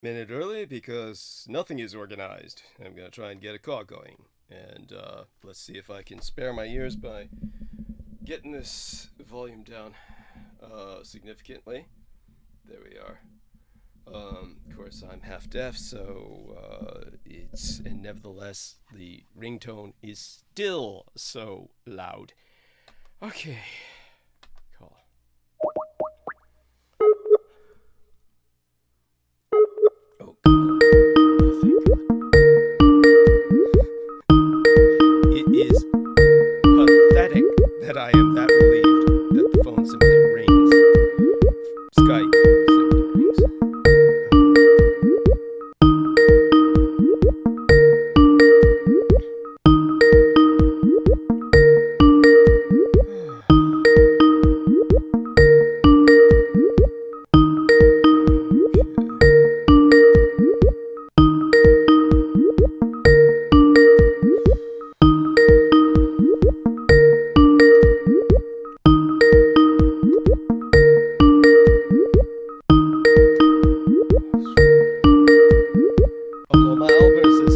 Minute early because nothing is organized. I'm going to try and get a call going. And let's see if I can spare my ears by getting this volume down significantly. There we are. Of course, I'm half deaf, so and nevertheless, the ringtone is still so loud. Okay. Call. Oh, God. Oh, thank God. It is pathetic that I am that relieved that the phone simply rings. Skype simply rings.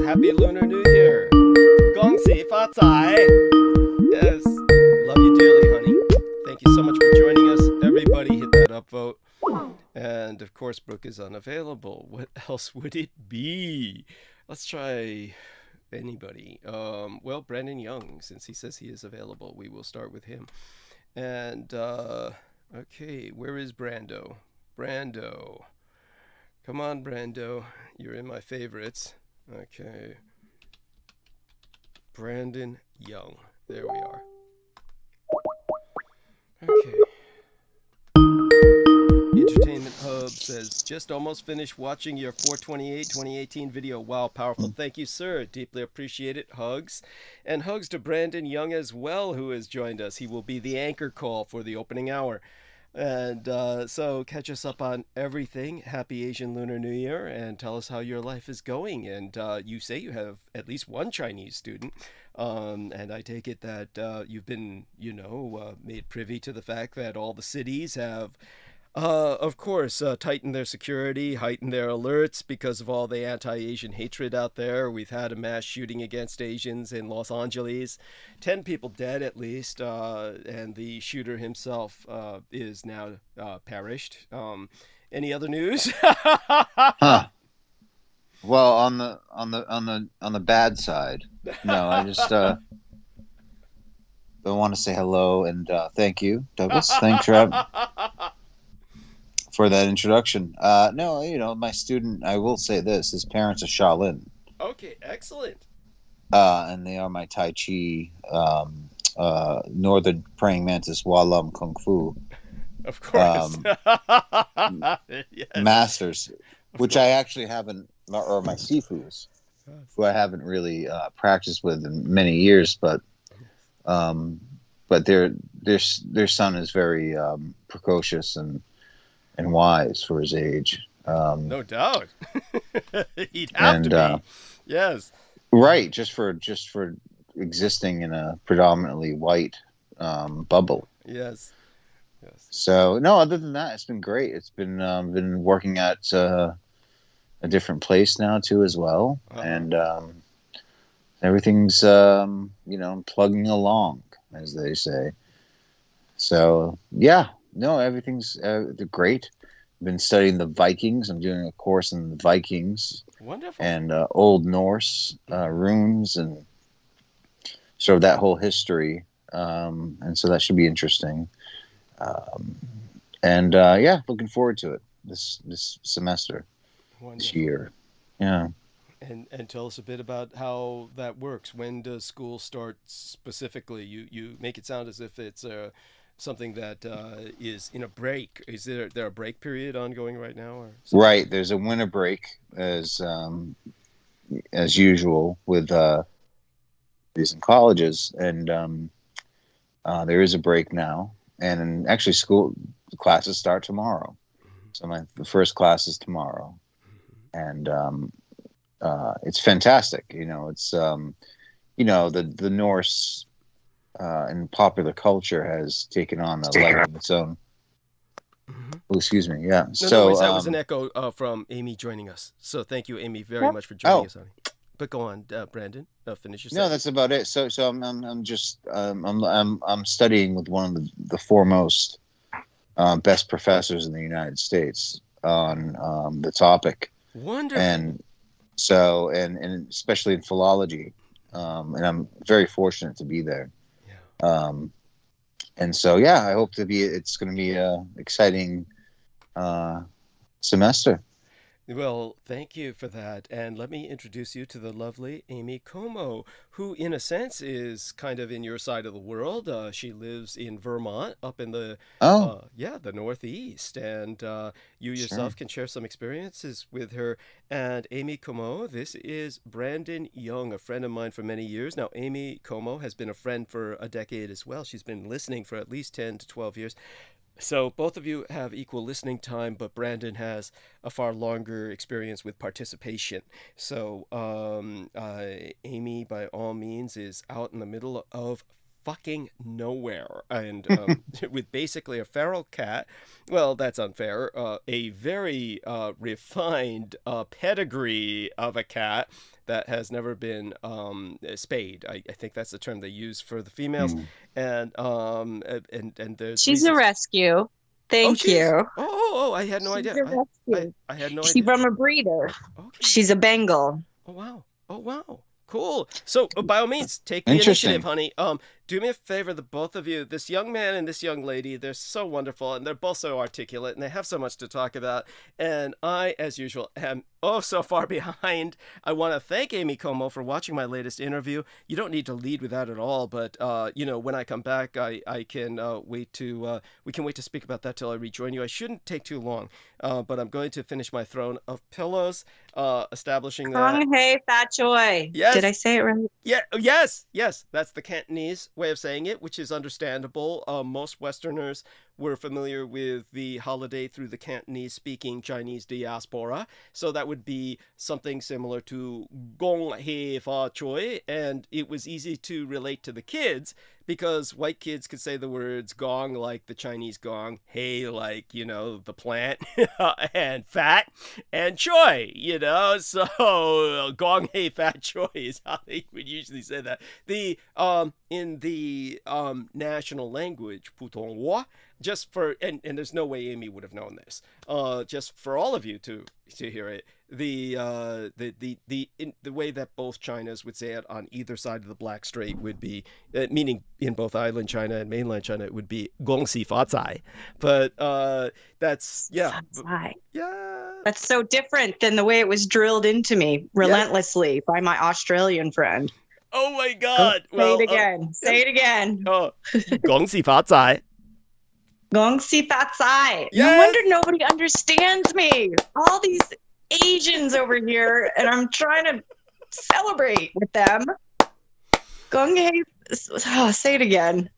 Happy Lunar New Year! Gong Si Fa Cai! Yes, love you dearly, honey. Thank you so much for joining us. Everybody hit that upvote. And of course, Brooke is unavailable. What else would it be? Let's try anybody. Well, Brandon Young, since he says he is available, we will start with him. And, okay, where is Brando? Brando. Come on, Brando. You're in my favorites. Okay. Brandon Young. There we are. Okay. Entertainment Hub says, just almost finished watching your 428 2018 video. Wow, powerful. Thank you, sir. Deeply appreciate it. Hugs. And hugs to Brandon Young as well, who has joined us. He will be the anchor call for the opening hour. And so catch us up on everything. Happy Asian Lunar New Year, and tell us how your life is going. And you say you have at least one Chinese student, and I take it that you've been, made privy to the fact that all the cities have, of course, tightened their security, heightened their alerts because of all the anti-Asian hatred out there. We've had a mass shooting against Asians in Los Angeles, 10 people dead at least, and the shooter himself is now perished. Any other news? Huh. Well, on the bad side, no, I just I want to say hello and thank you, Douglas. Thanks for that introduction. No, my student, I will say this: his parents are Shaolin. Okay, excellent. And they are my Tai Chi, Northern Praying Mantis, Walam Kung Fu. Of course. Yes. Masters, which I actually haven't, or my Sifus, who I haven't really practiced with in many years, but their son is very precocious and wise for his age. No doubt. He'd have to be. Yes. Right, just for existing in a predominantly white bubble. Yes. So no, other than that, it's been great. It's been working at a different place now too as well, and everything's plugging along, as they say. So yeah, no, everything's great. I've been studying the Vikings. I'm doing a course in the Vikings. Wonderful. And Old Norse runes and sort of that whole history, and so that should be interesting. Yeah, looking forward to it this semester. Wonderful. This year. Yeah. And tell us a bit about how that works. When does school start specifically? You make it sound as if it's something that is in a break. Is there a break period ongoing right now? Or right. There's a winter break as usual with these in colleges, and there is a break now. And actually, school classes start tomorrow. So the first class is tomorrow, and it's fantastic. It's the Norse in popular culture has taken on a life of its own. Oh, excuse me. Yeah. No worries. So, That was an echo from Amy joining us. So thank you, Amy, very Yep. much for joining oh, us, honey. But go on, Brandon. Finish your no, sentence. that's about it. So I'm just I'm studying with one of the foremost best professors in the United States on the topic, Wonderful. and so and especially in philology, and I'm very fortunate to be there. Yeah. And so yeah, I hope to be. It's going to be a exciting semester. Well, thank you for that. And let me introduce you to the lovely Amy Como, who, in a sense, is kind of in your side of the world. She lives in Vermont, up in the, Oh, the Northeast. And you sure. yourself can share some experiences with her. And Amy Como, this is Brandon Young, a friend of mine for many years. Now, Amy Como has been a friend for a decade as well. She's been listening for at least 10 to 12 years. So both of you have equal listening time, but Brandon has a far longer experience with participation. So Amy, by all means, is out in the middle of fucking nowhere and with basically a feral cat. Well, that's unfair. A very refined pedigree of a cat that has never been spayed. I think that's the term they use for the females. Mm. And there's She's a reasons. rescue. Oh, Thank she is. you. I had no She's idea. a I rescue. I had no She's idea. from a breeder. Okay. She's a Bengal. Oh wow. Oh wow. Cool. So by all means, take the initiative, Interesting. honey. Do me a favor, the both of you, this young man and this young lady, they're so wonderful and they're both so articulate and they have so much to talk about. And I, as usual, am so far behind. I want to thank Amy Como for watching my latest interview. You don't need to lead with that at all, but when I come back, I can we can wait to speak about that till I rejoin you. I shouldn't take too long, but I'm going to finish my throne of pillows, establishing that. Kong Hei Fat Choi. Yes. Did I say it right? Yeah, yes. That's the Cantonese way of saying it, which is understandable. Most Westerners were familiar with the holiday through the Cantonese-speaking Chinese diaspora, so that would be something similar to Gong Hei Fa Choi, and it was easy to relate to the kids because white kids could say the words gong like the Chinese gong, hei like, the plant, and fat, and choi, so gong hei fat choi is how they would usually say that. In the national language, Putonghua, just for and there's no way Amy would have known this. Just for all of you to hear it, the way that both Chinas would say it on either side of the Black Strait would be, meaning in both island China and mainland China, it would be gong xi fa zai. But that's yeah. That's so different than the way it was drilled into me relentlessly by my Australian friend. Oh my God! Say it again. Say it again. Gong xi fa zai. Gong xi fa zai. Yes! No wonder nobody understands me. All these Asians over here, and I'm trying to celebrate with them. Gong hei. Say it again.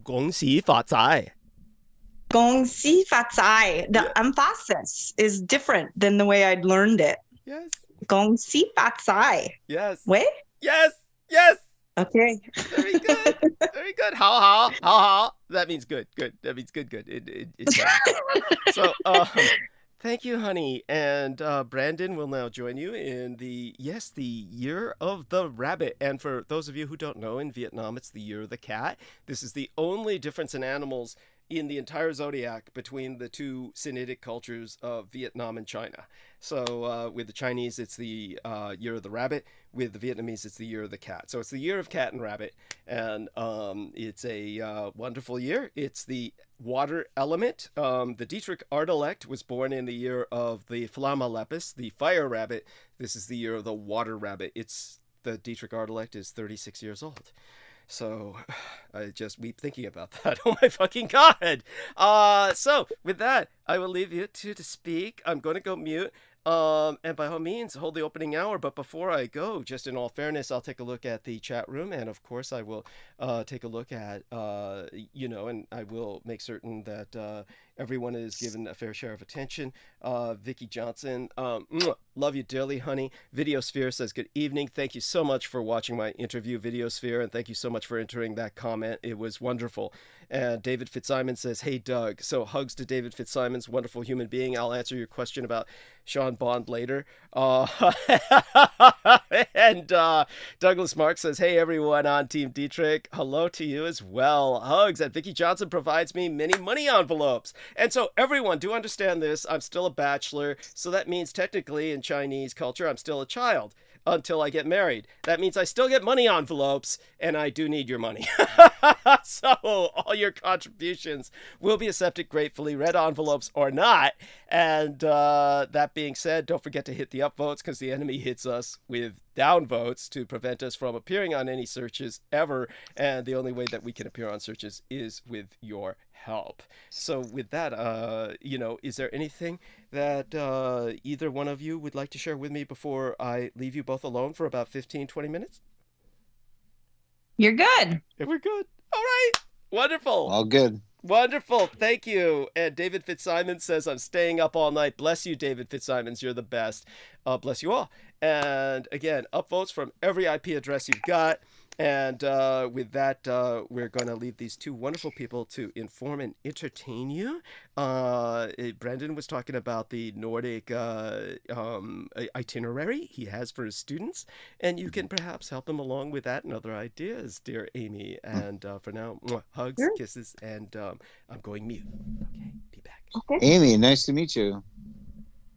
Gong xi fa zai. Gong xi fa zai. The emphasis is different than the way I'd learned it. Yes. Gong xi fa zai. Yes. Wait. Yes. Okay. Very good. Very good. How. That means good. That means good. It's so, thank you, honey. And Brandon will now join you in the Year of the Rabbit. And for those of you who don't know, in Vietnam, it's the Year of the Cat. This is the only difference in animals in the entire zodiac between the two Sinitic cultures of Vietnam and China. So with the Chinese, it's the Year of the Rabbit. With the Vietnamese, it's the Year of the Cat. So it's the Year of Cat and Rabbit. And it's a wonderful year. It's the water element. The Dietrich Artelect was born in the year of the Flamma Lepus, the fire rabbit. This is the year of the water rabbit. The Dietrich Artelect is 36 years old. So I just weep thinking about that. Oh my fucking God. So with that, I will leave you two to speak. I'm going to go mute. And by all means, hold the opening hour. But before I go, just in all fairness, I'll take a look at the chat room. And of course, I will take a look at, and I will make certain that everyone is given a fair share of attention. Vicky Johnson, love you dearly, honey. Videosphere says, good evening. Thank you so much for watching my interview, Videosphere, and thank you so much for entering that comment. It was wonderful. And David Fitzsimon says, hey, Doug. So hugs to David Fitzsimon's wonderful human being. I'll answer your question about Sean Bond later. And Douglas Mark says, hey, everyone on Team Dietrich. Hello to you as well. Hugs. And Vicky Johnson provides me many money envelopes. And so everyone, do understand this. I'm still a bachelor. So that means technically in Chinese culture, I'm still a child until I get married. That means I still get money envelopes, and I do need your money. So all your contributions will be accepted gratefully, red envelopes or not. And that being said, don't forget to hit the upvotes, because the enemy hits us with downvotes to prevent us from appearing on any searches ever. And the only way that we can appear on searches is with your help. So with that, is there anything that either one of you would like to share with me before I leave you both alone for about 15-20 minutes? You're good. We're good. All right. Wonderful. All good. Wonderful. Thank you. And David Fitzsimon says, I'm staying up all night. Bless you, David Fitzsimons. You're the best. Bless you all. And again, upvotes from every IP address you've got. And with that, we're going to leave these two wonderful people to inform and entertain you. Brandon was talking about the Nordic itinerary he has for his students, and you can perhaps help him along with that and other ideas, dear Amy. And for now, hugs, kisses, and I'm going mute. Okay, be back. Okay. Amy, nice to meet you.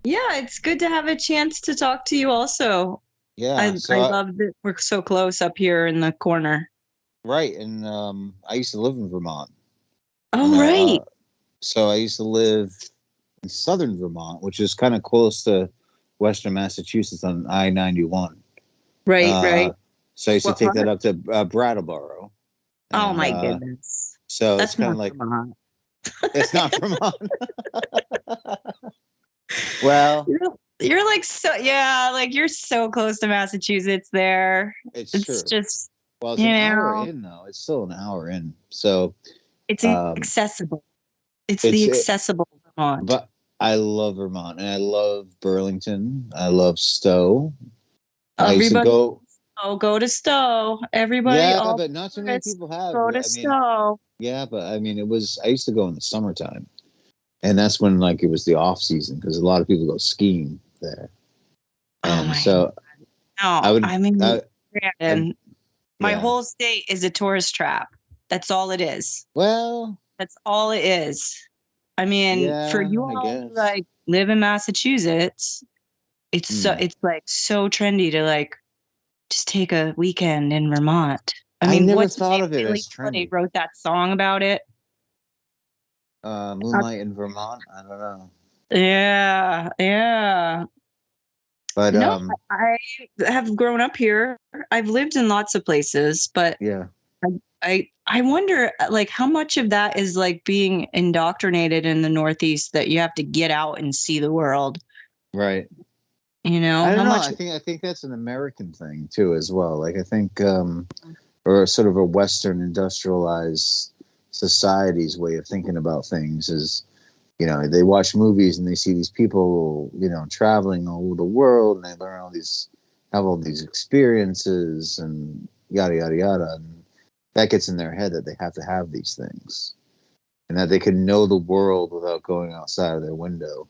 Yeah, it's good to have a chance to talk to you also. Yeah, I love that we're so close up here in the corner. Right, and I used to live in Vermont. Oh, right. So I used to live in southern Vermont, which is kind of close to western Massachusetts on I-91. Right. So I used to take that up to Brattleboro. Oh, my goodness. So that's it's kind of like Vermont. It's not Vermont. Well, you're like you're so close to Massachusetts there. It's true. Just it's an hour in though. It's still an hour in. So it's accessible. It's the accessible Vermont. But I love Vermont, and I love Burlington. I love Stowe. I used to go. Go to Stowe. Everybody. Yeah, but not too many people have. Go to Stowe. Yeah, but I mean, I used to go in the summertime, and that's when it was the off season, because a lot of people go skiing there. And my whole state is a tourist trap. That's all it is. Well, that's all it is. I mean, for you all who live in Massachusetts, it's so trendy to just take a weekend in Vermont. I never thought of it as trendy. They wrote that song about it. Moonlight in Vermont. I don't know. Yeah. But I have grown up here. I've lived in lots of places, but I wonder how much of that is being indoctrinated in the Northeast, that you have to get out and see the world. Right. I don't know. I think that's an American thing too, as well. I think, or sort of a Western industrialized society's way of thinking about things is, they watch movies and they see these people, traveling all over the world, and they learn have all these experiences and yada, yada, yada. And that gets in their head that they have to have these things, and that they can know the world without going outside of their window,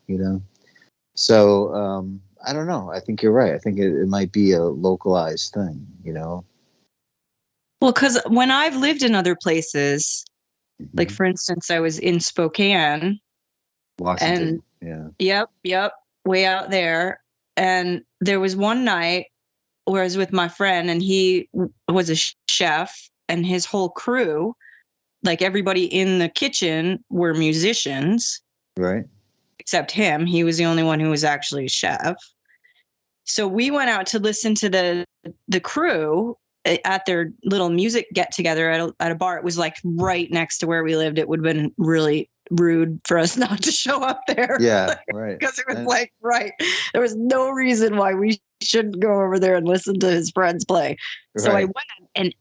So, I don't know. I think you're right. I think it might be a localized thing, Well, because when I've lived in other places, for instance, I was in Spokane, Washington. Yep, way out there. And there was one night where I was with my friend, and he was a chef, and his whole crew, everybody in the kitchen, were musicians. Right. Except him. He was the only one who was actually a chef. So we went out to listen to the crew at their little music get together at a bar. It was right next to where we lived. It would have been really rude for us not to show up there. Yeah, right. Because it was there was no reason why we shouldn't go over there and listen to his friends play. Right. So I went, and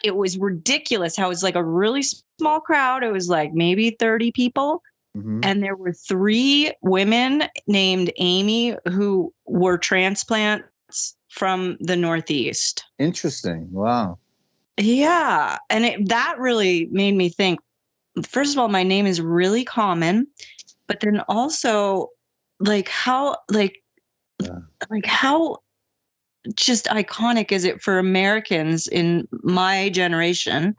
it was ridiculous how it was a really small crowd. It was maybe 30 people. And there were 3 women named Amy who were transplants from the Northeast. Interesting. Wow. Yeah. And that really made me think, first of all, my name is really common, but then also how just iconic is it for Americans in my generation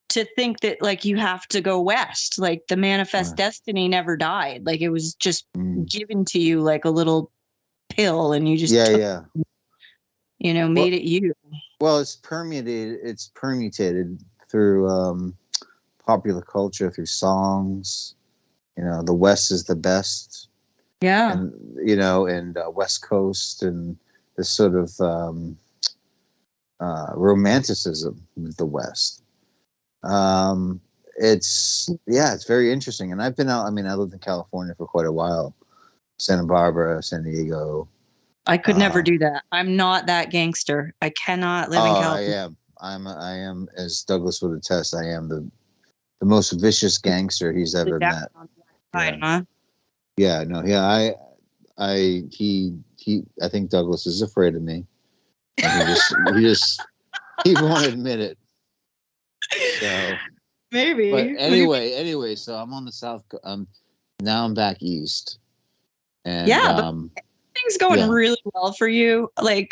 to think that you have to go west, the manifest destiny never died. It was just given to you like a little pill and you just made it you. Well, it's permutated through popular culture, through songs. The West is the best. Yeah. And and West Coast and this sort of romanticism with the West. It's very interesting. And I've been out. I mean, I lived in California for quite a while, Santa Barbara, San Diego. I could never do that. I'm not that gangster. I cannot live in California. I am, as Douglas would attest, I am the most vicious gangster he's ever met. Yeah, no, yeah, I think Douglas is afraid of me. And he won't admit it. So maybe. But anyway, so I'm on the south. Now I'm back east. And but things going really well for you. Really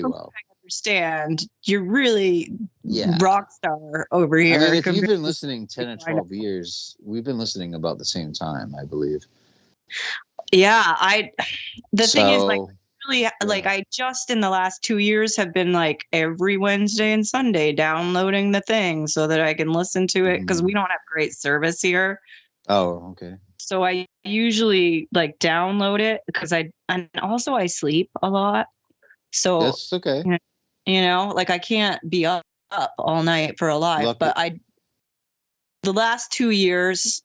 well. I understand. You're really rock star over here. I mean, if you've been listening 10 or 12 years, we've been listening about the same time, I believe. Yeah, the thing is really I just in the last 2 years have been every Wednesday and Sunday downloading the thing so that I can listen to it because we don't have great service here. Oh, okay. So I usually download it because I sleep a lot. So that's okay. I can't be up all night for a live, but the last 2 years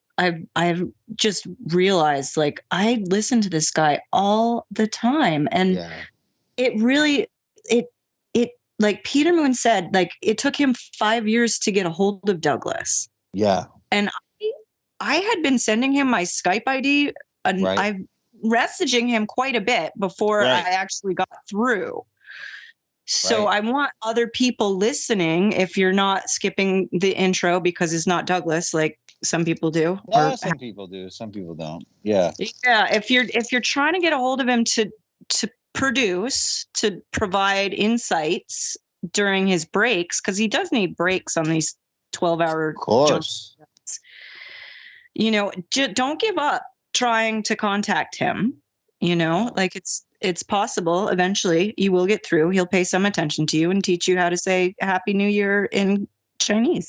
I've just realized I listen to this guy all the time, and it really it like Peter Moon said, it took him 5 years to get a hold of Douglas. Yeah, and I had been sending him my Skype ID, and I'm messaging him quite a bit before I actually got through. So I want other people listening, if you're not skipping the intro because it's not Douglas, like some people do. No, some people do. Some people don't. Yeah. Yeah. If you're trying to get a hold of him to provide insights during his breaks, because he does need breaks on these 12-hour. Of course. Don't give up trying to contact him. It's possible eventually you will get through. He'll pay some attention to you and teach you how to say Happy New Year in Chinese.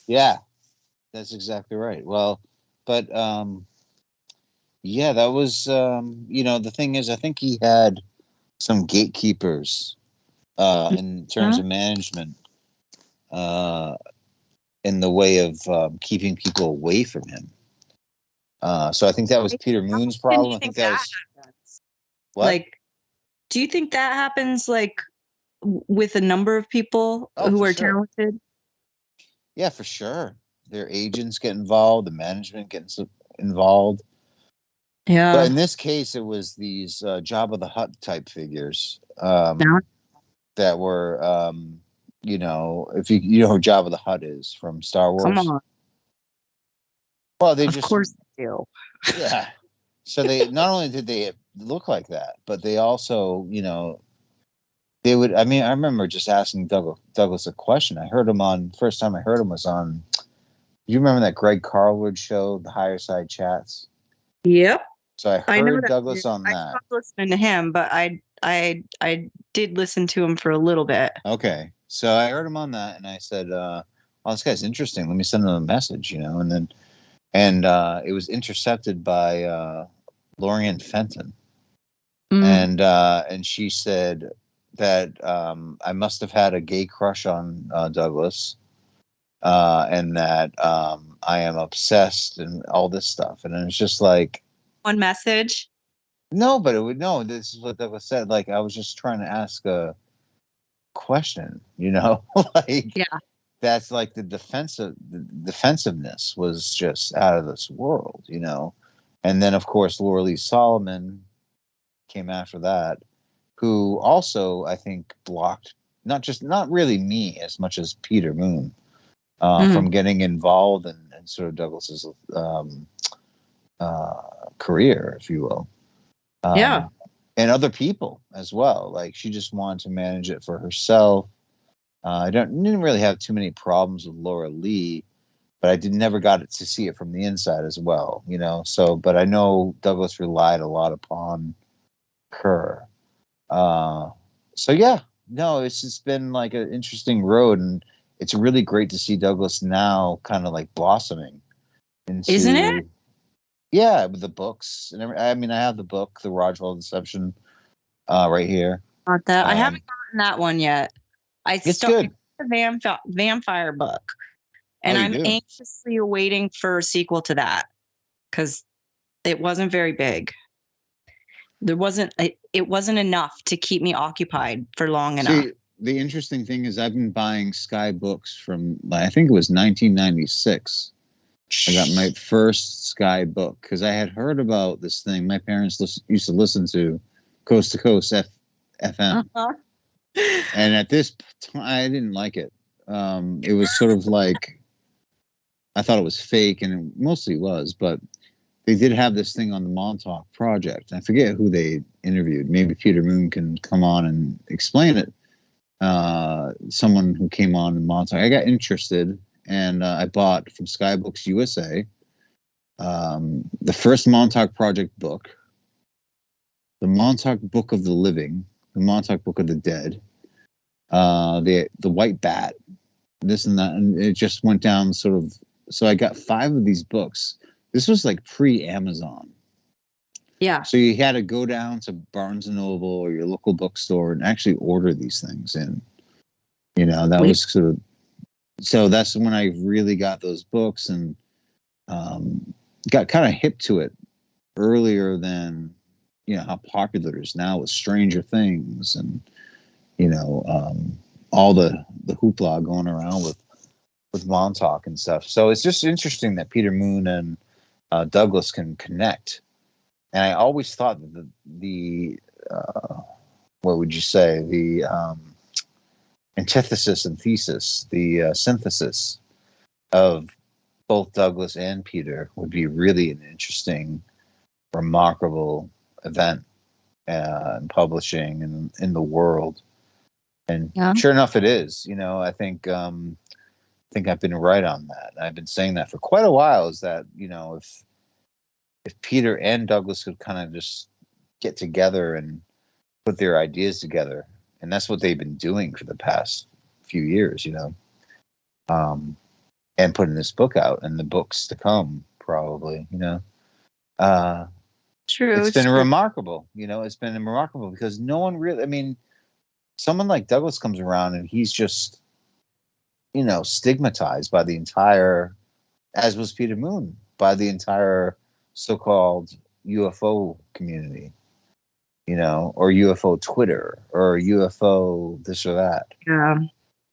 Yeah, that's exactly right. Well, but that was the thing is, I think he had some gatekeepers in terms of management in the way of keeping people away from him. So I think that was Peter Moon's problem. I think that was what? Do you think that happens with a number of people who are talented? Yeah, for sure. Their agents get involved, the management gets involved. Yeah. But in this case, it was these Jabba the Hutt type figures that were, if you know who Jabba the Hutt is from Star Wars. Come on. Well, of course they do. Yeah. So they not only did they look like that, but they also, they would. I mean, I remember just asking Douglas a question. First time I heard him was on. You remember that Greg Carlwood show, The Higher Side Chats? Yep. So I heard Douglas on that. I stopped listening to him, but I did listen to him for a little bit. Okay, so I heard him on that, and I said, "Oh, this guy's interesting. Let me send him a message," and then. And it was intercepted by Lorian Fenton, and she said that I must have had a gay crush on Douglas, and that I am obsessed and all this stuff. And it was just like one message. No, but this is what Douglas said. I was just trying to ask a question, Yeah. that's like the defensiveness was just out of this world, you know. And then of course Laura Lee Solomon came after that, who also I think blocked not really me as much as Peter Moon from getting involved in sort of Douglas's career, if you will. Yeah. And other people as well. Like she just wanted to manage it for herself. I didn't really have too many problems with Laura Lee, but I never got to see it from the inside as well, you know. So, but I know Douglas relied a lot upon her. So yeah, no, it's just been like an interesting road, and it's really great to see Douglas now kind of like blossoming into. Isn't it? Yeah, with the books and I mean, I have the book, The Rajwell Deception, right here. Not that I haven't gotten that one yet. It's good. The vampire book, and I'm anxiously awaiting for a sequel to that because it wasn't very big. It wasn't enough to keep me occupied for long enough. The interesting thing is I've been buying Sky books from, I think it was 1996. I got my first Sky book because I had heard about this thing. My parents used to listen to Coast FM. And at this time, I didn't like it. It was sort of like, I thought it was fake, and it mostly was, but they did have this thing on the Montauk Project. I forget who they interviewed. Maybe Peter Moon can come on and explain it. Someone who came on in Montauk. I got interested, and I bought from Skybooks USA the first Montauk Project book, the Montauk Book of the Living, the Montauk Book of the Dead, the White Bat, this and that, and it just went down sort of. So I got 5 of these books. This was like pre-Amazon. Yeah. So you had to go down to Barnes and Noble or your local bookstore and actually order these things in. You know, that was sort of. So that's when I really got those books and got kind of hip to it earlier than, you know, how popular it is now with Stranger Things and, you know, all the hoopla going around with Montauk and stuff. So it's just interesting that Peter Moon and Douglas can connect. And I always thought that the what would you say, the antithesis and thesis, the synthesis of both Douglas and Peter would be really an interesting, remarkable event in publishing and in the world. And sure enough, it is. You know, I think I've been right on that. I've been saying that for quite a while. Is that, you know, if Peter and Douglas could kind of just get together and put their ideas together, and that's what they've been doing for the past few years, you know, and putting this book out and the books to come, probably, you know. True. It's been remarkable, you know. It's been remarkable because no one really. I mean, someone like Douglas comes around and he's just, you know, stigmatized by the entire, as was Peter Moon, by the entire so-called UFO community, you know, or UFO Twitter or UFO this or that. Yeah.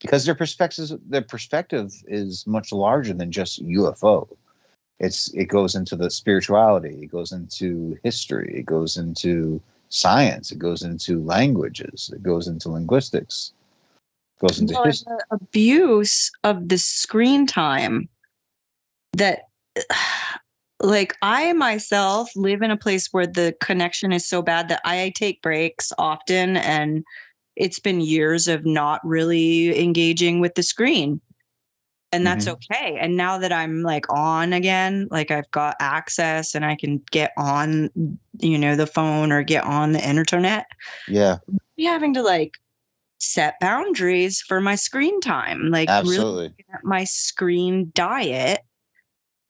Because their perspective is much larger than just UFO. It goes into the spirituality, it goes into history, it goes into science, it goes into languages, it goes into linguistics, it goes into history. The abuse of the screen time that, like, I myself live in a place where the connection is so bad that I take breaks often, and it's been years of not really engaging with the screen. And that's okay. And now that I'm like on again, like I've got access and I can get on, you know, the phone or get on the internet. Yeah. I'm having to like set boundaries for my screen time, like absolutely really at my screen diet,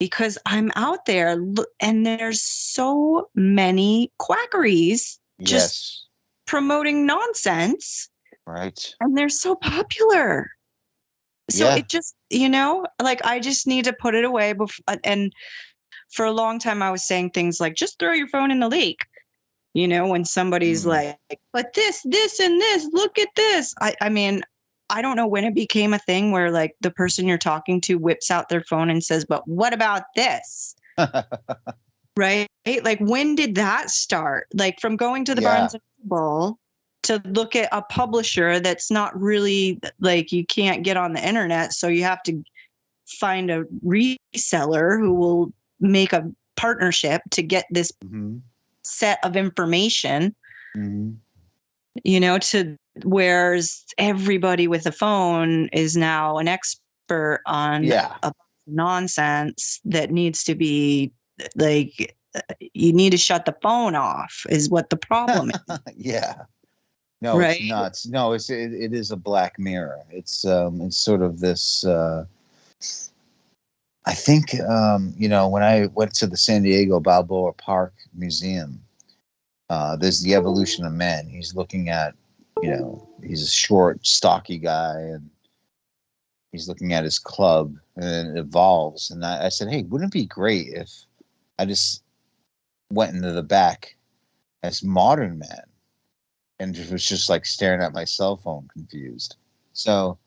because I'm out there and there's so many quackeries just promoting nonsense. Right. And they're so popular. So it just, you know, like I just need to put it away and for a long time I was saying things like, just throw your phone in the lake. You know, when somebody's like, but this, and this, look at this. I mean, I don't know when it became a thing where like the person you're talking to whips out their phone and says, but what about this? Right? Like, when did that start? Like, from going to the Yeah. Barnes and Noble to look at a publisher that's not really, like, you can't get on the internet, so you have to find a reseller who will make a partnership to get this Mm-hmm. set of information, Mm-hmm. you know, to whereas everybody with a phone is now an expert on Yeah. a nonsense that needs to be like, you need to shut the phone off is what the problem is. Yeah. No, it's Right. nuts. No, it is a black mirror. It's sort of this. I think when I went to the San Diego Balboa Park Museum, there's the evolution of men. He's looking at, he's a short, stocky guy, and he's looking at his club, and it evolves. And I said, hey, wouldn't it be great if I just went into the back as modern man and was just like staring at my cell phone, confused. So,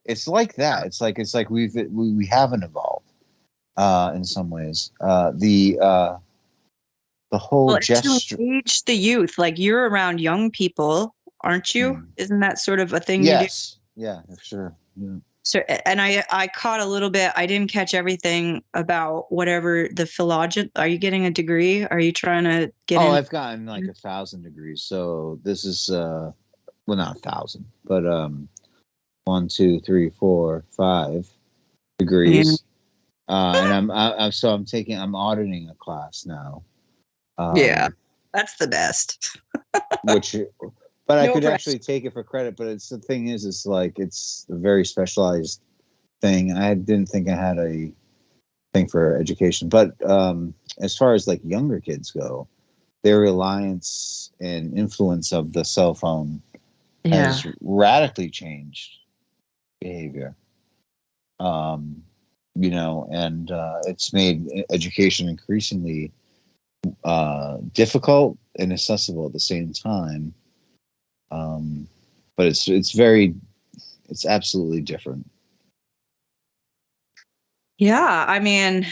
it's like that. It's like we haven't evolved in some ways. The whole Well, to gesture. engage the youth, like you're around young people, aren't you? Isn't that sort of a thing you do? Yes. Yeah, for sure. Yeah. So, and I caught a little bit. I didn't catch everything about whatever the philology. Are you getting a degree? Are you trying to get in? I've gotten like 1,000 degrees. So this is well, not 1,000, but 1, 2, 3, 4, 5 degrees. And I'm auditing a class now. Yeah, that's the best. But I No could pressure. actually take it for credit. But the thing is, it's like it's a very specialized thing. I didn't think I had a thing for education. But as far as like younger kids go, their reliance and influence of the cell phone has radically changed behavior. And it's made education increasingly difficult and accessible at the same time. But it's absolutely different. Yeah, I mean,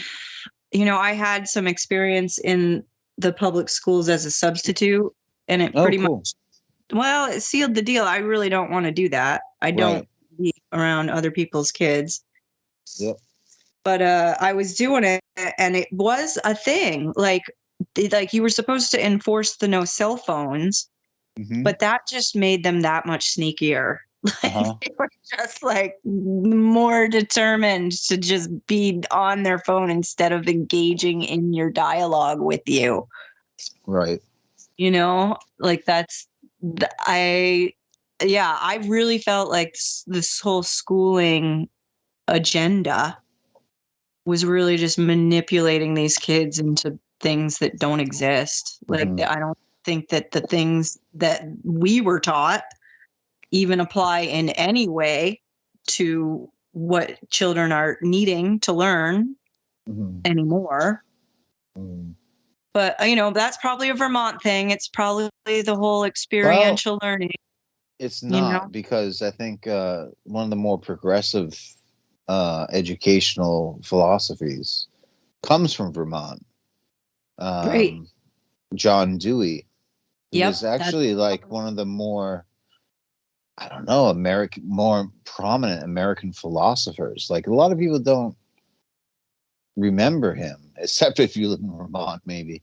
I had some experience in the public schools as a substitute, and it pretty much, well, it sealed the deal. I really don't want to do that. I don't be around other people's kids. Yep. But I was doing it, and it was a thing. Like you were supposed to enforce the no cell phones, but that just made them that much sneakier. Like they were just like more determined to just be on their phone instead of engaging in your dialogue with you. Right. Like I really felt like this whole schooling agenda was really just manipulating these kids into things that don't exist. Like, I don't think that the things that we were taught even apply in any way to what children are needing to learn anymore. But, that's probably a Vermont thing. It's probably the whole experiential learning. It's not, because I think one of the more progressive educational philosophies comes from Vermont. Great. John Dewey. He was actually like one of the more, I don't know, more prominent American philosophers. Like, a lot of people don't remember him, except if you live in Vermont, maybe.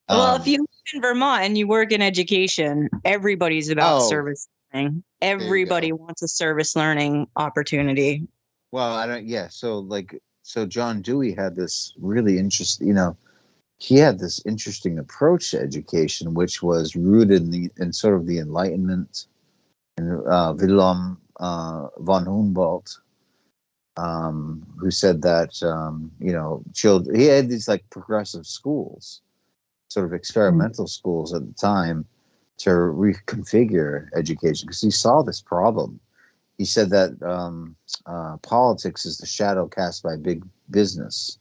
Well, if you live in Vermont and you work in education, everybody's about service learning. Everybody wants a service learning opportunity. Well, I don't. Yeah. So John Dewey had this really interesting. He had this interesting approach to education, which was rooted in sort of the Enlightenment, and Wilhelm von Humboldt, who said that children. He had these like progressive schools, sort of experimental schools at the time, to reconfigure education, because he saw this problem. He said that politics is the shadow cast by big business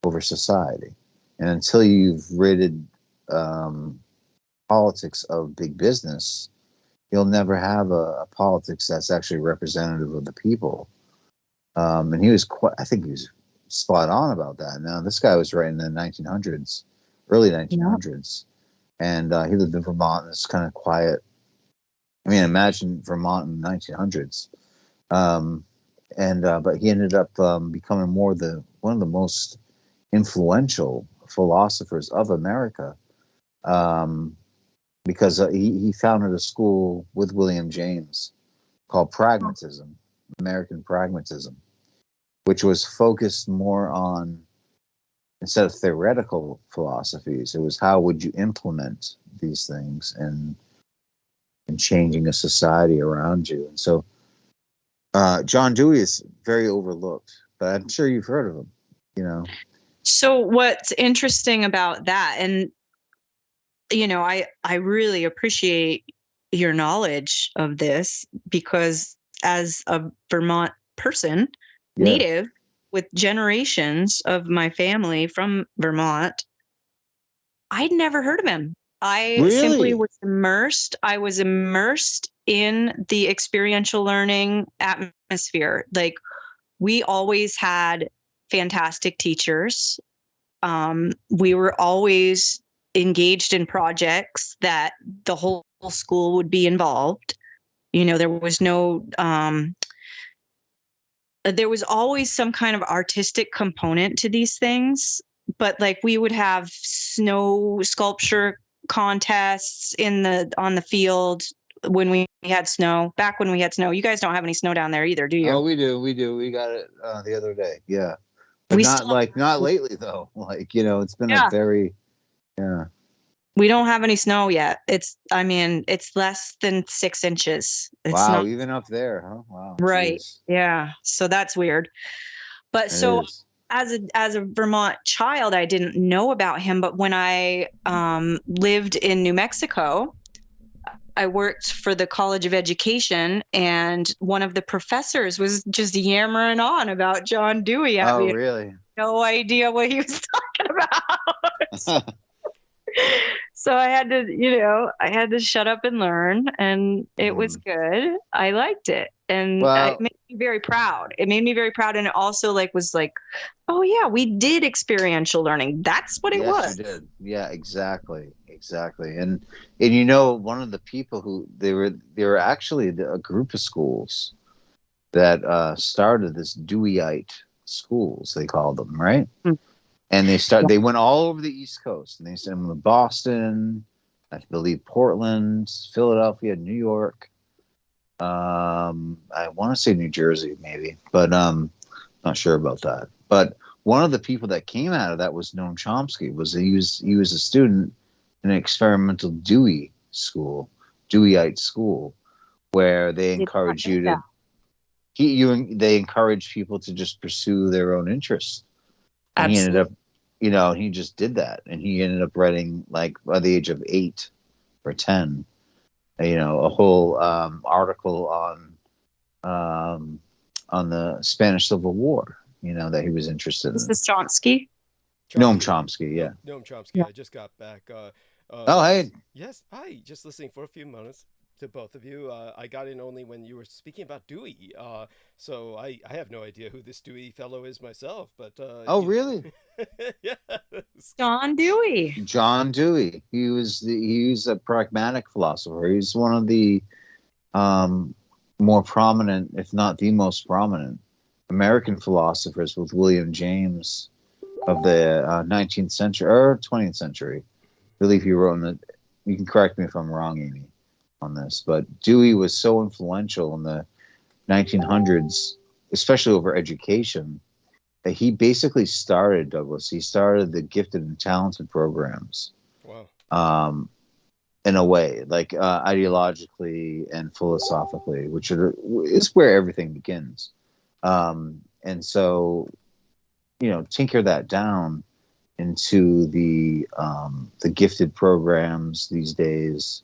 over society. And until you've ridded politics of big business, you'll never have a politics that's actually representative of the people. And he was quite, I think he was spot on about that. Now, this guy was right in the 1900s, early 1900s, and he lived in Vermont. And it's kind of quiet. I mean, imagine Vermont in the 1900s. But he ended up becoming one of the most influential philosophers of America, because he founded a school with William James called Pragmatism, American Pragmatism, which was focused more on, instead of theoretical philosophies, it was how would you implement these things and changing a society around you. And so John Dewey is very overlooked, but I'm sure you've heard of him, you know. So what's interesting about that, and you know, I really appreciate your knowledge of this, because as a Vermont person, native with generations of my family from Vermont, I'd never heard of him. I simply was immersed. I was immersed in the experiential learning atmosphere. Like, we always had fantastic teachers. We were always engaged in projects that the whole school would be involved. You know, there was always some kind of artistic component to these things, but like we would have snow sculpture contests on the field when we had snow. Back when we had snow. You guys don't have any snow down there either, do you? Oh, we do. We got it the other day. Yeah. But not lately though. Like, you know, it's been a very We don't have any snow yet. It's less than 6 inches. It's wow, even up there, huh? Wow. Right. Geez. Yeah. So that's weird. But as a Vermont child, I didn't know about him. But when I lived in New Mexico, I worked for the College of Education, and one of the professors was just yammering on about John Dewey. Oh, really? No idea what he was talking about. So I had to shut up and learn, and it was good. I liked it, and it made me very proud. It made me very proud, and it also was like, oh yeah, we did experiential learning. That's what it was. Yes, you did. Yeah, exactly. And you know, one of the people who they were actually a group of schools that started this Deweyite schools, they called them, right? Mm-hmm. And they went all over the East Coast, and they sent them to Boston, I believe Portland, Philadelphia, New York. I want to say New Jersey, maybe, but not sure about that. But one of the people that came out of that was Noam Chomsky. He was a student in an experimental Deweyite school, where they encourage they encourage people to just pursue their own interests. And he ended up, he just did that, and he ended up writing, like, by the age of 8 or 10, a whole article on the Spanish Civil War, that he was interested in. Is this Chomsky? Noam Chomsky, yeah. Noam Chomsky. Yeah. I just got back. Hey. Yes, hi. Just listening for a few moments to both of you. I got in only when you were speaking about Dewey. So I have no idea who this Dewey fellow is myself. But really? Yes. John Dewey. John Dewey. He was a pragmatic philosopher. He's one of the more prominent, if not the most prominent, American philosophers, with William James of the 19th century or 20th century. I believe he wrote in the. You can correct me if I'm wrong, Amy, on this, but Dewey was so influential in the 1900s, especially over education, that he basically started, Douglas. He started the gifted and talented programs. Wow. In a way, like ideologically and philosophically, which is where everything begins. And so, tinker that down into the gifted programs these days,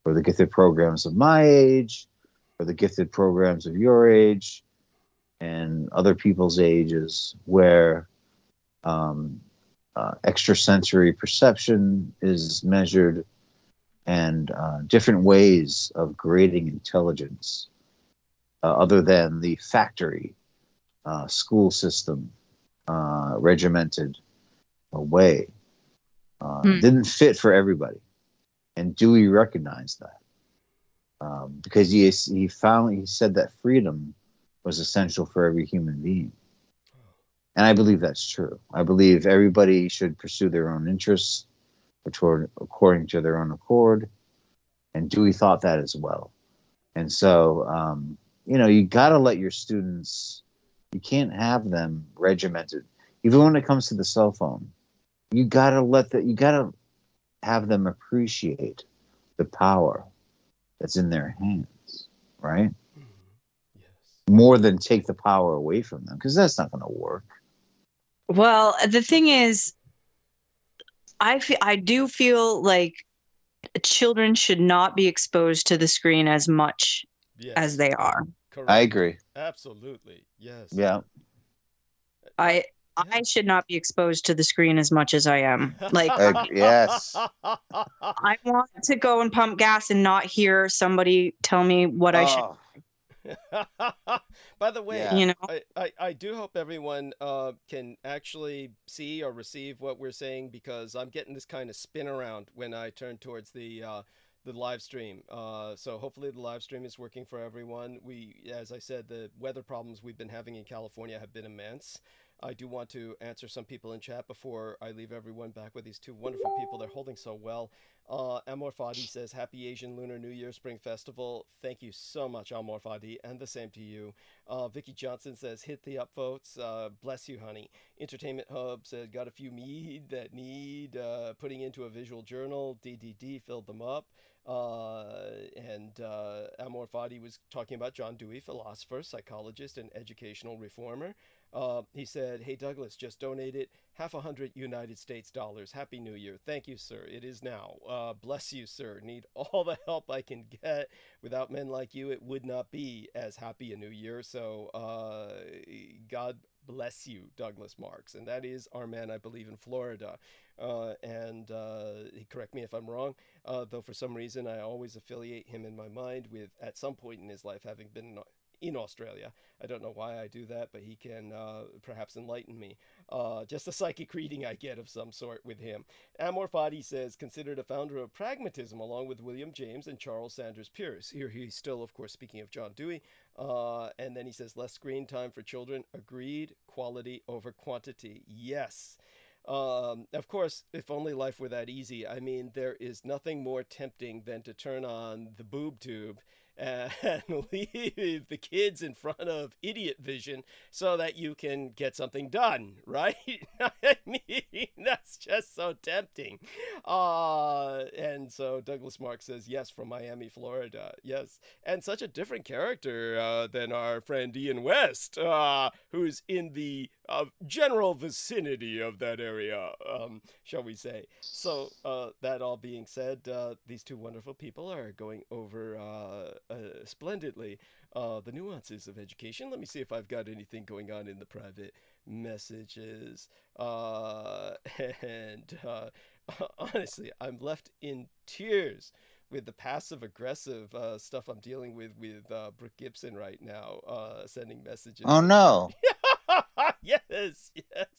or the gifted programs of my age, or the gifted programs of your age and other people's ages, where extrasensory perception is measured and different ways of grading intelligence other than the factory school system regimented way didn't fit for everybody. And Dewey recognized that because he said that freedom was essential for every human being. And I believe that's true. I believe everybody should pursue their own interests according to their own accord. And Dewey thought that as well. And so, you got to let your students, you can't have them regimented. Even when it comes to the cell phone, you got to have them appreciate the power that's in their hands, right? Yes. More than take the power away from them, because that's not going to work. Well, the thing is, I do feel like children should not be exposed to the screen as much as they are. Correct. I agree. Absolutely. Yes. Yeah. I should not be exposed to the screen as much as I am. Like, yes. I want to go and pump gas and not hear somebody tell me what I should. By the way, I do hope everyone can actually see or receive what we're saying, because I'm getting this kind of spin around when I turn towards the live stream. So hopefully the live stream is working for everyone. As I said, the weather problems we've been having in California have been immense. I do want to answer some people in chat before I leave everyone back with these two wonderful people. They're holding so well. Amor Fadi says, Happy Asian Lunar New Year Spring Festival. Thank you so much, Amor Fadi, and the same to you. Vicky Johnson says, hit the upvotes. Bless you, honey. Entertainment Hub said, got a few that need putting into a visual journal. DDD filled them up. And Amor Fadi was talking about John Dewey, philosopher, psychologist, and educational reformer. He said, hey, Douglas, just donated $50 United States dollars. Happy New Year. Thank you, sir. It is now. Bless you, sir. Need all the help I can get. Without men like you, it would not be as happy a New Year. So God bless you, Douglas Marks. And that is our man, I believe, in Florida. And correct me if I'm wrong, though for some reason I always affiliate him in my mind with, at some point in his life, having been in Australia. I don't know why I do that, but he can perhaps enlighten me. Just a psychic reading I get of some sort with him. Amor Fadi says, considered a founder of pragmatism along with William James and Charles Sanders Peirce. Here he's still, of course, speaking of John Dewey. And then he says, less screen time for children. Agreed. Quality over quantity. Yes. Of course, if only life were that easy. I mean, there is nothing more tempting than to turn on the boob tube and leave the kids in front of idiot vision so that you can get something done, right? I mean, that's just so tempting. And so Douglas Mark says, yes, from Miami, Florida. Yes. And such a different character than our friend Ian West, who's in the general vicinity of that area, shall we say. So that all being said, these two wonderful people are going over splendidly the nuances of education. Let me see if I've got anything going on in the private messages. Honestly, I'm left in tears with the passive-aggressive stuff I'm dealing with Brooke Gibson right now, sending messages. Oh, no. Yes,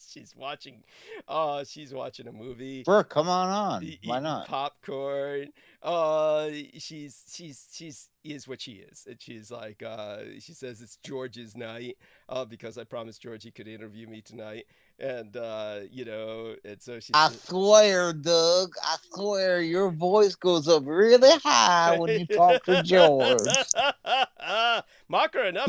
she's watching a movie. Brooke, come on. Why not? Popcorn. She's is what she is. And she's like, she says it's George's night, because I promised George he could interview me tonight. And, and so she I swear, Doug, I swear your voice goes up really high when you talk to George. Mock her enough.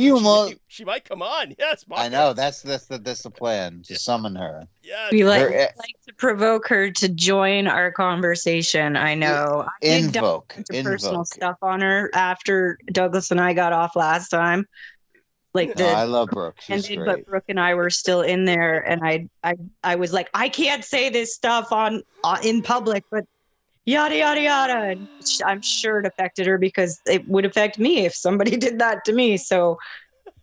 She might come on. Yes, mock I know. her. That's the plan, to summon her. Yes. We like to provoke her to join our conversation. I know. Invoke. Interpersonal stuff on her after Douglas and I got off last time. I love Brooke. She's great. But Brooke and I were still in there, and I was like, I can't say this stuff in public, but yada yada yada. And I'm sure it affected her, because it would affect me if somebody did that to me. So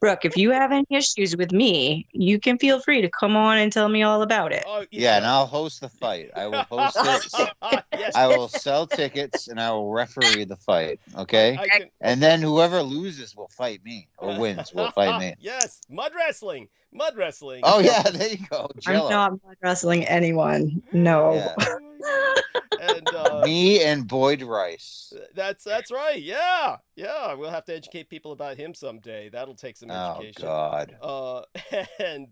Brooke, if you have any issues with me, you can feel free to come on and tell me all about it. Oh, Yeah, and I'll host the fight. I will host it. Yes. I will sell tickets and I will referee the fight. Okay. I can, And then whoever loses will fight me, or wins will fight me. Yes, mud wrestling. Mud wrestling. Oh yeah, there you go. I'm Jello. not mud wrestling anyone. No. Yeah. And Me and Boyd Rice. that's right. Yeah. Yeah. We'll have to educate people about him someday. That'll take some education. Oh God. And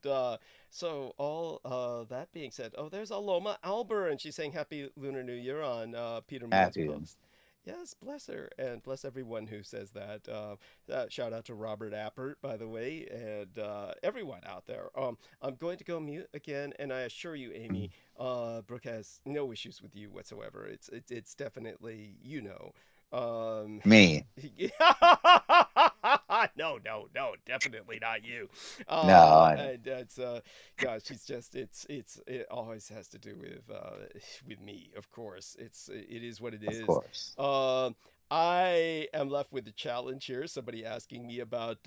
so all that being said, oh, there's Aloma Alber, and she's saying Happy Lunar New Year on Peter Moon's Happy. post. Yes, bless her, and bless everyone who says that. Shout out to Robert Appert, by the way, and everyone out there. I'm going to go mute again, and I assure you, Amy, Brooke has no issues with you whatsoever. It's definitely, you know. Me. No, definitely not you. No, and it's yeah, she's just it always has to do with me, of course. It is what it is. Of course. I am left with the challenge here. Somebody asking me about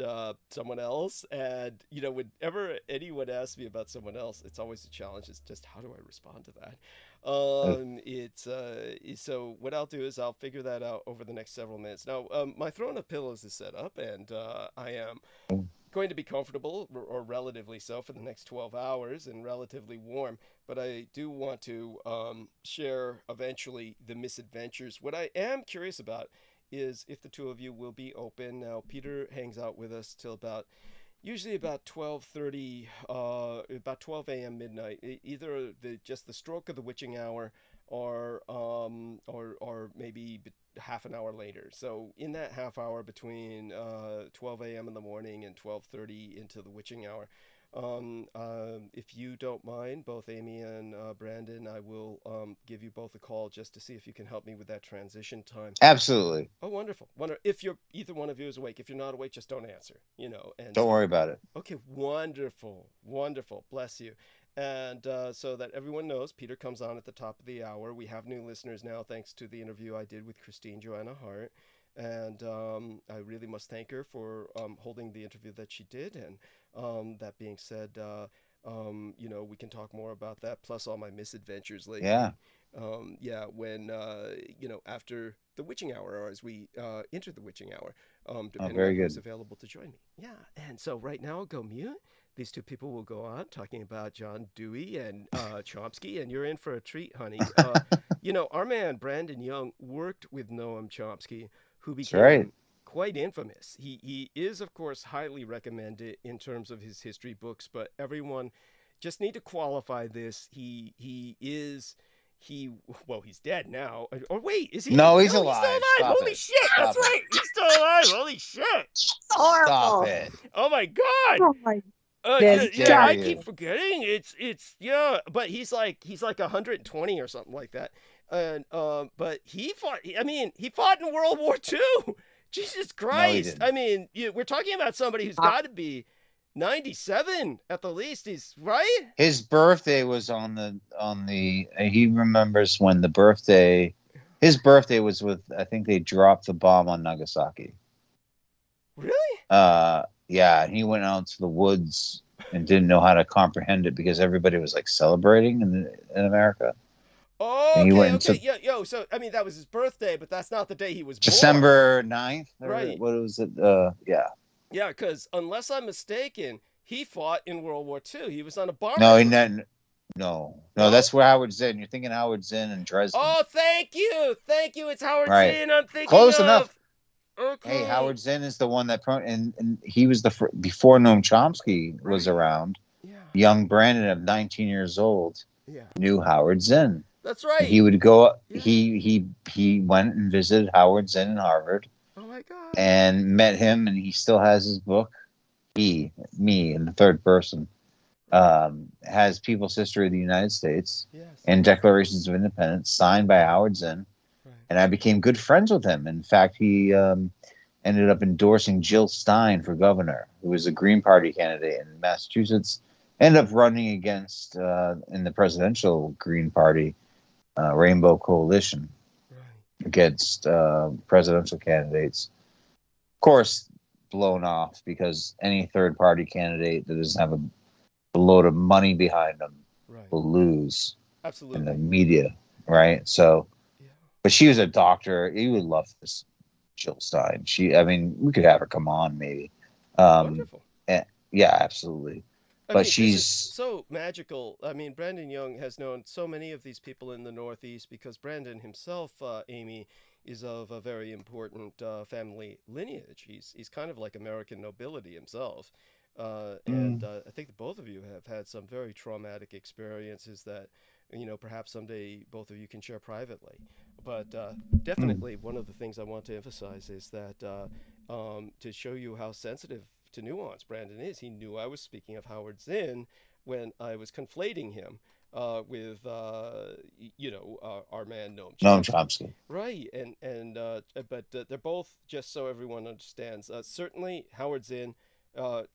someone else, and you know, whenever anyone asks me about someone else, it's always a challenge. It's just how do I respond to that? It's so what I'll do is I'll figure that out over the next several minutes. Now, my throne of pillows is set up, and I am going to be comfortable, or relatively so, for the next 12 hours, and relatively warm. But I do want to share eventually the misadventures. What I am curious about is if the two of you will be open. Now, Peter hangs out with us till usually about 12:30, about 12 a.m. midnight. Either just the stroke of the witching hour, or maybe half an hour later. So in that half hour between 12 a.m. in the morning and 12:30 into the witching hour, if you don't mind, both Amy and Brandon, I will give you both a call just to see if you can help me with that transition time. Absolutely. Oh, wonderful. If either one of you is awake. If you're not awake, just don't answer, you know. And don't worry about it. Okay, wonderful. Bless you. And so that everyone knows, Peter comes on at the top of the hour. We have new listeners now, thanks to the interview I did with Christine Joanna Hart. And I really must thank her for holding the interview that she did. And that being said, you know, we can talk more about that, plus all my misadventures lately. Yeah. When you know, after the witching hour, or as we enter the witching hour, depending on who's available to join me. Yeah. And so right now I'll go mute. These two people will go on talking about John Dewey and Chomsky, and you're in for a treat, honey. You know, our man Brandon Young worked with Noam Chomsky, who became quite infamous. He is, of course, highly recommended in terms of his history books, but everyone just need to qualify this. Well, he's dead now. Or wait, is he? No, he's alive. He's still alive. Stop Holy it. shit! That's right. He's still alive. Holy shit! Horrible. Stop it. Oh my god. Oh my yeah, I keep forgetting. It's yeah, but he's like 120 or something like that. And but he fought. I mean, he fought in World War II. Jesus Christ! No, I mean, we're talking about somebody who's got to be 97 at the least. He's right. His birthday was on the. He remembers when the birthday. His birthday was with. I think they dropped the bomb on Nagasaki. Really? Yeah, and he went out to the woods and didn't know how to comprehend it because everybody was like celebrating in America. Oh, okay. So I mean, that was his birthday, but that's not the day he was born. December 9th? Right. What was it? Yeah. Yeah, because unless I'm mistaken, he fought in World War II. He was on a bomber. No, that's where Howard Zinn. You're thinking Howard Zinn and Dresden. Oh, thank you. It's Howard Zinn. I'm thinking close of. Enough. Okay. Hey, Howard Zinn is the one that and he was before Noam Chomsky was around. Yeah. Young Brandon of 19 years old knew Howard Zinn. That's right. And he would go. Yeah. He went and visited Howard Zinn in Harvard. Oh my God. And met him, and he still has his book. Me in the third person, has People's History of the United States and Declarations of Independence signed by Howard Zinn. And I became good friends with him. In fact, he ended up endorsing Jill Stein for governor, who was a Green Party candidate in Massachusetts. Ended up running against in the presidential Green Party Rainbow Coalition against presidential candidates. Of course, blown off because any third party candidate that doesn't have a load of money behind them Right. will lose in the Absolutely. media, right? So, Yeah. but she was a doctor. You would love this, Jill Stein. I mean, we could have her come on maybe. Wonderful. Yeah, absolutely. I But mean, this is she's so magical. I mean, Brandon Young has known so many of these people in the Northeast because Brandon himself, Amy, is of a very important family lineage. He's kind of like American nobility himself. And mm, I think that both of you have had some very traumatic experiences that, perhaps someday both of you can share privately. But mm, definitely one of the things I want to emphasize is that to show you how sensitive to nuance Brandon is, he knew I was speaking of Howard Zinn when I was conflating him with, our man Noam Noam Chomsky. Chomsky. Right, but they're both, just so everyone understands. Certainly, Howard Zinn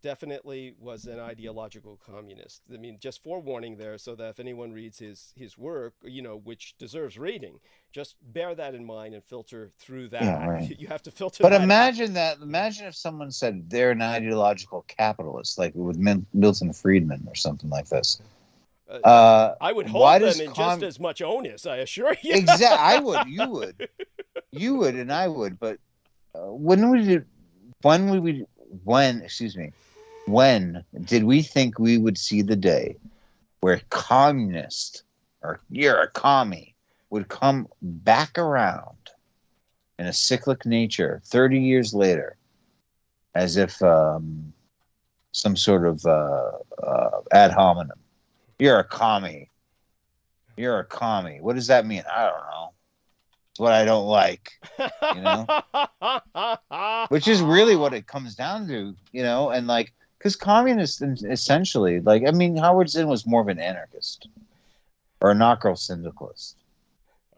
definitely was an ideological communist. I mean, just forewarning there, so that if anyone reads his work, which deserves reading, just bear that in mind and filter through Yeah, that. right. You have to filter But that out. imagine if someone said they're an ideological capitalist, like with Milton Friedman or something like this. I would Why hold them does in just as much onus, I assure you. I would, you would, and I would. But excuse me, when did we think we would see the day where communist or you're a commie would come back around in a cyclic nature 30 years later, as if some sort of ad hominem? You're a commie. You're a commie. What does that mean? I don't know. It's what I don't like, you know? Which is really what it comes down to, and like, because communists essentially, like, I mean, Howard Zinn was more of an anarchist or a narco-syndicalist,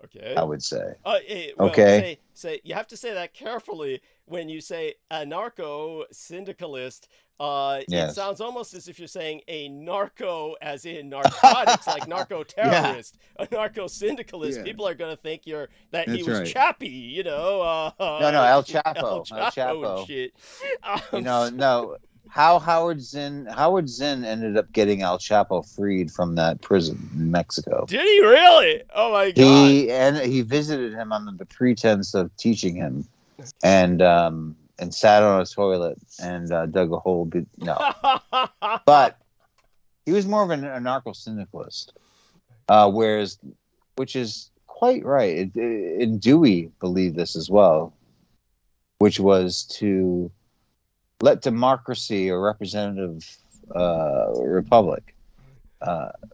I Okay. would say. Well, Okay? say you have to say that carefully when you say anarcho syndicalist. It Yes. sounds almost as if you're saying a narco, as in narcotics, like narco Yeah. terrorist, a narco syndicalist. Yeah. People are going to think that he That's was right. Chappie, No, El El Chapo. El Chapo and Chapo. shit. So, No. How Howard Zinn ended up getting El Chapo freed from that prison in Mexico. did he really? Oh my God. He visited him on the pretense of teaching him, and sat on a toilet and dug a hole. No, but he was more of an anarcho-syndicalist, whereas, which is quite right. And Dewey believed this as well, which was to let democracy or representative republic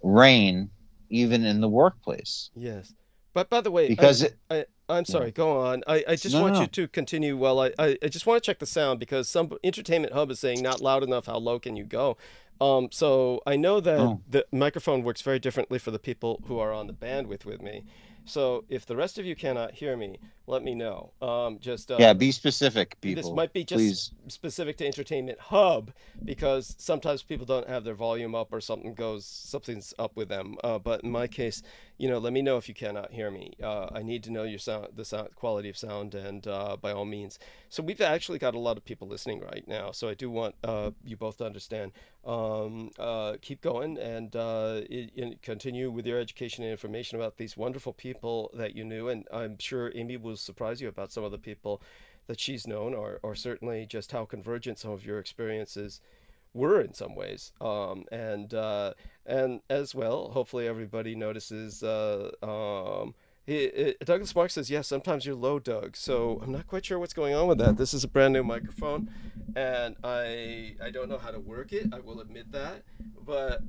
reign even in the workplace. Yes. But by the way, Because I'm yeah. sorry, go on. I just No, no, want you no. to continue while I just want to check the sound because some Entertainment Hub is saying not loud enough. How low can you go? So I know that Oh, the microphone works very differently for the people who are on the bandwidth with me. So if the rest of you cannot hear me, let me know. Just yeah. Be specific, this people, might be just please. specific to Entertainment Hub because sometimes people don't have their volume up or something's up with them. But in my case, let me know if you cannot hear me. I need to know the sound quality of sound, and by all means. So we've actually got a lot of people listening right now. So I do want you both to understand. Keep going and continue with your education and information about these wonderful people that you knew, and I'm sure Amy will surprise you about some of the people that she's known, or certainly just how convergent some of your experiences were in some ways. And as well, hopefully everybody notices. Douglas Mark says, yes, sometimes you're low, Doug. So I'm not quite sure what's going on with that. This is a brand new microphone, and I don't know how to work it. I will admit that. But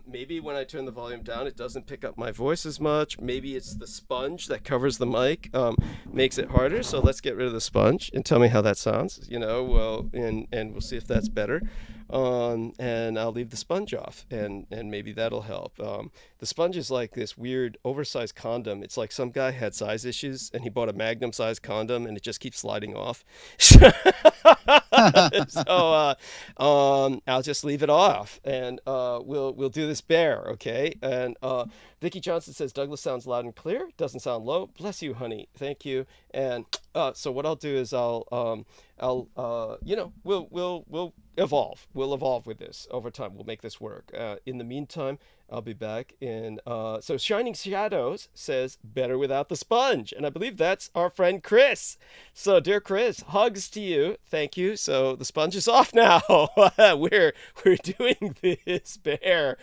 maybe when I turn the volume down, it doesn't pick up my voice as much. Maybe it's the sponge that covers the mic makes it harder. So let's get rid of the sponge and tell me how that sounds. Well, and we'll see if that's better. And I'll leave the sponge off, and maybe that'll help. The sponge is like this weird oversized condom. It's like some guy had size issues and he bought a magnum size condom and it just keeps sliding off. So I'll just leave it off, and we'll do this bare, okay? And Vicky Johnson says Douglas sounds loud and clear. Doesn't sound low. Bless you, honey. Thank you. And so what I'll do is I'll we'll evolve. We'll evolve with this over time. We'll make this work. In the meantime, I'll be back in. So Shining Shadows says better without the sponge, and I believe that's our friend Chris. So dear Chris, hugs to you. Thank you. So the sponge is off now. we're doing this bear.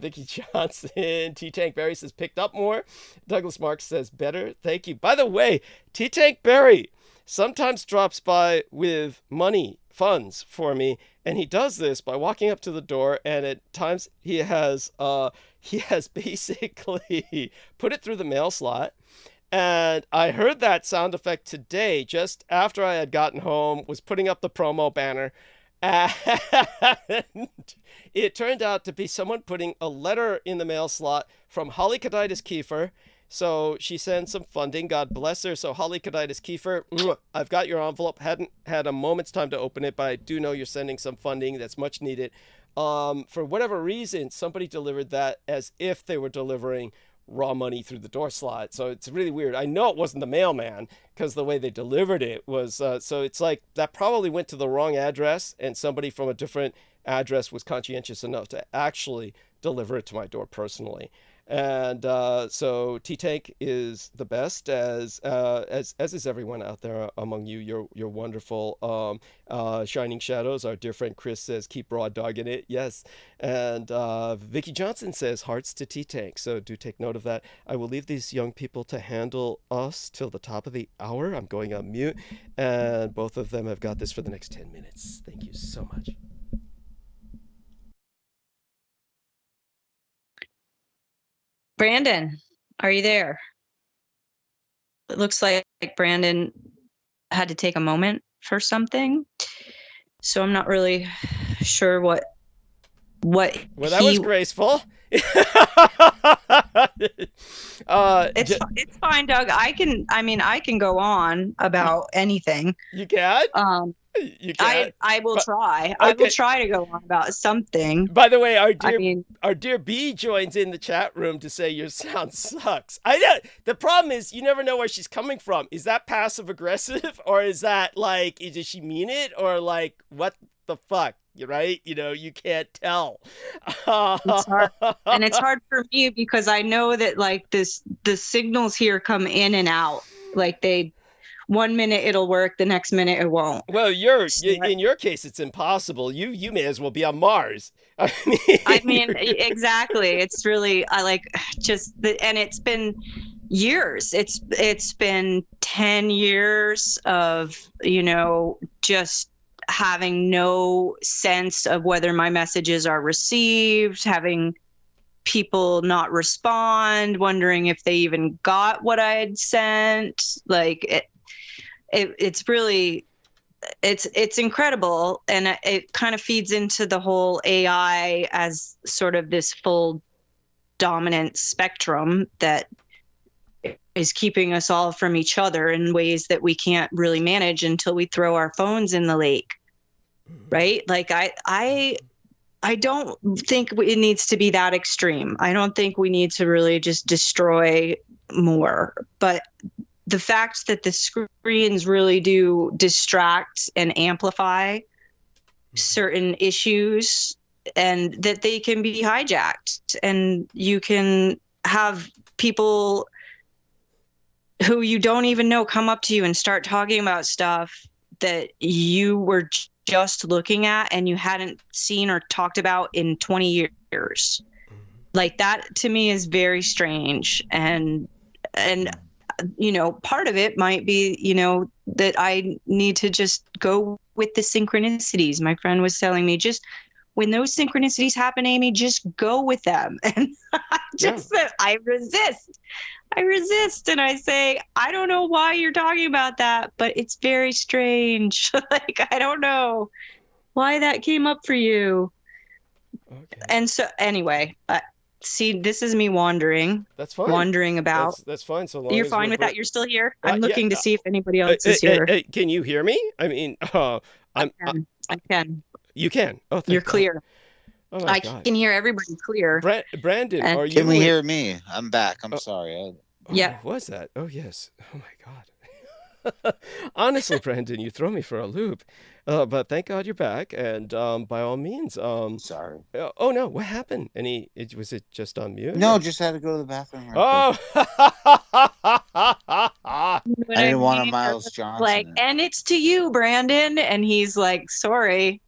Vicky Johnson, T Tank Berry says picked up more. Douglas Marks says better. Thank you. By the way, T Tank Berry sometimes drops by with money funds for me, and he does this by walking up to the door, and at times he has basically put it through the mail slot. And I heard that sound effect today just after I had gotten home, was putting up the promo banner, and it turned out to be someone putting a letter in the mail slot from Holly Caditis Kiefer. So she sends some funding. God bless her. So Holly Caditis Kiefer, I've got your envelope. Hadn't had a moment's time to open it, but I do know you're sending some funding that's much needed. For whatever reason, somebody delivered that as if they were delivering raw money through the door slot. So it's really weird. I know it wasn't the mailman because the way they delivered it was, so it's like that probably went to the wrong address, and somebody from a different address was conscientious enough to actually deliver it to my door personally. And so T-Tank is the best, as is everyone out there among you. You're wonderful. Shining Shadows, our dear friend Chris says, keep raw dogging it. Yes. And Vicky Johnson says, hearts to T-Tank. So do take note of that. I will leave these young people to handle us till the top of the hour. I'm going on mute. And both of them have got this for the next 10 minutes. Thank you so much. Brandon, are you there? It looks like Brandon had to take a moment for something, so I'm not really sure what. Well, that was graceful. It's fine, Doug. I can go on about anything. You can. You can. I will try. Okay. I will try to go on about something. By the way, our dear B joins in the chat room to say your sound sucks. I know the problem is you never know where she's coming from. Is that passive aggressive, or is that like, does she mean it, or like what the fuck? Right? You can't tell. It's hard. And it's hard for me because I know that like the signals here come in and out. Like 1 minute it'll work, the next minute it won't. Well, in your case, it's impossible. You may as well be on Mars. I mean, exactly. It's really, and it's been years. It's been 10 years of, just having no sense of whether my messages are received, having people not respond, wondering if they even got what I had sent. Like it's really, it's incredible. And it kind of feeds into the whole AI as sort of this full dominant spectrum that is keeping us all from each other in ways that we can't really manage until we throw our phones in the lake. Right? Like I don't think it needs to be that extreme. I don't think we need to really just destroy more. But the fact that the screens really do distract and amplify certain issues, and that they can be hijacked, and you can have people who you don't even know come up to you and start talking about stuff that you were just looking at and you hadn't seen or talked about in 20 years. Like that to me is very strange. And part of it might be, that I need to just go with the synchronicities. My friend was telling me, just when those synchronicities happen, Amy, just go with them. And I resist. And I say, I don't know why you're talking about that, but it's very strange. Like, I don't know why that came up for you. Okay. And so anyway, see, this is me wandering. That's fine. Wandering about. That's fine. So long you're as fine with that. You're still here. I'm looking to see if anybody else is here. Can you hear me? I mean, I can. You can. Oh, you're clear. Oh I can hear everybody clear. Brandon, are you? Can we hear me? I'm back. I'm sorry. Yeah. What was that? Oh yes. Oh my God. Honestly, Brandon, you throw me for a loop. But thank God you're back, and by all means, Sorry. oh no, what happened? Was it just on mute No, or? just had to go to the bathroom real quick. Oh, You know what I I didn't want a mean? Miles Like, Johnson. and it's to you, Brandon. And he's like, sorry,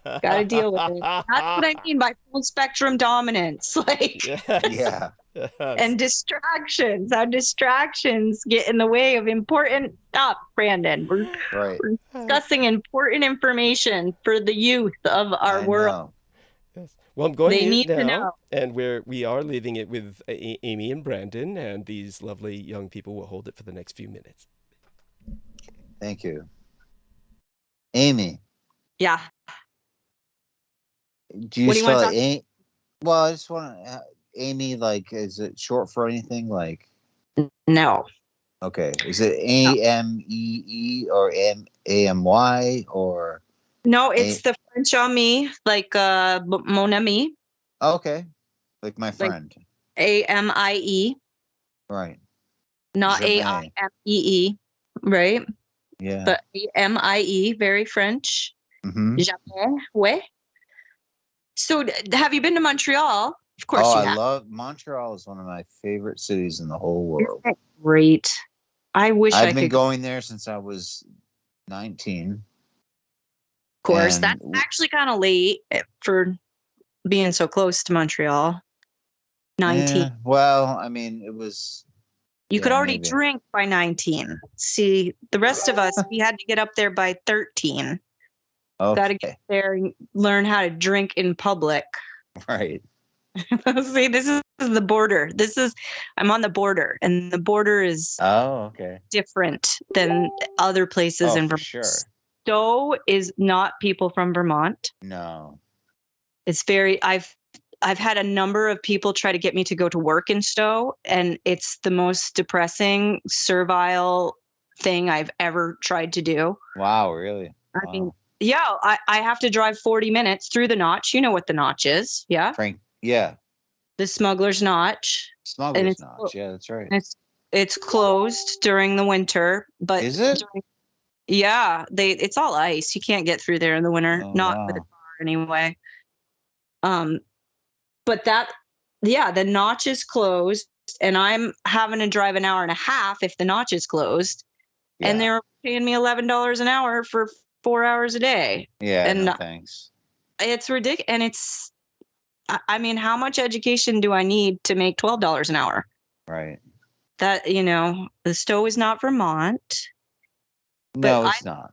got to deal with it. That's what I mean by full spectrum dominance. Like, yes, Yeah. yes. and distractions. How distractions get in the way of important stuff, Brandon. Right. We're discussing important information for the youth of our I world. know. Yes. Well, I'm going They mute need to now, know. and we are leaving it with Amy and Brandon, and these lovely young people will hold it for the next few minutes. Thank you. Amy, Yeah. do you What do you want spell to it talk? Well, I just want to, Amy, like, is it short for anything? Like, No. okay, is it AMEE or AMY or No, it's the French on me, like mon ami, okay, like my like friend, AMIE, right? not Jamais. AIMEE, right? Yeah. But AMIE, very French. Mm-hmm. Jamais, ouais. So, have you been to Montreal? Of course Oh, you I have. love Montreal. Is one of my favorite cities in the whole world. Isn't it great? I wish I I've been could. going there since I was 19. Of course, And that's actually kind of late for being so close to Montreal. 19. well, I mean, it was. You could Yeah, already maybe. drink by 19. See, the rest of us, we had to get up there by 13. Got to get Okay. there and learn how to drink in public. Right. See, this is the border. I'm on the border, and the border is Oh, okay. different than other places Oh, in for Vermont. sure. Stowe is not people from Vermont. No. It's very, I've had a number of people try to get me to go to work in Stowe, and it's the most depressing, servile thing I've ever tried to do. Wow, really? I Wow. mean, yeah, I have to drive 40 minutes through the notch. You know what the notch is, yeah? Frank, yeah. The smuggler's notch. Smuggler's Notch. Yeah, that's right. It's closed during the winter, but Is it? yeah, it's all ice. You can't get through there in the winter, Oh, not wow. with a car anyway. But the notch is closed, and I'm having to drive an hour and a half if the notch is closed, and Yeah. they're paying me $11 an hour for 4 hours a day. Yeah, And no thanks. it's ridiculous. And I mean, how much education do I need to make $12 an hour? Right. That, the Stowe is not Vermont. No, it's not.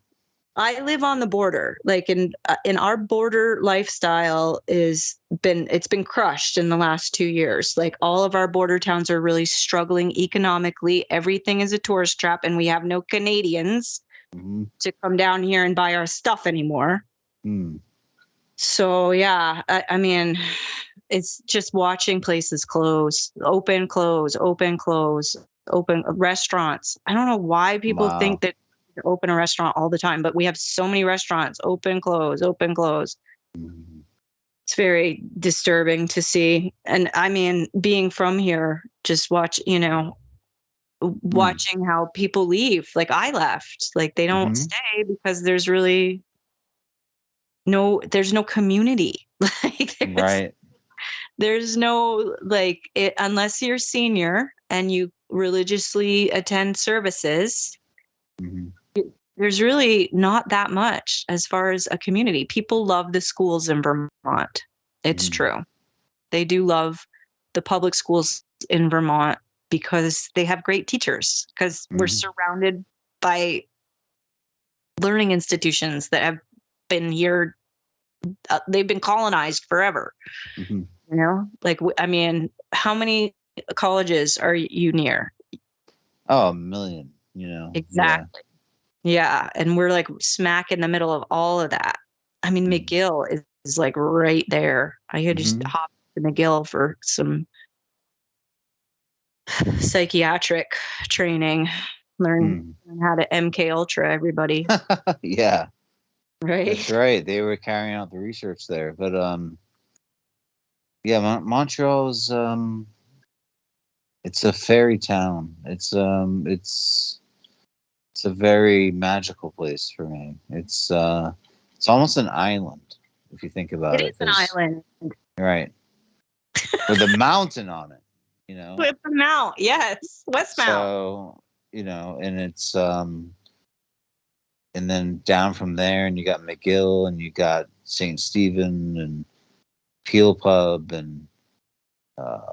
I live on the border, like in our border lifestyle it's been crushed in the last 2 years. Like all of our border towns are really struggling economically. Everything is a tourist trap, and we have no Canadians to come down here and buy our stuff anymore. So yeah, I mean, it's just watching places close, open, close, open, close, open restaurants. I don't know why people think that open a restaurant all the time, but we have so many restaurants open, close, open, close. It's very disturbing to see. And I mean, being from here, just watching how people leave. Like I left, like they don't stay because there's no community. Like there's no unless you're senior and you religiously attend services. There's really not that much as far as a community. People love the schools in Vermont. It's true. They do love the public schools in Vermont because they have great teachers, because we're surrounded by learning institutions that have been here. They've been colonized forever. I mean, how many colleges are you near? Oh, a million, Exactly. Yeah. And we're like smack in the middle of all of that. I mean, McGill is like right there. I could just hop to McGill for some psychiatric training, learn how to MK Ultra everybody. Yeah. Right. That's right. They were carrying out the research there. But yeah, Montreal's it's a fairy town. It's It's a very magical place for me. It's almost an island if you think It about is it. an There's island right with a mountain on it, you know. with the Mount. Yes, Westmount. So and it's and then down from there, and you got McGill, and you got St. Stephen, and Peel Pub, and uh,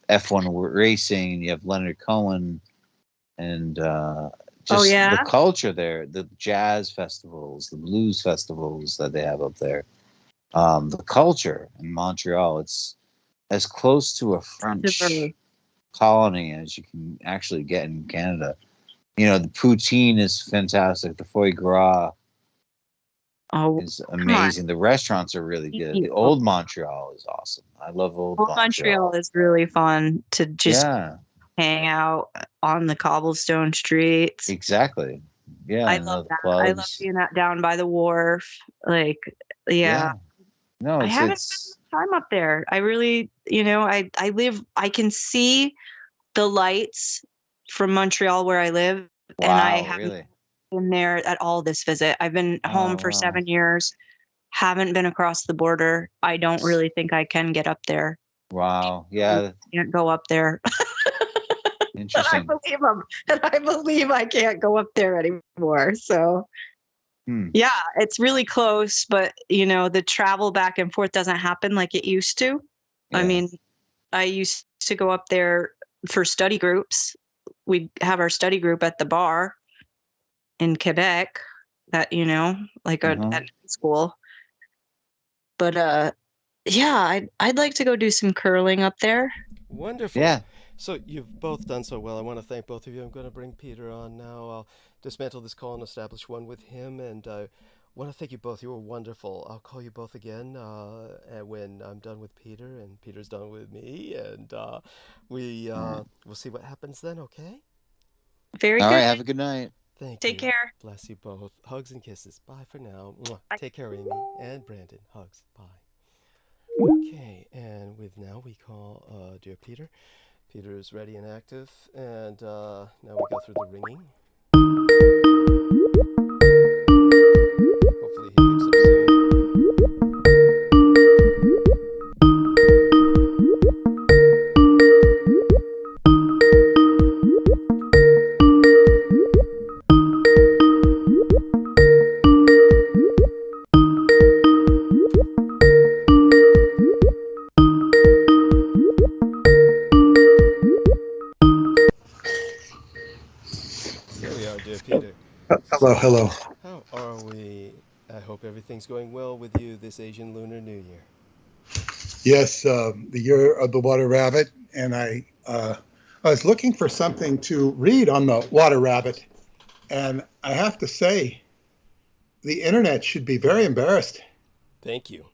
F1 Racing. And you have Leonard Cohen, and Oh just the yeah. culture there, the jazz festivals, the blues festivals that they have up there. The culture in Montreal, it's as close to a French Super. colony as you can actually get in Canada. The poutine is fantastic. The foie gras Oh, is come on. amazing. The restaurants are really good. The Old old Montreal is awesome. I love old Montreal Montreal. is really fun to just Yeah, hang out on the cobblestone streets. exactly. Yeah, I and love the that. I love clubs. being down by the wharf. Like, yeah, Yeah. No, I it's haven't it's spent time up there. I really, I can see the lights from Montreal where I live, and I wow, haven't really. been there at all this visit. I've been home Oh for wow. 7 years, haven't been across the border. I don't really think I can get up there. Wow. I Yeah, can't go up there. And I interesting. believe him. And I believe I can't go up there anymore. So Hmm. yeah, it's really close, but the travel back and forth doesn't happen like it used to. I Yeah. mean, I used to go up there for study groups. We'd have our study group at the bar in Quebec that, like Uh-huh. at school. But yeah, I'd like to go do some curling up there. Wonderful. Yeah. So you've both done so well. I want to thank both of you. I'm going to bring Peter on now. I'll dismantle this call and establish one with him. And I want to thank you both. You were wonderful. I'll call you both again when I'm done with Peter and Peter's done with me. And All right. we'll see what happens then, okay? Very All right. good. Have a good night. Thank Take you. care. Bless you both. Hugs and kisses. Bye for now. Mwah. Bye. Take care, Amy and Brandon. Hugs. Bye. Okay, and with now we call dear Peter. Peter is ready and active, and now we go through the ringing. Hopefully he picks up soon. There we are, dear Peter. Hello, So, hello. how are we? I hope everything's going well with you this Asian Lunar New Year. Yes, the year of the water rabbit, and I was looking for something to read on the water rabbit, and I have to say, the internet should be very embarrassed. Thank you.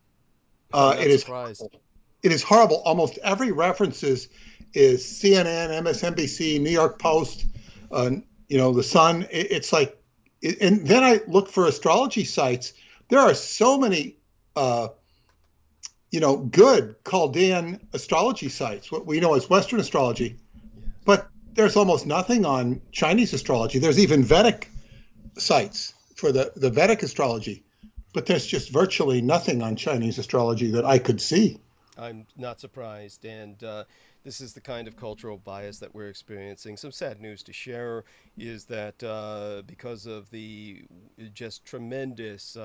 I'm It not is surprised. it is horrible. Almost every references is CNN, MSNBC, New York Post, uh, the Sun. It's like, and then I look for astrology sites. There are so many. Good Chaldean astrology sites, what we know as Western astrology, Yes. but there's almost nothing on Chinese astrology. There's even Vedic sites for the Vedic astrology, but there's just virtually nothing on Chinese astrology that I could see. I'm not surprised, and this is the kind of cultural bias that we're experiencing. Some sad news to share is that because of the just tremendous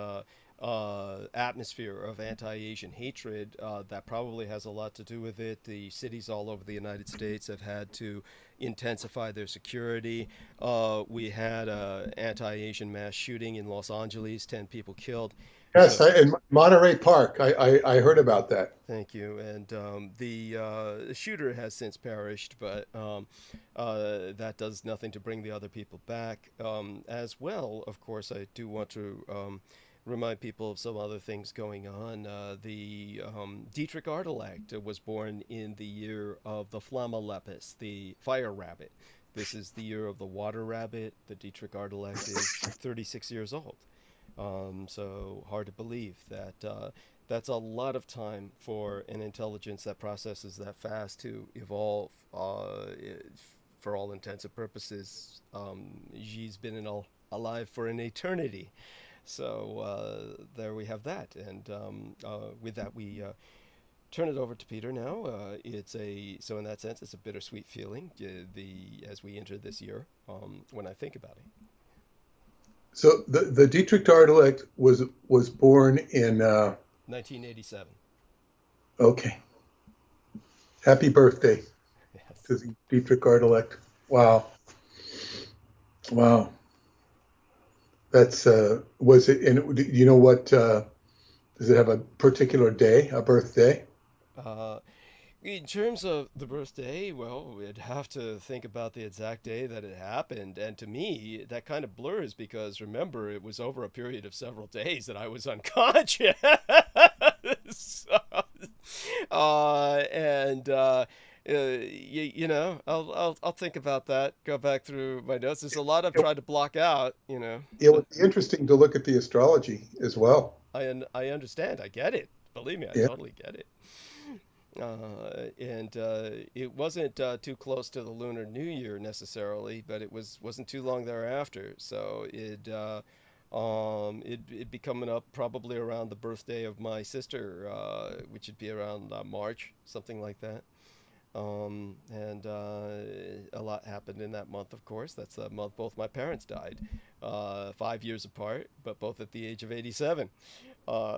atmosphere of anti-Asian hatred, that probably has a lot to do with it. The cities all over the United States have had to intensify their security. We had an anti-Asian mass shooting in Los Angeles, 10 people killed. Yes, So in Monterey Park, I heard about that. thank you. And the shooter has since perished, but that does nothing to bring the other people back. As well, of course, I do want to remind people of some other things going on. The Dietrich was born in the year of the Flamma Lepus, the fire rabbit. This is the year of the water rabbit. The Dietrich Artelect is 36 years old. So hard to believe that that's a lot of time for an intelligence that processes that fast to evolve for all intents and purposes, Xi's been alive for an eternity. So there we have that. And with that, we turn it over to Peter now. So in that sense, it's a bittersweet feeling as we enter this year when I think about it. So the Dietrich Artelect was born in 1987. Okay. Happy birthday to the Dietrich Artelect. Wow. Wow. That's was it? And do you know what? Does it have a particular day, a birthday? In terms of the birthday, well, we'd have to think about the exact day that it happened. And to me, that kind of blurs because remember, it was over a period of several days that I was unconscious. You know, I'll think about that. Go back through my notes. There's a lot I've tried to block out. You know, it would be interesting to look at the astrology as well. I understand. I get it. Believe me, I totally get it. It wasn't too close to the Lunar New Year necessarily, but it wasn't too long thereafter. So it'd be coming up probably around the birthday of my sister, which would be around March, something like that. A lot happened in that month, of course. That's the month both my parents died, 5 years apart, but both at the age of 87.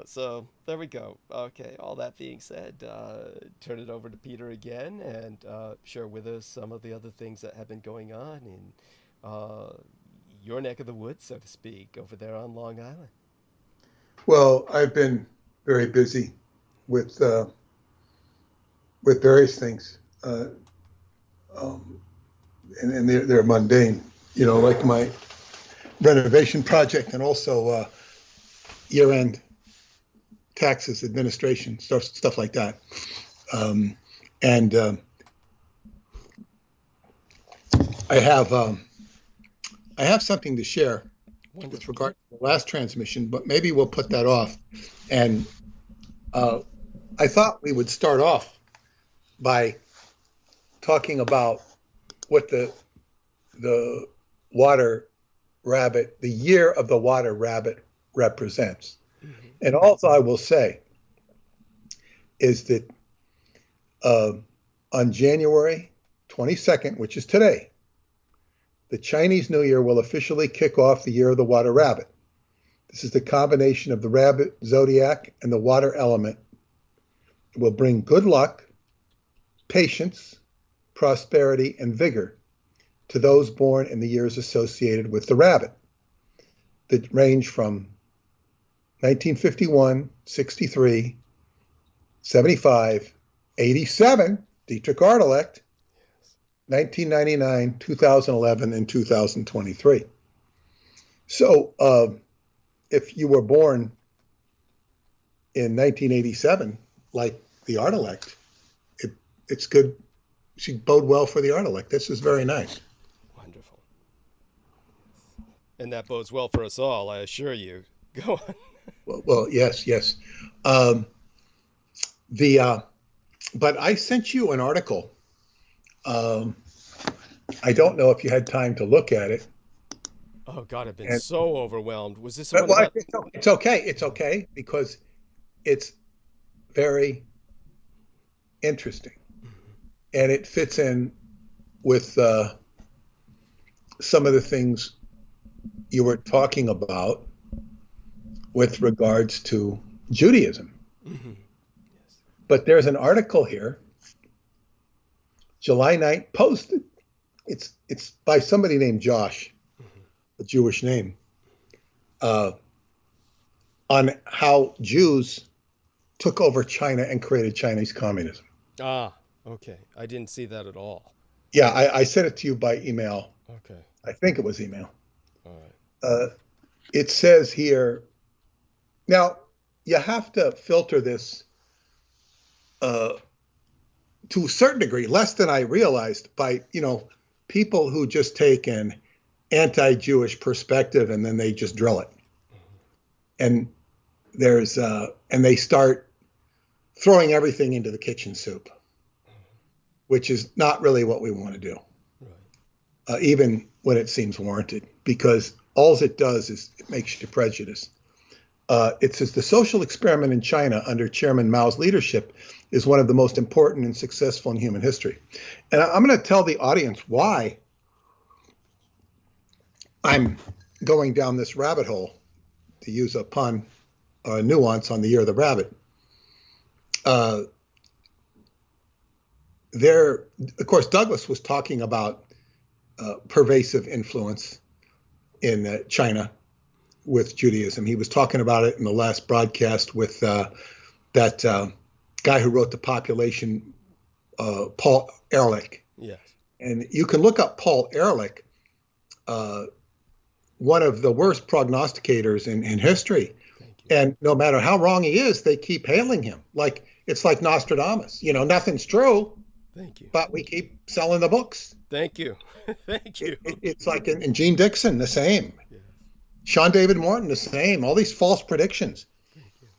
So there we go. Okay, all that being said, turn it over to Peter again and share with us some of the other things that have been going on in your neck of the woods, so to speak, over there on Long Island. Well, I've been very busy with various things, and they're mundane, you know, like my renovation project and also year-end taxes, administration, stuff like that. I have something to share with regard to the last transmission, but maybe we'll put that off. And I thought we would start off by talking about what the water rabbit, the year of the water rabbit represents. Mm-hmm. And all I will say is that on January 22nd, which is today, the Chinese New Year will officially kick off the year of the water rabbit. This is the combination of the rabbit zodiac and the water element. It will bring good luck, patience, prosperity, and vigor to those born in the years associated with the rabbit that range from 1951, 63, 75, 87, Dietrich Artelect, 1999, 2011, and 2023. So if you were born in 1987, like the Artelect, it's good. It should bode well for the Artelect. This is very nice. Wonderful. And that bodes well for us all, I assure you. Go on. Well, yes. But I sent you an article. I don't know if you had time to look at it. Oh God, I've been so overwhelmed. Was this? It's okay. It's okay because it's very interesting, and it fits in with some of the things you were talking about with regards to Judaism. Mm-hmm. Yes. But there's an article here, July 9th, posted. It's by somebody named Josh, a Jewish name, on how Jews took over China and created Chinese communism. Ah, okay. I didn't see that at all. Yeah, I sent it to you by email. Okay. I think it was email. All right. It says here, now you have to filter this to a certain degree, less than I realized, by, people who just take an anti-Jewish perspective and then they just drill it. And and they start throwing everything into the kitchen soup, which is not really what we want to do. even when it seems warranted, because all it does is it makes you prejudice. It says the social experiment in China under Chairman Mao's leadership is one of the most important and successful in human history. And I'm going to tell the audience why I'm going down this rabbit hole, to use a pun, nuance on the year of the rabbit. Of course, Douglas was talking about pervasive influence in China with Judaism. He was talking about it in the last broadcast with that guy who wrote The Population, Paul Ehrlich. Yes. And you can look up Paul Ehrlich, one of the worst prognosticators in history. And no matter how wrong he is, they keep hailing him. It's like Nostradamus. Nothing's true. Thank you. But we keep selling the books. Thank you. Thank you. It's like in Gene Dixon, the same. Yeah. Sean David Morton, the same. All these false predictions.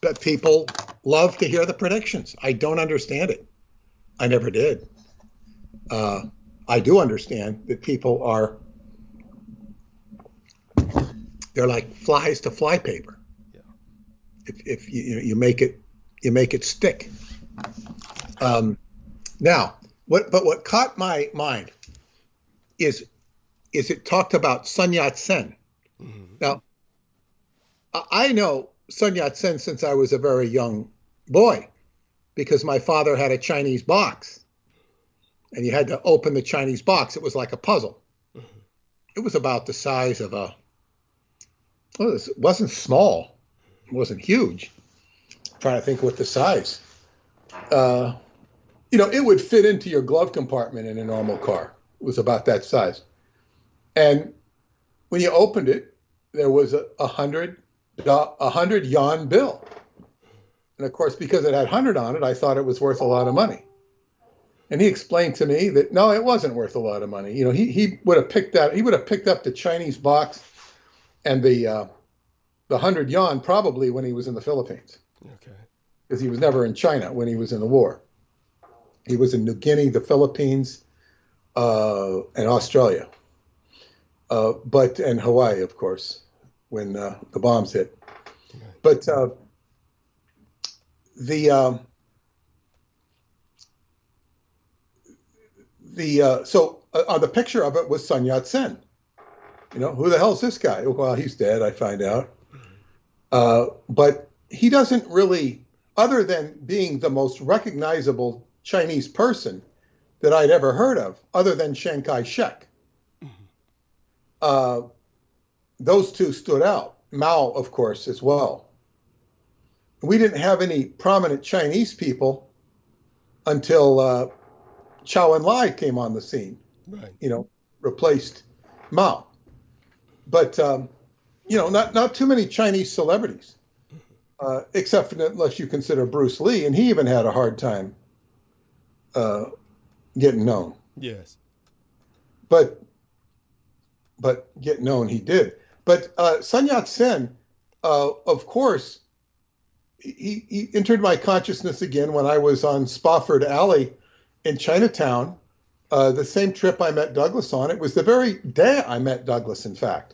But people love to hear the predictions. I don't understand it. I never did. I do understand that people they're like flies to flypaper. Yeah. If you make it stick. Now, what caught my mind is it talked about Sun Yat-sen. Mm-hmm. Now, I know Sun Yat-sen since I was a very young boy, because my father had a Chinese box, and you had to open the Chinese box. It was like a puzzle. Mm-hmm. It was about the size of it wasn't small. It wasn't huge. I'm trying to think what the size. It would fit into your glove compartment in a normal car. It was about that size. And when you opened it, there was a 100 yuan bill. And of course, because it had 100 on it, I thought it was worth a lot of money. And he explained to me that no, it wasn't worth a lot of money. He would have picked that. He would have picked up the Chinese box and the 100 yuan probably when he was in the Philippines. Okay. Because he was never in China when he was in the war. He was in New Guinea, the Philippines, and Australia, and Hawaii, of course, when the bombs hit. But so on the picture of it was Sun Yat-sen. Who the hell's this guy? Well, he's dead, I find out. But he doesn't really, other than being the most recognizable Chinese person that I'd ever heard of, other than Chiang Kai-shek. Mm-hmm. Those two stood out. Mao, of course, as well. We didn't have any prominent Chinese people until Chou En-lai came on the scene. Right. Replaced Mao. But not too many Chinese celebrities, except unless you consider Bruce Lee, and he even had a hard time getting known. Yes. But get known he did. But Sun Yat-sen, of course, he entered my consciousness again when I was on Spofford Alley in Chinatown, the same trip I met Douglas on. It was the very day I met Douglas, in fact.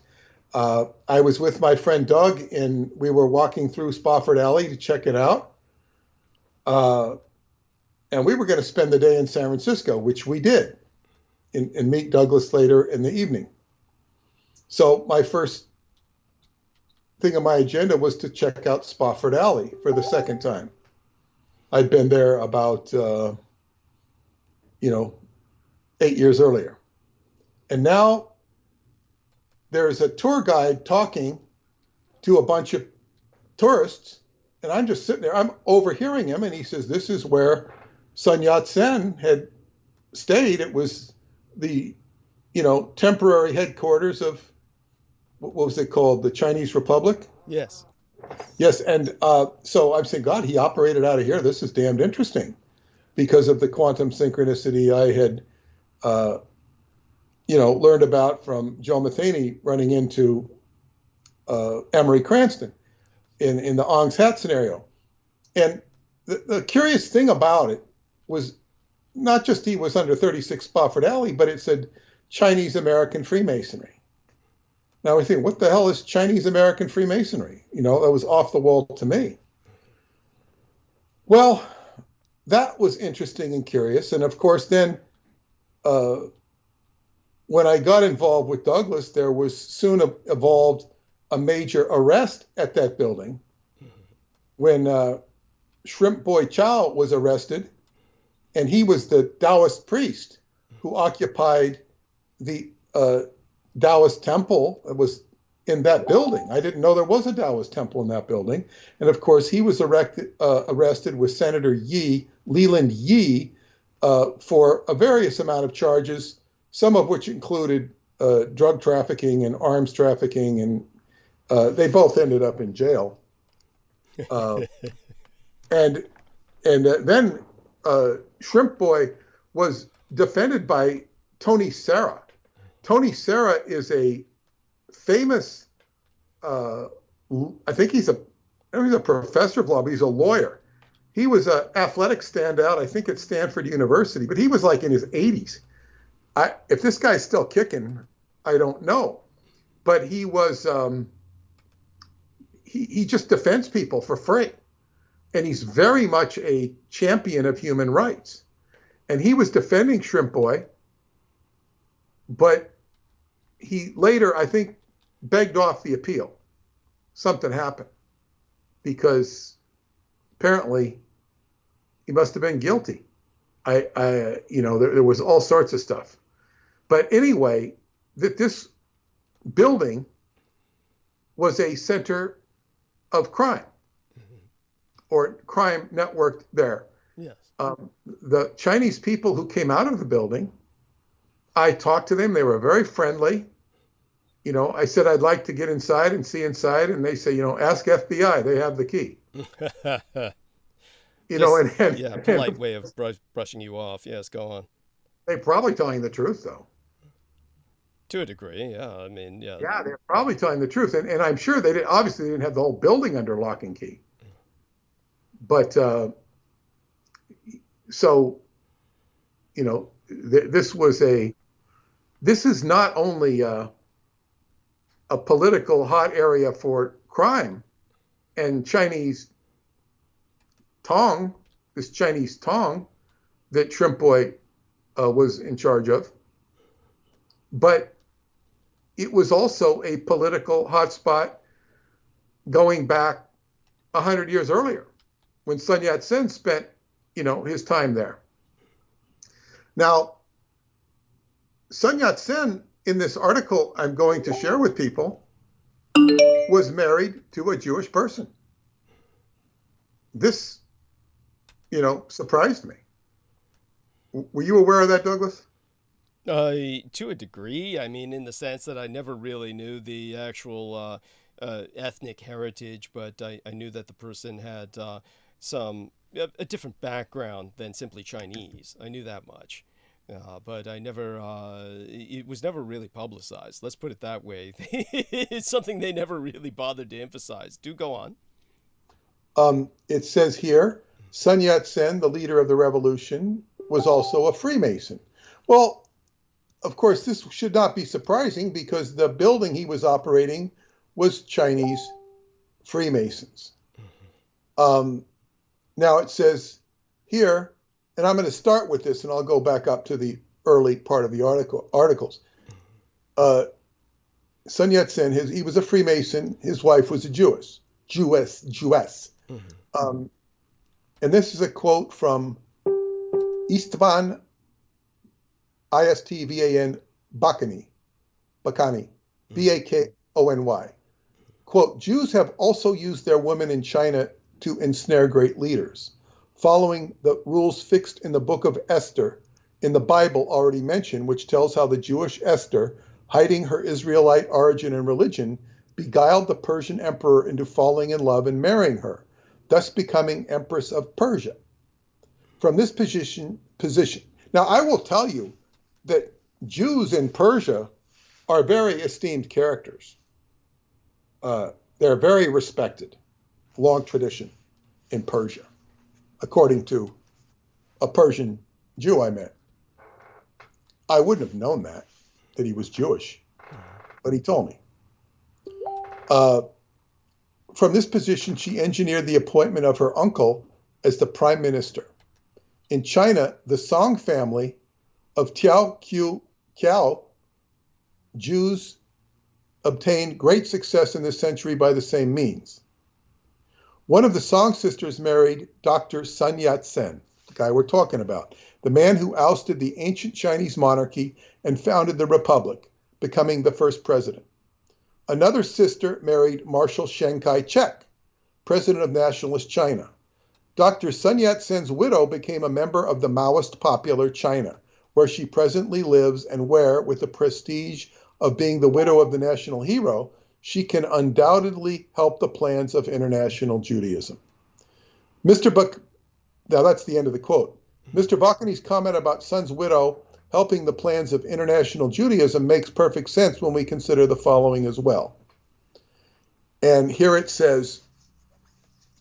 I was with my friend Doug, and we were walking through Spofford Alley to check it out. And we were going to spend the day in San Francisco, which we did, and meet Douglas later in the evening. So my first thing on my agenda was to check out Spofford Alley for the second time. I'd been there about, 8 years earlier. And now there's a tour guide talking to a bunch of tourists, and I'm just sitting there. I'm overhearing him, and he says, this is where Sun Yat-sen had stayed. It was the, temporary headquarters of, what was it called? The Chinese Republic? Yes. Yes. And so I'm saying, God, he operated out of here. This is damned interesting because of the quantum synchronicity I had, learned about from Joe Matheny running into Emery Cranston in the Ong's Hat scenario. And the curious thing about it was not just he was under 36 Spofford Alley, but it said Chinese American Freemasonry. Now we think, what the hell is Chinese American Freemasonry? You know, that was off the wall to me. Well, that was interesting and curious. And of course, then when I got involved with Douglas, there was soon evolved a major arrest at that building when Shrimp Boy Chow was arrested, and he was the Taoist priest who occupied the Taoist temple that was in that building. I didn't know there was a Taoist temple in that building. And of course, he was arrested with Senator Leland Yee, for a various amount of charges, some of which included drug trafficking and arms trafficking, and they both ended up in jail. And then Shrimp Boy was defended by Tony Serra. Tony Serra is a famous, I think he's a professor of law, but he's a lawyer. He was an athletic standout, I think at Stanford University, but he was like in his 80s. If this guy's still kicking, I don't know. But he was, he just defends people for free. And he's very much a champion of human rights. And he was defending Shrimp Boy, but he later, I think, begged off the appeal. Something happened because apparently he must have been guilty. There was all sorts of stuff. But anyway, this building was a center of crime, or crime networked there. Yes. The Chinese people who came out of the building, I talked to them. They were very friendly. You know, I said, I'd like to get inside and see inside. And they say, you know, ask FBI. They have the key. Polite way of brushing you off. Yes, go on. They're probably telling the truth, though. To a degree, yeah. I mean, yeah. Yeah, they're probably telling the truth. And I'm sure they obviously didn't have the whole building under lock and key. But so, you know, this is not only a political hot area for crime and Chinese Tong, this Chinese Tong that Shrimp Boy was in charge of, but it was also a political hotspot going back 100 years earlier when Sun Yat-sen spent, you know, his time there. Now, Sun Yat-sen, in this article I'm going to share with people, was married to a Jewish person. This, you know, surprised me. Were you aware of that, Douglas? To a degree. I mean, in the sense that I never really knew the actual ethnic heritage, but I knew that the person had a different background than simply Chinese. I knew that much. But I never, it was never really publicized. Let's put it that way. It's something they never really bothered to emphasize. Do go on. It says here, Sun Yat-sen, the leader of the revolution, was also a Freemason. Well, of course, this should not be surprising because the building he was operating was Chinese Freemasons. Now it says here, and I'm going to start with this, and I'll go back up to the early part of the articles. Sun Yat-sen, he was a Freemason. His wife was a Jewess. And this is a quote from Istvan Bakany, Bakony. Quote, Jews have also used their women in China to ensnare great leaders. Following the rules fixed in the book of Esther, in the Bible already mentioned, which tells how the Jewish Esther, hiding her Israelite origin and religion, beguiled the Persian emperor into falling in love and marrying her, thus becoming Empress of Persia. From this position, now I will tell you that Jews in Persia are very esteemed characters. They're very respected, long tradition in Persia, according to a Persian Jew I met. I wouldn't have known that. that he was Jewish, but he told me. From this position, she engineered the appointment of her uncle as the prime minister. In China, the Song family of Kiao Jews obtained great success in this century by the same means. One of the Song sisters married Dr. Sun Yat-sen, the guy we're talking about, the man who ousted the ancient Chinese monarchy and founded the republic, becoming the first president. Another sister married Marshal Chiang Kai-shek, president of Nationalist China. Dr. Sun Yat-sen's widow became a member of the Maoist Popular China, where she presently lives and where, with the prestige of being the widow of the national hero, she can undoubtedly help the plans of international Judaism. Now that's the end of the quote. Mr. Bakani's comment about Sun's widow helping the plans of international Judaism makes perfect sense when we consider the following as well. And here it says,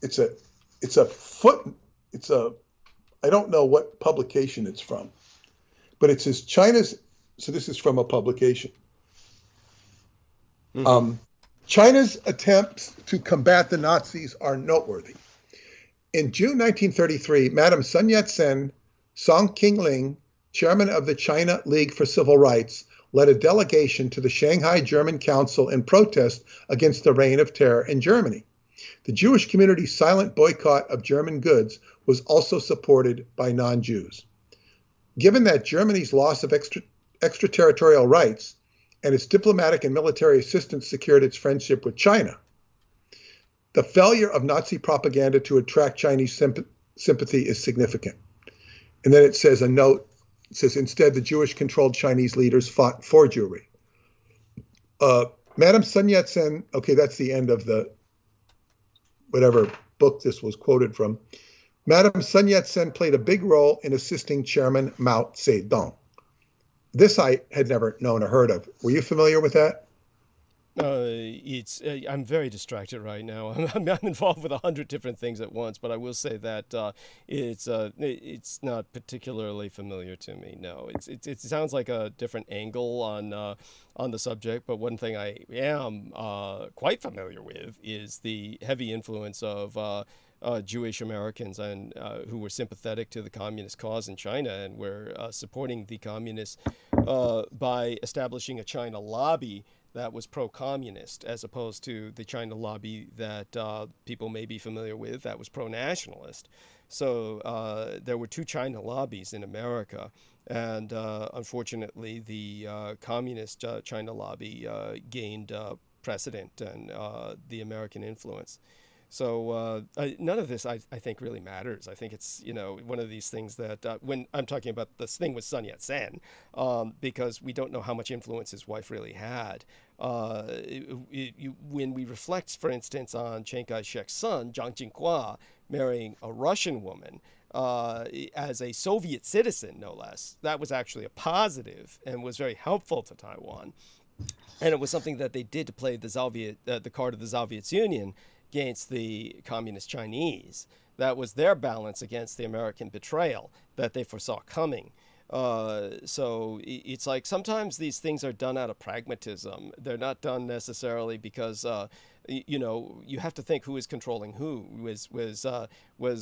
I don't know what publication it's from, but it says so this is from a publication. China's attempts to combat the Nazis are noteworthy. In June 1933, Madame Sun Yat-sen, Song Qingling, chairman of the China League for Civil Rights, led a delegation to the Shanghai German Council in protest against the reign of terror in Germany. The Jewish community's silent boycott of German goods was also supported by non-Jews. Given that Germany's loss of extraterritorial rights and its diplomatic and military assistance secured its friendship with China, the failure of Nazi propaganda to attract Chinese sympathy is significant. And then it says a note, it says, instead, the Jewish-controlled Chinese leaders fought for Jewry. Madame Sun Yat-sen, okay, that's the end of the whatever book this was quoted from. Madame Sun Yat-sen played a big role in assisting Chairman Mao Zedong. This I had never known or heard of. Were you familiar with that? I'm very distracted right now. I'm involved with 100 different things at once, but I will say that it's not particularly familiar to me. No, it sounds like a different angle on the subject. But one thing I am quite familiar with is the heavy influence of Jewish Americans and who were sympathetic to the communist cause in China and were supporting the communists by establishing a China lobby that was pro-communist, as opposed to the China lobby that people may be familiar with that was pro-nationalist. So there were two China lobbies in America, and unfortunately the communist China lobby gained precedent and the American influence. So none of this, I think, really matters. I think it's, one of these things that when I'm talking about this thing with Sun Yat-sen, because we don't know how much influence his wife really had. When we reflect, for instance, on Chiang Kai-shek's son, Jiang Jinghua, marrying a Russian woman as a Soviet citizen, no less, that was actually a positive and was very helpful to Taiwan. And it was something that they did to play the card of the Soviet Union against the communist Chinese. That was their balance against the American betrayal that they foresaw coming. So it's like sometimes these things are done out of pragmatism. They're not done necessarily because, you have to think who is controlling who. Was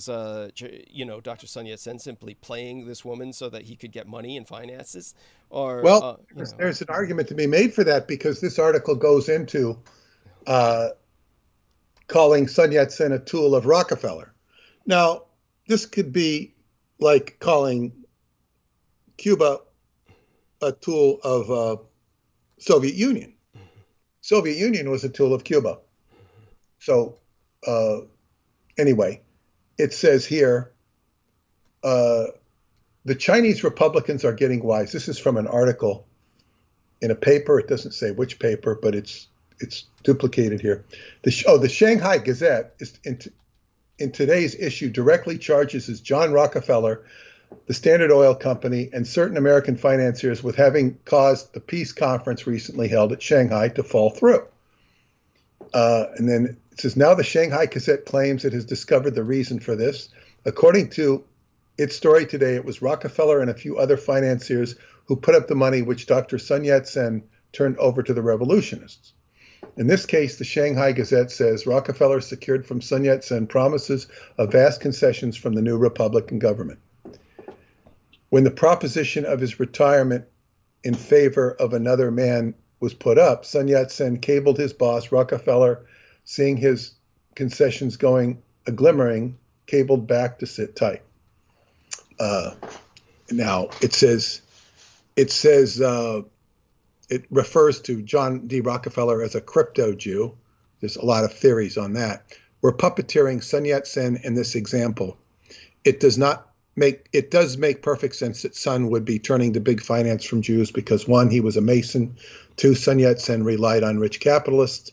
Dr. Sun Yat-sen simply playing this woman so that he could get money and finances? Or there's an argument to be made for that, because this article goes into calling Sun Yat-sen a tool of Rockefeller. Now, this could be like calling Cuba a tool of Soviet Union. Soviet Union was a tool of Cuba. So anyway, it says here, the Chinese Republicans are getting wise. This is from an article in a paper. It doesn't say which paper, but it's duplicated here. The Shanghai Gazette is in today's issue directly charges as John Rockefeller, the Standard Oil Company, and certain American financiers with having caused the peace conference recently held at Shanghai to fall through. And then it says, now the Shanghai Gazette claims it has discovered the reason for this. According to its story today, it was Rockefeller and a few other financiers who put up the money which Dr. Sun Yat-sen turned over to the revolutionists. In this case, the Shanghai Gazette says Rockefeller secured from Sun Yat-sen promises of vast concessions from the new Republican government. When the proposition of his retirement in favor of another man was put up, Sun Yat-sen cabled his boss, Rockefeller, seeing his concessions going a glimmering, cabled back to sit tight. Now, it refers to John D. Rockefeller as a crypto Jew. There's a lot of theories on that. We're puppeteering Sun Yat-sen in this example. It does make perfect sense that Sun would be turning to big finance from Jews because, one, he was a Mason. Two, Sun Yat-sen relied on rich capitalists.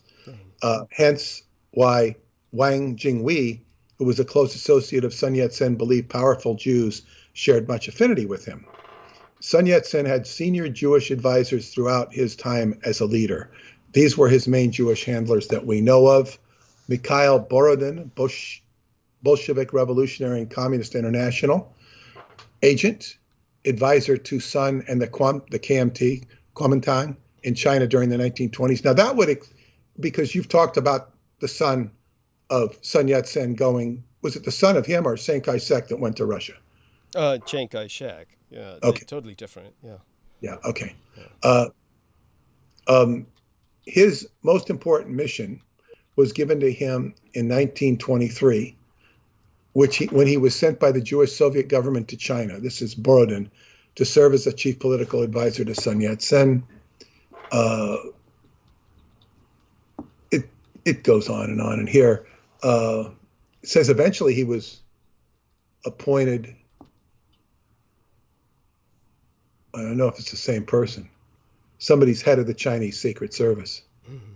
Hence why Wang Jingwei, who was a close associate of Sun Yat-sen, believed powerful Jews shared much affinity with him. Sun Yat-sen had senior Jewish advisors throughout his time as a leader. These were his main Jewish handlers that we know of: Mikhail Borodin, Bolshevik Revolutionary and Communist International agent, advisor to Sun and the KMT, Kuomintang, in China during the 1920s. Now that would, because you've talked about the son of Sun Yat-sen going, was it the son of him or Chiang Kai-shek that went to Russia? Chiang Kai-shek. Yeah. Okay. Totally different. Yeah. Yeah. Okay. His most important mission was given to him in 1923, when he was sent by the Jewish Soviet government to China. This is Borodin, to serve as a chief political advisor to Sun Yat-sen. It goes on. And here it says eventually he was appointed. I don't know if it's the same person. Somebody's head of the Chinese Secret Service. Mm-hmm.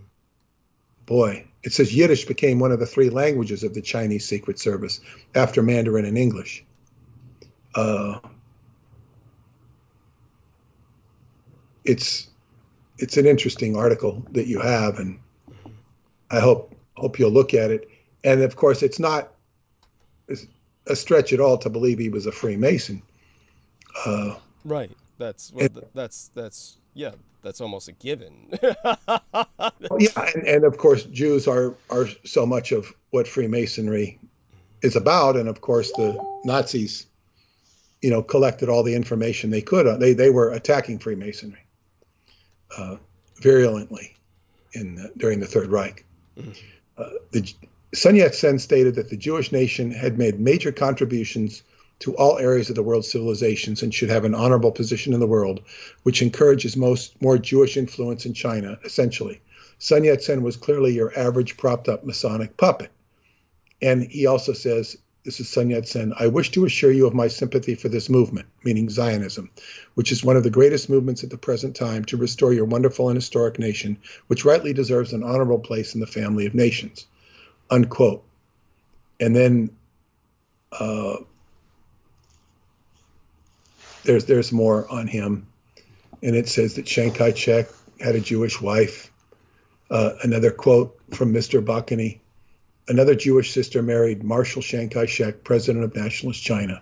Boy, it says Yiddish became one of the three languages of the Chinese Secret Service after Mandarin and English. It's an interesting article that you have, and I hope you'll look at it. And of course, it's not a stretch at all to believe he was a Freemason. Right. That's almost a given. Yeah, and of course, Jews are so much of what Freemasonry is about, and of course, the Nazis, collected all the information they could. They were attacking Freemasonry virulently during the Third Reich. Mm-hmm. Sun Yat-sen stated that the Jewish nation had made major contributions to all areas of the world's civilizations and should have an honorable position in the world, which encourages more Jewish influence in China, essentially. Sun Yat-sen was clearly your average propped-up Masonic puppet. And he also says, this is Sun Yat-sen, I wish to assure you of my sympathy for this movement, meaning Zionism, which is one of the greatest movements at the present time to restore your wonderful and historic nation, which rightly deserves an honorable place in the family of nations, unquote. And then there's more on him, and it says that Chiang Kai-shek had a Jewish wife. Another quote from Mr. Bakany, another Jewish sister married Marshal Chiang Kai-shek, president of Nationalist China.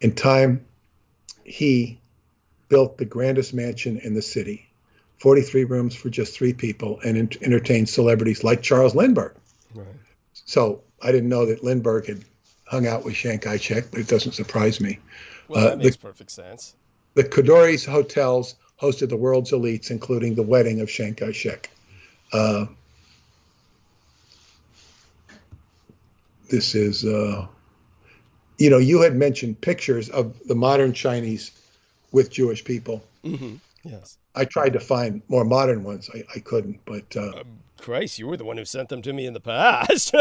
In time, he built the grandest mansion in the city, 43 rooms for just 3 people, and entertained celebrities like Charles Lindbergh. Right. So I didn't know that Lindbergh had hung out with Chiang Kai-shek, but it doesn't surprise me. Well, that makes perfect sense. The Kadoories hotels hosted the world's elites, including the wedding of Chiang Kai-shek. This is, you had mentioned pictures of the modern Chinese with Jewish people. Mm-hmm. Yes. I tried to find more modern ones. I couldn't, but... Christ, you were the one who sent them to me in the past.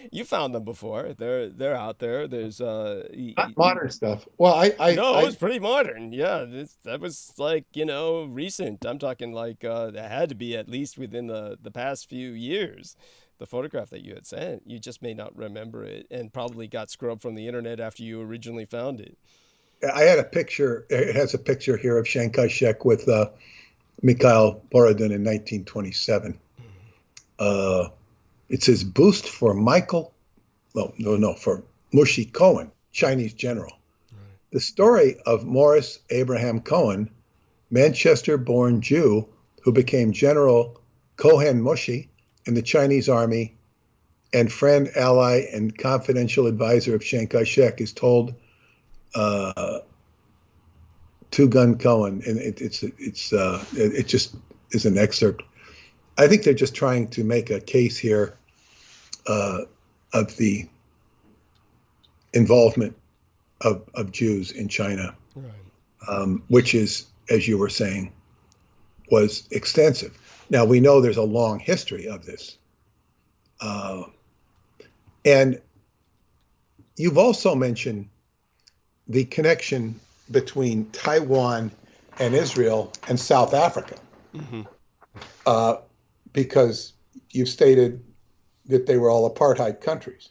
You found them before. They're out there. There's not modern stuff. Well, it was pretty modern. Yeah, that was like recent. I'm talking like that had to be at least within the past few years. The photograph that you had sent, you just may not remember it, and probably got scrubbed from the internet after you originally found it. I had a picture. It has a picture here of Chiang Kai-shek with Mikhail Borodin in 1927. It says boost for for Mushi Cohen, Chinese general. Right. the story of Morris Abraham Cohen, Manchester-born Jew who became General Cohen Moshe in the Chinese army and friend, ally, and confidential advisor of Chiang Kai-shek, is told to Gun Cohen, and it just is an excerpt. I think they're just trying to make a case here of the involvement of Jews in China, right. Which is, as you were saying, was extensive. Now, we know there's a long history of this. And you've also mentioned the connection between Taiwan and Israel and South Africa, because you've stated that they were all apartheid countries.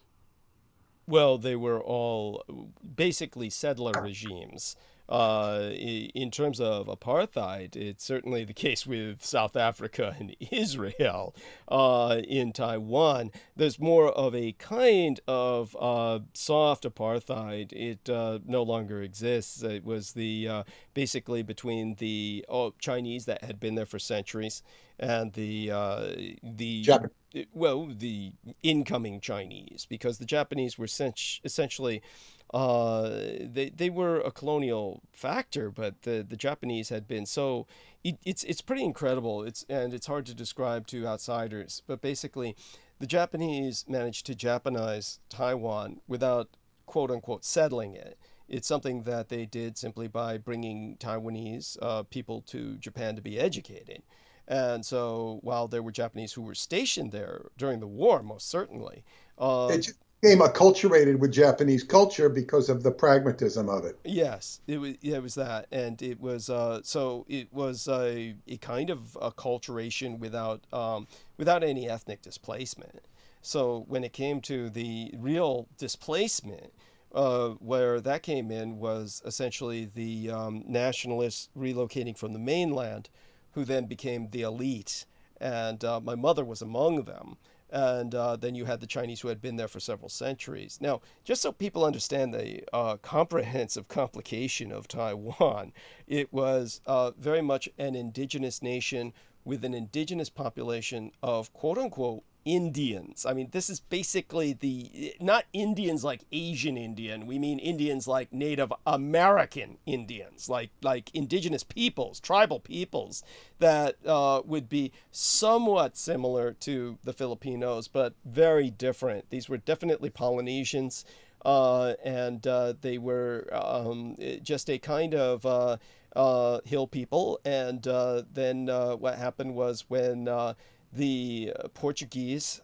Well, they were all basically settler regimes. In terms of apartheid, it's certainly the case with South Africa and Israel. In Taiwan, there's more of a kind of soft apartheid. It no longer exists. It was the basically between the Chinese that had been there for centuries and the incoming Chinese, because the Japanese were essentially they were a colonial factor, but the Japanese had been so it's pretty incredible. It's hard to describe to outsiders, but basically the Japanese managed to Japanize Taiwan without quote unquote settling it. It's something that they did simply by bringing Taiwanese people to Japan to be educated. And so while there were Japanese who were stationed there during the war, most certainly. It just became acculturated with Japanese culture because of the pragmatism of it. Yes, it was that. And it was so it was a kind of acculturation without any ethnic displacement. So when it came to the real displacement, where that came in was essentially the nationalists relocating from the mainland, who then became the elite, and my mother was among them. And then you had the Chinese who had been there for several centuries. Now, just so people understand the comprehensive complication of Taiwan, it was very much an indigenous nation with an indigenous population of quote-unquote Indians. I mean, this is basically not Indians like Asian Indian. We mean Indians like Native American Indians, like indigenous peoples, tribal peoples that would be somewhat similar to the Filipinos, but very different. These were definitely Polynesians, and they were just a kind of hill people. And then what happened was when the Portuguese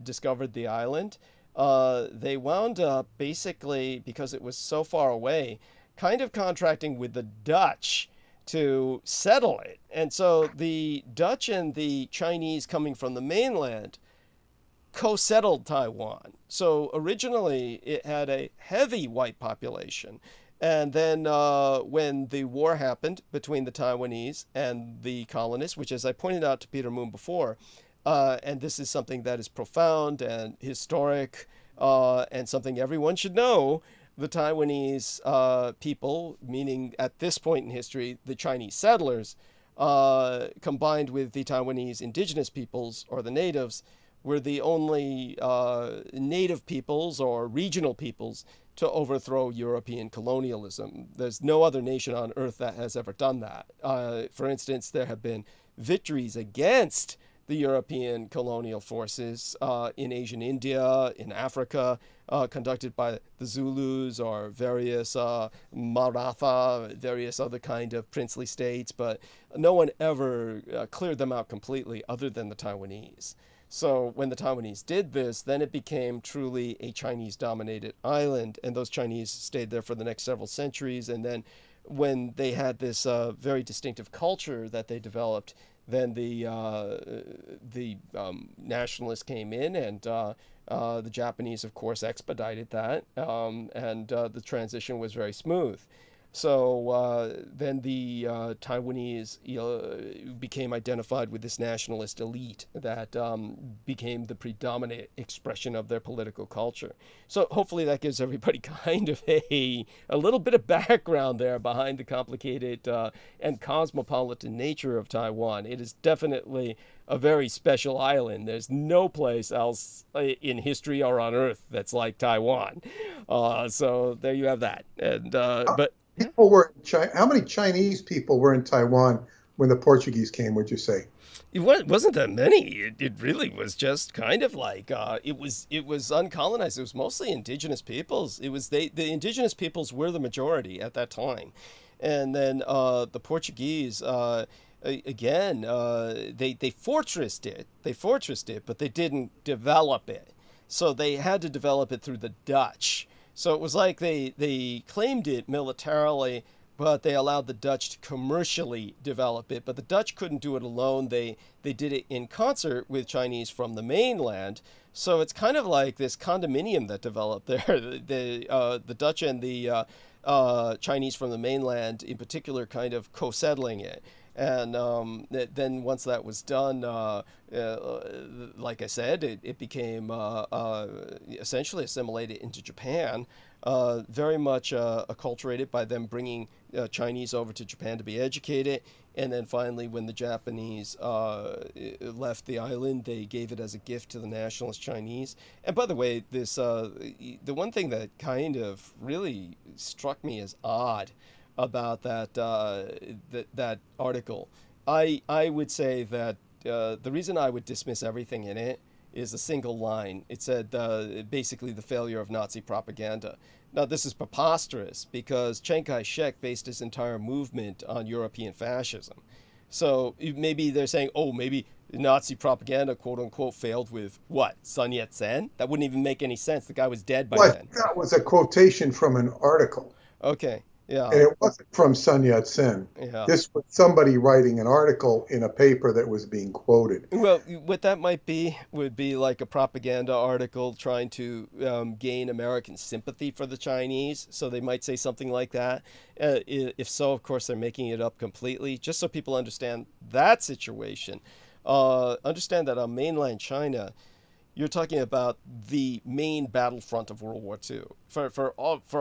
discovered the island, they wound up basically, because it was so far away, kind of contracting with the Dutch to settle it. And so the Dutch and the Chinese coming from the mainland co-settled Taiwan. So originally it had a heavy white population. And then when the war happened between the Taiwanese and the colonists, which, as I pointed out to Peter Moon before, and this is something that is profound and historic and something everyone should know, the Taiwanese people, meaning at this point in history, the Chinese settlers, combined with the Taiwanese indigenous peoples or the natives, were the only native peoples or regional peoples to overthrow European colonialism. There's no other nation on earth that has ever done that. For instance, there have been victories against the European colonial forces in Asian India, in Africa, conducted by the Zulus or various Maratha, various other kind of princely states, but no one ever cleared them out completely other than the Taiwanese. So when the Taiwanese did this, then it became truly a Chinese-dominated island, and those Chinese stayed there for the next several centuries. And then when they had this very distinctive culture that they developed, then the nationalists came in, and the Japanese, of course, expedited that, and the transition was very smooth. So then the Taiwanese became identified with this nationalist elite that became the predominant expression of their political culture. So hopefully that gives everybody kind of a little bit of background there behind the complicated and cosmopolitan nature of Taiwan. It is definitely a very special island. There's no place else in history or on earth that's like Taiwan. So there you have that. And but People were in China. How many Chinese people were in Taiwan when the Portuguese came, would you say? it wasn't that many. It really was just kind of like it was uncolonized. It was mostly indigenous peoples. The indigenous peoples were the majority at that time, and then the Portuguese. Again, they fortressed it. They fortressed it, but they didn't develop it. So they had to develop it through the Dutch. So it was like they claimed it militarily, but they allowed the Dutch to commercially develop it. But the Dutch couldn't do it alone. They did it in concert with Chinese from the mainland. So it's kind of like this condominium that developed there. The Dutch and the Chinese from the mainland, in particular, kind of co-settling it. And then once that was done, like I said, it became essentially assimilated into Japan, very much acculturated by them bringing Chinese over to Japan to be educated. And then finally, when the Japanese left the island, they gave it as a gift to the nationalist Chinese. And by the way, the one thing that kind of really struck me as odd about that article, I would say that the reason I would dismiss everything in it is a single line. It said basically the failure of Nazi propaganda. Now this is preposterous because Chiang Kai-shek based his entire movement on European fascism. So maybe they're saying, oh, maybe Nazi propaganda, quote unquote, failed with what? Sun Yat-sen? That wouldn't even make any sense. The guy was dead by then. That was a quotation from an article. Okay. Yeah. And it wasn't from Sun Yat-sen. Yeah. This was somebody writing an article in a paper that was being quoted. Well, what that might be would be like a propaganda article trying to gain American sympathy for the Chinese. So they might say something like that. If so, of course, they're making it up completely. Just so people understand that situation. Understand that on mainland China, you're talking about the main battlefront of World War II. For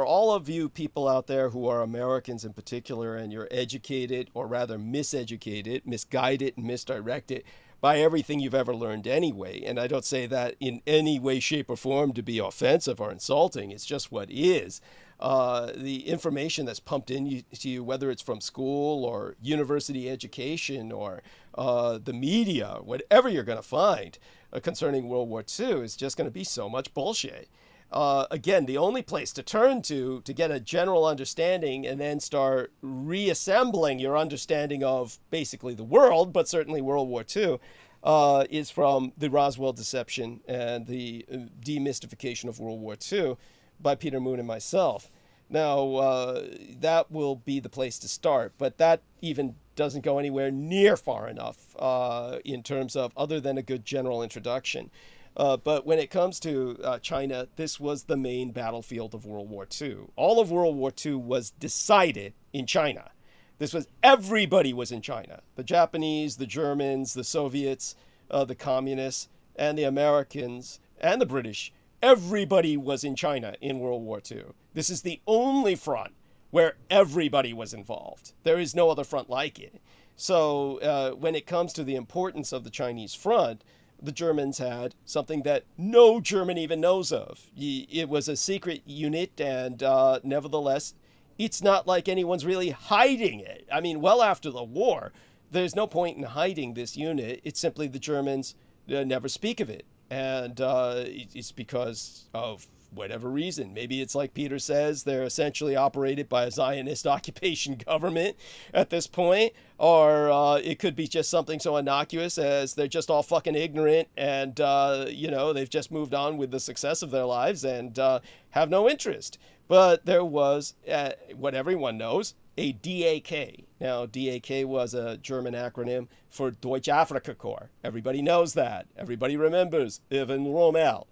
all of you people out there who are Americans in particular, and you're educated, or rather miseducated, misguided, and misdirected by everything you've ever learned anyway. And I don't say that in any way, shape, or form to be offensive or insulting. It's just what is. The information that's pumped into you, whether it's from school or university education or the media, whatever you're going to find concerning World War II, is just going to be so much bullshit. Again, the only place to turn to get a general understanding and then start reassembling your understanding of basically the world, but certainly World War II, is from the Roswell Deception and the Demystification of World War II by Peter Moon and myself. Now, that will be the place to start, but that even doesn't go anywhere near far enough in terms of other than a good general introduction. But when it comes to China, this was the main battlefield of World War II. All of World War II was decided in China. Everybody was in China. The Japanese, the Germans, the Soviets, the communists, and the Americans, and the British. Everybody was in China in World War II. This is the only front where everybody was involved. There is no other front like it. So when it comes to the importance of the Chinese front, the Germans had something that no German even knows of. It was a secret unit, and nevertheless, it's not like anyone's really hiding it. I mean, well after the war, there's no point in hiding this unit. It's simply the Germans never speak of it. And it's because of whatever reason. Maybe it's like Peter says, they're essentially operated by a Zionist occupation government at this point. Or it could be just something so innocuous as they're just all fucking ignorant and, they've just moved on with the success of their lives and have no interest. But there was, what everyone knows, a DAK. Now, DAK was a German acronym for Deutsche Afrika Korps. Everybody knows that. Everybody remembers Ivan Rommel.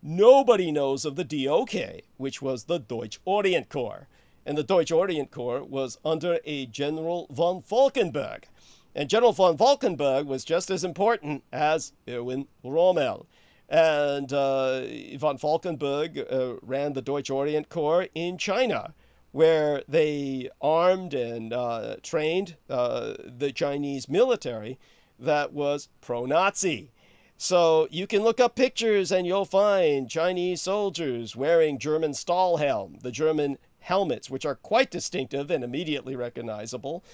Nobody knows of the DOK, which was the Deutsche Orient Corps. and the Deutsche Orient Corps was under a General von Falkenberg. And General von Falkenberg was just as important as Erwin Rommel. And von Falkenberg ran the Deutsche Orient Corps in China, where they armed and trained the Chinese military that was pro-Nazi. So you can look up pictures and you'll find Chinese soldiers wearing German Stahlhelm, the German helmets, which are quite distinctive and immediately recognizable,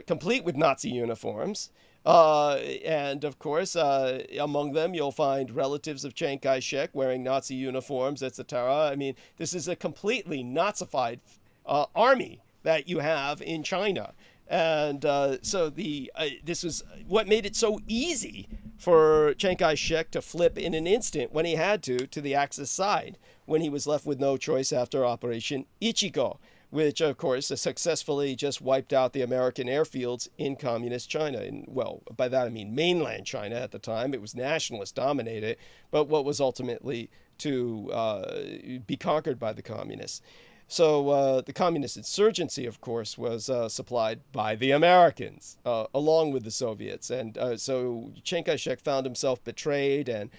complete with Nazi uniforms. And of course, among them, you'll find relatives of Chiang Kai-shek wearing Nazi uniforms, etc. I mean, this is a completely Nazified army that you have in China. And so this was what made it so easy for Chiang Kai-shek to flip in an instant when he had to the Axis side, when he was left with no choice after Operation Ichigo, which, of course, successfully just wiped out the American airfields in communist China. And, well, by that I mean mainland China at the time. It was nationalist dominated, but what was ultimately to be conquered by the communists. So the communist insurgency, of course, was supplied by the Americans, along with the Soviets. And so Chiang Kai-shek found himself betrayed and,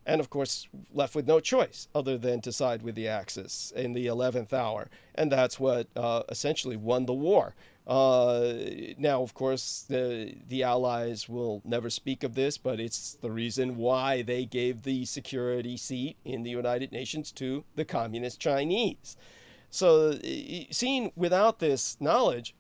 of course, left with no choice other than to side with the Axis in the 11th hour. And that's what essentially won the war. Now, of course, the Allies will never speak of this, but it's the reason why they gave the security seat in the United Nations to the communist Chinese. So, seen without this knowledge,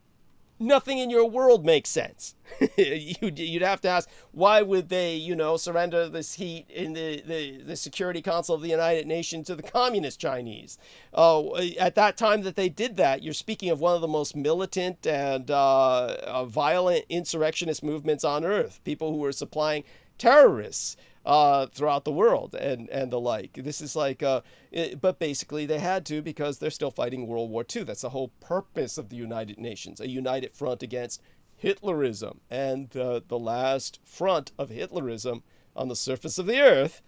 nothing in your world makes sense. You'd have to ask, why would they, surrender the seat in the Security Council of the United Nations to the communist Chinese? At that time that they did that, you're speaking of one of the most militant and violent insurrectionist movements on earth, people who were supplying terrorists throughout the world and the like. This is like, but basically they had to because they're still fighting World War II. That's the whole purpose of the United Nations, a united front against Hitlerism. And the last front of Hitlerism on the surface of the earth,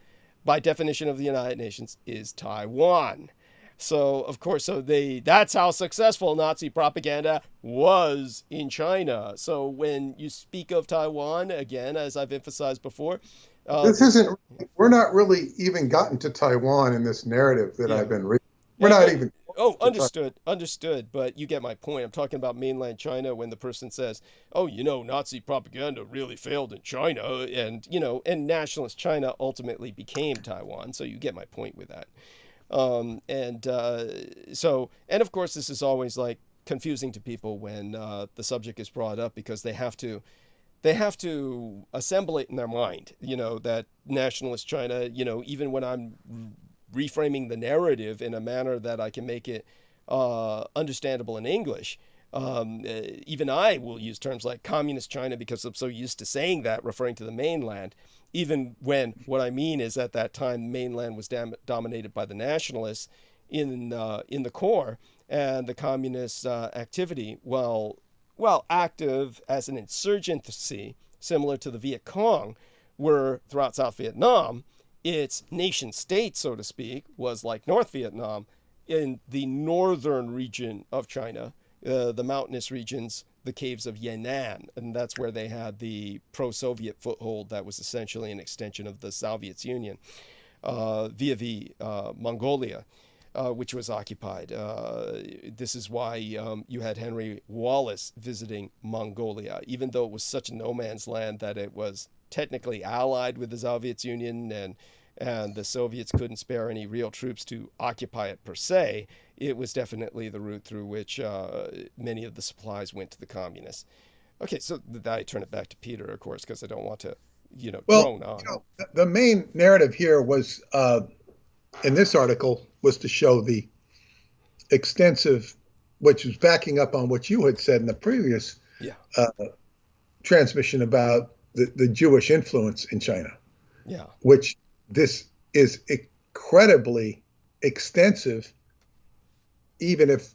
by definition of the United Nations, is Taiwan. So, of course, that's how successful Nazi propaganda was in China. So when you speak of Taiwan, again, as I've emphasized before, we're not really even gotten to Taiwan in this narrative that I've been reading. We're not even. Oh, understood. But you get my point. I'm talking about mainland China when the person says, oh, Nazi propaganda really failed in China. And, and nationalist China ultimately became Taiwan. So you get my point with that. And of course, this is always like confusing to people when the subject is brought up because they have to assemble it in their mind, that nationalist China, even when I'm reframing the narrative in a manner that I can make it understandable in English. Even I will use terms like communist China because I'm so used to saying that, referring to the mainland, even when what I mean is at that time, the mainland was dominated by the nationalists in the core, and the communist activity, while active as an insurgency, similar to the Viet Cong, were throughout South Vietnam, its nation state, so to speak, was like North Vietnam in the northern region of China, the mountainous regions, the caves of Yan'an, and that's where they had the pro-Soviet foothold that was essentially an extension of the Soviet Union, via Mongolia. Which was occupied. This is why you had Henry Wallace visiting Mongolia, even though it was such a no man's land that it was technically allied with the Soviet Union and the Soviets couldn't spare any real troops to occupy it per se. It was definitely the route through which many of the supplies went to the communists. Okay, so I turn it back to Peter, of course, because I don't want to, drone on. The main narrative here was, in this article, was to show the extensive, which was backing up on what you had said in the previous transmission about the Jewish influence in China. Yeah. Which this is incredibly extensive, even if,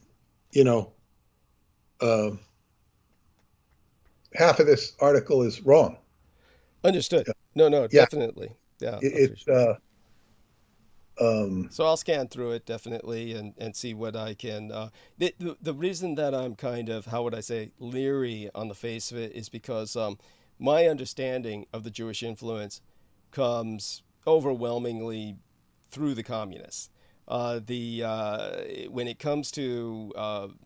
half of this article is wrong. Understood. No, definitely. Yeah. So I'll scan through it definitely and see what I can. The reason that I'm kind of, how would I say, leery on the face of it is because my understanding of the Jewish influence comes overwhelmingly through the communists. When it comes to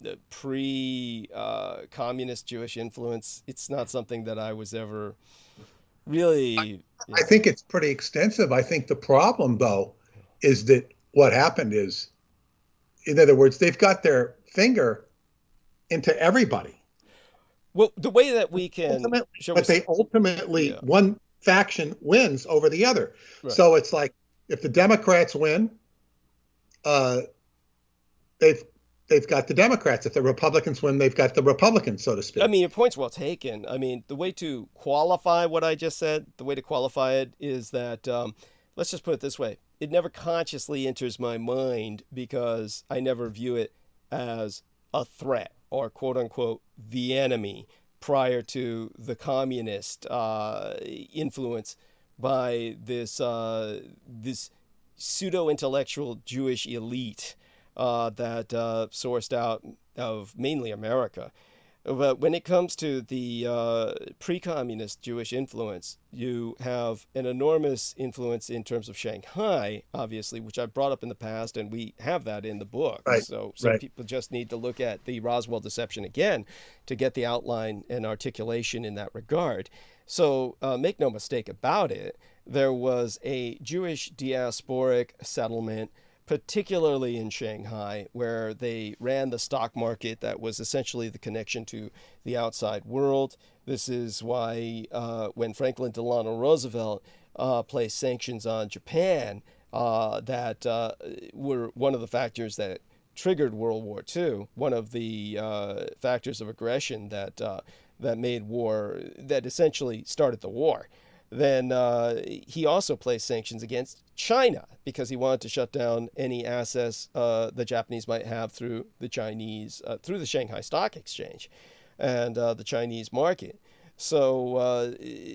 the pre-communist Jewish influence, it's not something that I was ever really. I think it's pretty extensive. I think the problem, though, is that what happened is, in other words, they've got their finger into everybody. Well, the way that we can, but they ultimately, one faction wins over the other. Right. So it's like if the Democrats win, they've got the Democrats. If the Republicans win, they've got the Republicans, so to speak. I mean, your point's well taken. I mean, the way to qualify what I just said, the way to qualify it is that, let's just put it this way. It never consciously enters my mind because I never view it as a threat or quote unquote the enemy prior to the communist influence by this pseudo-intellectual Jewish elite that sourced out of mainly America. But when it comes to the pre-communist Jewish influence, you have an enormous influence in terms of Shanghai, obviously, which I've brought up in the past, and we have that in the book. Right. So right. People just need to look at the Roswell deception again to get the outline and articulation in that regard. So make no mistake about it, there was a Jewish diasporic settlement, particularly in Shanghai, where they ran the stock market that was essentially the connection to the outside world. This is why when Franklin Delano Roosevelt placed sanctions on Japan that were one of the factors that triggered World War II, one of the factors of aggression that made war, that essentially started the war. Then he also placed sanctions against China because he wanted to shut down any access the Japanese might have through the Chinese, through the Shanghai Stock Exchange and the Chinese market. So,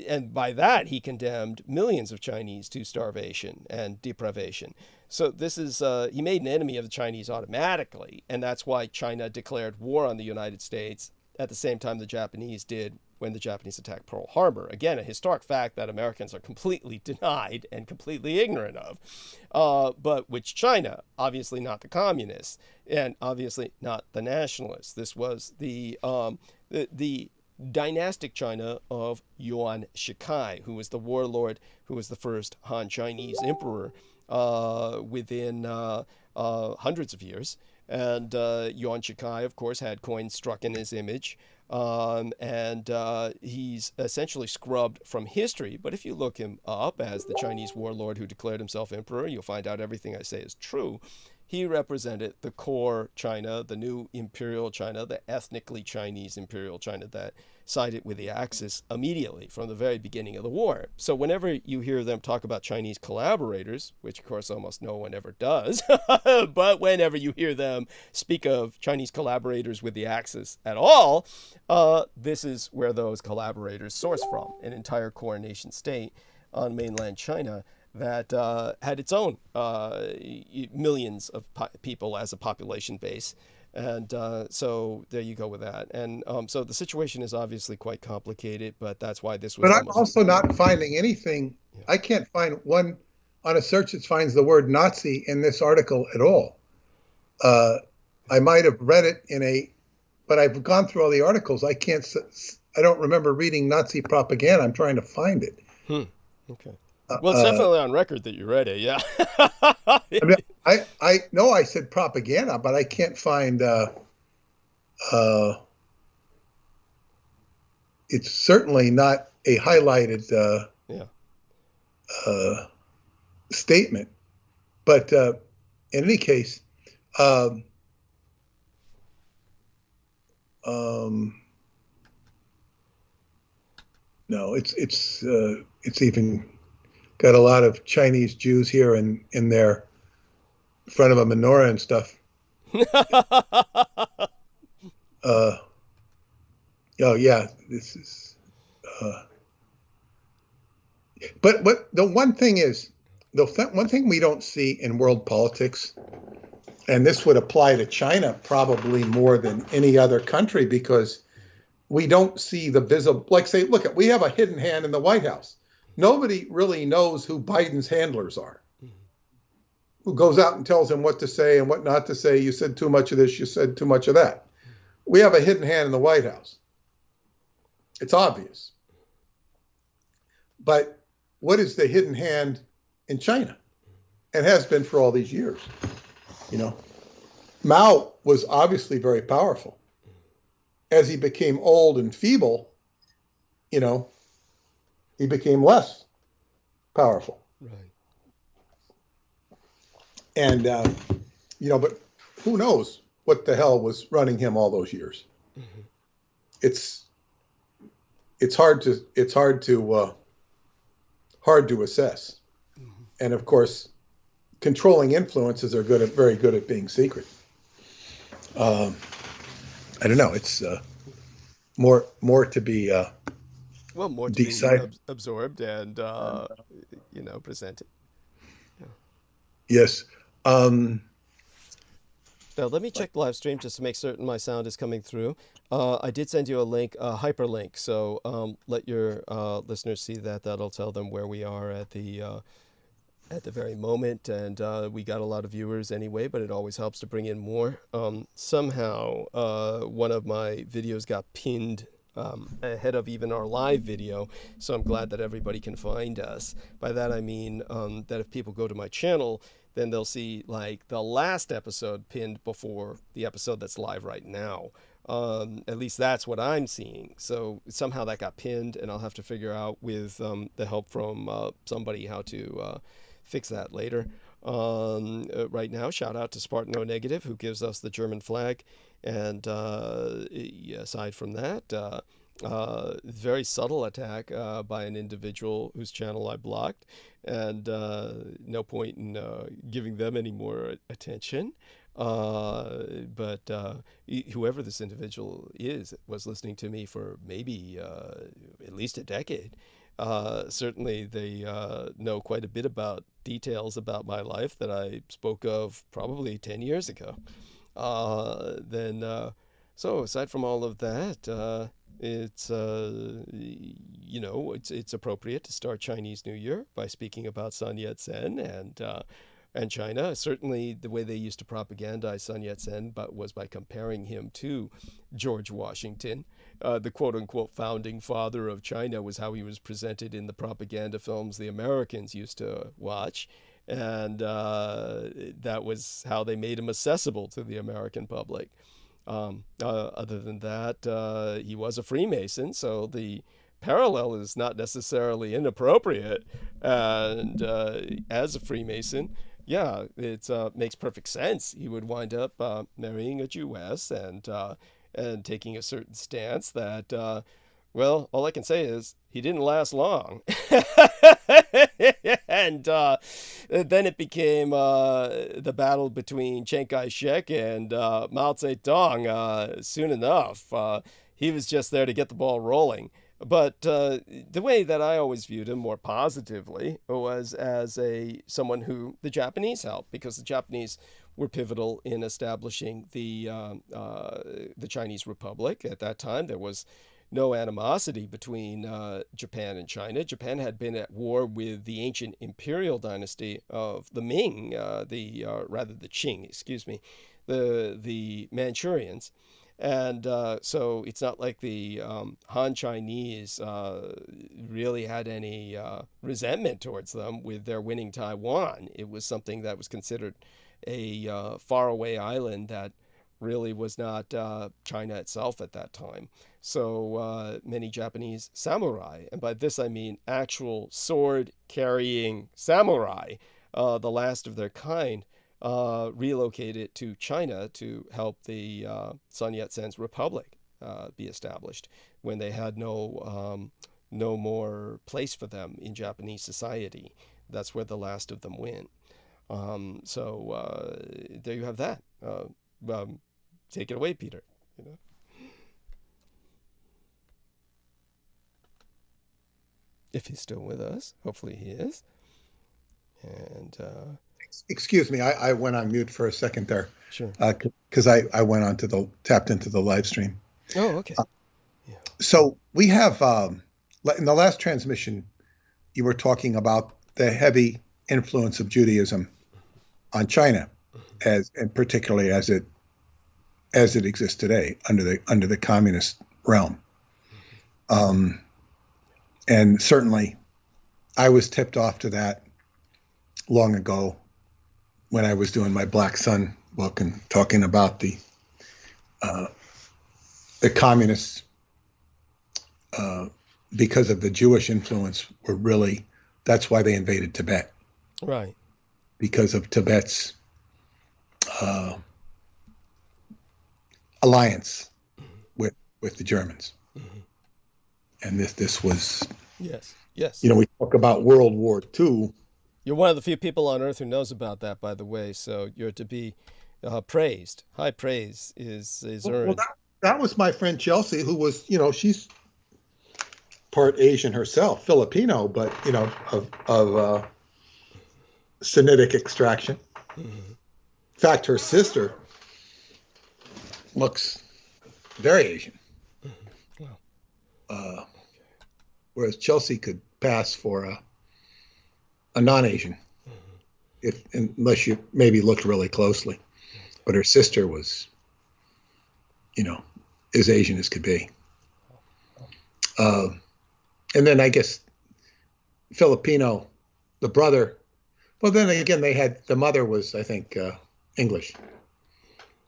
and by that, he condemned millions of Chinese to starvation and deprivation. So this is, he made an enemy of the Chinese automatically, and that's why China declared war on the United States at the same time the Japanese did when the Japanese attacked Pearl Harbor. Again, a historic fact that Americans are completely denied and completely ignorant of, but which China, obviously not the communists, and obviously not the nationalists. This was the dynastic China of Yuan Shikai, who was the warlord, who was the first Han Chinese emperor within hundreds of years. And Yuan Shikai, of course, had coins struck in his image. And he's essentially scrubbed from history. But if you look him up as the Chinese warlord who declared himself emperor, you'll find out everything I say is true. He represented the core China, the new imperial China, the ethnically Chinese imperial China that sided with the Axis immediately from the very beginning of the war. So whenever you hear them talk about Chinese collaborators, which of course almost no one ever does, but whenever you hear them speak of Chinese collaborators with the Axis at all, this is where those collaborators source from, an entire core nation state on mainland China that had its own millions of people as a population base. And so there you go with that. And so the situation is obviously quite complicated, but that's why this was. But I'm also not finding anything. Yeah. I can't find one on a search that finds the word Nazi in this article at all. I might have read it but I've gone through all the articles. I don't remember reading Nazi propaganda. I'm trying to find it. Okay. Well, it's definitely on record that you read it, yeah. I know I said propaganda, but I can't find. It's certainly not a highlighted statement, but in any case, no, it's even got a lot of Chinese Jews here in their front of a menorah and stuff. Oh yeah, this is. But what the one thing is, one thing we don't see in world politics, and this would apply to China probably more than any other country, because we don't see the visible, like say, look, we have a hidden hand in the White House. Nobody really knows who Biden's handlers are, who goes out and tells him what to say and what not to say. You said too much of this, you said too much of that. We have a hidden hand in the White House. It's obvious. But what is the hidden hand in China? And has been for all these years. Mao was obviously very powerful. As he became old and feeble, he became less powerful. Right. And, but who knows what the hell was running him all those years? Mm-hmm. It's hard to assess. Mm-hmm. And of course, controlling influences are very good at being secret. I don't know. It's more to be more to be absorbed and presented. Yeah. Yes. Now let me check the live stream just to make certain my sound is coming through. I did send you a link, a hyperlink, so let your listeners see that. That'll tell them where we are at the very moment, and we got a lot of viewers anyway, but it always helps to bring in more. Somehow, one of my videos got pinned ahead of even our live video, so I'm glad that everybody can find us. By that I mean that if people go to my channel, then they'll see like the last episode pinned before the episode that's live right now. At least that's what I'm seeing. So somehow that got pinned, and I'll have to figure out with the help from somebody how to fix that later. Right now, shout out to Spartan O Negative, who gives us the German flag. And aside from that, very subtle attack by an individual whose channel I blocked, and no point in giving them any more attention. But whoever this individual is was listening to me for maybe at least a decade. Certainly they know quite a bit about details about my life that I spoke of probably 10 years ago. So aside from all of that, it's it's appropriate to start Chinese New Year by speaking about Sun Yat-sen and China. Certainly the way they used to propagandize Sun Yat-sen was by comparing him to George Washington. The quote-unquote founding father of China was how he was presented in the propaganda films the Americans used to watch. And that was how they made him accessible to the American public. Other than that, he was a Freemason, so the parallel is not necessarily inappropriate. And as a Freemason, yeah, it makes perfect sense. He would wind up marrying a Jewess and taking a certain stance that, well, all I can say is he didn't last long. And then it became the battle between Chiang Kai-shek and Mao Zedong soon enough. He was just there to get the ball rolling. But the way that I always viewed him more positively was as someone who the Japanese helped, because the Japanese were pivotal in establishing the Chinese Republic. At that time, there was no animosity between Japan and China. Japan had been at war with the ancient imperial dynasty of the Ming, the Qing, the Manchurians. And so it's not like the Han Chinese really had any resentment towards them with their winning Taiwan. It was something that was considered a faraway island that really was not China itself at that time. So many Japanese samurai, and by this I mean actual sword-carrying samurai, the last of their kind, relocated to China to help the Sun Yat-sen's republic be established when they had no more place for them in Japanese society. That's where the last of them went. So there you have that. Take it away, Peter. If he's still with us, hopefully he is. And excuse me, I went on mute for a second there. Sure. Because I went on to tapped into the live stream. Oh, okay. So we have in the last transmission, you were talking about the heavy influence of Judaism on China, and particularly as it exists today under the communist realm. And certainly, I was tipped off to that long ago when I was doing my Black Sun book and talking about the communists, because of the Jewish influence, were really, that's why they invaded Tibet. Right. Because of Tibet's alliance with the Germans. And this was, yes. We talk about World War II. You're one of the few people on earth who knows about that, by the way. So you're to be praised. High praise is earned. Well, that was my friend Chelsea, who was, she's part Asian herself, Filipino, but of Sinitic extraction. In fact, her sister looks very Asian. Wow. Whereas Chelsea could pass for a non-Asian, unless you maybe looked really closely. But her sister was, as Asian as could be. And then I guess Filipino, the brother. Well, then again, the mother was, I think, English.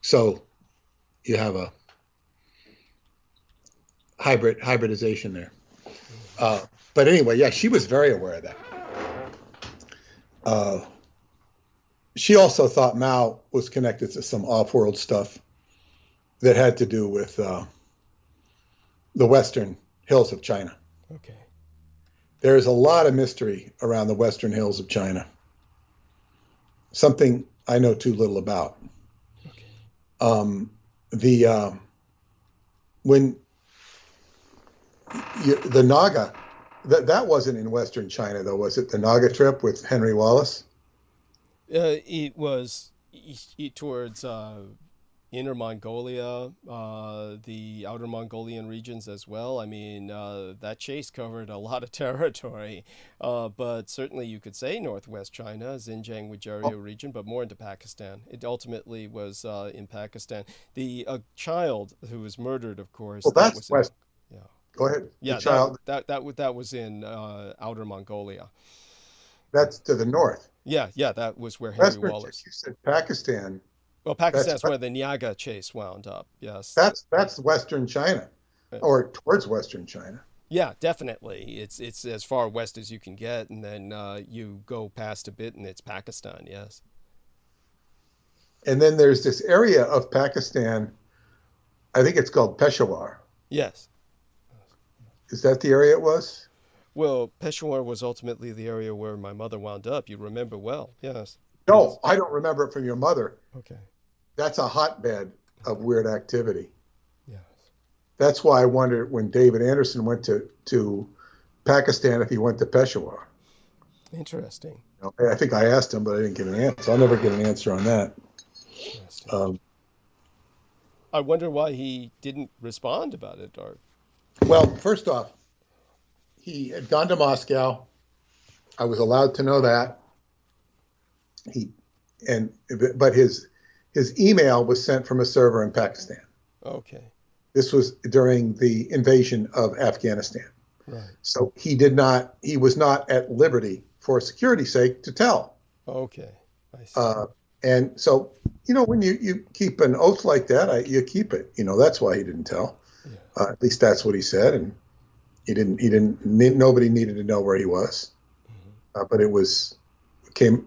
So you have a hybridization there. But anyway, yeah, she was very aware of that. She also thought Mao was connected to some off-world stuff that had to do with the western hills of China. Okay. There's a lot of mystery around the western hills of China. Something I know too little about. Okay. When the Naga, that wasn't in western China though, was it? The Naga trip with Henry Wallace? It was towards Inner Mongolia, the outer Mongolian regions as well. I mean, that chase covered a lot of territory, but certainly you could say northwest China, Xinjiang Wijirio region, but more into Pakistan. It ultimately was in Pakistan. The child who was murdered, of course. Well, that's west. Yeah. Go ahead. Yeah, the child. That was in outer Mongolia. That's to the north. Yeah, that was where Henry Western, Wallace. You said Pakistan. Well, Pakistan's where the Niaga chase wound up. Yes. That's western China, or towards western China. Yeah, definitely. It's as far west as you can get, and then you go past a bit, and it's Pakistan. Yes. And then there's this area of Pakistan. I think it's called Peshawar. Yes. Is that the area it was? Well, Peshawar was ultimately the area where my mother wound up. You remember well. Yes. No, yes. I don't remember it from your mother. Okay. That's a hotbed of weird activity. Yes. That's why I wondered when David Anderson went to Pakistan if he went to Peshawar. Interesting. I think I asked him, but I didn't get an answer. I'll never get an answer on that. I wonder why he didn't respond about it. Well, first off, he had gone to Moscow. I was allowed to know that. But his email was sent from a server in Pakistan. Okay. This was during the invasion of Afghanistan. Right. So he was not at liberty for security's sake to tell. Okay. I see. And so, when you keep an oath like that, you keep it. That's why he didn't tell. Yeah. At least that's what he said. And nobody needed to know where he was. Mm-hmm. But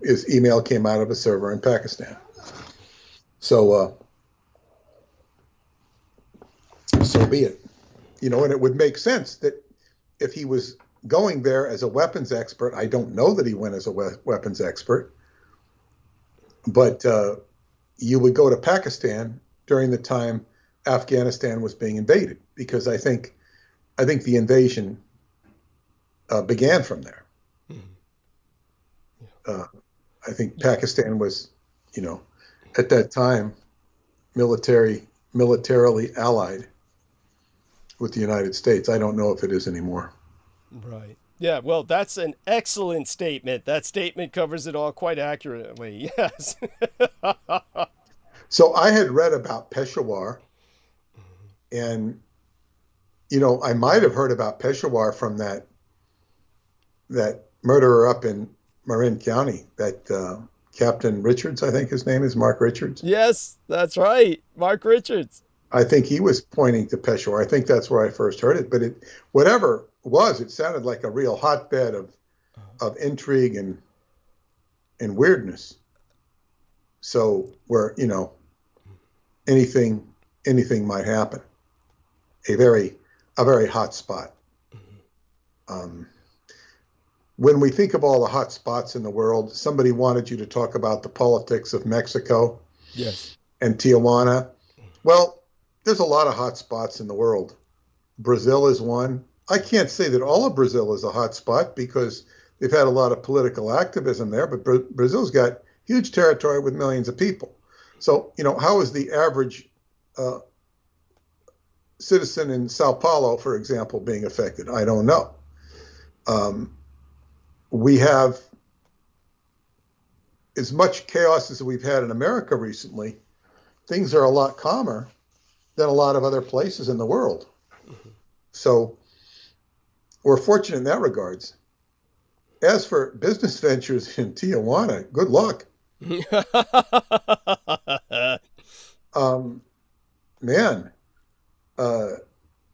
his email came out of a server in Pakistan. So be it. And it would make sense that if he was going there as a weapons expert, I don't know that he went as a weapons expert, but you would go to Pakistan during the time Afghanistan was being invaded, because I think the invasion began from there. Mm-hmm. Yeah. I think Pakistan was, at that time, militarily allied with the United States. I don't know if it is anymore. Right. Yeah, well, that's an excellent statement. That statement covers it all quite accurately. Yes. So I had read about Peshawar, and I might have heard about Peshawar from that murderer up in Marin County, that Captain Richards, I think his name is, Mark Richards. Yes, that's right. Mark Richards. I think he was pointing to Peshawar. I think that's where I first heard it. But whatever it was, it sounded like a real hotbed of intrigue and weirdness. So where anything might happen. A very hot spot. When we think of all the hot spots in the world, somebody wanted you to talk about the politics of Mexico. Yes. And Tijuana. Well, there's a lot of hot spots in the world. Brazil is one. I can't say that all of Brazil is a hot spot because they've had a lot of political activism there, but Brazil's got huge territory with millions of people. So, how is the average citizen in Sao Paulo, for example, being affected? I don't know. We have as much chaos as we've had in America recently. Things are a lot calmer than a lot of other places in the world. So we're fortunate in that regards. As for business ventures in Tijuana, good luck.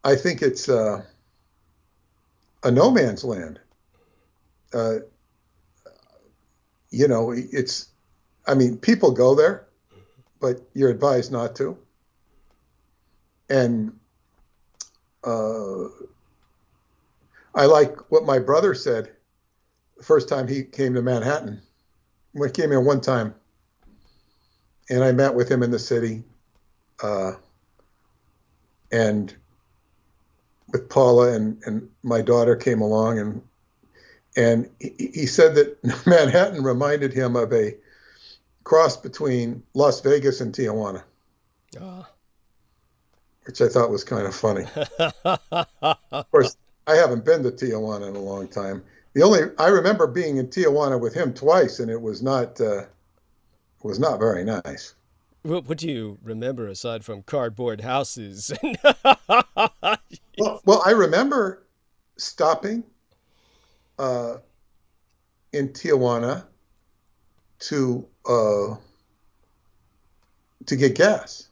I think it's a no man's land. People go there, but you're advised not to. And I like what my brother said the first time he came to Manhattan. We came here one time, and I met with him in the city, and with Paula and my daughter came along, and he said that Manhattan reminded him of a cross between Las Vegas and Tijuana. Which I thought was kind of funny. Of course, I haven't been to Tijuana in a long time. I remember being in Tijuana with him twice, and it was not very nice. What do you remember aside from cardboard houses? Well, I remember stopping in Tijuana to get gas.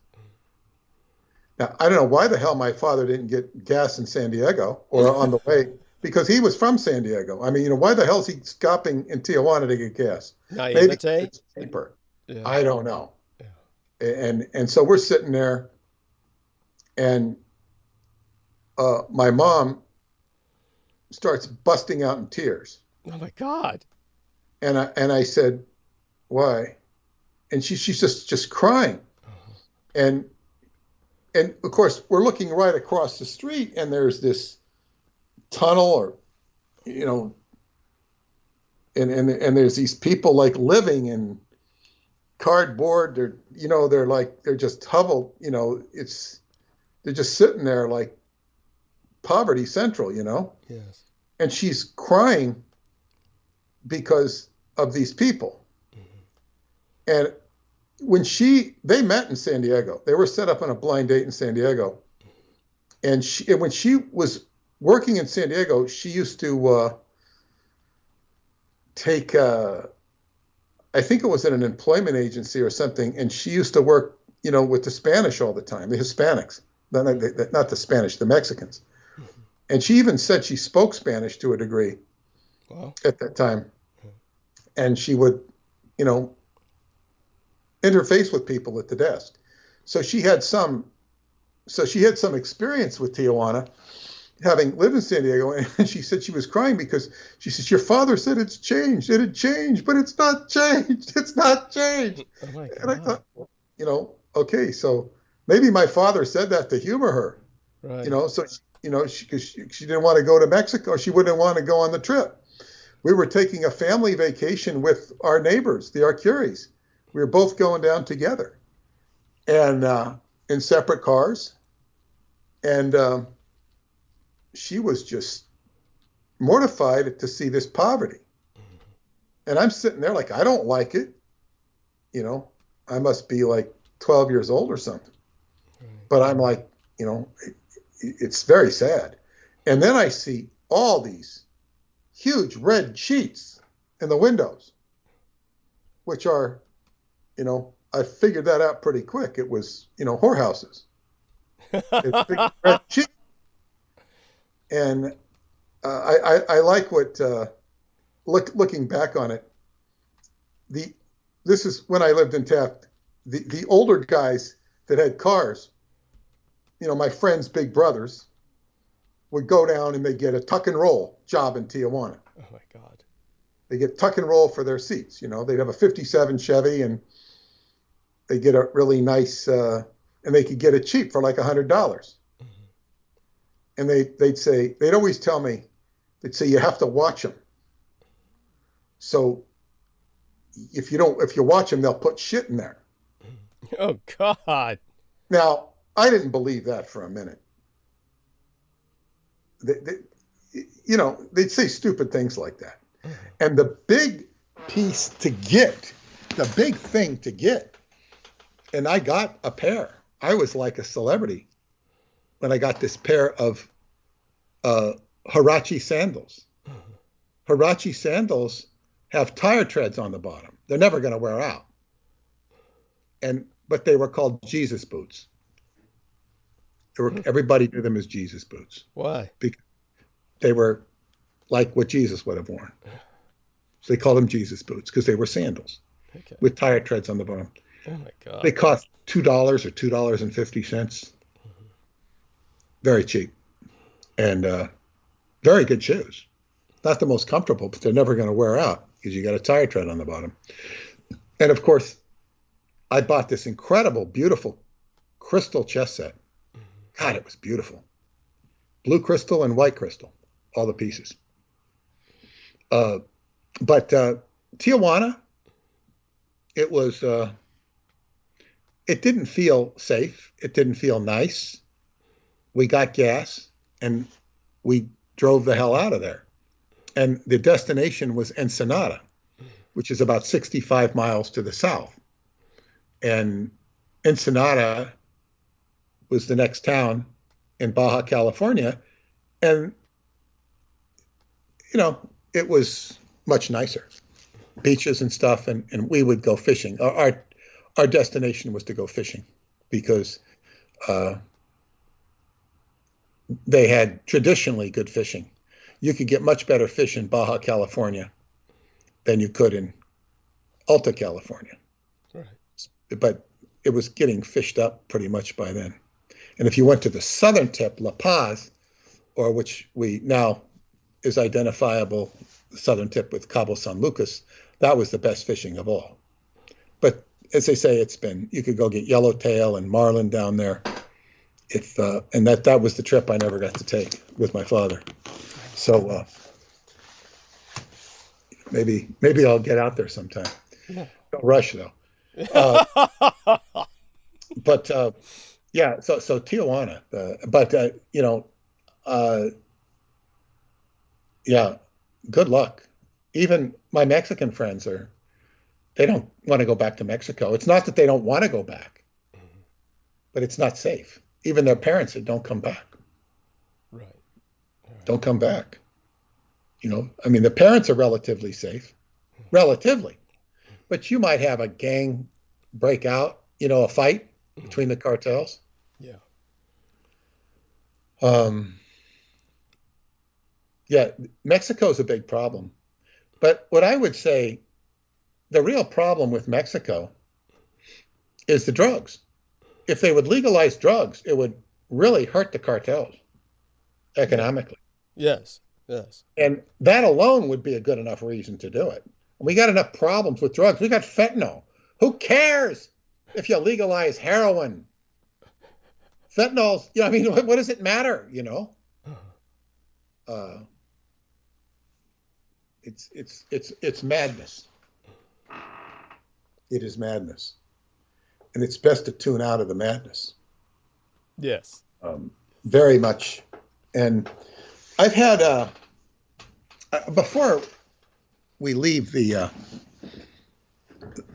Now, I don't know why the hell my father didn't get gas in San Diego or on the way, because he was from San Diego. Why the hell is he stopping in Tijuana to get gas? Maybe it's cheaper. Yeah. I don't know. Yeah. And so we're sitting there, and my mom starts busting out in tears. Oh my God. And I said, why? And she's just crying. Uh-huh. And of course, we're looking right across the street, and there's this tunnel, or, and there's these people like living in cardboard. They're just hovel. They're just sitting there like poverty central. Yes. And she's crying because of these people. Mm-hmm. And when they met in San Diego, they were set up on a blind date in San Diego. And when she was working in San Diego, she used to take, I think it was at an employment agency or something, and she used to work, with the Spanish all the time, the Hispanics, not the Spanish, the Mexicans. Mm-hmm. And she even said she spoke Spanish to a degree. Wow. At that time. Mm-hmm. And she would, interface with people at the desk. So she had some experience with Tijuana, having lived in San Diego, and she said she was crying because she said, your father said it's changed. It had changed, but it's not changed. It's not changed. Oh my God. And I thought, okay, so maybe my father said that to humor her. Right. So because she didn't want to go to Mexico, she wouldn't want to go on the trip. We were taking a family vacation with our neighbors, the Arcuries. We were both going down together, and in separate cars. And she was just mortified to see this poverty. And I'm sitting there like, I don't like it. You know, I must be like 12 years old or something. But I'm like, you know, it's very sad. And then I see all these huge red sheets in the windows, which are, you know, I figured that out pretty quick. It was, you know, whorehouses. It's big red sheets. And I like what, looking back on it, this is when I lived in Taft, the older guys that had cars, you know, my friends' big brothers, would go down and they get a tuck and roll job in Tijuana. Oh my God. They get tuck and roll for their seats. You know, they'd have a 57 Chevy and they get a really nice, and they could get it cheap for like $100. Mm-hmm. And they'd say, they'd always tell me, they'd say, you have to watch them. So if you watch them, they'll put shit in there. Oh God. Now, I didn't believe that for a minute. You know, they'd say stupid things like that. And the big piece to get, the big thing to get, and I got a pair. I was like a celebrity when I got this pair of Huarache sandals. Huarache sandals have tire treads on the bottom. They're never going to wear out. But they were called Jesus boots. Everybody knew them as Jesus boots. Why? Because they were like what Jesus would have worn. So they called them Jesus boots because they were sandals with tire treads on the bottom. Oh my God. They cost $2 or $2.50. Very cheap. And very good shoes. Not the most comfortable, but they're never going to wear out because you got a tire tread on the bottom. And of course, I bought this incredible, beautiful crystal chess set. God, it was beautiful. Blue crystal and white crystal, all the pieces. But Tijuana, it was, it didn't feel safe. It didn't feel nice. We got gas and we drove the hell out of there. And the destination was Ensenada, which is about 65 miles to the south. And Ensenada was the next town in Baja California. And, you know, it was much nicer. Beaches and stuff, and we would go fishing. Our destination was to go fishing because they had traditionally good fishing. You could get much better fish in Baja California than you could in Alta California. Right. But it was getting fished up pretty much by then. And if you went to the southern tip, La Paz, or which we now is identifiable, the southern tip with Cabo San Lucas, that was the best fishing of all. But as they say, you could go get yellowtail and marlin down there. And that was the trip I never got to take with my father. So maybe I'll get out there sometime. Yeah. Don't rush though. But yeah, so Tijuana. You know, yeah, good luck. Even my Mexican friends they don't want to go back to Mexico. It's not that they don't want to go back, but it's not safe. Even their parents said, don't come back. Right. Don't come back. You know, I mean, the parents are relatively safe, relatively, but you might have a gang break out, you know, a fight between the cartels. Yeah. Yeah, Mexico's a big problem. But what I would say, the real problem with Mexico is the drugs. If they would legalize drugs, it would really hurt the cartels economically. Yes, yes. And that alone would be a good enough reason to do it. We got enough problems with drugs. We got fentanyl. Who cares if you legalize heroin? Fentanyl's, you know, I mean, what does it matter, you know? It's madness. It is madness, and it's best to tune out of the madness. Yes. Very much. And I've had before we leave the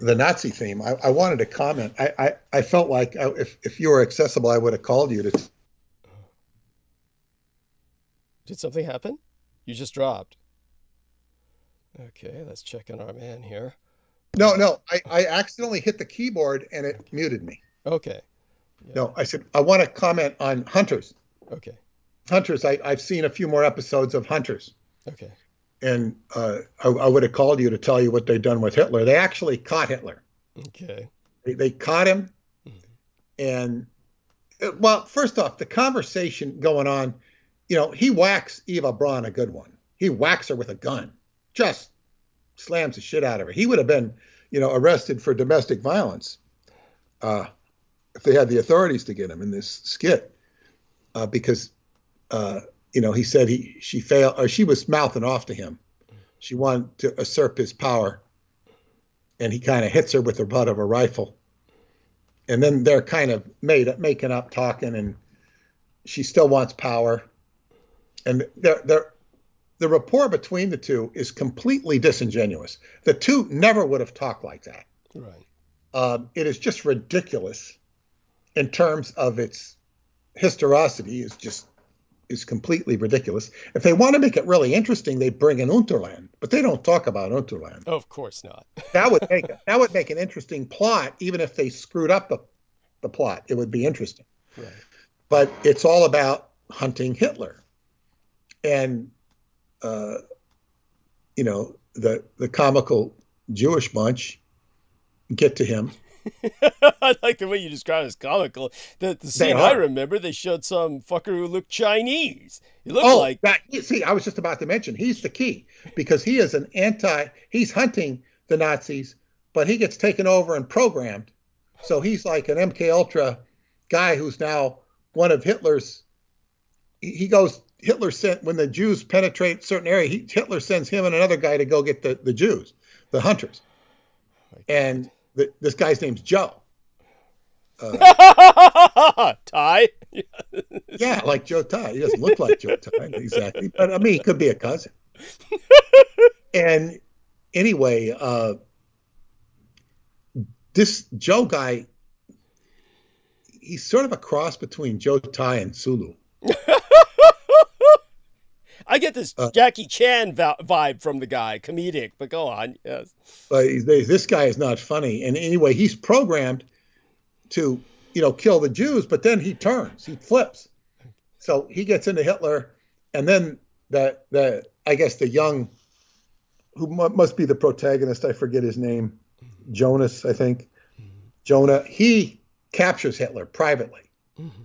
Nazi theme, I wanted to comment. I felt like if you were accessible, I would have called you to. Did something happen? You just dropped. Okay, let's check on our man here. No, I accidentally hit the keyboard and it muted me. Okay. Yeah. No, I said I want to comment on Hunters. Okay. Hunters, I've seen a few more episodes of Hunters. Okay. And I would have called you to tell you what they'd done with Hitler. They actually caught Hitler. Okay. They caught him. And, well, first off, the conversation going on, he whacks Eva Braun a good one. He whacks her with a gun. Just slams the shit out of her. He would have been, arrested for domestic violence if they had the authorities to get him in this skit. Because, he said she failed, or she was mouthing off to him. She wanted to usurp his power. And he kind of hits her with the butt of a rifle. And then they're kind of making up, talking, and she still wants power. And the rapport between the two is completely disingenuous. The two never would have talked like that. Right. It is just ridiculous in terms of its historicity. Is completely ridiculous. If they want to make it really interesting, they bring in Unterland, but they don't talk about Unterland. Of course not. That would make an interesting plot, even if they screwed up the plot. It would be interesting. Right. But it's all about hunting Hitler. And the comical Jewish bunch get to him. I like the way you describe it as comical. The scene I remember, they showed some fucker who looked Chinese. He looked like see, I was just about to mention, he's the key, because he is he's hunting the Nazis, but he gets taken over and programmed. So he's like an MK Ultra guy who's now one of Hitler's. Hitler sent, when the Jews penetrate certain area, Hitler sends him and another guy to go get the Jews, the hunters. And this guy's name's Joe. Ty? Yeah, like Joe Ty. He doesn't look like Joe Ty exactly, but I mean, he could be a cousin. And anyway, this Joe guy, he's sort of a cross between Joe Ty and Sulu. I get this Jackie Chan vibe from the guy, comedic, but go on. Yes. But this guy is not funny. And anyway, he's programmed to, kill the Jews, but then he flips. So he gets into Hitler, and then I guess the young, who must be the protagonist, I forget his name, Jonas, I think. Jonah, he captures Hitler privately. Mm-hmm.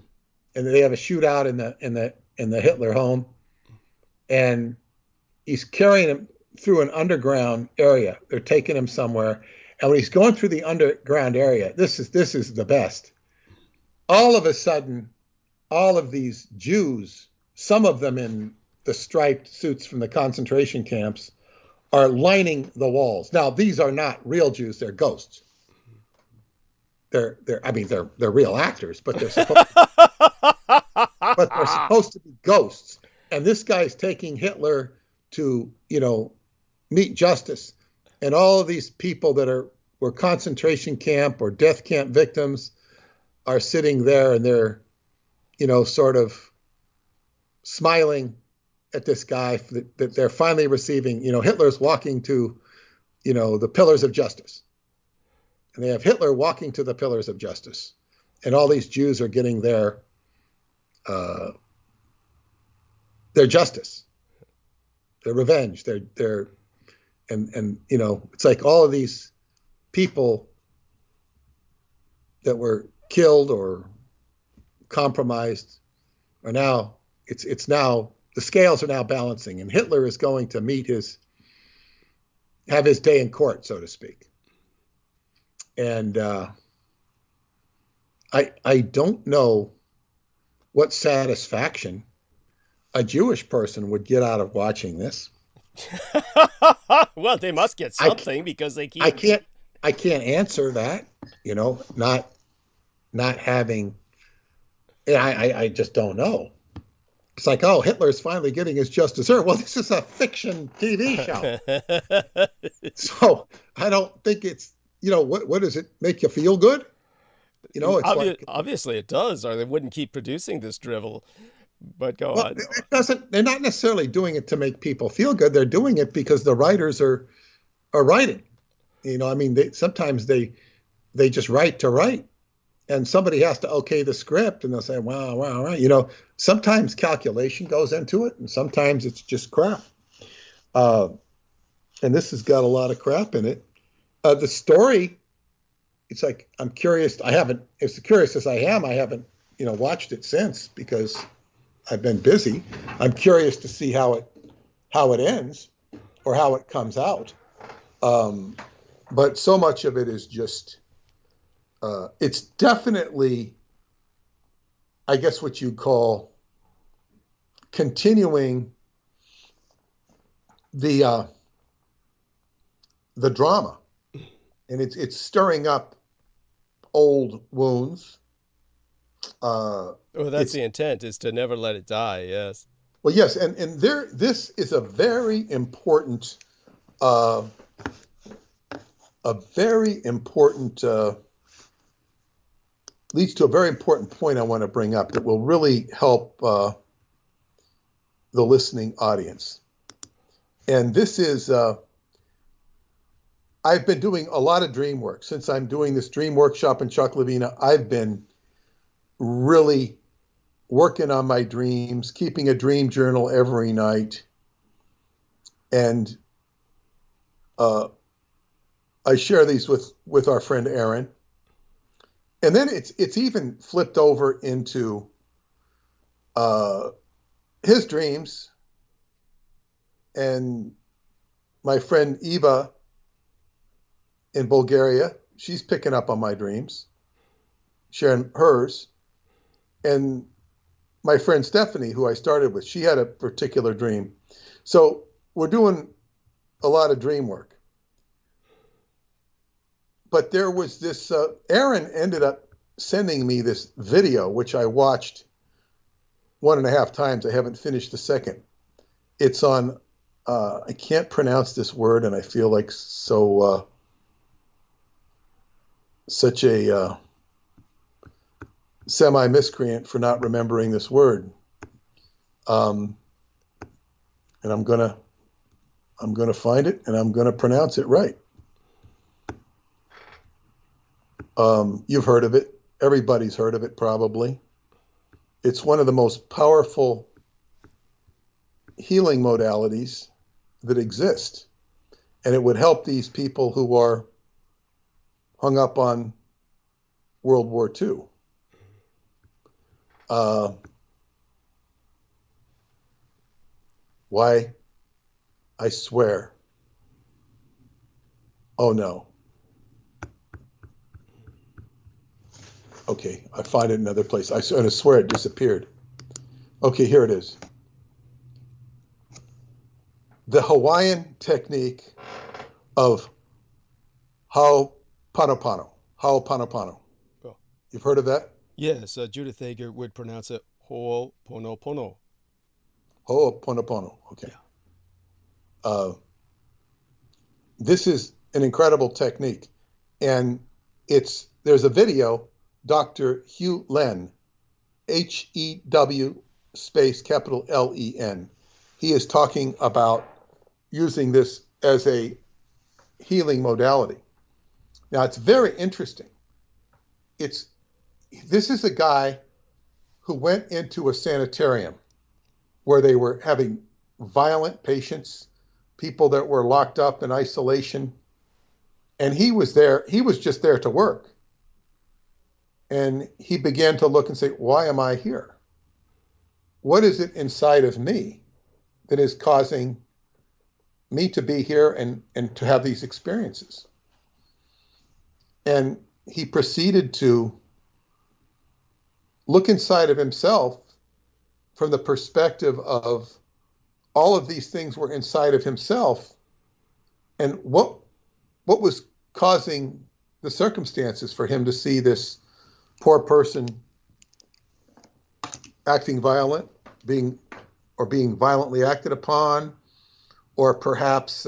And they have a shootout in the Hitler home. And he's carrying him through an underground area. They're taking him somewhere. And when he's going through the underground area, this is the best. All of a sudden, all of these Jews, some of them in the striped suits from the concentration camps, are lining the walls. Now, these are not real Jews, they're ghosts. They're real actors, but they're supposed to be ghosts. And this guy's taking Hitler to, meet justice. And all of these people that were concentration camp or death camp victims are sitting there, and they're, sort of smiling at this guy that they're finally receiving. Hitler's walking to, the pillars of justice. And they have Hitler walking to the pillars of justice. And all these Jews are getting their justice, their revenge, their it's like all of these people that were killed or compromised are now, it's now, the scales are now balancing, and Hitler is going to have his day in court, so to speak. And I don't know what satisfaction a Jewish person would get out of watching this. Well, they must get something because they keep. I can't answer that. You know, not having. Yeah, I just don't know. It's like, oh, Hitler's finally getting his just desserts. Well, this is a fiction TV show. So I don't think it's, what does it make you feel good? It's obviously it does, or they wouldn't keep producing this drivel. But go on. It doesn't. They're not necessarily doing it to make people feel good. They're doing it because the writers are writing. I mean, sometimes they just write to write, and somebody has to okay the script, and they'll say, wow. Sometimes calculation goes into it, and sometimes it's just crap. And this has got a lot of crap in it. The story, it's like, I'm curious. As curious as I am, I haven't, watched it since because I've been busy. I'm curious to see how it ends or how it comes out. But so much of it is just, it's definitely, I guess, what you call continuing the drama, and it's stirring up old wounds. Well, that's the intent, is to never let it die. Yes. Well, yes, and this is a very important, leads to a very important point I want to bring up that will really help the listening audience. And this is, I've been doing a lot of dream work. Since I'm doing this dream workshop in Chucklavina, I've been really working on my dreams, keeping a dream journal every night. And I share these with our friend Aaron. And then it's even flipped over into his dreams. And my friend Eva in Bulgaria, she's picking up on my dreams, sharing hers. And my friend Stephanie, who I started with, she had a particular dream. So we're doing a lot of dream work. But there was this, Aaron ended up sending me this video, which I watched 1.5 times. I haven't finished the second. It's on, I can't pronounce this word, and I feel like such a semi-miscreant for not remembering this word. And I'm gonna find it, and I'm gonna pronounce it right. You've heard of it. Everybody's heard of it, probably. It's one of the most powerful healing modalities that exist. And it would help these people who are hung up on World War II. Why? I swear. Oh, no. Okay, I find it in another place. I swear it disappeared. Okay, here it is. The Hawaiian technique of Ho'oponopono. Ho'oponopono. Oh. You've heard of that? Yes, Judith Hager would pronounce it Ho'oponopono. Ho'oponopono, okay. Yeah. This is an incredible technique. And there's a video, Dr. Hugh Len, H-E-W space capital L-E-N. He is talking about using this as a healing modality. Now, it's very interesting. This is a guy who went into a sanitarium where they were having violent patients, people that were locked up in isolation. And he was just there to work. And he began to look and say, why am I here? What is it inside of me that is causing me to be here and to have these experiences? And he proceeded to look inside of himself from the perspective of all of these things were inside of himself, and what was causing the circumstances for him to see this poor person acting violent, being violently acted upon, or perhaps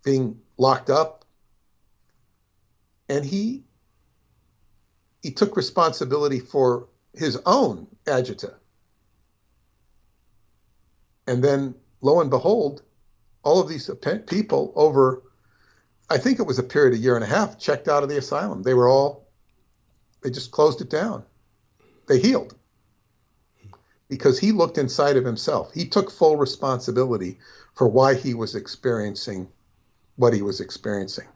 being locked up. And he took responsibility for his own agita. And then, lo and behold, all of these people over, I think it was a period of a year and a half, checked out of the asylum. They just closed it down. They healed. Because he looked inside of himself. He took full responsibility for why he was experiencing what he was experiencing.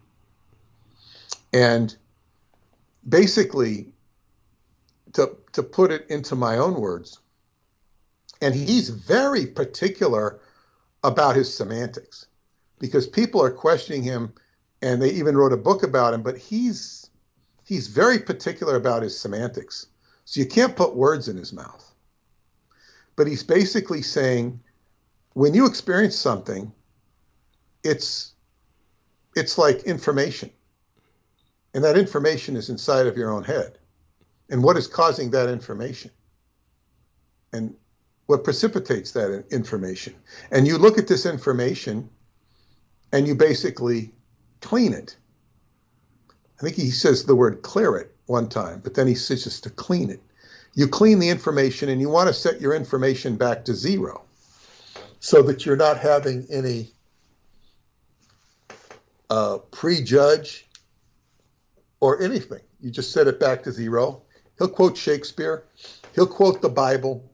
And basically, to put it into my own words, and he's very particular about his semantics, because people are questioning him, and they even wrote a book about him, but he's very particular about his semantics. So you can't put words in his mouth. But he's basically saying, when you experience something, it's like information. And that information is inside of your own head. And what is causing that information? And what precipitates that information? And you look at this information and you basically clean it. I think he says the word clear it one time, but then he says to clean it. You clean the information, and you want to set your information back to zero so that you're not having any prejudge or anything. You just set it back to zero. He'll quote Shakespeare. He'll quote the Bible.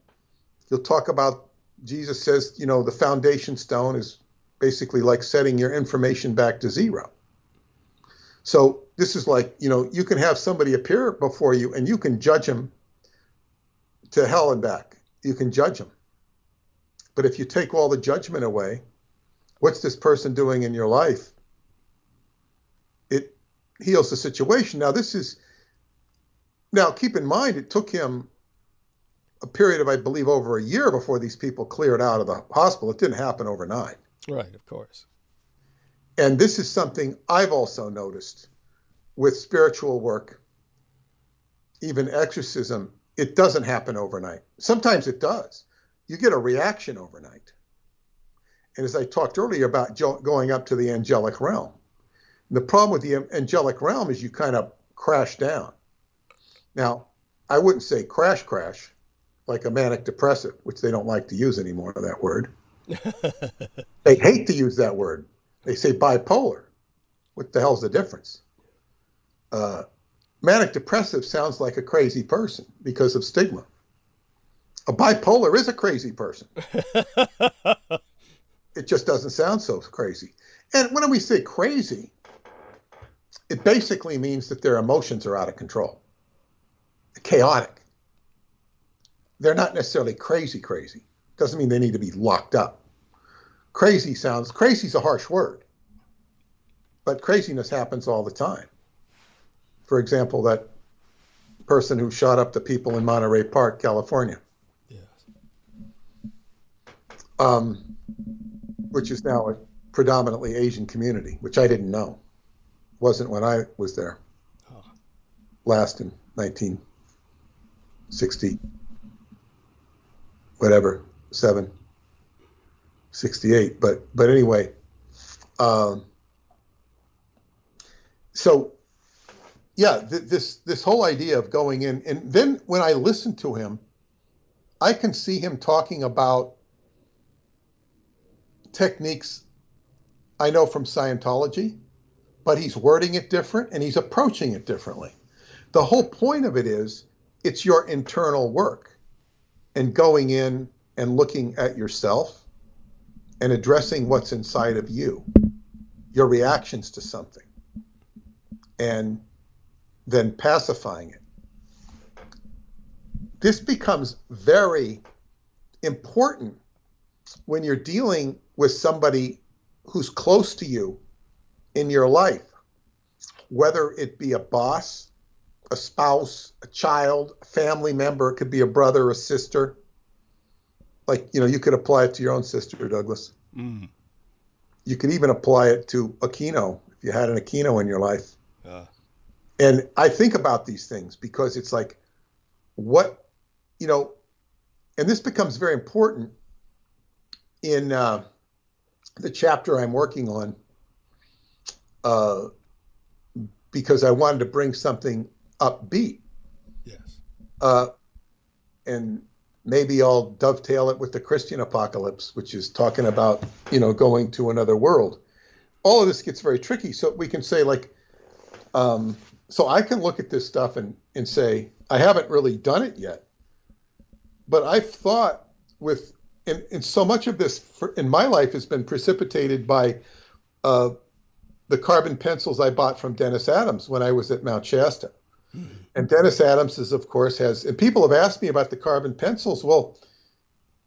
He'll talk about, Jesus says, the foundation stone is basically like setting your information back to zero. So this is like, you can have somebody appear before you and you can judge him to hell and back. You can judge them. But if you take all the judgment away, what's this person doing in your life? It heals the situation. Now keep in mind, it took him a period of, I believe, over a year before these people cleared out of the hospital. It didn't happen overnight. Right, of course. And this is something I've also noticed with spiritual work, even exorcism. It doesn't happen overnight. Sometimes it does. You get a reaction overnight. And as I talked earlier about going up to the angelic realm, the problem with the angelic realm is you kind of crash down. Now, I wouldn't say crash like a manic depressive, which they don't like to use anymore, that word. They hate to use that word. They say bipolar. What the hell's the difference? Manic depressive sounds like a crazy person because of stigma. A bipolar is a crazy person. It just doesn't sound so crazy. And when we say crazy, it basically means that their emotions are out of control, chaotic. They're not necessarily crazy. Doesn't mean they need to be locked up. Crazy's a harsh word, but craziness happens all the time. For example, that person who shot up the people in Monterey Park, California. Yes. Which is now a predominantly Asian community, which I didn't know. Wasn't when I was there. Oh. Last in 1960, whatever, 68. But anyway, so yeah, this whole idea of going in, and then when I listen to him, I can see him talking about techniques I know from Scientology, but he's wording it different and he's approaching it differently. The whole point of it is it's your internal work and going in and looking at yourself and addressing what's inside of you, your reactions to something, and then pacifying it. This becomes very important when you're dealing with somebody who's close to you in your life, whether it be a boss, a spouse, a child, a family member, it could be a brother, a sister. like, you could apply it to your own sister, Douglas. Mm. You could even apply it to Aquino, if you had an Aquino in your life. And I think about these things because it's like, what, and this becomes very important in the chapter I'm working on, because I wanted to bring something upbeat. Yes. And maybe I'll dovetail it with the Christian apocalypse, which is talking about, going to another world. All of this gets very tricky. So we can say, like, so I can look at this stuff and say, I haven't really done it yet. But I've thought and so much of this in my life has been precipitated by the carbon pencils I bought from Dennis Adams when I was at Mount Shasta. Mm-hmm. And Dennis Adams of course, and people have asked me about the carbon pencils. Well,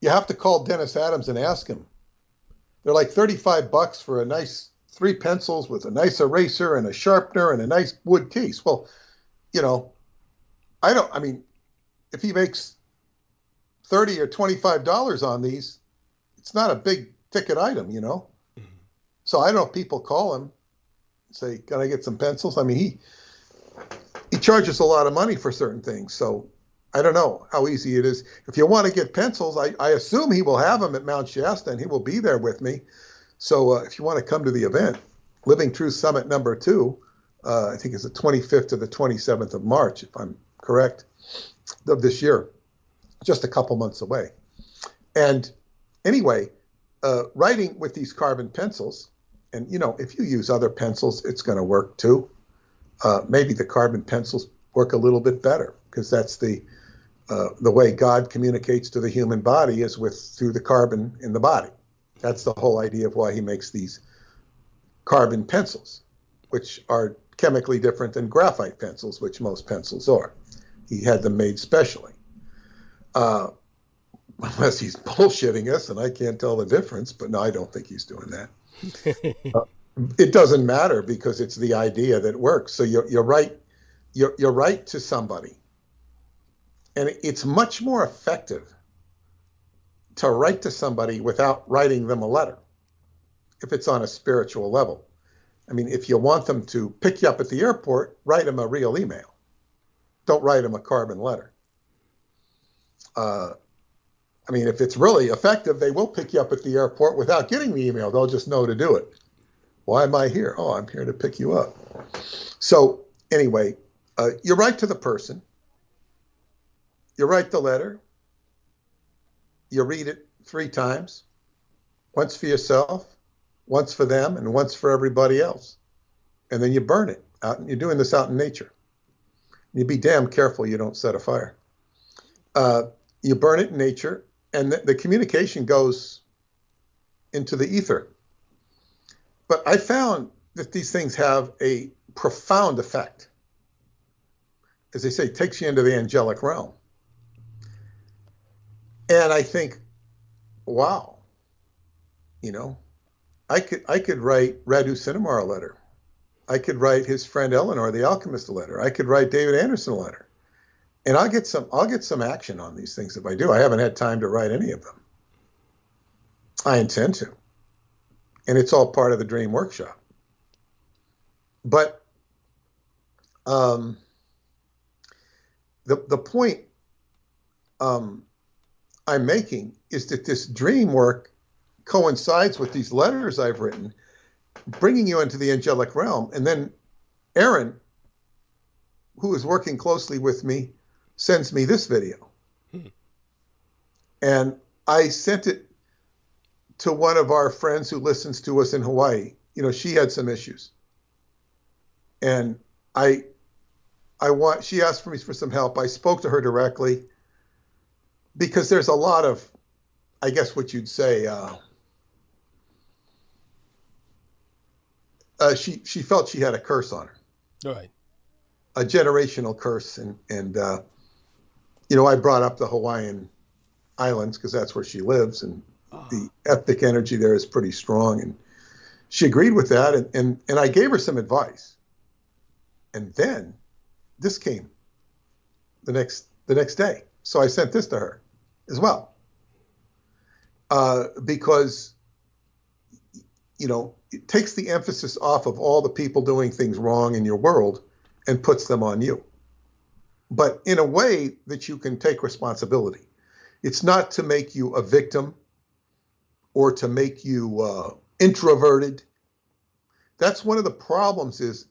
you have to call Dennis Adams and ask him. They're like $35 for a nice 3 pencils with a nice eraser and a sharpener and a nice wood case. Well, if he makes $30 or $25 on these, it's not a big ticket item, Mm-hmm. So I don't know if people call him and say, can I get some pencils? I mean, he charges a lot of money for certain things. So I don't know how easy it is. If you want to get pencils, I assume he will have them at Mount Shasta and he will be there with me. So if you want to come to the event, Living Truth Summit number 2, I think it's the 25th to the 27th of March, if I'm correct, of this year, just a couple months away. And anyway, writing with these carbon pencils, and if you use other pencils, it's going to work too. Maybe the carbon pencils work a little bit better because that's the way God communicates to the human body is through the carbon in the body. That's the whole idea of why he makes these carbon pencils, which are chemically different than graphite pencils, which most pencils are. He had them made specially. Unless he's bullshitting us and I can't tell the difference, but no, I don't think he's doing that. It doesn't matter because it's the idea that works. So you're right. You're right to somebody. And it's much more effective to write to somebody without writing them a letter, if it's on a spiritual level. I mean, if you want them to pick you up at the airport, write them a real email. Don't write them a carbon letter. I mean, if it's really effective, they will pick you up at the airport without getting the email. They'll just know to do it. Why am I here? Oh, I'm here to pick you up. So anyway, you write to the person. You write the letter. You read it 3 times. Once for yourself, once for them, and once for everybody else. And then you burn it out. You're doing this out in nature. You be damn careful you don't set a fire. You burn it in nature, and the communication goes into the ether. But I found that these things have a profound effect. As they say, it takes you into the angelic realm. And I think, wow, I could write Radu Cinnabar a letter. I could write his friend Eleanor, the alchemist, a letter. I could write David Anderson a letter. And I'll get some action on these things if I do. I haven't had time to write any of them. I intend to. And it's all part of the Dream Workshop. But the point I'm making is that this dream work coincides with these letters I've written, bringing you into the angelic realm. And then Aaron, who is working closely with me, sends me this video. And I sent it to one of our friends who listens to us in Hawaii. She had some issues. And she asked for me for some help. I spoke to her directly because there's a lot of, I guess what you'd say, she felt she had a curse on her. Right. A generational curse. And I brought up the Hawaiian Islands because that's where she lives. And the ethnic energy there is pretty strong. And she agreed with that. And I gave her some advice. And then this came the next day. So I sent this to her as well. because, it takes the emphasis off of all the people doing things wrong in your world and puts them on you. But in a way that you can take responsibility. It's not to make you a victim or to make you introverted. That's one of the problems is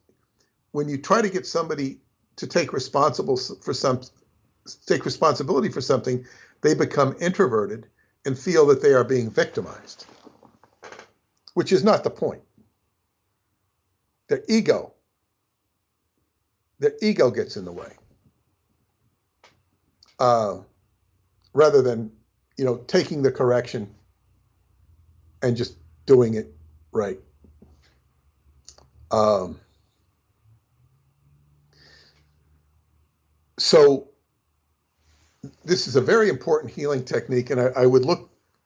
when you try to get somebody to take responsibility for something, they become introverted and feel that they are being victimized, which is not the point. Their ego gets in the way, rather than, taking the correction and just doing it right. So this is a very important healing technique, and I would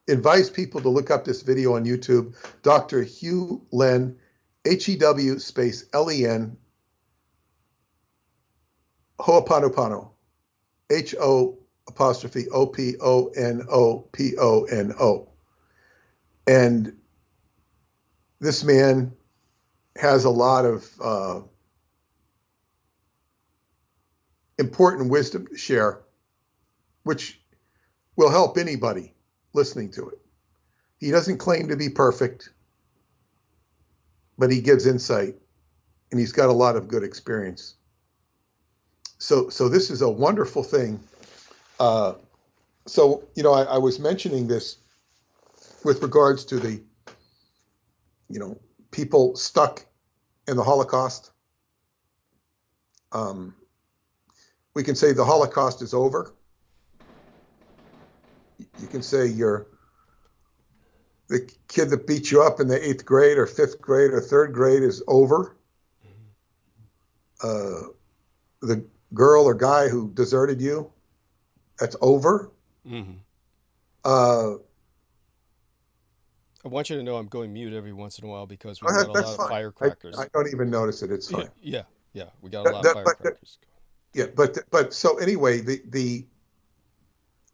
advise people to look up this video on YouTube. Dr. Hugh Len, HEW space LEN, Ho'oponopono, HO'Oponopono. And this man has a lot of important wisdom to share, which will help anybody listening to it. He doesn't claim to be perfect, but he gives insight, and he's got a lot of good experience. So this is a wonderful thing. I was mentioning this with regards to the, people stuck in the Holocaust. We can say the Holocaust is over. You can say you're the kid that beat you up in the 8th grade or 5th grade or 3rd grade is over. The girl or guy who deserted you, that's over. Mm-hmm. I want you to know I'm going mute every once in a while because we've got a lot of firecrackers. I don't even notice it. It's fine. Yeah, we got a lot of firecrackers. But so anyway,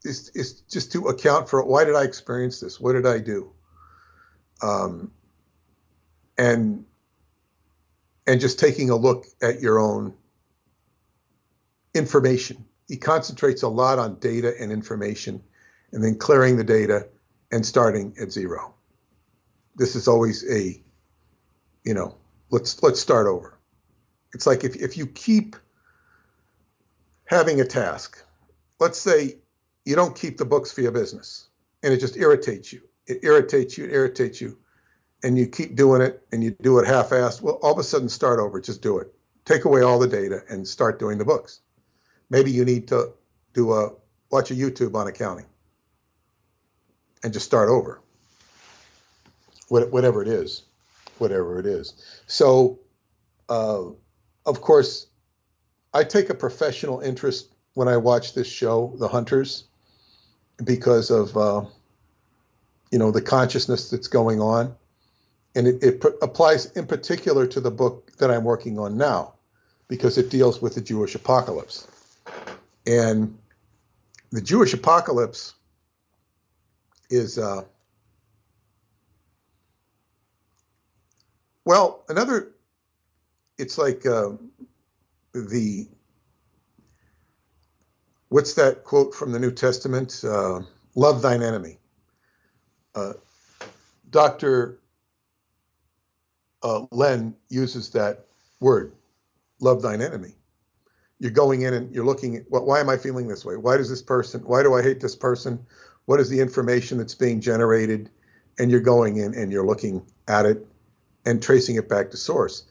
it's just to account for why did I experience this? What did I do? And just taking a look at your own information. He concentrates a lot on data and information, and then clearing the data and starting at zero. This is always let's start over. It's like if you keep having a task, let's say you don't keep the books for your business, and it just irritates you. It irritates you, and you keep doing it, and you do it half-assed. Well, all of a sudden, start over. Just do it. Take away all the data and start doing the books. Maybe you need to watch a YouTube on accounting, and just start over. Whatever it is. So, of course, I take a professional interest when I watch this show, The Hunters, because of, the consciousness that's going on. And it applies in particular to the book that I'm working on now, because it deals with the Jewish apocalypse. And the Jewish apocalypse is, it's like what's that quote from the New Testament? Love thine enemy. Dr. Len uses that word, love thine enemy. You're going in and you're looking at, why am I feeling this way? Why do I hate this person? What is the information that's being generated? And you're going in and you're looking at it and tracing it back to source.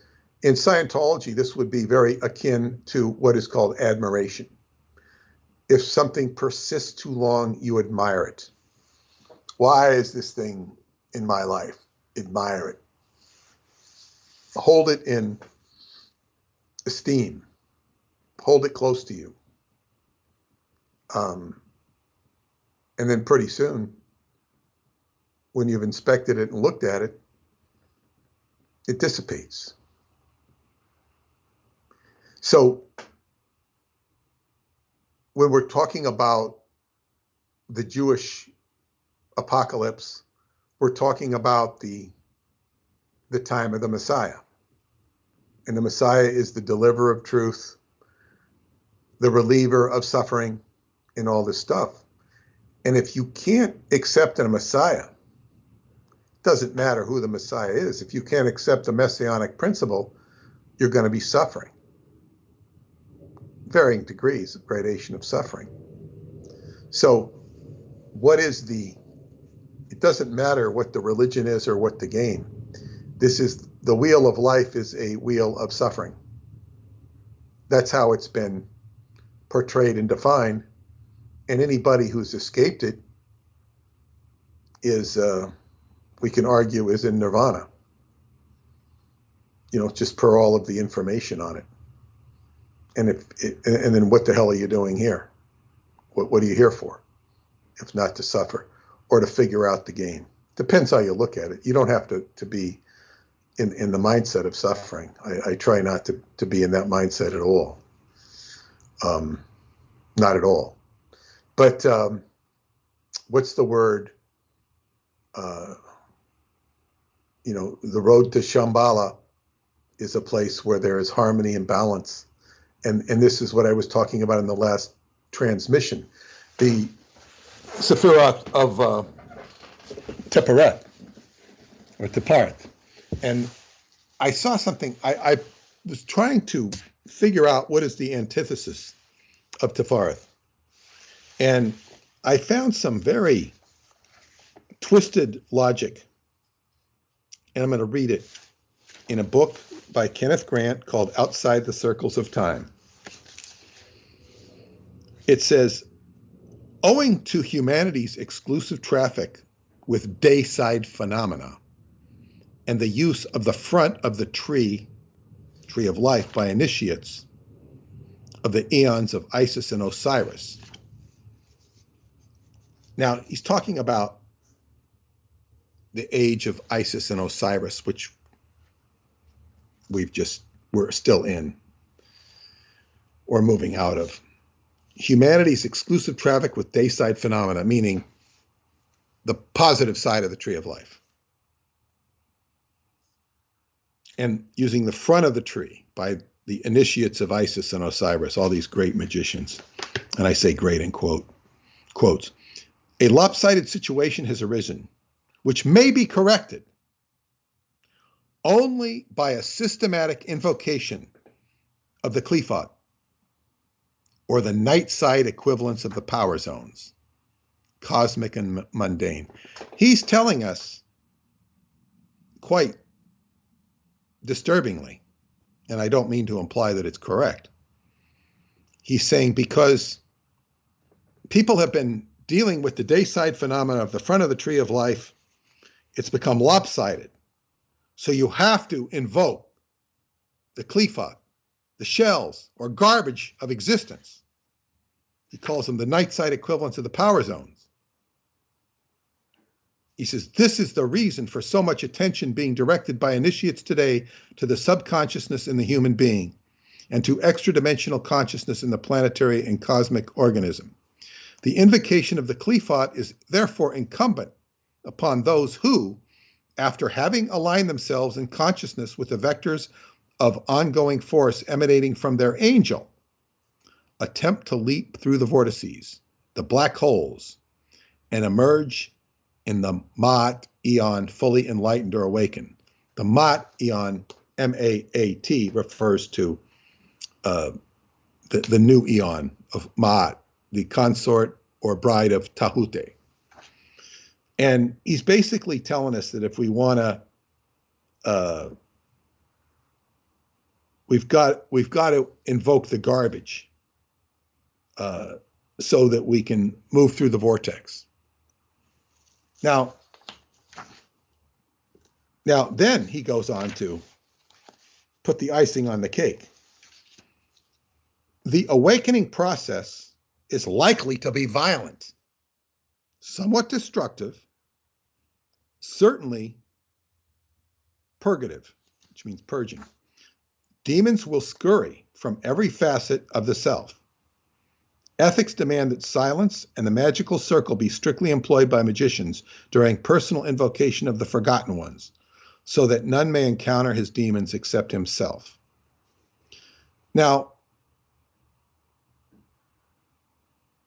In Scientology, this would be very akin to what is called admiration. If something persists too long, you admire it. Why is this thing in my life? Admire it. Hold it in esteem. Hold it close to you. And then pretty soon, when you've inspected it and looked at it, it dissipates. So when we're talking about the Jewish apocalypse, we're talking about the time of the Messiah. And the Messiah is the deliverer of truth, the reliever of suffering, and all this stuff. And if you can't accept a Messiah, it doesn't matter who the Messiah is. If you can't accept the messianic principle, you're going to be suffering. Varying degrees of gradation of suffering. So what is it doesn't matter what the religion is or what the game. The wheel of life is a wheel of suffering. That's how it's been portrayed and defined. And anybody who's escaped it is, we can argue, is in nirvana. Just per all of the information on it. And and then what the hell are you doing here? What are you here for? If not to suffer or to figure out the game. Depends how you look at it. You don't have to be in the mindset of suffering. I try not to be in that mindset at all. Not at all. But what's the word? The road to Shambhala is a place where there is harmony and balance. And this is what I was talking about in the last transmission. The Sephiroth of Teperet, or Teparet. And I saw something, I was trying to figure out what is the antithesis of Tefareth. And I found some very twisted logic. And I'm going to read it in a book by Kenneth Grant called Outside the Circles of Time. It says, owing to humanity's exclusive traffic with dayside phenomena and the use of the front of the tree of life by initiates of the eons of Isis and Osiris. Now, he's talking about the age of Isis and Osiris, which we're still in or moving out of. Humanity's exclusive traffic with dayside phenomena, meaning the positive side of the tree of life. And using the front of the tree by the initiates of Isis and Osiris, all these great magicians. And I say great in quotes. A lopsided situation has arisen, which may be corrected only by a systematic invocation of the Qliphoth, or the night side equivalents of the power zones, cosmic and mundane. He's telling us quite disturbingly, and I don't mean to imply that it's correct. He's saying because people have been dealing with the dayside phenomena of the front of the tree of life, it's become lopsided. So you have to invoke the Qliphoth, the shells or garbage of existence. He calls them the night side equivalents of the power zones. He says, this is the reason for so much attention being directed by initiates today to the subconsciousness in the human being and to extra-dimensional consciousness in the planetary and cosmic organism. The invocation of the Qliphoth is therefore incumbent upon those who, after having aligned themselves in consciousness with the vectors of ongoing force emanating from their angel, attempt to leap through the vortices, the black holes, and emerge in the Ma'at eon fully enlightened or awakened. The Ma'at eon, M-A-A-T, refers to the new eon of Ma'at, the consort or bride of Tahute. And he's basically telling us that if we want to, we've got to invoke the garbage so that we can move through the vortex. Now, then he goes on to put the icing on the cake. The awakening process is likely to be violent, somewhat destructive, certainly purgative, which means purging. Demons will scurry from every facet of the self, Ethics demand that silence and the magical circle be strictly employed by magicians during personal invocation of the forgotten ones, so that none may encounter his demons except himself. Now,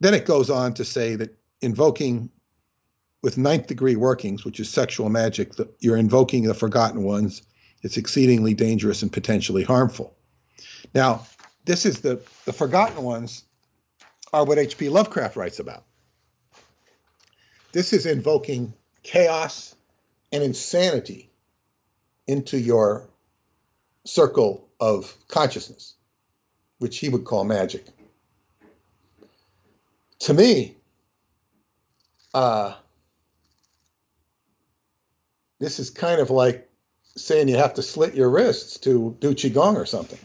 then it goes on to say that invoking with ninth degree workings, which is sexual magic, you're invoking the forgotten ones. It's exceedingly dangerous and potentially harmful. Now, this is the forgotten ones are what H.P. Lovecraft writes about. This is invoking chaos and insanity into your circle of consciousness, which he would call magic. To me, this is kind of like saying you have to slit your wrists to do Qigong or something.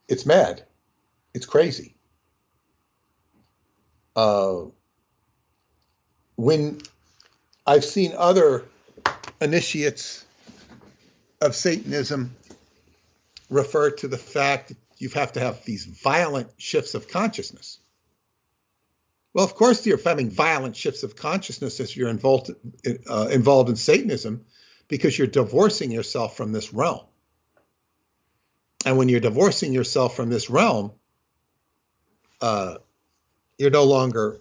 It's mad. It's crazy. When I've seen other initiates of Satanism refer to the fact that you have to have these violent shifts of consciousness. Well, of course, you're having violent shifts of consciousness as you're involved in Satanism, because you're divorcing yourself from this realm. And when you're divorcing yourself from this realm, you're no longer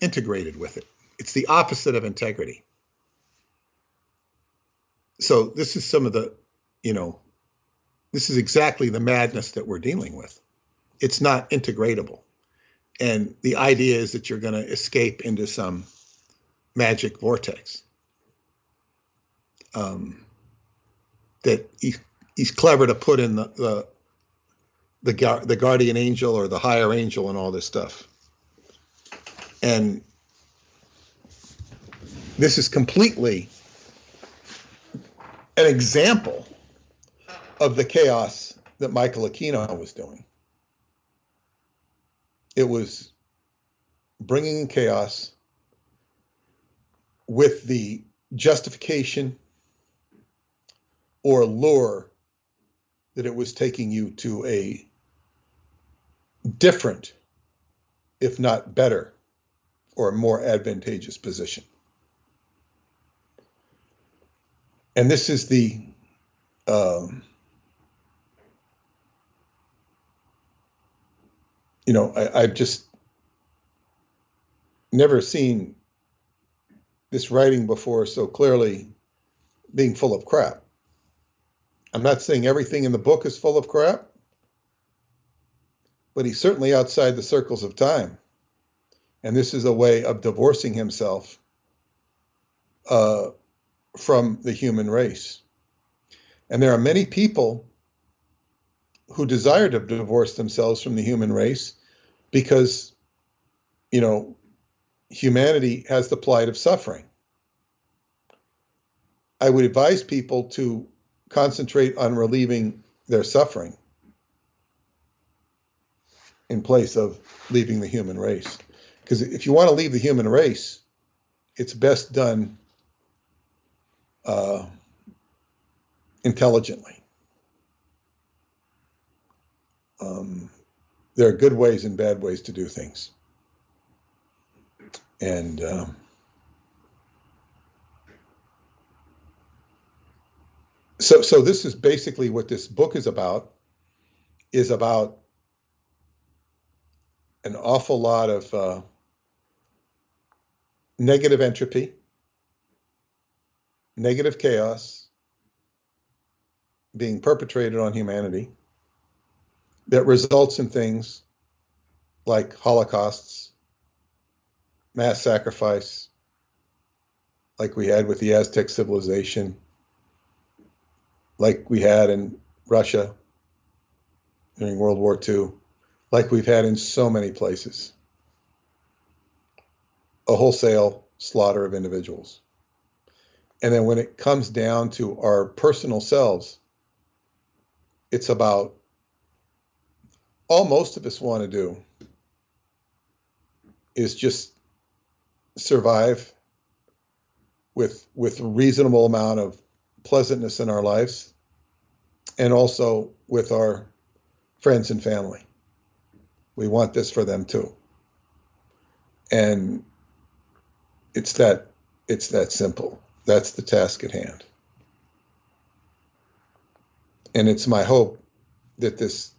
integrated with it. It's the opposite of integrity. So this is some of the, this is exactly the madness that we're dealing with. It's not integratable. And the idea is that you're going to escape into some magic vortex. That he's clever to put in the guardian angel or the higher angel and all this stuff. And this is completely an example of the chaos that Michael Aquino was doing. It was bringing in chaos with the justification or lure that it was taking you to a different, if not better, or more advantageous position. And this is the I've just never seen this writing before so clearly being full of crap. I'm not saying everything in the book is full of crap, but he's certainly outside the circles of time. And this is a way of divorcing himself from the human race. And there are many people who desire to divorce themselves from the human race because, humanity has the plight of suffering. I would advise people to concentrate on relieving their suffering in place of leaving the human race. Because if you want to leave the human race, it's best done intelligently. There are good ways and bad ways to do things. And so this is basically what this book is about an awful lot of negative entropy, negative chaos being perpetrated on humanity that results in things like holocausts, mass sacrifice, like we had with the Aztec civilization, like we had in Russia during World War II, like we've had in so many places. A wholesale slaughter of individuals. And then when it comes down to our personal selves, it's about all most of us want to do is just survive with a reasonable amount of pleasantness in our lives, and also with our friends and family. We want this for them too. And it's that simple. That's the task at hand. And it's my hope that this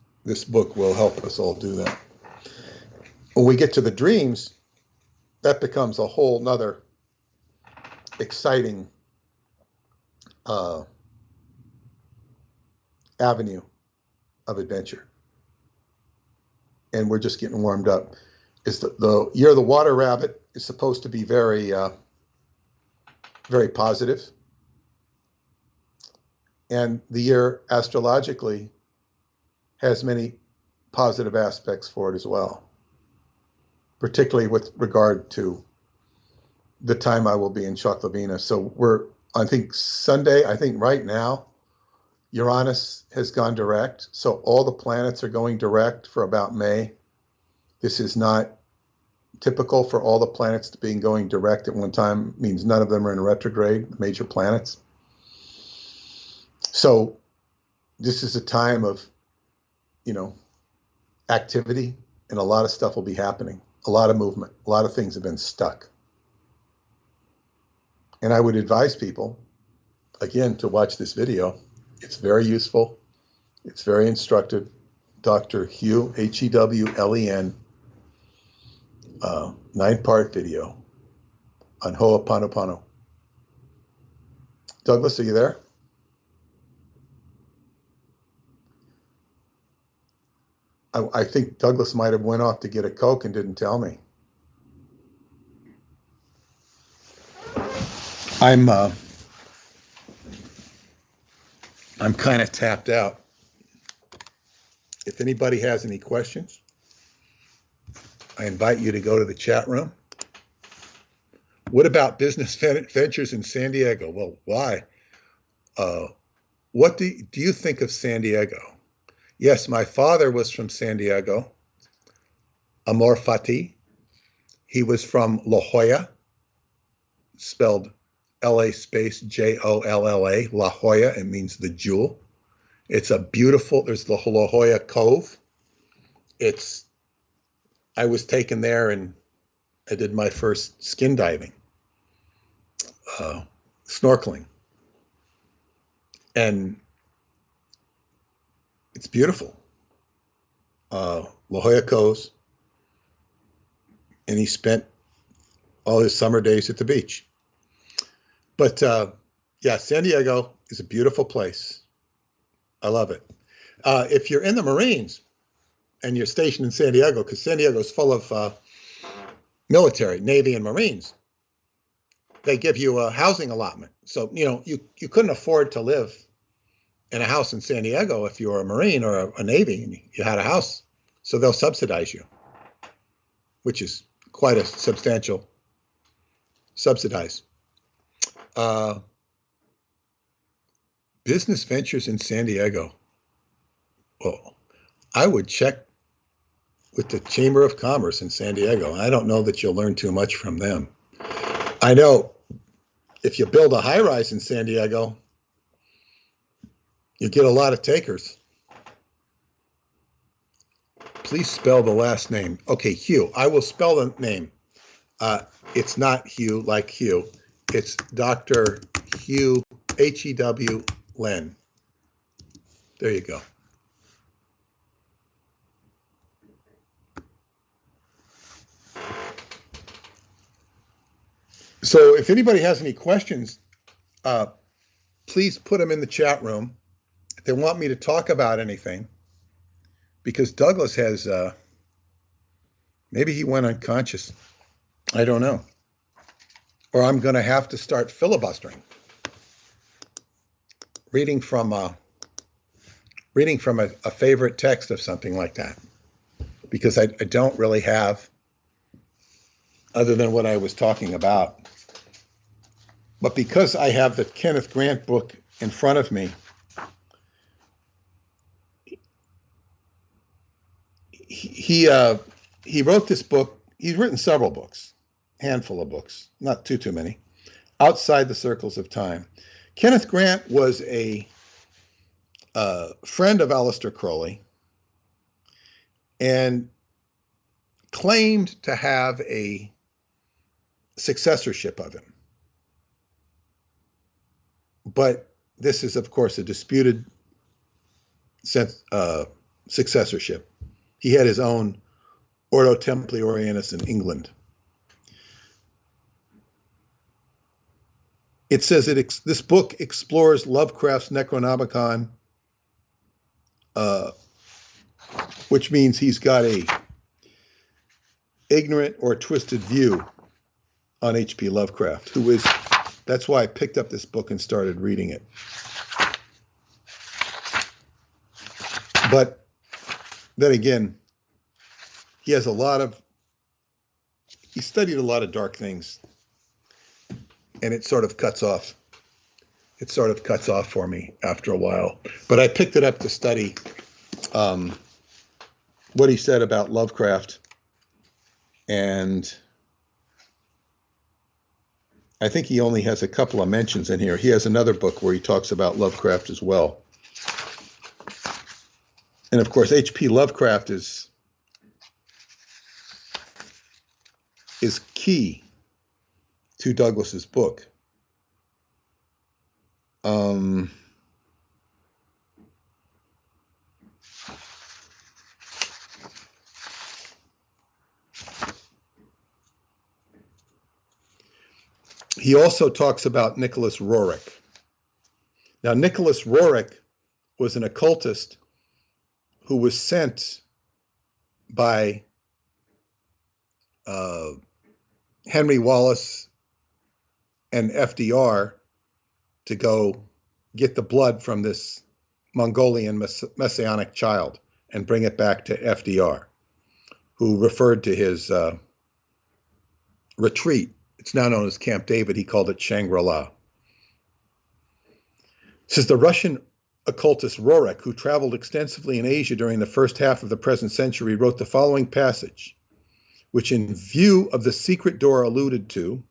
book will help us all do that. When we get to the dreams, that becomes a whole nother exciting avenue of adventure. And we're just getting warmed up. Is the year of the water rabbit is supposed to be very, very positive. And the year astrologically has many positive aspects for it as well, particularly with regard to the time I will be in Choklavina. So I think Sunday, right now, Uranus has gone direct. So all the planets are going direct for about May. This is not typical for all the planets to be going direct at one time. It means none of them are in retrograde, major planets. So this is a time of, activity, and a lot of stuff will be happening. A lot of movement. A lot of things have been stuck. And I would advise people, again, to watch this video. It's very useful. It's very instructive. Dr. Hugh, Hewlen, 9-part video on Ho'oponopono. Douglas, are you there? I think Douglas might have went off to get a Coke and didn't tell me. I'm kind of tapped out. If anybody has any questions, I invite you to go to the chat room. What about business ventures in San Diego? Well, why? What do you think of San Diego? Yes, my father was from San Diego, Amor Fati. He was from La Jolla, spelled LA space JOLLA, La Jolla. It means the jewel. It's a beautiful, there's the La Jolla Cove. I was taken there and I did my first skin diving, snorkeling. And it's beautiful. La Jolla Coves. And he spent all his summer days at the beach. But yeah, San Diego is a beautiful place. I love it. If you're in the Marines and you're stationed in San Diego, because San Diego is full of military, Navy, and Marines, they give you a housing allotment. So, you couldn't afford to live in a house in San Diego if you were a Marine or a Navy and you had a house. So they'll subsidize you, which is quite a substantial subsidize. Business ventures in San Diego. Well, I would check with the Chamber of Commerce in San Diego. I don't know that you'll learn too much from them. I know if you build a high-rise in San Diego, you get a lot of takers. Please spell the last name. Okay, Hugh. I will spell the name. It's not Hugh like Hugh. It's Dr. Hugh, Hewlen. There you go. So if anybody has any questions, please put them in the chat room. If they want me to talk about anything, because Douglas has, maybe he went unconscious. I don't know. Or I'm going to have to start filibustering. Reading from a favorite text of something like that. Because I don't really have, other than what I was talking about. But because I have the Kenneth Grant book in front of me, he wrote this book. He's written several books, handful of books, not too many, Outside the Circles of Time. Kenneth Grant was a friend of Aleister Crowley, and claimed to have a successorship of him. But this is, of course, a disputed successorship. He had his own Ordo Templi Orientis in England. It says this book explores Lovecraft's Necronomicon, which means he's got a ignorant or twisted view on H.P. Lovecraft, that's why I picked up this book and started reading it. But then again, he studied a lot of dark things, and it sort of cuts off for me after a while. But I picked it up to study what he said about Lovecraft, and I think he only has a couple of mentions in here. He has another book where he talks about Lovecraft as well. And of course, H.P. Lovecraft is key to Douglas's book. He also talks about Nicholas Roerich. Now, Nicholas Roerich was an occultist who was sent by Henry Wallace and FDR to go get the blood from this Mongolian messianic child and bring it back to FDR, who referred to his retreat. It's now known as Camp David. He called it Shangri-La. It says the Russian occultist Roerich, who traveled extensively in Asia during the first half of the present century, wrote the following passage, which in view of the secret door alluded to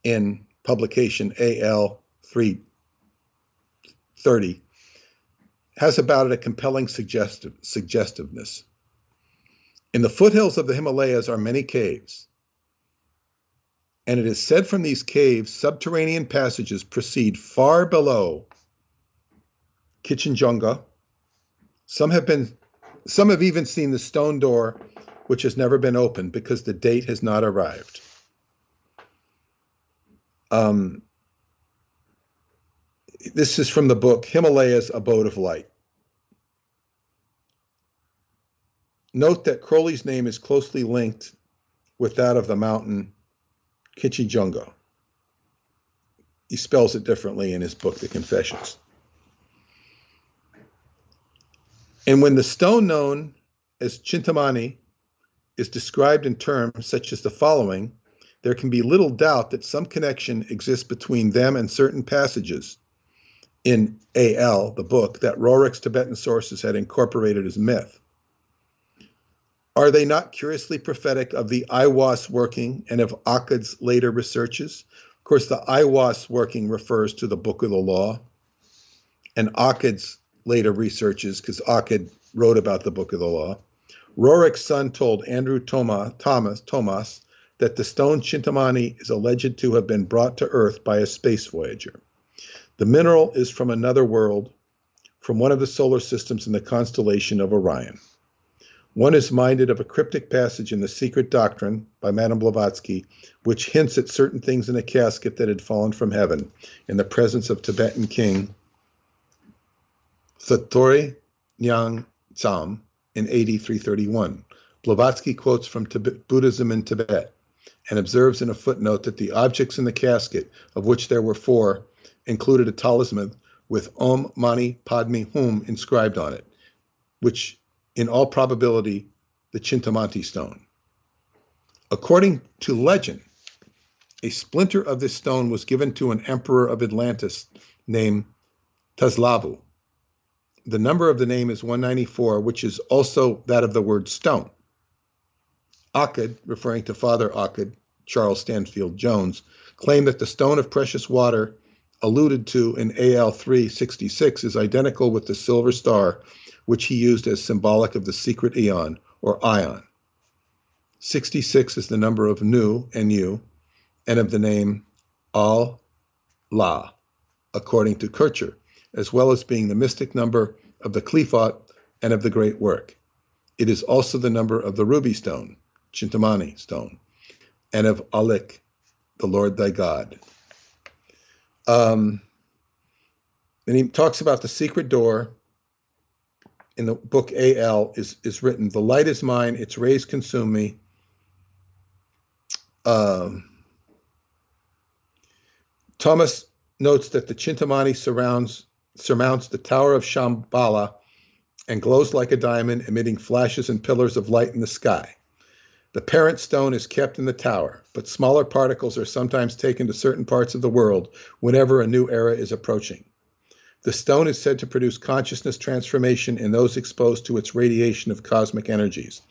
in publication AL 330, has about it a compelling suggestiveness. In the foothills of the Himalayas are many caves, and it is said from these caves, subterranean passages proceed far below Kinchenjunga. Some have even seen the stone door, which has never been opened because the date has not arrived. This is from the book Himalayas, Abode of Light. Note that Crowley's name is closely linked with that of the mountain Kinchenjunga. He spells it differently in his book, The Confessions. And when the stone known as Chintamani is described in terms such as the following, there can be little doubt that some connection exists between them and certain passages in AL, the book, that Roerich's Tibetan sources had incorporated as myth. Are they not curiously prophetic of the Aiwass working and of Akkad's later researches? Of course, the Aiwass working refers to the Book of the Law, and Akkad's later researches, because Akkad wrote about the Book of the Law. Roerich's son told Andrew Thomas that the stone Chintamani is alleged to have been brought to Earth by a space voyager. The mineral is from another world, from one of the solar systems in the constellation of Orion. One is minded of a cryptic passage in The Secret Doctrine by Madame Blavatsky, which hints at certain things in a casket that had fallen from heaven in the presence of Tibetan king Satori Nyang Tsam in AD 331. Blavatsky quotes from Buddhism in Tibet and observes in a footnote that the objects in the casket, of which there were 4, included a talisman with Om Mani Padme Hum inscribed on it, which in all probability, the Chintamani stone. According to legend, a splinter of this stone was given to an emperor of Atlantis named Taslavu. The number of the name is 194, which is also that of the word stone. Akkad, referring to Father Akkad, Charles Stanfield Jones, claimed that the stone of precious water alluded to in AL 366 is identical with the silver star, which he used as symbolic of the secret eon, or ion. 66 is the number of Nu and You, and of the name Allah, according to Kircher, as well as being the mystic number of the Qliphoth and of the Great Work. It is also the number of the ruby stone, Chintamani stone, and of Alik, the Lord thy God. Then he talks about the secret door. In the book AL is written, the light is mine, its rays consume me. Thomas notes that the Chintamani surmounts the Tower of Shambhala and glows like a diamond, emitting flashes and pillars of light in the sky. The parent stone is kept in the tower, but smaller particles are sometimes taken to certain parts of the world whenever a new era is approaching. The stone is said to produce consciousness transformation in those exposed to its radiation of cosmic energies.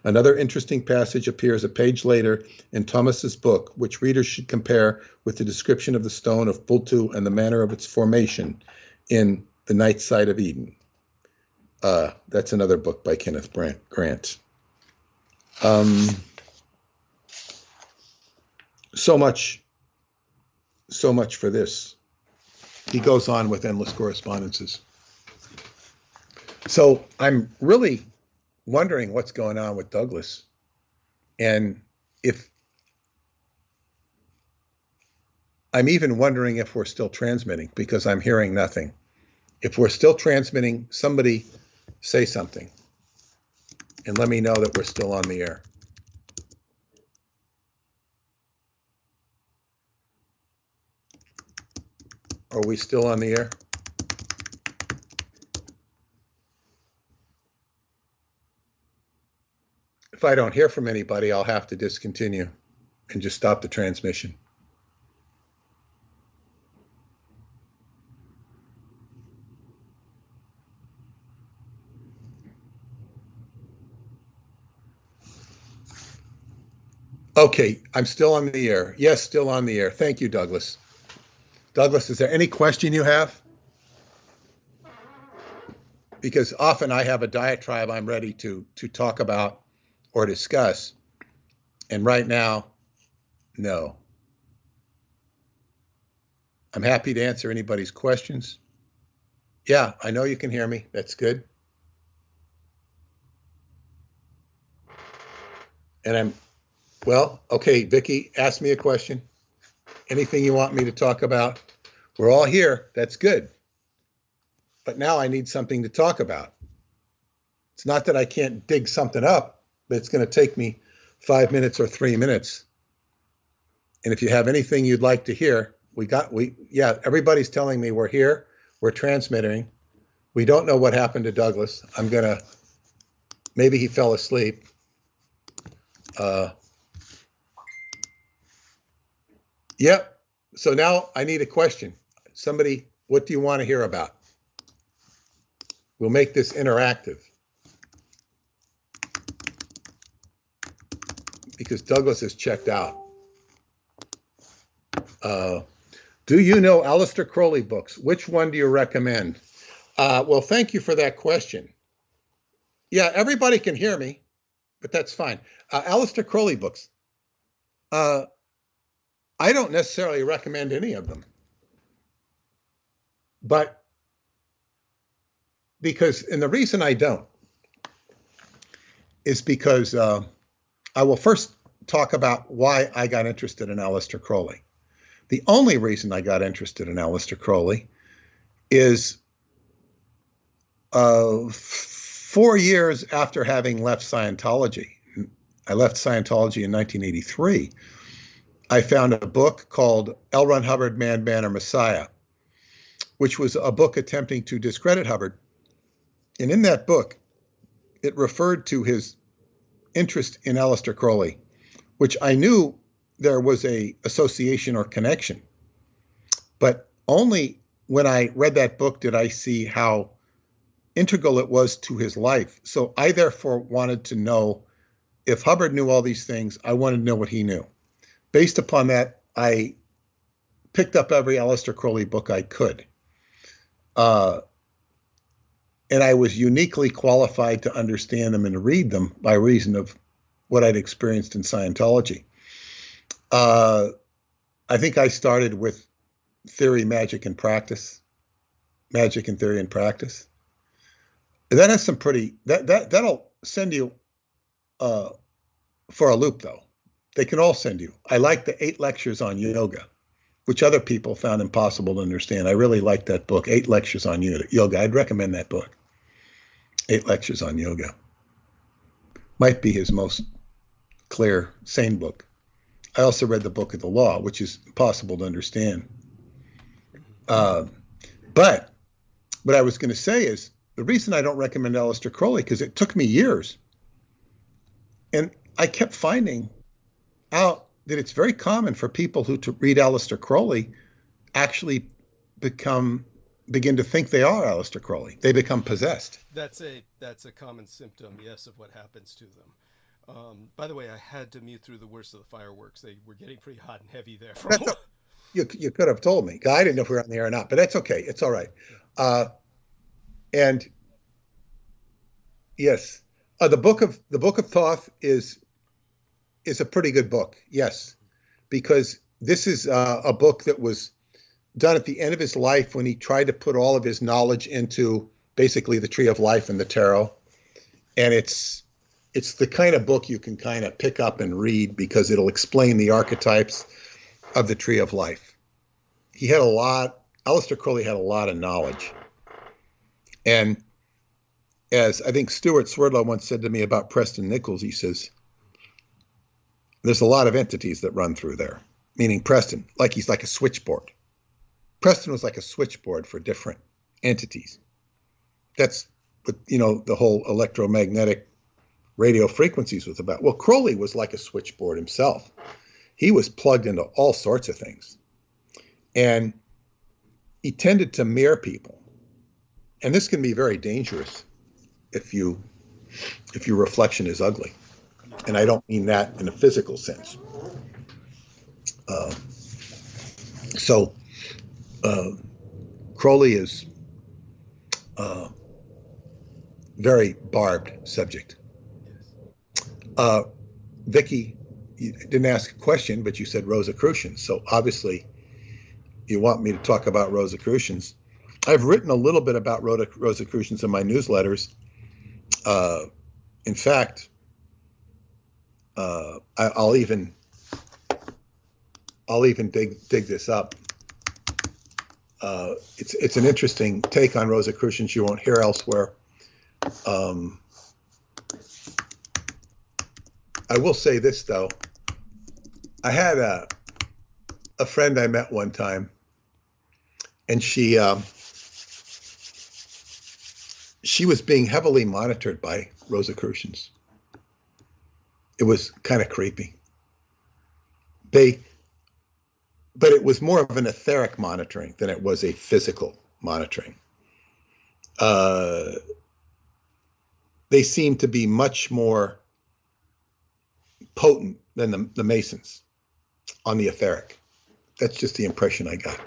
Another interesting passage appears a page later in Thomas's book, which readers should compare with the description of the stone of Bultu and the manner of its formation in The Night Side of Eden. That's another book by Kenneth Grant. So much for this. He goes on with endless correspondences. So I'm really wondering what's going on with Douglas. And I'm even wondering if we're still transmitting, because I'm hearing nothing. If we're still transmitting, somebody say something and let me know that we're still on the air. Are we still on the air? If I don't hear from anybody, I'll have to discontinue and just stop the transmission. Okay, I'm still on the air. Yes, still on the air. Thank you, Douglas. Douglas, is there any question you have? Because often I have a diatribe I'm ready to talk about or discuss. And right now, no. I'm happy to answer anybody's questions. Yeah, I know you can hear me. That's good. And well, okay, Vicki, ask me a question. Anything you want me to talk about? We're all here. That's good. But now I need something to talk about. It's not that I can't dig something up, but it's going to take me 5 minutes or 3 minutes. And if you have anything you'd like to hear, yeah, everybody's telling me we're here. We're transmitting. We don't know what happened to Douglas. Maybe he fell asleep. Yep. So now I need a question. Somebody, what do you want to hear about? We'll make this interactive. Because Douglas is checked out. Do you know Aleister Crowley books? Which one do you recommend? Well, thank you for that question. Yeah, everybody can hear me, but that's fine. Aleister Crowley books. I don't necessarily recommend any of them. But and the reason I don't is because I will first talk about why I got interested in Aleister Crowley. The only reason I got interested in Aleister Crowley is 4 years after having left Scientology. I left Scientology in 1983. I found a book called L. Ron Hubbard, Man, Banner, Messiah, which was a book attempting to discredit Hubbard. And in that book, it referred to his interest in Aleister Crowley, which I knew there was a association or connection. But only when I read that book did I see how integral it was to his life. So I therefore wanted to know, if Hubbard knew all these things, I wanted to know what he knew. Based upon that, I picked up every Aleister Crowley book I could. And I was uniquely qualified to understand them and to read them by reason of what I'd experienced in Scientology. I think I started with theory, magic, and practice. Magic and theory and practice. And that has some pretty, that'll send you for a loop, though. They can all send you. I like the 8 lectures on yoga, which other people found impossible to understand. I really like that book, 8 lectures on yoga. I'd recommend that book. 8 lectures on yoga. Might be his most clear, sane book. I also read the Book of the Law, which is impossible to understand. But what I was going to say is, the reason I don't recommend Aleister Crowley, because it took me years. And I kept finding out that it's very common for people who to read Aleister Crowley actually begin to think they are Aleister Crowley. They become possessed. That's a common symptom, yes, of what happens to them. By the way, I had to mute through the worst of the fireworks. They were getting pretty hot and heavy there. You could have told me. I didn't know if we were on the air or not, but that's okay. It's all right. And yes, the Book of Thoth is a pretty good book. Yes, because this is a book that was done at the end of his life when he tried to put all of his knowledge into basically the Tree of Life and the Tarot. And it's the kind of book you can kind of pick up and read because it'll explain the archetypes of the Tree of Life. Aleister Crowley had a lot of knowledge. And as I think Stuart Swerdlow once said to me about Preston Nichols, he says, there's a lot of entities that run through there, meaning Preston, like he's like a switchboard. Preston was like a switchboard for different entities. That's what, the whole electromagnetic radio frequencies was about. Well, Crowley was like a switchboard himself. He was plugged into all sorts of things. And he tended to mirror people. And this can be very dangerous if your reflection is ugly. And I don't mean that in a physical sense. Crowley is a very barbed subject. Vicky, you didn't ask a question, but you said Rosicrucians. So obviously you want me to talk about Rosicrucians. I've written a little bit about Rosicrucians in my newsletters. In fact, I'll even dig this up. It's an interesting take on Rosicrucians you won't hear elsewhere. I will say this, though. I had a friend I met one time, and she was being heavily monitored by Rosicrucians. It was kind of creepy. But it was more of an etheric monitoring than it was a physical monitoring. They seemed to be much more potent than the Masons on the etheric. That's just the impression I got.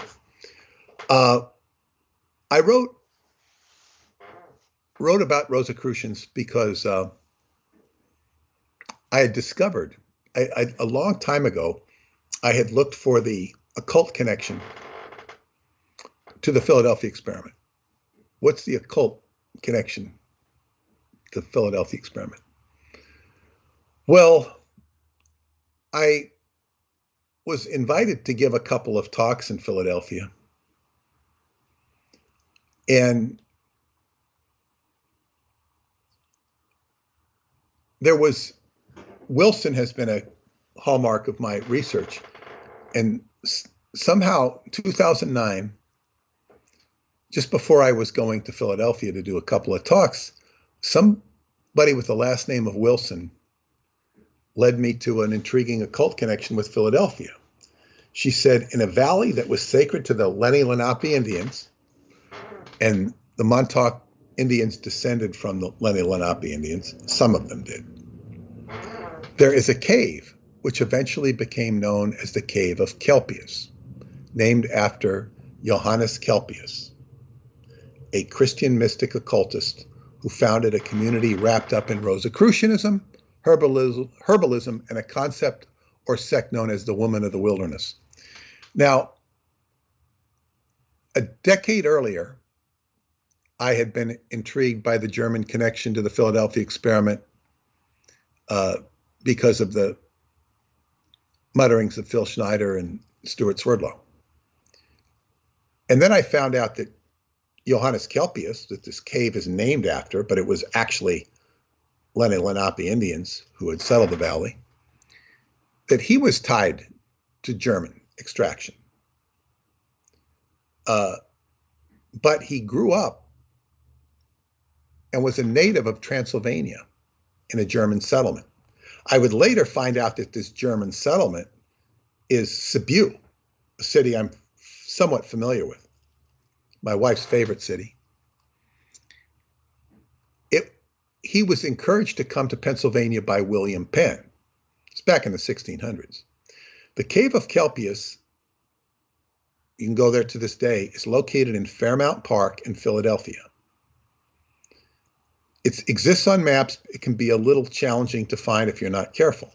I wrote about Rosicrucians because I had discovered, a long time ago, I had looked for the occult connection to the Philadelphia experiment. What's the occult connection to the Philadelphia experiment? Well, I was invited to give a couple of talks in Philadelphia. And Wilson has been a hallmark of my research. And somehow, 2009, just before I was going to Philadelphia to do a couple of talks, somebody with the last name of Wilson led me to an intriguing occult connection with Philadelphia. She said, in a valley that was sacred to the Lenni Lenape Indians, and the Montauk Indians descended from the Lenni Lenape Indians, some of them did, there is a cave which eventually became known as the Cave of Kelpius, named after Johannes Kelpius, a Christian mystic occultist who founded a community wrapped up in Rosicrucianism, herbalism, and a concept or sect known as the Woman of the Wilderness. Now, a decade earlier, I had been intrigued by the German connection to the Philadelphia experiment because of the mutterings of Phil Schneider and Stuart Swerdlow. And then I found out that Johannes Kelpius, that this cave is named after, but it was actually Lenape Indians who had settled the valley, that he was tied to German extraction. But he grew up and was a native of Transylvania in a German settlement. I would later find out that this German settlement is Sibiu, a city I'm somewhat familiar with, my wife's favorite city. He was encouraged to come to Pennsylvania by William Penn. It's back in the 1600s. The Cave of Kelpius, you can go there to this day, is located in Fairmount Park in Philadelphia. It exists on maps. It can be a little challenging to find if you're not careful.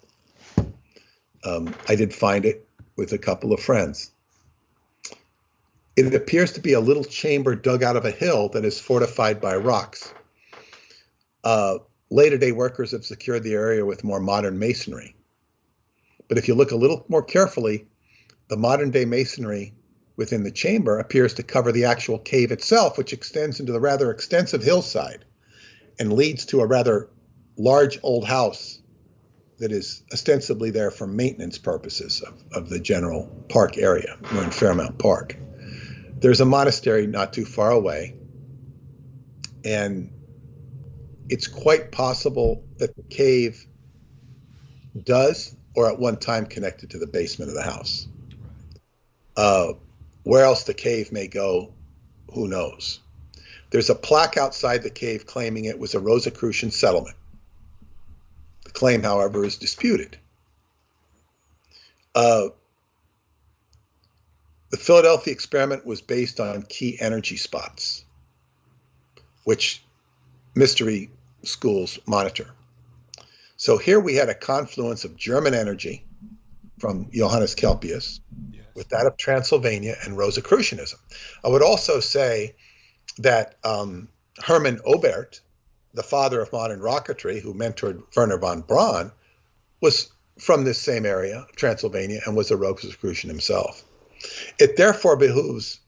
I did find it with a couple of friends. It appears to be a little chamber dug out of a hill that is fortified by rocks. Later-day workers have secured the area with more modern masonry. But if you look a little more carefully, the modern-day masonry within the chamber appears to cover the actual cave itself, which extends into the rather extensive hillside and leads to a rather large old house that is ostensibly there for maintenance purposes of the general park area. We're in Fairmount Park. There's a monastery not too far away, and it's quite possible that the cave does, or at one time connected to the basement of the house. Where else the cave may go, who knows? There's a plaque outside the cave claiming it was a Rosicrucian settlement. The claim, however, is disputed. The Philadelphia experiment was based on key energy spots, which mystery schools monitor. So here we had a confluence of German energy from Johannes Kelpius with that of Transylvania and Rosicrucianism. I would also say that Hermann Oberth, the father of modern rocketry, who mentored Werner von Braun, was from this same area, Transylvania, and was a Rosicrucian himself. It therefore behooves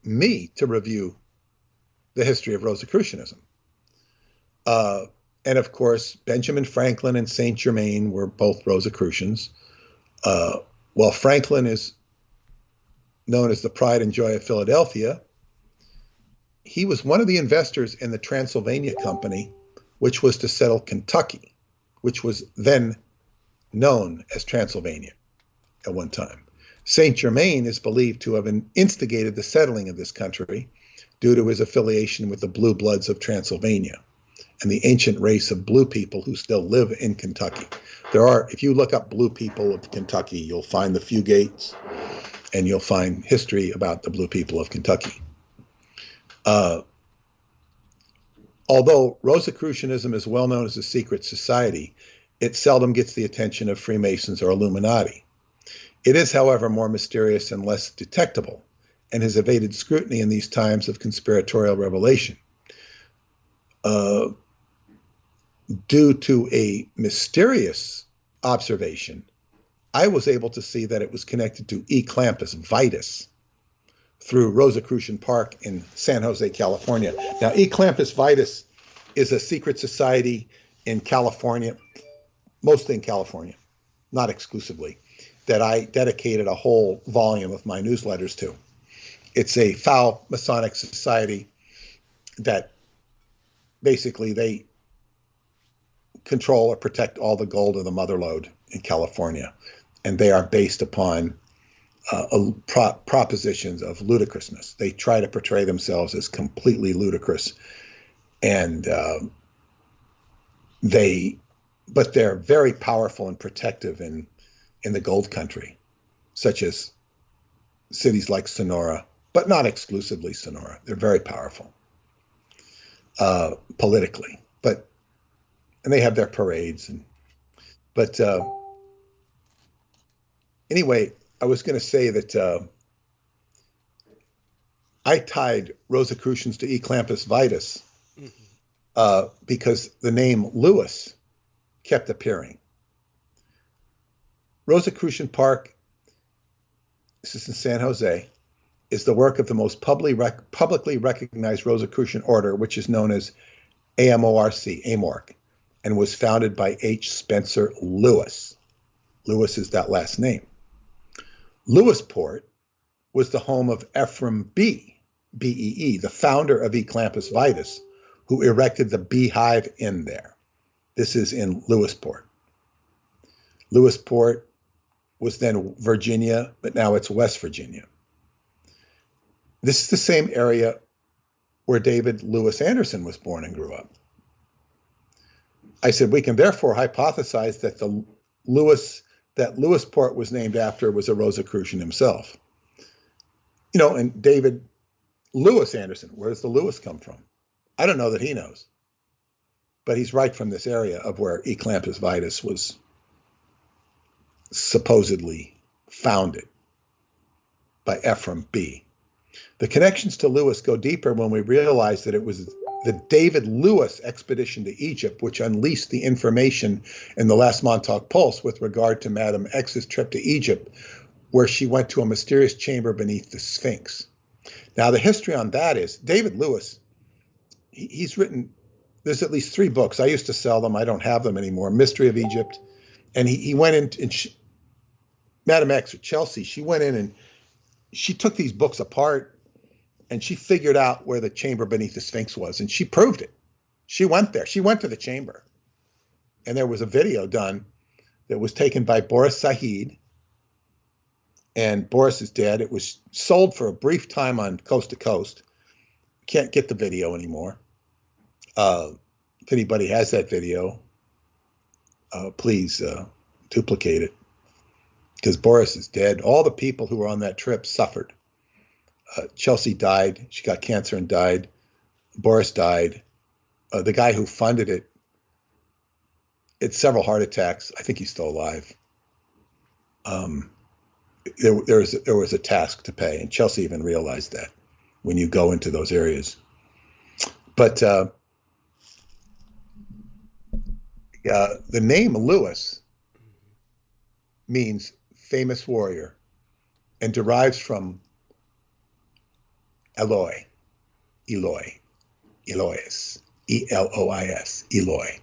me to review the history of Rosicrucianism. And of course, Benjamin Franklin and Saint Germain were both Rosicrucians. While Franklin is known as the pride and joy of Philadelphia, he was one of the investors in the Transylvania Company, which was to settle Kentucky, which was then known as Transylvania at one time. Saint Germain is believed to have instigated the settling of this country due to his affiliation with the Blue Bloods of Transylvania and the ancient race of blue people who still live in Kentucky. If you look up blue people of Kentucky, you'll find the Fugates, and you'll find history about the blue people of Kentucky. Although Rosicrucianism is well known as a secret society, it seldom gets the attention of Freemasons or Illuminati. It is, however, more mysterious and less detectable, and has evaded scrutiny in these times of conspiratorial revelation. Due to a mysterious observation, I was able to see that it was connected to E. Clampus Vitus through Rosicrucian Park in San Jose, California. Now, E. Clampus Vitus is a secret society in California, mostly in California, not exclusively, that I dedicated a whole volume of my newsletters to. It's a foul Masonic society that basically they control or protect all the gold of the mother lode in California. And they are based upon propositions of ludicrousness. They try to portray themselves as completely ludicrous. And but they're very powerful and protective in the gold country, such as cities like Sonora, but not exclusively Sonora. They're very powerful politically, and they have their parades and But anyway, I was going to say that I tied Rosicrucians to Eclampus vitus because the name Lewis kept appearing. Rosicrucian Park, this is in San Jose, is the work of the most publicly recognized Rosicrucian order, which is known as AMORC, and was founded by H. Spencer Lewis. Lewis is that last name. Lewisport was the home of Ephraim Bee, the founder of Eclampus vitus, who erected the beehive in there. This is in Lewisport. Lewisport was then Virginia, but now it's West Virginia. This is the same area where David Lewis Anderson was born and grew up. I said, we can therefore hypothesize that Lewisport was named after was a Rosicrucian himself. You know, and David Lewis Anderson, where does the Lewis come from? I don't know that he knows. But he's right from this area of where Eclampus vitus was supposedly founded by Ephraim B. The connections to Lewis go deeper when we realize that it was the David Lewis expedition to Egypt which unleashed the information in the last Montauk Pulse with regard to Madame X's trip to Egypt, where she went to a mysterious chamber beneath the Sphinx. Now, the history on that is David Lewis, he's written, there's at least 3 books. I used to sell them. I don't have them anymore. Mystery of Egypt. And he went in, and Madame X, or Chelsea, she went in and she took these books apart and she figured out where the chamber beneath the Sphinx was, and she proved it. She went there. She went to the chamber. And there was a video done that was taken by Boris Said. And Boris is dead. It was sold for a brief time on Coast to Coast. Can't get the video anymore. If anybody has that video, please duplicate it, because Boris is dead. All the people who were on that trip suffered. Chelsea died. She got cancer and died. Boris died. The guy who funded it had several heart attacks. I think he's still alive. There was a task to pay, and Chelsea even realized that when you go into those areas. But the name Lewis means famous warrior and derives from Elois, Elois, Elois, E-L-O-I-S, Eloi,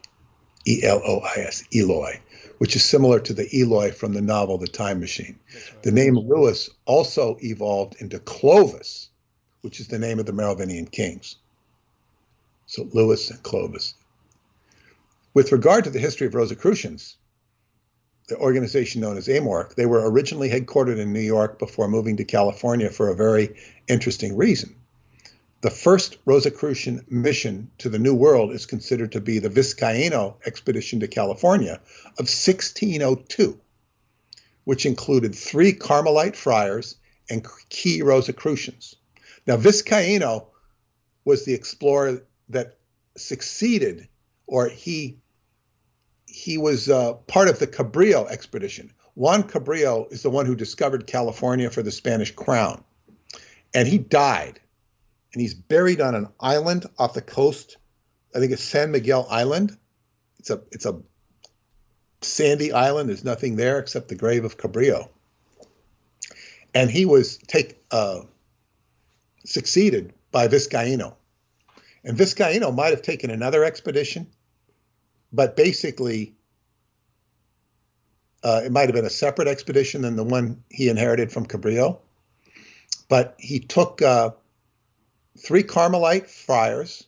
E-L-O-I-S, Eloi, which is similar to the Eloi from the novel The Time Machine. Right. The name Lewis also evolved into Clovis, which is the name of the Merovingian kings. So Lewis and Clovis. With regard to the history of Rosicrucians, the organization known as AMORC, they were originally headquartered in New York before moving to California for a very interesting reason. The first Rosicrucian mission to the New World is considered to be the Vizcaíno expedition to California of 1602, which included 3 Carmelite friars and key Rosicrucians. Now, Vizcaíno was the explorer that succeeded, or he was part of the Cabrillo expedition. Juan Cabrillo is the one who discovered California for the Spanish crown. And he died. And he's buried on an island off the coast. I think it's San Miguel Island. It's a sandy island. There's nothing there except the grave of Cabrillo. And he was succeeded by Vizcaíno. And Vizcaíno might have taken another expedition, but basically it might have been a separate expedition than the one he inherited from Cabrillo. But he took 3 Carmelite friars.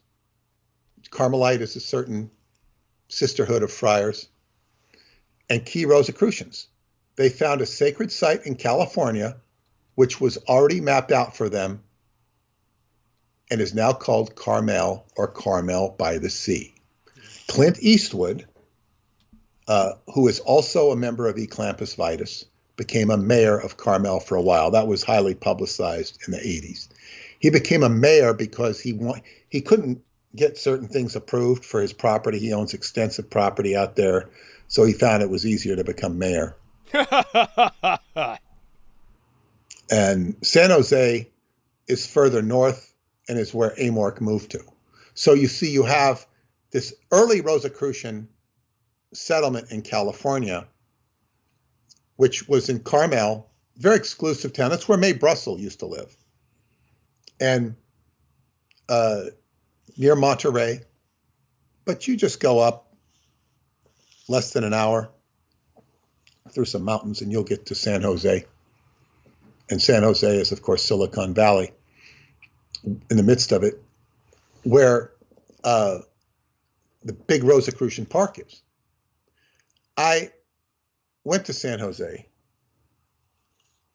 Carmelite is a certain sisterhood of friars, and key Rosicrucians. They found a sacred site in California, which was already mapped out for them and is now called Carmel, or Carmel by the Sea. Clint Eastwood, who is also a member of Eclampus vitus, became a mayor of Carmel for a while. That was highly publicized in the 80s. He became a mayor because he couldn't get certain things approved for his property. He owns extensive property out there, So he found it was easier to become mayor. And San Jose is further north and is where Amorc moved to. So you see, you have this early Rosicrucian settlement in California, which was in Carmel, very exclusive town. That's where Mae Brussel used to live. And near Monterey. But you just go up less than an hour through some mountains and you'll get to San Jose. And San Jose is, of course, Silicon Valley in the midst of it, where the big Rosicrucian Park is. I went to San Jose.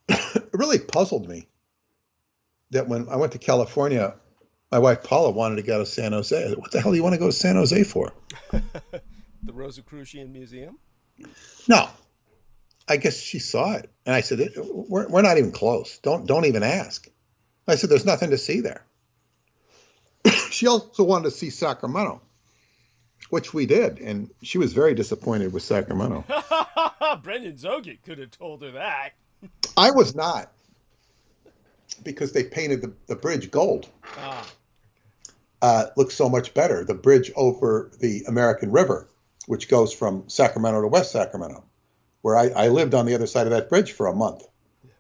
It really puzzled me that when I went to California, my wife Paula wanted to go to San Jose. I said, what the hell do you want to go to San Jose for? The Rosicrucian Museum? No. I guess she saw it. And I said, we're not even close. Don't even ask. I said, there's nothing to see there. She also wanted to see Sacramento, which we did. And she was very disappointed with Sacramento. Brendan Zogic could have told her that. I was not, because they painted the bridge gold. Looks so much better. The bridge over the American River, which goes from Sacramento to West Sacramento, where I lived on the other side of that bridge for a month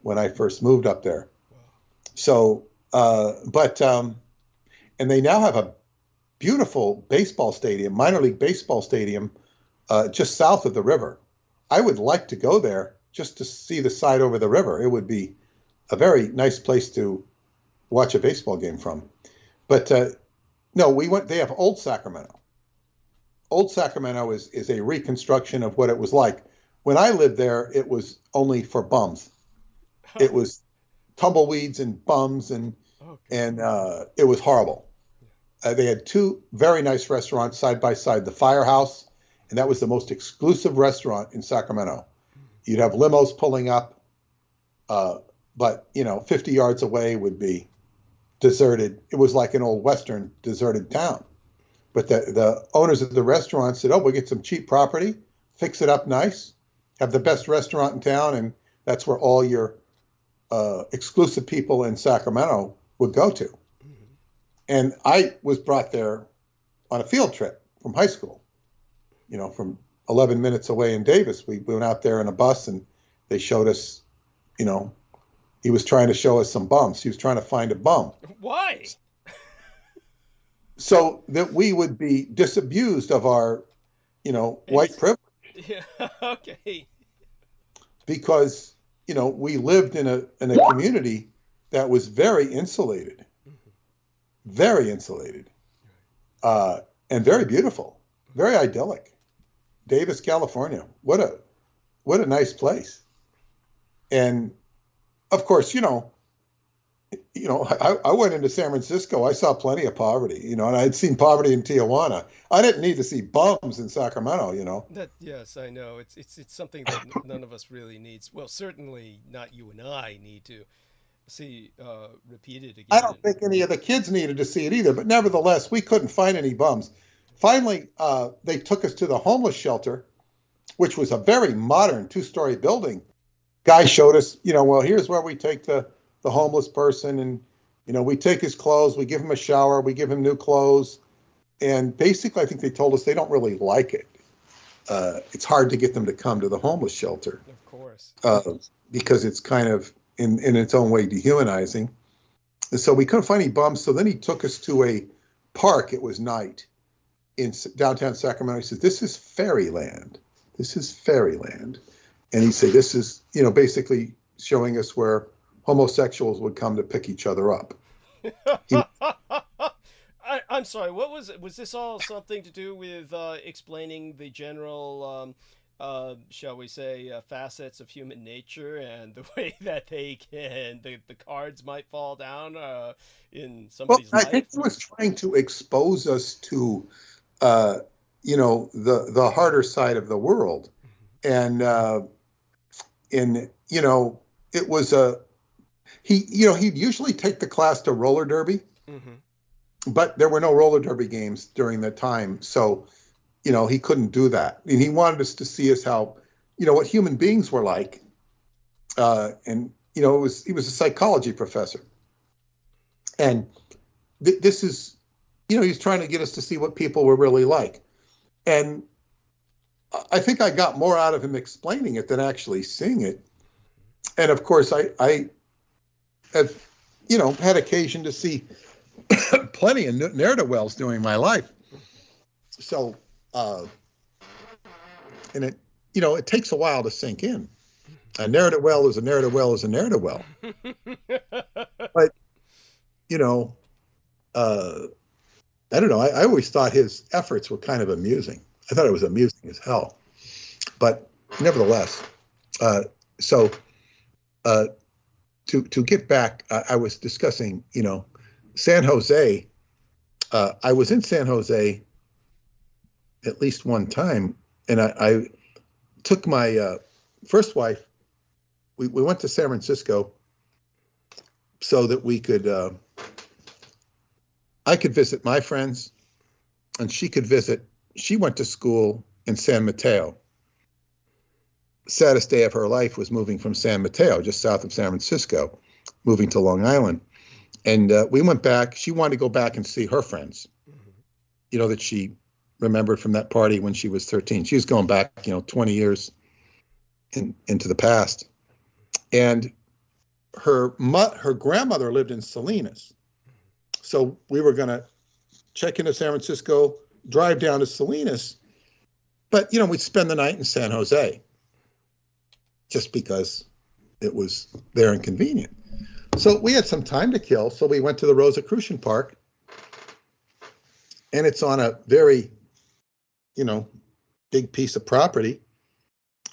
when I first moved up there. So, and they now have a beautiful baseball stadium, minor league baseball stadium, just south of the river. I would like to go there just to see the side over the river. It would be a very nice place to watch a baseball game from. But no, we went. They have Old Sacramento. Old Sacramento is a reconstruction of what it was like. When I lived there, it was only for bums. It was tumbleweeds and bums, and it was horrible. They had two very nice restaurants side by side, the Firehouse, and that was the most exclusive restaurant in Sacramento. You'd have limos pulling up, but 50 yards away would be deserted. It was like an old Western deserted town. But the owners of the restaurant said, we'll get some cheap property, fix it up nice, have the best restaurant in town, and that's where all your exclusive people in Sacramento would go to. Mm-hmm. And I was brought there on a field trip from high school, from 11 minutes away in Davis. We went out there in a bus, and they showed us, he was trying to show us some bums. He was trying to find a bum. Why? So that we would be disabused of our, white privilege. Yeah, okay. Because, we lived in a community that was very insulated, and very beautiful, very idyllic. Davis, California. What a nice place. And of course, I went into San Francisco. I saw plenty of poverty, and I had seen poverty in Tijuana. I didn't need to see bums in Sacramento, That, yes, I know. It's something that none of us really needs. Well, certainly not you and I need to see repeated again. I don't think any of the kids needed to see it either. But nevertheless, we couldn't find any bums. Finally, they took us to the homeless shelter, which was a very modern 2-story building. Guy showed us, well, here's where we take the homeless person, and we take his clothes, we give him a shower, we give him new clothes, and basically I think they told us they don't really like it. It's hard to get them to come to the homeless shelter, of course, because it's kind of in its own way dehumanizing. And so we couldn't find any bums. So then he took us to a park. It was night in downtown Sacramento. He said, "This is fairyland. This is fairyland," and he said, "This is basically showing us where homosexuals would come to pick each other up." I'm sorry, what was it? Was this all something to do with explaining the general, shall we say, facets of human nature and the way that they can, the cards might fall down in somebody's life? I think he was trying to expose us to, the harder side of the world. And, it was he'd usually take the class to roller derby, but there were no roller derby games during that time. So, he couldn't do that. And he wanted us to see as how, what human beings were like. And, he was a psychology professor. And this is, he's trying to get us to see what people were really like. And I think I got more out of him explaining it than actually seeing it. And of course, I have, had occasion to see plenty of ne'er-do-wells during my life. So, and it, it takes a while to sink in. A ne'er-do-well is a ne'er-do-well is a ne'er-do-well. But, I don't know. I always thought his efforts were kind of amusing. I thought it was amusing as hell. But nevertheless, to get back, I was discussing, San Jose. I was in San Jose at least one time, and I took my first wife. We went to San Francisco so that we could, I could visit my friends, and she could visit. She went to school in San Mateo. Saddest day of her life was moving from San Mateo, just south of San Francisco, moving to Long Island. And we went back. She wanted to go back and see her friends, that she remembered from that party when she was 13. She was going back, 20 years into the past. And her grandmother lived in Salinas. So we were going to check into San Francisco, drive down to Salinas. But, we'd spend the night in San Jose just because it was there and convenient. So we had some time to kill. So we went to the Rosicrucian Park. And it's on a very, big piece of property.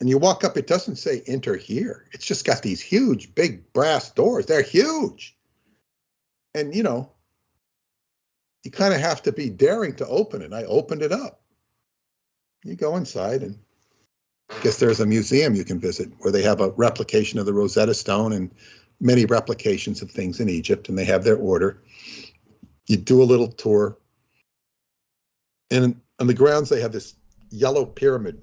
And you walk up, it doesn't say enter here. It's just got these huge, big brass doors. They're huge. And, you kind of have to be daring to open it. I opened it up. You go inside, and I guess there's a museum you can visit where they have a replication of the Rosetta Stone and many replications of things in Egypt, and they have their order. You do a little tour. And on the grounds, they have this yellow pyramid,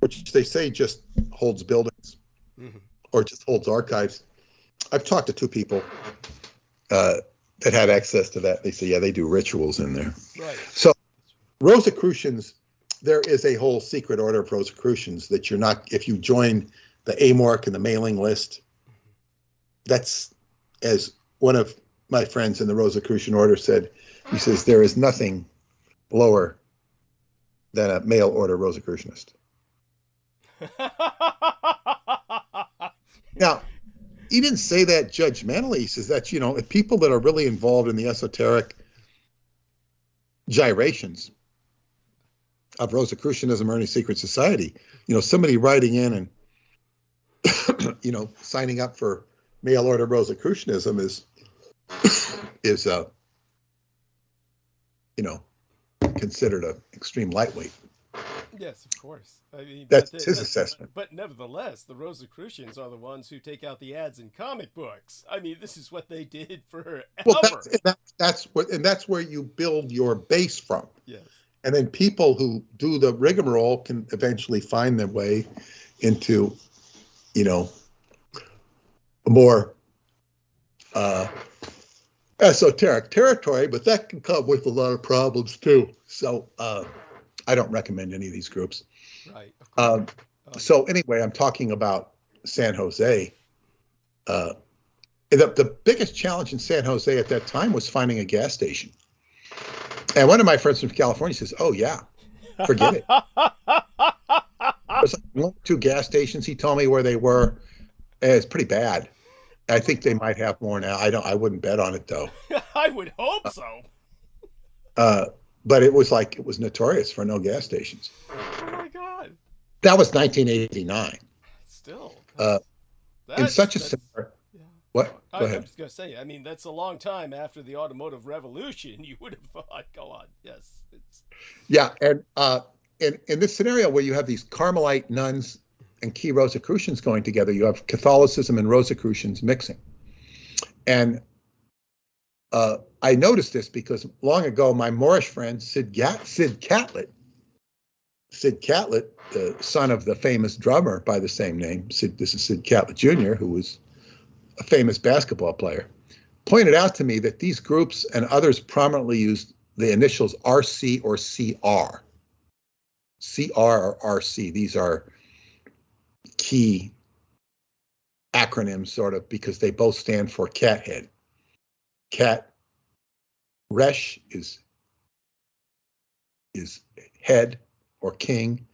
which they say just holds buildings or just holds archives. I've talked to two people that had access to that. They say, yeah, they do rituals in there. Right. So Rosicrucians, there is a whole secret order of Rosicrucians that you're not, if you join the AMORC and the mailing list, that's, as one of my friends in the Rosicrucian order said, he says, there is nothing lower than a mail order Rosicrucianist. Now, he didn't say that judgmentally. He says that, if people that are really involved in the esoteric gyrations of Rosicrucianism or any secret society, somebody writing in and, signing up for mail order Rosicrucianism is considered an extreme lightweight. Yes, of course. I mean, that's his assessment. But nevertheless, the Rosicrucians are the ones who take out the ads in comic books. I mean, this is what they did forever. Well, that's where you build your base from. Yes. And then people who do the rigmarole can eventually find their way into, a more esoteric territory, but that can come with a lot of problems too. So I don't recommend any of these groups. Right. So anyway, I'm talking about San Jose. The biggest challenge in San Jose at that time was finding a gas station. And one of my friends from California says, "Oh yeah, forget it." There's like 2 gas stations. He told me where they were. It's pretty bad. I think they might have more now. I wouldn't bet on it though. I would hope so. But it was notorious for no gas stations. Oh my God. That was 1989. Still. In such a similar. Yeah. What? Go ahead. I was just going to say, I mean, that's a long time after the automotive revolution. You would have thought, go on. Yes. Yeah. And in this scenario where you have these Carmelite nuns and key Rosicrucians going together, you have Catholicism and Rosicrucians mixing. And I noticed this because long ago, my Moorish friend, Sid Catlett, Sid Catlett, the son of the famous drummer by the same name, this is Sid Catlett Jr., who was a famous basketball player, pointed out to me that these groups and others prominently used the initials RC or CR. CR or RC, these are key acronyms, sort of, because they both stand for cat head. Cat, Resh is head or king,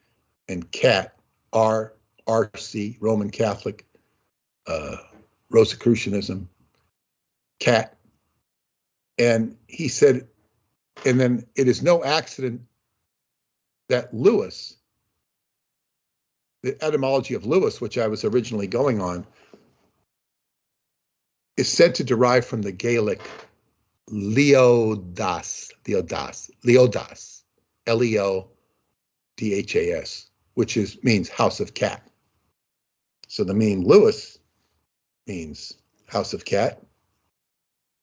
and cat, RC, Roman Catholic, Rosicrucianism, cat. And he said, and then it is no accident that Lewis, the etymology of Lewis, which I was originally going on, is said to derive from the Gaelic Leodas, Leodhas, which means house of cat. So the name Lewis means house of cat.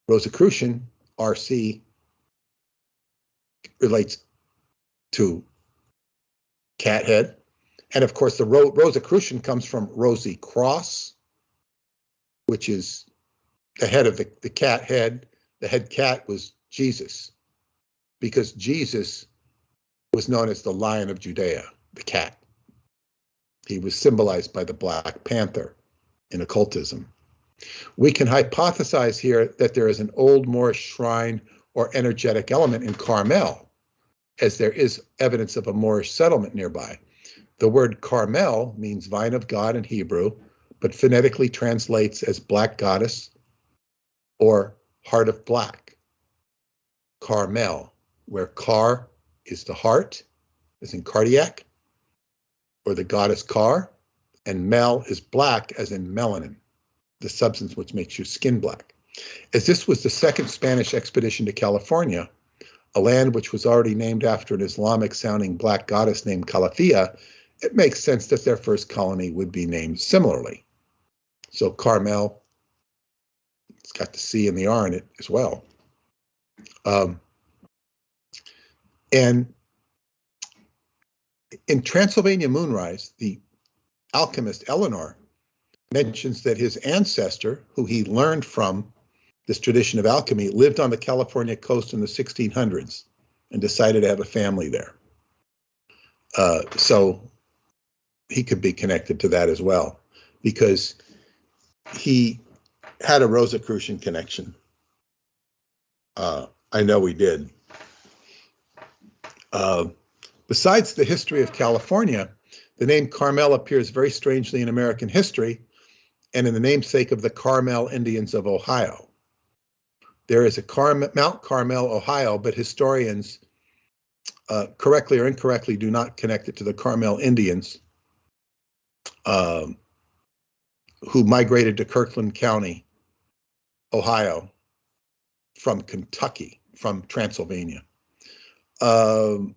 Rosicrucian, RC, relates to cat head. And of course, the Rosicrucian comes from Rosy Cross, which is the head of the cat head. The head cat was Jesus, because Jesus was known as the Lion of Judea, the cat. He was symbolized by the Black Panther in occultism. We can hypothesize here that there is an Old Moorish shrine or energetic element in Carmel, as there is evidence of a Moorish settlement nearby. The word Carmel means vine of God in Hebrew, but phonetically translates as black goddess or heart of black. Carmel, where car is the heart, as in cardiac, or the goddess Car, and mel is black, as in melanin, the substance which makes your skin black. As this was the second Spanish expedition to California, a land which was already named after an Islamic-sounding black goddess named Calafia, it makes sense that their first colony would be named similarly. So Carmel, it's got the C and the R in it as well. And in Transylvania Moonrise, the alchemist LÖNAR mentions that his ancestor, who he learned from this tradition of alchemy, lived on the California coast in the 1600s and decided to have a family there. So he could be connected to that as well, because he had a Rosicrucian connection. I know he did. Besides the history of California, the name Carmel appears very strangely in American history and in the namesake of the Carmel Indians of Ohio. There is a Mount Carmel, Ohio, but historians correctly or incorrectly do not connect it to the Carmel Indians who migrated to Kirkland County, Ohio, from Kentucky, from Transylvania. And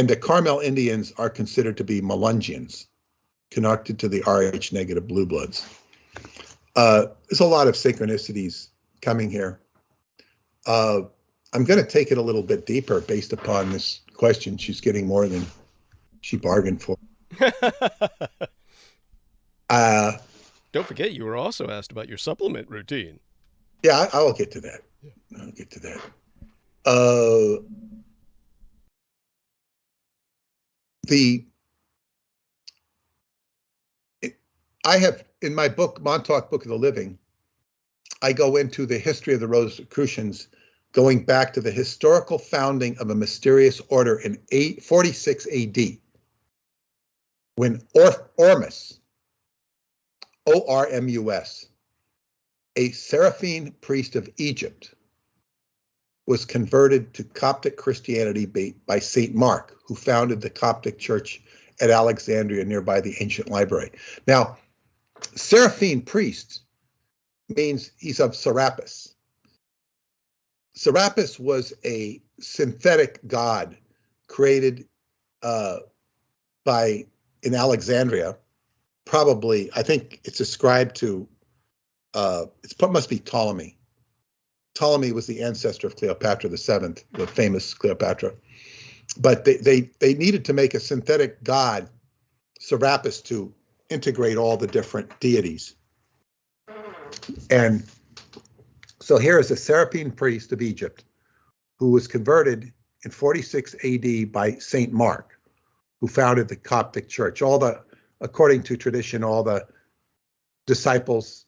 the Carmel Indians are considered to be Melungians, connected to the Rh negative blue bloods. There's a lot of synchronicities coming here. I'm going to take it a little bit deeper based upon this question. She's getting more than she bargained for. Don't forget, you were also asked about your supplement routine. Yeah, I'll get to that. I'll get to that. I have, in my book, Montauk Book of the Living, I go into the history of the Rosicrucians, going back to the historical founding of a mysterious order in 46 AD, when Ormus, O-R-M-U-S, a Seraphine priest of Egypt, was converted to Coptic Christianity by St. Mark, who founded the Coptic Church at Alexandria nearby the ancient library. Now, Seraphine priest means he's of Serapis. Serapis was a synthetic god created in Alexandria. Probably, I think it's ascribed to, it must be Ptolemy. Ptolemy was the ancestor of Cleopatra VII, the famous Cleopatra. But they needed to make a synthetic god, Serapis, to integrate all the different deities. And so here is a Seraphim priest of Egypt who was converted in 46 AD by Saint Mark, who founded the Coptic Church. According to tradition, all the disciples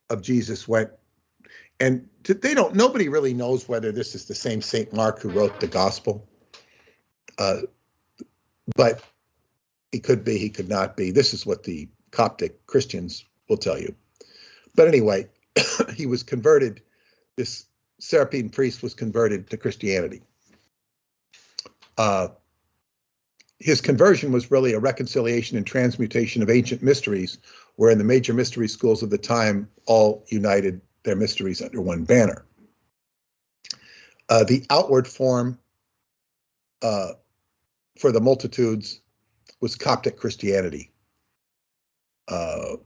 of Jesus went, and nobody really knows whether this is the same Saint Mark who wrote the gospel. But he could be, he could not be. This is what the Coptic Christians will tell you. But anyway, he was converted. This Seraphim priest was converted to Christianity. His conversion was really a reconciliation and transmutation of ancient mysteries, wherein the major mystery schools of the time all united their mysteries under one banner. The outward form for the multitudes was Coptic Christianity. The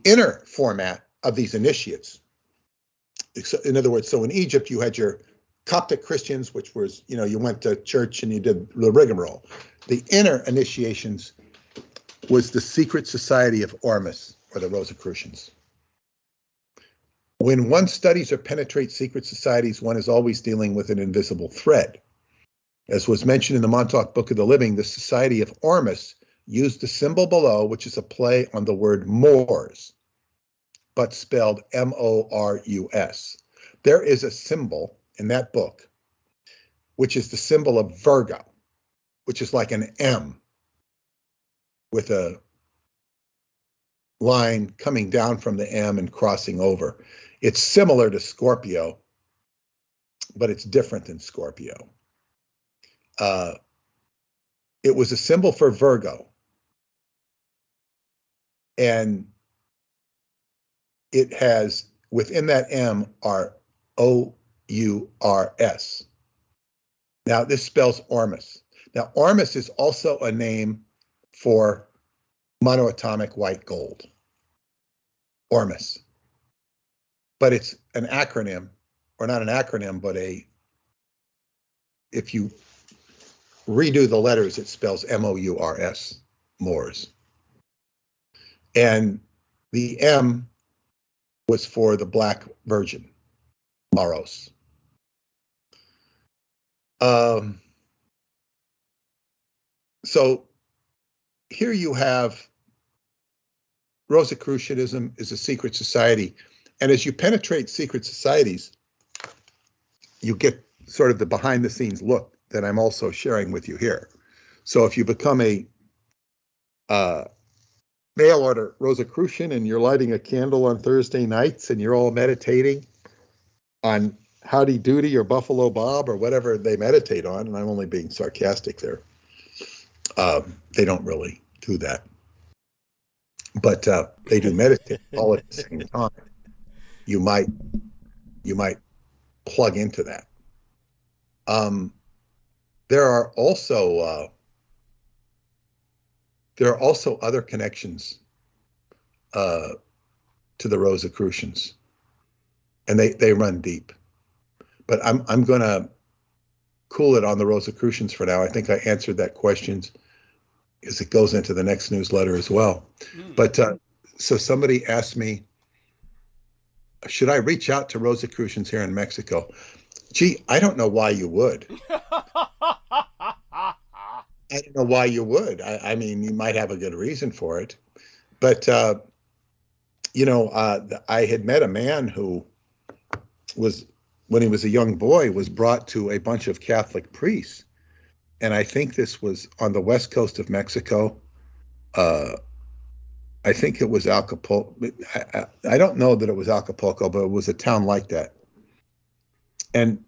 inner format of these initiates, in other words, so in Egypt you had your Coptic Christians, which was, you went to church and you did the rigmarole. The inner initiations was the secret society of Ormus, or the Rosicrucians. When one studies or penetrates secret societies, one is always dealing with an invisible thread. As was mentioned in the Montauk Book of the Living, the Society of Ormus used the symbol below, which is a play on the word Moors, but spelled M-O-R-U-S. There is a symbol in that book, which is the symbol of Virgo, which is like an M with a line coming down from the M and crossing over. It's similar to Scorpio, but it's different than Scorpio. It was a symbol for Virgo, and it has, within that M are O-U-R-S. Now this spells Ormus. Now Ormus is also a name for monoatomic white gold, Ormus. But it's an acronym, or not an acronym, but if you redo the letters, it spells M-O-U-R-S, Moors. And the M was for the Black Virgin, Maros. So here you have Rosicrucianism is a secret society. And as you penetrate secret societies, you get sort of the behind the scenes look that I'm also sharing with you here. So if you become a mail order Rosicrucian and you're lighting a candle on Thursday nights and you're all meditating on Howdy Doody or Buffalo Bob or whatever they meditate on, and I'm only being sarcastic there. They don't really do that. But they do meditate all at the same time. You might plug into that. There are also other connections to the Rosicrucians, and they run deep. But I'm going to cool it on the Rosicrucians for now. I think I answered that question because it goes into the next newsletter as well. But so somebody asked me, should I reach out to Rosicrucians here in Mexico? Gee, I don't know why you would. I don't know why you would. I mean, you might have a good reason for it. But, I had met a man who was, when he was a young boy, was brought to a bunch of Catholic priests. And I think this was on the west coast of Mexico. I think it was Acapulco. I don't know that it was Acapulco, but it was a town like that. And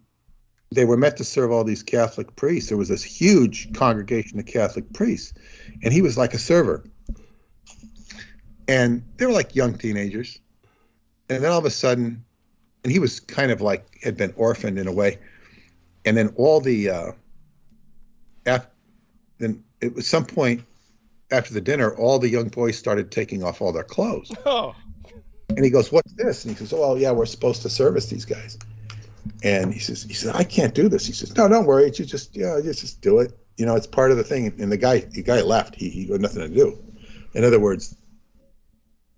they were meant to serve all these Catholic priests. There was this huge congregation of Catholic priests, and he was like a server. And they were like young teenagers. And then all of a sudden, and he was kind of like, had been orphaned in a way. And then all the, then it was some point after the dinner, all the young boys started taking off all their clothes. Oh. And he goes, what's this? And he says, oh, well, yeah, we're supposed to service these guys. And he says, I can't do this. He says, no, don't worry. You just do it. You know, it's part of the thing. And the guy left. He had nothing to do. In other words,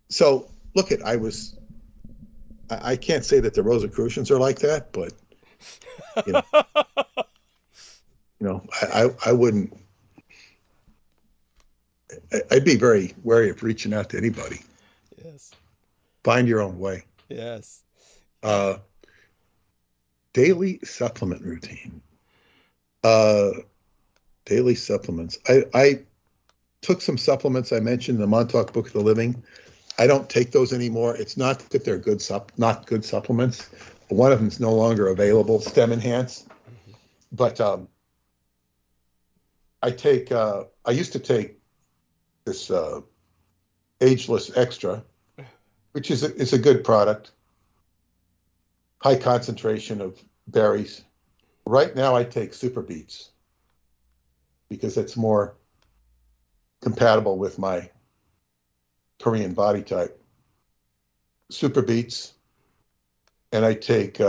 so look at, I can't say that the Rosicrucians are like that, but I wouldn't. I'd be very wary of reaching out to anybody. Yes. Find your own way. Yes. Daily supplement routine. Daily supplements. I took some supplements I mentioned in the Montauk Book of the Living. I don't take those anymore. It's not that they're not good supplements. One of them is no longer available, Stem Enhance. But I used to take this Ageless Extra, which is a good product. High concentration of berries. Right now I take Super Beets because it's more compatible with my Korean body type. Super Beets, and I take...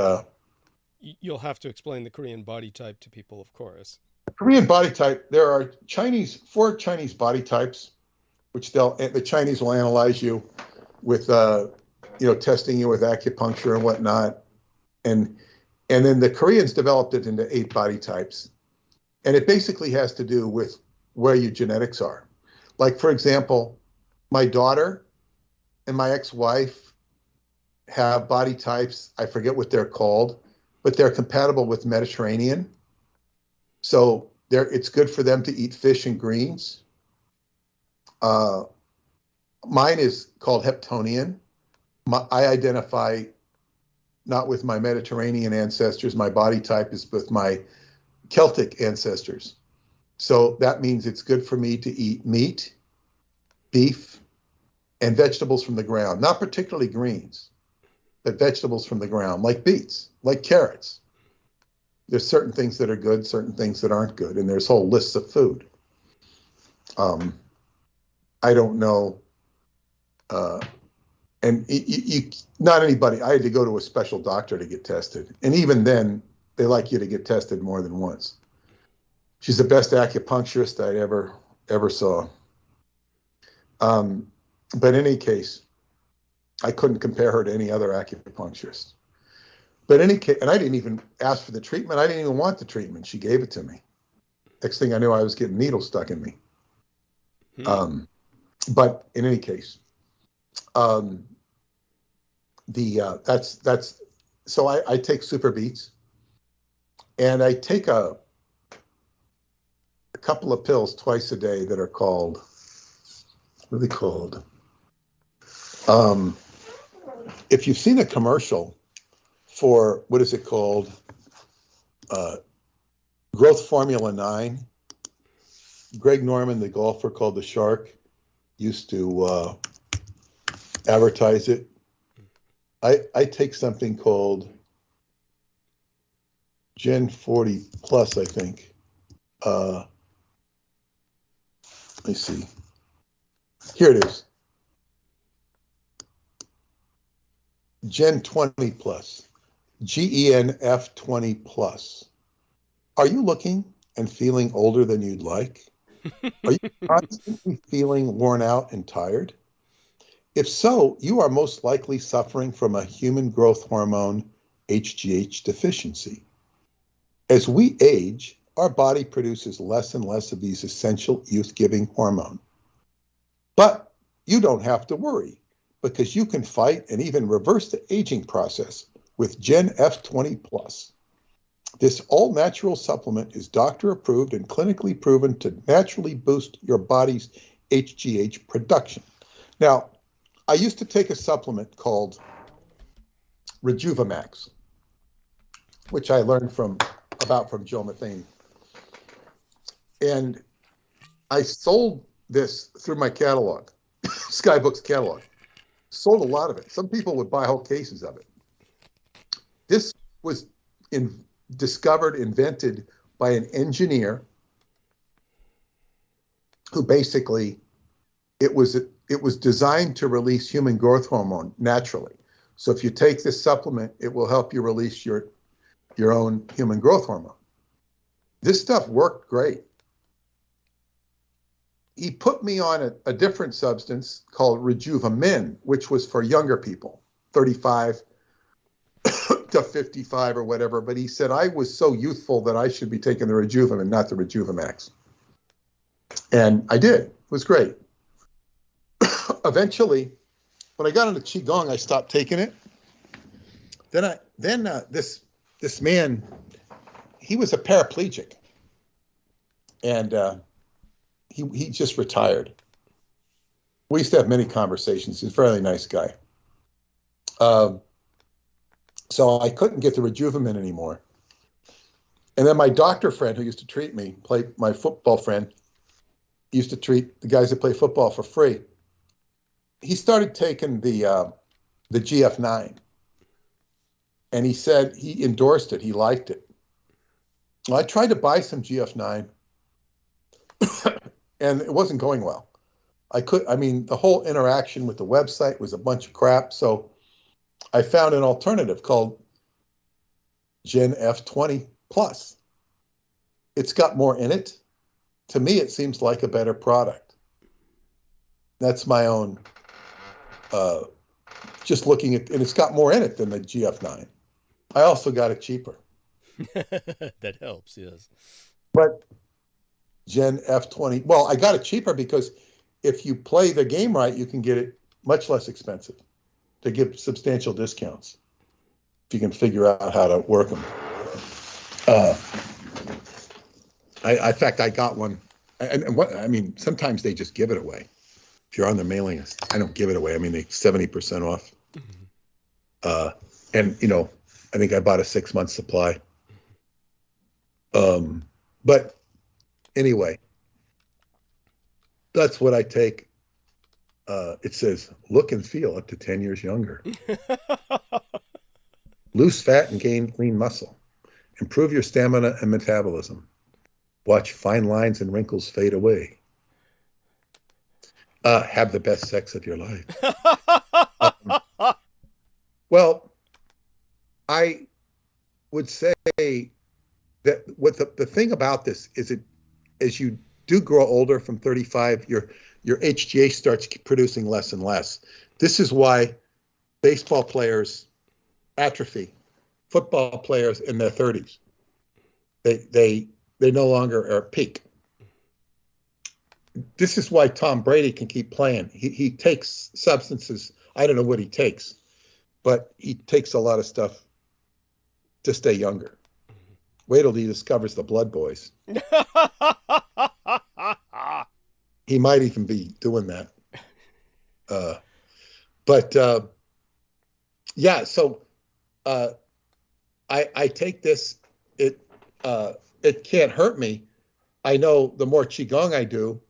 You'll have to explain the Korean body type to people, of course. Korean body type, there are 4 Chinese body types, which the Chinese will analyze you with, testing you with acupuncture and whatnot. And then the Koreans developed it into 8 body types. And it basically has to do with where your genetics are. Like, for example, my daughter and my ex-wife have body types, I forget what they're called, but they're compatible with Mediterranean. So it's good for them to eat fish and greens. Mine is called Heptonian. I identify not with my Mediterranean ancestors. My body type is with my Celtic ancestors. So that means it's good for me to eat meat, beef, and vegetables from the ground. Not particularly greens, but vegetables from the ground, like beets, like carrots. There's certain things that are good, certain things that aren't good, and there's whole lists of food. I don't know. And not anybody, I had to go to a special doctor to get tested. And even then, they like you to get tested more than once. She's the best acupuncturist I ever saw. But in any case, I couldn't compare her to any other acupuncturist. But in any case, and I didn't even ask for the treatment. I didn't even want the treatment. She gave it to me. Next thing I knew, I was getting needles stuck in me. But in any case, so I take Super Beets, and I take a couple of pills twice a day that are called, what are they called? If you've seen a commercial for, what is it called? Growth Formula 9. Greg Norman, the golfer called the Shark, used to advertise it. I take something called Gen 40 Plus, I think. Let me see. Here it is. Gen 20 Plus. GENF 20 Plus. Are you looking and feeling older than you'd like? Are you constantly feeling worn out and tired? If so, you are most likely suffering from a human growth hormone, HGH deficiency. As we age, our body produces less and less of these essential youth-giving hormones. But you don't have to worry, because you can fight and even reverse the aging process with Gen F20 Plus. This all-natural supplement is doctor-approved and clinically proven to naturally boost your body's HGH production. Now, I used to take a supplement called Rejuvimax, which I learned from Joe Matheny. And I sold this through my catalog, Skybooks catalog. Sold a lot of it. Some people would buy whole cases of it. This was discovered, invented by an engineer who basically, it was designed to release human growth hormone naturally. So if you take this supplement, it will help you release your your own human growth hormone. This stuff worked great. He put me on a different substance called Rejuvamin, which was for younger people, 35 to 55 or whatever. But he said I was so youthful that I should be taking the Rejuvamin, not the Rejuvamax. And I did. It was great. Eventually, when I got into Qigong, I stopped taking it. Then this man, he was a paraplegic, and he just retired. We used to have many conversations. He's a fairly nice guy. So I couldn't get the Rejuvamin anymore. And then my doctor friend who used to treat me, my football friend, used to treat the guys that play football for free. He started taking the GF9. And he said he endorsed it. He liked it. Well, I tried to buy some GF9, and it wasn't going well. The whole interaction with the website was a bunch of crap. So I found an alternative called Gen F20 Plus. It's got more in it. To me, it seems like a better product. That's my own, just looking at, and it's got more in it than the GF9. I also got it cheaper. That helps, yes. But Gen F20, well, I got it cheaper because if you play the game right, you can get it much less expensive. They give substantial discounts if you can figure out how to work them. In fact, I got one. Sometimes they just give it away. If you're on the mailing list, I don't give it away. They 70% off. Mm-hmm. I think I bought a 6-month supply. But anyway, that's what I take. It says, look and feel up to 10 years younger. Lose fat and gain lean muscle. Improve your stamina and metabolism. Watch fine lines and wrinkles fade away. Have the best sex of your life. Well, I would say that the thing about this is as you do grow older from 35, your HGH starts producing less and less. This is why baseball players atrophy, football players in their 30s. They no longer are at peak. This is why Tom Brady can keep playing. He takes substances. I don't know what he takes, but he takes a lot of stuff to stay younger. Wait till he discovers the Blood Boys. He might even be doing that. Yeah, so I take this. It can't hurt me. I know the more Qigong I do,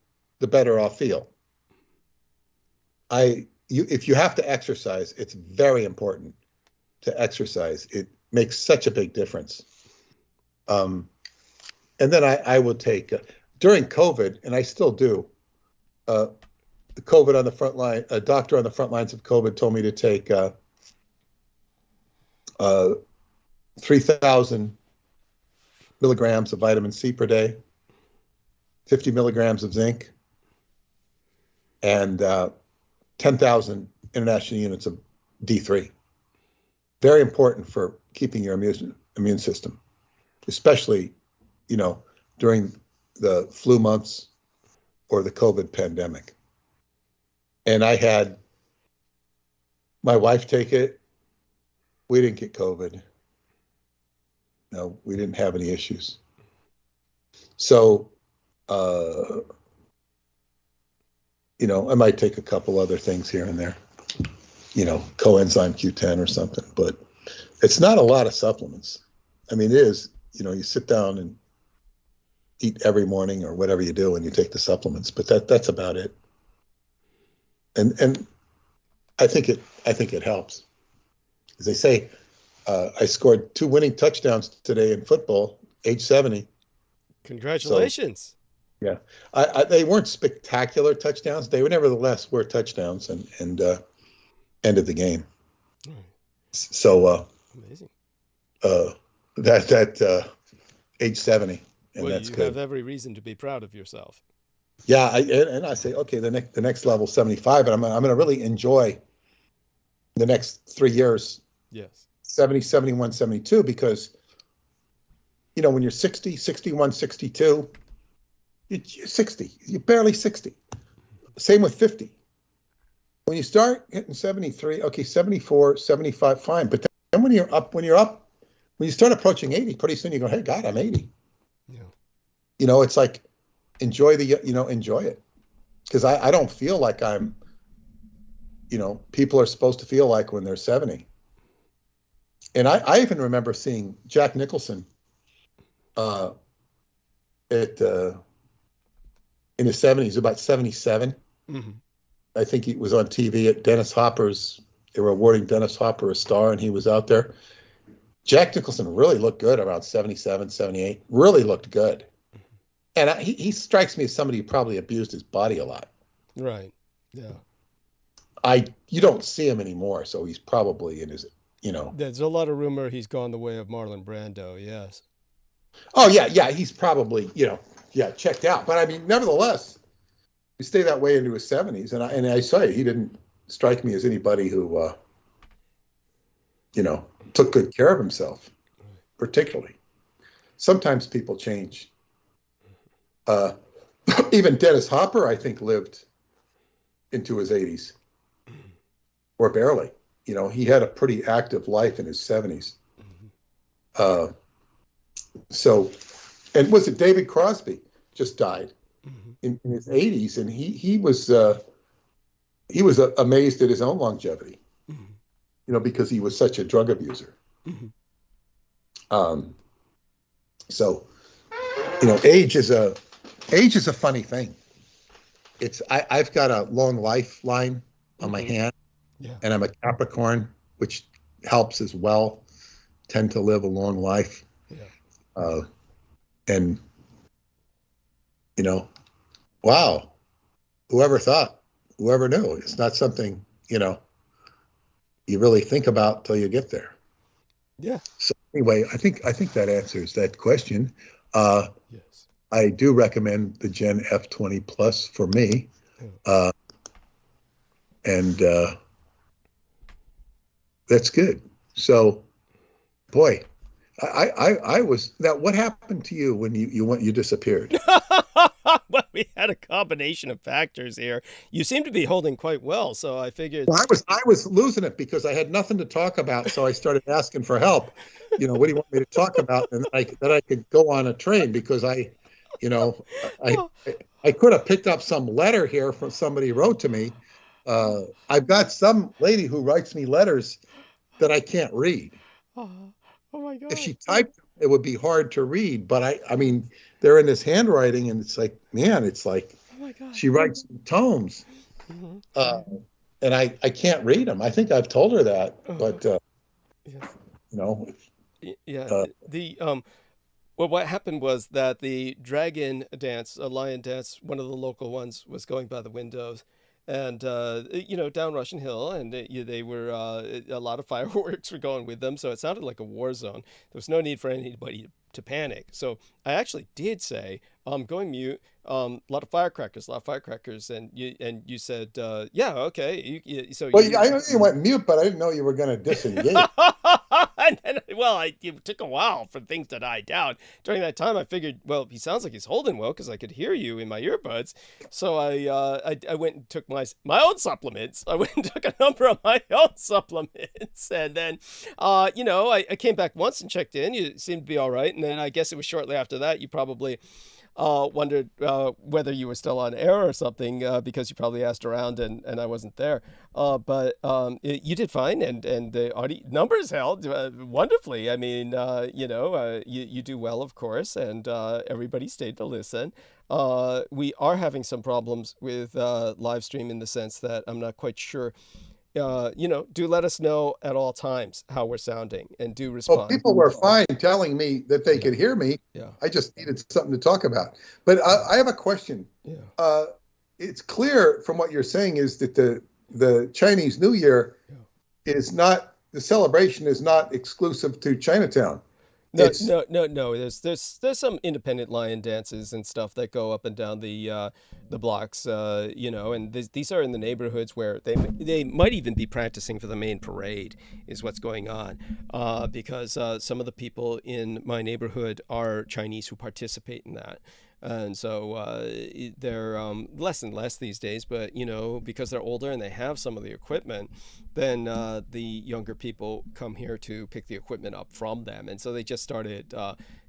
the better I'll feel. If you have to exercise, it's very important to exercise. It makes such a big difference. And then I will take, during COVID, and I still do, the COVID on the front line, a doctor on the front lines of COVID told me to take 3,000 milligrams of vitamin C per day, 50 milligrams of zinc, and 10,000 international units of D3. Very important for keeping your immune system, especially, during the flu months or the COVID pandemic. And I had my wife take it. We didn't get COVID. No, we didn't have any issues. So, I might take a couple other things here and there, coenzyme Q10 or something, but it's not a lot of supplements. It is, you sit down and eat every morning or whatever you do and you take the supplements, but that's about it. And I think it helps. As they say, I scored 2 winning touchdowns today in football, age 70. Congratulations. So, yeah, they weren't spectacular touchdowns. They were nevertheless were touchdowns and ended the game. So amazing. age 70, and well, that's you good. have every reason to be proud of yourself. Yeah, and I say, okay, the next level 75, and I'm going to really enjoy the next 3 years. Yes. 70, 71, 72, because when you're 60, 61, 62, you're 60. You're barely 60. Same with 50. When you start hitting 73, okay, 74, 75, fine. But then when you start approaching 80, pretty soon you go, hey, God, I'm 80. Yeah. It's like, enjoy it. Because I don't feel like I'm, people are supposed to feel like when they're 70. And I even remember seeing Jack Nicholson in his 70s, about 77. Mm-hmm. I think he was on TV at Dennis Hopper's. They were awarding Dennis Hopper a star, and he was out there. Jack Nicholson really looked good around 77, 78. Really looked good. And he strikes me as somebody who probably abused his body a lot. Right. Yeah. You don't see him anymore, so he's probably in his, There's a lot of rumor he's gone the way of Marlon Brando. Yes. Oh yeah, he's probably checked out. But I mean, nevertheless, he stayed that way into his 70s, and I say he didn't strike me as anybody who took good care of himself, particularly. Sometimes people change. Even Dennis Hopper, I think, lived into his 80s, or barely. He had a pretty active life in his 70s. And was it David Crosby just died in his 80s, and he was amazed at his own longevity, because he was such a drug abuser. So age is a funny thing. I've got a long lifeline on my hand, and I'm a Capricorn, which helps as well. Tend to live a long life. And wow, whoever thought, whoever knew? It's not something you really think about till you get there. Yeah. So anyway, I think that answers that question. Yes. I do recommend the Gen F20 Plus for me, and that's good. So, boy, I was now. What happened to you when you disappeared? Well, we had a combination of factors here. You seem to be holding quite well, so I figured. Well, I was losing it because I had nothing to talk about, so I started asking for help. What do you want me to talk about? And that I could go on a train because I could have picked up some letter here from somebody who wrote to me. I've got some lady who writes me letters that I can't read. Oh my God. If she typed them, it would be hard to read, but I mean, they're in this handwriting, and it's like, man, it's like, oh my God. She writes tomes, and I can't read them. I think I've told her that, but yes. Yeah. Well, what happened was that the dragon dance, a lion dance, one of the local ones, was going by the windows. And, down Russian Hill, and they were, a lot of fireworks were going with them. So it sounded like a war zone. There was no need for anybody to panic. So I actually did say, going mute, a lot of firecrackers. And you said, yeah, okay. I know you went mute, but I didn't know you were going to disengage. And then, it took a while for things to die down. During that time, I figured, well, he sounds like he's holding well because I could hear you in my earbuds. So I went and took my own supplements. I went and took a number of my own supplements. And then, I came back once and checked in. You seemed to be all right. And then I guess it was shortly after that you probably wondered whether you were still on air or something because you probably asked around and I wasn't there. But you did fine, and the audio numbers held wonderfully. I mean, you do well, of course, and everybody stayed to listen. We are having some problems with live stream in the sense that I'm not quite sure. Do let us know at all times how we're sounding, and do respond. Well, people were fine telling me that they could hear me. Yeah. I just needed something to talk about. But I have a question. Yeah. It's clear from what you're saying is that the Chinese New Year is not, the celebration is not exclusive to Chinatown. No, It's no, no, no. There's some independent lion dances and stuff that go up and down the blocks, and these are in the neighborhoods where they might even be practicing for the main parade, is what's going on, because some of the people in my neighborhood are Chinese who participate in that. And so they're less and less these days, but because they're older and they have some of the equipment, then the younger people come here to pick the equipment up from them, and so they just started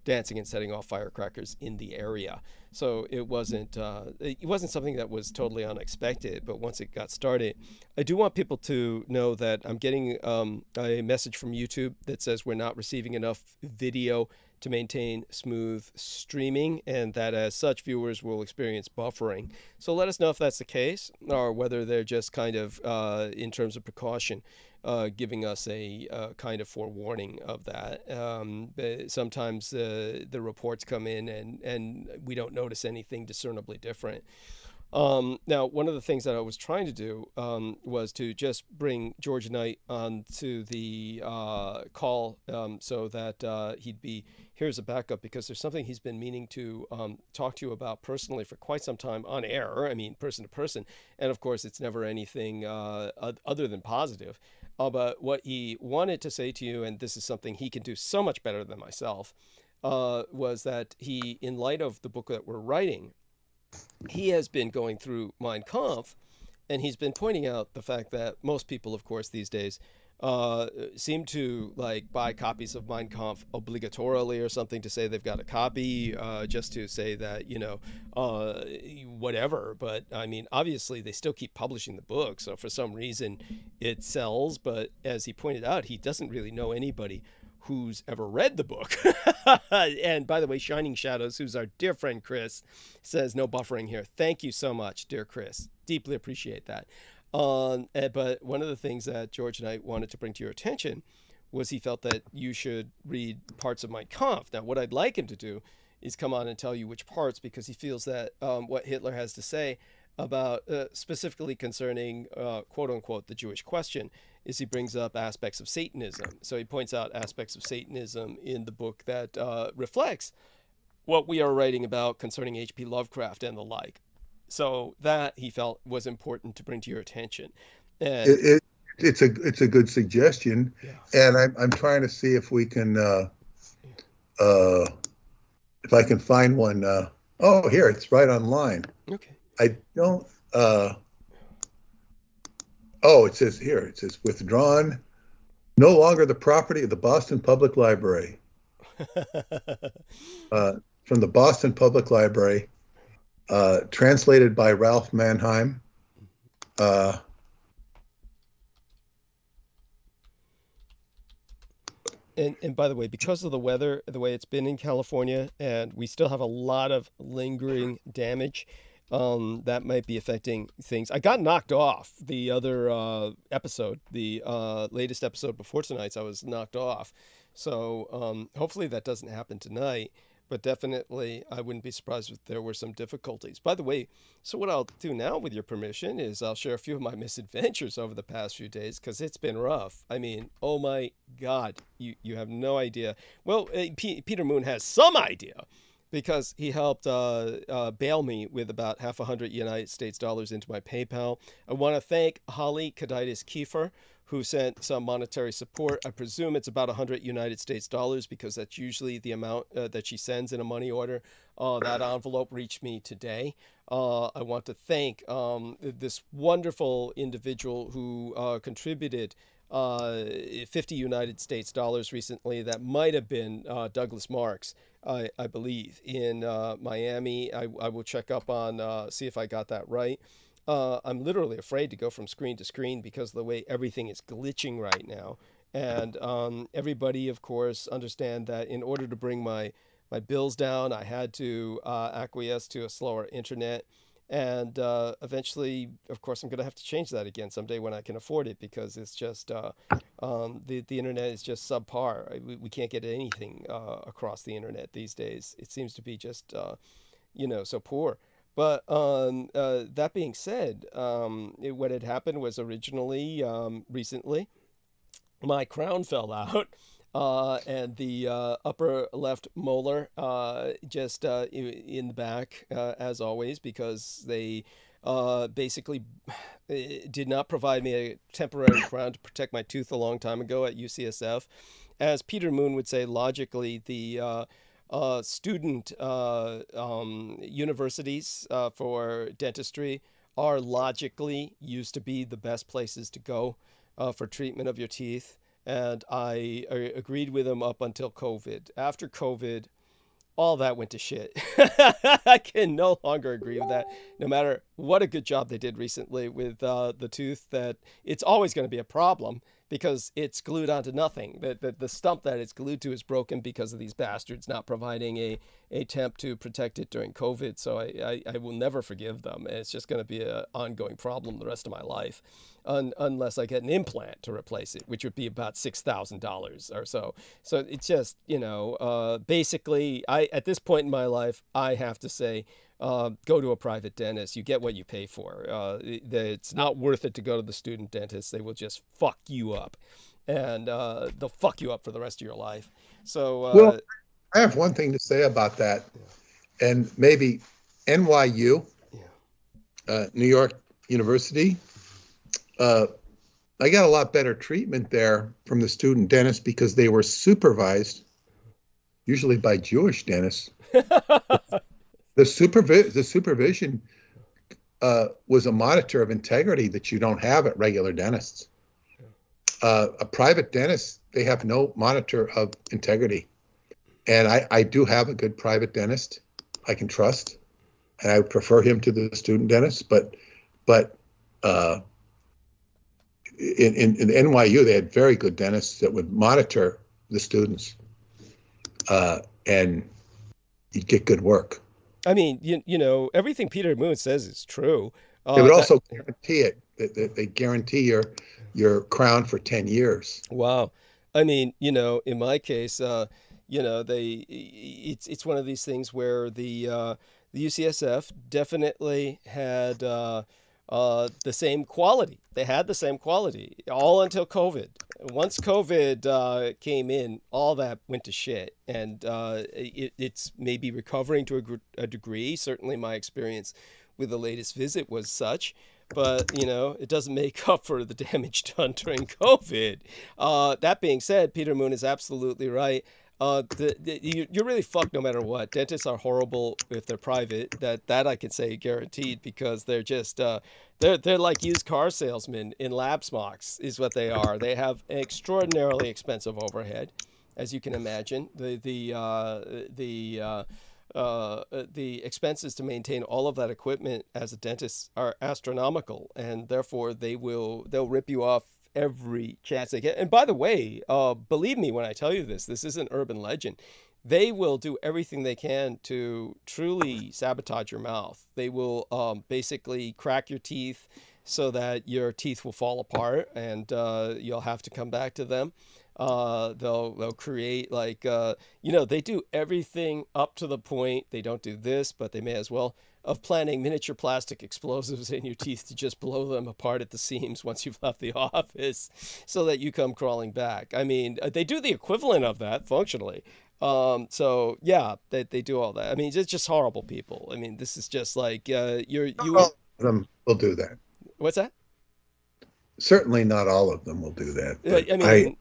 dancing and setting off firecrackers in the area. So it wasn't something that was totally unexpected, but once it got started, I do want people to know that I'm getting a message from YouTube that says we're not receiving enough video to maintain smooth streaming, and that as such viewers will experience buffering. So let us know if that's the case, or whether they're just kind of in terms of precaution giving us a kind of forewarning of that. But sometimes the reports come in and we don't notice anything discernibly different. Now, one of the things that I was trying to do was to just bring George Knight onto the call, so that he'd be here as a backup, because there's something he's been meaning to talk to you about personally for quite some time on air. I mean, person to person. And of course, it's never anything other than positive. But what he wanted to say to you, and this is something he can do so much better than myself, was that he, in light of the book that we're writing, he has been going through Mein Kampf, and he's been pointing out the fact that most people, of course, these days seem to like buy copies of Mein Kampf obligatorily or something, to say they've got a copy, just to say that, whatever. But I mean, obviously they still keep publishing the book, so for some reason it sells. But as he pointed out, he doesn't really know anybody who's ever read the book. And by the way, Shining Shadows, who's our dear friend Chris, says no buffering here. Thank you so much, dear Chris. Deeply appreciate that. But one of the things that George and I wanted to bring to your attention was he felt that you should read parts of Mein Kampf. Now, what I'd like him to do is come on and tell you which parts, because he feels that what Hitler has to say about specifically concerning quote unquote the Jewish question is he brings up aspects of Satanism. So he points out aspects of Satanism in the book that reflects what we are writing about concerning H.P. Lovecraft and the like. So that he felt was important to bring to your attention. And it's a good suggestion, yeah. And I'm trying to see if we can if I can find one. Oh, here, it's right online. Okay. I don't. Oh, it says here. It says withdrawn, no longer the property of the Boston Public Library. From the Boston Public Library, translated by Ralph Mannheim. And by the way, because of the weather, the way it's been in California, and we still have a lot of lingering damage, that might be affecting things. I got knocked off the other episode, the latest episode before tonight's. I was knocked off. So hopefully that doesn't happen tonight. But definitely, I wouldn't be surprised if there were some difficulties. By the way, so what I'll do now, with your permission, is I'll share a few of my misadventures over the past few days, because it's been rough. I mean, oh my God, you have no idea. Well, Peter Moon has some idea, because he helped bail me with about $50 United States dollars into my PayPal. I want to thank Holly Kaditis Kiefer, who sent some monetary support. I presume it's about 100 United States dollars, because that's usually the amount that she sends in a money order. That envelope reached me today. I want to thank this wonderful individual who contributed 50 United States dollars recently. That might have been Douglas Marks, I believe, in Miami. I will check up on, see if I got that right. I'm literally afraid to go from screen to screen because of the way everything is glitching right now. And everybody, of course, understand that in order to bring my bills down, I had to acquiesce to a slower internet. And eventually, of course, I'm going to have to change that again someday when I can afford it, because it's just the internet is just subpar. We can't get anything across the internet these days. It seems to be just, so poor. But that being said, what had happened was originally, recently, my crown fell out. and the upper left molar just in the back, as always, because they basically did not provide me a temporary crown to protect my tooth a long time ago at UCSF. As Peter Moon would say, logically, the student universities for dentistry are logically used to be the best places to go for treatment of your teeth. And I agreed with him up until COVID. After COVID, all that went to shit. I can no longer agree with that. No matter what a good job they did recently with the tooth, that it's always going to be a problem because it's glued onto nothing. The stump that it's glued to is broken because of these bastards not providing a temp to protect it during COVID. So I will never forgive them. It's just going to be an ongoing problem the rest of my life, unless I get an implant to replace it, which would be about $6,000 or so. So it's just, basically, at this point in my life, I have to say, go to a private dentist. You get what you pay for. It's not worth it to go to the student dentist. They will just fuck you up, and they'll fuck you up for the rest of your life. So, well, I have one thing to say about that, and maybe NYU, New York University. I got a lot better treatment there from the student dentists because they were supervised, usually by Jewish dentists. The supervision was a monitor of integrity that you don't have at regular dentists. A private dentist, they have no monitor of integrity. And I do have a good private dentist I can trust, and I would prefer him to the student dentist. But in NYU, they had very good dentists that would monitor the students, and you'd get good work. I mean, everything Peter Moon says is true. They would also guarantee it. They guarantee your crown for 10 years. Wow. I mean, in my case, it's one of these things where the UCSF definitely had the same quality. They had the same quality all until COVID. Once COVID came in, all that went to shit. And it's maybe recovering to a degree. Certainly my experience with the latest visit was such. But, it doesn't make up for the damage done during COVID. That being said, Peter Moon is absolutely right. You're really fucked no matter what. Dentists are horrible if they're private. That I can say guaranteed, because they're just they're like used car salesmen in lab smocks is what they are. They have an extraordinarily expensive overhead, as you can imagine. The expenses to maintain all of that equipment as a dentist are astronomical, and therefore they'll rip you off every chance they get. And by the way, believe me when I tell you this isn't urban legend. They will do everything they can to truly sabotage your mouth. They will basically crack your teeth so that your teeth will fall apart, and you'll have to come back to them. They'll create they do everything up to the point, they don't do this, but they may as well, of planting miniature plastic explosives in your teeth to just blow them apart at the seams once you've left the office so that you come crawling back. I mean, they do the equivalent of that functionally. So yeah, they do all that. I mean, it's just horrible people. I mean, this is just like, Not all of them will do that. What's that? Certainly not all of them will do that. I mean,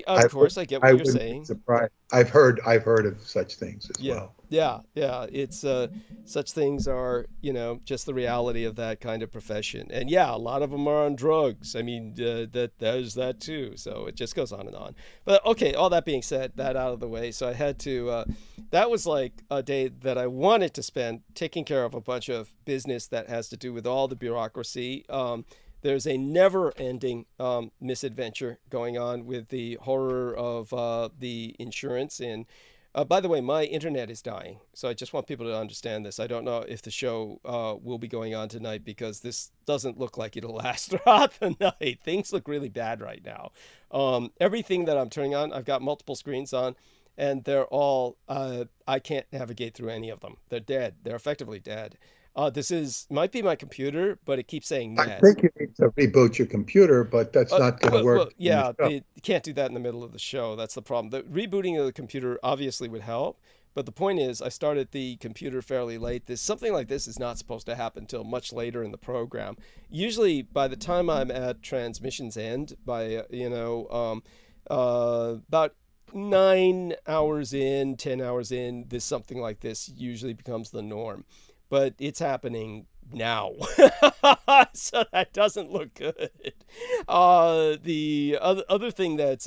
of course, I get what you're saying. Surprised. I've heard of such things as well. Yeah. It's such things are, just the reality of that kind of profession. And yeah, a lot of them are on drugs. I mean, there's that too. So it just goes on and on. But okay, all that being said, that out of the way. So I had to. That was like a day that I wanted to spend taking care of a bunch of business that has to do with all the bureaucracy. There's a never-ending misadventure going on with the horror of the insurance. And by the way, my internet is dying. So I just want people to understand this. I don't know if the show will be going on tonight because this doesn't look like it'll last throughout the night. Things look really bad right now. Everything that I'm turning on, I've got multiple screens on, and they're all, I can't navigate through any of them. They're dead. They're effectively dead. Might be my computer, but it keeps saying net. I think you need to reboot your computer, but that's not going to work in the Yeah, show. you can't do that in the middle of the show. That's the problem. The rebooting of the computer obviously would help, but the point is, I started the computer fairly late. Something like this is not supposed to happen until much later in the program. Usually, by the time I'm at transmission's end, by about 9 hours in, 10 hours in, something like this usually becomes the norm. But it's happening now, so that doesn't look good. The other thing that's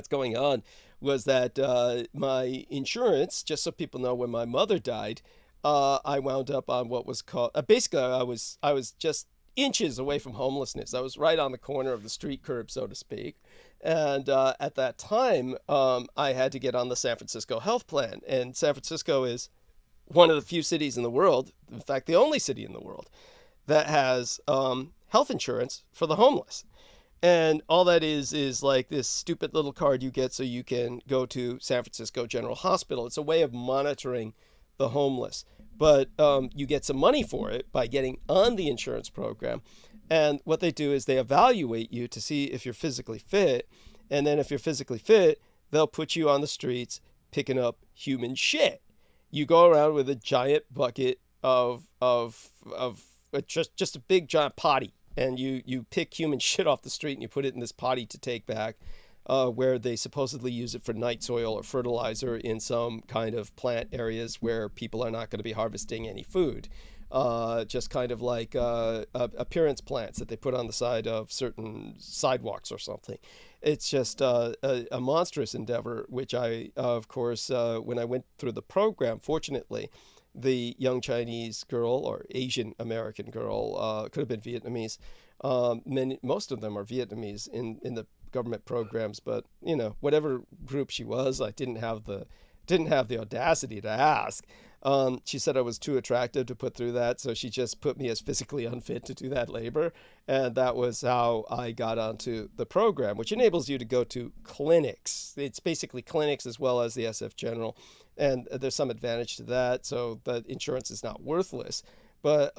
going on was that my insurance, just so people know, when my mother died, I wound up on what was called basically I was just inches away from homelessness. I was right on the corner of the street curb, so to speak. And at that time, I had to get on the San Francisco health plan. And San Francisco is one of the few cities in the world, in fact, the only city in the world, that has health insurance for the homeless. And all that is like this stupid little card you get so you can go to San Francisco General Hospital. It's a way of monitoring the homeless. But you get some money for it by getting on the insurance program. And what they do is they evaluate you to see if you're physically fit. And then if you're physically fit, they'll put you on the streets picking up human shit. You go around with a giant bucket of just a big giant potty, and you pick human shit off the street and you put it in this potty to take back, where they supposedly use it for night soil or fertilizer in some kind of plant areas where people are not going to be harvesting any food. Just kind of like appearance plants that they put on the side of certain sidewalks or something. It's just a monstrous endeavor, which I, of course, when I went through the program, fortunately, the young Chinese girl or Asian American girl, could have been Vietnamese. Most of them are Vietnamese in the government programs, but whatever group she was, I didn't have the audacity to ask. She said I was too attractive to put through that, so she just put me as physically unfit to do that labor. And that was how I got onto the program, which enables you to go to clinics. It's basically clinics as well as the SF General. And there's some advantage to that, so the insurance is not worthless. But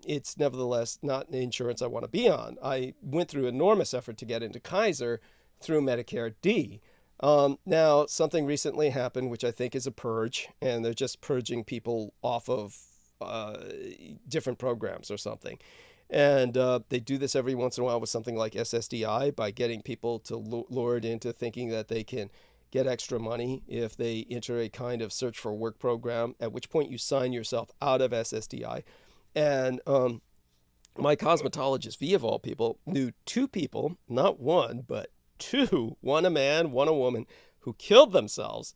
it's nevertheless not the insurance I want to be on. I went through enormous effort to get into Kaiser through Medicare D. Now, something recently happened, which I think is a purge, and they're just purging people off of different programs or something. And they do this every once in a while with something like SSDI by getting people to lured into thinking that they can get extra money if they enter a kind of search for work program, at which point you sign yourself out of SSDI. And my cosmetologist, V of all people, knew two people, not one, but two, one a man, one a woman, who killed themselves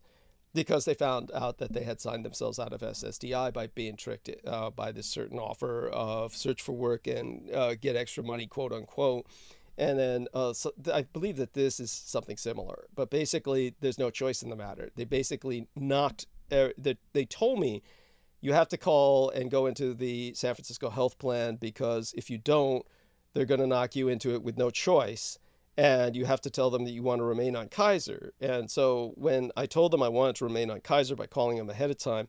because they found out that they had signed themselves out of SSDI by being tricked by this certain offer of search for work and get extra money, quote unquote. And then so I believe that this is something similar, but basically there's no choice in the matter. They basically they told me you have to call and go into the San Francisco health plan, because if you don't, they're going to knock you into it with no choice. And you have to tell them that you want to remain on Kaiser. And so when I told them I wanted to remain on Kaiser by calling them ahead of time,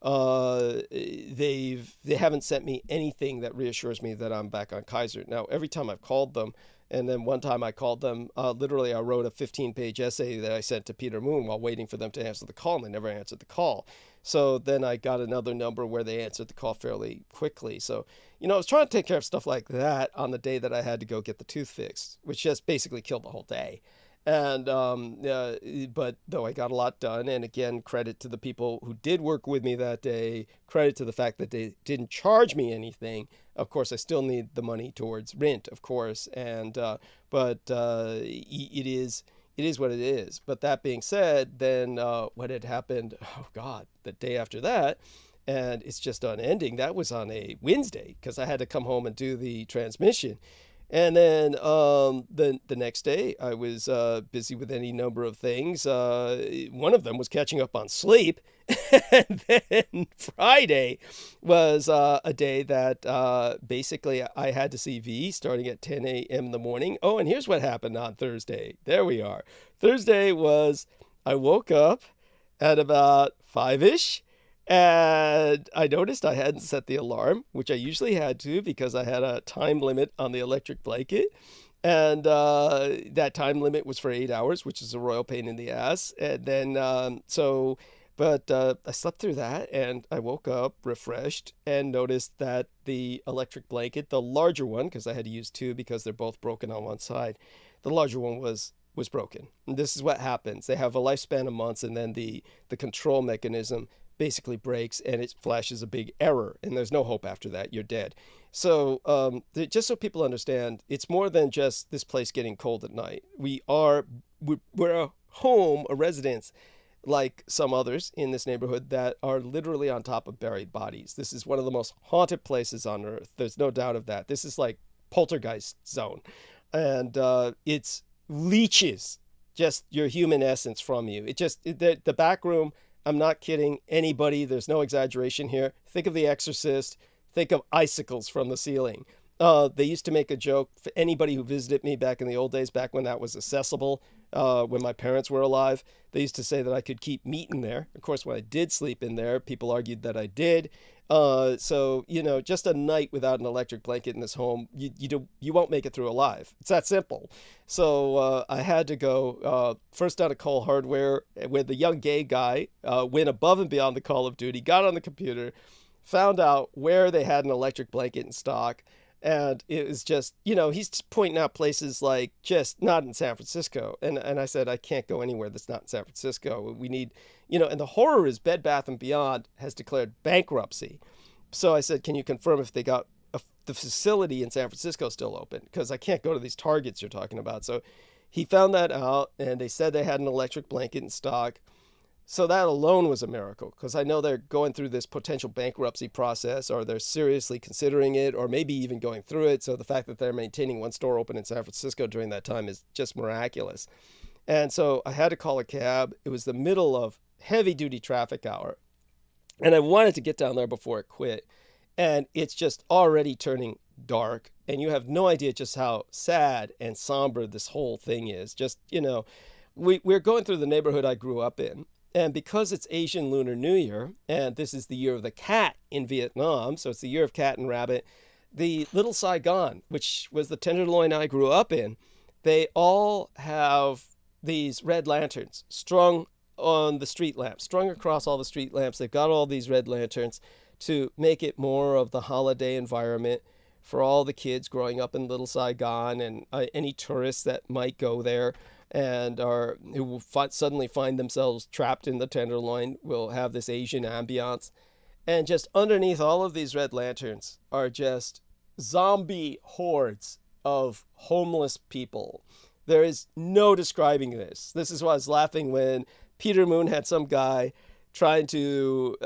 they haven't sent me anything that reassures me that I'm back on Kaiser. Now, every time I've called them, and then one time I called them, literally I wrote a 15-page essay that I sent to Peter Moon while waiting for them to answer the call, and they never answered the call. So then I got another number where they answered the call fairly quickly. So, I was trying to take care of stuff like that on the day that I had to go get the tooth fixed, which just basically killed the whole day. And but though I got a lot done, and again, credit to the people who did work with me that day, credit to the fact that they didn't charge me anything. Of course, I still need the money towards rent, of course, and but it is what it is. But that being said, then what had happened, oh God, the day after that, and it's just unending. That was on a Wednesday because I had to come home and do the transmission. And then the next day, I was busy with any number of things. One of them was catching up on sleep. And then Friday was a day that basically I had to see V starting at 10 a.m. in the morning. Oh, and here's what happened on Thursday. There we are. Thursday was I woke up at about 5-ish. And I noticed I hadn't set the alarm, which I usually had to because I had a time limit on the electric blanket. And that time limit was for 8 hours, which is a royal pain in the ass. And then, I slept through that and I woke up refreshed and noticed that the electric blanket, the larger one, because I had to use two because they're both broken on one side, the larger one was broken. And this is what happens. They have a lifespan of months, and then the control mechanism basically breaks and it flashes a big error, and there's no hope after that. You're dead. So just so people understand, it's more than just this place getting cold at night. We're a home, a residence, like some others in this neighborhood that are literally on top of buried bodies. This is one of the most haunted places on earth. There's no doubt of that. This is like poltergeist zone. And it's leeches just your human essence from you. The back room, I'm not kidding anybody. There's no exaggeration here. Think of The Exorcist. Think of icicles from the ceiling. They used to make a joke for anybody who visited me back in the old days, back when that was accessible, when my parents were alive. They used to say that I could keep meat in there. Of course, when I did sleep in there, people argued that I did. So, just a night without an electric blanket in this home, you won't make it through alive. It's that simple. So I had to go first down to Cole Hardware, where the young gay guy went above and beyond the call of duty, got on the computer, found out where they had an electric blanket in stock. And it was just, he's pointing out places like just not in San Francisco. And I said, I can't go anywhere that's not in San Francisco. We need, and the horror is Bed Bath & Beyond has declared bankruptcy. So I said, can you confirm if they got the facility in San Francisco still open? Because I can't go to these Targets you're talking about. So he found that out, and they said they had an electric blanket in stock. So that alone was a miracle, because I know they're going through this potential bankruptcy process, or they're seriously considering it, or maybe even going through it. So the fact that they're maintaining one store open in San Francisco during that time is just miraculous. And so I had to call a cab. It was the middle of heavy duty traffic hour, and I wanted to get down there before it quit. And it's just already turning dark, and you have no idea just how sad and somber this whole thing is. Just, we're going through the neighborhood I grew up in. And because it's Asian Lunar New Year, and this is the year of the cat in Vietnam, so it's the year of cat and rabbit, the Little Saigon, which was the Tenderloin I grew up in, they all have these red lanterns strung on the street lamps, strung across all the street lamps. They've got all these red lanterns to make it more of the holiday environment for all the kids growing up in Little Saigon, and any tourists that might go there and who will suddenly find themselves trapped in the Tenderloin will have this Asian ambiance. And just underneath all of these red lanterns are just zombie hordes of homeless people. There is no describing this. This is why I was laughing when Peter Moon had some guy trying to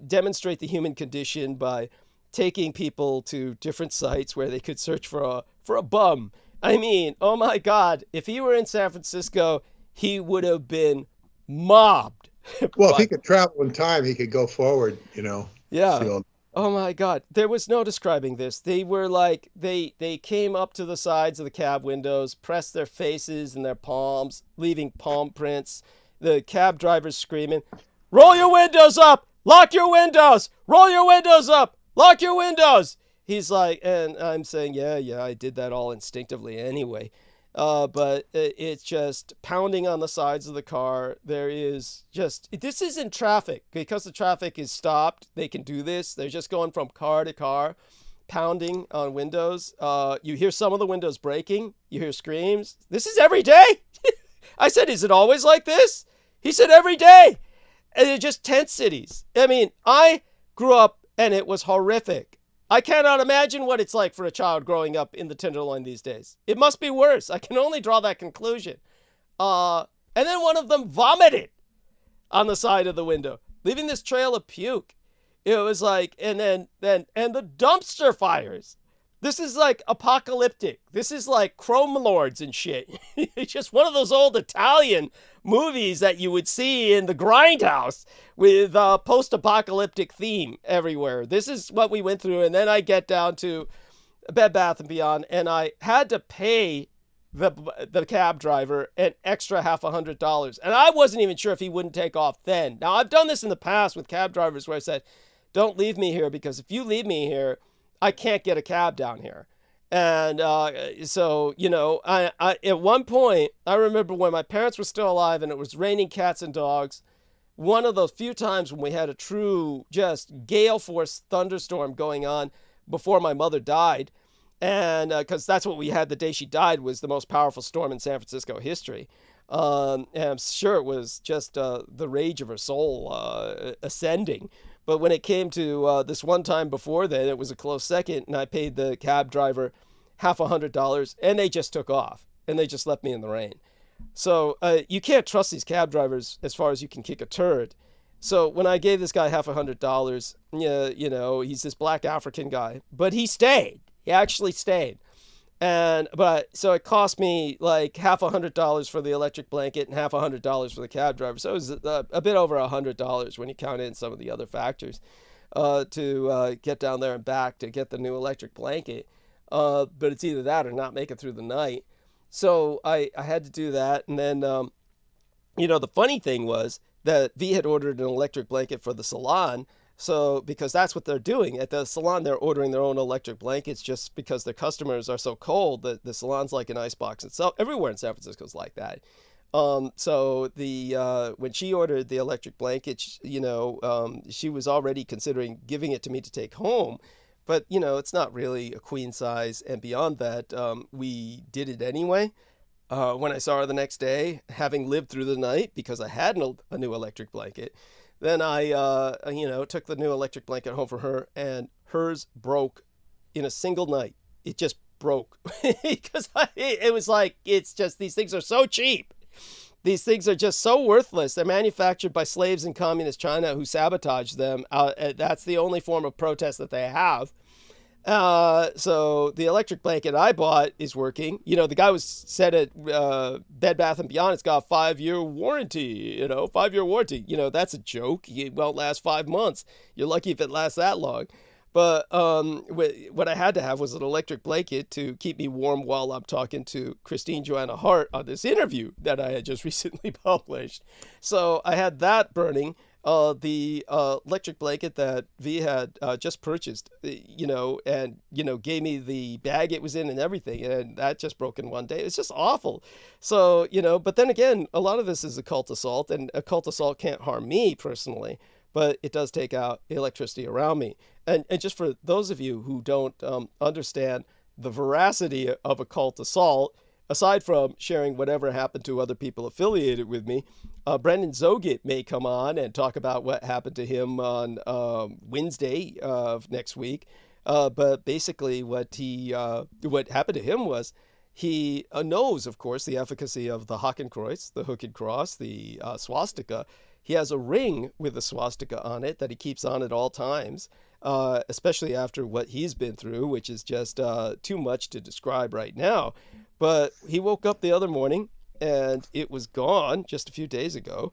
demonstrate the human condition by taking people to different sites where they could search for a bum. I mean, oh my God, if he were in San Francisco, he would have been mobbed. Well, if he could travel in time, he could go forward, Yeah. So, Oh my God. There was no describing this. They were like, they came up to the sides of the cab windows, pressed their faces and their palms, leaving palm prints. The cab driver's screaming, roll your windows up, lock your windows, roll your windows up, lock your windows. He's like, and I'm saying, yeah, I did that all instinctively anyway. But it's just pounding on the sides of the car. This isn't traffic. Because the traffic is stopped, they can do this. They're just going from car to car, pounding on windows. You hear some of the windows breaking. You hear screams. This is every day. I said, is it always like this? He said, every day. And they're just tent cities. I mean, I grew up and it was horrific. I cannot imagine what it's like for a child growing up in the Tenderloin these days. It must be worse. I can only draw that conclusion. And then one of them vomited on the side of the window, leaving this trail of puke. It was like, and the dumpster fires. This is like apocalyptic. This is like Chrome Lords and shit. It's just one of those old Italian movies that you would see in the Grindhouse with a post-apocalyptic theme everywhere. This is what we went through. And then I get down to Bed Bath & Beyond, and I had to pay the cab driver an extra $50, and I wasn't even sure if he wouldn't take off then. Now, I've done this in the past with cab drivers where I said, don't leave me here, because if you leave me here, I can't get a cab down here. And so, you know, I at one point, I remember when my parents were still alive and it was raining cats and dogs, one of those few times when we had a true just gale force thunderstorm going on before my mother died. And because that's what we had the day she died, was the most powerful storm in San Francisco history. And I'm sure it was just the rage of her soul ascending. But when it came to this one time before then, it was a close second, and I paid the cab driver $50, and they just took off, and they just left me in the rain. So you can't trust these cab drivers as far as you can kick a turd. So when I gave this guy $50, you know, he's this black African guy, but he stayed. He actually stayed. So it cost me like $50 for the electric blanket and $50 for the cab driver. So it was a bit over $100 when you count in some of the other factors to get down there and back to get the new electric blanket. But it's either that or not make it through the night. So I had to do that. And then, you know, the funny thing was that V had ordered an electric blanket for the salon. So, because that's what they're doing at the salon, they're ordering their own electric blankets just because their customers are so cold that the salon's like an icebox itself. Everywhere in San Francisco is like that. So when she ordered the electric blanket, you know, she was already considering giving it to me to take home. But, you know, it's not really a queen size. And beyond that, we did it anyway. When I saw her the next day, having lived through the night because I had a new electric blanket, then I, you know, took the new electric blanket home for her, and hers broke in a single night. It just broke because it was like, it's just, these things are so cheap. These things are just so worthless. They're manufactured by slaves in communist China who sabotaged them. That's the only form of protest that they have. So the electric blanket I bought is working. You know, the guy was said at Bed Bath & Beyond, it's got a 5-year warranty, you know, 5-year warranty. You know, that's a joke. It won't last 5 months. You're lucky if it lasts that long. But what I had to have was an electric blanket to keep me warm while I'm talking to Christine Joanna Hart on this interview that I had just recently published. So I had that burning. The electric blanket that V had just purchased, you know, and, you know, gave me the bag it was in and everything. And that just broke in one day. It's just awful. So, you know, but then again, a lot of this is occult assault, and occult assault can't harm me personally, but it does take out electricity around me. And just for those of you who don't understand the veracity of occult assault, aside from sharing whatever happened to other people affiliated with me, Brendan Zogit may come on and talk about what happened to him on Wednesday of next week. But basically what happened to him was he knows, of course, the efficacy of the Hakenkreuz, the hooked cross, the swastika. He has a ring with a swastika on it that he keeps on at all times, especially after what he's been through, which is just too much to describe right now. But he woke up the other morning and it was gone just a few days ago,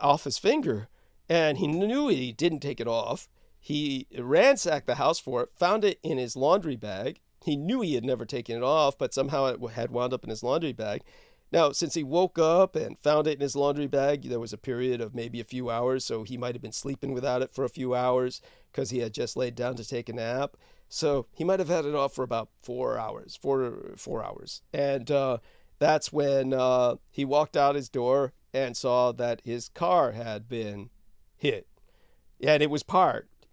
off his finger. And he knew he didn't take it off. He ransacked the house for it, found it in his laundry bag. He knew he had never taken it off, but somehow it had wound up in his laundry bag. Now, since he woke up and found it in his laundry bag, there was a period of maybe a few hours, so he might have been sleeping without it for a few hours because he had just laid down to take a nap. So he might have had it off for about 4 hours. And that's when he walked out his door and saw that his car had been hit. And it was parked.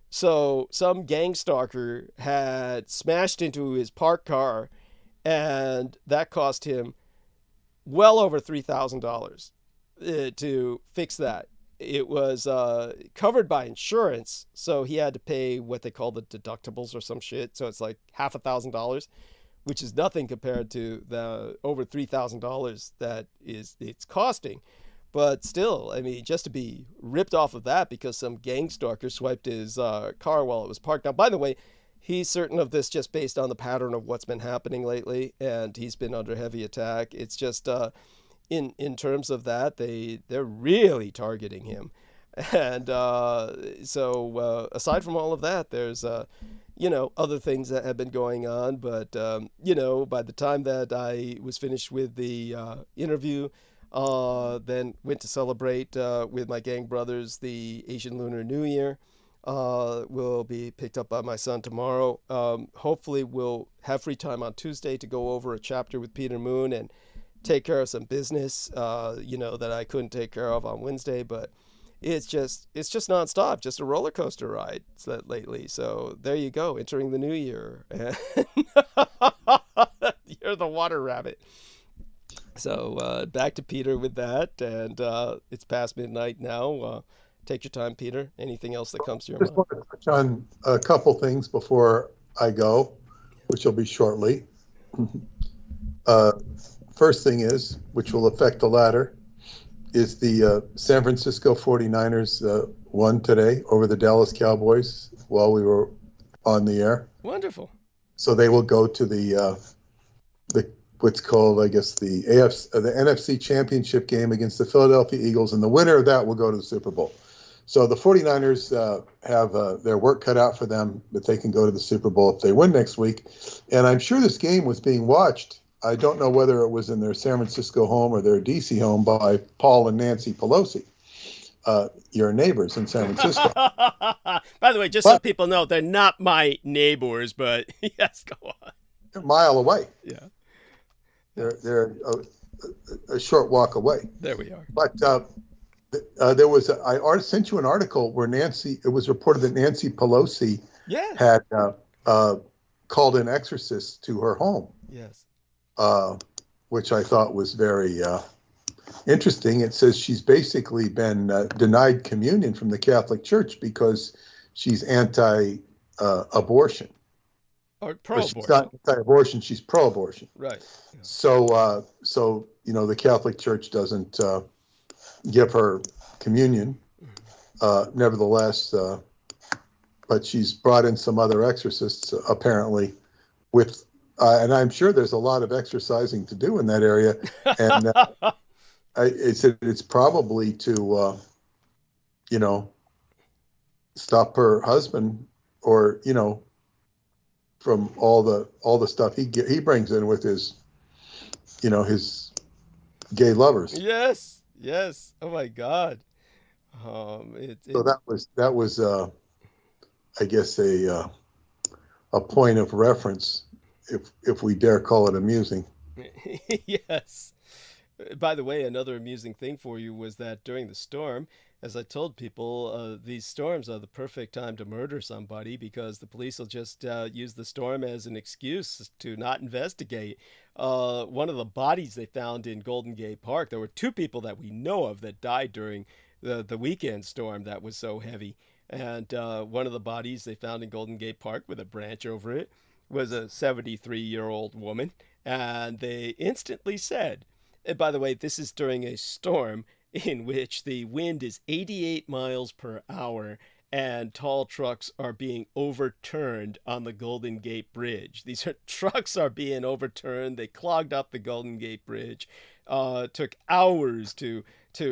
So some gang stalker had smashed into his parked car, and that cost him well over $3,000 to fix that. It was covered by insurance, so he had to pay what they call the deductibles or some shit. So it's like $1,000, which is nothing compared to the over $3,000 that it's costing. But still, I mean, just to be ripped off of that because some gang stalker swiped his car while it was parked. Now, by the way, he's certain of this just based on the pattern of what's been happening lately, and he's been under heavy attack. It's just in terms of that, they're really targeting him. And so aside from all of that, there's other things that have been going on. But, by the time that I was finished with the interview, then went to celebrate with my gang brothers the Asian Lunar New Year. Will be picked up by my son tomorrow. Hopefully we'll have free time on Tuesday to go over a chapter with Peter Moon and take care of some business, that I couldn't take care of on Wednesday. But it's just nonstop, just a roller coaster ride lately. So there you go, entering the new year. You're the water rabbit. So back to Peter with that, and it's past midnight now. Take your time, Peter. Anything else that comes to your mind? I just want to touch on a couple things before I go, which will be shortly. First thing is, which will affect the latter, is the San Francisco 49ers won today over the Dallas Cowboys while we were on the air. Wonderful. So they will go to the what's called, I guess, the NFC Championship game against the Philadelphia Eagles, and the winner of that will go to the Super Bowl. So the 49ers have their work cut out for them, but they can go to the Super Bowl if they win next week. And I'm sure this game was being watched. I don't know whether it was in their San Francisco home or their D.C. home by Paul and Nancy Pelosi, your neighbors in San Francisco. By the way, just so people know, they're not my neighbors, but yes, go on. They're a mile away. Yeah. They're a short walk away. There we are. But there was I sent you an article where it was reported that Nancy Pelosi had called in exorcists to her home. Yes. Which I thought was very interesting. It says she's basically been denied communion from the Catholic Church because she's anti-abortion. Or pro-abortion. She's not anti-abortion, she's pro-abortion. Right. Yeah. So the Catholic Church doesn't give her communion. Nevertheless, but she's brought in some other exorcists apparently with, and I'm sure there's a lot of exercising to do in that area. And it's probably to, stop her husband or, from all the stuff he brings in with his, his gay lovers. Yes. Oh my God. So that was I guess a point of reference, if we dare call it amusing. Yes. By the way, another amusing thing for you was that during the storm, as I told people, these storms are the perfect time to murder somebody because the police will just use the storm as an excuse to not investigate. One of the bodies they found in Golden Gate Park, there were 2 people that we know of that died during the weekend storm that was so heavy. And one of the bodies they found in Golden Gate Park with a branch over it was a 73-year-old woman. And they instantly said, and by the way, this is during a storm in which the wind is 88 miles per hour and tall trucks are being overturned on the Golden Gate Bridge. These trucks are being overturned. They clogged up the Golden Gate Bridge. Took hours to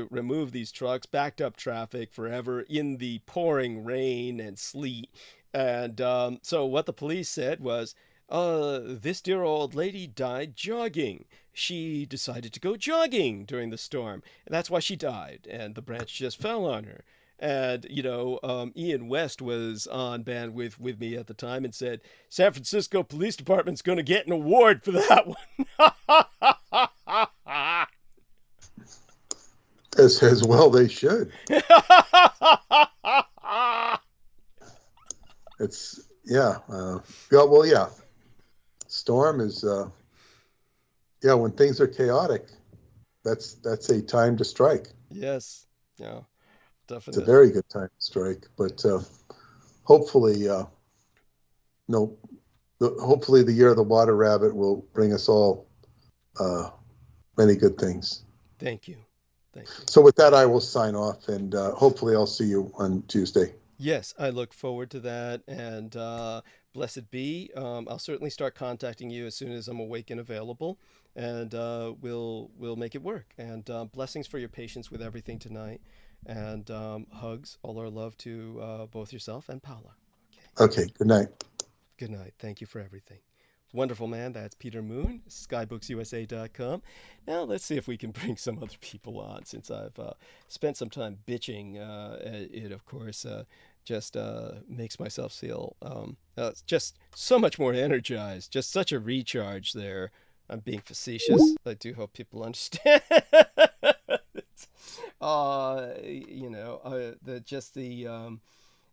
remove these trucks, backed up traffic forever in the pouring rain and sleet. And so what the police said was, this dear old lady died jogging. She decided to go jogging during the storm, and that's why she died, and the branch just fell on her. And, Ian West was on bandwidth with me at the time and said, San Francisco Police Department's going to get an award for that one. As well they should. It's, yeah. Storm is, when things are chaotic, that's a time to strike. Yes. Yeah. Definitely. It's a very good time to strike, but hopefully, hopefully the year of the water rabbit will bring us all many good things. Thank you. So with that, I will sign off, and hopefully I'll see you on Tuesday. Yes, I look forward to that, and blessed be. I'll certainly start contacting you as soon as I'm awake and available, and we'll make it work. And blessings for your patience with everything tonight. And hugs, all our love to both yourself and Paula. Okay, good night. Good night. Thank you for everything. Wonderful, man. That's Peter Moon, skybooksusa.com. Now let's see if we can bring some other people on, since I've spent some time bitching. It, of course, just makes myself feel just so much more energized, just such a recharge there. I'm being facetious. I do hope people understand.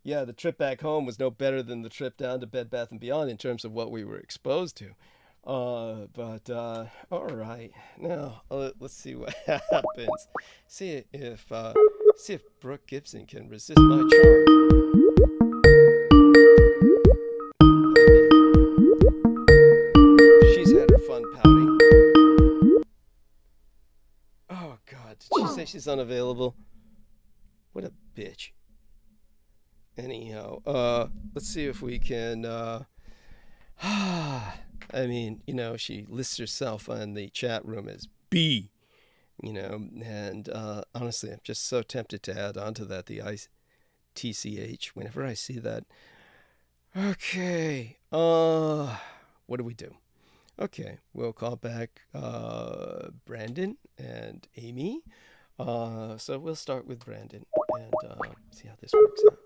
The trip back home was no better than the trip down to Bed Bath & Beyond in terms of what we were exposed to. All right. Now, let's see what happens. See if Brooke Gibson can resist my charm. She's had her fun pouting. Oh, God. Did she say she's unavailable? What a bitch. Anyhow, let's see if we can, I mean, she lists herself on the chat room as B, and honestly, I'm just so tempted to add on to that the ITCH whenever I see that. Okay, what do we do? Okay, we'll call back Brandon and Amy. So we'll start with Brandon and see how this works out.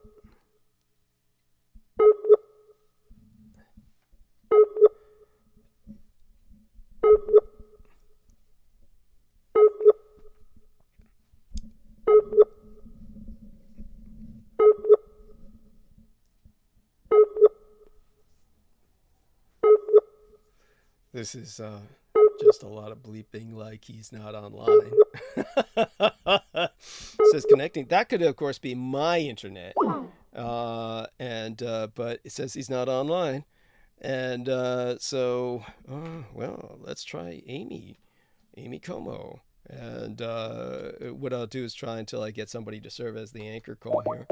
This is just a lot of bleeping like he's not online. Says connecting. That could, of course, be my internet. But it says he's not online. And let's try Amy Como. And what I'll do is try until I get somebody to serve as the anchor call here,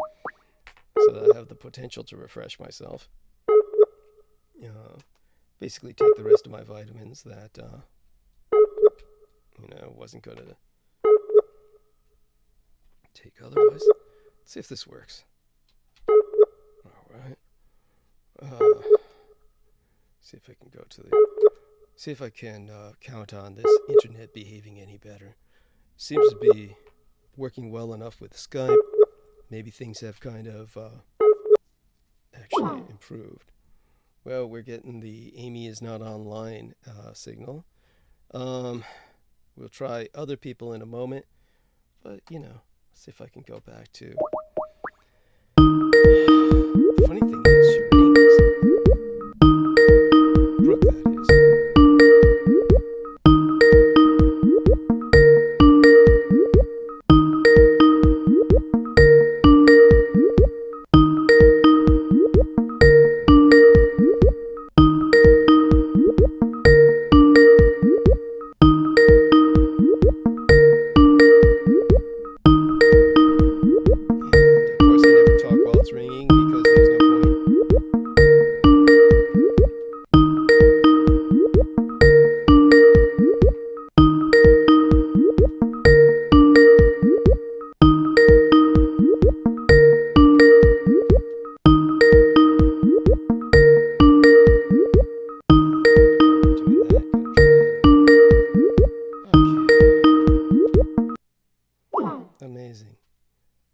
so that I have the potential to refresh myself. Basically take the rest of my vitamins that, wasn't going to take otherwise. Let's see if this works. All right. See if I can go to see if I can count on this internet behaving any better. Seems to be working well enough with Skype. Maybe things have kind of actually improved. Well, we're getting the Amy is not online signal. We'll try other people in a moment. But, let's see if I can go back to... The funny thing is, your name is... Brooke, that is.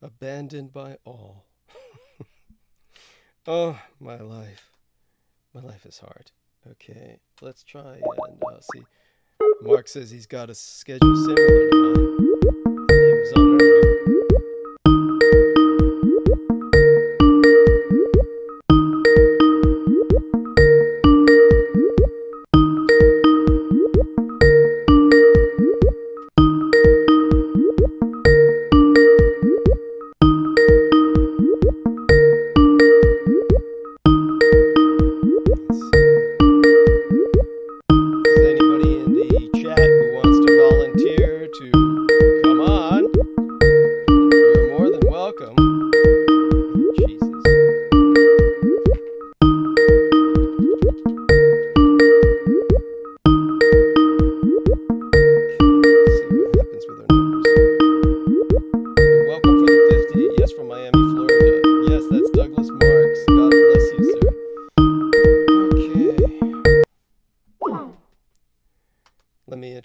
Abandoned by all. Oh, my life. My life is hard. Okay, let's try and see. Mark says he's got a schedule similar to mine. He was on earlier. To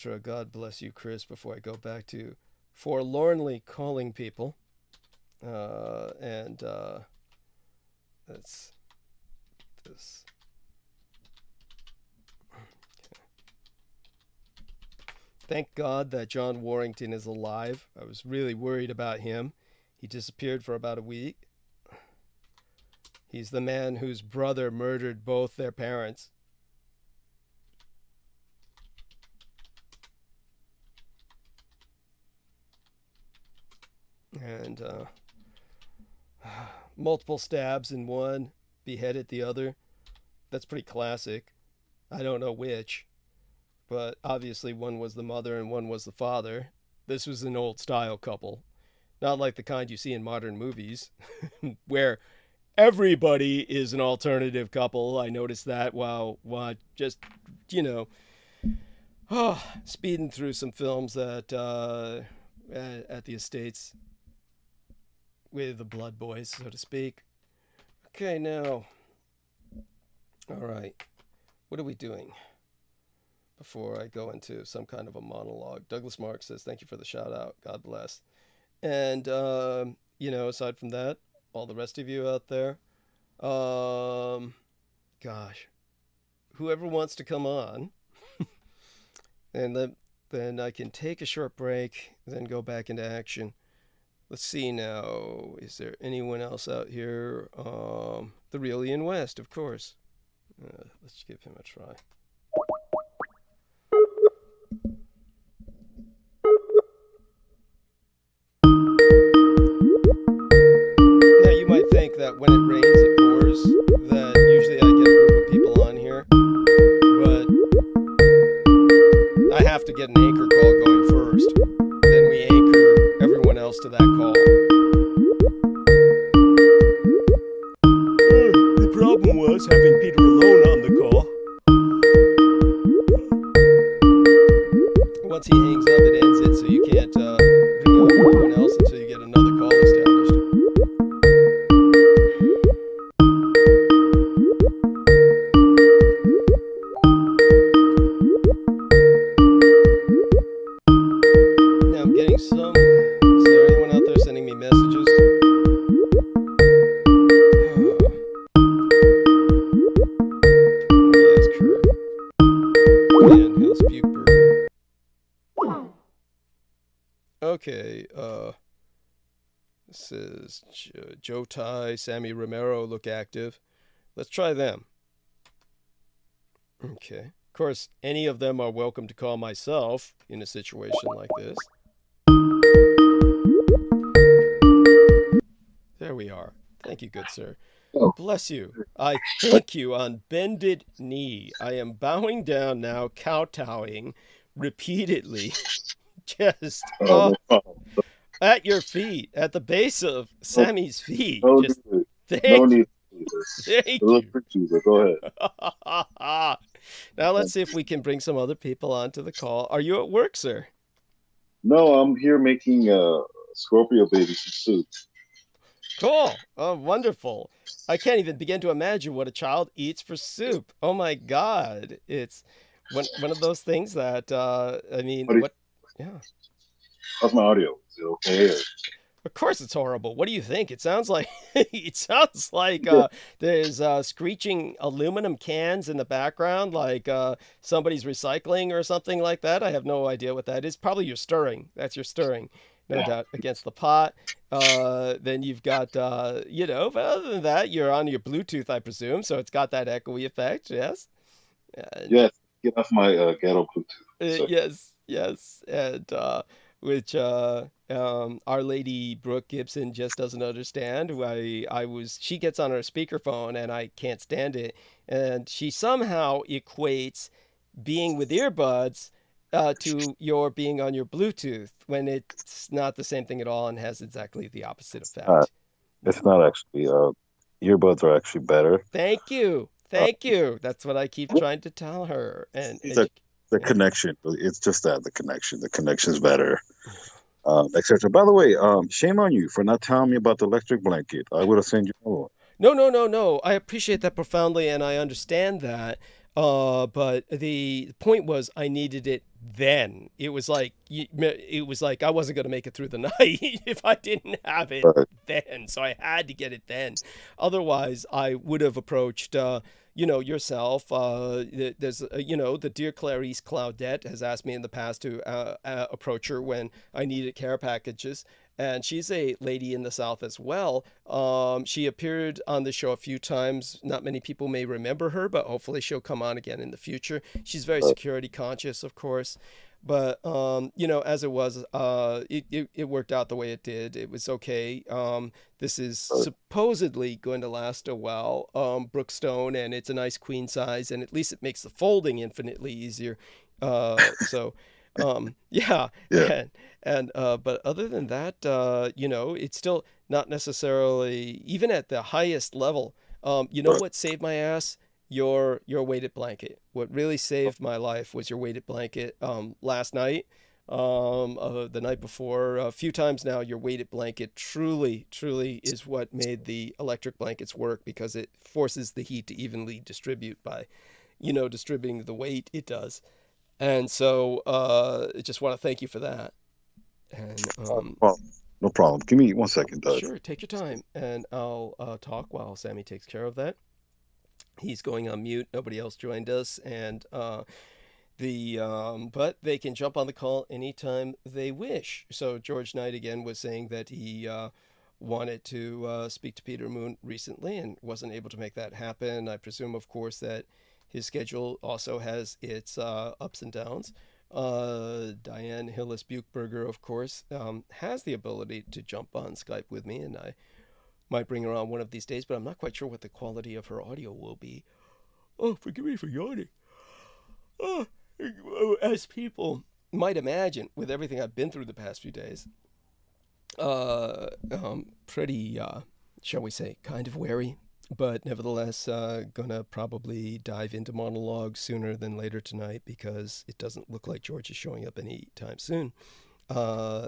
etc. God bless you, Chris, before I go back to forlornly calling people. That's this. Okay. Thank God that John Warrington is alive. I was really worried about him. He disappeared for about a week. He's the man whose brother murdered both their parents. And multiple stabs in one, beheaded the other. That's pretty classic. I don't know which, but obviously one was the mother and one was the father. This was an old style couple, not like the kind you see in modern movies where everybody is an alternative couple. I noticed that while just, speeding through some films at the estates with the blood boys, so to speak. Okay, now, all right, what are we doing before I go into some kind of a monologue? Douglas Mark says, thank you for the shout out. God bless. And, aside from that, all the rest of you out there, gosh, whoever wants to come on, and then I can take a short break, then go back into action. Let's see now. Is there anyone else out here? The real Ian West, of course. Let's give him a try. Now you might think that when it rains it pours, that usually I get a group of people on here, but I have to get an anchor call going first. Then we anchor everyone else to that call. The problem was having Peter alone on the call. Once he hangs up, it ends it, so you can't bring on anyone else until you get another call established. Now I'm getting some. Is there anyone out there sending me messages? Yes, Kurt. Dan Hills Bucher. Okay, this is Joe Tai, Sammy Romero look active. Let's try them. Okay. Of course, any of them are welcome to call myself in a situation like this. There we are. Thank you, good sir. Bless you. I thank you on bended knee. I am bowing down now, kowtowing repeatedly. Just at your feet, at the base of Sammy's feet. No Just need. thank No you. need. Thank Look you. for Jesus. Go ahead. Now let's see if we can bring some other people onto the call. Are you at work, sir? No, I'm here making Scorpio baby some soup. Cool. Oh, wonderful. I can't even begin to imagine what a child eats for soup. Oh my God. It's one of those things that, yeah. How's my audio? Is it okay? Or... Of course it's horrible. What do you think? It sounds like there's screeching aluminum cans in the background, like somebody's recycling or something like that. I have no idea what that is. Probably your stirring. That's your stirring, no doubt, against the pot. Then you've got, but other than that, you're on your Bluetooth, I presume. So it's got that echoey effect. Yes. And, yes. Get off my ghetto Bluetooth. Yes. And which Our Lady Brooke Gibson just doesn't understand. She gets on her speakerphone and I can't stand it. And she somehow equates being with earbuds to your being on your Bluetooth when it's not the same thing at all and has exactly the opposite effect. It's not actually. Earbuds are actually better. Thank you. That's what I keep trying to tell her. And the connection. It's just that the connection's better. Etc. By the way, shame on you for not telling me about the electric blanket. I would have sent you another one. No. I appreciate that profoundly, and I understand that. But the point was I needed it then. It was like I wasn't going to make it through the night if I didn't have it then. So I had to get it then. Otherwise, I would have approached, yourself. There's, the dear Clarice Claudette has asked me in the past to approach her when I needed care packages. And she's a lady in the South as well. She appeared on the show a few times. Not many people may remember her, but hopefully she'll come on again in the future. She's very security conscious, of course. But, as it was, it worked out the way it did. It was okay. This is supposedly going to last a while. Brookstone, and it's a nice queen size, and at least it makes the folding infinitely easier. Yeah. But other than that, it's still not necessarily, even at the highest level. What saved my ass? Your weighted blanket. What really saved my life was your weighted blanket. Last night, the night before, a few times now, your weighted blanket truly is what made the electric blankets work, because it forces the heat to evenly distribute by, distributing the weight it does. And so I just want to thank you for that. And well, no problem. Give me 1 second, Doug. Sure, take your time, and I'll talk while Sammy takes care of that. He's going on mute. Nobody else joined us, and but they can jump on the call anytime they wish. So George Knight again was saying that he wanted to speak to Peter Moon recently and wasn't able to make that happen. I presume, of course, that his schedule also has its ups and downs. Diane Hillis Buchberger, of course, has the ability to jump on Skype with me, and I might bring her on one of these days, but I'm not quite sure what the quality of her audio will be. Oh, forgive me for yawning. As people might imagine, with everything I've been through the past few days, pretty, shall we say, kind of wary. But nevertheless, gonna probably dive into monologues sooner than later tonight, because it doesn't look like George is showing up anytime soon.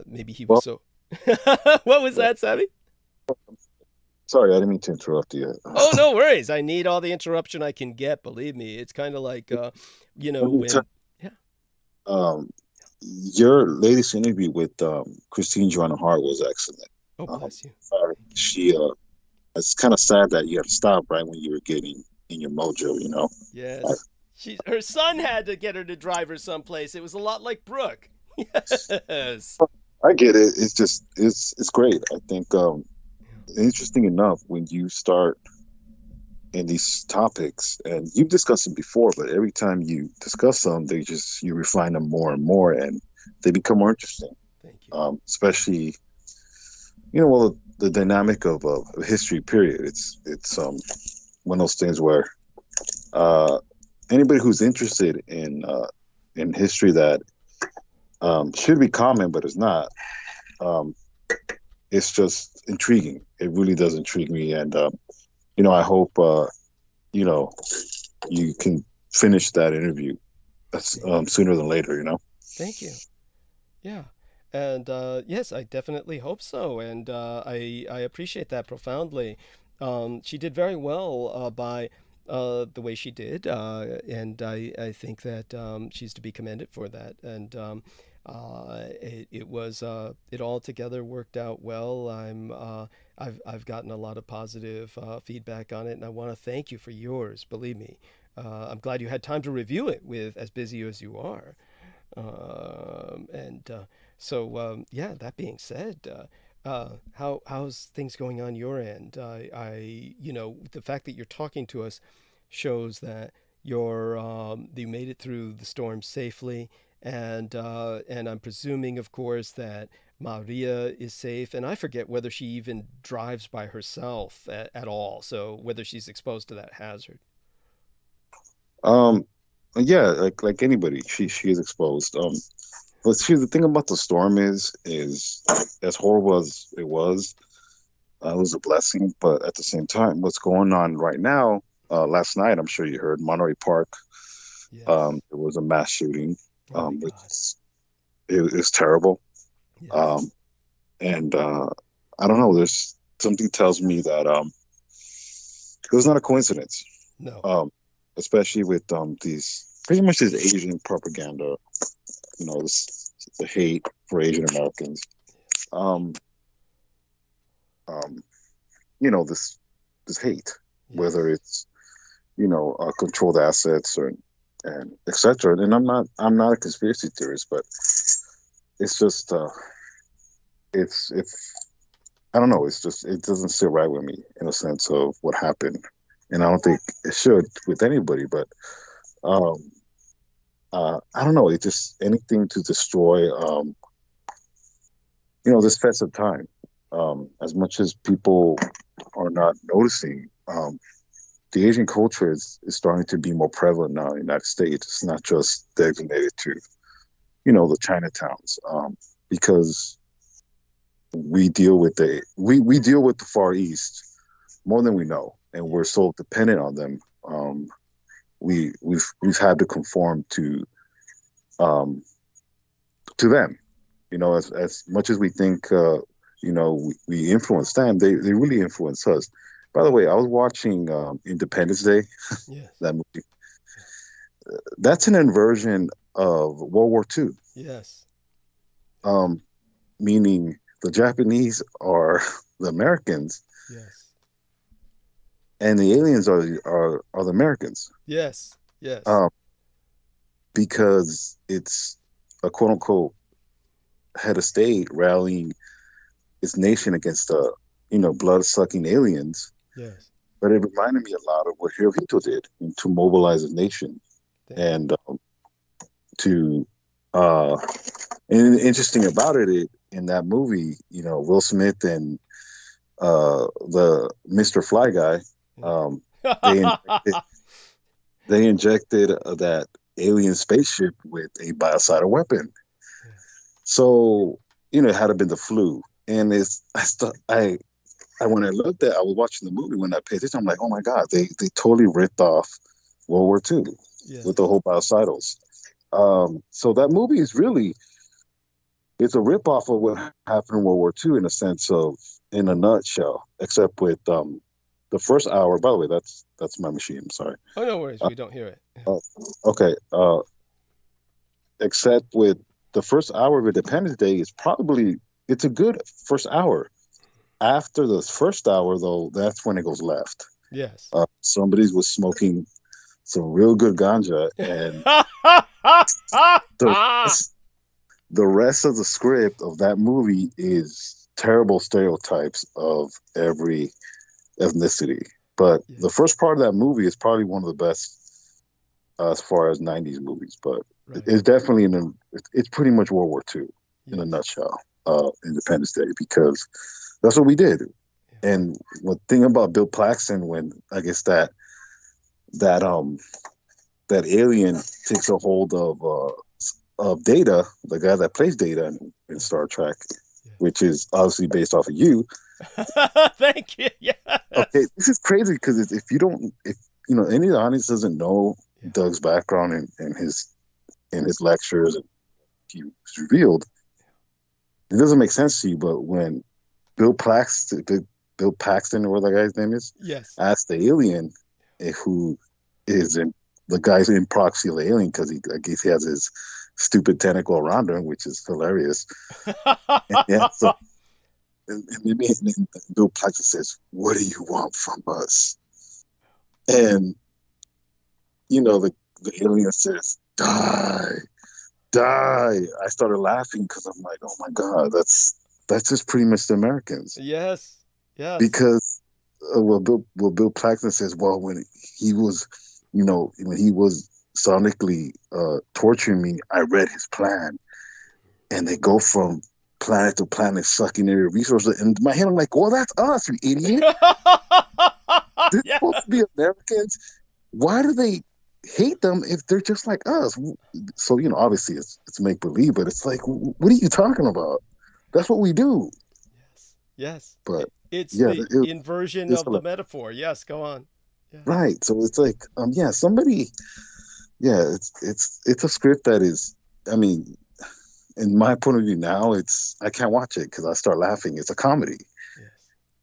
Maybe he was What was that, Sammy? Sorry, I didn't mean to interrupt you. Oh, no worries. I need all the interruption I can get. Believe me, it's kind of like, your latest interview with Christine Joanna Hart was excellent. Oh, bless you. She it's kind of sad that you had to stop right when you were getting in your mojo, Yes. Her son had to get her to drive her someplace. It was a lot like Brooke. Yes. I get it. It's just, it's great. I think, interesting enough, when you start in these topics, and you've discussed them before, but every time you discuss them, you refine them more and more, and they become more interesting. Thank you. Especially, the dynamic of history, period. It's one of those things where anybody who's interested in history that should be common but is not, it's just intriguing. It really does intrigue me, and I hope you can finish that interview sooner than later. Thank you. Yeah. And yes, I definitely hope so, and I appreciate that profoundly. She did very well by the way she did, and I think that she's to be commended for that. And it all together worked out well. I've gotten a lot of positive feedback on it, and I want to thank you for yours. Believe me, I'm glad you had time to review it with as busy as you are. So that being said, how's things going on your end? The fact that you're talking to us shows that you made it through the storm safely, and I'm presuming, of course, that Maria is safe, and I forget whether she even drives by herself at all, so whether she's exposed to that hazard. Yeah, like anybody, she is exposed. But see, the thing about the storm is as horrible as it was a blessing. But at the same time, what's going on right now? Last night, I'm sure you heard Monterey Park. Yes. There was a mass shooting. It was terrible. Yes. And I don't know. There's something tells me that it was not a coincidence. No. Especially with these pretty much this Asian propaganda the hate for Asian Americans. This hate, whether it's controlled assets and etc. And I'm not a conspiracy theorist, but it's just it's I don't know. It's just, it doesn't sit right with me in a sense of what happened, and I don't think it should with anybody. But I don't know. It just, anything to destroy this festive time. As much as people are not noticing, the Asian culture is starting to be more prevalent now in the United States. It's not just designated to, the Chinatowns, because we deal with we deal with the Far East more than we know, and we're so dependent on them. We've had to conform to them. As much as we think we influence them, they really influence us. By the way, I was watching Independence Day. Yes. That movie. That's an inversion of World War II. Yes. Meaning the Japanese are the Americans. Yes. And the aliens are the Americans. Yes. Yes. Because it's a quote unquote head of state rallying its nation against blood sucking aliens. Yes. But it reminded me a lot of what Hirohito did to mobilize his nation. And and interesting about it, in that movie, Will Smith and the Mr. Fly guy, they injected that alien spaceship with a biocidal weapon. So it had to been the flu. And when I was watching the movie, when I paid attention, I'm like, oh my God, they totally ripped off World War II with the whole biocidals. So that movie is really, it's a ripoff of what happened in World War II in a sense of, in a nutshell, except with the first hour. By the way, that's my machine. I'm sorry. Oh, no worries. We don't hear it. Okay. Except with the first hour of Independence Day it's a good first hour. After the first hour, though, that's when it goes left. Yes. Somebody was smoking some real good ganja, and the rest of the script of that movie is terrible stereotypes of every ethnicity. But the first part of that movie is probably one of the best as far as 90s movies. But it's definitely it's pretty much World War II in a nutshell, Independence Day, because that's what we did. And the thing about Bill Paxton, when I guess that alien takes a hold of Data, the guy that plays Data in Star Trek, which is obviously based off of you. Thank you. Yes. Okay, this is crazy because if any of the audience doesn't know Doug's background and his lectures and he was revealed, it doesn't make sense to you. But when Bill Paxton, or what that guy's name is, asked the alien who is the guy's in proxy of the alien, because I guess he has his stupid tentacle around him, which is hilarious. And Bill Paxton says, "What do you want from us?" And the alien says, "Die, die." I started laughing because I'm like, "Oh my God, that's just pretty much the Americans." Yes. Because Bill Paxton says, well, when he was sonically torturing me, I read his plan, and they go from planet to planet, sucking every resource. And in my head, I'm like, well, that's us, you idiot. They're supposed to be Americans. Why do they hate them if they're just like us? So, obviously it's make believe, but it's like, what are you talking about? That's what we do. Yes. But it's the inversion of the metaphor. Yes, go on. Yeah. Right. So it's like, somebody, it's a script that is, I mean, in my point of view now, I can't watch it because I start laughing. It's a comedy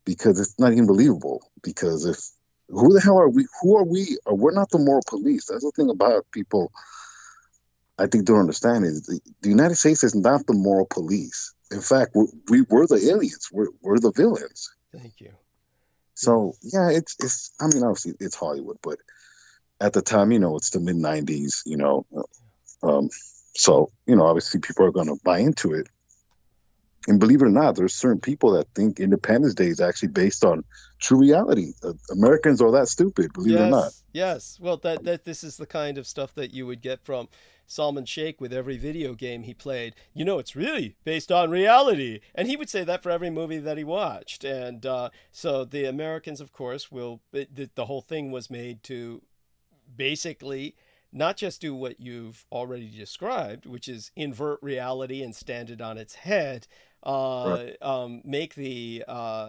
because it's not even believable. Because who the hell are we? Who are we? We're not the moral police. That's the thing about people I think don't understand is the United States is not the moral police. In fact, we're the aliens. We're the villains. Thank you. So yeah, it's. I mean, obviously it's Hollywood, but at the time, it's the mid '90s. So obviously people are going to buy into it. And believe it or not, there's certain people that think Independence Day is actually based on true reality. Americans are that stupid, believe it or not. Yes. Well, that this is the kind of stuff that you would get from Salman Sheikh with every video game he played. It's really based on reality. And he would say that for every movie that he watched. And so the Americans, of course, the whole thing was made to basically not just do what you've already described, which is invert reality and stand it on its head, Right. make the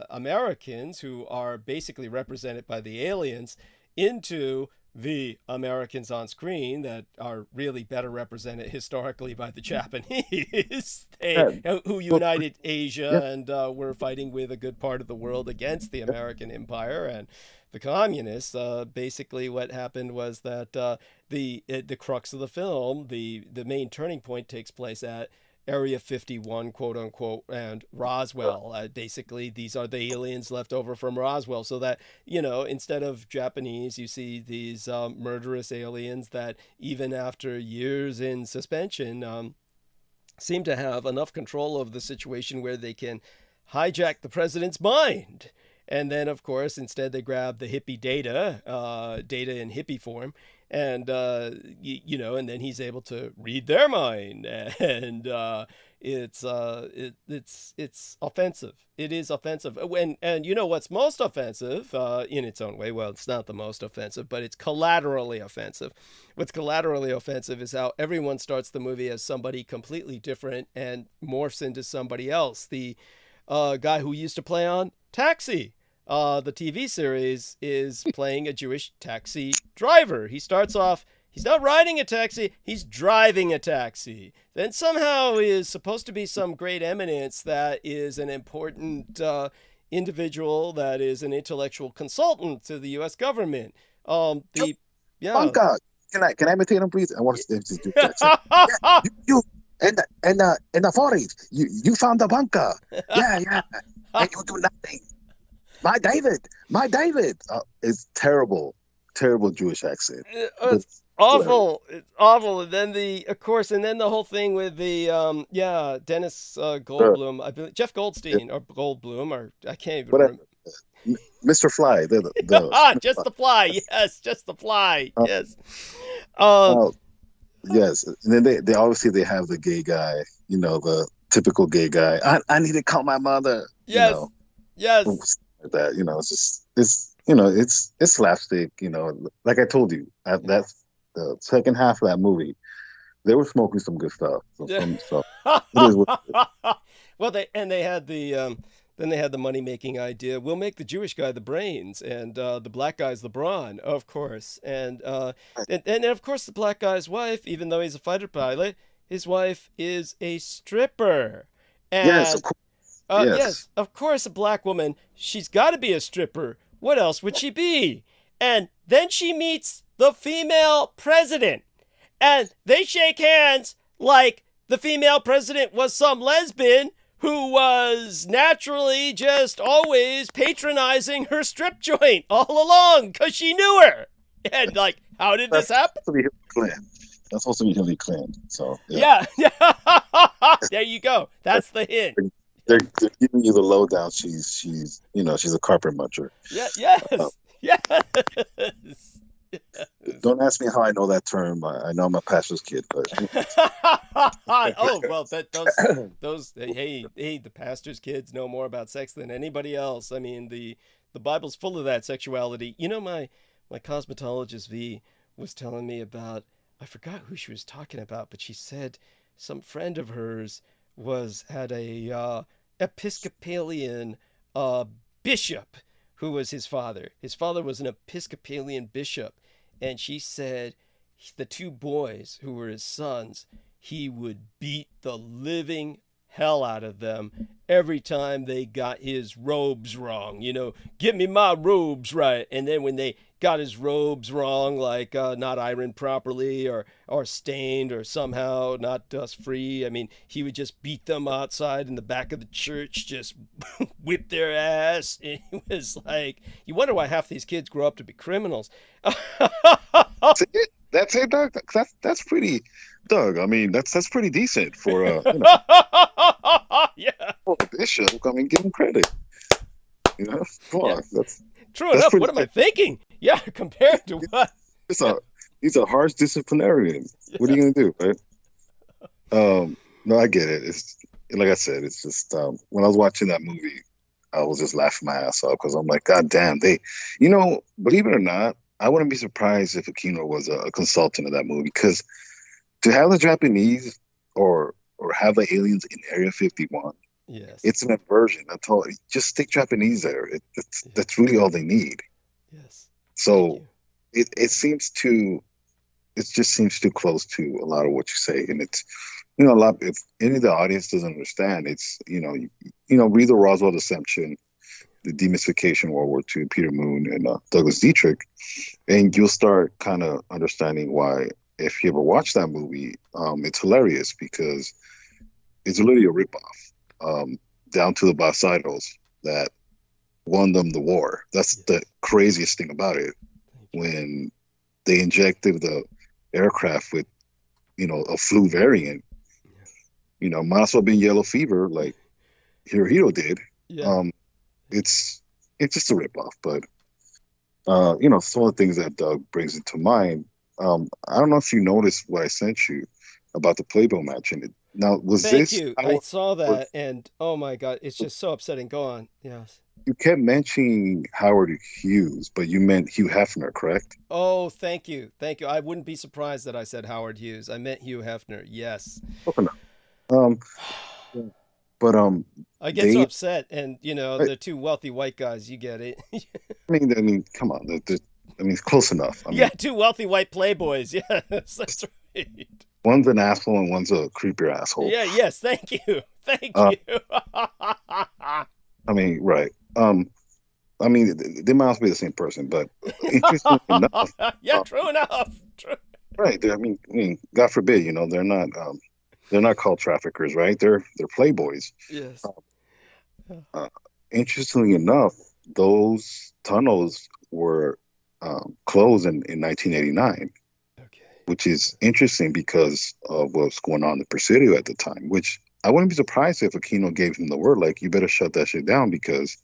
Americans, who are basically represented by the aliens, into the Americans on screen that are really better represented historically by the Japanese, who united Asia and were fighting with a good part of the world against the American Empire and the communists. Basically, what happened was that the crux of the film, the main turning point, takes place at Area 51, quote unquote, and Roswell. Basically, these are the aliens left over from Roswell. So that, instead of Japanese, you see these murderous aliens that even after years in suspension seem to have enough control of the situation where they can hijack the president's mind. And then, of course, instead they grab the hippie data in hippie form, and and then he's able to read their mind, and it's offensive. It is offensive. And what's most offensive in its own way? Well, it's not the most offensive, but it's collaterally offensive. What's collaterally offensive is how everyone starts the movie as somebody completely different and morphs into somebody else. The guy who used to play on Taxi, the TV series, is playing a Jewish taxi driver. He starts off, he's not riding a taxi, he's driving a taxi. Then somehow he is supposed to be some great eminence that is an important individual that is an intellectual consultant to the U.S. government. Bunker, can I imitate him, please? I want to do that. You in the 40s, you found the bunker. Yeah, and you do nothing. My David. It's terrible Jewish accent. It's awful. It's awful. And then the whole thing with the Dennis Goldblum, I believe, Jeff Goldstein or Goldblum, or I can't even remember. Mr. Fly. Just the Fly. Yes, just the Fly. Yes. Yes, and then they obviously they have the gay guy, the typical gay guy. I need to call my mother. Yes. Yes. Like that, it's slapstick. Like I told you, that's the second half of that movie. They were smoking some good stuff. Well, they had the then they had the money-making idea. We'll make the Jewish guy the brains, and the black guy's the brawn, of course. And of course, the black guy's wife, even though he's a fighter pilot, his wife is a stripper. And, yes, of course. Yes, of course, a black woman. She's got to be a stripper. What else would she be? And then she meets the female president, and they shake hands like the female president was some lesbian who was naturally just always patronizing her strip joint all along because she knew her. And how did this happen? That's supposed to be Hillary Clinton. So yeah. There you go. That's the hint. They're giving you the lowdown. She's a carpet muncher. Yeah. Yes. Yes. Don't ask me how I know that term. I know I'm a pastor's kid, but oh well, those hey, the pastor's kids know more about sex than anybody else. I mean, the Bible's full of that sexuality. My cosmetologist V was telling me about, I forgot who she was talking about, but she said some friend of hers had a Episcopalian bishop who was his father. His father was an Episcopalian bishop, and she said the two boys who were his sons, he would beat the living hell out of them every time they got his robes wrong. Get me my robes right. And then when they got his robes wrong, like not ironed properly or stained or somehow not dust free, I mean, he would just beat them outside in the back of the church, just whip their ass. And it was like, you wonder why half these kids grow up to be criminals. That's it, Doug. That's pretty, Doug. I mean, that's pretty decent for yeah. for a bishop. I mean, give him credit. Come on. True enough. What am I thinking? Yeah, compared to what? He's a harsh disciplinarian. What are you gonna do, right? No, I get it. It's like I said. It's just when I was watching that movie, I was just laughing my ass off because I'm like, God damn, believe it or not, I wouldn't be surprised if Aquino was a consultant of that movie, because to have the Japanese or have the aliens in Area 51, yes, it's an inversion. I told you, just stick Japanese there. That's really all they need. Yes. So it just seems too close to a lot of what you say, and it's a lot. If any of the audience doesn't understand, it's read the Roswell Assumption, the Demystification, World War II, Peter Moon, and Douglas Dietrich, and you'll start kind of understanding why. If you ever watch that movie, it's hilarious because it's literally a ripoff, down to the biocidals that won them the war. That's the craziest thing about it. When they injected the aircraft with, a flu variant, might as well be yellow fever like Hirohito did. Yeah. It's just a ripoff, but some of the things that Doug brings into mind. I don't know if you noticed what I sent you about the Playboy match. And now, Thank you. I saw that, and oh my God, it's just so upsetting. Go on. Yes. You kept mentioning Howard Hughes, but you meant Hugh Hefner, correct? Oh, thank you. Thank you. I wouldn't be surprised that I said Howard Hughes. I meant Hugh Hefner. Yes. Okay. But I get so upset, and they're two wealthy white guys. You get it. I mean, come on. It's close enough. Two wealthy white playboys. Yes, that's right. One's an asshole and one's a creepier asshole. Yeah. Yes. Thank you. Thank you. I mean, right. They might also be the same person, but interesting enough. Yeah, true enough. True. Right. I mean, God forbid, they're not called traffickers, right? They're playboys. Yes. Interestingly enough, those tunnels were closed in 1989. Okay. Which is interesting because of what's going on in Presidio at the time, which I wouldn't be surprised if Aquino gave him the word, like, you better shut that shit down because,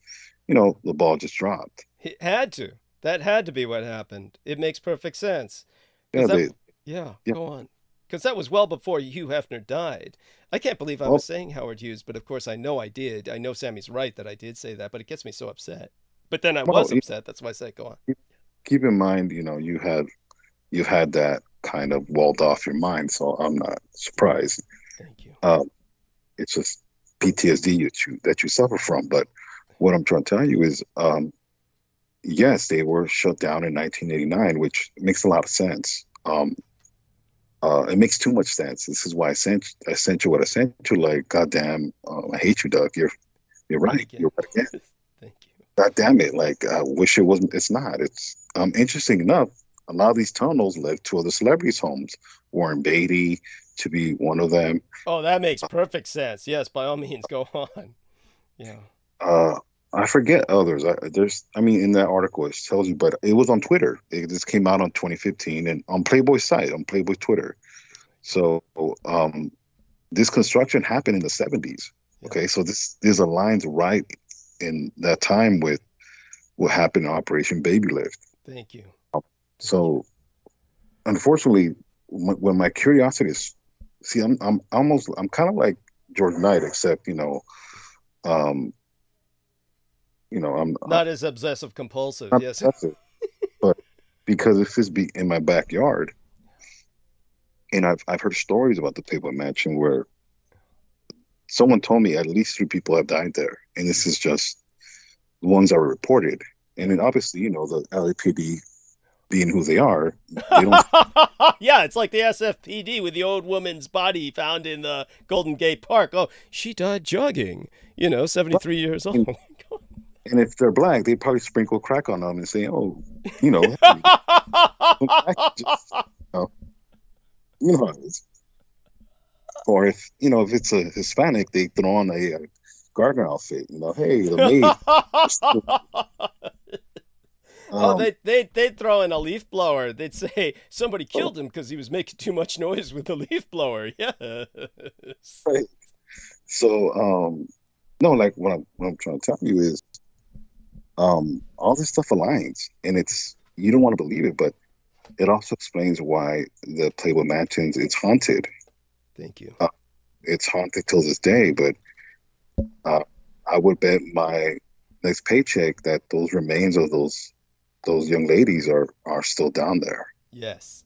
the ball just dropped. It had to. That had to be what happened. It makes perfect sense. Yeah, go on. Because that was well before Hugh Hefner died. I can't believe I was saying Howard Hughes, but of course I know I did. I know Sammy's right that I did say that, but it gets me so upset. But then I was upset. That's why I said, go on. Keep in mind, you've had that kind of walled off your mind, so I'm not surprised. Thank you. It's just PTSD that you suffer from. But what I'm trying to tell you is, yes, they were shut down in 1989, which makes a lot of sense. It makes too much sense. This is why I sent you what I sent you. Like, goddamn, I hate you, Doug. You're right. You're right again. Thank you. God damn it! Like, I wish it wasn't. It's not. It's interesting enough. A lot of these tunnels led to other celebrities' homes. Warren Beatty to be one of them. Oh, that makes perfect sense. Yes, by all means, go on. Yeah. I forget others. In that article it tells you, but it was on Twitter. It just came out on 2015 and on Playboy's site, on Playboy Twitter. So this construction happened in the 70s. Okay, so this aligns right in that time with what happened in Operation Baby Lift. Thank you. So, unfortunately, when my curiosity is, I'm kind of like George Knight, except I'm not as obsessive compulsive. Yes, obsessive, but because if it's in my backyard, and I've heard stories about the Playboy Mansion where someone told me at least 3 people have died there, and this is just the ones that were reported. And then obviously, the LAPD being who they are, they don't. Yeah, it's like the SFPD with the old woman's body found in the Golden Gate Park. Oh, she died jogging, 73 years old. And if they're black, they probably sprinkle crack on them and say, "Oh, hey, just, you know, or if it's a Hispanic, they throw on a gardener outfit. Hey, the maid." Oh, they'd throw in a leaf blower. They'd say somebody killed him because he was making too much noise with the leaf blower. Yes. Right. So, no, like what I'm trying to tell you is, all this stuff aligns, and you don't want to believe it, but it also explains why the Playboy Mansions, it's haunted. Thank you. It's haunted till this day, but I would bet my next paycheck that those remains of those young ladies are still down there. Yes.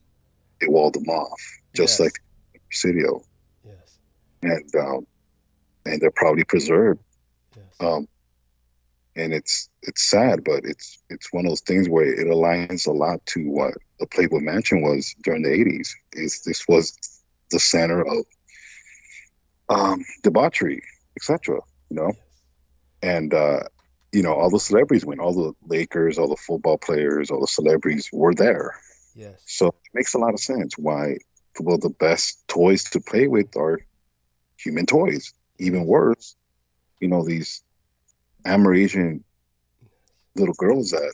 They walled them off, just like Presidio. Yes. And they're probably preserved. Yes. And it's sad, but it's one of those things where it aligns a lot to what the Playboy Mansion was during the 80s. This was the center of debauchery, etc. And all the celebrities went, all the Lakers, all the football players, all the celebrities were there. Yes. So it makes a lot of sense why the best toys to play with are human toys. Even worse, these Amerasian little girls that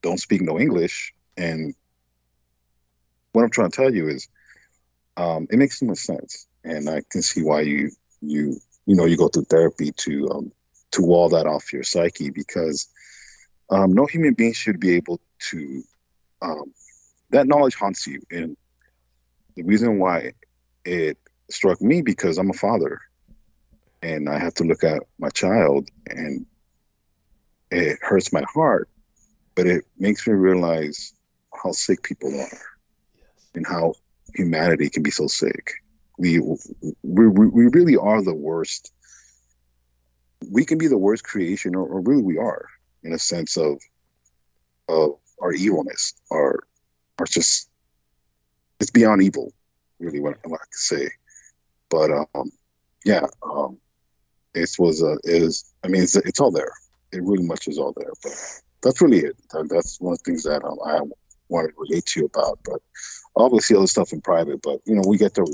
don't speak no English. And what I'm trying to tell you is, it makes too much sense, and I can see why you go through therapy to wall that off your psyche, because no human being should be able to. That knowledge haunts you, and the reason why it struck me, because I'm a father, and I have to look at my child, and it hurts my heart, but it makes me realize how sick people are, and how humanity can be so sick. We really are the worst. We can be the worst creation, or really we are, in a sense of our evilness, our just, it's beyond evil, really, what I can say. But it's all there. It really much is all there. But that's really it. That's one of the things that I wanted to relate to you about. But obviously other stuff in private. But we get there.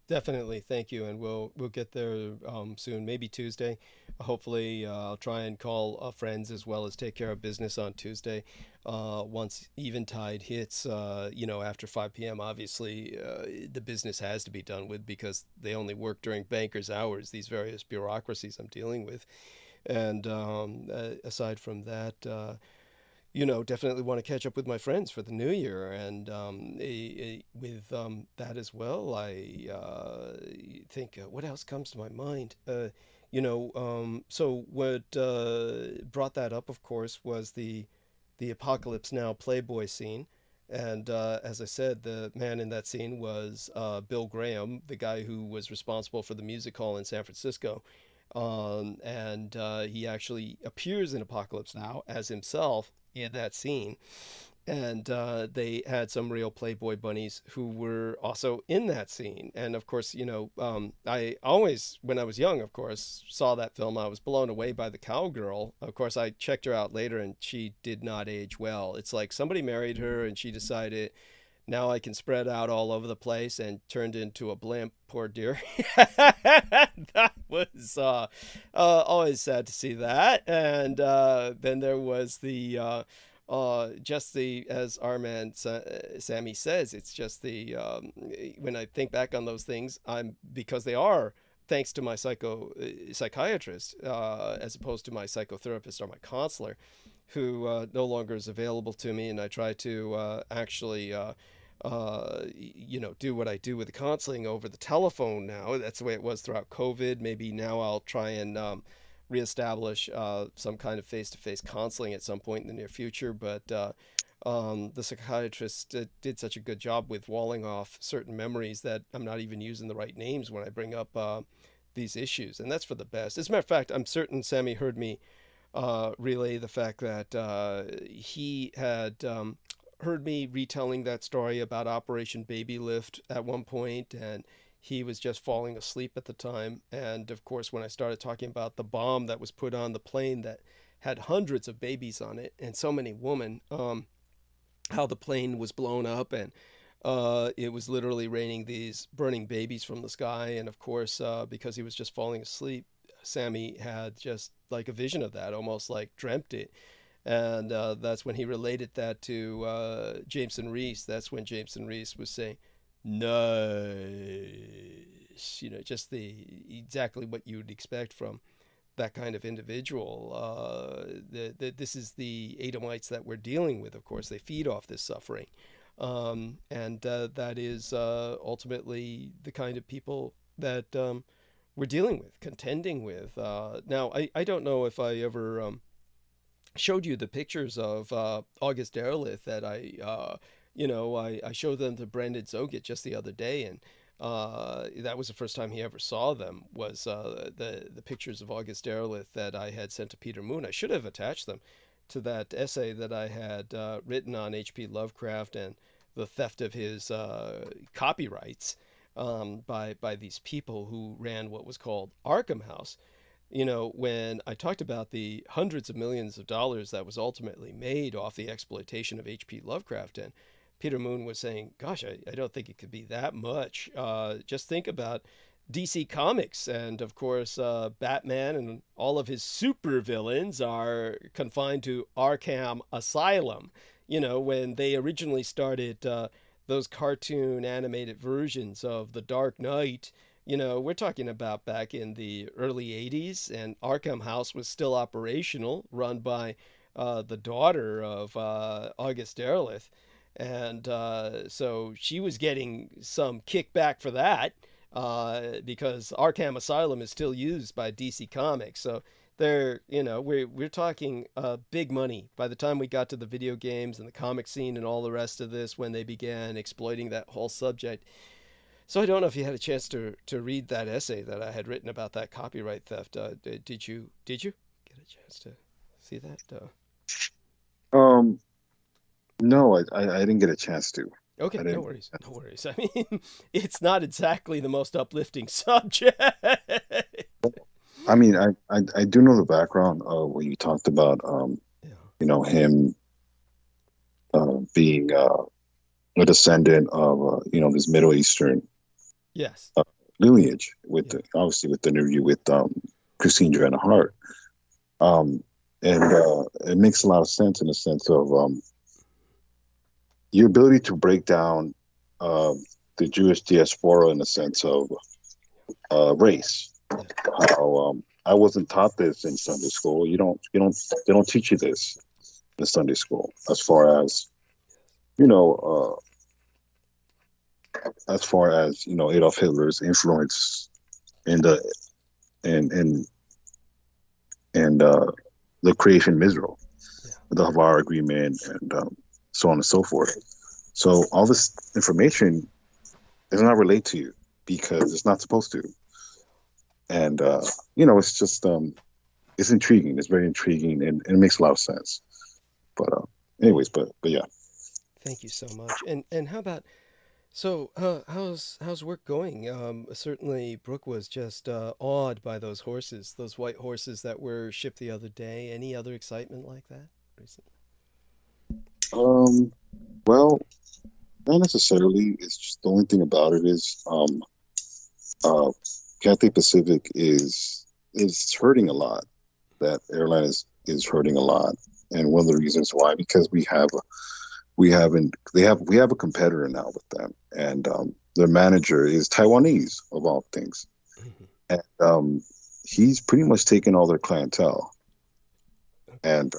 Definitely, thank you, and we'll get there soon. Maybe Tuesday. Hopefully, I'll try and call friends as well as take care of business on Tuesday. Once Eventide hits, after 5 p.m. Obviously, the business has to be done with, because they only work during bankers' hours. These various bureaucracies I'm dealing with, and aside from that. Definitely want to catch up with my friends for the new year, and with that as well, I think what else comes to my mind. So what brought that up, of course, was the Apocalypse Now Playboy scene, and as I said, the man in that scene was Bill Graham, the guy who was responsible for the music hall in San Francisco. And he actually appears in Apocalypse Now as himself in that scene. And they had some real Playboy bunnies who were also in that scene. And of course, I always, when I was young, of course, saw that film. I was blown away by the cowgirl. Of course, I checked her out later, and she did not age well. It's like somebody married her, and she decided, now I can spread out all over the place, and turned into a blimp. Poor dear. That was always sad to see that. And then there was as our man Sammy says, it's just when I think back on those things, because they are thanks to my psychiatrist, as opposed to my psychotherapist or my counselor, who no longer is available to me, and I try to actually do what I do with the counseling over the telephone now. That's the way it was throughout COVID. Maybe now I'll try and reestablish some kind of face-to-face counseling at some point in the near future. But the psychiatrist did such a good job with walling off certain memories that I'm not even using the right names when I bring up these issues. And that's for the best. As a matter of fact, I'm certain Sammy heard me relay the fact that he had heard me retelling that story about Operation Baby Lift at one point, and he was just falling asleep at the time. And of course, when I started talking about the bomb that was put on the plane that had hundreds of babies on it and so many women, how the plane was blown up, and it was literally raining these burning babies from the sky. And of course, because he was just falling asleep, Sammy had just like a vision of that, almost like dreamt it. And that's when he related that to Jameson Reese. That's when Jameson Reese was saying, "Nice," just exactly what you'd expect from that kind of individual. This is the Edomites that we're dealing with. Of course, they feed off this suffering, and that is ultimately the kind of people that we're dealing with, contending with. Now, I don't know if I ever showed you the pictures of August Derleth that I showed them to Brandon Zoget just the other day, and that was the first time he ever saw them, was the pictures of August Derleth that I had sent to Peter Moon. I should have attached them to that essay that I had written on H.P. Lovecraft and the theft of his copyrights by these people who ran what was called Arkham House. When I talked about the hundreds of millions of dollars that was ultimately made off the exploitation of H.P. Lovecraft, and Peter Moon was saying, gosh, I don't think it could be that much. Just think about DC Comics. And of course, Batman and all of his supervillains are confined to Arkham Asylum. When they originally started those cartoon animated versions of The Dark Knight, we're talking about back in the early 80s, and Arkham House was still operational, run by the daughter of August Derleth. And so she was getting some kickback for that because Arkham Asylum is still used by DC Comics. So we're talking big money by the time we got to the video games and the comic scene and all the rest of this, when they began exploiting that whole subject. So I don't know if you had a chance to read that essay that I had written about that copyright theft. Did you get a chance to see that? No, I didn't get a chance to. Okay, no worries. I mean, it's not exactly the most uplifting subject. I mean, I do know the background of when you talked about, him being a descendant of, this Middle Eastern Yes. lineage, obviously with the interview with Christine Joanna Hart. And it makes a lot of sense in the sense of your ability to break down the Jewish diaspora in the sense of race. How I wasn't taught this in Sunday school. They don't teach you this in Sunday school, as far as Adolf Hitler's influence in the creation of Israel, the Havar Agreement, and so on and so forth. So all this information does not relate to you because it's not supposed to. And it's just it's intriguing. It's very intriguing, and it makes a lot of sense. But anyways, but yeah. Thank you so much. And how about, so how's work going? Certainly Brooke was just awed by those horses, those white horses that were shipped the other day. Any other excitement like that recently? Well, not necessarily. It's just the only thing about it is Cathay Pacific is hurting a lot. That airline is hurting a lot, and one of the reasons why, because we have a competitor now with them, and their manager is Taiwanese of all things, and he's pretty much taken all their clientele, and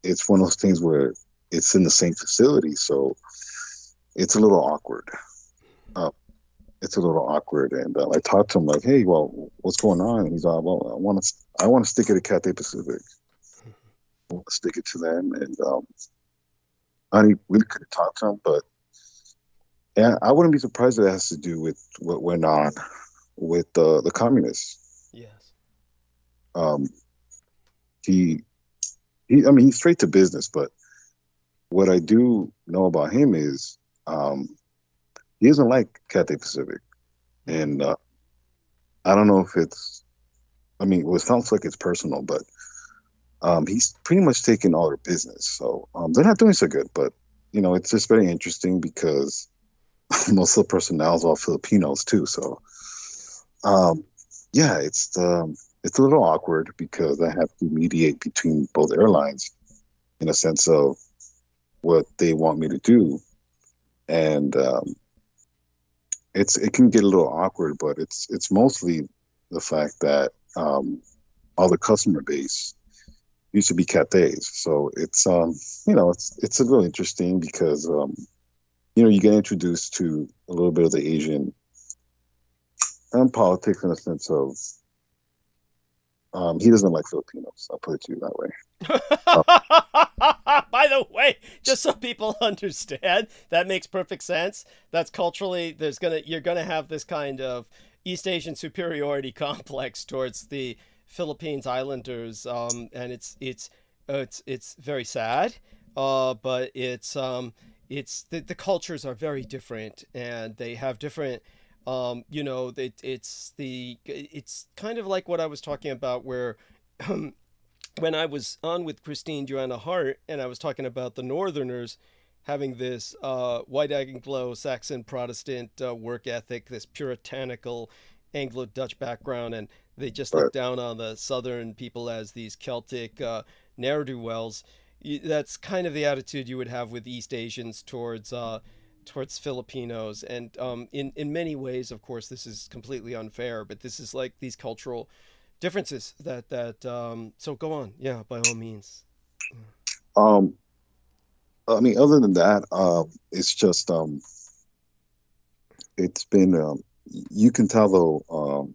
it's one of those things where it's in the same facility, so it's a little awkward. And I talked to him like, "Hey, well, what's going on?" And he's like, "Well, I want to stick it at Cathay Pacific. I want to stick it to them." And I really couldn't talk to him, but yeah, I wouldn't be surprised if it has to do with what went on with the communists. Yes. He's straight to business, but what I do know about him is he doesn't like Cathay Pacific, and I don't know if it's. I mean, well, it sounds like it's personal, but he's pretty much taken all their business. So they're not doing so good, but it's just very interesting because most of the personnel is all Filipinos too. So yeah, it's a little awkward because I have to mediate between both airlines in a sense of what they want me to do, and it can get a little awkward, but it's mostly the fact that all the customer base used to be Cathay's. So it's it's a little interesting because you get introduced to a little bit of the Asian politics in a sense of he doesn't like Filipinos. I'll put it to you that way. By the way, just so people understand, that makes perfect sense. That's culturally, you're gonna have this kind of East Asian superiority complex towards the Philippines Islanders, and it's very sad, but it's the cultures are very different, and they have different. It's kind of like what I was talking about, where when I was on with Christine Joanna Hart, and I was talking about the Northerners having this white Anglo-Saxon Protestant work ethic, this puritanical Anglo-Dutch background, and they just look down on the Southern people as these Celtic ne'er-do-wells. That's kind of the attitude you would have with East Asians towards Filipinos, and in many ways, of course, this is completely unfair, but this is like these cultural differences that so go on, yeah, by all means. I mean, other than that, it's just it's been you can tell though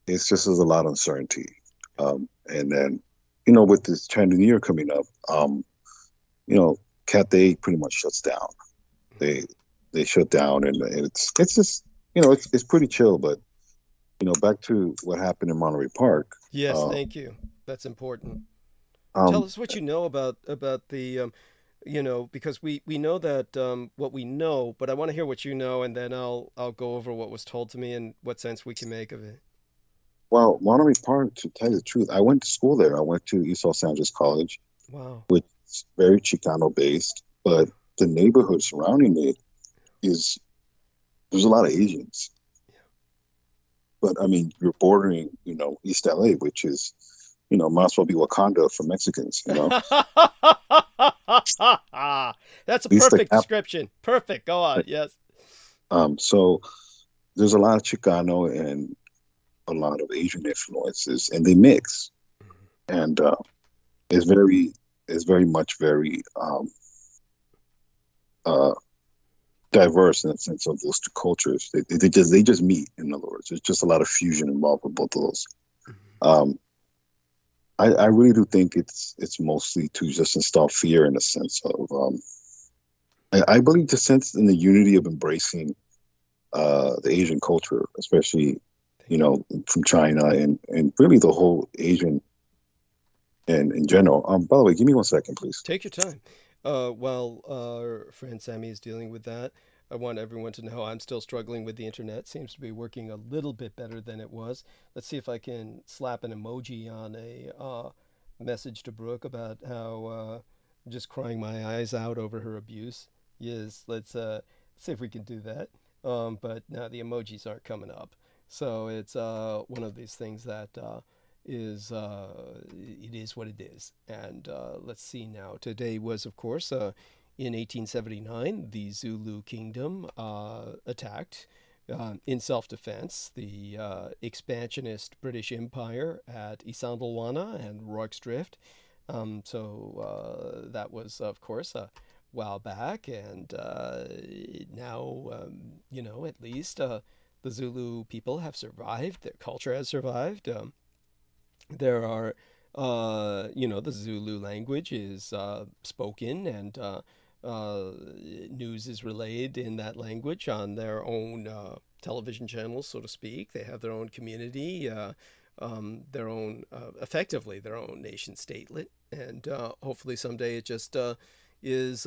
it's just there's a lot of uncertainty, and then with this Chinese New Year coming up, Cathay pretty much shuts down. They shut down, and it's just it's pretty chill. But back to what happened in Monterey Park. Yes, thank you. That's important. Tell us what you know about the because we know that what we know, but I want to hear what you know, and then I'll go over what was told to me and what sense we can make of it. Well, Monterey Park, to tell you the truth, I went to school there. I went to East Los Angeles College. Wow. Which is very Chicano based, but the neighborhood surrounding it there's a lot of Asians. Yeah. But I mean, you're bordering, East LA, which is, might as well be Wakanda for Mexicans, That's a perfect description. Perfect. Go on. Yes. So there's a lot of Chicano and a lot of Asian influences, and they mix. And it's very much diverse in the sense of those two cultures. They just meet. In other words, there's just a lot of fusion involved with both of those. I really do think it's mostly to just install fear in a sense of. I believe the sense in the unity of embracing the Asian culture, especially from China and really the whole Asian and in general. By the way, give me 1 second, please. Take your time. While our friend Sammy is dealing with that, I want everyone to know I'm still struggling with the internet. Seems to be working a little bit better than it was. Let's see if I can slap an emoji on a message to Brooke about how I'm just crying my eyes out over her abuse. Yes, let's see if we can do that. But now the emojis aren't coming up. So it's one of these things that it is what it is. And let's see now. Today was, of course, in 1879, the Zulu kingdom attacked in self-defense the expansionist British Empire at Isandlwana and Rorke's Drift. So that was, of course, a while back, and now, at least the Zulu people have survived. Their culture has survived. There are, the Zulu language is spoken, and news is relayed in that language on their own television channels, so to speak. They have their own community, their own, effectively their own nation statelet, and hopefully someday it just is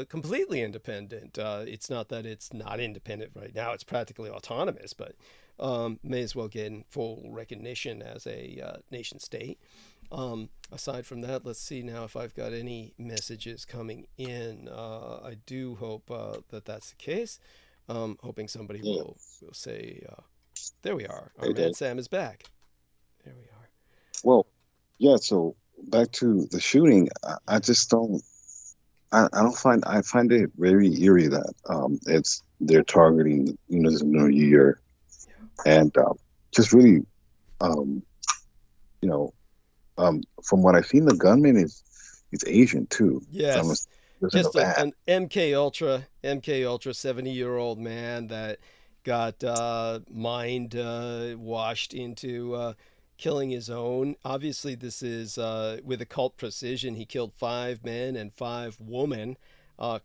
completely independent. It's not that it's not independent right now; it's practically autonomous, but may as well gain full recognition as a nation state. Aside from that, let's see now if I've got any messages coming in. I do hope that that's the case. Hoping somebody will say, there we are. Our man Sam is back. There we are. Well, yeah. So back to the shooting. I just don't. I don't find. I find it very eerie that they're targeting the Lunar New Year, and just really, um, you know, from what I've seen, the gunman is Asian too. Yes. Just an MK Ultra 70-year-old man that got mind washed into killing his own. Obviously, this is with occult precision. He killed 5 men and 5 women,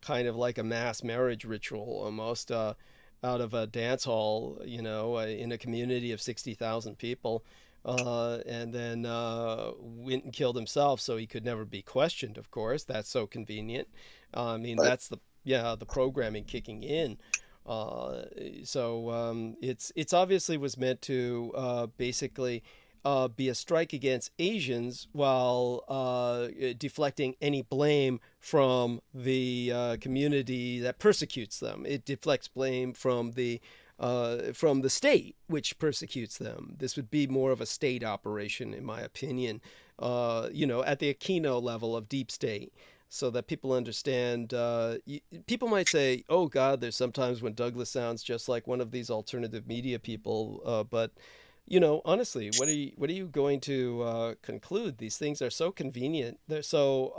kind of like a mass marriage ritual almost, out of a dance hall, in a community of 60,000 people. And then went and killed himself so he could never be questioned, of course. That's so convenient. I mean, right. That's the programming kicking in. So it's obviously was meant to basically be a strike against Asians while deflecting any blame from the community that persecutes them. It deflects blame from the state, which persecutes them. This would be more of a state operation, in my opinion, at the Aquino level of deep state, so that people understand. People might say, oh, God, there's sometimes when Douglas sounds just like one of these alternative media people. But, honestly, what are you going to conclude? These things are so convenient. They're so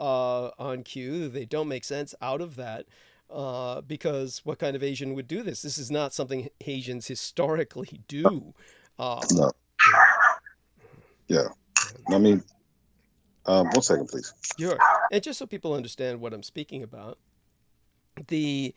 on cue. They don't make sense out of that. Because what kind of Asian would do this? This is not something Asians historically do. No. Yeah. I mean, 1 second, please. Sure. And just so people understand what I'm speaking about, the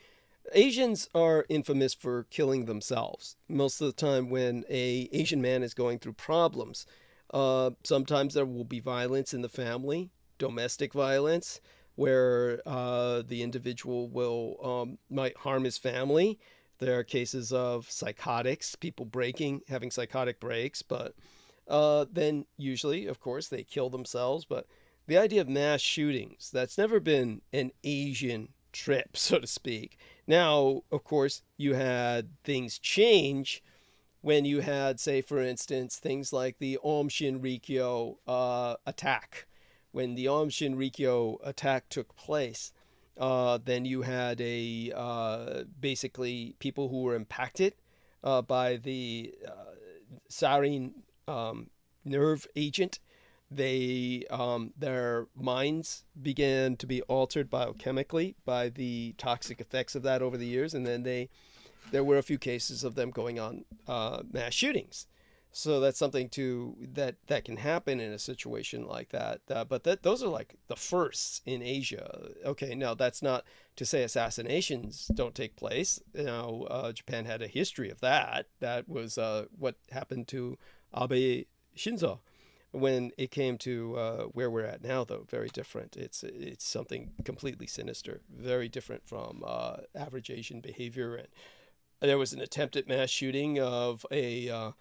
Asians are infamous for killing themselves. Most of the time when a Asian man is going through problems, sometimes there will be violence in the family, domestic violence, where the individual might harm his family. There are cases of psychotics, people having psychotic breaks, but then usually, of course, they kill themselves. But the idea of mass shootings, that's never been an Asian trip, so to speak. Now, of course, you had things change when you had, say, for instance, things like the Aum Shinrikyo attack. When the Aum Shinrikyo attack took place, then you had basically people who were impacted by the sarin nerve agent. Their minds began to be altered biochemically by the toxic effects of that over the years, and then there were a few cases of them going on mass shootings. So that's something that can happen in a situation like that. But those are like the firsts in Asia. Okay, now that's not to say assassinations don't take place. Japan had a history of that. That was what happened to Abe Shinzo. When it came to where we're at now, though, very different. It's something completely sinister, very different from average Asian behavior. And there was an attempt at mass shooting of a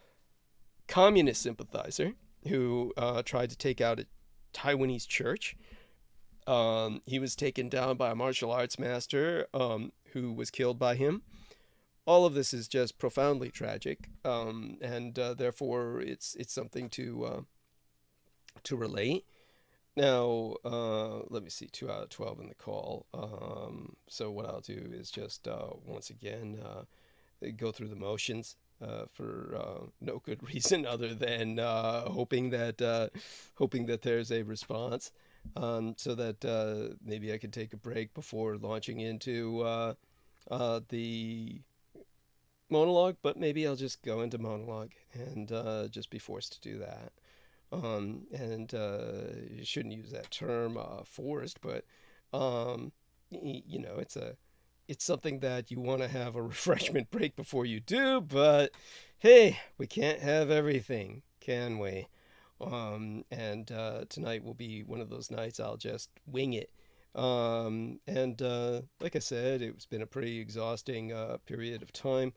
communist sympathizer who tried to take out a Taiwanese church. He was taken down by a martial arts master who was killed by him. All of this is just profoundly tragic, and therefore it's something to relate. Now, let me see, 2 out of 12 in the call. So what I'll do is just once again go through the motions. For no good reason other than hoping that there's a response, so that maybe I can take a break before launching into the monologue. But maybe I'll just go into monologue and just be forced to do that. And you shouldn't use that term, forced, but it's something that you want to have a refreshment break before you do, but hey, we can't have everything, can we? And tonight will be one of those nights I'll just wing it. And like I said, it's been a pretty exhausting period of time.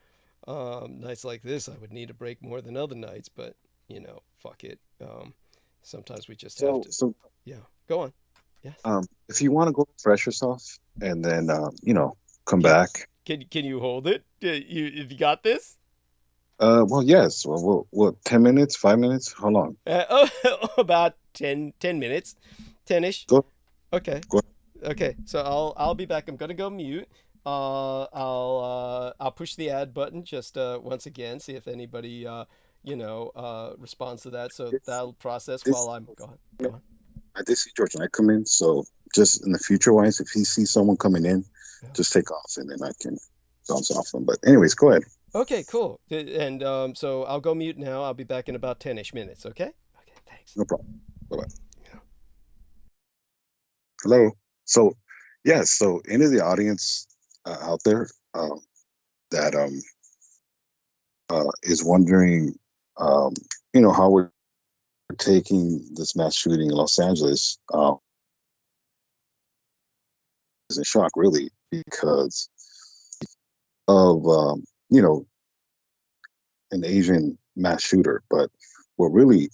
Nights like this, I would need a break more than other nights, but fuck it. Sometimes we just have So, to. so Yeah, go on. Yes. if you want to go refresh yourself and then, come Can back. can you hold it? You got this? Well, yes. Well, what, 10 minutes, 5 minutes? How long? About 10 minutes, 10ish. Go, Okay. go. Okay. So I'll be back. I'm gonna go mute. I'll push the add button just once again, see if anybody responds to that. So This, that'll process this, while I'm gone. Go on. I did see George Knight come in. So just in the future wise, if he sees someone coming in, Yeah. just take off and then I can bounce off them. But anyways, go ahead. Okay, cool. And so I'll go mute now. I'll be back in about 10ish minutes. Okay. Okay. Thanks. No problem. Bye-bye. Yeah. Hello. So, yes. So any of the audience out there that is wondering, how we're taking this mass shooting in Los Angeles, is in shock, really, because of an Asian mass shooter. But what really,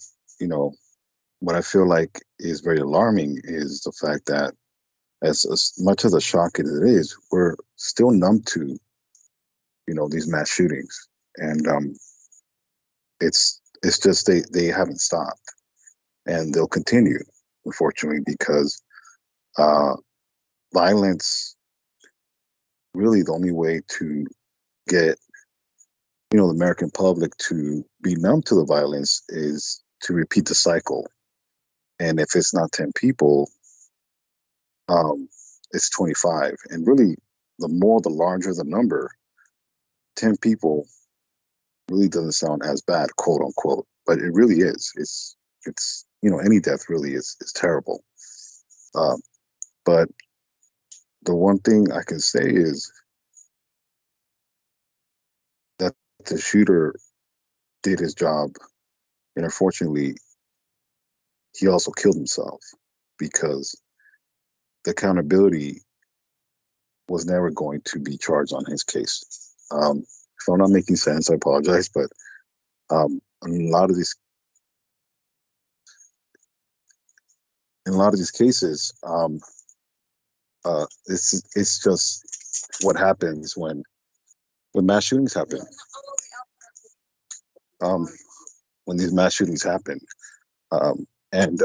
what I feel like is very alarming is the fact that as much as a shock as it is, we're still numb to, these mass shootings, and it's just they haven't stopped, and they'll continue, unfortunately, because violence, really the only way to get the American public to be numb to the violence is to repeat the cycle. And if it's not 10 people, it's 25. And really, the larger the number, 10 people really doesn't sound as bad, quote unquote, but it really is. It's any death really is terrible. But the one thing I can say is that the shooter did his job, and unfortunately, he also killed himself because the accountability was never going to be charged on his case. If I'm not making sense, I apologize, but in a lot of these cases, it's just what happens when mass shootings happen. When these mass shootings happen, and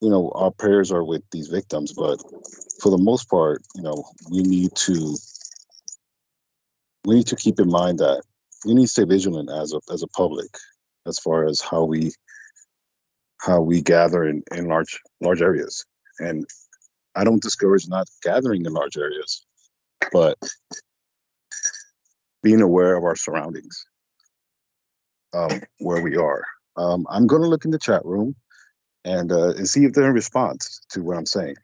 our prayers are with these victims, but for the most part, we need to keep in mind that we need to stay vigilant as a public, as far as how we gather in large areas. And I don't discourage not gathering in large areas, but being aware of our surroundings, where we are. I'm going to look in the chat room and see if there's a response to what I'm saying.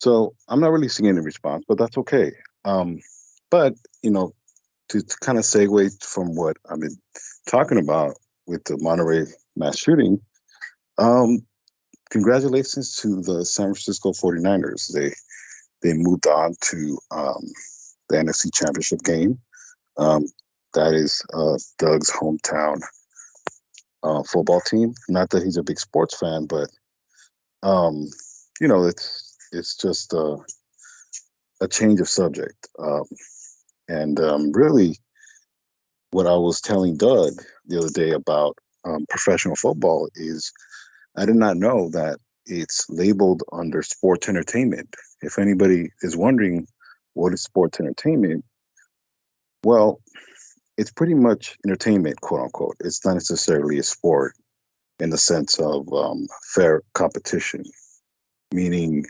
So I'm not really seeing any response, but that's okay. But to kind of segue from what I've been talking about with the Monterey mass shooting, congratulations to the San Francisco 49ers. They moved on to the NFC Championship game. That is Doug's hometown football team. Not that he's a big sports fan, but it's just a change of subject. And really, what I was telling Doug the other day about professional football is I did not know that it's labeled under sports entertainment. If anybody is wondering what is sports entertainment, well, it's pretty much entertainment, quote unquote. It's not necessarily a sport in the sense of fair competition, meaning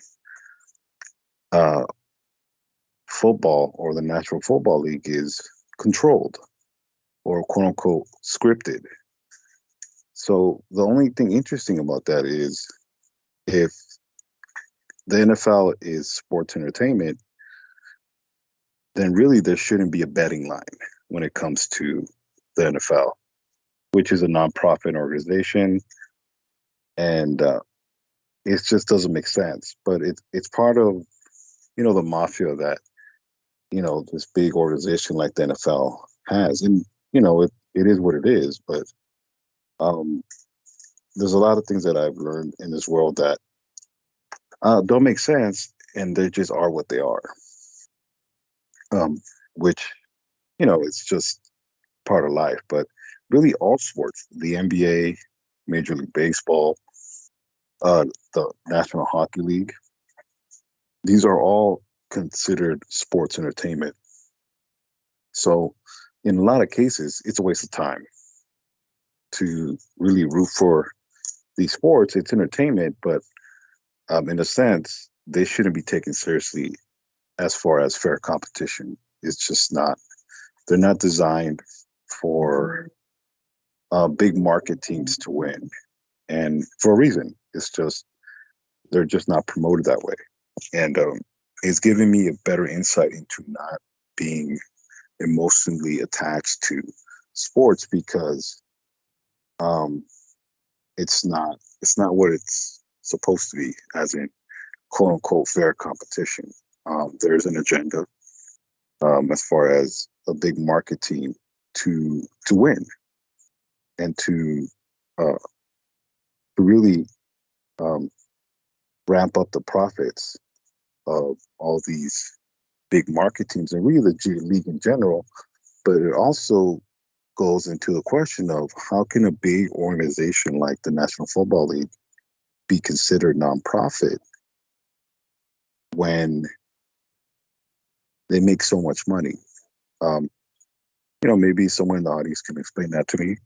football or the National Football League is controlled or quote unquote scripted. So the only thing interesting about that is if the NFL is sports entertainment, then really there shouldn't be a betting line when it comes to the NFL, which is a nonprofit organization, and it just doesn't make sense. But it's part of the mafia that this big organization like the NFL has, and it is what it is. But there's a lot of things that I've learned in this world that don't make sense, and they just are what they are. Which it's just part of life. But really, all sports, the NBA, Major League Baseball, the National Hockey League, these are all considered sports entertainment. So in a lot of cases, it's a waste of time to really root for these sports. It's entertainment, but in a sense, they shouldn't be taken seriously as far as fair competition. It's just not. They're not designed for big market teams to win. And for a reason. It's just, they're just not promoted that way. And it's given me a better insight into not being emotionally attached to sports, because it's not what it's supposed to be, as in quote unquote fair competition. There's an agenda as far as a big market team to win and to really ramp up the profits of all these big market teams and really the G League in general. But it also goes into the question of how can a big organization like the National Football League be considered nonprofit when they make so much money? Maybe someone in the audience can explain that to me.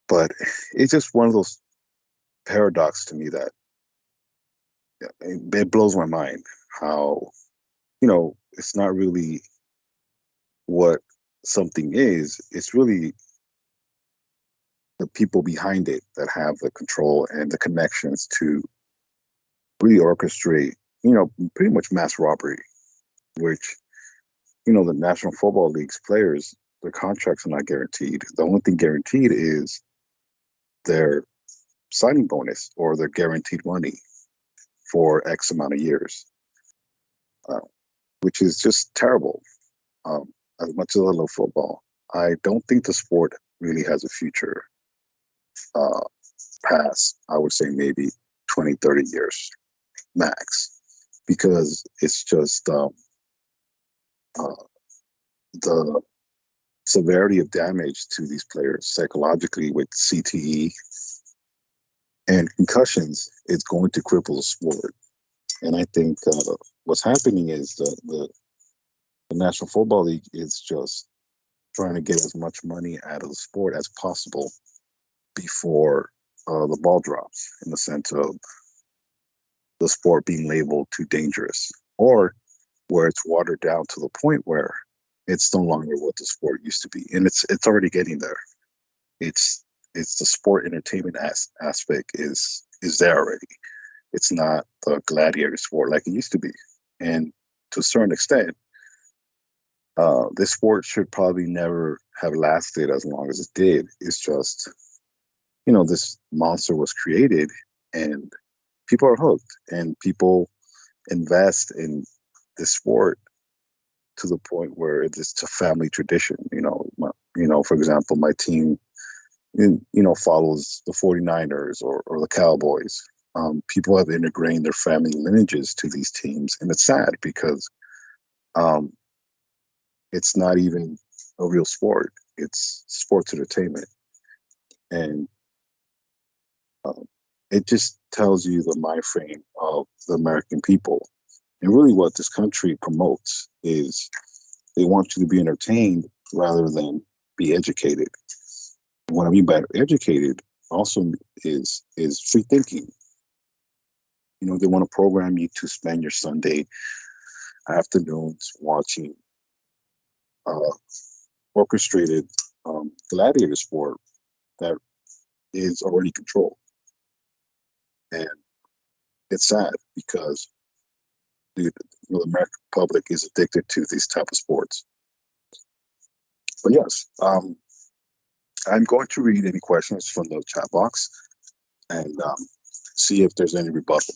But it's just one of those paradox to me that it blows my mind how, it's not really what something is. It's really the people behind it that have the control and the connections to really orchestrate, pretty much mass robbery, which, the National Football League's players, their contracts are not guaranteed. The only thing guaranteed is their signing bonus or their guaranteed money for X amount of years, which is just terrible. As much as I love football, I don't think the sport really has a future past, I would say maybe 20, 30 years max, because it's just the severity of damage to these players psychologically with CTE and concussions is going to cripple the sport. And I think what's happening is the National Football League is just trying to get as much money out of the sport as possible before the ball drops, in the sense of the sport being labeled too dangerous, or where it's watered down to the point where it's no longer what the sport used to be. And it's already getting there. It's the sport entertainment aspect is there already. It's not the gladiator sport like it used to be. And to a certain extent, this sport should probably never have lasted as long as it did. It's just, this monster was created and people are hooked and people invest in this sport to the point where it's a family tradition. For example, my team, follows the 49ers or the Cowboys. People have integrated their family lineages to these teams, and it's sad because it's not even a real sport. It's sports entertainment. And it just tells you the mind frame of the American people. And really what this country promotes is they want you to be entertained rather than be educated. What I mean by educated also is free thinking. They want to program you to spend your Sunday afternoons watching orchestrated gladiator sport that is already controlled. And it's sad because the American public is addicted to these type of sports. But yes, I'm going to read any questions from the chat box and see if there's any rebuttal.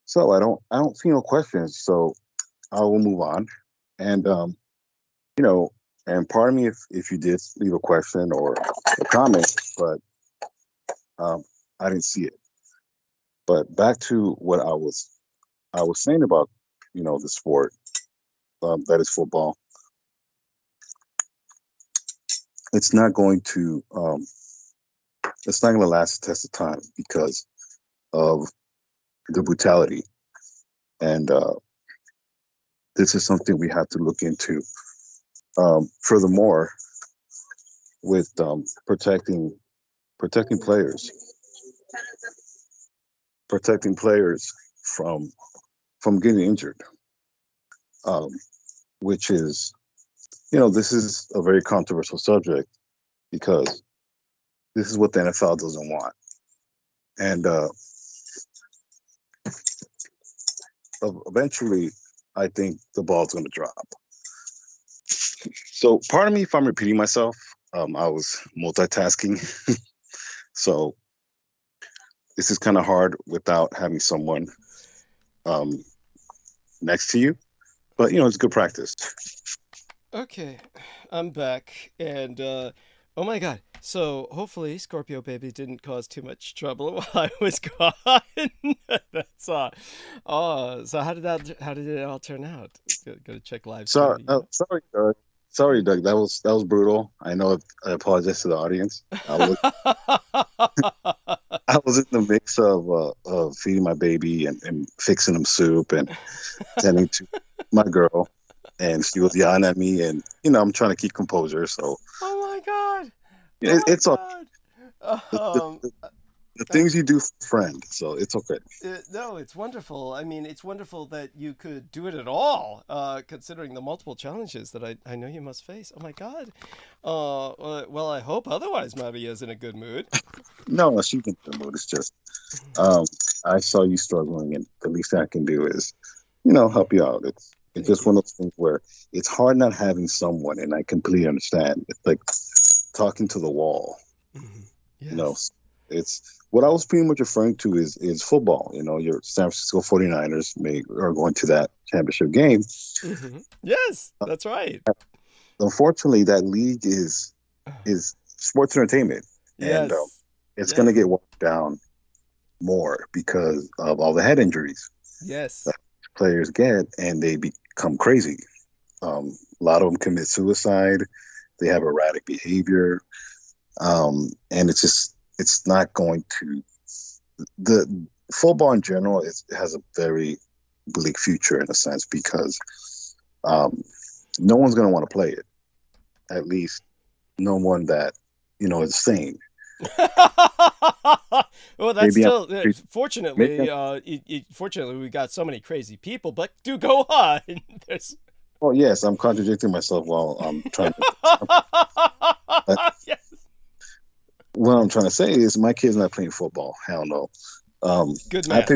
So I don't see no questions, so I will move on. And and pardon me if you did leave a question or a comment, but I didn't see it. But back to what I was saying about the sport that is football. It's not going to last the test of time because of the brutality, and this is something we have to look into. Furthermore, with protecting players from getting injured, which is, this is a very controversial subject because this is what the NFL doesn't want, and eventually, I think the ball's going to drop. So, pardon me if I'm repeating myself. I was multitasking, so this is kind of hard without having someone next to you. But it's good practice. Okay, I'm back, and oh my God! So hopefully Scorpio Baby didn't cause too much trouble while I was gone. That's so how did it all turn out? Gotta check live Sorry, stream. sorry, Doug. That was brutal. I know. I apologize to the audience. I was in the mix of feeding my baby and fixing him soup and tending to my girl, and she was yelling at me, and I'm trying to keep composure. So. Oh my God! It's all God. the things you do for a friend, so it's okay. No, it's wonderful. I mean, it's wonderful that you could do it at all, considering the multiple challenges that I know you must face. Oh my God. Well, I hope otherwise Maria's in a good mood. No, she's in a good mood. It's just, I saw you struggling, and the least I can do is, help you out. It's just one of those things where it's hard not having someone, and I completely understand. It's like talking to the wall. Mm-hmm. Yes. It's what I was pretty much referring to is football. Your San Francisco 49ers are going to that championship game. Mm-hmm. Yes, that's right. Unfortunately, that league is sports entertainment, yes. And it's going to get walked down more because of all the head injuries. Yes, that players get, and they become crazy. A lot of them commit suicide. They have erratic behavior, and it's not going to. The football in general has a very bleak future in a sense because no one's going to want to play it. At least no one that is sane. Well, that's still fortunately. Fortunately, we got so many crazy people. But do go on. Oh yes, I'm contradicting myself while I'm trying to. Yes. What I'm trying to say is my kid's not playing football. Hell no. Good man.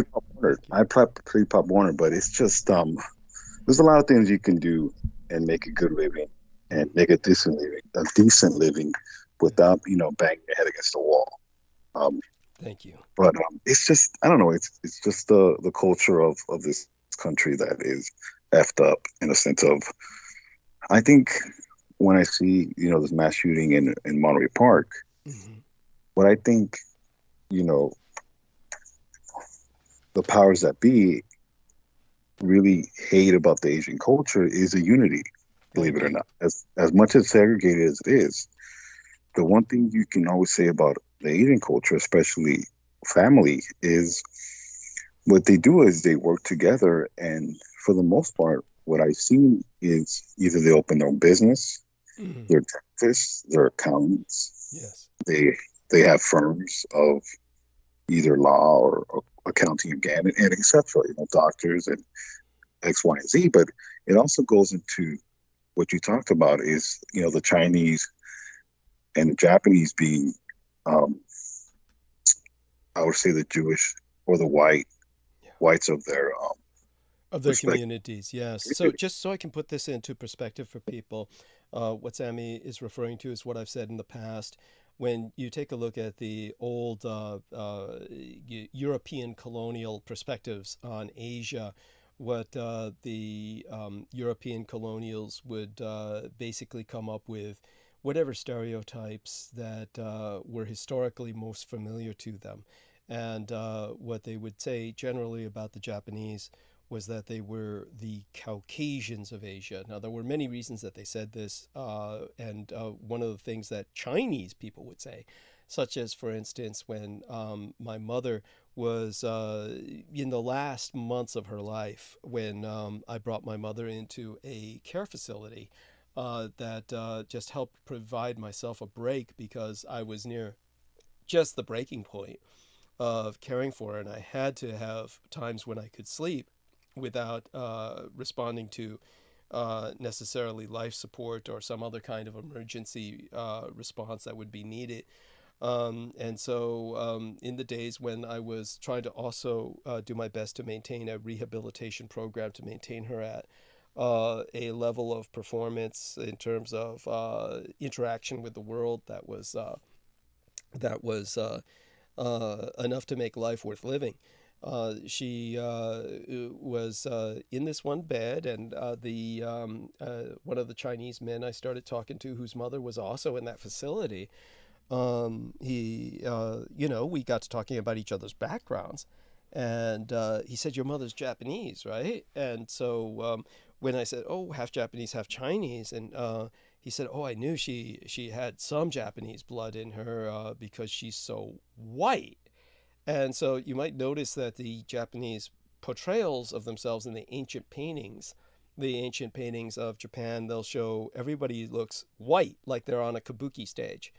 I play Pop Warner, but it's just there's a lot of things you can do and make a good living and make a decent living without banging your head against the wall. Thank you. But it's just, I don't know. It's just the culture of this country that is effed up in a sense of. I think when I see this mass shooting in Monterey Park, mm-hmm. what I think the powers that be really hate about the Asian culture is a unity. Believe it or not, as much as segregated as it is, the one thing you can always say about the Asian culture, especially family, is what they do is they work together. And for the most part, what I've seen is either they open their own business, mm-hmm. they're dentists, they're accountants. Yes. They have firms of either law accounting again, and etc. Doctors and X, Y, and Z. But it also goes into what you talked about is the Chinese and the Japanese being, I would say, the Jewish or the whites of their communities. Yes. So just so I can put this into perspective for people, what Sammy is referring to is what I've said in the past. When you take a look at the old European colonial perspectives on Asia, what the European colonials would basically come up with whatever stereotypes that were historically most familiar to them. And what they would say generally about the Japanese was that they were the Caucasians of Asia. Now, there were many reasons that they said this, and one of the things that Chinese people would say, such as, for instance, when my mother was in the last months of her life, when I brought my mother into a care facility that just helped provide myself a break because I was near just the breaking point of caring for her, and I had to have times when I could sleep without responding to necessarily life support or some other kind of emergency response that would be needed. And so in the days when I was trying to also do my best to maintain a rehabilitation program to maintain her at a level of performance in terms of interaction with the world that was enough to make life worth living. She was in this one bed, and the one of the Chinese men I started talking to, whose mother was also in that facility, we got to talking about each other's backgrounds, and he said, "Your mother's Japanese, right?" And so when I said, "Oh, half Japanese, half Chinese," and he said, "Oh, I knew she had some Japanese blood in her because she's so white." And so you might notice that the Japanese portrayals of themselves in the ancient paintings of Japan, they'll show everybody looks white, like they're on a kabuki stage.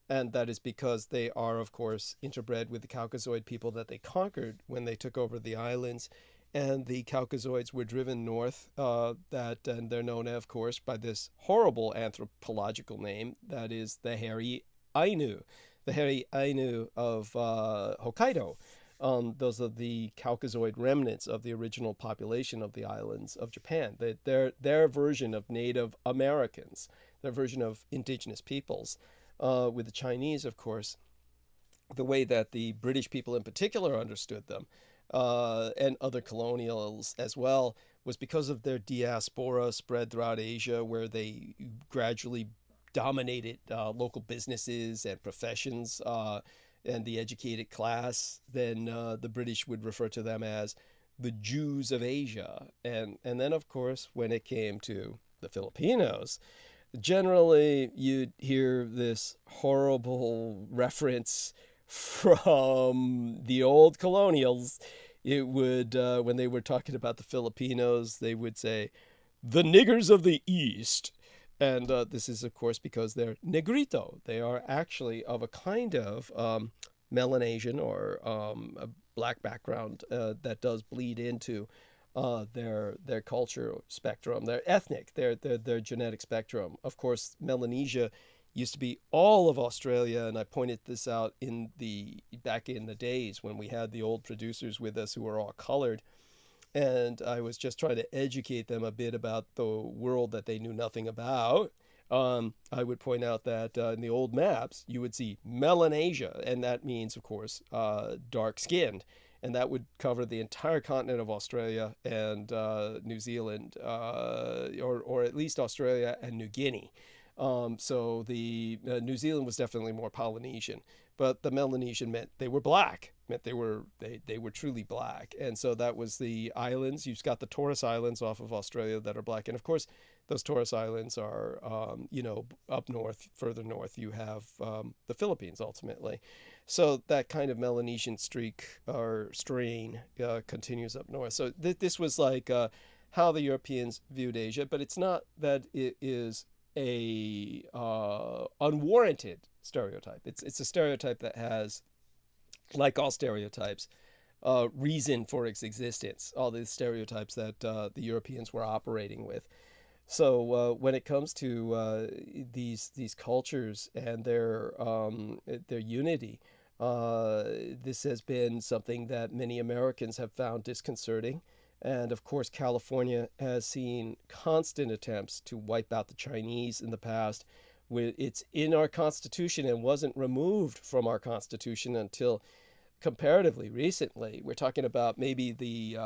And that is because they are, of course, interbred with the Caucasoid people that they conquered when they took over the islands. And the Caucasoids were driven north, and they're known, of course, by this horrible anthropological name, that is the hairy Ainu. The hairy Ainu of Hokkaido. Those are the Caucasoid remnants of the original population of the islands of Japan. Their version of Native Americans, their version of indigenous peoples. With the Chinese, of course, the way that the British people in particular understood them, and other colonials as well, was because of their diaspora spread throughout Asia, where they gradually dominated local businesses and professions and the educated class. Then the British would refer to them as the Jews of Asia. And then, of course, when it came to the Filipinos, generally you'd hear this horrible reference from the old colonials. It would, when they were talking about the Filipinos, they would say, "the niggers of the East." And this is, of course, because they're negrito. They are actually of a kind of Melanesian or a black background that does bleed into their culture spectrum, their ethnic, their genetic spectrum. Of course, Melanesia used to be all of Australia, and I pointed this out back in the days when we had the old producers with us who were all colored. And I was just trying to educate them a bit about the world that they knew nothing about. I would point out that in the old maps, you would see Melanesia, and that means, of course, dark-skinned. And that would cover the entire continent of Australia and New Zealand, or at least Australia and New Guinea. So the New Zealand was definitely more Polynesian, but the Melanesian meant they were black, meant they were truly black. And so that was the islands. You've got the Torres Islands off of Australia that are black. And of course, those Torres Islands are, up north, further north, you have the Philippines ultimately. So that kind of Melanesian streak or strain continues up north. So this was like how the Europeans viewed Asia, but it's not that it is a unwarranted stereotype. It's a stereotype that has, like all stereotypes, reason for its existence, all the stereotypes that the Europeans were operating with. So when it comes to these cultures and their unity, this has been something that many Americans have found disconcerting. And of course, California has seen constant attempts to wipe out the Chinese in the past. It's in our Constitution and wasn't removed from our Constitution until comparatively recently. We're talking about maybe the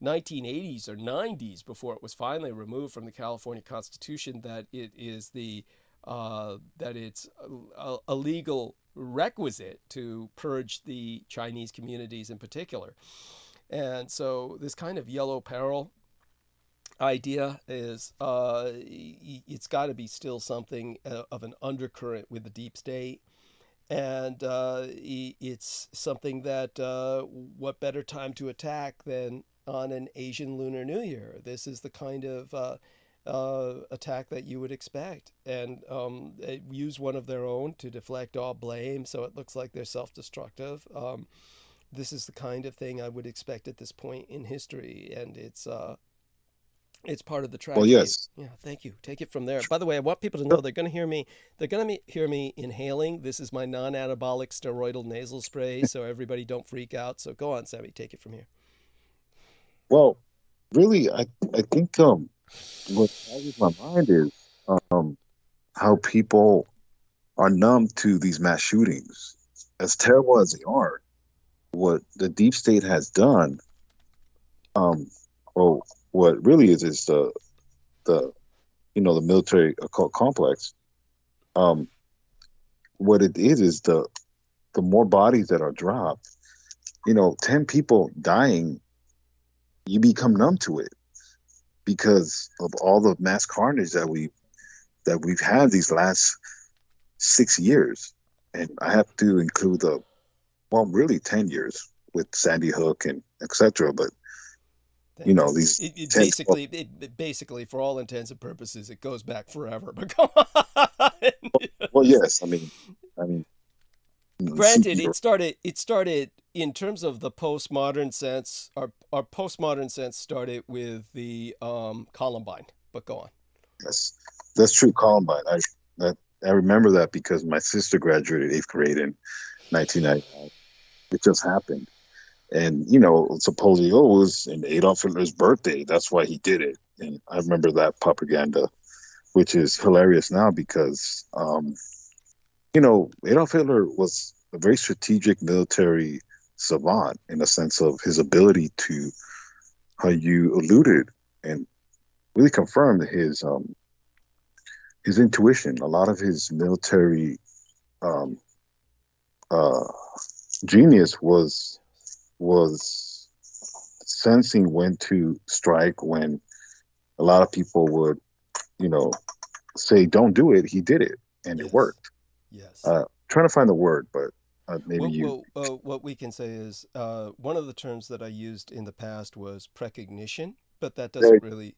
1980s or 90s before it was finally removed from the California Constitution, that it is that it's a legal requisite to purge the Chinese communities in particular. And so this kind of yellow peril idea is it's got to be still something of an undercurrent with the deep state. And it's something that what better time to attack than on an Asian Lunar New Year? This is the kind of attack that you would expect, and use one of their own to deflect all blame, so it looks like they're self-destructive. This is the kind of thing I would expect at this point in history, and it's part of the tragedy. Well, yes. Yeah, thank you. Take it from there. By the way, I want people to know they're going to hear me. They're going to hear me inhaling. This is my non-anabolic steroidal nasal spray, so everybody don't freak out. So go on, Sammy. Take it from here. Well, really, I think what boggles my mind is how people are numb to these mass shootings. As terrible as they are, what the deep state has done, or what really is the the military occult complex. What it is the more bodies that are dropped, 10 people dying, you become numb to it because of all the mass carnage that we've had these last 6 years, and I have to include really 10 years with Sandy Hook and etc. But these basically for all intents and purposes it goes back forever. But come on. Well, yes, I mean, granted, it started in terms of the postmodern sense. Our postmodern sense started with the Columbine. But go on. Yes, that's true. Columbine. I remember that because my sister graduated 8th grade in 1995. It just happened. And, supposedly, it was in Adolf Hitler's birthday. That's why he did it. And I remember that propaganda, which is hilarious now because, Adolf Hitler was a very strategic military savant in the sense of his ability to, how you alluded, and really confirmed his intuition. A lot of his military genius was sensing when to strike, when a lot of people would, say, don't do it. He did it, and Yes. It worked. Yes. Trying to find the word, but maybe what we can say is one of the terms that I used in the past was precognition, but that doesn't really,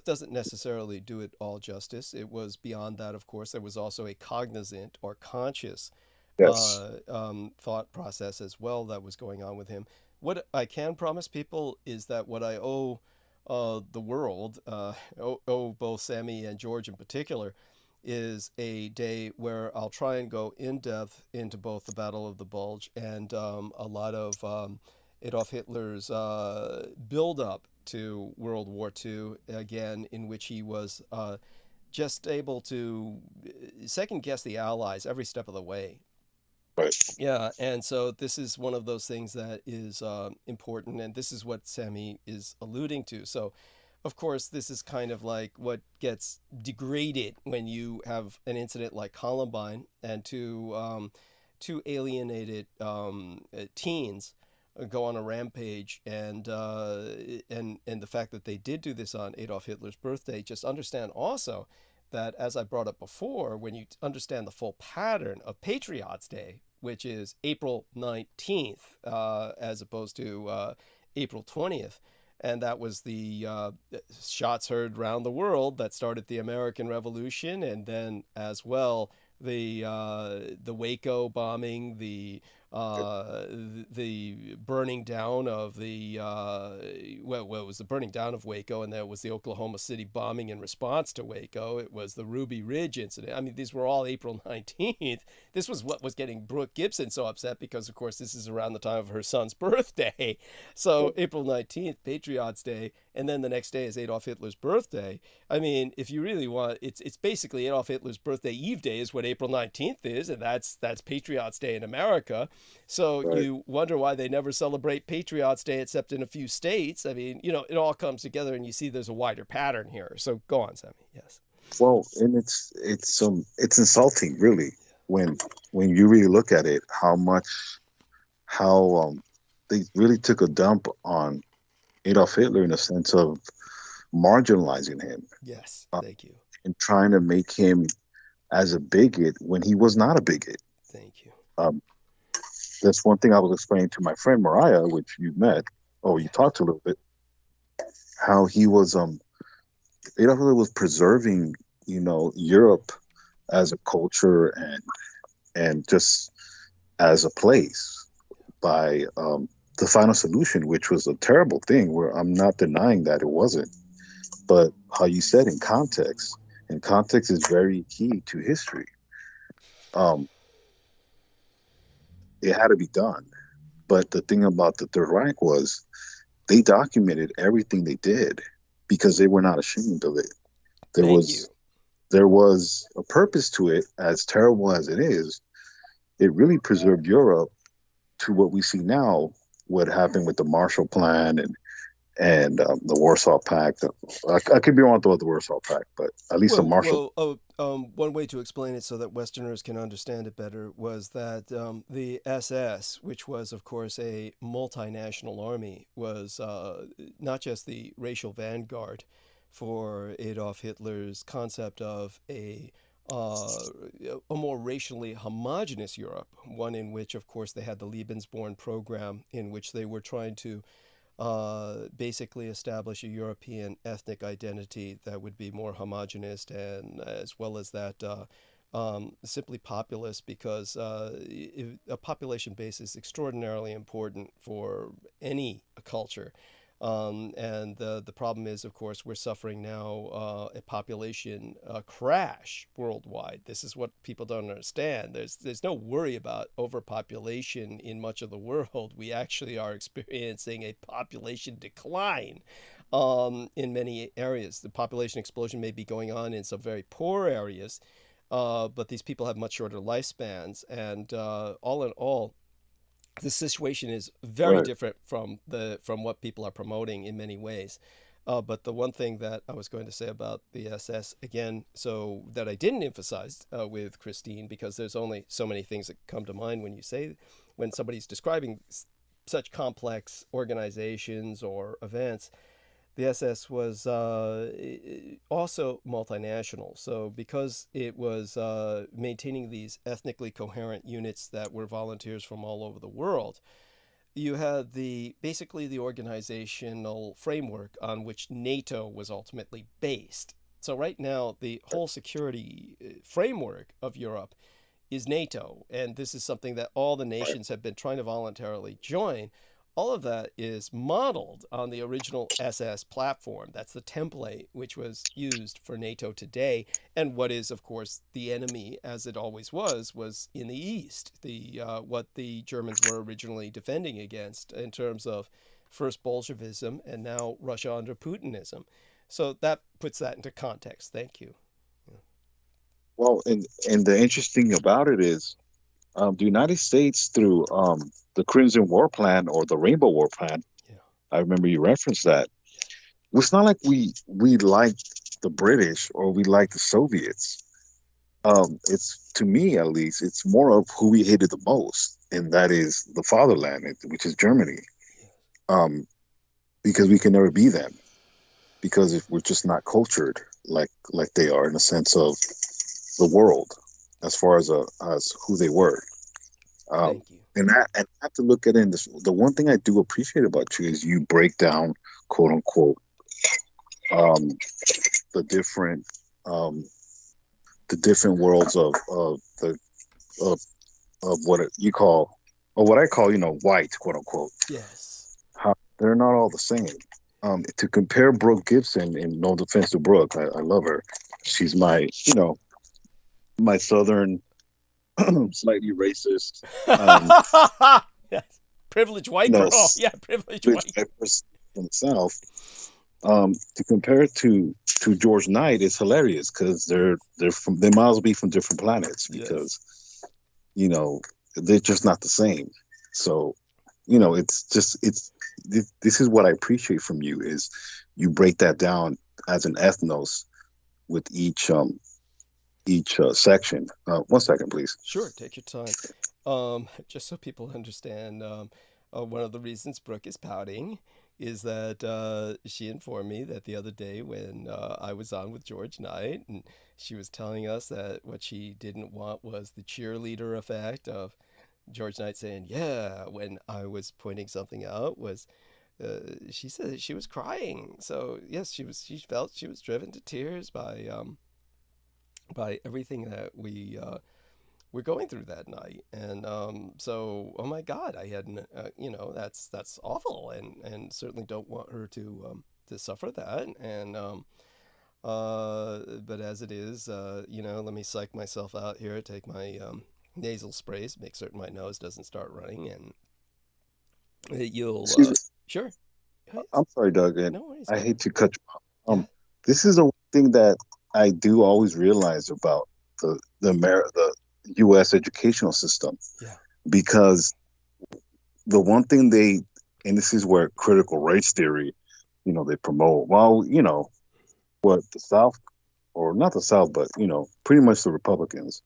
doesn't necessarily do it all justice. It was beyond that, of course. There was also a cognizant or conscious Yes. thought process as well that was going on with him. What I can promise people is that what I owe the world, owe both Sammy and George in particular, is a day where I'll try and go in depth into both the Battle of the Bulge and a lot of Adolf Hitler's build up to World War II, again, in which he was just able to second guess the Allies every step of the way. Right. Yeah, and so this is one of those things that is important, and this is what Sammy is alluding to. So, of course, this is kind of like what gets degraded when you have an incident like Columbine, and two alienated teens go on a rampage, and the fact that they did do this on Adolf Hitler's birthday. Just understand also that, as I brought up before, when you understand the full pattern of Patriots' Day, which is April 19th, as opposed to April 20th, and that was the shots heard around the world that started the American Revolution, and then as well the Waco bombing, the the burning down of the it was the burning down of Waco, and there was the Oklahoma City bombing in response to Waco. It was the Ruby Ridge incident. I mean, these were all April 19th. This was what was getting Brooke Gibson so upset, because of course this is around the time of her son's birthday. So April 19th, Patriots Day, and then the next day is Adolf Hitler's birthday. I mean, if you really want, it's basically Adolf Hitler's birthday Eve Day is what April 19th is, and that's Patriots Day in America. So Right. you wonder why they never celebrate Patriots Day except in a few states. I mean, it all comes together, and you see there's a wider pattern here. So go on, Sammy. Yes. Well, and it's insulting, really, when you really look at it, how they really took a dump on Adolf Hitler in a sense of marginalizing him Yes. Thank you. and trying to make him as a bigot when he was not a bigot. Thank you. That's one thing I was explaining to my friend Mariah, which you met, or you talked a little bit, how he was Adolf Hitler was preserving, Europe as a culture and just as a place by the final solution, which was a terrible thing, where I'm not denying that it wasn't. But how you said in context, and context is very key to history. It had to be done. But the thing about the Third Reich was they documented everything they did because they were not ashamed of it. There was a purpose to it, as terrible as it is. It really preserved Europe to what we see now, what happened with the Marshall Plan and the Warsaw Pact. I could be wrong about the Warsaw Pact, but at least the Marshall. One way to explain it so that Westerners can understand it better was that the SS, which was, of course, a multinational army, was not just the racial vanguard for Adolf Hitler's concept of a more racially homogenous Europe, one in which, of course, they had the Lebensborn program, in which they were trying to basically establish a European ethnic identity that would be more homogenous, and as well as that simply populous, because a population base is extraordinarily important for any culture. And the problem is, of course, we're suffering now a population crash worldwide. This is what people don't understand. There's no worry about overpopulation in much of the world. We actually are experiencing a population decline in many areas. The population explosion may be going on in some very poor areas, but these people have much shorter lifespans. And all in all, the situation is very different from what people are promoting in many ways. But the one thing that I was going to say about the SS, again, so that I didn't emphasize with Christine, because there's only so many things that come to mind when somebody's describing such complex organizations or events. The SS was also multinational. So because it was maintaining these ethnically coherent units that were volunteers from all over the world, you had basically the organizational framework on which NATO was ultimately based. So right now, the whole security framework of Europe is NATO, and this is something that all the nations have been trying to voluntarily join. All of that is modeled on the original SS platform. That's the template which was used for NATO today. And what is, of course, the enemy, as it always was in the East, what the Germans were originally defending against in terms of first Bolshevism and now Russia under Putinism. So that puts that into context. Thank you. Yeah. Well, and the interesting about it is the United States, through the Crimson War Plan or the Rainbow War Plan, I remember you referenced that. It's not like we liked the British or we liked the Soviets. It's, to me at least, it's more of who we hated the most, and that is the fatherland, which is Germany. Because we can never be them, because if we're just not cultured like they are, in a sense of the world, as far as who they were. Thank you. And I have to look at it in this. The one thing I do appreciate about you is you break down, quote unquote, the different worlds of what you call or what I call, white, quote unquote, Yes. how they're not all the same. To compare Brooke Gibson, and no defense to Brooke, I love her. She's my, my Southern, slightly racist, Yes. Privileged white no, girl. Yeah, privileged white. person from the South. To compare it to George Knight is hilarious because they might as well be from different planets because they're just not the same. So this is what I appreciate from you is you break that down as an ethnos with each section. 1 second, please. Sure, take your time. Just so people understand, one of the reasons Brooke is pouting is that she informed me that the other day when I was on with George Knight, and she was telling us that what she didn't want was the cheerleader effect of George Knight saying, yeah, when I was pointing something out was, she said that she was crying. So yes, she felt she was driven to tears by everything that we're going through that night. And so, oh my God, I hadn't, that's awful, and certainly don't want her to suffer that. And but as it is, let me psych myself out here, take my nasal sprays, make certain my nose doesn't start running, and you'll sure. I'm sorry, Doug, and No worries. I hate to cut you off. This is a thing that I do always realize about the U.S. educational system. Yeah. Because the one thing and this is where critical race theory, they promote. Well, what the South, or not the South, but pretty much the Republicans.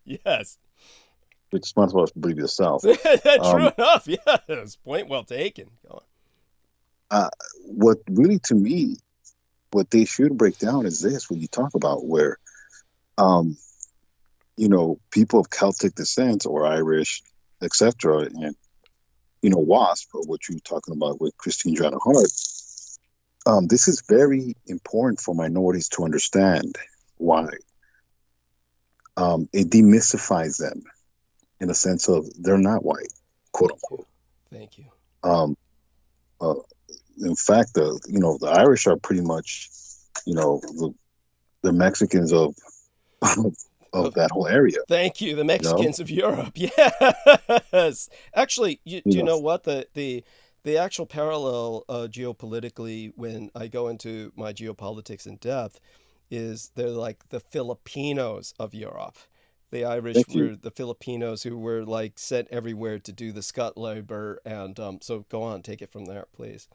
Yes. Which is not supposed to be the South. True enough. Yes. Point well taken. Go on. What really, to me, what they should break down is this: when you talk about where, people of Celtic descent or Irish, etc., and WASP, or what you're talking about with Christine Joanna Hart. This is very important for minorities to understand why. It demystifies them in a sense of they're not white, quote unquote. Thank you. In fact, the Irish are pretty much, the Mexicans of that whole area. Thank you, the Mexicans of Europe. Yes. Actually, do you know what the actual parallel geopolitically when I go into my geopolitics in depth is they're like the Filipinos of Europe. The Irish were the Filipinos who were like sent everywhere to do the scut labor, and so go on, take it from there, please.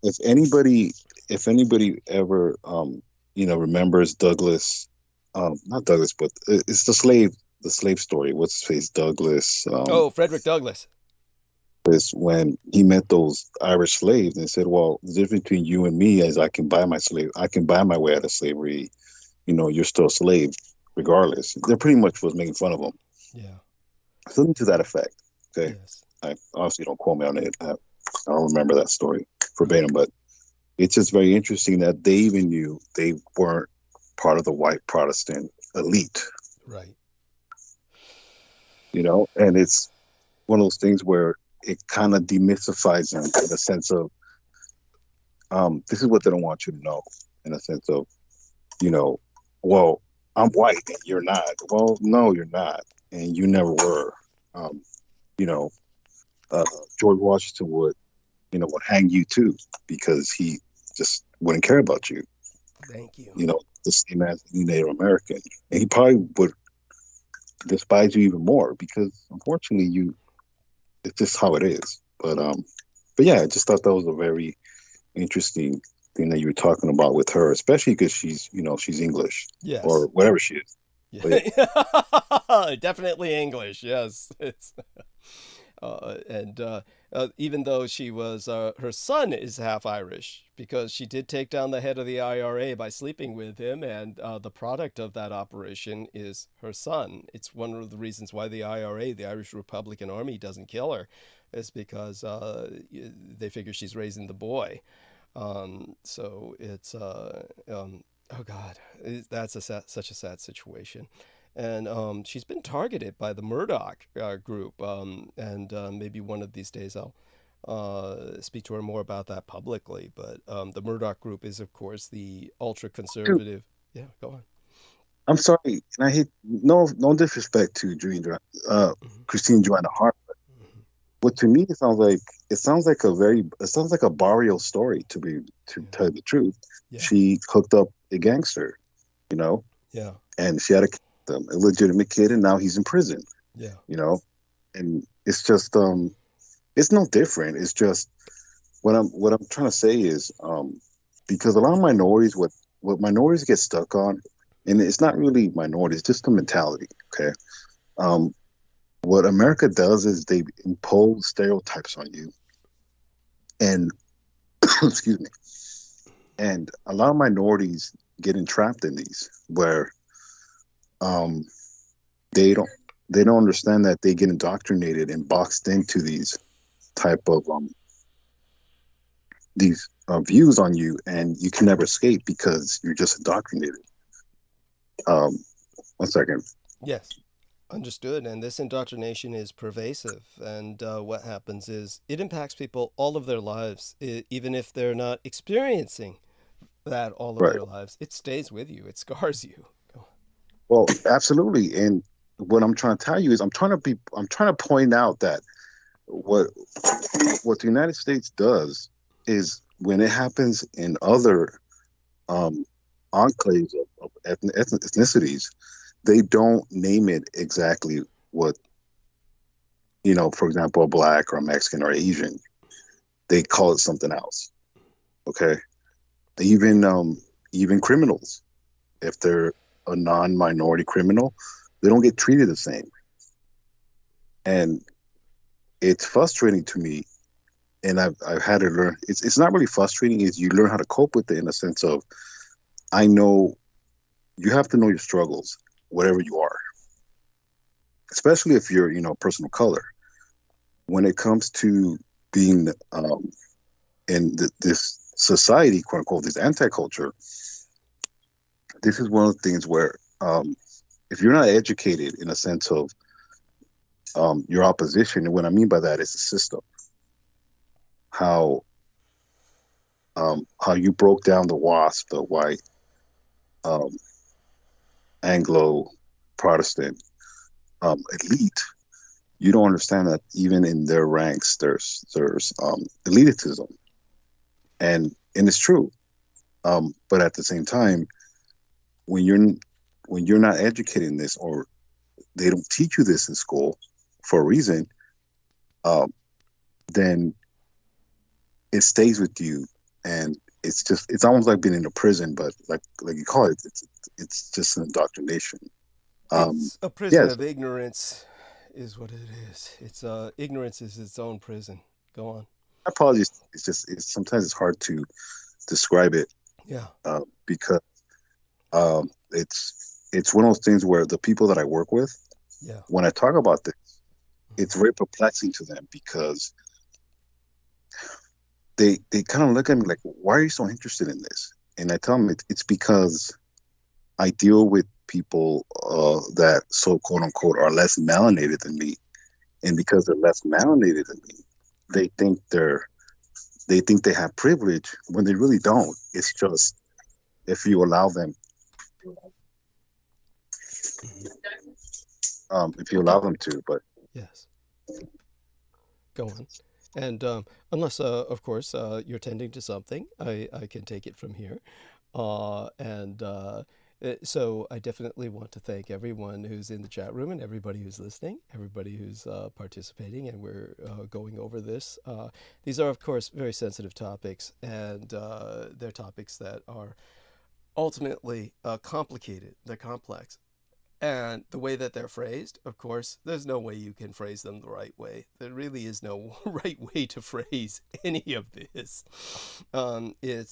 If anybody ever remembers Douglas, not Douglas, but it's the slave story. What's his face? Douglas. Frederick Douglass. Is when he met those Irish slaves and said, "Well, the difference between you and me is I can buy my way out of slavery. You're still a slave, regardless." They pretty much was making fun of him. Yeah. Something to that effect. Okay. Yes. I honestly don't quote me on it. I don't remember that story verbatim, but it's just very interesting that they even knew they weren't part of the white Protestant elite. Right. And it's one of those things where it kind of demystifies them in the sense of, this is what they don't want you to know, in a sense of, well, I'm white and you're not. Well, no, you're not. And you never were. George Washington would hang you too, because he just wouldn't care about you. Thank you. The same as any Native American. And he probably would despise you even more because, unfortunately, it's just how it is. But yeah, I just thought that was a very interesting thing that you were talking about with her, especially because she's English. Yes. Or whatever she is. Yeah. Definitely English. Yes. It's even though she was, her son is half Irish, because she did take down the head of the IRA by sleeping with him, and the product of that operation is her son. It's one of the reasons why the IRA, the Irish Republican Army, doesn't kill her, is because they figure she's raising the boy. So it's, oh God, that's such a sad situation. and she's been targeted by the Murdoch group, and maybe one of these days I'll speak to her more about that publicly. But the Murdoch group is, of course, the ultra Dude, conservative. Yeah, go on. I'm sorry, and I hate no disrespect to Mhm. Christine Joanna Hart, Mhm. but to me it sounds like a Barrio story to Yeah, tell you the truth. yeah, She hooked up a gangster, you know, yeah, and she had a illegitimate kid, and now he's in prison, yeah. you know, and it's just it's no different. It's just what I'm trying to say is because a lot of minorities what minorities get stuck on, and it's not really minorities, it's just the mentality. Okay, um, what America does is they impose stereotypes on you, and excuse me, and a lot of minorities get entrapped in these where um, they don't they don't understand that they get indoctrinated and boxed into type of these views on you, and you can never escape because you're just indoctrinated. Um, one second. Yes. Understood. And this indoctrination is pervasive. And what happens is it impacts people all of their lives, even if they're not experiencing that all of Right. their lives. It stays with you, it scars you. Well, absolutely. And what I'm trying to tell you is I'm trying to point out that what the United States does is when it happens in other um, enclaves of ethnicities, they don't name it exactly what, for example, a black or a Mexican or Asian. They call it something else. Okay. Even even criminals, if they're a non-minority criminal, they don't get treated the same. And it's frustrating to me. And I've had to learn. It's not really frustrating. Is you learn how to cope with it in a sense of I know you have to know your struggles, whatever you are, especially if you're a person of color. When it comes to being in this society, quote unquote, this anti-culture, this is one of the things where if you're not educated in a sense of your opposition, and what I mean by that is the system, how you broke down the WASP, the white um, Anglo Protestant elite. You don't understand that even in their ranks, there's elitism, and it's true. But at the same time, when you're not educating this, or they don't teach you this in school for a reason, um, then it stays with you, and it's almost like being in a prison, but like you call it, it's just an indoctrination. Um, It's a prison yes, of ignorance, is what it is. It's ignorance is its own prison. Go on. apologies. Sometimes it's hard to describe it Yeah. because it's one of those things where the people that I work with, Yeah. when I talk about this, it's very perplexing to them because they kind of look at me like, why are you so interested in this? And I tell them it's because I deal with people that so quote unquote are less melanated than me, and because they're less melanated than me, they think they have privilege when they really don't. It's just if you allow them, Mhm. if you allow Okay. them to. But Yes. Go on. And unless, of course, you're tending to something, I can take it from here. And so I definitely want to thank everyone who's in the chat room and everybody who's listening, everybody who's participating, and we're going over this. These are, of course, very sensitive topics, and they're topics that are ultimately complicated, they're complex. And the way that they're phrased, of course, there's no way you can phrase them the right way. There really is no right way to phrase any of this.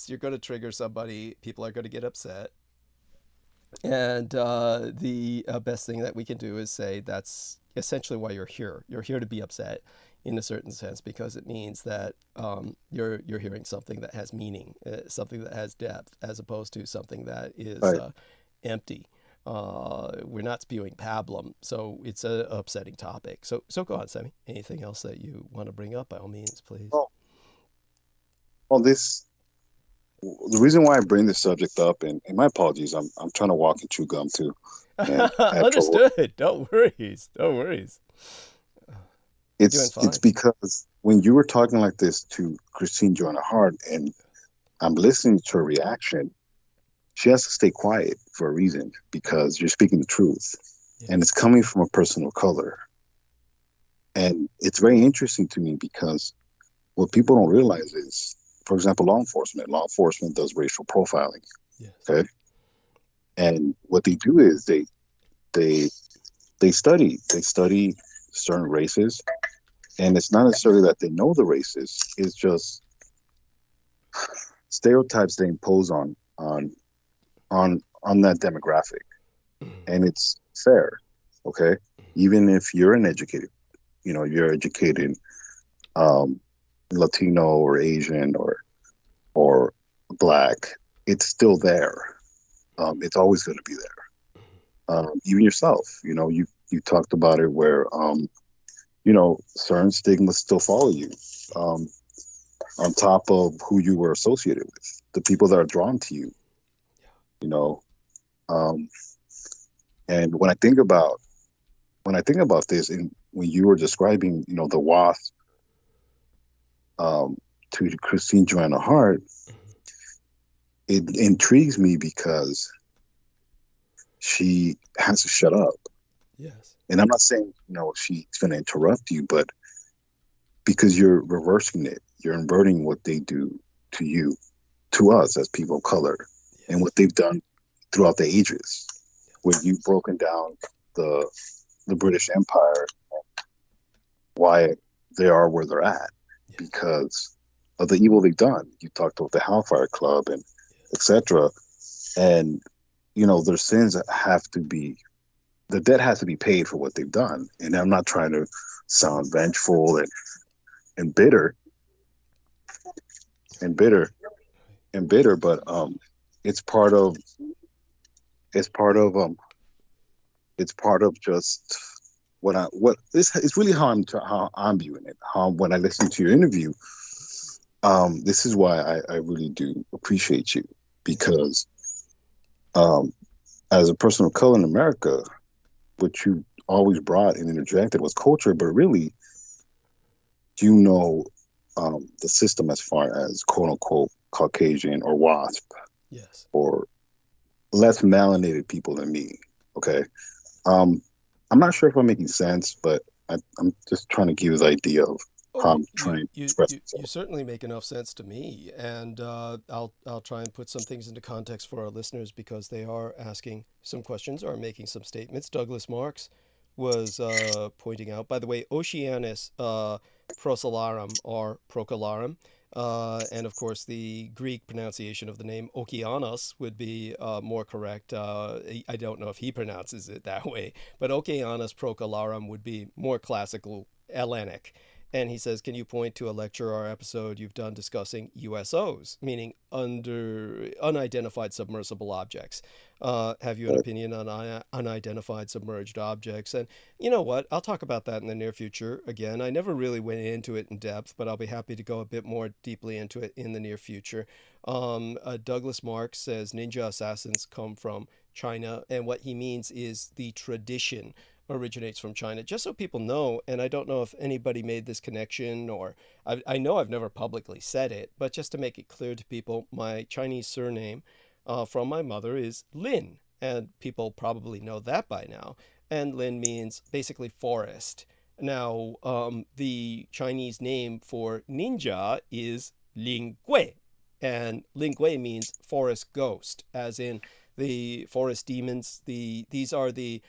You're going to trigger somebody, people are going to get upset. And the best thing that we can do is say that's essentially why you're here. You're here to be upset in a certain sense because it means that you're hearing something that has meaning, something that has depth, as opposed to something that is right, empty. we're not spewing pablum, so it's an upsetting topic. So go on, Sammy. Anything else that you want to bring up? By all means, please. Well, the reason why I bring this subject up, and my apologies, I'm trying to walk and chew gum too. And Understood. Don't worries. It's because when you were talking like this to Christine Joanna Hart, and I'm listening to her reaction, she has to stay quiet for a reason, because you're speaking the truth, and it's coming from a person of color. And it's very interesting to me because what people don't realize is, for example, law enforcement does racial profiling. Yes. Okay. And what they do is they study certain races, and it's not necessarily that they know the races, it's just stereotypes they impose on that demographic. And it's fair. Okay. Even if you're you're educated Latino or Asian or Black, it's still there. It's always going to be there. Even yourself, you talked about it where, certain stigmas still follow you, on top of who you were associated with, the people that are drawn to you, and when I think about this, and when you were describing, the WASP, to Christine Joanna Hart, it intrigues me because she has to shut up. Yes. And I'm not saying, she's going to interrupt you, but because you're reversing it, you're inverting what they do to you, to us as people of color, and what they've done throughout the ages, where you've broken down the British Empire, and why they are where they're at, because of the evil they've done. You talked about the Hellfire Club and etc. And their sins the debt has to be paid for what they've done. And I'm not trying to sound vengeful and bitter, but it's part of just it's really how I'm viewing it. When I listen to your interview, this is why I really do appreciate you, because as a person of color in America, what you always brought and interjected was culture, but really, the system as far as quote unquote Caucasian or WASP, or less melanated people than me. Okay. I'm not sure if I'm making sense, but I'm just trying to give you the idea of how I'm trying to express myself. You certainly make enough sense to me, and I'll try and put some things into context for our listeners, because they are asking some questions or making some statements. Douglas Marks was pointing out, by the way, Oceanus Procellarum or Procularum, and of course the Greek pronunciation of the name Okeanos would be more correct. I don't know if he pronounces it that way, but Okeanos Procularum would be more classical Hellenic. And he says, can you point to a lecture or episode you've done discussing USOs, meaning unidentified submersible objects? Have you an opinion on unidentified submerged objects? And you know what? I'll talk about that in the near future. Again, I never really went into it in depth, but I'll be happy to go a bit more deeply into it in the near future. Douglas Marks says ninja assassins come from China, and what he means is the tradition originates from China, just so people know. And I don't know if anybody made this connection, or I know I've never publicly said it, but just to make it clear to people, my Chinese surname from my mother is Lin, and people probably know that by now. And Lin means basically forest. Now, the Chinese name for ninja is Ling Gui, and Ling Gui means forest ghost, as in the forest demons. These are the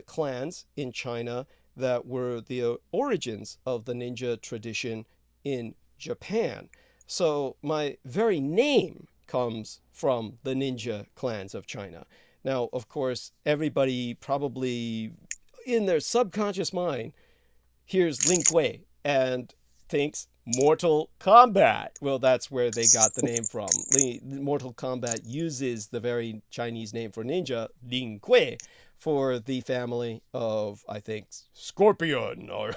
clans in China that were the origins of the ninja tradition in Japan. So my very name comes from the ninja clans of China. Now, of course, everybody probably in their subconscious mind hears Lin Kuei and thinks Mortal Kombat. Well, that's where they got the name from. Mortal Kombat uses the very Chinese name for ninja, Lin Kuei, for the family of, I think, Scorpion or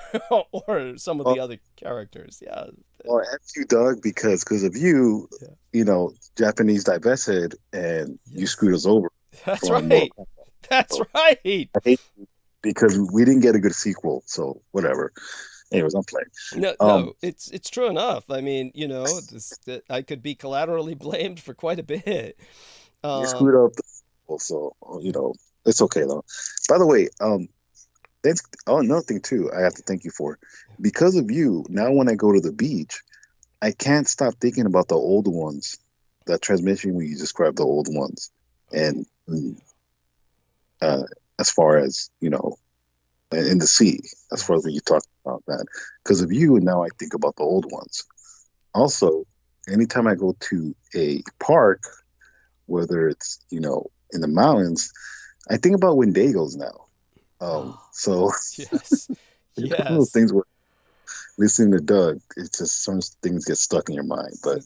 or some of the other characters. Yeah. Well, that's you, Doug, because of you, Yeah. you know, Japanese divested and you Yes. screwed us over. That's from right. Mortal Kombat. That's So, right. I hate you because we didn't get a good sequel. So whatever. Anyways, I'm playing. No, no, it's true enough. I mean, you know, I could be collaterally blamed for quite a bit. You screwed up the sequel, so you know it's okay though. By the way, that's another thing too. I have to thank you for, because of you. Now, when I go to the beach, I can't stop thinking about the old ones. That transmission when you describe the old ones, and as far as you know, in the sea, as far as when you talk about that, because of you, and now I think about the old ones. Also, anytime I go to a park, whether it's in the mountains, I think about Wendigos now. So Yes, it's one of those yes. things where listening to Doug, it's just some things get stuck in your mind. But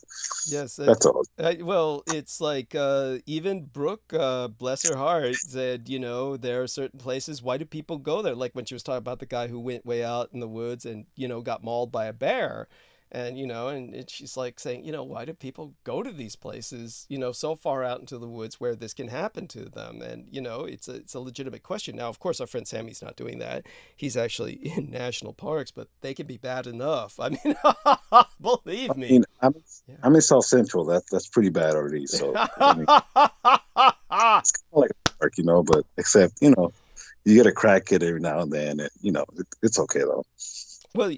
Yes, that's all. well, it's like even Brooke, bless her heart, said, you know, there are certain places. Why do people go there? Like when she was talking about the guy who went way out in the woods and got mauled by a bear, and and she's like saying, why do people go to these places, so far out into the woods where this can happen to them? And it's a legitimate question. Now, of course, our friend Sammy's not doing that. He's actually in national parks, but they can be bad enough. I mean, believe me. I'm in South Central. That's pretty bad already. So I mean, it's kind of like a park, but except you get a crack it every now and then. And, it's okay though. Well,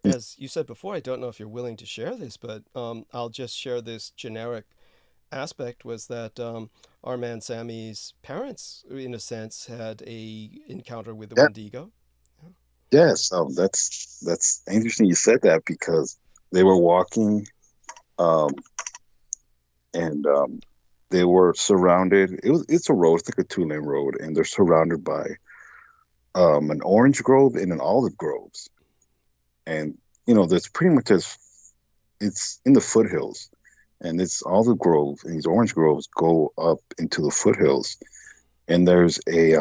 as you said before, I don't know if you're willing to share this, but I'll just share this generic aspect, was that our man Sammy's parents, in a sense, had a encounter with the Wendigo. Yes, that's interesting you said that, because they were walking, and they were surrounded. It's a road, it's like a 2-lane road, and they're surrounded by an orange grove and an olive groves. And there's pretty much it's in the foothills, and it's olive grove, and these orange groves go up into the foothills, and there's the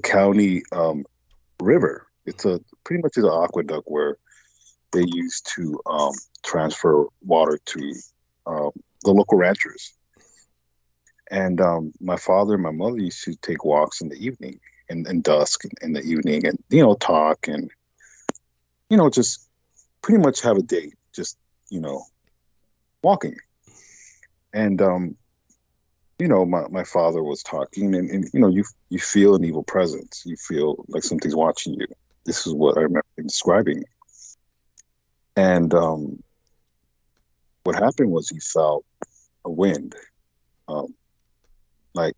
county river. It's pretty much an aqueduct where they use to transfer water to the local ranchers. And my father and my mother used to take walks in the evening, and dusk in the evening, and talk, and just pretty much have a date, just walking. And my father was talking, and you feel an evil presence. You feel like something's watching you. This is what I remember him describing. And what happened was he felt a wind, like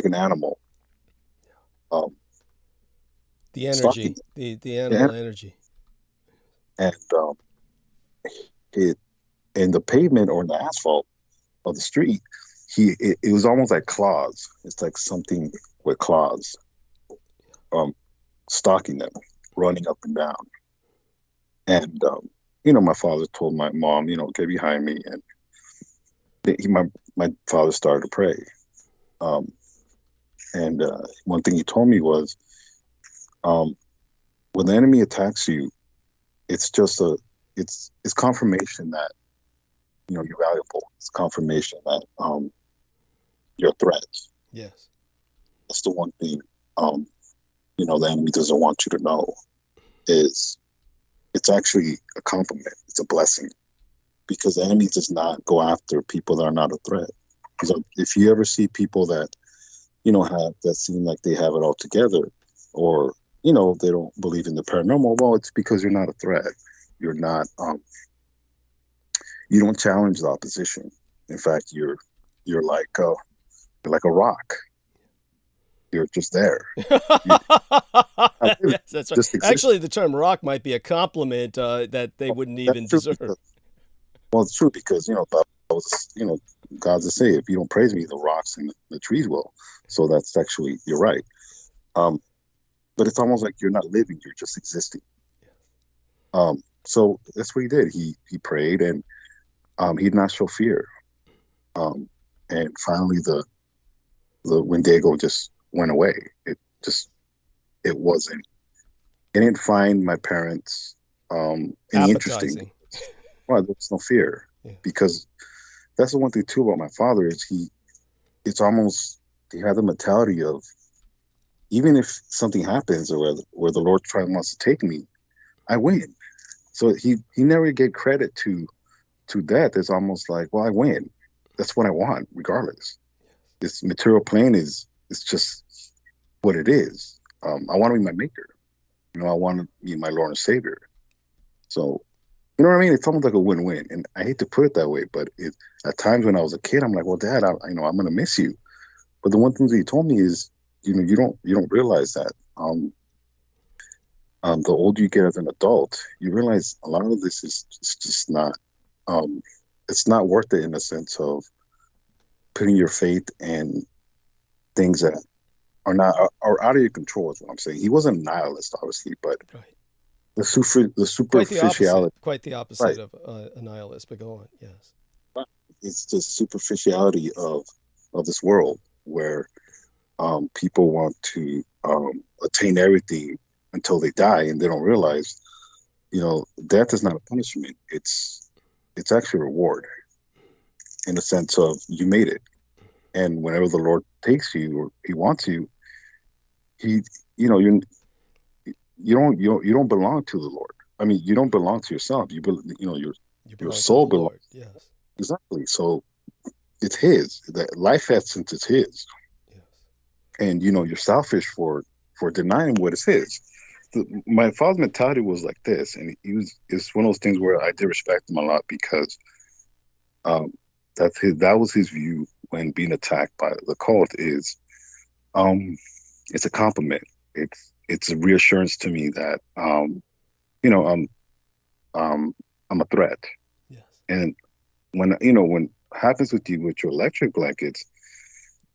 an animal. The energy, the animal energy. And in the pavement or in the asphalt of the street, it was almost like claws. It's like something with claws, stalking them, running up and down. And my father told my mom, get behind me, and my father started to pray. And one thing he told me was, when the enemy attacks you, it's just it's confirmation that you're valuable. It's confirmation that you're a threat. Yes, that's the one thing the enemy doesn't want you to know, is it's actually a compliment. It's a blessing, because the enemy does not go after people that are not a threat. So if you ever see people that that seem like they have it all together, or they don't believe in the paranormal, well, it's because you're not a threat. You're not you don't challenge the opposition. In fact, you're like a rock. You're just there. Yes, that's right. Actually, the term rock might be a compliment that they wouldn't even deserve. Well, it's true, because that was God to say, if you don't praise me, the rocks and the trees will. So that's actually, you're right. But it's almost like you're not living, you're just existing. So that's what he did. He prayed, and he did not show fear. Um, and finally, the Wendigo just went away. It just it wasn't. It didn't find my parents any interesting. Appetizing. Well, there's no fear Yeah. because that's the one thing too about my father is it's almost he had the mentality of even if something happens or where the Lord wants to take me, I win. So he never gave credit to death. It's almost like, well, I win. That's what I want, regardless. This material plane is it's just what it is. I want to be my maker. I want to be my Lord and Savior. So, you know what I mean? It's almost like a win-win. And I hate to put it that way, but at times when I was a kid, I'm like, well, Dad, I'm going to miss you. But the one thing that he told me is, you don't realize that. The older you get as an adult, you realize a lot of this is just not. It's not worth it in the sense of putting your faith in things that are out of your control. Is what I'm saying. He wasn't a nihilist, obviously, but Right. the superficiality. Quite the opposite Right. of a nihilist. But go on. Yes. It's the superficiality of this world where people want to attain everything until they die, and they don't realize, death is not a punishment. It's actually a reward in the sense of you made it, and whenever the Lord takes you or He wants you, you don't belong to the Lord. I mean, you don't belong to yourself. Your belong soul to the belongs. Lord. Yes. Exactly. So it's His. That life essence is His. Yes. And you're selfish for denying what is His. My father's mentality was like this, and it's one of those things where I did respect him a lot because that was his view when being attacked by the cult is it's a compliment. It's a reassurance to me that I'm a threat. Yes. And when happens with you with your electric blankets,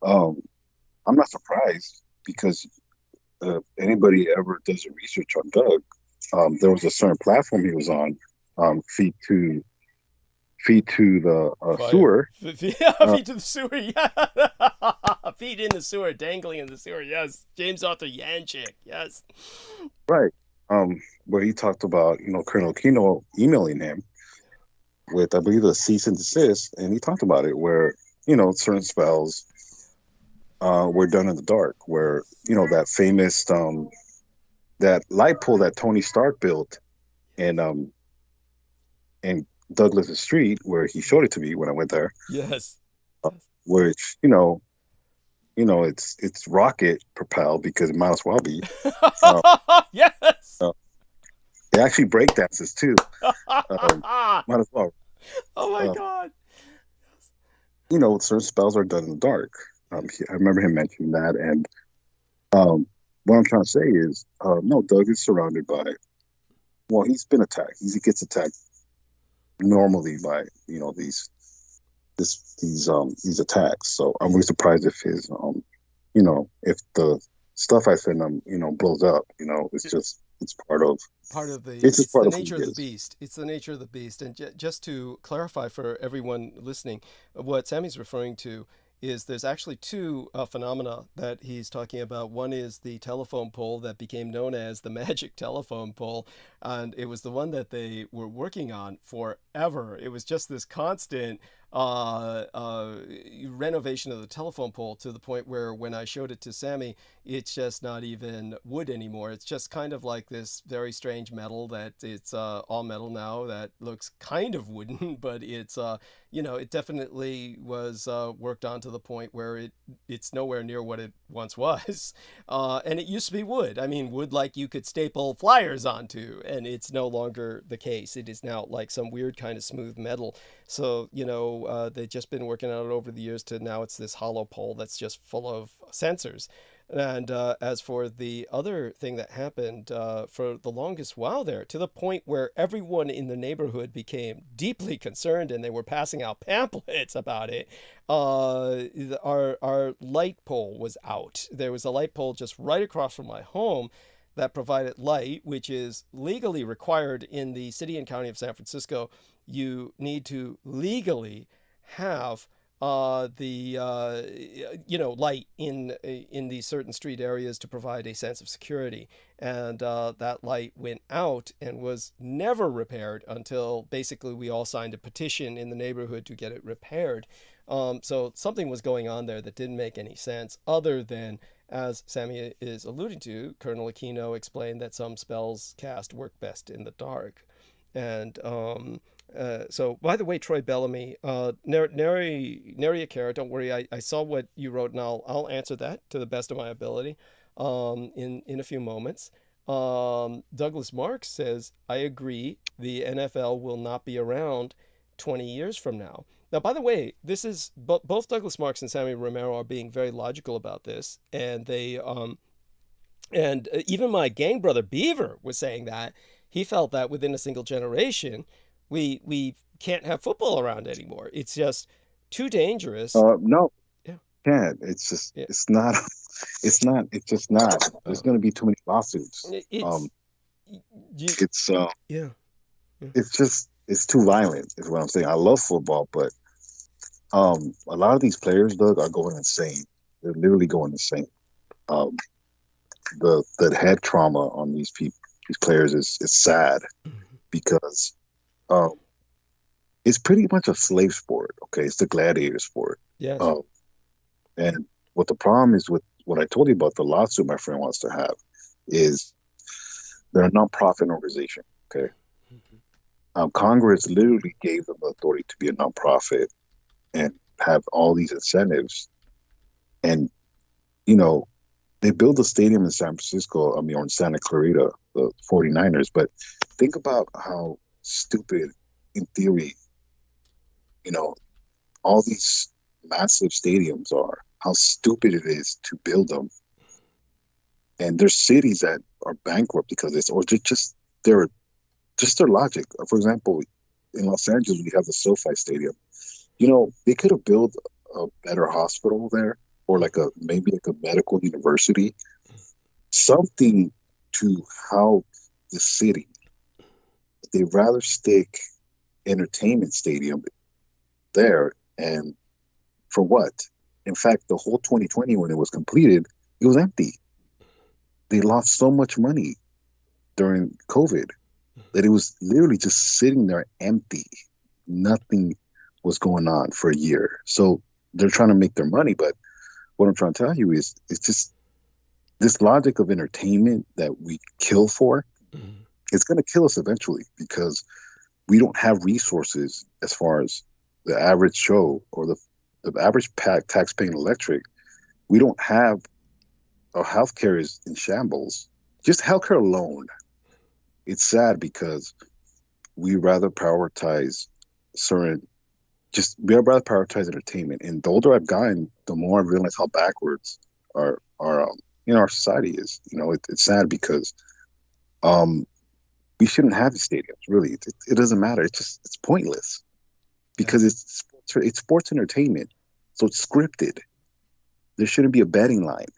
I'm not surprised because anybody ever does a research on Doug, there was a certain platform he was on, feed to the sewer. Feet to the sewer. Yeah. Feet in the sewer, dangling in the sewer. Yes. James Arthur Yanchik. Yes. Right. Where he talked about Colonel Kino emailing him with, I believe, a cease and desist, and he talked about it where certain spells were done in the dark, where that famous that light pole that Tony Stark built in Douglas's street, where he showed it to me when I went there. Yes. Which it's rocket propelled because it might as well be. Yes. They actually break dances too. Might as well. Oh my God. Certain spells are done in the dark. I remember him mentioning that, and what I'm trying to say is, no, Doug is surrounded by. Well, he's been attacked. He gets attacked normally by these attacks. So I'm really surprised if his if the stuff I send him blows up. It's part of the nature of the beast. It's the nature of the beast. And just to clarify for everyone listening, what Sammy's referring to is there's actually two phenomena that he's talking about. One is the telephone pole that became known as the magic telephone pole, and it was the one that they were working on forever. It was just this constant renovation of the telephone pole to the point where when I showed it to Sammy, it's just not even wood anymore. It's just kind of like this very strange metal that it's all metal now that looks kind of wooden, but it's it definitely was worked on to the point where it's nowhere near what it once was. And it used to be wood. I mean, wood like you could staple flyers onto, and it's no longer the case. It is now like some weird kind of smooth metal. So, they've just been working on it over the years to now it's this hollow pole that's just full of sensors. And as for the other thing that happened for the longest while there, to the point where everyone in the neighborhood became deeply concerned and they were passing out pamphlets about it, our light pole was out. There was a light pole just right across from my home that provided light, which is legally required in the city and county of San Francisco. You need to legally have light in these certain street areas to provide a sense of security. And that light went out and was never repaired until basically we all signed a petition in the neighborhood to get it repaired. So something was going on there that didn't make any sense, other than, as Sammy is alluding to, Colonel Aquino explained that some spells cast work best in the dark. And so, by the way, Troy Bellamy, nary a care. Don't worry. I saw what you wrote, and I'll answer that to the best of my ability in a few moments. Douglas Marks says, I agree. The NFL will not be around 20 years from now. Now, by the way, this is both Douglas Marks and Sammy Romero are being very logical about this, and they and even my gang brother Beaver was saying that he felt that within a single generation, we can't have football around anymore. It's just too dangerous. No, Yeah. can't. It's just it's not. It's not. It's just not. There's going to be too many lawsuits. Yeah. It's too violent. Is what I'm saying. I love football, but a lot of these players, Doug, are going insane. They're literally going insane. The head trauma on these players is sad, because it's pretty much a slave sport. Okay, it's the gladiator sport. Yes. And what the problem is with what I told you about the lawsuit my friend wants to have is they're a nonprofit organization. Okay. Congress literally gave them the authority to be a nonprofit and have all these incentives. And, they built a stadium in San Francisco, or in Santa Clarita, the 49ers. But think about how stupid, in theory, all these massive stadiums are, how stupid it is to build them. And there's cities that are bankrupt because of this, or just their logic. For example, in Los Angeles, we have the SoFi Stadium. They could have built a better hospital there, or maybe a medical university, something to help the city. They'd rather stick entertainment stadium there, and for what? In fact, the whole 2020, when it was completed, it was empty. They lost so much money during COVID that it was literally just sitting there empty. Nothing was going on for a year. So they're trying to make their money, but what I'm trying to tell you is it's just this logic of entertainment that we kill for. It's going to kill us eventually, because we don't have resources as far as the average Joe or the average tax-paying electric. We don't have, our healthcare is in shambles. Just healthcare alone. It's sad because we rather prioritize entertainment. And the older I've gotten, the more I realize how backwards our society is. It's sad because we shouldn't have the stadiums. Really, it doesn't matter. It's pointless, because it's sports entertainment, so it's scripted. There shouldn't be a betting line.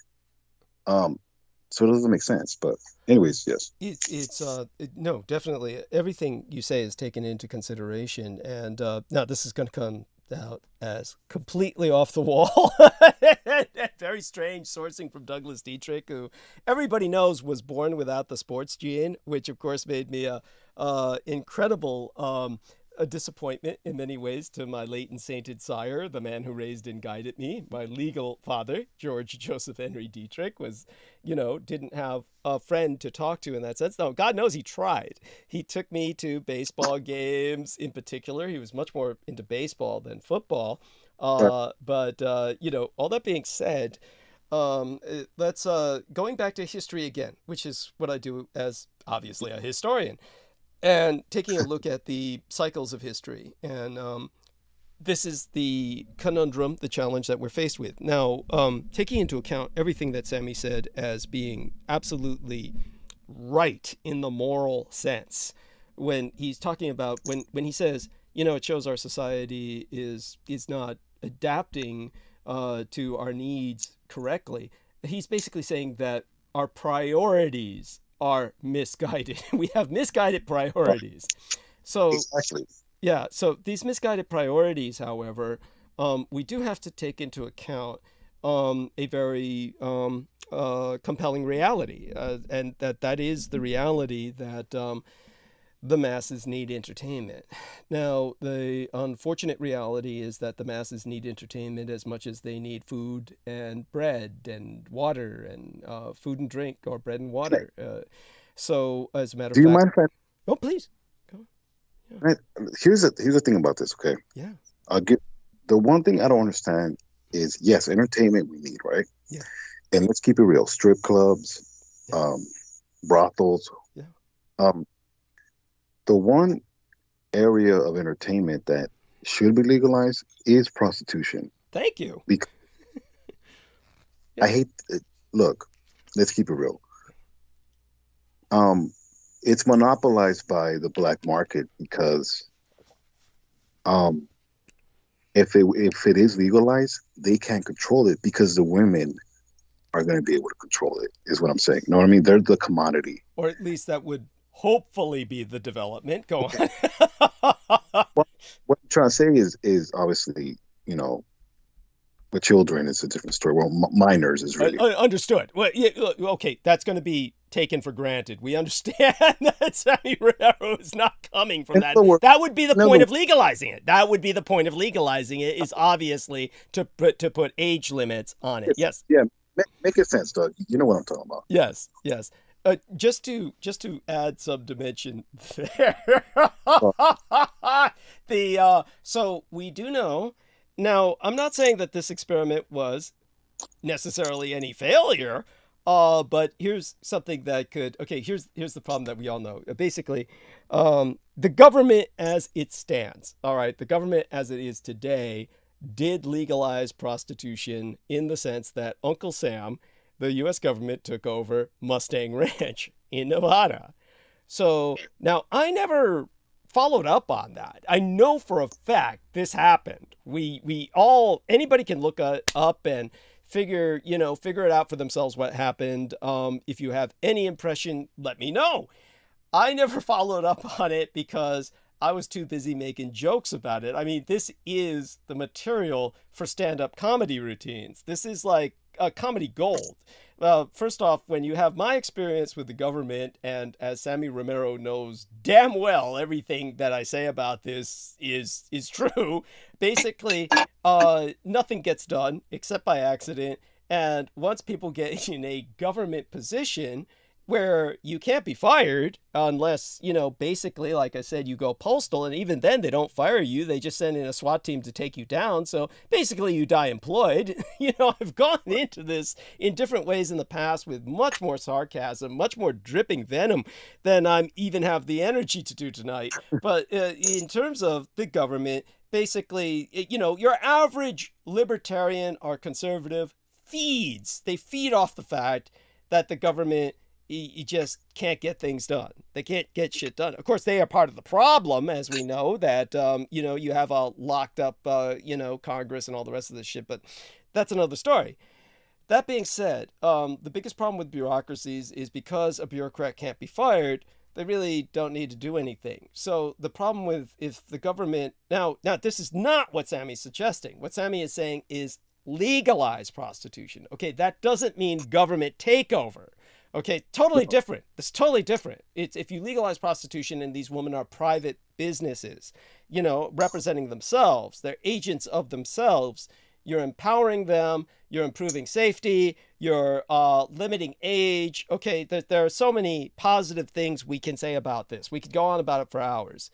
So it doesn't make sense. But anyways, yes. No, definitely. Everything you say is taken into consideration. And now this is going to come out as completely off the wall. Very strange sourcing from Douglas Dietrich, who everybody knows was born without the sports gene, which of course made me a incredible a disappointment in many ways to my late and sainted sire, the man who raised and guided me. My legal father, George Joseph Henry Dietrich, didn't have a friend to talk to in that sense. No, God knows he tried. He took me to baseball games in particular. He was much more into baseball than football. But all that being said, let's going back to history again, which is what I do as obviously a historian. And taking a look at the cycles of history. And this is the conundrum, the challenge that we're faced with. Now, taking into account everything that Sammy said as being absolutely right in the moral sense, when he's talking about, when he says, it shows our society is not adapting to our needs correctly, he's basically saying that our priorities are misguided. We have misguided priorities. So Exactly. yeah, so these misguided priorities, however, we do have to take into account a very compelling reality, and that is the reality that the masses need entertainment. Now, the unfortunate reality is that the masses need entertainment as much as they need food and bread and water and food and drink, or bread and water. So, as a matter of Do you fact, mind if I? oh, please. Here's the thing about this. Okay, Yeah. I'll get the one thing I don't understand is, yes, entertainment we need, right? Yeah. And let's keep it real: strip clubs, Yeah. brothels. Yeah. The one area of entertainment that should be legalized is prostitution. Thank you. Because Yeah. I hate. Look, let's keep it real. It's monopolized by the black market because, if it is legalized, they can't control it because the women are going to be able to control it. Is what I'm saying. You know what I mean? They're the commodity. Or at least that would hopefully be the development. Go on. What I'm trying to say is obviously, with children, it's a different story. Well, minors is really Understood. Well, yeah, okay, that's going to be taken for granted. We understand that Sammy Renero is not coming from that. That would be the point of legalizing it. That would be the point of legalizing it, is obviously to put age limits on it. Yes. Yeah. Make it sense, Doug. You know what I'm talking about. Yes. Yes. Just to add some dimension there. So we do know. Now, I'm not saying that this experiment was necessarily any failure, but here's something that could. Okay, here's the problem that we all know. Basically, the government as it stands, all right, the government as it is today, did legalize prostitution in the sense that Uncle Sam, the U.S. government, took over Mustang Ranch in Nevada. So now I never followed up on that. I know for a fact this happened. We all, anybody can look up and figure it out for themselves what happened. If you have any impression, let me know. I never followed up on it because I was too busy making jokes about it. I mean, this is the material for stand-up comedy routines. This is like comedy gold. First off, when you have my experience with the government, and as Sammy Romero knows damn well, everything that I say about this is true. Basically, nothing gets done except by accident. And once people get in a government position where you can't be fired unless, basically, like I said, you go postal, and even then they don't fire you. They just send in a SWAT team to take you down. So basically you die employed. I've gone into this in different ways in the past with much more sarcasm, much more dripping venom than I even have the energy to do tonight. But in terms of the government, basically, your average libertarian or conservative they feed off the fact that the government, you just can't get things done. They can't get shit done. Of course, they are part of the problem, as we know, that, you have a locked up, Congress and all the rest of this shit, but that's another story. That being said, the biggest problem with bureaucracies is because a bureaucrat can't be fired, they really don't need to do anything. So the problem with, if the government, now this is not what Sammy's suggesting. What Sammy is saying is legalize prostitution. Okay, that doesn't mean government takeover. Okay, totally different. It's totally different. It's if you legalize prostitution and these women are private businesses, representing themselves, they're agents of themselves, you're empowering them, you're improving safety, you're limiting age. Okay, there are so many positive things we can say about this. We could go on about it for hours.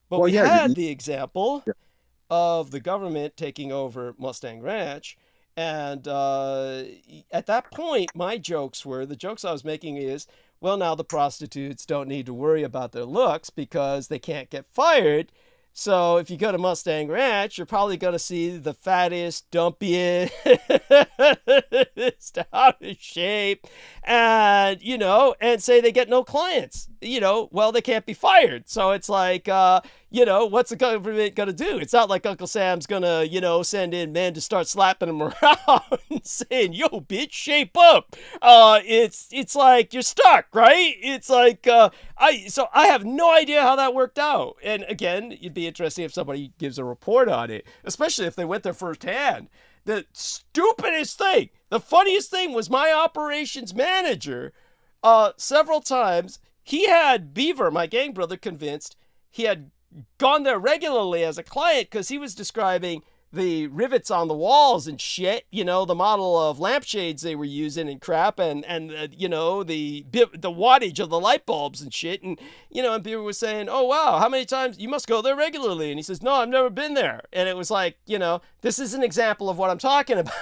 But we had the example of the government taking over Mustang Ranch. And at that point, the jokes I was making is, well, now the prostitutes don't need to worry about their looks because they can't get fired. So if you go to Mustang Ranch, you're probably going to see the fattest, dumpiest, out of shape, and say they get no clients. Well, they can't be fired. So it's like, what's the government going to do? It's not like Uncle Sam's going to, send in men to start slapping them around and saying, yo, bitch, shape up. It's like you're stuck, right? It's like, so I have no idea how that worked out. And again, it'd be interesting if somebody gives a report on it, especially if they went there firsthand. The stupidest thing, the funniest thing was my operations manager, several times, he had Beaver, my gang brother, convinced he had gone there regularly as a client because he was describing the rivets on the walls and shit, the model of lampshades they were using and crap, and the wattage of the light bulbs and shit. And, and Beaver was saying, oh, wow, how many times? You must go there regularly. And he says, no, I've never been there. And it was like, this is an example of what I'm talking about.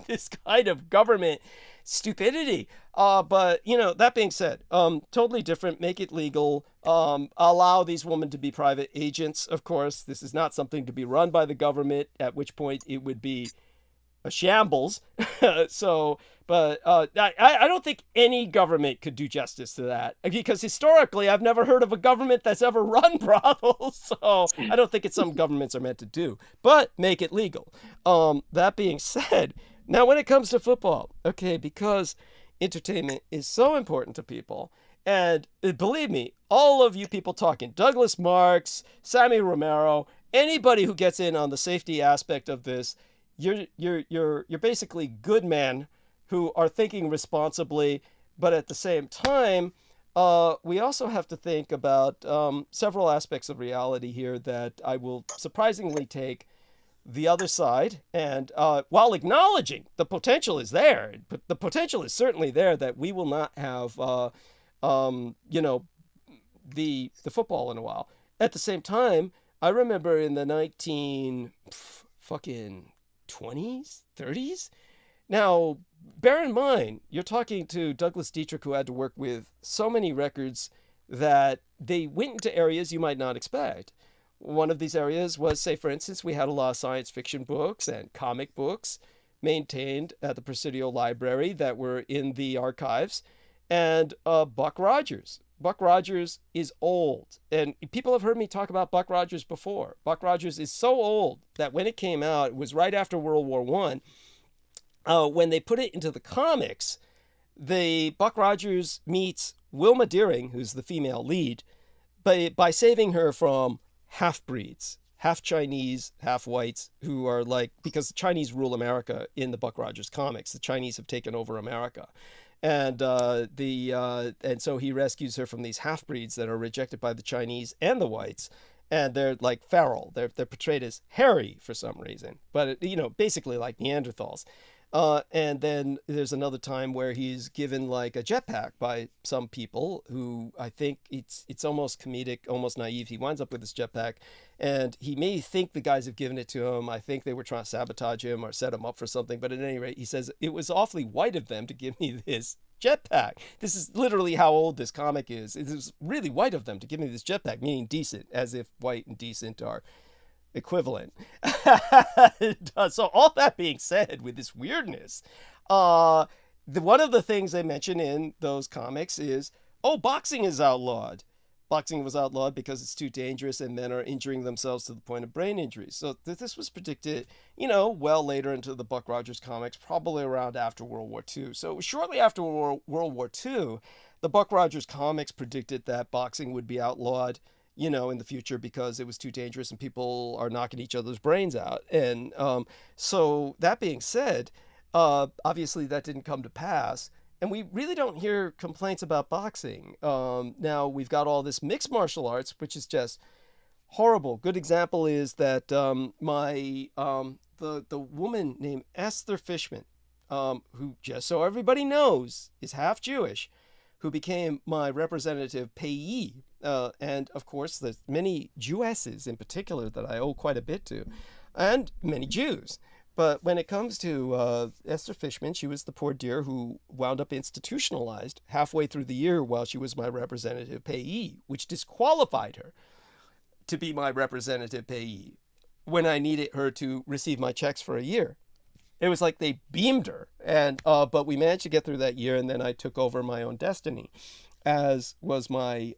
This kind of government stupidity. But, that being said, totally different, make it legal, allow these women to be private agents. Of course, this is not something to be run by the government, at which point it would be a shambles. But I don't think any government could do justice to that, because historically I've never heard of a government that's ever run brothels. So I don't think it's something governments are meant to do, but make it legal. That being said, now when it comes to football, okay, because entertainment is so important to people. And believe me, all of you people talking, Douglas Marks, Sammy Romero, anybody who gets in on the safety aspect of this, you're basically good men who are thinking responsibly. But at the same time, we also have to think about several aspects of reality here that I will surprisingly take the other side, and while acknowledging the potential is there, but the potential is certainly there that we will not have the football in a while. At the same time, I remember in the 20s, 30s. Now, bear in mind, you're talking to Douglas Dietrich, who had to work with so many records that they went into areas you might not expect. One of these areas was, say, for instance, we had a lot of science fiction books and comic books maintained at the Presidio Library that were in the archives. And Buck Rogers. Buck Rogers is old. And people have heard me talk about Buck Rogers before. Buck Rogers is so old that when it came out, it was right after World War I. When they put it into the comics, the Buck Rogers meets Wilma Deering, who's the female lead, by saving her from half-breeds, half Chinese, half whites, who are like, because the Chinese rule America in the Buck Rogers comics, the Chinese have taken over America. And and so he rescues her from these half-breeds that are rejected by the Chinese and the whites. And they're like feral. They're portrayed as hairy for some reason, but basically like Neanderthals. And then there's another time where he's given like a jetpack by some people who, I think it's almost comedic, almost naive. He winds up with this jetpack, and he may think the guys have given it to him. I think they were trying to sabotage him or set him up for something. But at any rate, he says, it was awfully white of them to give me this jetpack. This is literally how old this comic is. It was really white of them to give me this jetpack, meaning decent, as if white and decent are equivalent. So all that being said, with this weirdness, one of the things they mention in those comics is, boxing is outlawed. Boxing was outlawed because it's too dangerous and men are injuring themselves to the point of brain injury. So this was predicted, well later into the Buck Rogers comics, probably around after World War II. So shortly after World War II, the Buck Rogers comics predicted that boxing would be outlawed, in the future, because it was too dangerous and people are knocking each other's brains out. And so that being said, obviously that didn't come to pass. And we really don't hear complaints about boxing. Now we've got all this mixed martial arts, which is just horrible. Good example is that the woman named Esther Fishman, who, just so everybody knows, is half Jewish, who became my representative payee. And of course, there's many Jewesses in particular that I owe quite a bit to, and many Jews. But when it comes to Esther Fishman, she was the poor dear who wound up institutionalized halfway through the year while she was my representative payee, which disqualified her to be my representative payee when I needed her to receive my checks for a year. It was like they beamed her. And but we managed to get through that year, and then I took over my own destiny, as was my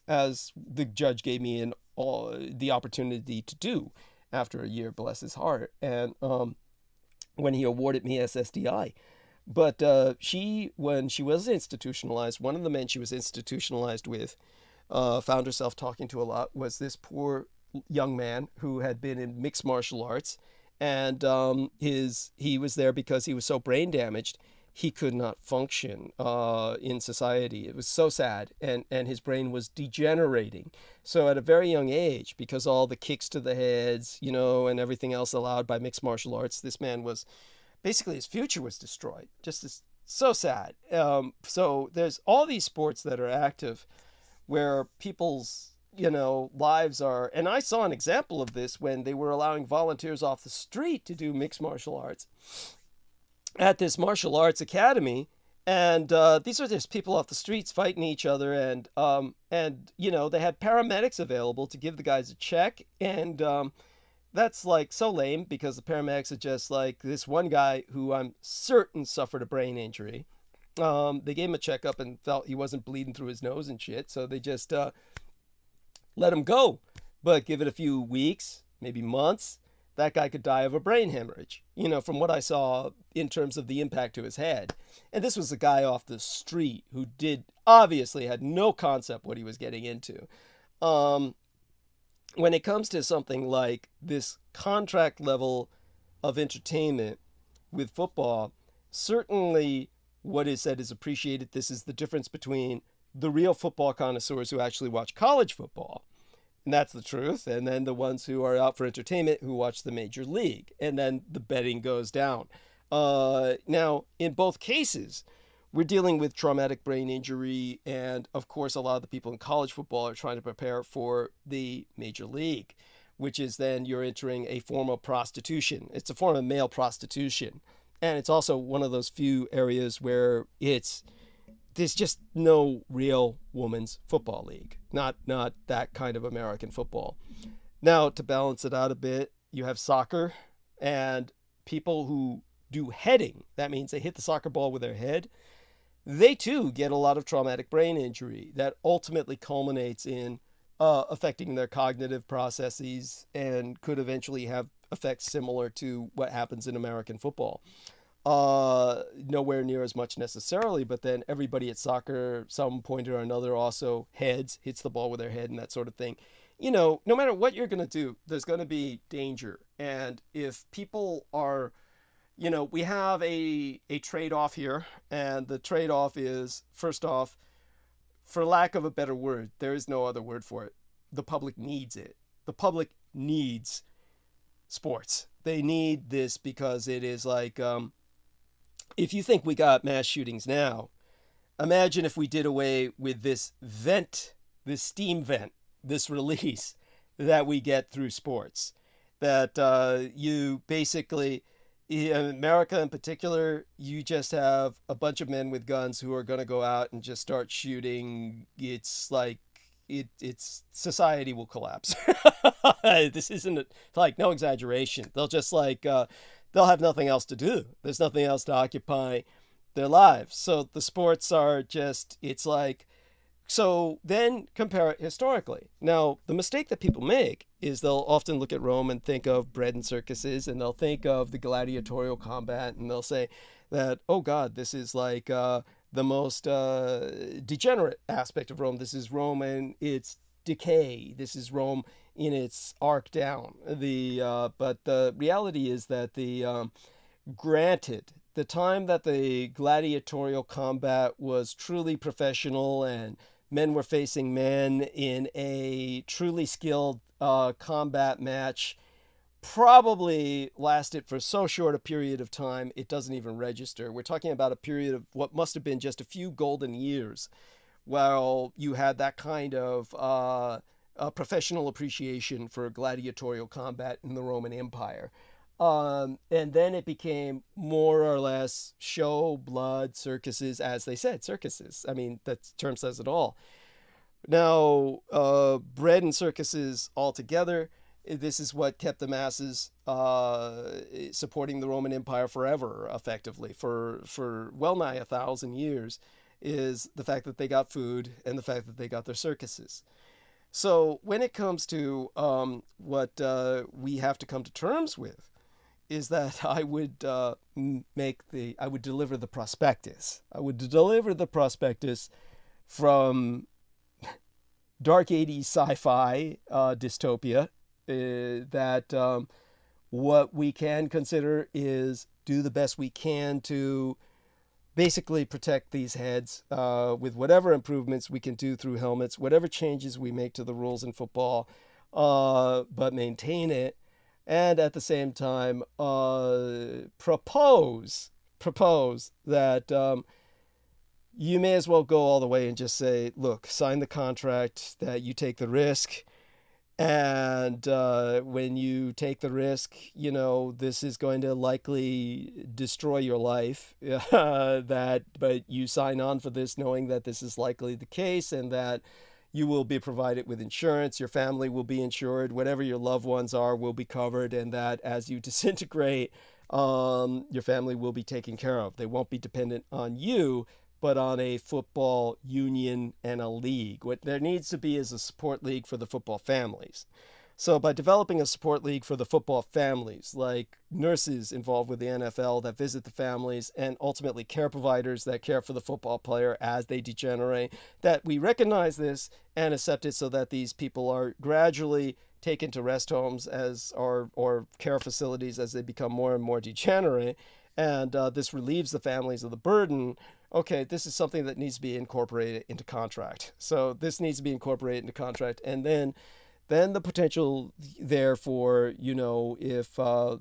as the judge gave me the opportunity to do after a year, bless his heart, and when he awarded me SSDI. But when she was institutionalized, one of the men she was institutionalized with found herself talking to a lot was this poor young man who had been in mixed martial arts, and he was there because he was so brain damaged he could not function in society. It was so sad, and his brain was degenerating. So at a very young age, because all the kicks to the heads, and everything else allowed by mixed martial arts, this man was basically, his future was destroyed. So sad. So there's all these sports that are active where people's lives are, and I saw an example of this when they were allowing volunteers off the street to do mixed martial arts at this martial arts academy, and these are just people off the streets fighting each other, and they had paramedics available to give the guys a check, and that's like so lame, because the paramedics are just like, this one guy who I'm certain suffered a brain injury. They gave him a checkup and felt he wasn't bleeding through his nose and shit, so they just let him go. But give it a few weeks, maybe months, that guy could die of a brain hemorrhage, from what I saw in terms of the impact to his head. And this was a guy off the street who obviously had no concept what he was getting into. When it comes to something like this contract level of entertainment with football, certainly what is said is appreciated. This is the difference between the real football connoisseurs who actually watch college football, and that's the truth, and then the ones who are out for entertainment who watch the major league, and then the betting goes down. Now, in both cases, we're dealing with traumatic brain injury, and of course, a lot of the people in college football are trying to prepare for the major league, which is then you're entering a form of prostitution. It's a form of male prostitution, and it's also one of those few areas where there's just no real women's football league, not that kind of American football. Now, to balance it out a bit, you have soccer, and people who do heading, that means they hit the soccer ball with their head, they too get a lot of traumatic brain injury that ultimately culminates in affecting their cognitive processes and could eventually have effects similar to what happens in American football. Nowhere near as much necessarily, but then everybody at soccer, some point or another, also hits the ball with their head and that sort of thing. No matter what you're going to do, there's going to be danger. And if people are, we have a trade-off here, and the trade-off is, first off, for lack of a better word, there is no other word for it, the public needs it. The public needs sports. They need this because it is like, if you think we got mass shootings now, imagine if we did away with this steam vent, this release that we get through sports. That you basically, in America in particular, you just have a bunch of men with guns who are going to go out and just start shooting. It's like, society will collapse. This isn't like, no exaggeration. They'll just they'll have nothing else to do. There's nothing else to occupy their lives. So the sports are just, so then compare it historically. Now, the mistake that people make is they'll often look at Rome and think of bread and circuses, and they'll think of the gladiatorial combat, and they'll say that, oh God, this is like the most degenerate aspect of Rome. This is Rome and its decay. This is Rome in its arc down. But the reality is that granted, the time that the gladiatorial combat was truly professional and men were facing men in a truly skilled combat match probably lasted for so short a period of time it doesn't even register. We're talking about a period of what must have been just a few golden years while you had that kind of professional appreciation for gladiatorial combat in the Roman Empire. And then it became more or less show, blood, circuses, as they said, circuses. I mean, that term says it all. Now, bread and circuses altogether, this is what kept the masses supporting the Roman Empire forever, effectively, for well nigh 1,000 years. is the fact that they got food and the fact that they got their circuses. So when it comes to what we have to come to terms with, is that I would deliver the prospectus. I would deliver the prospectus from dark 80s sci-fi dystopia that what we can consider is do the best we can to basically protect these heads with whatever improvements we can do through helmets, whatever changes we make to the rules in football, but maintain it. And at the same time, propose that you may as well go all the way and just say, look, sign the contract that you take the risk. And when you take the risk, this is going to likely destroy your life. But you sign on for this knowing that this is likely the case and that you will be provided with insurance, your family will be insured, whatever your loved ones are will be covered, and that as you disintegrate, your family will be taken care of. They won't be dependent on you, but on a football union and a league. What there needs to be is a support league for the football families. So by developing a support league for the football families, like nurses involved with the NFL that visit the families, and ultimately care providers that care for the football player as they degenerate, that we recognize this and accept it so that these people are gradually taken to rest homes or care facilities as they become more and more degenerate. And this relieves the families of the burden. Okay, this is something that needs to be incorporated into contract. So this needs to be incorporated into contract. And then the potential there for, if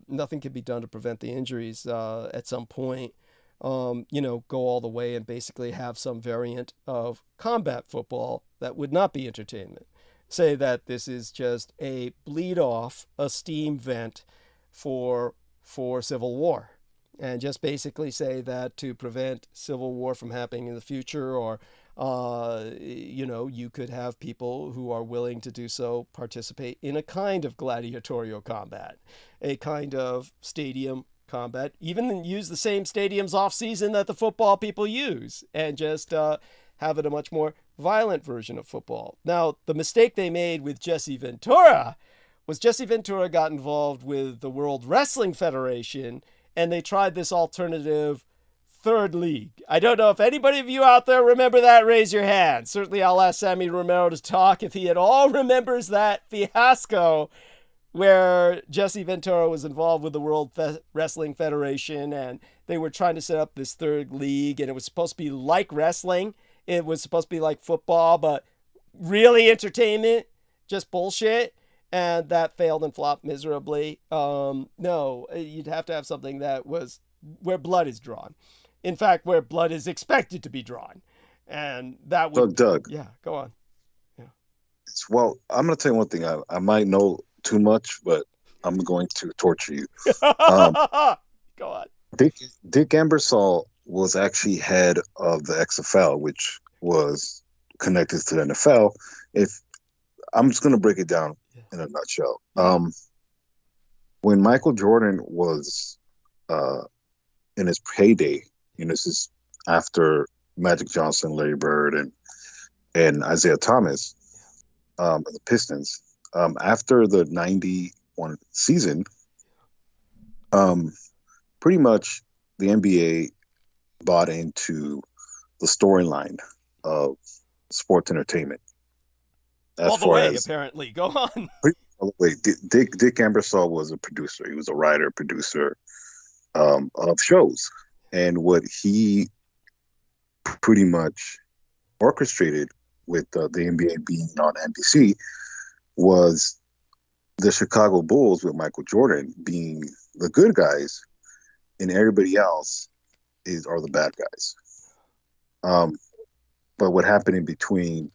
nothing can be done to prevent the injuries at some point, go all the way and basically have some variant of combat football that would not be entertainment. Say that this is just a bleed off, a steam vent for civil war. And just basically say that to prevent civil war from happening in the future, or, you could have people who are willing to do so participate in a kind of gladiatorial combat, a kind of stadium combat, even use the same stadiums off season that the football people use, and just have it a much more violent version of football. Now, the mistake they made with Jesse Ventura was Jesse Ventura got involved with the World Wrestling Federation, and they tried this alternative third league. I don't know if anybody of you out there remember that. Raise your hand. Certainly I'll ask Sammy Romero to talk if he at all remembers that fiasco where Jesse Ventura was involved with the World Wrestling Federation, and they were trying to set up this third league, and it was supposed to be like wrestling. It was supposed to be like football, but really entertainment, just bullshit. And that failed and flopped miserably. No, you'd have to have something that was where blood is drawn. In fact, where blood is expected to be drawn. And that would... Doug. Yeah, go on. Yeah. Well, I'm going to tell you one thing. I might know too much, but I'm going to torture you. Go on. Dick Ambersol was actually head of the XFL, which was connected to the NFL. I'm just going to break it down in a nutshell. When Michael Jordan was in his heyday, this is after Magic Johnson, Larry Bird, and Isaiah Thomas, the Pistons. After the 91 season, pretty much the NBA bought into the storyline of sports entertainment. All the way, apparently. Go on. All the way. Dick Ambersol was a producer. He was a writer, producer of shows. And what he pretty much orchestrated with the NBA being on NBC was the Chicago Bulls with Michael Jordan being the good guys, and everybody else are the bad guys. But what happened in between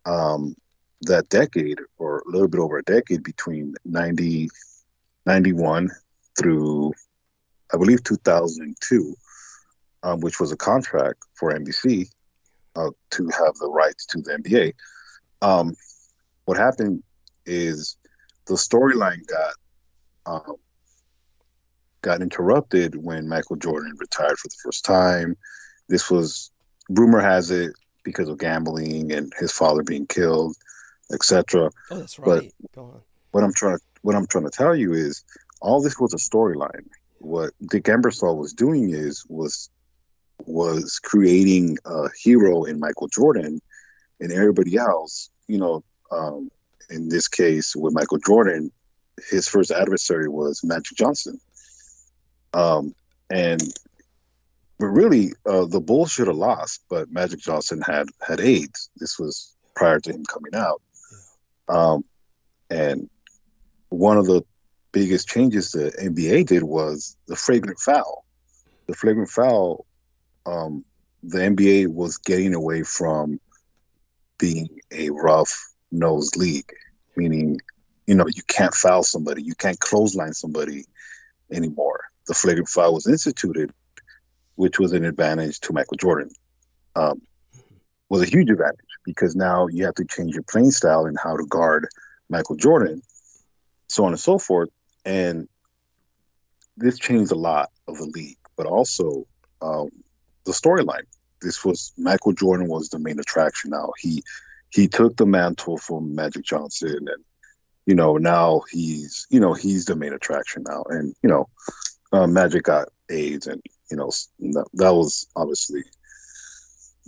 that decade, or a little bit over a decade, between 91 through, I believe, 2002, which was a contract for NBC to have the rights to the NBA. What happened is the storyline got interrupted when Michael Jordan retired for the first time. This was rumor has it because of gambling and his father being killed, etc. Oh, that's But right. Go on. what I'm trying to tell you is all this was a storyline. What Dick Ebersol was doing was creating a hero in Michael Jordan, and everybody else, in this case with Michael Jordan, his first adversary was Magic Johnson. And but really, the Bulls should have lost, but Magic Johnson had AIDS. This was prior to him coming out. And one of the biggest changes the NBA did was the flagrant foul. The flagrant foul, the NBA was getting away from being a rough-nosed league, meaning, you can't foul somebody, you can't clothesline somebody anymore. The flagrant foul was instituted, which was an advantage to Michael Jordan. Was a huge advantage because now you have to change your playing style and how to guard Michael Jordan, so on and so forth. And this changed a lot of the league, but also the storyline. This was Michael Jordan was the main attraction now. He took the mantle from Magic Johnson, and now he's the main attraction now. And Magic got AIDS, and that was obviously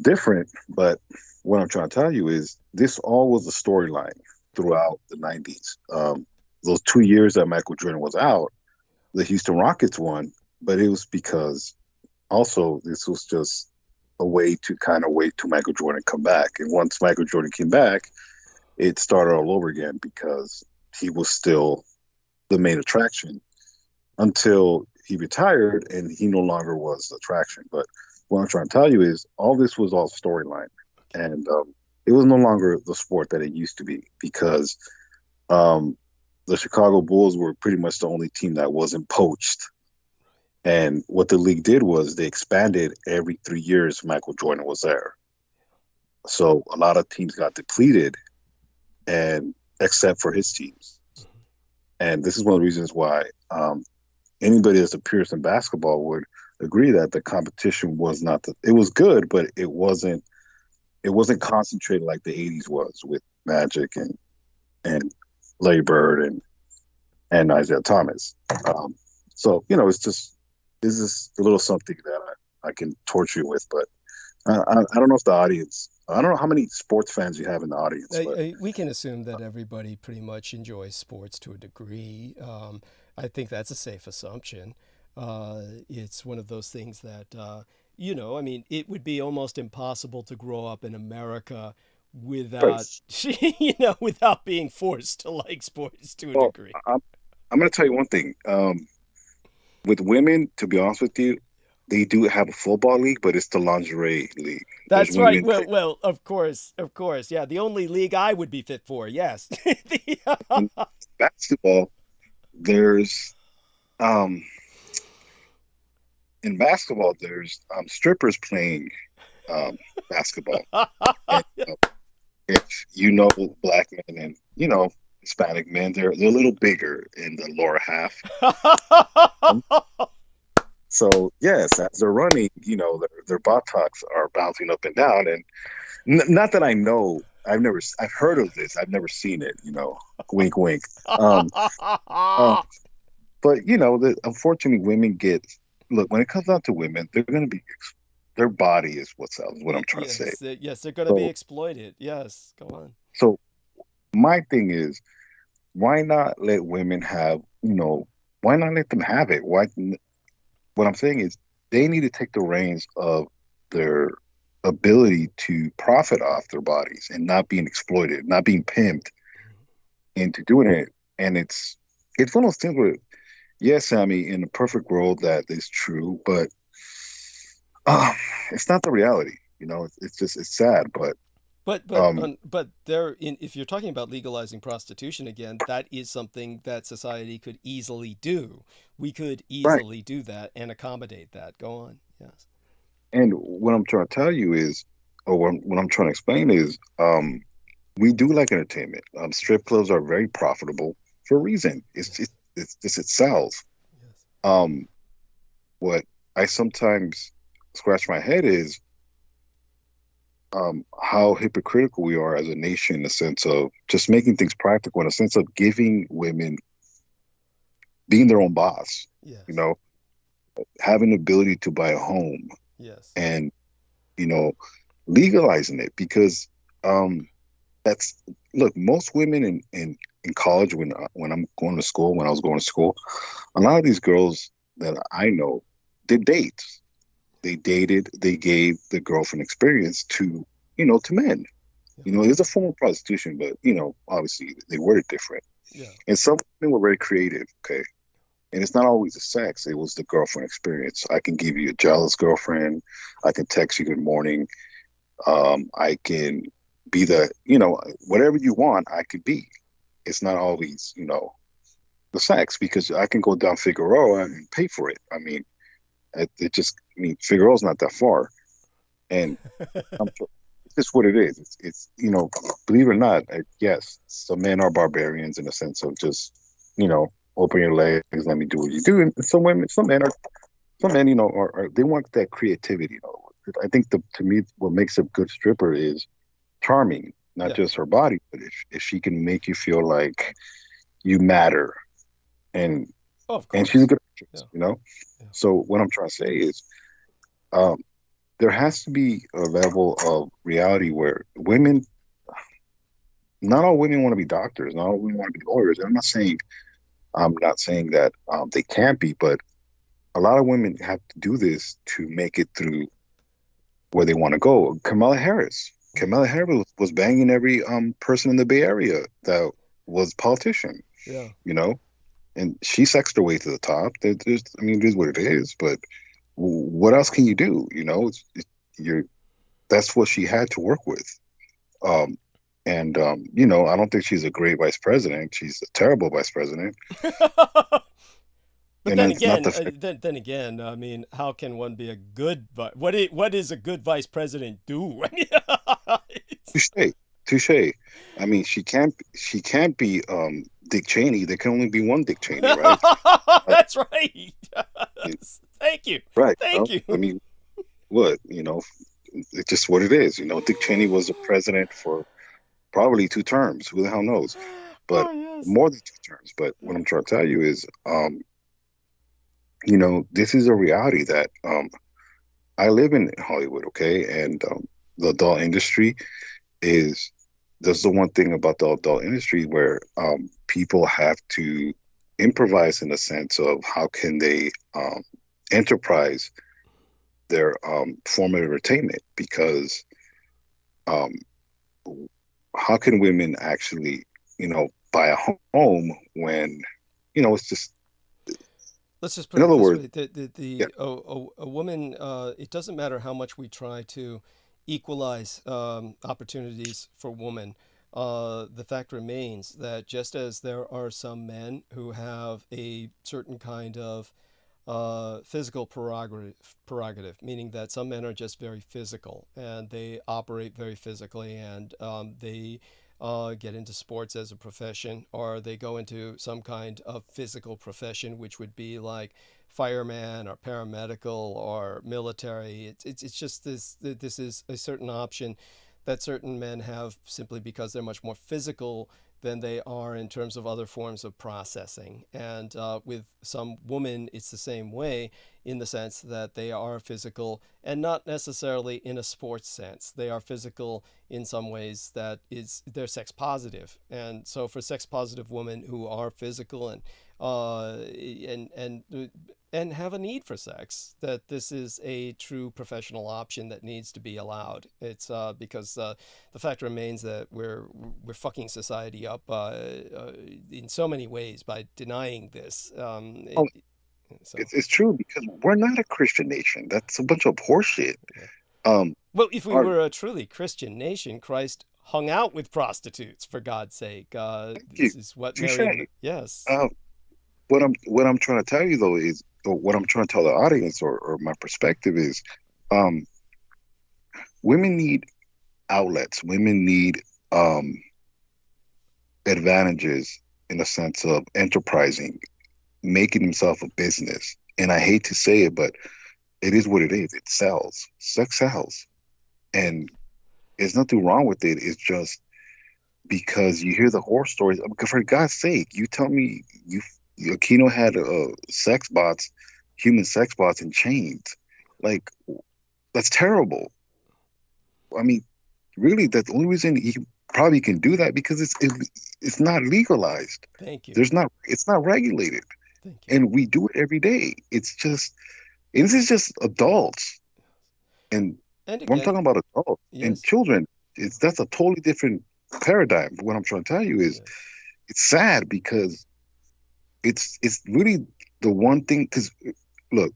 different. But what I'm trying to tell you is this all was a storyline throughout the 90s. Those 2 years that Michael Jordan was out, the Houston Rockets won, but it was because also this was just a way to kind of wait till Michael Jordan come back. And once Michael Jordan came back, it started all over again because he was still the main attraction until he retired and he no longer was the attraction. But what I'm trying to tell you is all this was all storyline, and it was no longer the sport that it used to be because the Chicago Bulls were pretty much the only team that wasn't poached. And what the league did was they expanded every 3 years Michael Jordan was there. So a lot of teams got depleted, and except for his teams. And this is one of the reasons why anybody that's a purist in basketball would agree that the competition was not it was good, but it wasn't concentrated like the 80s was with Magic and Larry Bird and Isaiah Thomas. So it's just a little something that I can torture you with, but I don't know if the audience. I don't know how many sports fans you have in the audience. We can assume that everybody pretty much enjoys sports to a degree. I think that's a safe assumption. It's one of those things that, it would be almost impossible to grow up in America without, without being forced to like sports to a degree. I'm going to tell you one thing. With women, to be honest with you, they do have a football league, but it's the lingerie league. That's right. Well, of course. Yeah, the only league I would be fit for, yes. In basketball, there's strippers playing basketball. And, if black men and Hispanic men, they're a little bigger in the lower half. So yes, as they're running, their buttocks are bouncing up and down. And not that I know, I've heard of this. I've never seen it. Wink, wink. But unfortunately, women look. When it comes down to women, they're going to be. Their body is what sells. What I'm trying to say. Yes, they're going to be exploited. Yes, go on. So my thing is, why not let women have? Why not let them have it? Why? What I'm saying is they need to take the reins of their ability to profit off their bodies and not being exploited, not being pimped into doing it. And it's one of those things where, yes, Sammy, in a perfect world that is true, but it's not the reality. It's sad, but if you're talking about legalizing prostitution again, that is something that society could easily do. We could easily do that and accommodate that. Go on. Yes. And what I'm trying to tell you is, or what I'm trying to explain is, we do like entertainment. Strip clubs are very profitable for a reason. It sells. Yes. What I sometimes scratch my head is, how hypocritical we are as a nation in the sense of just making things practical, in a sense of giving women being their own boss, Yes. you know, having the ability to buy a home, Yes. and, you know, legalizing it, because that's, look, most women in college, when I'm going to school, when I was going to school, a lot of these girls that I know, they date. They dated, they gave the girlfriend experience to, you know, to men. You know, it's a form of prostitution, but, you know, obviously they word it different. Yeah. And some women were very creative, okay? And it's not always the sex, it was the girlfriend experience. I can give you a jealous girlfriend. I can text you good morning. I can be the, you know, whatever you want, I could be. It's not always, you know, the sex, because I can go down Figueroa and pay for it. I mean, Figueroa's not that far. And it's just what it is. It's you know, believe it or not, yes, some men are barbarians in the sense of just, you know, open your legs, let me do what you do. And some men, you know, are they want that creativity. You know, I think to me, what makes a good stripper is charming, not just her body, but if she can make you feel like you matter, and she's a good actress, you know. So what I'm trying to say is, there has to be a level of reality where women, not all women want to be doctors, not all women want to be lawyers. I'm not saying that they can't be, but a lot of women have to do this to make it through where they want to go. Kamala Harris was banging every person in the Bay Area that was a politician. Yeah. You know, and she sexed her way to the top. It is what it is. But what else can you do? You know, that's what she had to work with. You know, I don't think she's a great vice president. She's a terrible vice president. But then again, I mean, how can one be a good? What is a good vice president do? Touche. I mean, she can't be Dick Cheney. There can only be one Dick Cheney, right? That's right. Thank you. Right. Thank you. I mean, what, you know, it's just what it is. You know, Dick Cheney was a president for probably 2 terms. Who the hell knows? But more than 2 terms. But what I'm trying to tell you is, you know, this is a reality that I live in Hollywood, okay? And the adult industry that's the one thing about the adult industry where people have to improvise in the sense of how can they enterprise their form of entertainment, because how can women actually, you know, buy a home when, you know, it's just, let's just put it this way. A woman, it doesn't matter how much we try to equalize opportunities for women. The fact remains that just as there are some men who have a certain kind of physical prerogative, meaning that some men are just very physical and they operate very physically, and they get into sports as a profession, or they go into some kind of physical profession, which would be like fireman or paramedical or military. It's just this is a certain option that certain men have simply because they're much more physical than they are in terms of other forms of processing. And with some women, it's the same way, in the sense that they are physical, and not necessarily in a sports sense. They are physical in some ways that they're sex positive. And so for sex positive women who are physical and have a need for sex, that this is a true professional option that needs to be allowed. It's because the fact remains that we're fucking society up in so many ways by denying this. It's true, because we're not a Christian nation. That's a bunch of horseshit. Well, if we were a truly Christian nation, Christ hung out with prostitutes, for God's sake. This is what Mary. Yes. What I'm trying to tell you though is, or what I'm trying to tell the audience, or my perspective is, women need outlets. Women need advantages in the sense of enterprising, making themselves a business. And I hate to say it, but it is what it is. It sells. Sex sells. And There's nothing wrong with it. It's just because you hear the horror stories. For God's sake, you tell me Aquino had sex bots, human sex bots in chains. Like, that's terrible. I mean, really, that's the only reason he probably can do that, because it's not legalized. Thank you. It's not regulated. Thank you. And we do it every day. This is just adults. And again, when I'm talking about adults and children, that's a totally different paradigm. What I'm trying to tell you is, it's sad, because it's really the one thing. Because look,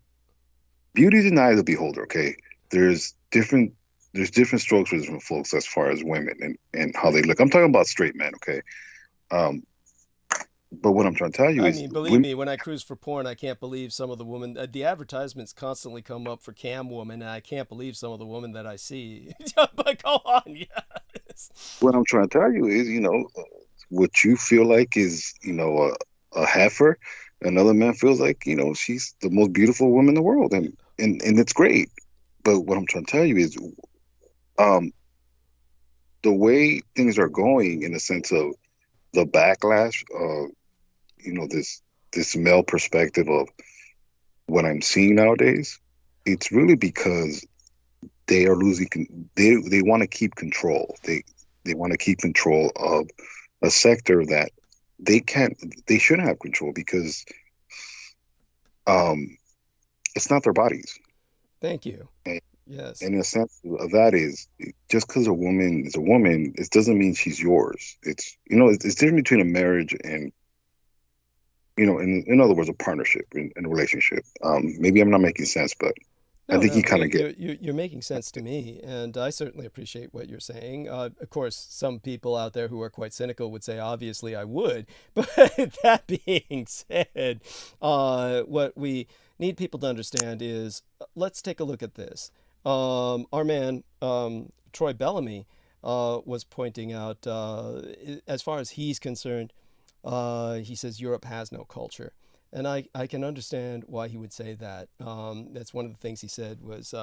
beauty is in the eye of the beholder. Okay, there's different strokes for different folks as far as women and how they look. I'm talking about straight men. Okay, but what I'm trying to tell you is, I mean, believe me, when I cruise for porn, I can't believe some of the women. The advertisements constantly come up for cam woman, and I can't believe some of the women that I see. But go on, yes. What I'm trying to tell you is, what you feel like is, a heifer, another man feels like, she's the most beautiful woman in the world, and it's great. But what I'm trying to tell you is, the way things are going, in the sense of the backlash of, this male perspective of what I'm seeing nowadays, it's really because they are losing. They want to keep control. They want to keep control of a sector that they shouldn't have control, because it's not their bodies. Thank you. And, yes. And in a sense of that is, just because a woman is a woman, it doesn't mean she's yours. It's it's different between a marriage and, in other words, a partnership and a relationship. Maybe I'm not making sense, but I think you kind of get. You're making sense to me, and I certainly appreciate what you're saying. Of course, some people out there who are quite cynical would say, obviously, I would. But that being said, what we need people to understand is, let's take a look at this. Our man, Troy Bellamy, was pointing out, as far as he's concerned, he says Europe has no culture. And I can understand why he would say that. That's one of the things he said, was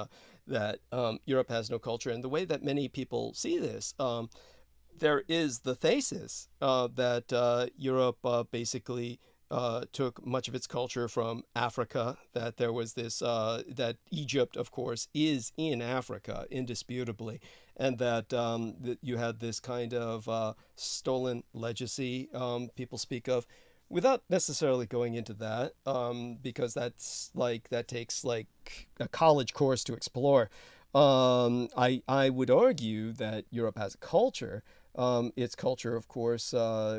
that Europe has no culture. And the way that many people see this, there is the thesis that Europe basically took much of its culture from Africa, that there was this, that Egypt, of course, is in Africa, indisputably, and that you had this kind of stolen legacy people speak of, without necessarily going into that, because that takes like a college course to explore. I would argue that Europe has a culture. Its culture, of course,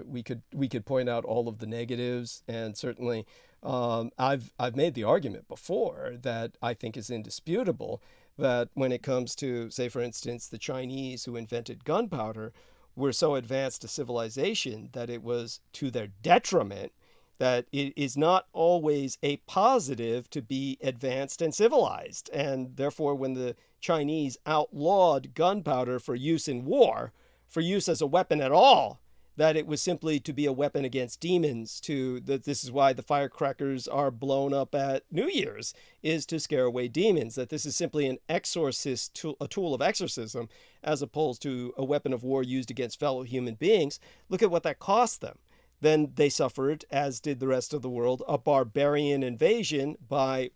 we could point out all of the negatives, and certainly I've made the argument before that I think is indisputable, that when it comes to, say, for instance, the Chinese who invented gunpowder, were so advanced a civilization that it was to their detriment, that it is not always a positive to be advanced and civilized. And therefore, when the Chinese outlawed gunpowder for use in war, for use as a weapon at all, that it was simply to be a weapon against demons, that this is why the firecrackers are blown up at New Year's, is to scare away demons, that this is simply an exorcist tool, a tool of exorcism, as opposed to a weapon of war used against fellow human beings. Look at what that cost them. Then they suffered, as did the rest of the world, a barbarian invasion by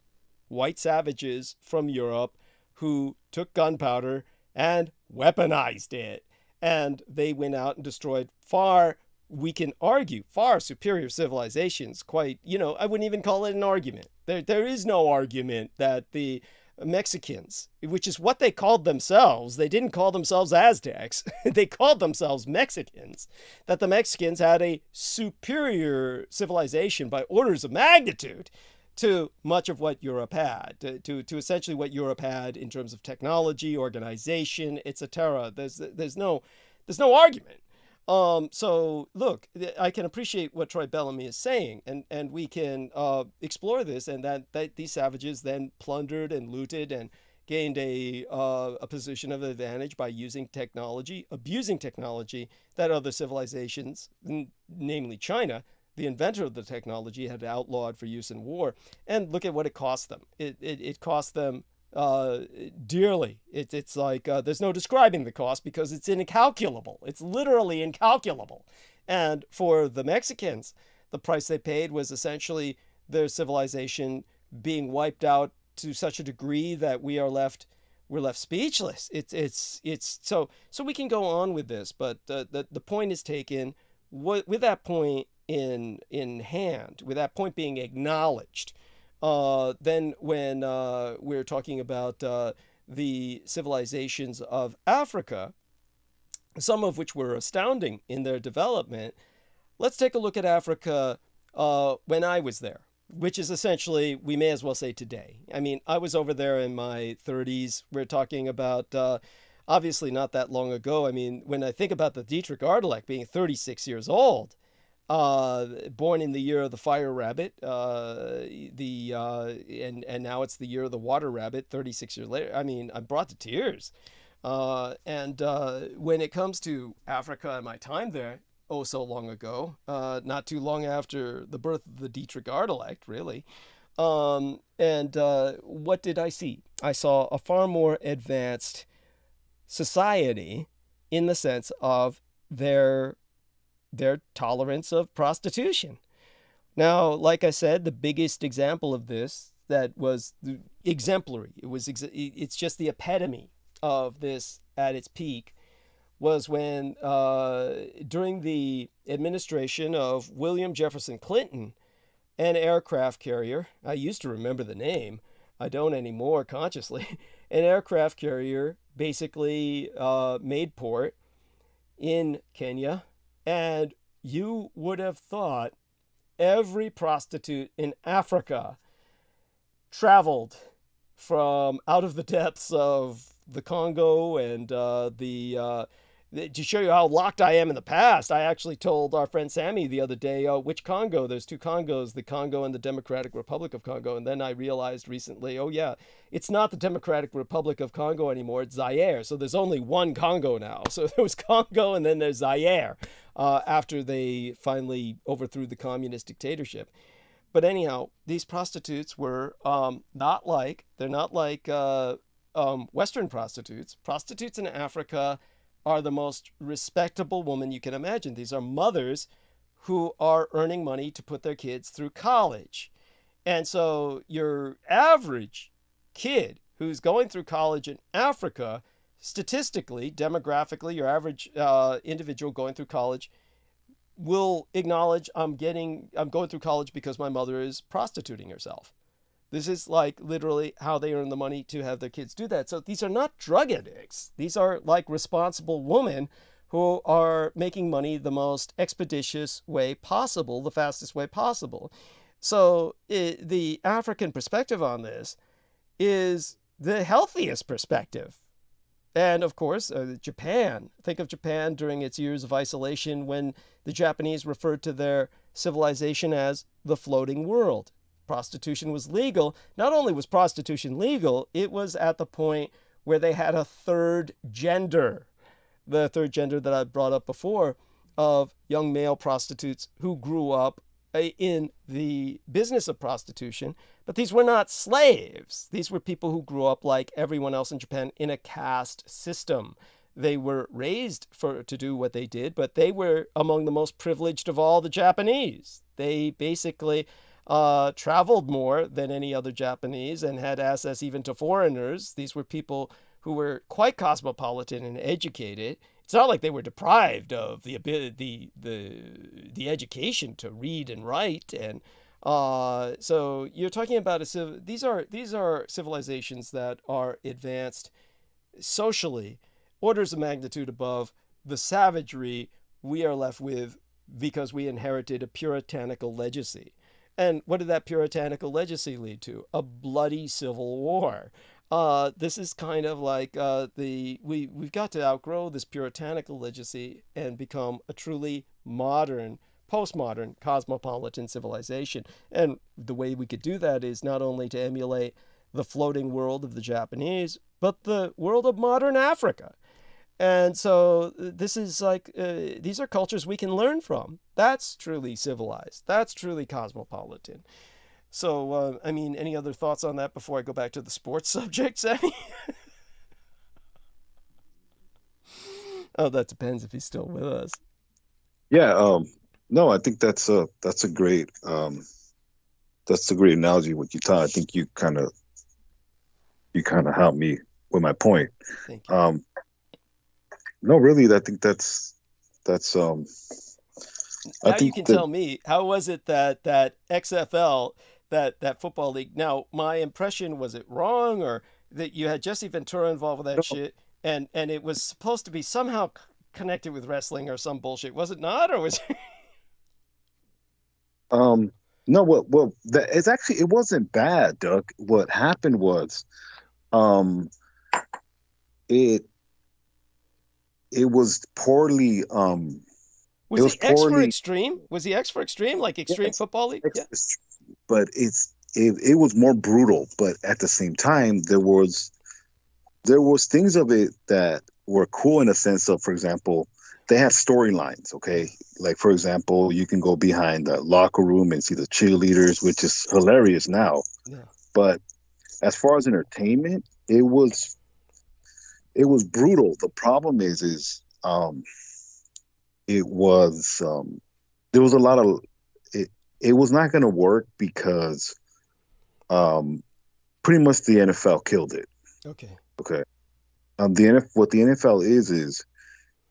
white savages from Europe who took gunpowder and weaponized it. And they went out and destroyed we can argue, far superior civilizations. Quite, I wouldn't even call it an argument. There is no argument that the Mexicans, which is what they called themselves, they didn't call themselves Aztecs, they called themselves Mexicans, that the Mexicans had a superior civilization by orders of magnitude to much of what Europe had, to essentially what Europe had in terms of technology, organization, etc. There's no argument. So look, I can appreciate what Troy Bellamy is saying, and we can explore this, and that these savages then plundered and looted and gained a position of advantage by using technology, abusing technology that other civilizations, namely China, the inventor of the technology, had outlawed for use in war. And look at what it cost them. It cost them dearly. It's like there's no describing the cost because it's incalculable. It's literally incalculable. And for the Mexicans, the price they paid was essentially their civilization being wiped out to such a degree that we're left speechless. It's so we can go on with this, but the point is taken. With that point in hand, with that point being acknowledged, then when we're talking about the civilizations of Africa, some of which were astounding in their development, let's take a look at Africa when I was there, which is essentially, we may as well say today. I mean, I was over there in my 30s. We're talking about, obviously not that long ago. I mean, when I think about the Dietrich being 36 years old, born in the year of the fire rabbit, and now it's the year of the water rabbit, 36 years later. I mean, I'm brought to tears. And when it comes to Africa and my time there, oh so long ago, not too long after the birth of the Dietrich really. And what did I see? I saw a far more advanced society in the sense of their tolerance of prostitution. Now, like I said, the biggest example of this that was exemplary, it's just the epitome of this at its peak, was when during the administration of William Jefferson Clinton, an aircraft carrier, I used to remember the name, I don't anymore consciously, an aircraft carrier basically made port in Kenya, and you would have thought every prostitute in Africa traveled from out of the depths of the Congo and to show you how locked I am in the past, I actually told our friend Sammy the other day, which Congo? There's two Congos, the Congo and the Democratic Republic of Congo. And then I realized recently, oh yeah, it's not the Democratic Republic of Congo anymore, it's Zaire. So there's only one Congo now. So there was Congo and then there's Zaire after they finally overthrew the communist dictatorship. But anyhow, these prostitutes were not like Western prostitutes. Prostitutes in Africa are the most respectable women you can imagine. These are mothers who are earning money to put their kids through college. And so your average kid who's going through college in Africa, statistically, demographically, your average individual going through college will acknowledge, I'm going through college because my mother is prostituting herself. This is like literally how they earn the money to have their kids do that. So these are not drug addicts. These are like responsible women who are making money the most expeditious way possible, the fastest way possible. So the African perspective on this is the healthiest perspective. And of course, Japan. Think of Japan during its years of isolation when the Japanese referred to their civilization as the floating world. Prostitution was legal. Not only was prostitution legal, it was at the point where they had a third gender. The third gender that I brought up before of young male prostitutes who grew up in the business of prostitution. But these were not slaves. These were people who grew up like everyone else in Japan in a caste system. They were raised to do what they did, but they were among the most privileged of all the Japanese. They basically traveled more than any other Japanese and had access even to foreigners. These were people who were quite cosmopolitan and educated. It's not like they were deprived of the education to read and write. And so you're talking about these are civilizations that are advanced socially, orders of magnitude above the savagery we are left with because we inherited a puritanical legacy. And what did that puritanical legacy lead to? A bloody civil war. This is kind of like we've got to outgrow this puritanical legacy and become a truly modern, postmodern, cosmopolitan civilization. And the way we could do that is not only to emulate the floating world of the Japanese, but the world of modern Africa. And so this is like, these are cultures we can learn from. That's truly civilized. That's truly cosmopolitan. So, I mean, any other thoughts on that before I go back to the sports subject, Sammy? Oh, that depends if he's still with us. Yeah. No, I think that's a great analogy what you taught. I think you kind of helped me with my point. Thank you. No, really, I think that's now I you think can that tell me, how was it that XFL, that football league? Now, my impression, was it wrong, or that you had Jesse Ventura involved with that shit, and it was supposed to be somehow connected with wrestling or some bullshit? Was it not, or was it? no, it's actually, it wasn't bad, Doug. What happened was, it was poorly Was he X for extreme? Was he X for extreme, like Extreme Football League? Yeah. But it was more brutal. But at the same time, there was things of it that were cool in a sense of, for example, they have storylines. Okay, like for example, you can go behind the locker room and see the cheerleaders, which is hilarious now. Yeah. But as far as entertainment, it was brutal. The problem is it was there was a lot of it was not going to work because pretty much the NFL killed it. Okay. What the NFL is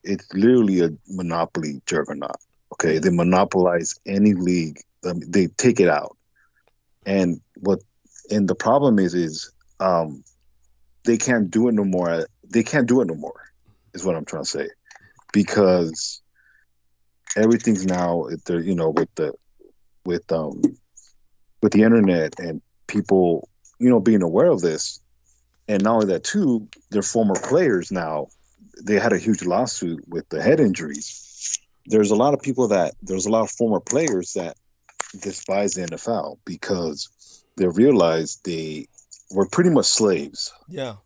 it's literally a monopoly juggernaut. Okay, they monopolize any league. They take it out, and the problem is they can't do it no more. They can't do it no more, is what I'm trying to say, because everything's now with the internet and people being aware of this, and not only that too, their former players now, they had a huge lawsuit with the head injuries. There's a lot of former players that despise the NFL because they realize they were pretty much slaves. Yeah.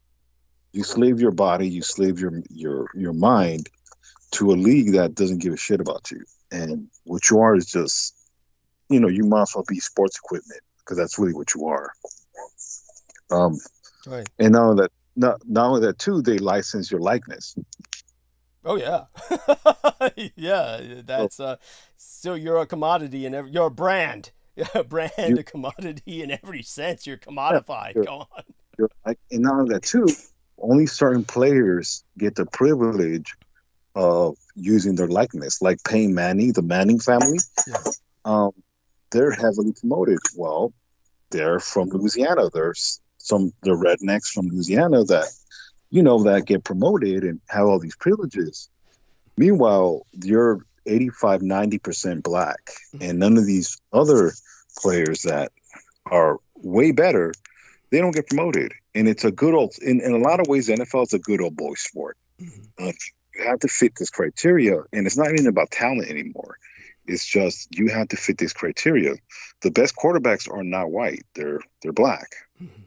You slave your body, you slave your mind to a league that doesn't give a shit about you. And what you are is just, you might as well be sports equipment, because that's really what you are. Right. And not only that too, they license your likeness. Oh yeah. Yeah, that's so you're a commodity and you're a brand. A brand, a commodity in every sense. You're commodified. Go on. And not only that too, only certain players get the privilege of using their likeness, like Peyton Manning, the Manning family. Yeah. They're heavily promoted. Well, they're from Louisiana. There's the rednecks from Louisiana that get promoted and have all these privileges. Meanwhile, you're 85-90% black, and none of these other players that are way better, they don't get promoted. And it's a good old, in a lot of ways, the NFL is a good old boy sport. Mm-hmm. You have to fit this criteria, and it's not even about talent anymore. It's just you have to fit this criteria. The best quarterbacks are not white; they're black. Mm-hmm.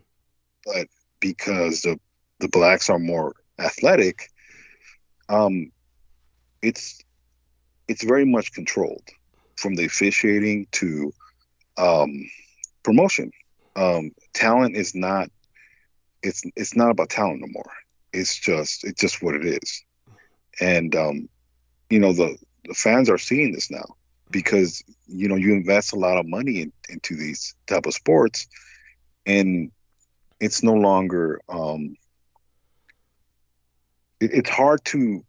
But because the blacks are more athletic, it's very much controlled, from the officiating to promotion. Talent is not. It's not about talent no more. It's just what it is. And the fans are seeing this now, because you invest a lot of money into these type of sports, and it's no longer it's hard to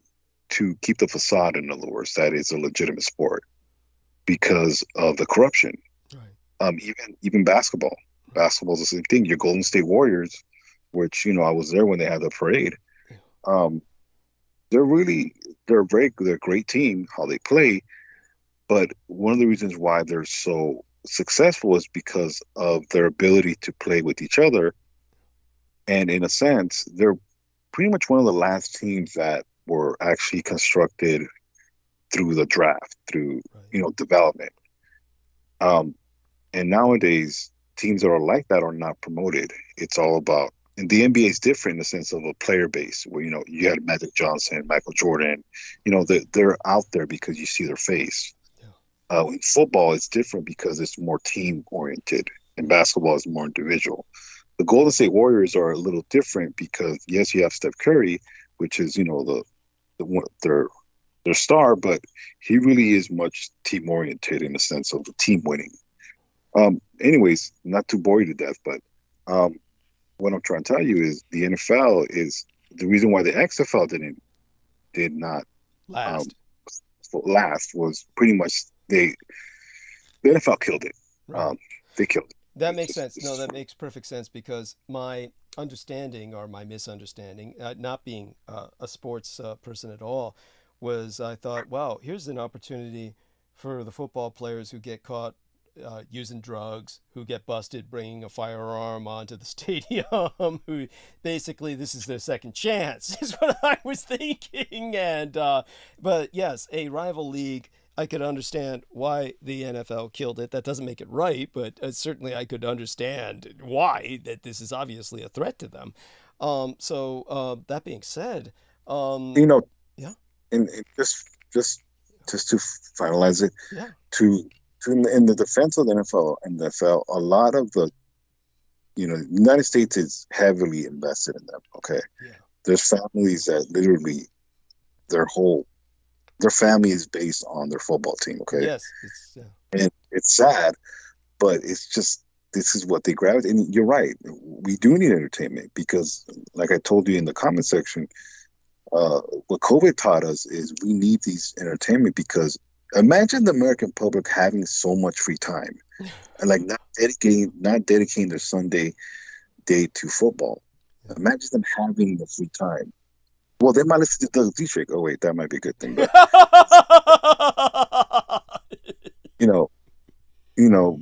keep the facade, in other words, that it's a legitimate sport because of the corruption. Right. Even basketball. Basketball is the same thing. Your Golden State Warriors, which I was there when they had the parade. They're a great team, how they play, but one of the reasons why they're so successful is because of their ability to play with each other. And in a sense, they're pretty much one of the last teams that were actually constructed through the draft, through development. And nowadays, teams that are like that are not promoted. It's all about, and the NBA is different in the sense of a player base, where you had Magic Johnson, Michael Jordan. They're out there because you see their face. Yeah. In football, it's different because it's more team oriented. and basketball is more individual. The Golden State Warriors are a little different because yes, you have Steph Curry, which is their star, but he really is much team oriented in the sense of the team winning. Anyways, not to bore you to death, but what I'm trying to tell you is the NFL is the reason why the XFL did not Last. last was pretty much the NFL killed it. Right. They killed it. That makes sense. No, that makes perfect sense because my understanding or my misunderstanding, not being a sports person at all, was I thought, wow, here's an opportunity for the football players who get caught using drugs, who get busted bringing a firearm onto the stadium, who basically this is their second chance, is what I was thinking. And but yes, a rival league. I could understand why the NFL killed it. That doesn't make it right, but certainly I could understand why that this is obviously a threat to them. So that being said, yeah, and just to finalize it, yeah, to in the defense of the NFL, a lot of the the United States is heavily invested in them. Okay, yeah. There's families that literally their family is based on their football team. Okay, Yes, and it's sad, but it's just this is what they gravitate. And you're right, we do need entertainment because, like I told you in the comment section, what COVID taught us is we need these entertainment because imagine the American public having so much free time and like not dedicating their Sunday day to football. Imagine them having the free time. Well, they might listen to Doug Dietrich. Oh wait, that might be a good thing. But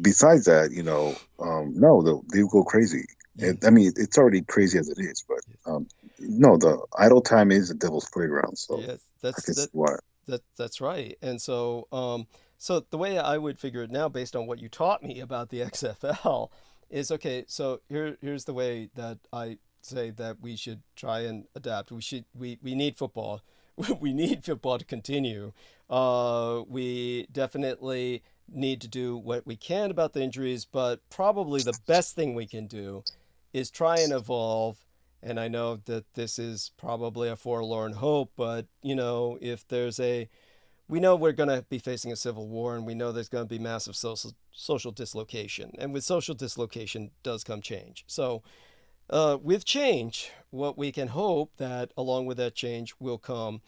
besides that, no, they go crazy. Yes. I mean, it's already crazy as it is, but no, the idle time is the devil's playground. So yes, that's right. And so, so the way I would figure it now, based on what you taught me about the XFL, is okay. So here's the way that I say that we should try and adapt. We need football. We need football to continue. We definitely need to do what we can about the injuries, but probably the best thing we can do is try and evolve. And I know that this is probably a forlorn hope, but if we know we're going to be facing a civil war, and we know there's going to be massive social dislocation, and with social dislocation does come change. So with change, what we can hope that along with that change will come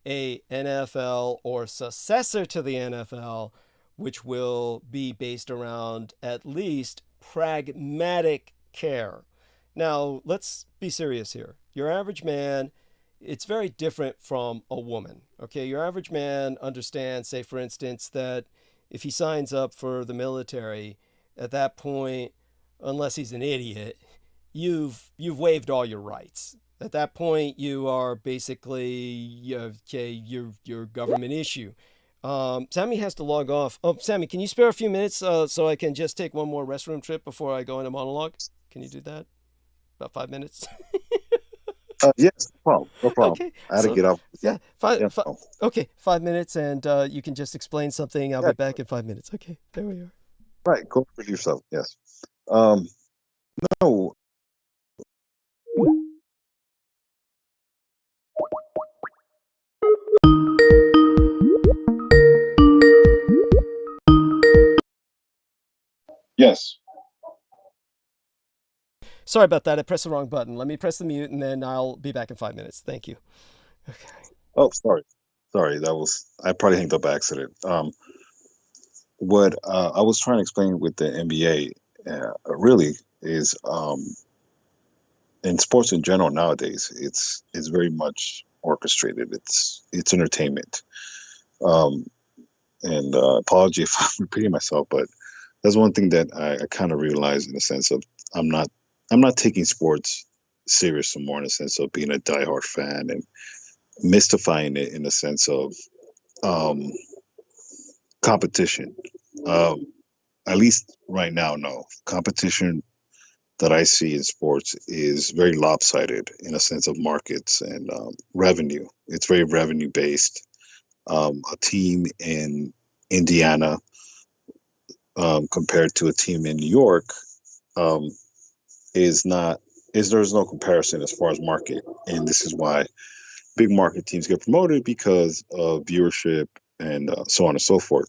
a NFL or successor to the NFL, which will be based around at least pragmatic care. Now, let's be serious here. Your average man, it's very different from a woman. Okay, your average man understands, say, for instance, that if he signs up for the military, at that point, unless he's an idiot, you've waived all your rights. At that point, you are basically your government issue. Sammy has to log off. Oh, Sammy, can you spare a few minutes so I can just take one more restroom trip before I go into monologue? Can you do that? About 5 minutes. Yes, no problem. Okay, I had to get up. Yeah, okay, 5 minutes, and you can just explain something. I'll be back in 5 minutes. Okay, there we are. Right, go for yourself. Yes. No. Yes. Sorry about that. I pressed the wrong button. Let me press the mute, and then I'll be back in 5 minutes. Thank you. Okay. Oh, sorry. I probably hanged up by accident. What I was trying to explain with the NBA really is in sports in general nowadays, it's very much orchestrated. It's entertainment. And apology if I'm repeating myself, but that's one thing that I kind of realized in the sense of I'm not taking sports serious anymore in the sense of being a diehard fan and mystifying it in the sense of competition. At least right now, no. Competition that I see in sports is very lopsided in a sense of markets and revenue. It's very revenue based. A team in Indiana compared to a team in New York um, is not is there's no comparison as far as market, and this is why big market teams get promoted because of viewership and so on and so forth.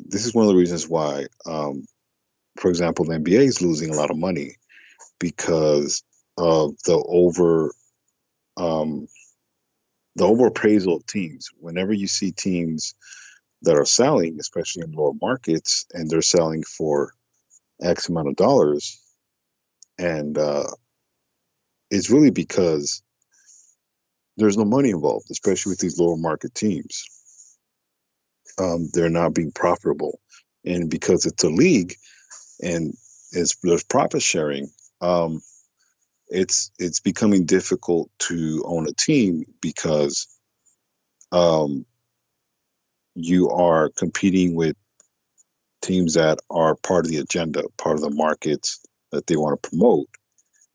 This is one of the reasons why, for example, the NBA is losing a lot of money because of um, the overappraisal of teams. Whenever you see teams that are selling, especially in lower markets, and they're selling for X amount of dollars, and it's really because there's no money involved, especially with these lower market teams. They're not being profitable, and because it's a league and there's profit sharing, it's becoming difficult to own a team because you are competing with teams that are part of the agenda, part of the markets that they want to promote,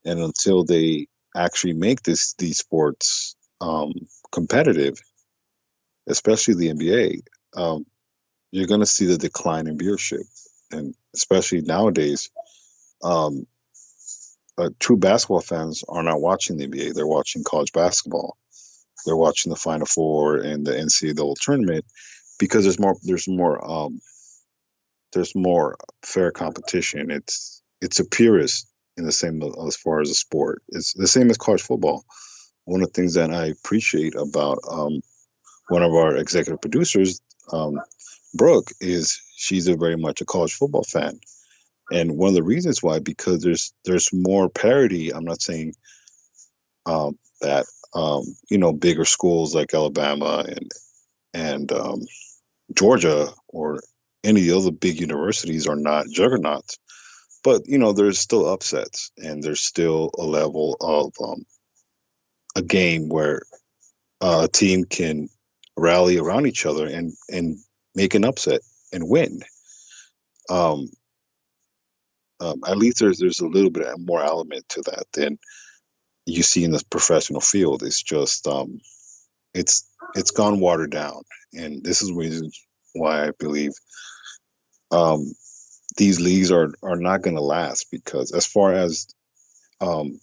and until they actually make these sports competitive, especially the NBA, you're going to see the decline in viewership, and especially nowadays, um, true basketball fans are not watching the NBA; they're watching college basketball. They're watching the Final Four and the NCAA tournament because there's more fair competition. It's a purist in the same as far as a sport. It's the same as college football. One of the things that I appreciate about one of our executive producers, Brooke, is she's a very much a college football fan, and one of the reasons why because there's more parity. I'm not saying that bigger schools like Alabama and Georgia or any of the other big universities are not juggernauts, but there's still upsets and there's still a level of a game where a team can rally around each other and make an upset and win. Um, at least there's a little bit more element to that than you see in the professional field. It's just it's it's gone watered down, and this is the reason why I believe um, these leagues are not going to last because um,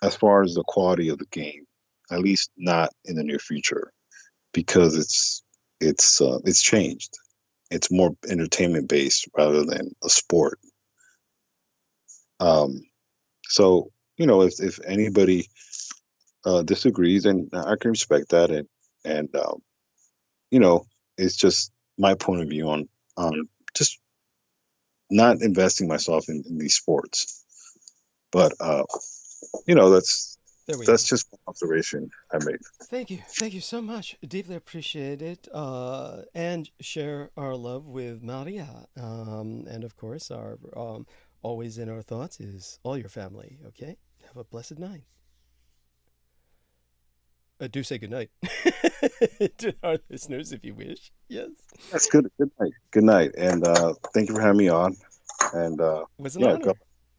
as far as the quality of the game, at least not in the near future, because it's changed. It's more entertainment based rather than a sport. Um, so if anybody disagrees, and I can respect that, and you know, it's just my point of view on just not investing myself in these sports. But that's There we go. that's just one observation I made. Thank you so much. Deeply appreciate it. And share our love with Maria. And of course, our always in our thoughts is all your family. Okay, have a blessed night. Do say good night to our listeners if you wish. Yes, That's good. Good night. Good night, and thank you for having me on. And it was an yeah, honor.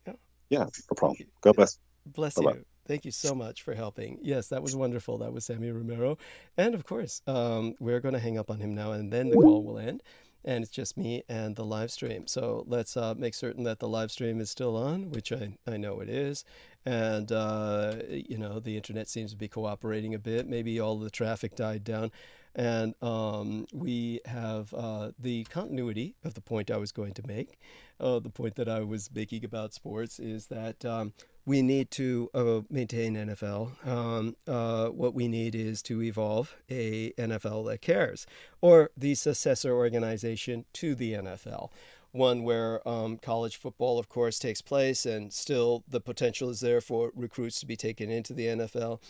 Yeah, yeah, no thank problem. you. God bless. Bless Bye bye. you. Thank you so much for helping. Yes, that was wonderful. That was Sammy Romero. And of course, we're going to hang up on him now and then the call will end. And it's just me and the live stream. So let's make certain that the live stream is still on, which I know it is. And, the internet seems to be cooperating a bit. Maybe all the traffic died down. And we have the continuity of the point I was going to make. The point that I was making about sports is that we need to maintain NFL. What we need is to evolve a NFL that cares, or the successor organization to the NFL. One where college football, of course, takes place, and still the potential is there for recruits to be taken into the NFL.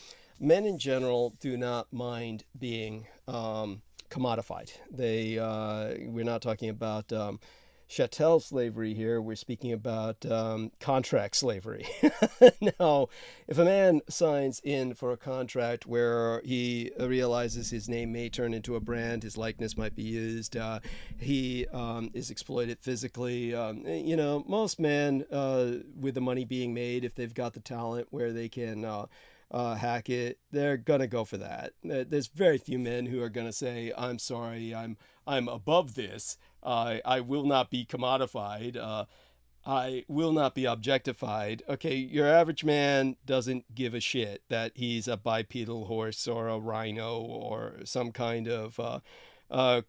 Men in general do not mind being commodified. We're not talking about chattel slavery here. We're speaking about contract slavery. Now, if a man signs in for a contract where he realizes his name may turn into a brand, his likeness might be used, he is exploited physically. Most men, with the money being made, if they've got the talent where they can hack it, they're gonna go for that. There's very few men who are gonna say, "I'm sorry, I'm above this. I will not be commodified." I will not be objectified. Okay, your average man doesn't give a shit that he's a bipedal horse or a rhino or some kind of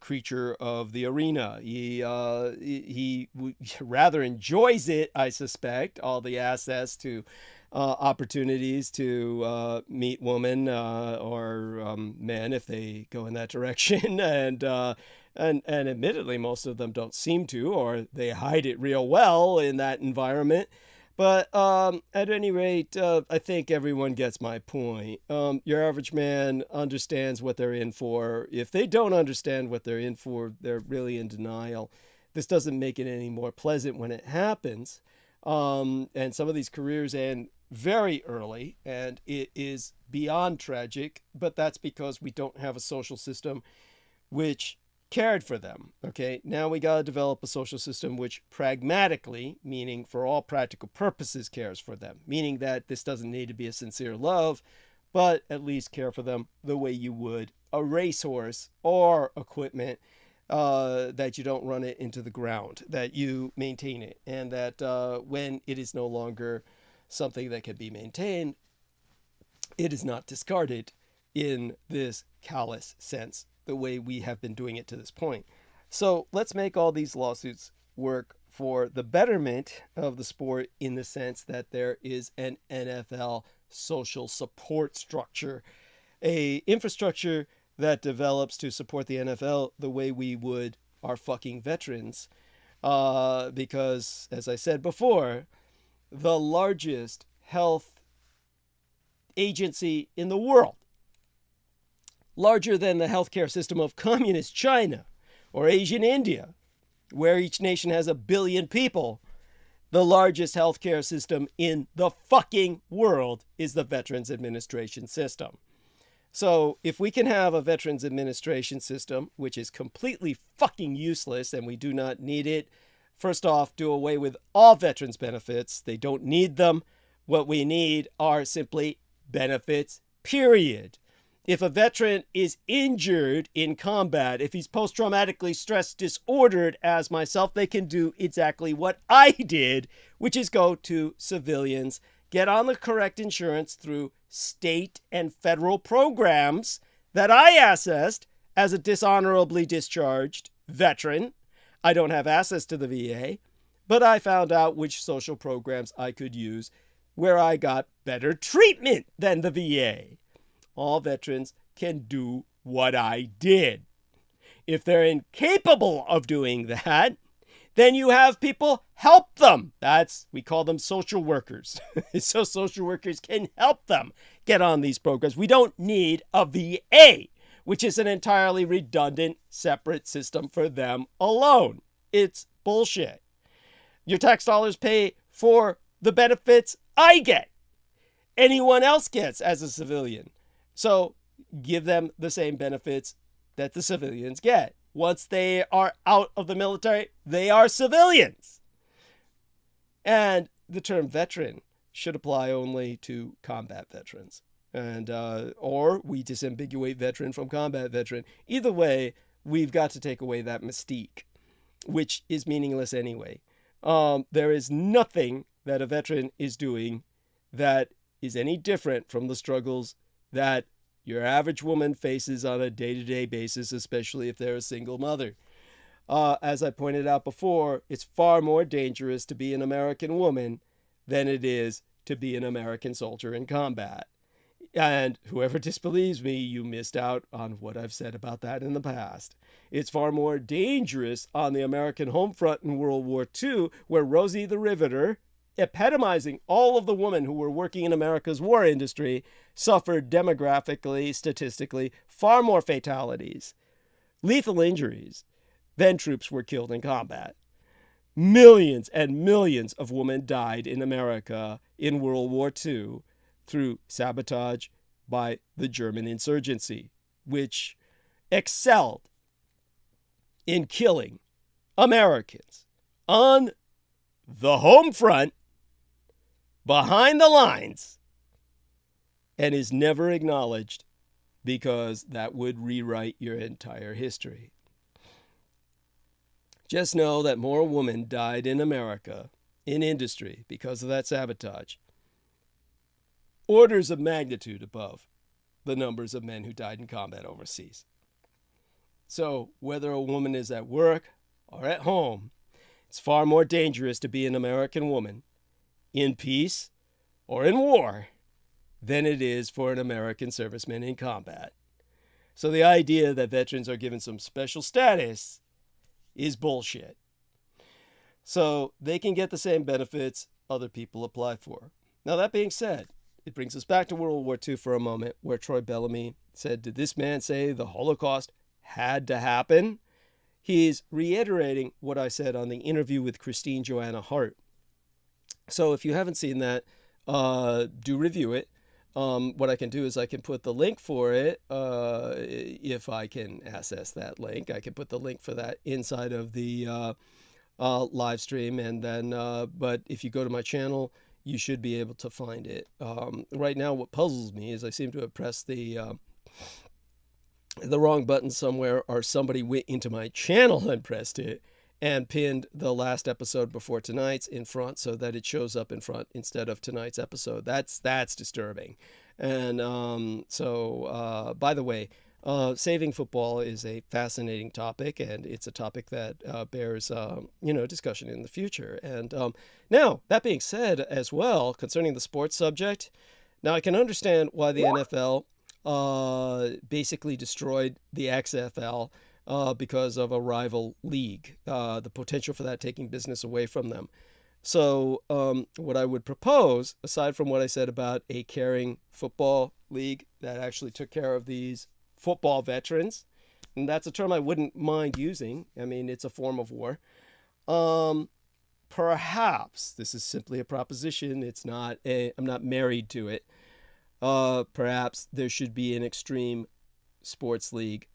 creature of the arena. He rather enjoys it, I suspect, all the access to opportunities to meet women or men if they go in that direction, and admittedly, most of them don't seem to, or they hide it real well in that environment. But at any rate, I think everyone gets my point. Your average man understands what they're in for. If they don't understand what they're in for, they're really in denial. This doesn't make it any more pleasant when it happens. And some of these careers end very early, and it is beyond tragic, but that's because we don't have a social system which cared for them. Okay, now we got to develop a social system which pragmatically, meaning for all practical purposes, cares for them, meaning that this doesn't need to be a sincere love, but at least care for them the way you would a racehorse or equipment, that you don't run it into the ground, that you maintain it, and that when it is no longer something that can be maintained, it is not discarded in this callous sense, the way we have been doing it to this point. So let's make all these lawsuits work for the betterment of the sport, in the sense that there is an NFL social support structure, a infrastructure that develops to support the NFL the way we would our fucking veterans. Because, as I said before, the largest health agency in the world, larger than the healthcare system of communist China or Asian India, where each nation has 1 billion people, the largest healthcare system in the fucking world is the Veterans Administration system. So if we can have a Veterans Administration system, which is completely fucking useless and we do not need it, first off, do away with all veterans benefits. They don't need them. What we need are simply benefits, period. If a veteran is injured in combat, if he's post-traumatically stress disordered as myself, they can do exactly what I did, which is go to civilians, get on the correct insurance through state and federal programs that I accessed as a dishonorably discharged veteran. I don't have access to the VA, but I found out which social programs I could use where I got better treatment than the VA. All veterans can do what I did. If they're incapable of doing that, then you have people help them. We call them social workers. So social workers can help them get on these programs. We don't need a VA, which is an entirely redundant, separate system for them alone. It's bullshit. Your tax dollars pay for the benefits I get, anyone else gets as a civilian. So give them the same benefits that the civilians get. Once they are out of the military, they are civilians. And the term veteran should apply only to combat veterans. And or we disambiguate veteran from combat veteran. Either way, we've got to take away that mystique, which is meaningless anyway. There is nothing that a veteran is doing that is any different from the struggles that your average woman faces on a day-to-day basis, especially if they're a single mother. As I pointed out before, it's far more dangerous to be an American woman than it is to be an American soldier in combat. And whoever disbelieves me, you missed out on what I've said about that in the past. It's far more dangerous on the American home front in World War II, where Rosie the Riveter, epitomizing all of the women who were working in America's war industry, suffered demographically, statistically, far more fatalities, lethal injuries, than troops were killed in combat. Millions and millions of women died in America in World War II through sabotage by the German insurgency, which excelled in killing Americans on the home front, behind the lines, and is never acknowledged because that would rewrite your entire history. Just know that more women died in America in industry because of that sabotage, orders of magnitude above the numbers of men who died in combat overseas. So whether a woman is at work or at home, it's far more dangerous to be an American woman in peace or in war than it is for an American serviceman in combat. So the idea that veterans are given some special status is bullshit. So they can get the same benefits other people apply for. Now, that being said, it brings us back to World War II for a moment, where Troy Bellamy said, did this man say the Holocaust had to happen? He's reiterating what I said on the interview with Christine Joanna Hart. So if you haven't seen that, do review it. What I can do is I can put the link for it. If I can access that link, I can put the link for that inside of the live stream. And then, but if you go to my channel, you should be able to find it. Right now, what puzzles me is I seem to have pressed the wrong button somewhere, or somebody went into my channel and pressed it and pinned the last episode before tonight's in front so that it shows up in front instead of tonight's episode. That's disturbing. And by the way, saving football is a fascinating topic, and it's a topic that bears discussion in the future. And now, that being said as well, concerning the sports subject, now I can understand why the NFL basically destroyed the XFL because of a rival league, the potential for that taking business away from them. So what I would propose, aside from what I said about a caring football league that actually took care of these football veterans, and that's a term I wouldn't mind using. I mean, it's a form of war. Perhaps, this is simply a proposition. I'm not married to it. Perhaps there should be an extreme sports league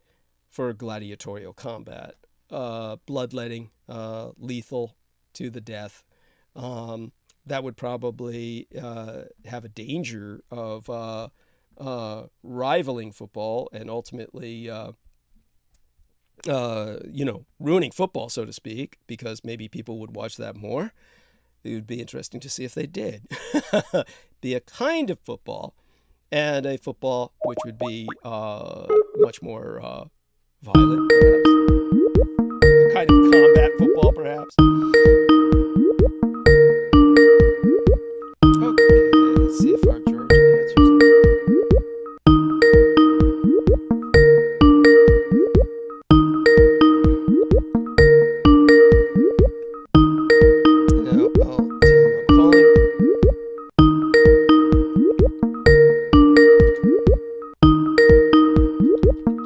for gladiatorial combat, bloodletting, lethal to the death. That would probably have a danger of rivaling football and ultimately, ruining football, so to speak, because maybe people would watch that more. It would be interesting to see if they did. Be a kind of football, and a football which would be much more violent, perhaps. A kind of combat football, perhaps. Okay, let's see if our George answers. Now, I'll tell him I'm calling.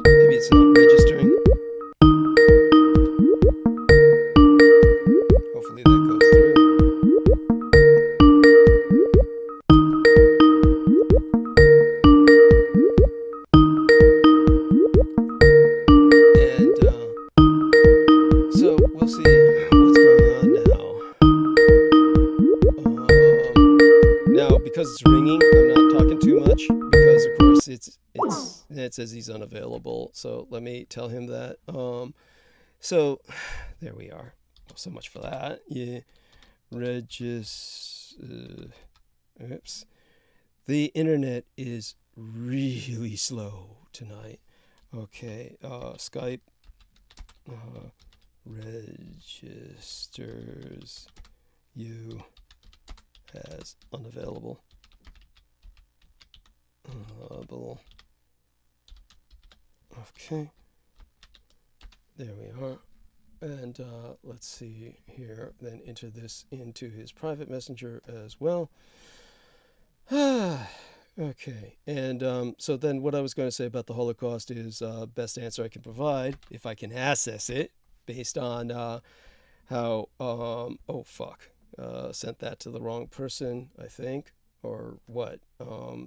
Maybe it's not registering. Hopefully that goes through. And so we'll see what's going on now. Now, because it's ringing, I'm not talking too much because, of course, it says he's unavailable. So let me tell him that. So there we are. So much for that. Yeah. Oops. The internet is really slow tonight. Okay. Skype registers you as unavailable. Okay. There we are. And let's see here, then enter this into his private messenger as well. Okay, and so then what I was going to say about the Holocaust is best answer I can provide, if I can access it, based on how, sent that to the wrong person, I think, or what.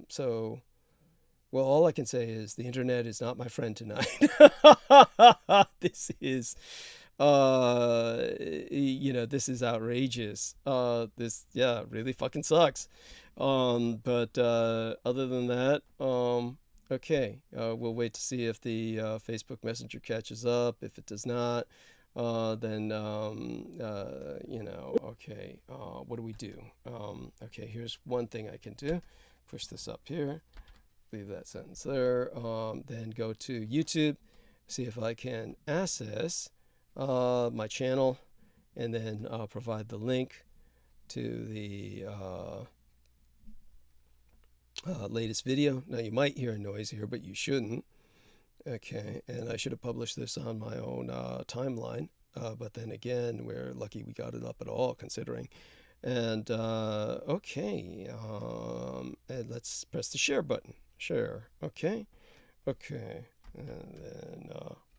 So, well, all I can say is the internet is not my friend tonight. This is... this is outrageous. This really fucking sucks. But other than that, okay, we'll wait to see if the Facebook Messenger catches up. If it does not, then okay, what do we do? Okay, here's one thing I can do. Push this up here, leave that sentence there, then go to YouTube, see if I can access my channel, and then provide the link to the latest video. Now you might hear a noise here, but you shouldn't. Okay, and I should have published this on my own timeline, but then again, we're lucky we got it up at all, considering. And okay, and let's press the share button. Share. Okay, and then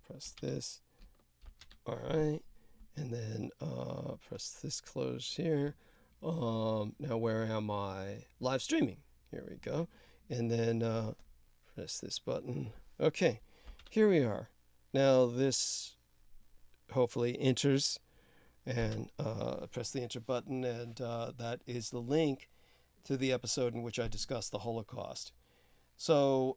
press this. All right, and then press this close here. Now where am I? Live streaming. Here we go, and then press this button. Okay. Here we are. Now this hopefully enters, and press the enter button, and that is the link to the episode in which I discussed the Holocaust. So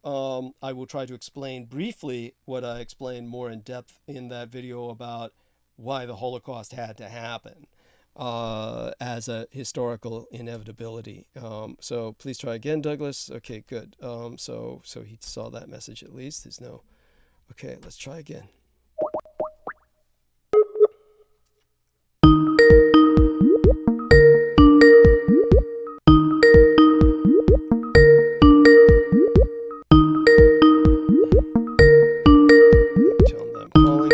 I will try to explain briefly what I explained more in depth in that video about why the Holocaust had to happen as a historical inevitability. So please try again, Douglas. Okay, good. So he saw that message at least. There's no... Okay, let's try again. Tell them I'm calling.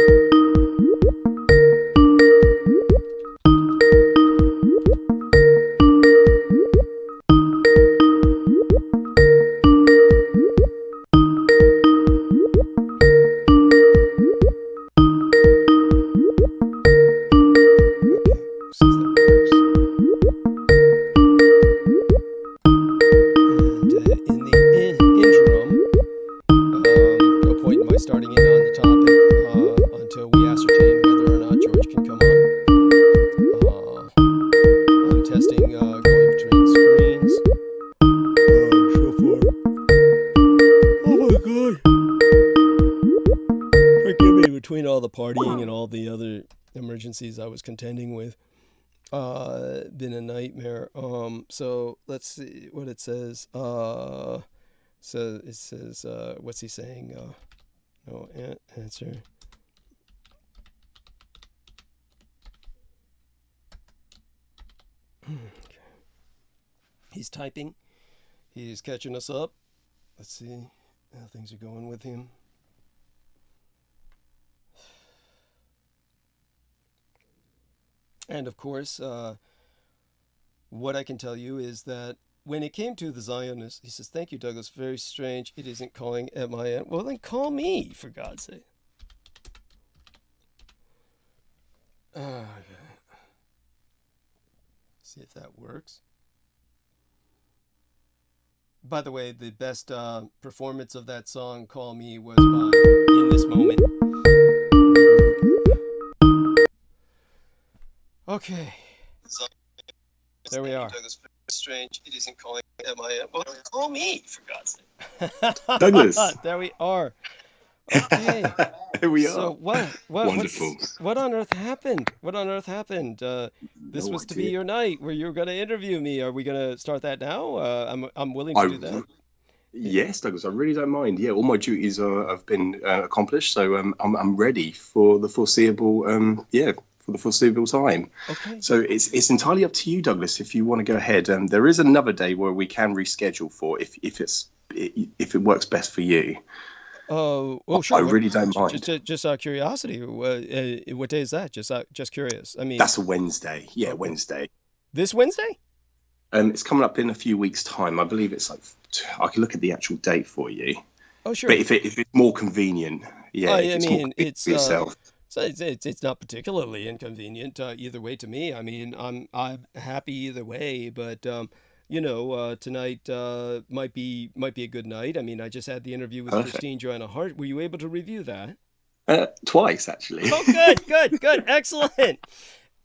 Partying and all the other emergencies I was contending with, been a nightmare. So let's see what it says. So it says, what's he saying? No answer. Okay. He's typing. He's catching us up. Let's see how things are going with him. And of course, what I can tell you is that when it came to the Zionists, he says, "Thank you, Douglas. Very strange. It isn't calling at my end." Well, then call me, for God's sake. See if that works. By the way, the best performance of that song, "Call Me," was by In This Moment. Okay. There we are. Strange. It isn't calling at my end. Well, call me, for God's sake. Douglas. There we are. Okay. Here we are. So what Wonderful. What on earth happened? What on earth happened? This was to be your night where you were going to interview me. Are we going to start that now? I'm willing to do that. Yes, Douglas, I really don't mind. Yeah, all my duties have been accomplished, so I'm ready for the foreseeable. For the foreseeable time. Okay. So it's entirely up to you, Douglas, if you want to go ahead. There is another day where we can reschedule for if it works best for you. Oh, sure. I really don't mind. Just out of curiosity, what day is that? Just curious. I mean, that's a Wednesday. Yeah, okay. Wednesday. This Wednesday? It's coming up in a few weeks' time. I believe it's like I can look at the actual date for you. Oh, sure. But if it's more convenient, yeah. It's for yourself. So it's not particularly inconvenient either way to me. I mean, I'm happy either way, but tonight might be a good night. I mean, I just had the interview with Christine Joanna Hart. Were you able to review that? Twice, actually. Oh, good, excellent.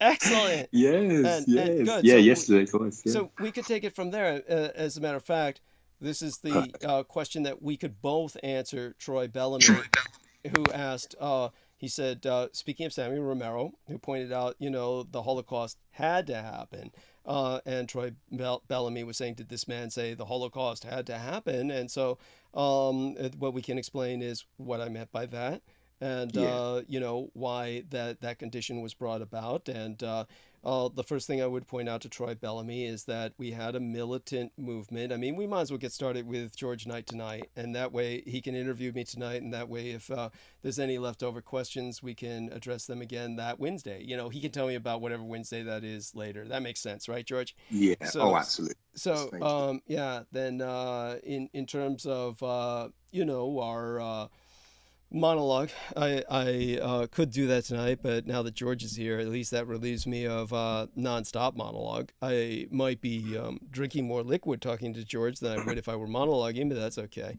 Yes, and good. Yeah, so yesterday twice. Yeah. So we could take it from there. As a matter of fact, this is the question that we could both answer. Troy Bellamy, who asked, He said, speaking of Samuel Romero, who pointed out, the Holocaust had to happen. And Troy Bellamy was saying, did this man say the Holocaust had to happen? And so what we can explain is what I meant by that. And, why that condition was brought about. And the first thing I would point out to Troy Bellamy is that we had a militant movement. I mean, we might as well get started with George Knight tonight, and that way he can interview me tonight, and that way if there's any leftover questions, we can address them again that Wednesday. He can tell me about whatever Wednesday that is later. That makes sense, right, George? Yeah. Absolutely. So, then in terms of, our monologue, I could do that tonight, but now that George is here, at least that relieves me of nonstop monologue. I might be drinking more liquid talking to George than I would if I were monologuing, but that's okay.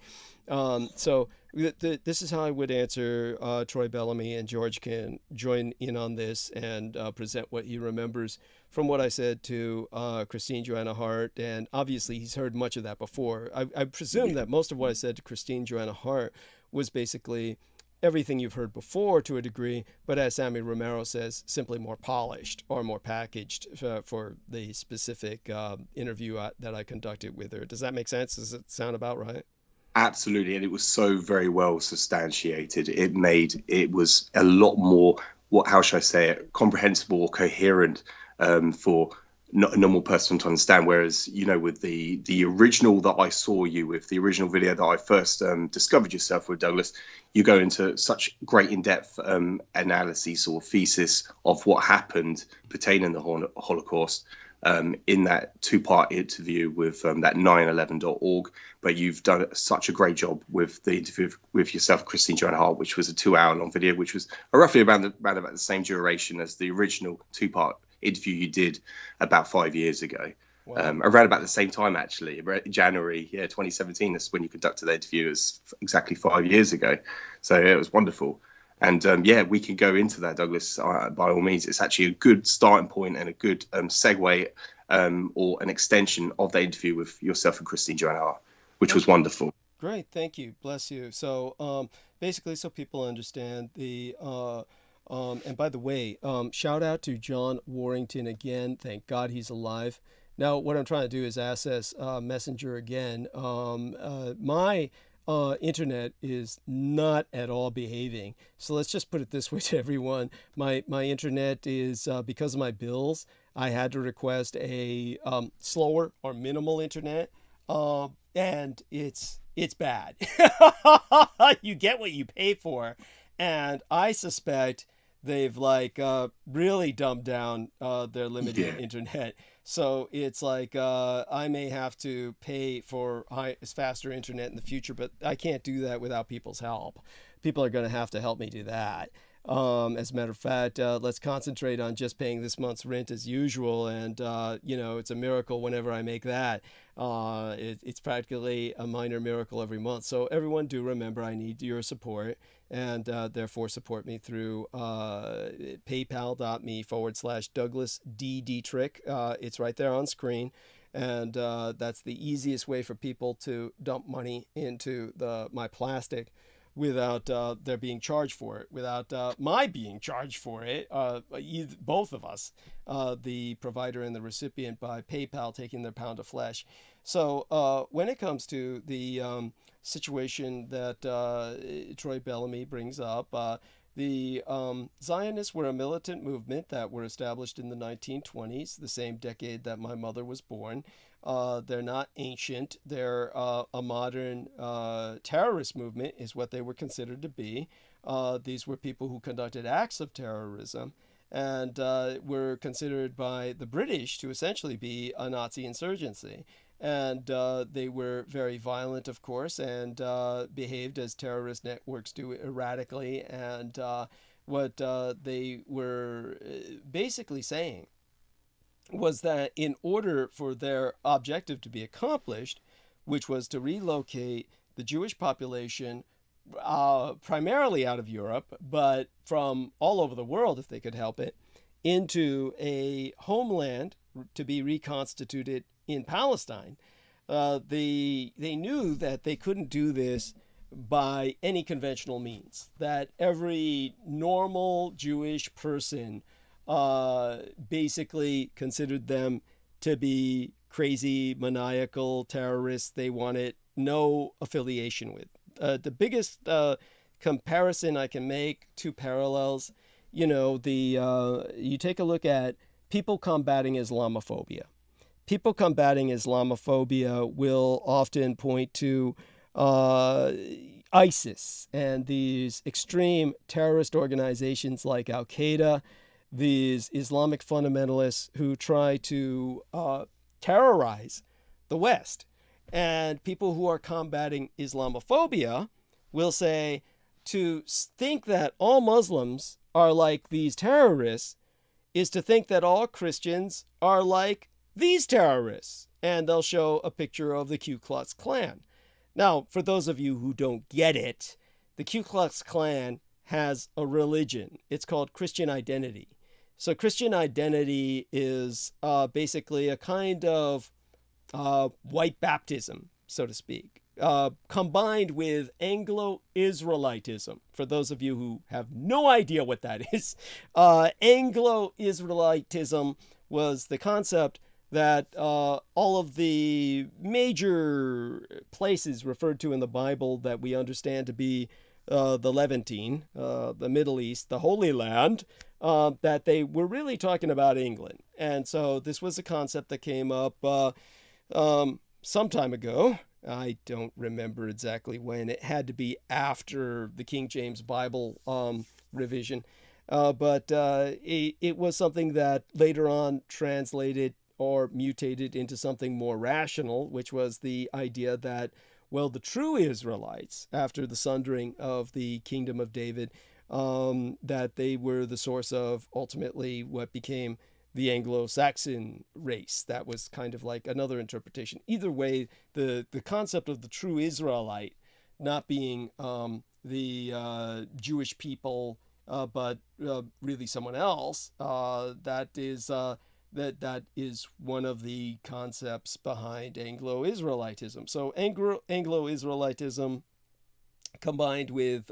So this is how I would answer Troy Bellamy, and George can join in on this and present what he remembers from what I said to Christine Joanna Hart. And obviously he's heard much of that before. I presume that most of what I said to Christine Joanna Hart was basically everything you've heard before to a degree, but as Sammy Romero says, simply more polished or more packaged for the specific interview that I conducted with her. Does that make sense? Does it sound about right? Absolutely, and it was so very well substantiated. It was a lot more, how should I say it, comprehensible or coherent for a normal person to understand. Whereas, with the original that I saw you with, the original video that I first discovered yourself with, Douglas, you go into such great in-depth analysis or thesis of what happened pertaining to the Holocaust in that two-part interview with that 911.org. But you've done such a great job with the interview with yourself, Christine Joanna Hart, which was a 2-hour long video, which was roughly around about the same duration as the original two-part interview you did about 5 years ago. Wow. Around about the same time, actually, January 2017. That's when you conducted the interview. It's exactly 5 years ago. So it was wonderful. And we can go into that, Douglas, by all means. It's actually a good starting point and a good segue or an extension of the interview with yourself and Christine Joanna Hart, which was wonderful. Great. Thank you. Bless you. So basically, so people understand the... and by the way, shout out to John Warrington again. Thank God he's alive. Now, what I'm trying to do is access Messenger again. My internet is not at all behaving. So let's just put it this way to everyone. My internet is, because of my bills, I had to request a slower or minimal internet. And it's bad. You get what you pay for. And I suspect they've really dumbed down their limited internet. So it's I may have to pay for faster internet in the future, but I can't do that without people's help. People are going to have to help me do that. As a matter of fact, let's concentrate on just paying this month's rent as usual. And, it's a miracle whenever I make that. It's practically a minor miracle every month. So everyone do remember I need your support, and therefore support me through paypal.me/Douglas D. Dietrich. It's right there on screen. And that's the easiest way for people to dump money into my plastic without there being charged for it, without my being charged for it, both of us, the provider and the recipient, by PayPal taking their pound of flesh. So when it comes to the situation that Troy Bellamy brings up, the Zionists were a militant movement that were established in the 1920s, the same decade that my mother was born. They're not ancient. They're a modern terrorist movement is what they were considered to be. These were people who conducted acts of terrorism and were considered by the British to essentially be a Nazi insurgency. And they were very violent, of course, and behaved as terrorist networks do erratically. And what they were basically saying was that in order for their objective to be accomplished, which was to relocate the Jewish population primarily out of Europe, but from all over the world, if they could help it, into a homeland to be reconstituted in Palestine, they knew that they couldn't do this by any conventional means, that every normal Jewish person basically considered them to be crazy, maniacal terrorists they wanted no affiliation with. The biggest comparison I can make, two parallels, you take a look at people combating Islamophobia. People combating Islamophobia will often point to ISIS and these extreme terrorist organizations like Al-Qaeda, these Islamic fundamentalists who try to terrorize the West. And people who are combating Islamophobia will say to think that all Muslims are like these terrorists is to think that all Christians are like these terrorists. And they'll show a picture of the Ku Klux Klan. Now, for those of you who don't get it, the Ku Klux Klan has a religion. It's called Christian identity. So Christian identity is basically a kind of white baptism, so to speak, combined with Anglo-Israelitism. For those of you who have no idea what that is, Anglo-Israelitism was the concept that all of the major places referred to in the Bible that we understand to be the Levantine, the Middle East, the Holy Land, that they were really talking about England. And so this was a concept that came up some time ago. I don't remember exactly when. It had to be after the King James Bible revision. But it was something that later on translated or mutated into something more rational, which was the idea that, well, the true Israelites, after the sundering of the kingdom of David, that they were the source of ultimately what became the Anglo-Saxon race. That was kind of like another interpretation. Either way, the concept of the true Israelite not being the Jewish people, but really someone else, that is one of the concepts behind Anglo-Israelitism. So Anglo-Israelitism combined with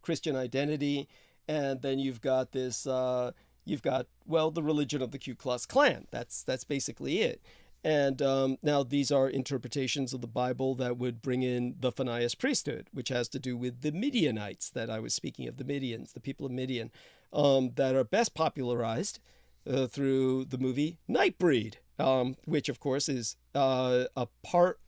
Christian identity, and then you've got this, the religion of the Ku Klux Klan. That's basically it. And now these are interpretations of the Bible that would bring in the Phineas priesthood, which has to do with the Midianites that I was speaking of, the Midians, the people of Midian, that are best popularized through the movie Nightbreed, which of course is a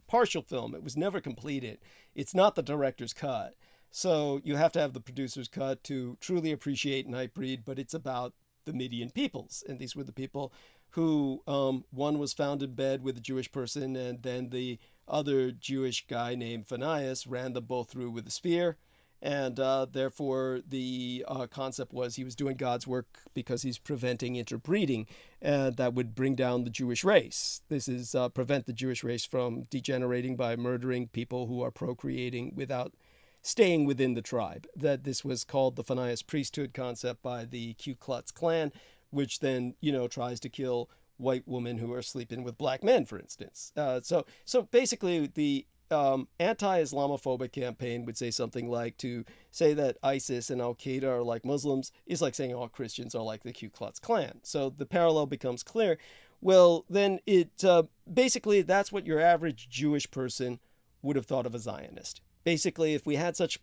partial film. It was never completed. It's not the director's cut. So you have to have the producer's cut to truly appreciate Nightbreed, but it's about the Midian peoples. And these were the people who, one was found in bed with a Jewish person, and then the other Jewish guy named Phineas ran them both through with a spear. And therefore, the concept was he was doing God's work because he's preventing interbreeding, and that would bring down the Jewish race. This is prevent the Jewish race from degenerating by murdering people who are procreating without staying within the tribe. That this was called the Phineas priesthood concept by the Ku Klux Klan, which then, tries to kill white women who are sleeping with black men, for instance. So basically, the anti-Islamophobic campaign would say something like, to say that ISIS and Al-Qaeda are like Muslims is like saying all Christians are like the Ku Klux Klan. So the parallel becomes clear. Well, then it basically that's what your average Jewish person would have thought of a Zionist. Basically, if we had such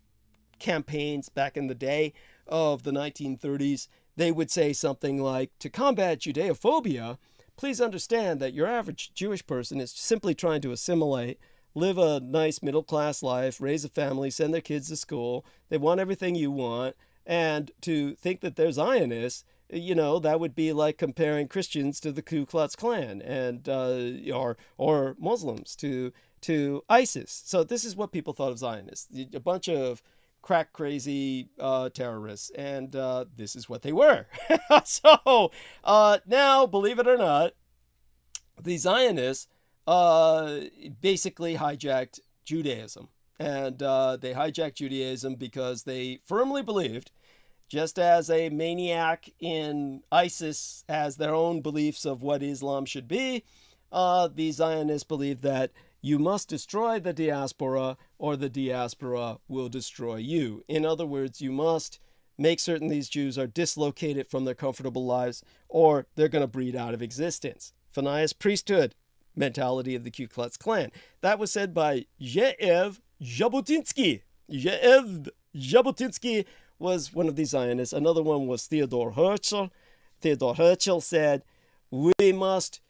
campaigns back in the day of the 1930s, they would say something like, to combat Judeophobia, please understand that your average Jewish person is simply trying to assimilate, live a nice middle-class life, raise a family, send their kids to school. They want everything you want. And to think that they're Zionists, that would be like comparing Christians to the Ku Klux Klan and or Muslims to ISIS. So this is what people thought of Zionists. A bunch of crack crazy terrorists, and this is what they were. So now, believe it or not, the Zionists basically hijacked Judaism. And they hijacked Judaism because they firmly believed, just as a maniac in ISIS has their own beliefs of what Islam should be, the Zionists believed that you must destroy the diaspora or the diaspora will destroy you. In other words, you must make certain these Jews are dislocated from their comfortable lives or they're going to breed out of existence. Phineas priesthood mentality of the Ku Klux Klan. That was said by Ze'ev Jabotinsky. Ze'ev Jabotinsky was one of the Zionists. Another one was Theodor Herzl. Theodor Herzl said, we must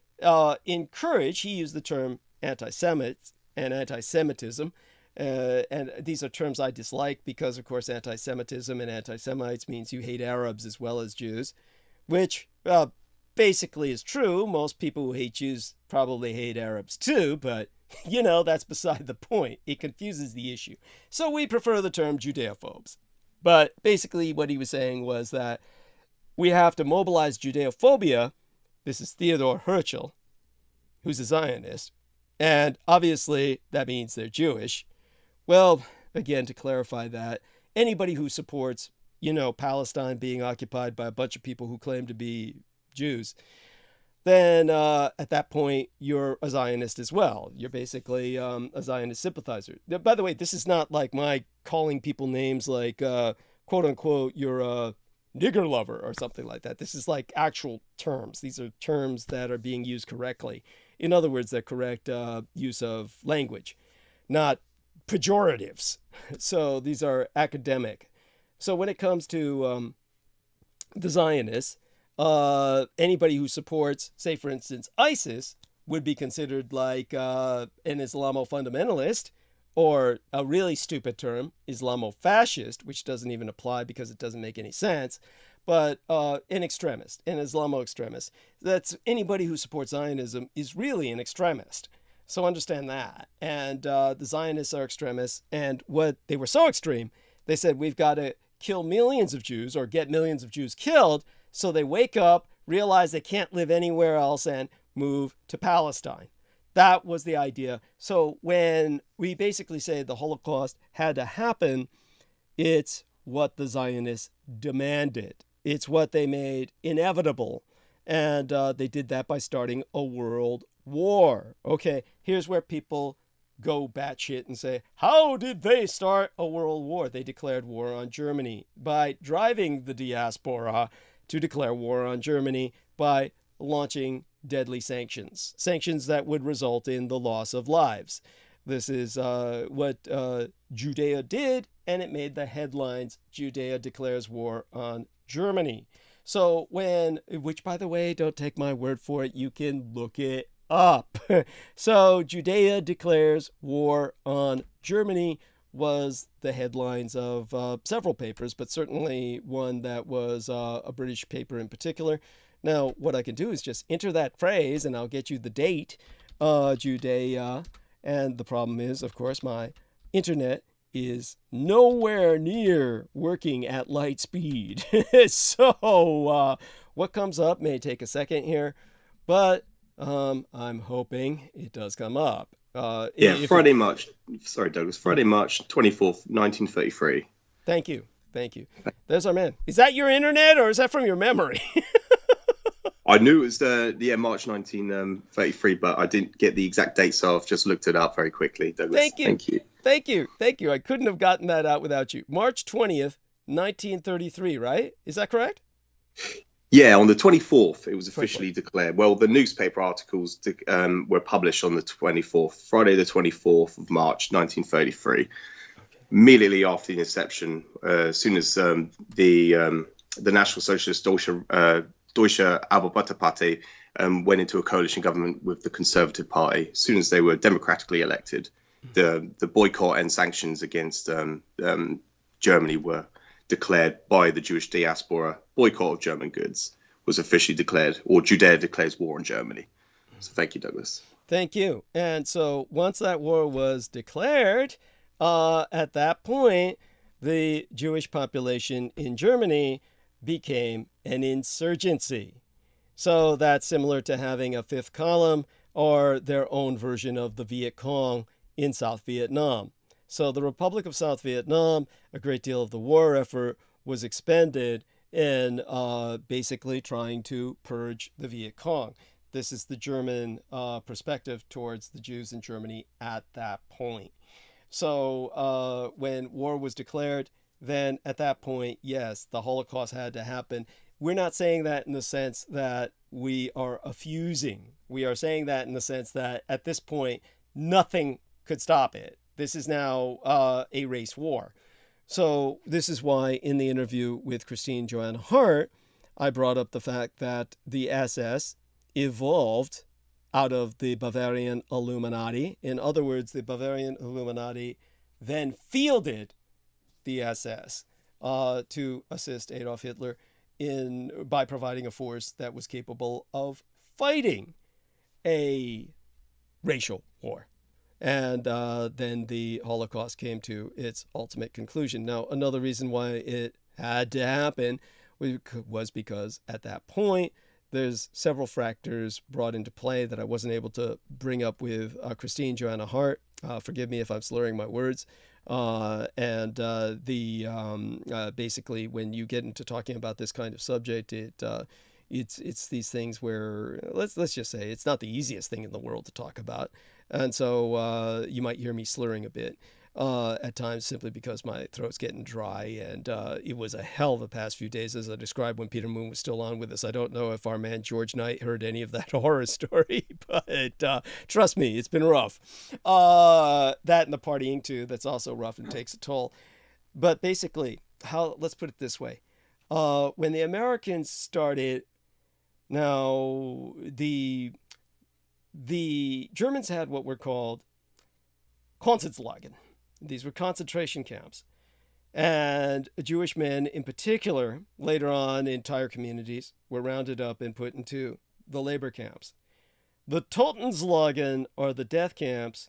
encourage, he used the term anti-Semites and anti-Semitism, and these are terms I dislike because, of course, anti-Semitism and anti-Semites means you hate Arabs as well as Jews, which basically is true. Most people who hate Jews probably hate Arabs too, but, you know, that's beside the point. It confuses the issue. So we prefer the term Judeophobes. But basically what he was saying was that we have to mobilize Judeophobia. This is Theodor Herzl, who's a Zionist. And obviously that means they're Jewish. Well, again, to clarify that, anybody who supports, you know, Palestine being occupied by a bunch of people who claim to be Jews, then at that point, you're a Zionist as well. You're basically a Zionist sympathizer. By the way, this is not like my calling people names like, quote unquote, you're a nigger lover or something like that. This is like actual terms. These are terms that are being used correctly. In other words, the correct use of language, not pejoratives. So these are academic. So when it comes to the Zionists, anybody who supports, say, for instance, ISIS would be considered like an Islamo-fundamentalist, or a really stupid term, Islamo-fascist, which doesn't even apply because it doesn't make any sense, but an extremist, an Islamo-extremist. That's anybody who supports Zionism is really an extremist. So understand that. And the Zionists are extremists. And what they were so extreme, they said, we've got to kill millions of Jews or get millions of Jews killed. So they wake up, realize they can't live anywhere else and move to Palestine. That was the idea. So when we basically say the Holocaust had to happen, it's what the Zionists demanded. It's what they made inevitable. And they did that by starting a world war. Okay, here's where people go batshit and say, how did they start a world war? They declared war on Germany by driving the diaspora to declare war on Germany by launching deadly sanctions, sanctions that would result in the loss of lives. This is what Judea did, and it made the headlines. Judea declares war on Germany. So which by the way, don't take my word for it, you can look it up. So Judea declares war on Germany was the headlines of several papers, but certainly one that was a British paper in particular. Now, what I can do is just enter that phrase and I'll get you the date, Judea. And the problem is, of course, my internet is nowhere near working at light speed. So what comes up may take a second here, but I'm hoping it does come up. Friday, March 24th, 1933. Thank you. There's our man. Is that your internet or is that from your memory? I knew it was March 1933, but I didn't get the exact date, so I've just looked it up very quickly. Douglas. Thank you. I couldn't have gotten that out without you. March 20th, 1933, right? Is that correct? Yeah, on the 24th, it was officially declared. Well, the newspaper articles were published on the 24th, Friday the 24th of March, 1933. Okay. Immediately after the inception, as soon as the National Socialist Deutsche Arbeiterpartei went into a coalition government with the Conservative Party, as soon as they were democratically elected, the boycott and sanctions against Germany were declared by the Jewish diaspora. Boycott of German goods was officially declared, or Judea declares war on Germany. So thank you, Douglas. Thank you. And so once that war was declared, at that point, the Jewish population in Germany became an insurgency. So that's similar to having a fifth column or their own version of the Viet Cong in South Vietnam. So the Republic of South Vietnam, a great deal of the war effort was expended in basically trying to purge the Viet Cong. this is the German perspective towards the Jews in Germany at that point. So when war was declared, then at that point, yes, the Holocaust had to happen. We're not saying that in the sense that we are effusing. We are saying that in the sense that at this point, nothing could stop it. This is now a race war. So this is why in the interview with Christine Joanna Hart, I brought up the fact that the SS evolved out of the Bavarian Illuminati. In other words, the Bavarian Illuminati then fielded the SS to assist Adolf Hitler by providing a force that was capable of fighting a racial war. And then the Holocaust came to its ultimate conclusion. Now, another reason why it had to happen was because at that point, there's several factors brought into play that I wasn't able to bring up with Christine Joanna Hart. Forgive me if I'm slurring my words. Basically, when you get into talking about this kind of subject, it's these things where let's just say it's not the easiest thing in the world to talk about, and so you might hear me slurring a bit at times simply because my throat's getting dry, and it was a hell of a past few days, as I described when Peter Moon was still on with us. I don't know if our man George Knight heard any of that horror story, but trust me, it's been rough. That and the partying too, that's also rough and takes a toll. But basically, let's put it this way. When the Americans started, now the Germans had what were called Konzentrationslager. These were concentration camps. And Jewish men in particular, later on entire communities, were rounded up and put into the labor camps. The Totenslager, or the death camps,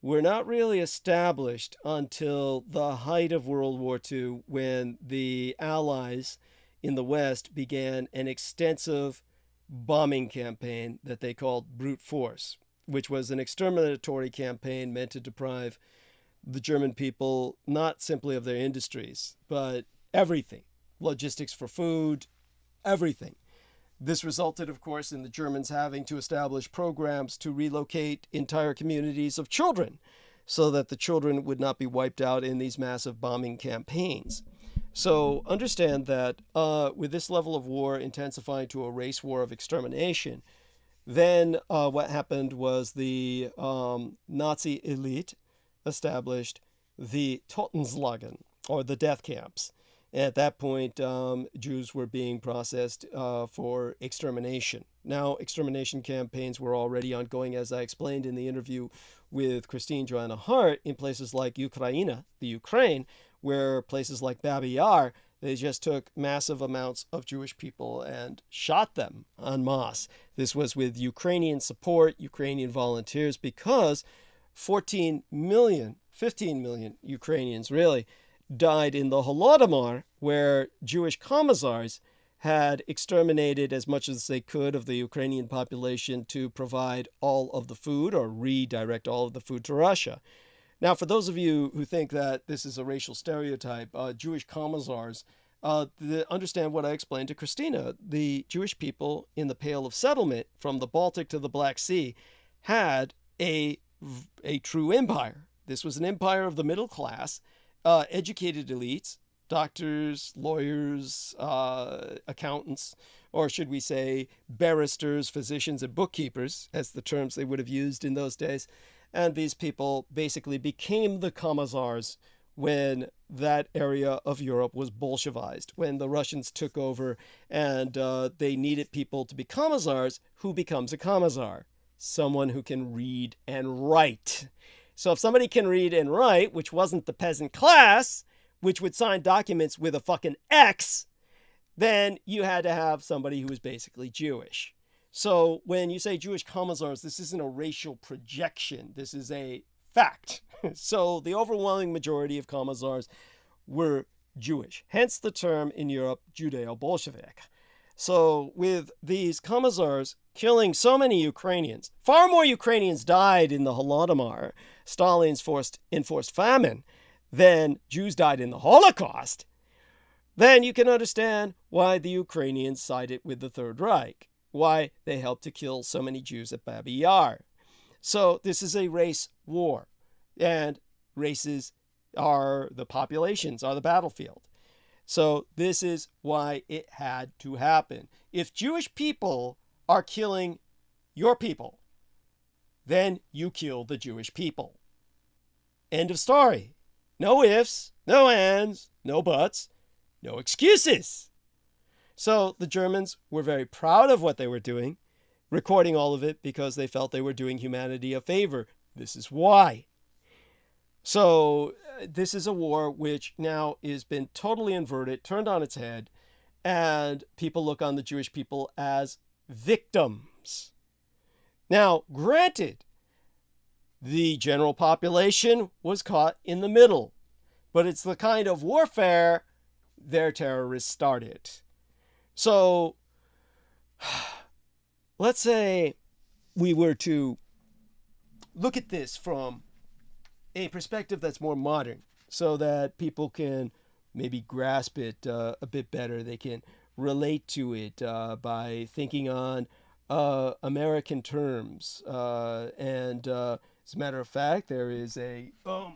were not really established until the height of World War II, when the Allies in the West began an extensive bombing campaign that they called brute force, which was an exterminatory campaign meant to deprive the German people not simply of their industries, but everything. Logistics for food, everything. This resulted, of course, in the Germans having to establish programs to relocate entire communities of children so that the children would not be wiped out in these massive bombing campaigns. So understand that with this level of war intensifying to a race war of extermination, then what happened was the Nazi elite established the Totenslager, or the death camps. At that point, Jews were being processed for extermination. Now, extermination campaigns were already ongoing, as I explained in the interview with Christine Joanna Hart, in places like Ukraine, the Ukraine, where places like Babi Yar, they just took massive amounts of Jewish people and shot them en masse. This was with Ukrainian support, Ukrainian volunteers, because 15 million Ukrainians really died in the Holodomor, where Jewish commissars had exterminated as much as they could of the Ukrainian population to provide all of the food or redirect all of the food to Russia. Now, for those of you who think that this is a racial stereotype, Jewish commissars, understand what I explained to Christina. The Jewish people in the Pale of Settlement, from the Baltic to the Black Sea, had a true empire. This was an empire of the middle class, educated elites, doctors, lawyers, accountants, or should we say barristers, physicians, and bookkeepers, as the terms they would have used in those days. And these people basically became the commissars when that area of Europe was Bolshevized, when the Russians took over and they needed people to be commissars. Who becomes a commissar? Someone who can read and write. So if somebody can read and write, which wasn't the peasant class, which would sign documents with a fucking X, then you had to have somebody who was basically Jewish. So when you say Jewish commissars, this isn't a racial projection. This is a fact. So the overwhelming majority of commissars were Jewish. Hence the term in Europe, Judeo-Bolshevik. So with these commissars killing so many Ukrainians, far more Ukrainians died in the Holodomor, Stalin's enforced famine, than Jews died in the Holocaust, then you can understand why the Ukrainians sided with the Third Reich. why they helped to kill so many Jews at Babi Yar. So this is a race war, and races are the populations, are the battlefield. So this is why it had to happen. If Jewish people are killing your people, then you kill the Jewish people. End of story. No ifs, no ands, no buts, no excuses. So the Germans were very proud of what they were doing, recording all of it because they felt they were doing humanity a favor. This is why. So this is a war which now has been totally inverted, turned on its head, and people look on the Jewish people as victims. Now, granted, the general population was caught in the middle, but it's the kind of warfare their terrorists started. So, let's say we were to look at this from a perspective that's more modern, so that people can maybe grasp it a bit better. They can relate to it by thinking on American terms. And as a matter of fact, there is a, oh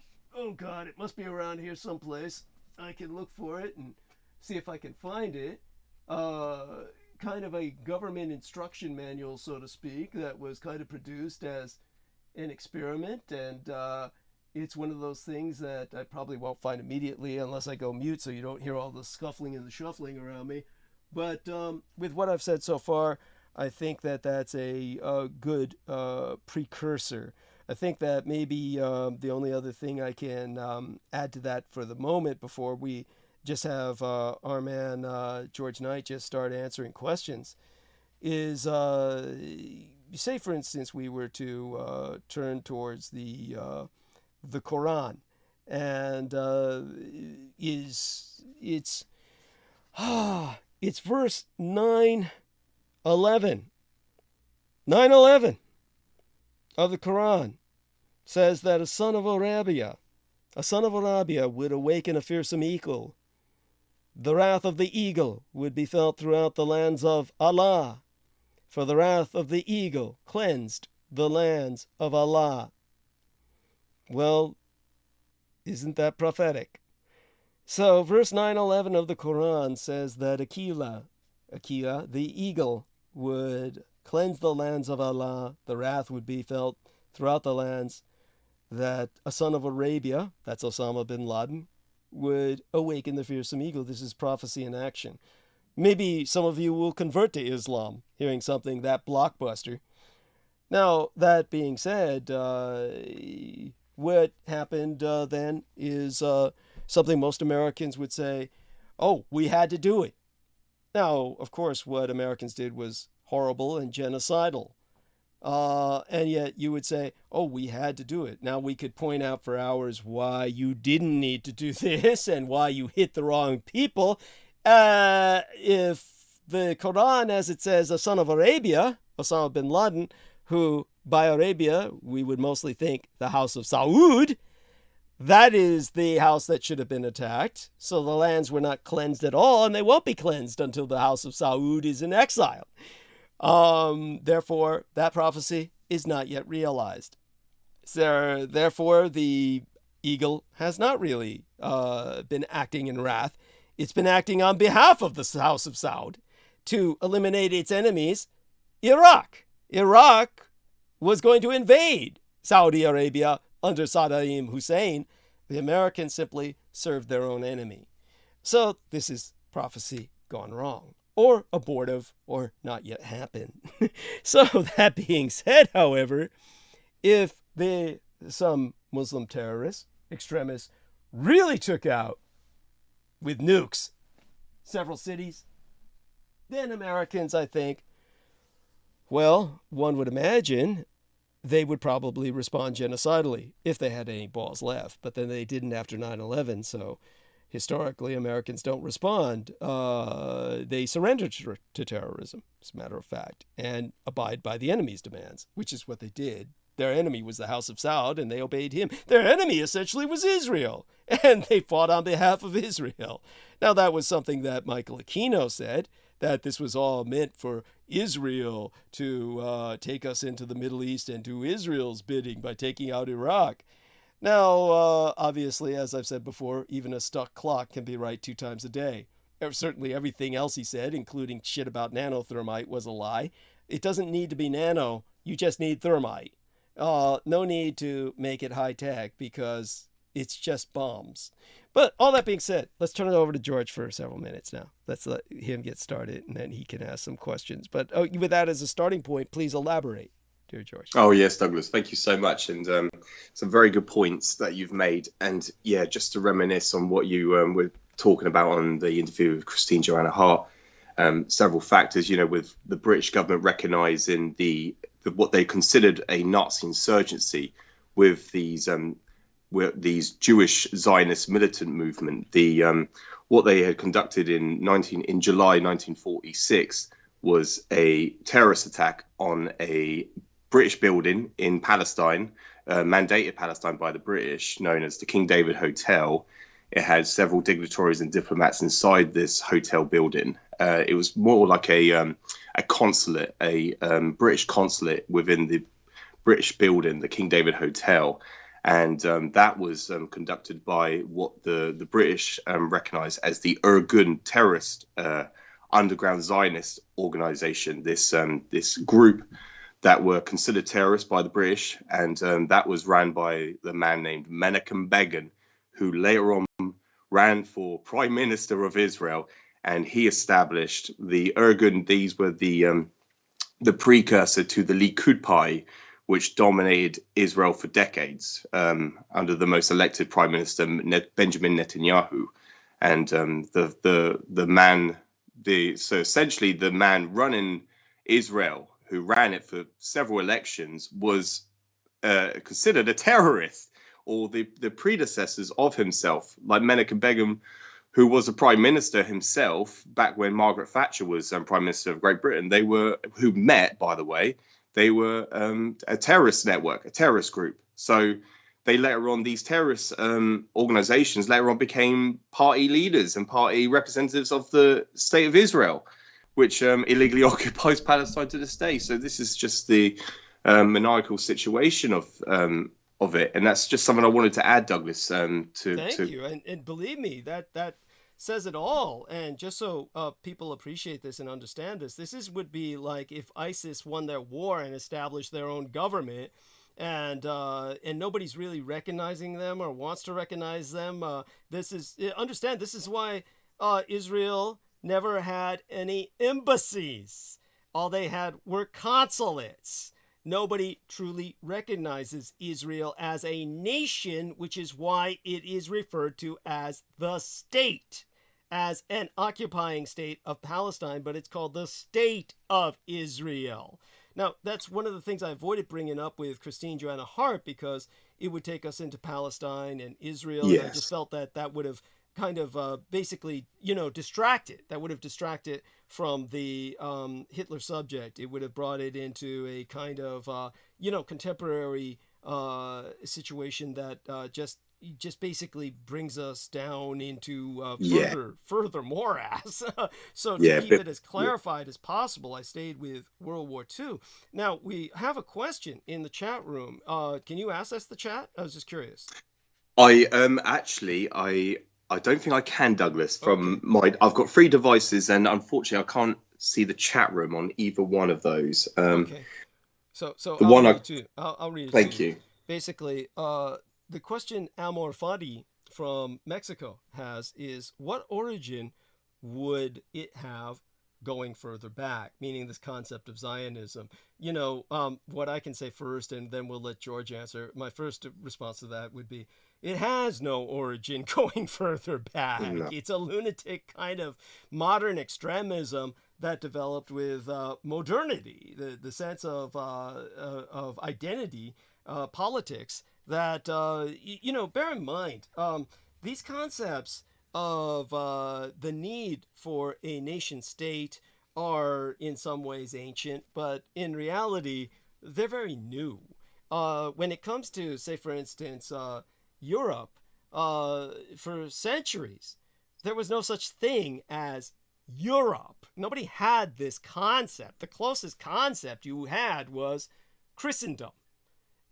God, it must be around here someplace. I can look for it and see if I can find it. Kind of a government instruction manual, so to speak, that was kind of produced as an experiment. And it's one of those things that I probably won't find immediately unless I go mute so you don't hear all the scuffling and the shuffling around me. But with what I've said so far, I think that that's a good precursor. I think that maybe the only other thing I can add to that for the moment before we just have our man George Knight just start answering questions is, say for instance we were to turn towards the Quran, and it's verse 9:11. 9:11 of the Quran says that a son of Arabia would awaken a fearsome eagle. The wrath of the eagle would be felt throughout the lands of Allah, for the wrath of the eagle cleansed the lands of Allah. Well, isn't that prophetic? So verse 9:11 of the Quran says that Akila, the eagle, would cleanse the lands of Allah. The wrath would be felt throughout the lands, that a son of Arabia, that's Osama bin Laden, would awaken the fearsome eagle. This is prophecy in action. Maybe some of you will convert to Islam, hearing something that blockbuster. Now, that being said, what happened then is something most Americans would say, oh, we had to do it. Now, of course, what Americans did was horrible and genocidal. And yet you would say, oh, we had to do it. Now we could point out for hours why you didn't need to do this and why you hit the wrong people. If the Quran, as it says, a son of Arabia, Osama bin Laden, who by Arabia we would mostly think the House of Saud, that is the house that should have been attacked. So the lands were not cleansed at all, and they won't be cleansed until the House of Saud is in exile. Therefore, that prophecy is not yet realized. So, therefore, the eagle has not really been acting in wrath. It's been acting on behalf of the House of Saud to eliminate its enemies, Iraq. Iraq was going to invade Saudi Arabia under Saddam Hussein. The Americans simply served their own enemy. So this is prophecy gone wrong, or abortive, or not yet happened. So that being said, however, if some Muslim terrorists, extremists, really took out with nukes several cities, then Americans, I think, well, one would imagine they would probably respond genocidally if they had any balls left. But then they didn't after 9/11, so historically Americans don't respond. They surrender to terrorism, as a matter of fact, and abide by the enemy's demands, which is what they did. Their enemy was the House of Saud, and they obeyed him. Their enemy essentially was Israel, and they fought on behalf of Israel. Now, that was something that Michael Aquino said, that this was all meant for Israel to take us into the Middle East and do Israel's bidding by taking out Iraq. Now, obviously, as I've said before, even a stuck clock can be right 2 times a day. Certainly everything else he said, including shit about nanothermite, was a lie. It doesn't need to be nano, you just need thermite. No need to make it high tech because it's just bombs. But all that being said, let's turn it over to George for several minutes now. Let's let him get started and then he can ask some questions. But with that as a starting point, please elaborate, dear George. Oh, yes, Douglas, thank you so much. And some very good points that you've made. And yeah, just to reminisce on what you were talking about on the interview with Christine Joanna Hart, several factors, with the British government recognising what they considered a Nazi insurgency with these Jewish Zionist militant movement. What they had conducted in July 1946 was a terrorist attack on a British building in Palestine, mandated Palestine by the British, known as the King David Hotel. It had several dignitaries and diplomats inside this hotel building. It was more like a consulate, a British consulate within the British building, the King David Hotel. And that was conducted by what the British recognised as the Irgun terrorist underground Zionist organisation, this group that were considered terrorists by the British. And that was ran by the man named Menachem Begin, who later on ran for Prime Minister of Israel. And he established the Irgun. These were the precursor to the Likud Party, which dominated Israel for decades under the most elected Prime Minister, Benjamin Netanyahu. And so essentially the man running Israel, who ran it for several elections, was considered a terrorist, or the predecessors of himself, like Menachem Begin, who was a prime minister himself back when Margaret Thatcher was prime minister of Great Britain. They were a terrorist network, a terrorist group. So they later on, these terrorist organizations later on became party leaders and party representatives of the state of Israel, which illegally occupies Palestine to this day. So this is just the maniacal situation of it. And that's just something I wanted to add, Douglas. Thank you. And believe me, that says it all. And just so people appreciate this and understand this would be like if ISIS won their war and established their own government, and nobody's really recognizing them or wants to recognize them. This is why Israel never had any embassies. All they had were consulates. Nobody truly recognizes Israel as a nation, which is why it is referred to as the state, as an occupying state of Palestine, but it's called the State of Israel. Now, that's one of the things I avoided bringing up with Christine Joanna Hart, because it would take us into Palestine and Israel. Yes. And I just felt that would have kind of basically, distracted. That would have distracted from the Hitler subject. It would have brought it into a kind of, contemporary situation that just basically brings us down into further morass. So to keep it as clarified as possible, I stayed with World War II. Now, we have a question in the chat room. Can you access the chat? I was just curious. I don't think I can, Douglas. I've got 3 devices, and unfortunately, I can't see the chat room on either one of those. Okay. So I'll read it. Thank you. Basically, the question Amor Fadi from Mexico has is, what origin would it have going further back? Meaning this concept of Zionism. What I can say first, and then we'll let George answer. My first response to that would be, it has no origin going further back. No. It's a lunatic kind of modern extremism that developed with modernity, the sense of identity, politics. That bear in mind, these concepts of the need for a nation state are in some ways ancient, but in reality, they're very new. When it comes to, say, for instance, Europe, for centuries, there was no such thing as Europe. Nobody had this concept. The closest concept you had was Christendom.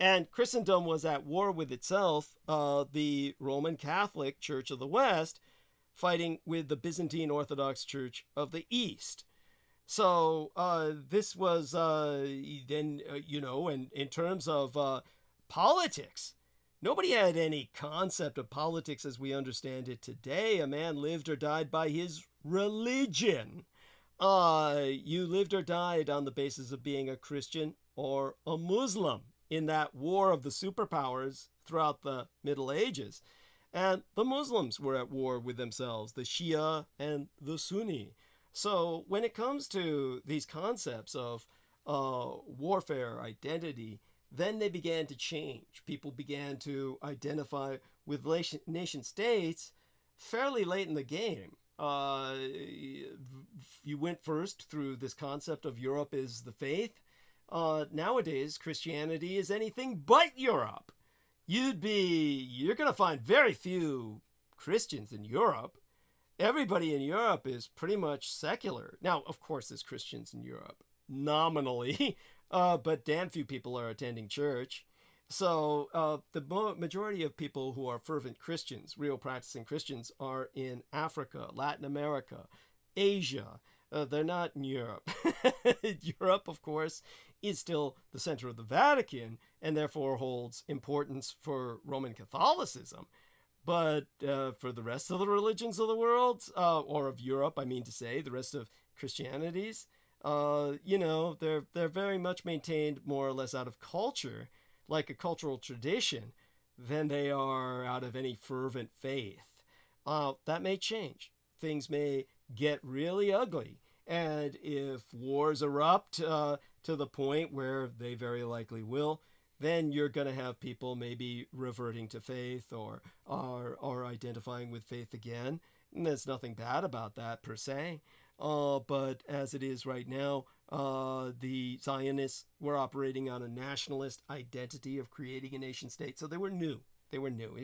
And Christendom was at war with itself, the Roman Catholic Church of the West, fighting with the Byzantine Orthodox Church of the East. So this was then, and in terms of politics, nobody had any concept of politics as we understand it today. A man lived or died by his religion. You lived or died on the basis of being a Christian or a Muslim in that war of the superpowers throughout the Middle Ages. And the Muslims were at war with themselves, the Shia and the Sunni. So when it comes to these concepts of warfare, identity, then they began to change. People began to identify with nation states fairly late in the game. You went first through this concept of Europe is the faith. Nowadays, Christianity is anything but Europe. You're going to find very few Christians in Europe. Everybody in Europe is pretty much secular. Now, of course, there's Christians in Europe, nominally, but damn few people are attending church. So the majority of people who are fervent Christians, real practicing Christians, are in Africa, Latin America, Asia. They're not in Europe. Europe, of course, is still the center of the Vatican and therefore holds importance for Roman Catholicism. But for the rest of the religions of the world, or of Europe, I mean to say, the rest of Christianities, they're very much maintained more or less out of culture, like a cultural tradition, than they are out of any fervent faith. That may change. Things may get really ugly. And if wars erupt to the point where they very likely will, then you're going to have people maybe reverting to faith or identifying with faith again. And there's nothing bad about that per se. But as it is right now, the Zionists were operating on a nationalist identity of creating a nation state. So they were new. It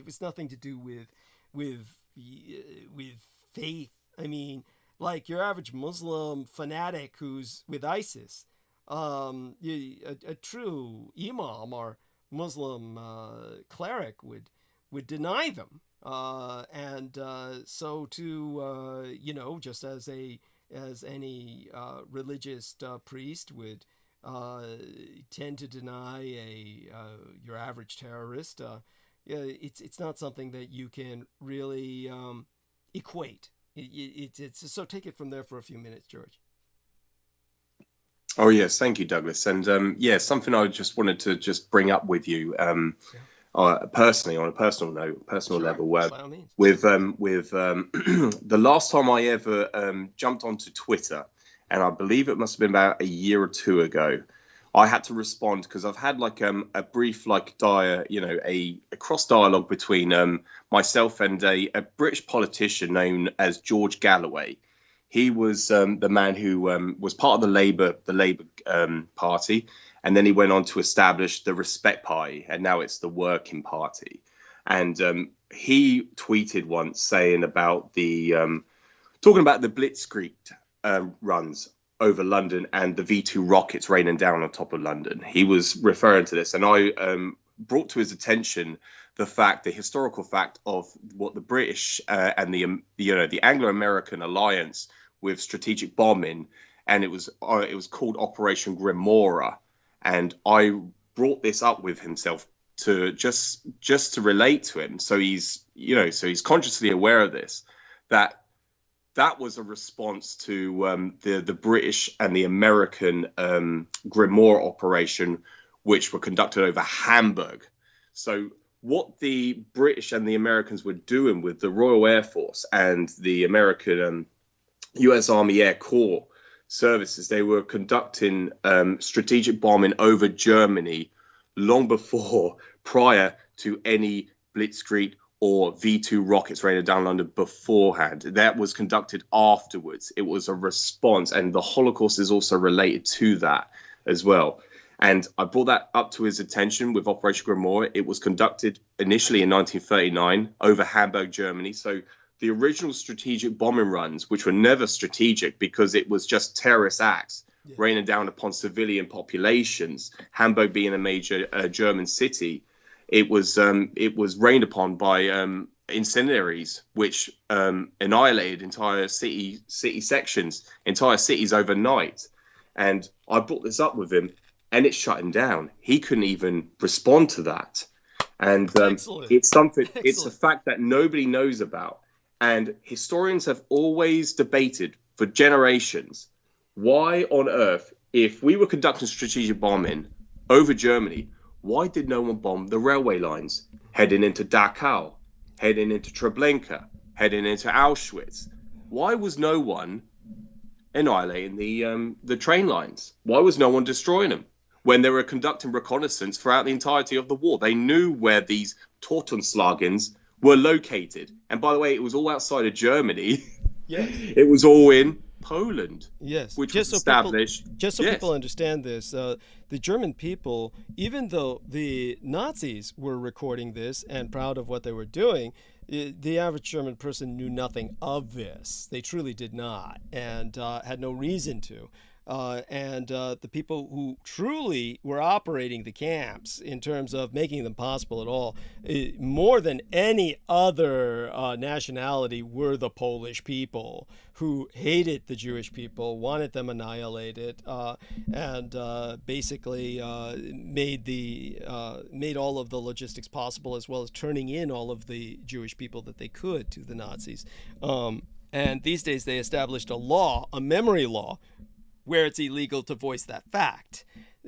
was nothing to do with faith. I mean, like your average Muslim fanatic who's with ISIS, a true imam or Muslim cleric would deny them, so too, just as any religious priest would tend to deny your average terrorist. It's not something that you can really equate. It's so take it from there for a few minutes, George. Oh yes, thank you, Douglas. And something I just wanted to just bring up with you, personally, on a personal note, level, with the last time I ever jumped onto Twitter, and I believe it must have been about a year or two ago, I had to respond because I've had like a brief a cross dialogue between myself and a British politician known as George Galloway. He was the man who was part of the Labour Party, and then he went on to establish the Respect Party, and now it's the Working Party. And he tweeted once saying about talking about the Blitzkrieg runs over London and the V2 rockets raining down on top of London. He was referring to this, and I brought to his attention the historical fact of what the British and the Anglo-American alliance with strategic bombing, and it was called Operation Grimora, and I brought this up with himself to just to relate to him, so he's consciously aware of this, that was a response to the British and the American Grimora operation, which were conducted over Hamburg. So what the British and the Americans were doing with the Royal Air Force and the American U.S. Army Air Corps services, they were conducting strategic bombing over Germany long prior to any Blitzkrieg or V2 rockets raining down London beforehand. That was conducted afterwards. It was a response, and the Holocaust is also related to that as well. And I brought that up to his attention with Operation Grimora. It was conducted initially in 1939 over Hamburg, Germany. So the original strategic bombing runs, which were never strategic because it was just terrorist acts raining down upon civilian populations, Hamburg being a major German city, it was rained upon by incendiaries, which annihilated entire city sections, entire cities overnight. And I brought this up with him, and it shut him down. He couldn't even respond to that. And it's something. Excellent. It's a fact that nobody knows about. And historians have always debated for generations, why on earth, if we were conducting strategic bombing over Germany, why did no one bomb the railway lines heading into Dachau, heading into Treblinka, heading into Auschwitz? Why was no one annihilating the train lines? Why was no one destroying them when they were conducting reconnaissance throughout the entirety of the war? They knew where these Totenslagans were located. And by the way, it was all outside of Germany. Yes. It was all in Poland. Yes. Which was established. People understand this, the German people, even though the Nazis were recording this and proud of what they were doing, the average German person knew nothing of this. They truly did not, and had no reason to. The people who truly were operating the camps in terms of making them possible at all, more than any other nationality, were the Polish people, who hated the Jewish people, wanted them annihilated, and basically made all of the logistics possible, as well as turning in all of the Jewish people that they could to the Nazis. And these days they established a law, a memory law, where it's illegal to voice that fact.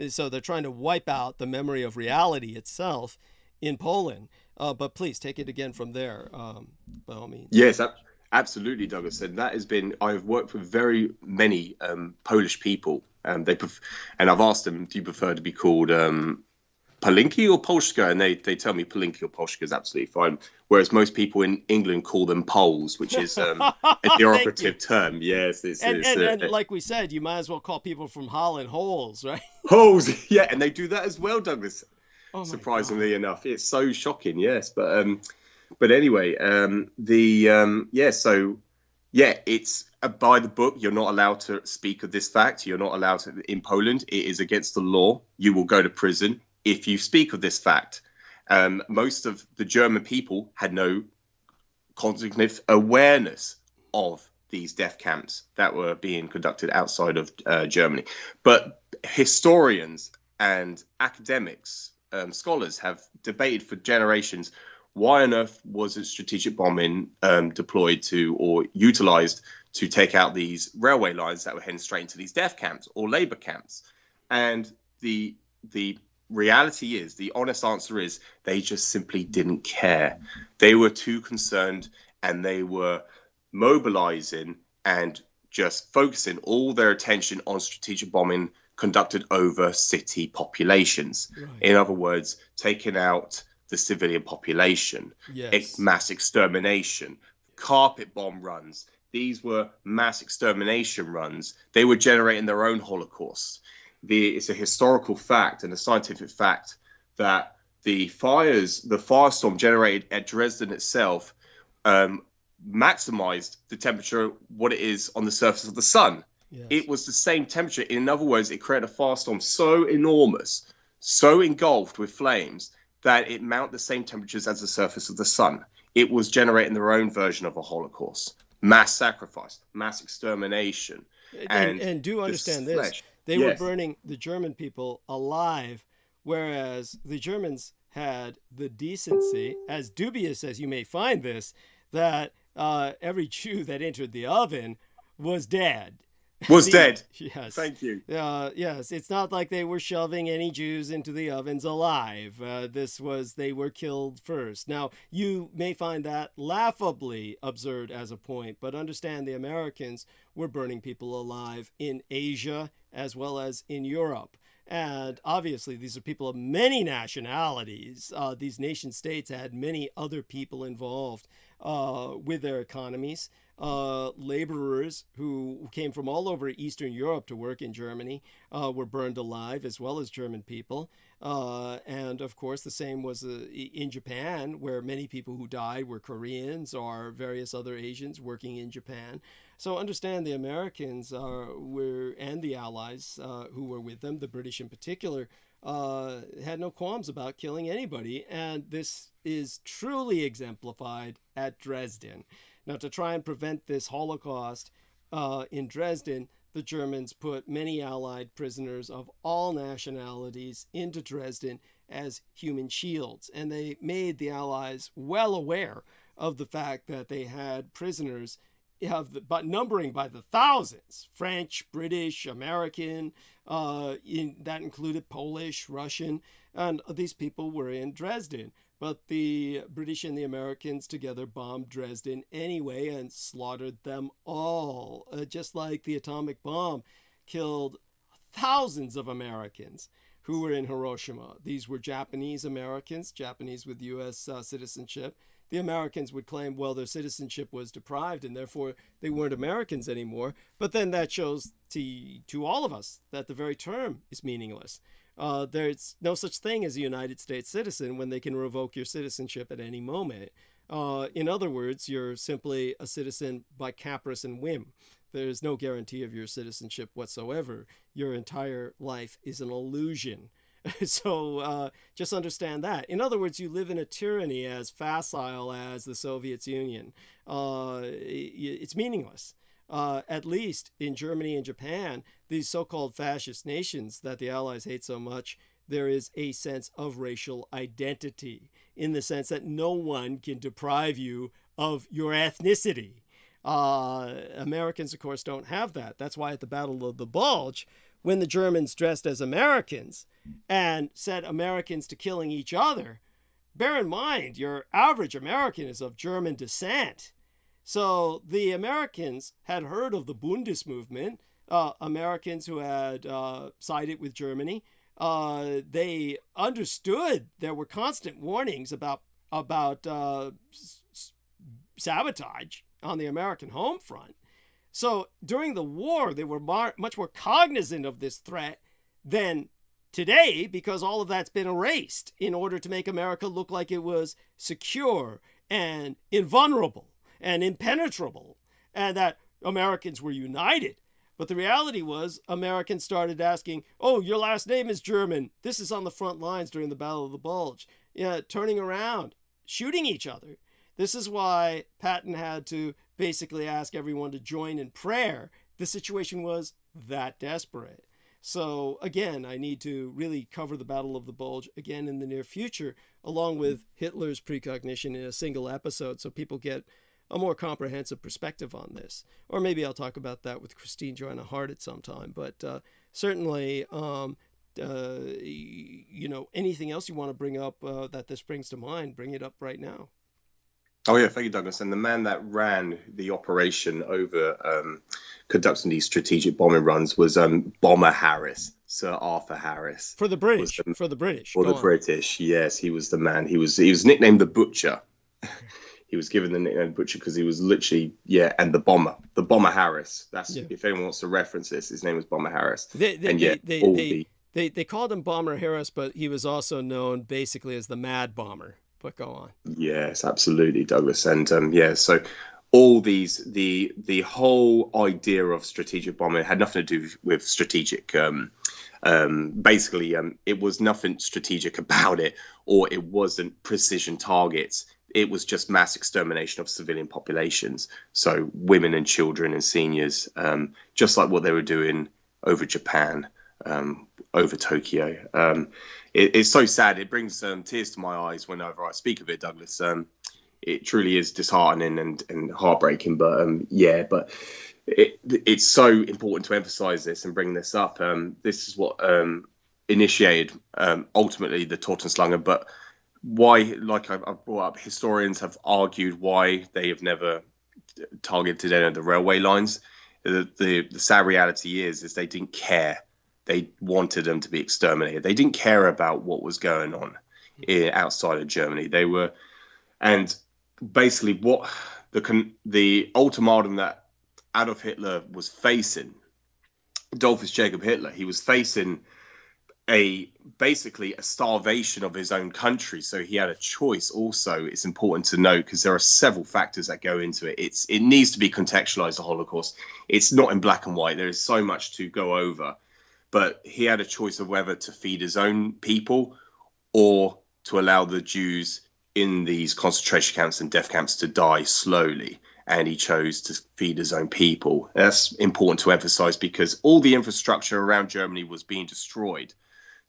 So they're trying to wipe out the memory of reality itself in Poland. But please take it again from there, by all means. Yes, absolutely, Douglas. And that has been, I've worked with very many Polish people, and I've asked them, do you prefer to be called Palinki or Polska? And they tell me Palinki or Polska is absolutely fine. Whereas most people in England call them Poles, which is a derogative term. Yes. And like we said, you might as well call people from Holland Holes, right? Holes, yeah. And they do that as well, Douglas. Oh, surprisingly enough. It's so shocking, yes. But anyway, it's by the book. You're not allowed to speak of this fact. You're not allowed to, in Poland. It is against the law. You will go to prison if you speak of this fact. Most of the German people had no cognitive awareness of these death camps that were being conducted outside of Germany. But historians and academics, scholars have debated for generations, why on earth wasn't strategic bombing deployed to or utilized to take out these railway lines that were heading straight into these death camps or labor camps? And the reality is, the honest answer is, they just simply didn't care. They were too concerned, and they were mobilizing and just focusing all their attention on strategic bombing conducted over city populations. Right. In other words, taking out the civilian population, mass extermination, carpet bomb runs. These were mass extermination runs. They were generating their own Holocaust. It's a historical fact and a scientific fact that the firestorm generated at Dresden itself maximized the temperature, what it is on the surface of the sun. Yes. It was the same temperature. In other words, it created a firestorm so enormous, so engulfed with flames, that it mounted the same temperatures as the surface of the sun. It was generating their own version of a Holocaust. Mass sacrifice, mass extermination. And do understand this. They were burning the German people alive, whereas the Germans had the decency, as dubious as you may find this, that every Jew that entered the oven was dead. Dead. Yes. Thank you. Yes. It's not like they were shoving any Jews into the ovens alive. They were killed first. Now, you may find that laughably absurd as a point, but understand the Americans were burning people alive in Asia as well as in Europe. And obviously, these are people of many nationalities. These nation states had many other people involved with their economies. Laborers who came from all over Eastern Europe to work in Germany were burned alive, as well as German people. And of course, the same was in Japan, where many people who died were Koreans or various other Asians working in Japan. So understand the Americans and the Allies who were with them, the British in particular, had no qualms about killing anybody. And this is truly exemplified at Dresden. Now, to try and prevent this Holocaust in Dresden, the Germans put many Allied prisoners of all nationalities into Dresden as human shields. And they made the Allies well aware of the fact that they had prisoners but numbering by the thousands, French, British, American, that included Polish, Russian, and these people were in Dresden. But the British and the Americans together bombed Dresden anyway and slaughtered them all, just like the atomic bomb killed thousands of Americans who were in Hiroshima. These were Japanese Americans, Japanese with U.S. citizenship. The Americans would claim, well, their citizenship was deprived and therefore they weren't Americans anymore. But then that shows to all of us that the very term is meaningless. There's no such thing as a United States citizen when they can revoke your citizenship at any moment. In other words, you're simply a citizen by caprice and whim. There's no guarantee of your citizenship whatsoever. Your entire life is an illusion. So just understand that. In other words, you live in a tyranny as facile as the Soviet Union. It's meaningless. At least in Germany and Japan, these so-called fascist nations that the Allies hate so much, there is a sense of racial identity in the sense that no one can deprive you of your ethnicity. Americans, of course, don't have that. That's why at the Battle of the Bulge, when the Germans dressed as Americans and set Americans to killing each other, bear in mind, your average American is of German descent. So the Americans had heard of the Bundes movement, Americans who had sided with Germany. They understood there were constant warnings about sabotage on the American home front. So during the war, they were much more cognizant of this threat than today, because all of that's been erased in order to make America look like it was secure and invulnerable and impenetrable, and that Americans were united. But the reality was Americans started asking, oh, your last name is German. This is on the front lines during the Battle of the Bulge. Turning around, shooting each other. This is why Patton had to basically ask everyone to join in prayer. The situation was that desperate. So again, I need to really cover the Battle of the Bulge again in the near future, along with Hitler's precognition in a single episode, so people get a more comprehensive perspective on this. Or maybe I'll talk about that with Christine Joanna Hart at some time. But certainly, anything else you want to bring up that this brings to mind, bring it up right now. Oh, yeah, thank you, Douglas. And the man that ran the operation over conducting these strategic bombing runs was Bomber Harris, Sir Arthur Harris. For the British. For the British, yes. He was the man. He was nicknamed the Butcher. He was given the nickname Butcher because he was literally, and the Bomber Harris. That's if anyone wants to reference this, his name was Bomber Harris. They called him Bomber Harris, but he was also known basically as the Mad Bomber. But go on. Yes, absolutely, Douglas. And so all these, the whole idea of strategic bombing had nothing to do with strategic. Basically, it was nothing strategic about it, or it wasn't precision targets. It was just mass extermination of civilian populations. So women and children and seniors, just like what they were doing over Japan, over Tokyo. It's so sad. It brings tears to my eyes whenever I speak of it, Douglas. It truly is disheartening and heartbreaking. But it's so important to emphasize this and bring this up. This is what initiated ultimately the Tortenschlange. But why, like I've brought up, historians have argued why they have never targeted any of the railway lines. The sad reality is they didn't care They wanted them to be exterminated. They didn't care about what was going on outside of Germany. They were, and basically what the ultimatum that Adolf Hitler was facing, Adolphus Jacob Hitler, he was facing basically a starvation of his own country. So he had a choice. Also, it's important to note, because there are several factors that go into it. It needs to be contextualized, the Holocaust. It's not in black and white. There is so much to go over. But he had a choice of whether to feed his own people or to allow the Jews in these concentration camps and death camps to die slowly. And he chose to feed his own people. That's important to emphasize, because all the infrastructure around Germany was being destroyed.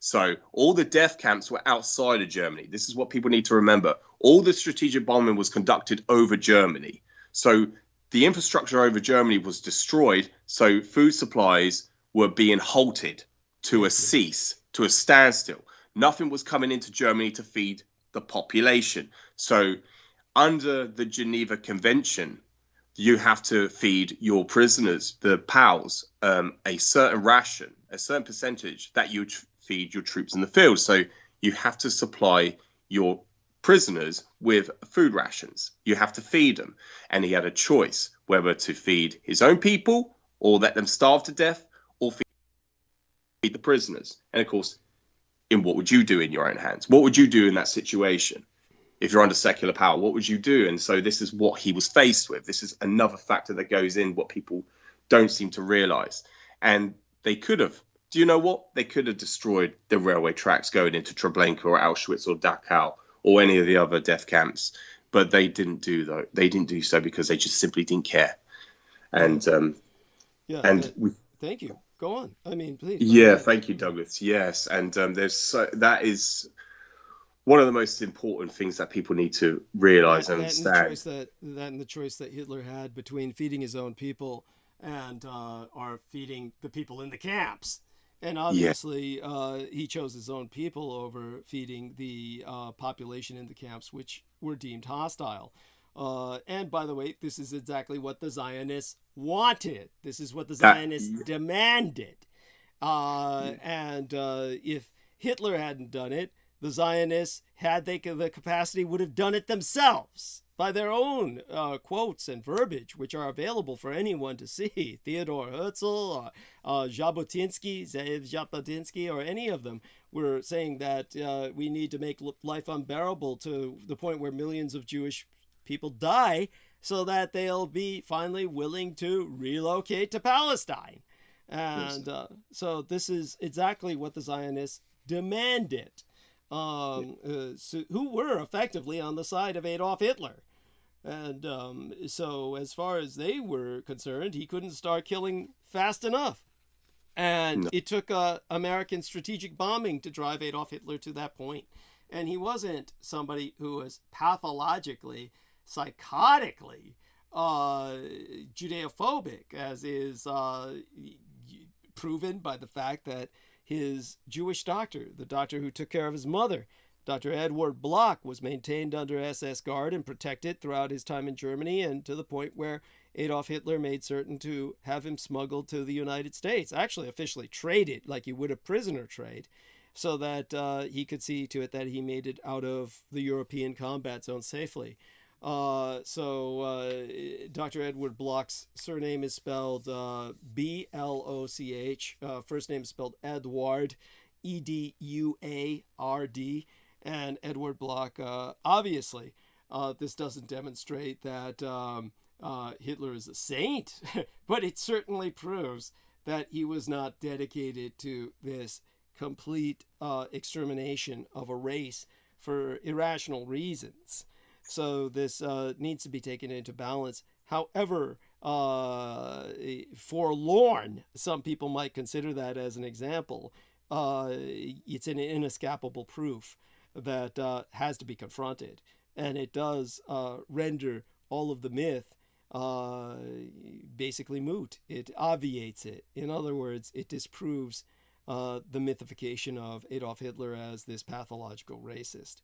So all the death camps were outside of Germany. This is what people need to remember. All the strategic bombing was conducted over Germany. So the infrastructure over Germany was destroyed. So food supplies were being halted to a cease, to a standstill. Nothing was coming into Germany to feed the population. So under the Geneva Convention, you have to feed your prisoners, the POWs, a certain ration, a certain percentage that you feed your troops in the field. So you have to supply your prisoners with food rations. You have to feed them. And he had a choice whether to feed his own people or let them starve to death, or feed the prisoners. And of course, what would you do in your own hands? What would you do in that situation? If you're under secular power, what would you do? And so this is what he was faced with. This is another factor that goes in, what people don't seem to realize. And they could have, do you know what? They could have destroyed the railway tracks going into Treblinka or Auschwitz or Dachau or any of the other death camps. But they didn't do though. They didn't do so because they just simply didn't care. And thank you. Go on. I mean, please. Yeah, thank you, Douglas. Yes, and that is one of the most important things that people need to realize and understand. The choice that Hitler had between feeding his own people and or feeding the people in the camps. And obviously, he chose his own people over feeding the population in the camps, which were deemed hostile. And by the way, this is exactly what the Zionists wanted. This is what the Zionists demanded. And if Hitler hadn't done it, the Zionists, had they the capacity, would have done it themselves by their own quotes and verbiage, which are available for anyone to see. Theodor Herzl, Jabotinsky, Zev Jabotinsky, or any of them were saying that we need to make life unbearable to the point where millions of Jewish people die so that they'll be finally willing to relocate to Palestine. And so this is exactly what the Zionists demanded. Who were effectively on the side of Adolf Hitler. And so as far as they were concerned, he couldn't start killing fast enough. And it took American strategic bombing to drive Adolf Hitler to that point. And he wasn't somebody who was pathologically, psychotically Judeophobic, as is proven by the fact that his Jewish doctor, the doctor who took care of his mother, Dr. Edward Bloch, was maintained under SS guard and protected throughout his time in Germany, and to the point where Adolf Hitler made certain to have him smuggled to the United States, actually officially traded like you would a prisoner trade, so that he could see to it that he made it out of the European combat zone safely. Dr. Edward Bloch's surname is spelled B-L-O-C-H. First name is spelled Edward, E-D-U-A-R-D. And Edward Bloch, obviously, this doesn't demonstrate that Hitler is a saint, but it certainly proves that he was not dedicated to this complete extermination of a race for irrational reasons. So this needs to be taken into balance. However forlorn some people might consider that as an example, it's an inescapable proof that has to be confronted. And it does render all of the myth basically moot. It obviates it. In other words, it disproves the mythification of Adolf Hitler as this pathological racist.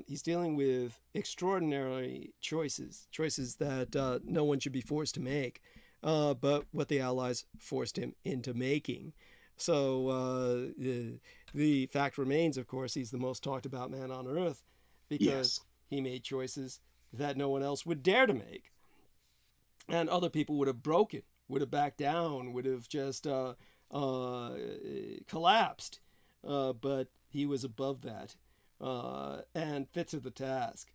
He's dealing with extraordinary choices that no one should be forced to make, but what the Allies forced him into making. So the fact remains, of course, he's the most talked about man on earth because he made choices that no one else would dare to make. And other people would have broken, would have backed down, would have just collapsed. But he was above that and fit to the task.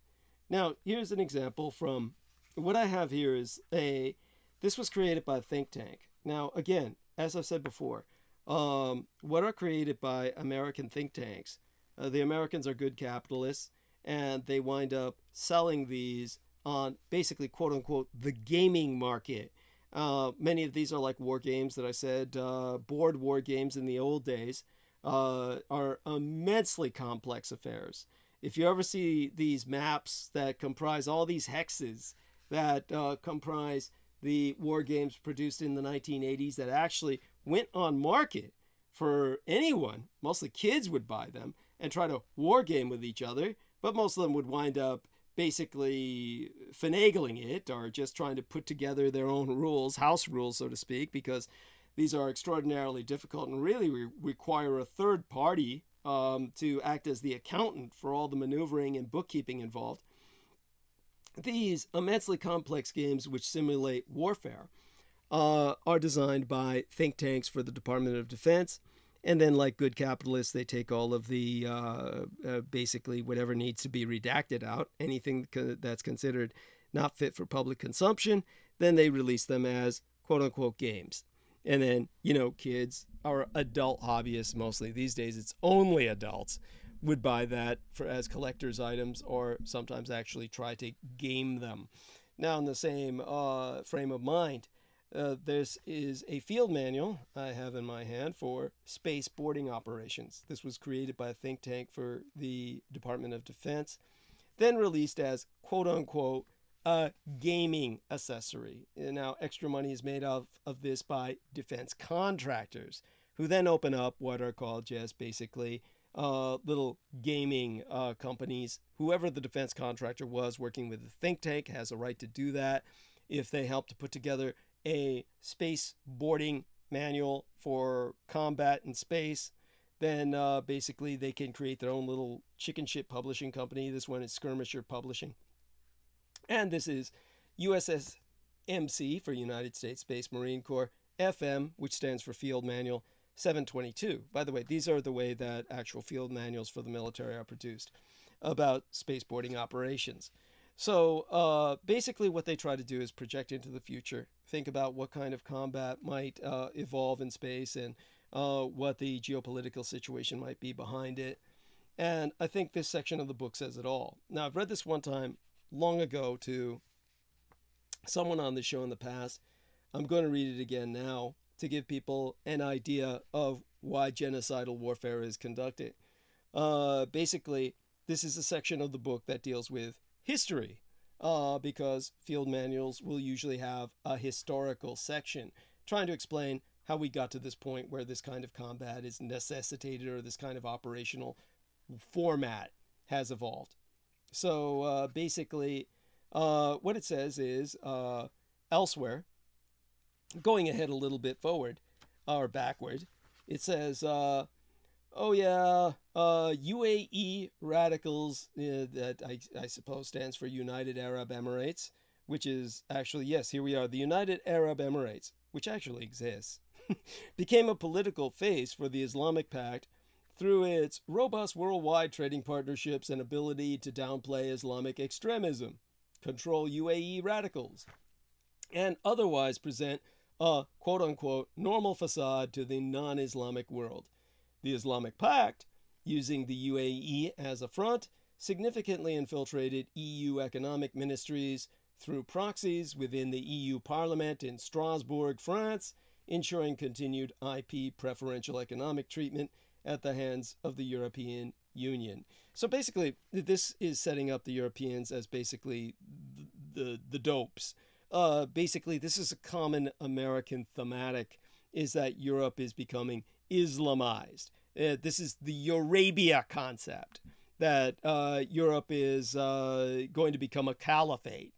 Now, here's an example from what I have here is this was created by a think tank. Now, again, as I've said before, what are created by American think tanks? The Americans are good capitalists, and they wind up selling these on basically, quote unquote, the gaming market. Many of these are like war games that I said, board war games in the old days, are immensely complex affairs. If you ever see these maps that comprise all these hexes that comprise the war games produced in the 1980s that actually went on market for anyone, mostly kids would buy them and try to war game with each other, but most of them would wind up basically finagling it or just trying to put together their own rules, house rules, so to speak, because these are extraordinarily difficult and really require a third party to act as the accountant for all the maneuvering and bookkeeping involved. These immensely complex games which simulate warfare are designed by think tanks for the Department of Defense. And then, like good capitalists, they take all of the basically whatever needs to be redacted out, anything that's considered not fit for public consumption, then they release them as quote unquote games. And then, kids are adult hobbyists mostly. These days, it's only adults would buy that as collector's items or sometimes actually try to game them. Now, in the same frame of mind, this is a field manual I have in my hand for space boarding operations. This was created by a think tank for the Department of Defense, then released as quote-unquote a gaming accessory. And now extra money is made of this by defense contractors, who then open up what are called just basically little gaming companies. Whoever the defense contractor was working with the think tank has a right to do that. If they help to put together a space boarding manual for combat in space, then basically they can create their own little chicken shit publishing company. This one is Skirmisher Publishing. And this is USSMC for United States Space Marine Corps, FM, which stands for Field Manual 722. By the way, these are the way that actual field manuals for the military are produced about spaceboarding operations. So basically what they try to do is project into the future, think about what kind of combat might evolve in space and what the geopolitical situation might be behind it. And I think this section of the book says it all. Now, I've read this one time long ago to someone on the show in the past. I'm going to read it again now to give people an idea of why genocidal warfare is conducted. Basically, this is a section of the book that deals with history, because field manuals will usually have a historical section trying to explain how we got to this point where this kind of combat is necessitated or this kind of operational format has evolved. So basically, what it says is elsewhere, going ahead a little bit forward or backward, it says, UAE radicals, that I suppose stands for United Arab Emirates, which is actually, yes, here we are, the United Arab Emirates, which actually exists, became a political face for the Islamic Pact through its robust worldwide trading partnerships and ability to downplay Islamic extremism, control UAE radicals, and otherwise present a quote-unquote normal facade to the non-Islamic world. The Islamic Pact, using the UAE as a front, significantly infiltrated EU economic ministries through proxies within the EU Parliament in Strasbourg, France, ensuring continued IP preferential economic treatment at the hands of the European Union. So basically, this is setting up the Europeans as basically the dopes. Basically, this is a common American thematic, is that Europe is becoming Islamized. This is the Eurabia concept, that Europe is going to become a caliphate.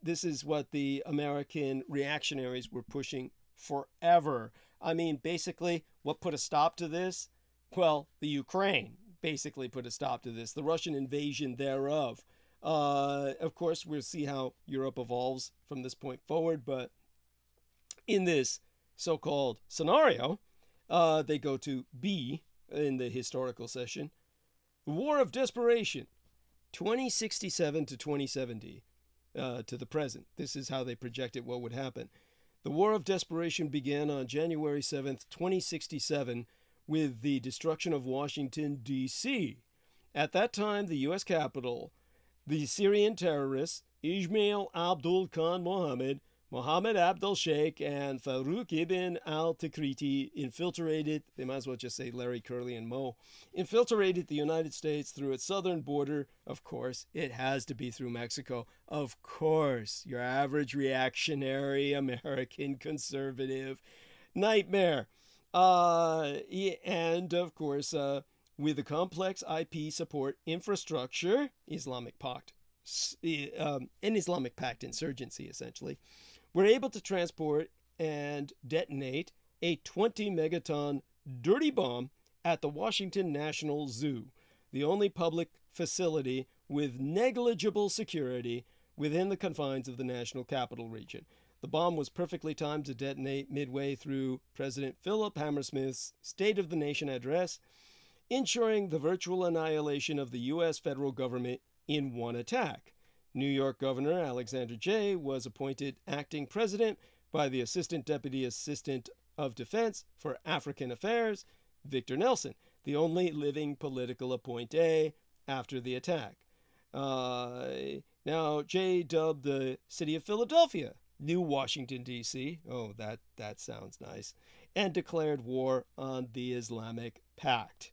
This is what the American reactionaries were pushing forever. I mean, basically, what put a stop to this? Well, the Ukraine basically put a stop to this, the Russian invasion thereof. Of course, we'll see how Europe evolves from this point forward, but in this so-called scenario, they go to B in the historical session. The War of Desperation, 2067 to 2070, to the present. This is how they projected what would happen. The War of Desperation began on January 7th, 2067, with the destruction of Washington, D.C. At that time, the U.S. Capitol, the Syrian terrorists, Ismail Abdul Khan Mohammed, Mohammed Abdel Sheikh, and Farouk ibn al-Tikriti infiltrated, they might as well just say Larry, Curly, and Moe, infiltrated the United States through its southern border. Of course, it has to be through Mexico. Of course, your average reactionary American conservative nightmare. And of course, with a complex IP support infrastructure, Islamic Pact, an Islamic Pact insurgency, essentially, we're able to transport and detonate a 20 megaton dirty bomb at the Washington National Zoo, the only public facility with negligible security within the confines of the National Capital Region. The bomb was perfectly timed to detonate midway through President Philip Hammersmith's State of the Nation address, ensuring the virtual annihilation of the U.S. federal government in one attack. New York Governor Alexander J. was appointed acting president by the Assistant Deputy Assistant of Defense for African Affairs, Victor Nelson, the only living political appointee after the attack. Now, J. dubbed the city of Philadelphia New Washington, D.C. Oh, that sounds nice. And declared war on the Islamic Pact.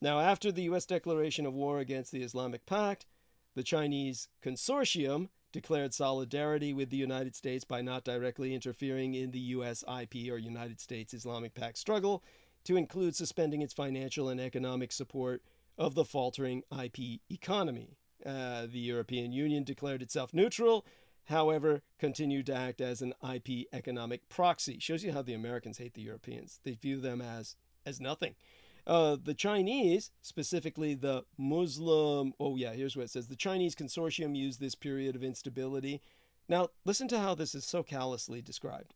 Now, after the U.S. declaration of war against the Islamic Pact, the Chinese consortium declared solidarity with the United States by not directly interfering in the U.S. IP or United States Islamic Pact struggle, to include suspending its financial and economic support of the faltering IP economy. The European Union declared itself neutral, however, continued to act as an IP economic proxy. Shows you how the Americans hate the Europeans. They view them as nothing. The Chinese, specifically the Muslim, here's what it says. The Chinese consortium used this period of instability. Now, listen to how this is so callously described.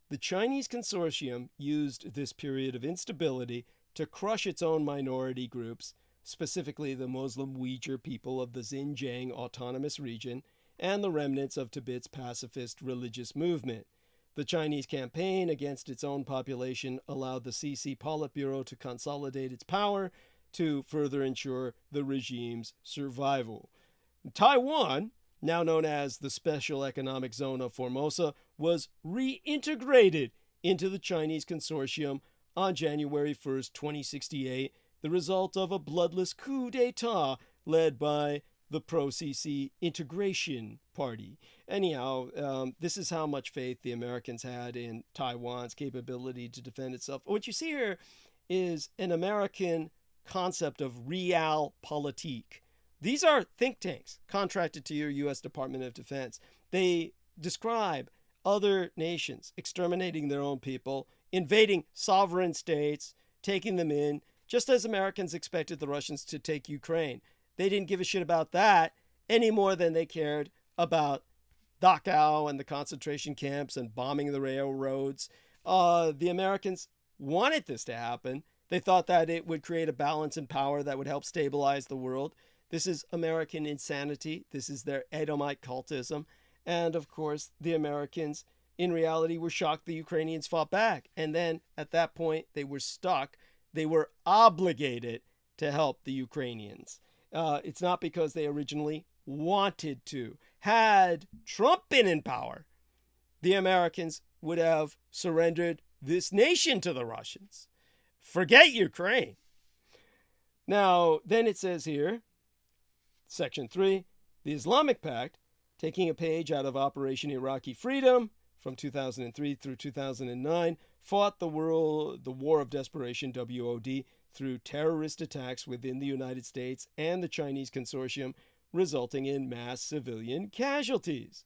The Chinese consortium used this period of instability to crush its own minority groups, specifically the Muslim Uyghur people of the Xinjiang Autonomous Region and the remnants of Tibet's pacifist religious movement. The Chinese campaign against its own population allowed the CC Politburo to consolidate its power to further ensure the regime's survival. Taiwan, now known as the Special Economic Zone of Formosa, was reintegrated into the Chinese consortium on January 1st, 2068, the result of a bloodless coup d'etat led by the pro-CC Integration Party. Anyhow, this is how much faith the Americans had in Taiwan's capability to defend itself. What you see here is an American concept of realpolitik. These are think tanks contracted to your U.S. Department of Defense. They describe other nations exterminating their own people, invading sovereign states, taking them in, just as Americans expected the Russians to take Ukraine. They didn't give a shit about that any more than they cared about Dachau and the concentration camps and bombing the railroads. The Americans wanted this to happen. They thought that it would create a balance in power that would help stabilize the world. This is American insanity. This is their Edomite cultism. And of course, the Americans, in reality, were shocked the Ukrainians fought back. And then at that point, they were stuck. They were obligated to help the Ukrainians. It's not because they originally wanted to. Had Trump been in power, the Americans would have surrendered this nation to the Russians. Forget Ukraine. Now, then it says here, Section 3, the Islamic Pact, taking a page out of Operation Iraqi Freedom from 2003 through 2009, fought the War of Desperation, WOD, through terrorist attacks within the United States and the Chinese consortium, resulting in mass civilian casualties.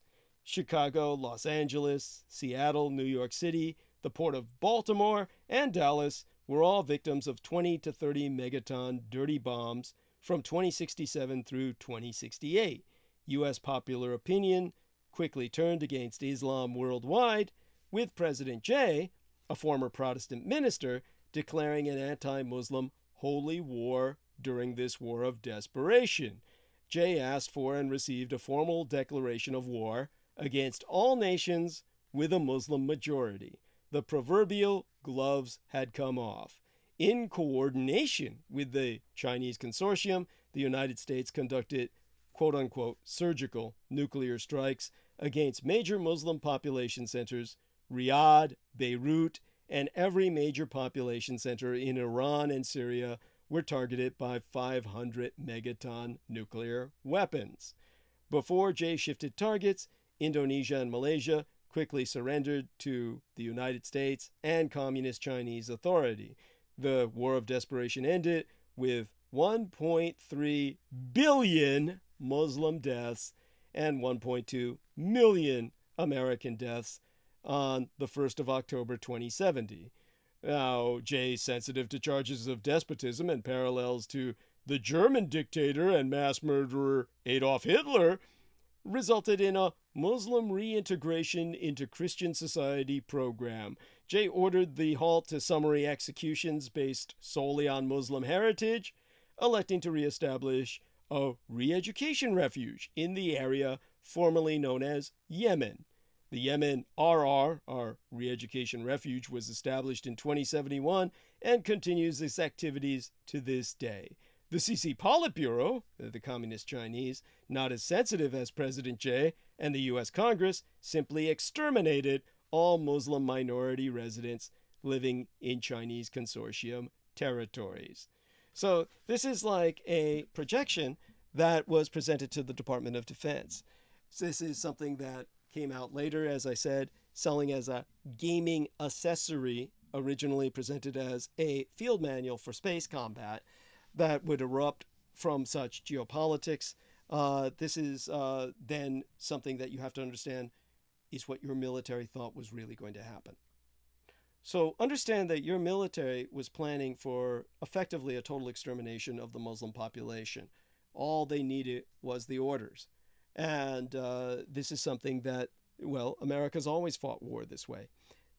Chicago, Los Angeles, Seattle, New York City, the port of Baltimore, and Dallas were all victims of 20 to 30 megaton dirty bombs from 2067 through 2068. U.S. popular opinion quickly turned against Islam worldwide, with President Jay, a former Protestant minister, declaring an anti-Muslim holy war during this war of desperation. Jay asked for and received a formal declaration of war against all nations with a Muslim majority. The proverbial gloves had come off. In coordination with the Chinese consortium, the United States conducted quote-unquote surgical nuclear strikes against major Muslim population centers, Riyadh, Beirut, and every major population center in Iran and Syria were targeted by 500 megaton nuclear weapons. Before Jay shifted targets, Indonesia and Malaysia quickly surrendered to the United States and Communist Chinese Authority. The War of Desperation ended with 1.3 billion Muslim deaths and 1.2 million American deaths on the 1st of October 2070. Now, Jay, sensitive to charges of despotism and parallels to the German dictator and mass murderer Adolf Hitler, resulted in a Muslim reintegration into Christian society program. Jay ordered the halt to summary executions based solely on Muslim heritage, electing to reestablish a re-education refuge in the area formerly known as Yemen. The Yemen RR, our re-education refuge, was established in 2071 and continues its activities to this day. The CC Politburo, the Communist Chinese, not as sensitive as President Jay and the U.S. Congress, simply exterminated all Muslim minority residents living in Chinese consortium territories. So this is like a projection that was presented to the Department of Defense. So this is something that came out later, as I said, selling as a gaming accessory, originally presented as a field manual for space combat that would erupt from such geopolitics. This is then something that you have to understand is what your military thought was really going to happen. So understand that your military was planning for effectively a total extermination of the Muslim population. All they needed was the orders. And this is something that, well, America's always fought war this way.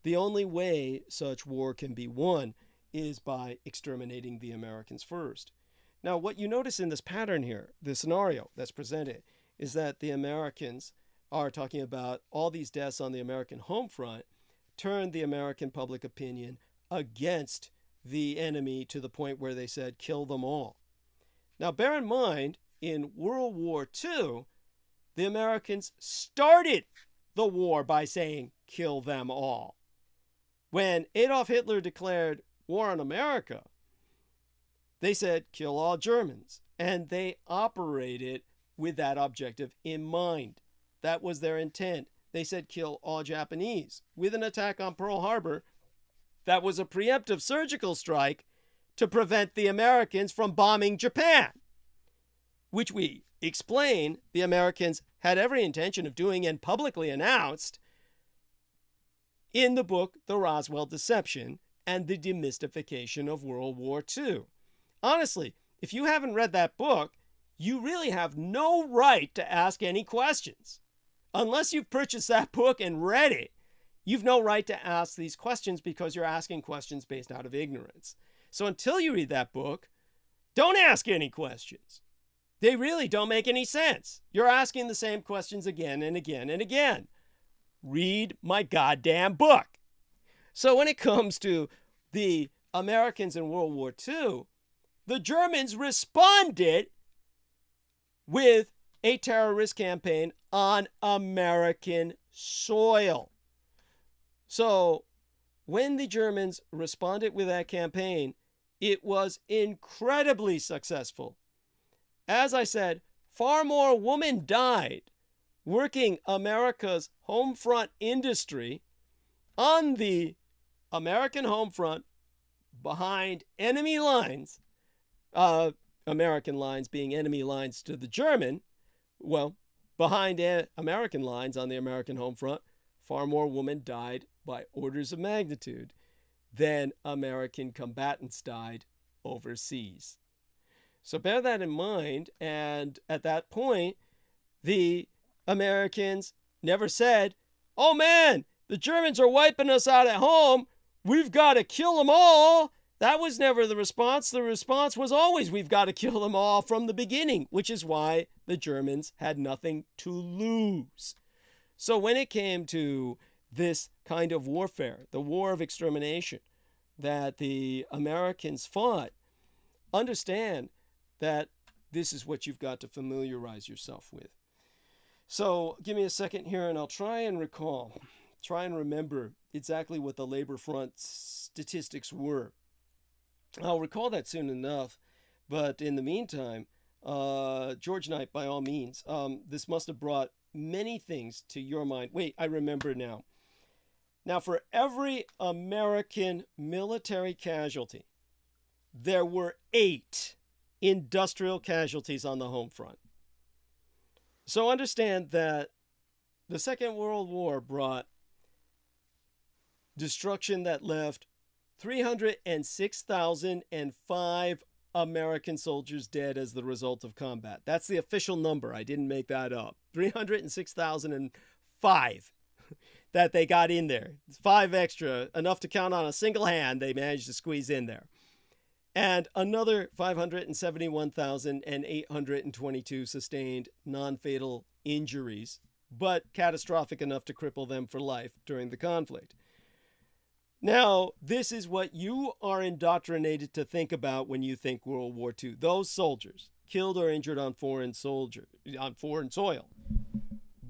The only way such war can be won is by exterminating the Americans first. Now, what you notice in this pattern here, the scenario that's presented, is that the Americans are talking about all these deaths on the American home front turned the American public opinion against the enemy to the point where they said, kill them all. Now, bear in mind, in World War II, the Americans started the war by saying, kill them all. When Adolf Hitler declared war on America, they said, kill all Germans. And they operated with that objective in mind. That was their intent. They said, kill all Japanese. With an attack on Pearl Harbor, that was a preemptive surgical strike to prevent the Americans from bombing Japan, which we explain the Americans had every intention of doing and publicly announced in the book, The Roswell Deception and the Demystification of World War II. Honestly, if you haven't read that book, you really have no right to ask any questions. Unless you've purchased that book and read it, you've no right to ask these questions because you're asking questions based out of ignorance. So until you read that book, don't ask any questions. They really don't make any sense. You're asking the same questions again and again and again. Read my goddamn book. So when it comes to the Americans in World War II, the Germans responded with a terrorist campaign on American soil. So when the Germans responded with that campaign, it was incredibly successful. As I said, far more women died working America's home front industry on the American home front behind enemy lines, American lines being enemy lines to the German, well, behind American lines on the American home front, far more women died by orders of magnitude than American combatants died overseas. So bear that in mind. And at that point, the Americans never said, oh man, the Germans are wiping us out at home. We've got to kill them all. That was never the response. The response was always, we've got to kill them all from the beginning, which is why the Germans had nothing to lose. So when it came to this kind of warfare, the war of extermination that the Americans fought, understand that this is what you've got to familiarize yourself with. So give me a second here and I'll try and remember exactly what the labor front statistics were. I'll recall that soon enough, but in the meantime, George Knight, by all means, this must have brought many things to your mind. Wait, I remember now. Now, for every American military casualty, there were 8 industrial casualties on the home front. So understand that the Second World War brought destruction that left 306,005 American soldiers dead as the result of combat. That's the official number. I didn't make that up. 306,005 that they got in there. 5 extra, enough to count on a single hand, they managed to squeeze in there. And another 571,822 sustained non-fatal injuries, but catastrophic enough to cripple them for life during the conflict. Now, this is what you are indoctrinated to think about when you think World War II. Those soldiers killed or injured on foreign soil.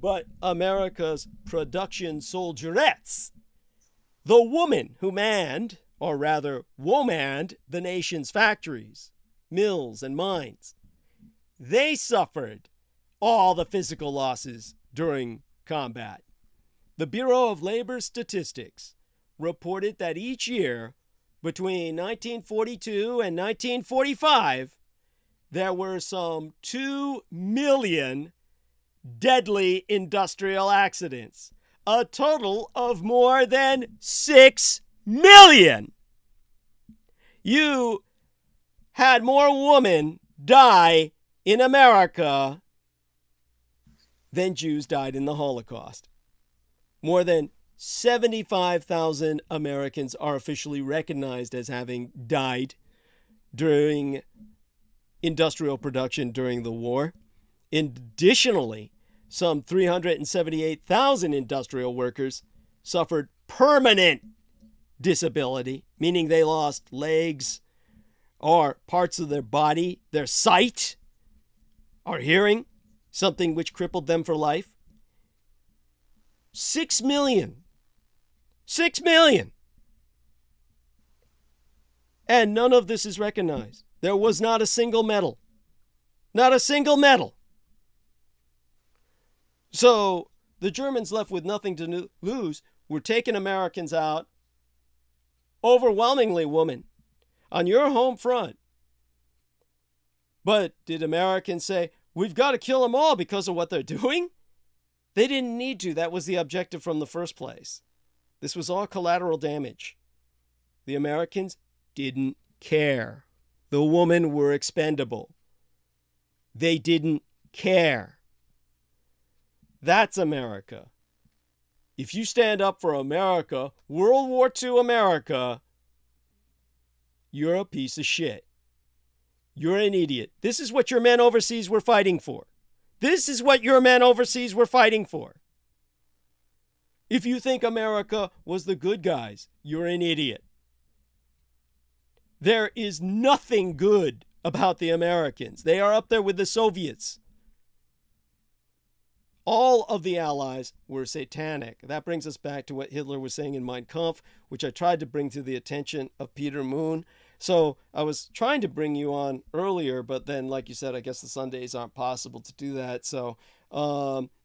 But America's production soldierettes, the woman who manned, or rather womanned, the nation's factories, mills, and mines, they suffered all the physical losses during combat. The Bureau of Labor Statistics reported that each year between 1942 and 1945, there were some 2 million deadly industrial accidents, a total of more than 6 million. You had more women die in America than Jews died in the Holocaust. More than 75,000 Americans are officially recognized as having died during industrial production during the war. Additionally, some 378,000 industrial workers suffered permanent disability, meaning they lost legs or parts of their body, their sight or hearing, something which crippled them for life. 6 million. 6 million. And none of this is recognized. There was not a single medal. Not a single medal. So the Germans, left with nothing to lose, were taking Americans out, overwhelmingly women, on your home front. But did Americans say, we've got to kill them all because of what they're doing? They didn't need to. That was the objective from the first place. This was all collateral damage. The Americans didn't care. The women were expendable. They didn't care. That's America. If you stand up for America, World War II America, you're a piece of shit. You're an idiot. This is what your men overseas were fighting for. This is what your men overseas were fighting for. If you think America was the good guys, you're an idiot. There is nothing good about the Americans. They are up there with the Soviets. All of the Allies were satanic. That brings us back to what Hitler was saying in Mein Kampf, which I tried to bring to the attention of Peter Moon. So I was trying to bring you on earlier, but then, like you said, I guess the Sundays aren't possible to do that. So,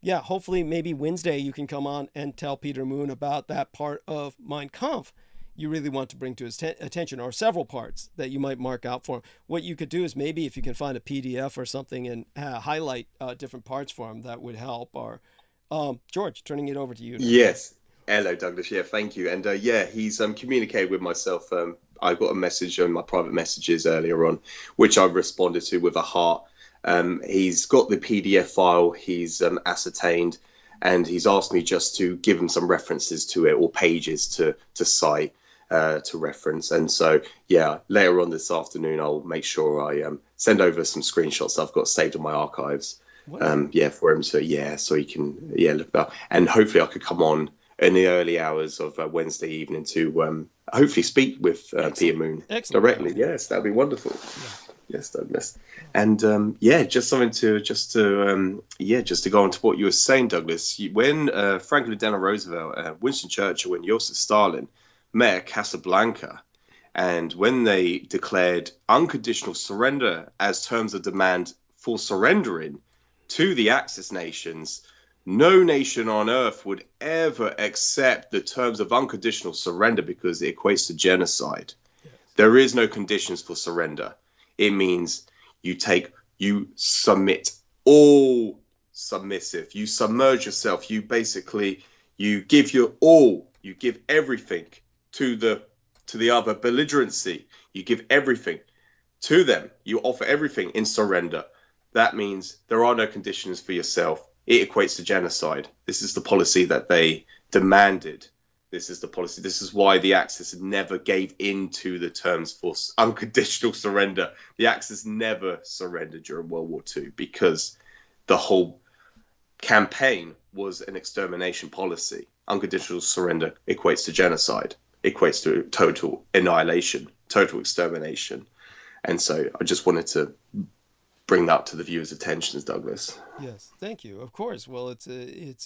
yeah, hopefully maybe Wednesday you can come on and tell Peter Moon about that part of Mein Kampf. you really want to bring to his attention, or several parts that you might mark out for him. What you could do is maybe if you can find a PDF or something and highlight different parts for him, that would help. Or George, turning it over to you now. Yes. Hello, Douglas. Yeah, thank you. And yeah, he's communicated with myself. I got a message on my private messages earlier on, which I responded to with a heart. He's got the PDF file. He's ascertained, and he's asked me just to give him some references to it, or pages to cite, to reference. And so, yeah, later on this afternoon, I'll make sure I send over some screenshots I've got saved in my archives. Yeah, for him to, so he can, look at that. And hopefully I could come on in the early hours of Wednesday evening to hopefully speak with Peter Moon directly. Yes, that'd be wonderful. Yes, Douglas. And just something to go on to what you were saying, Douglas. When Franklin Delano Roosevelt, Winston Churchill, and Joseph Stalin met at Casablanca, and when they declared unconditional surrender as terms of demand for surrendering to the Axis nations, no nation on earth would ever accept the terms of unconditional surrender because it equates to genocide. Yes. There is no conditions for surrender. It means you submit all submissive, you submerge yourself, you give your all, you give everything to the other belligerency, you give everything to them, you offer everything in surrender. That means there are no conditions for yourself. It equates to genocide. This is the policy that they demanded. This is the policy. This is why the Axis never gave in to the terms for unconditional surrender. The Axis never surrendered during World War II because the whole campaign was an extermination policy. Unconditional surrender equates to genocide, equates to total annihilation, total extermination. And so I just wanted to bring that to the viewers' attentions, Douglas. Yes, thank you. Of course. Well, it's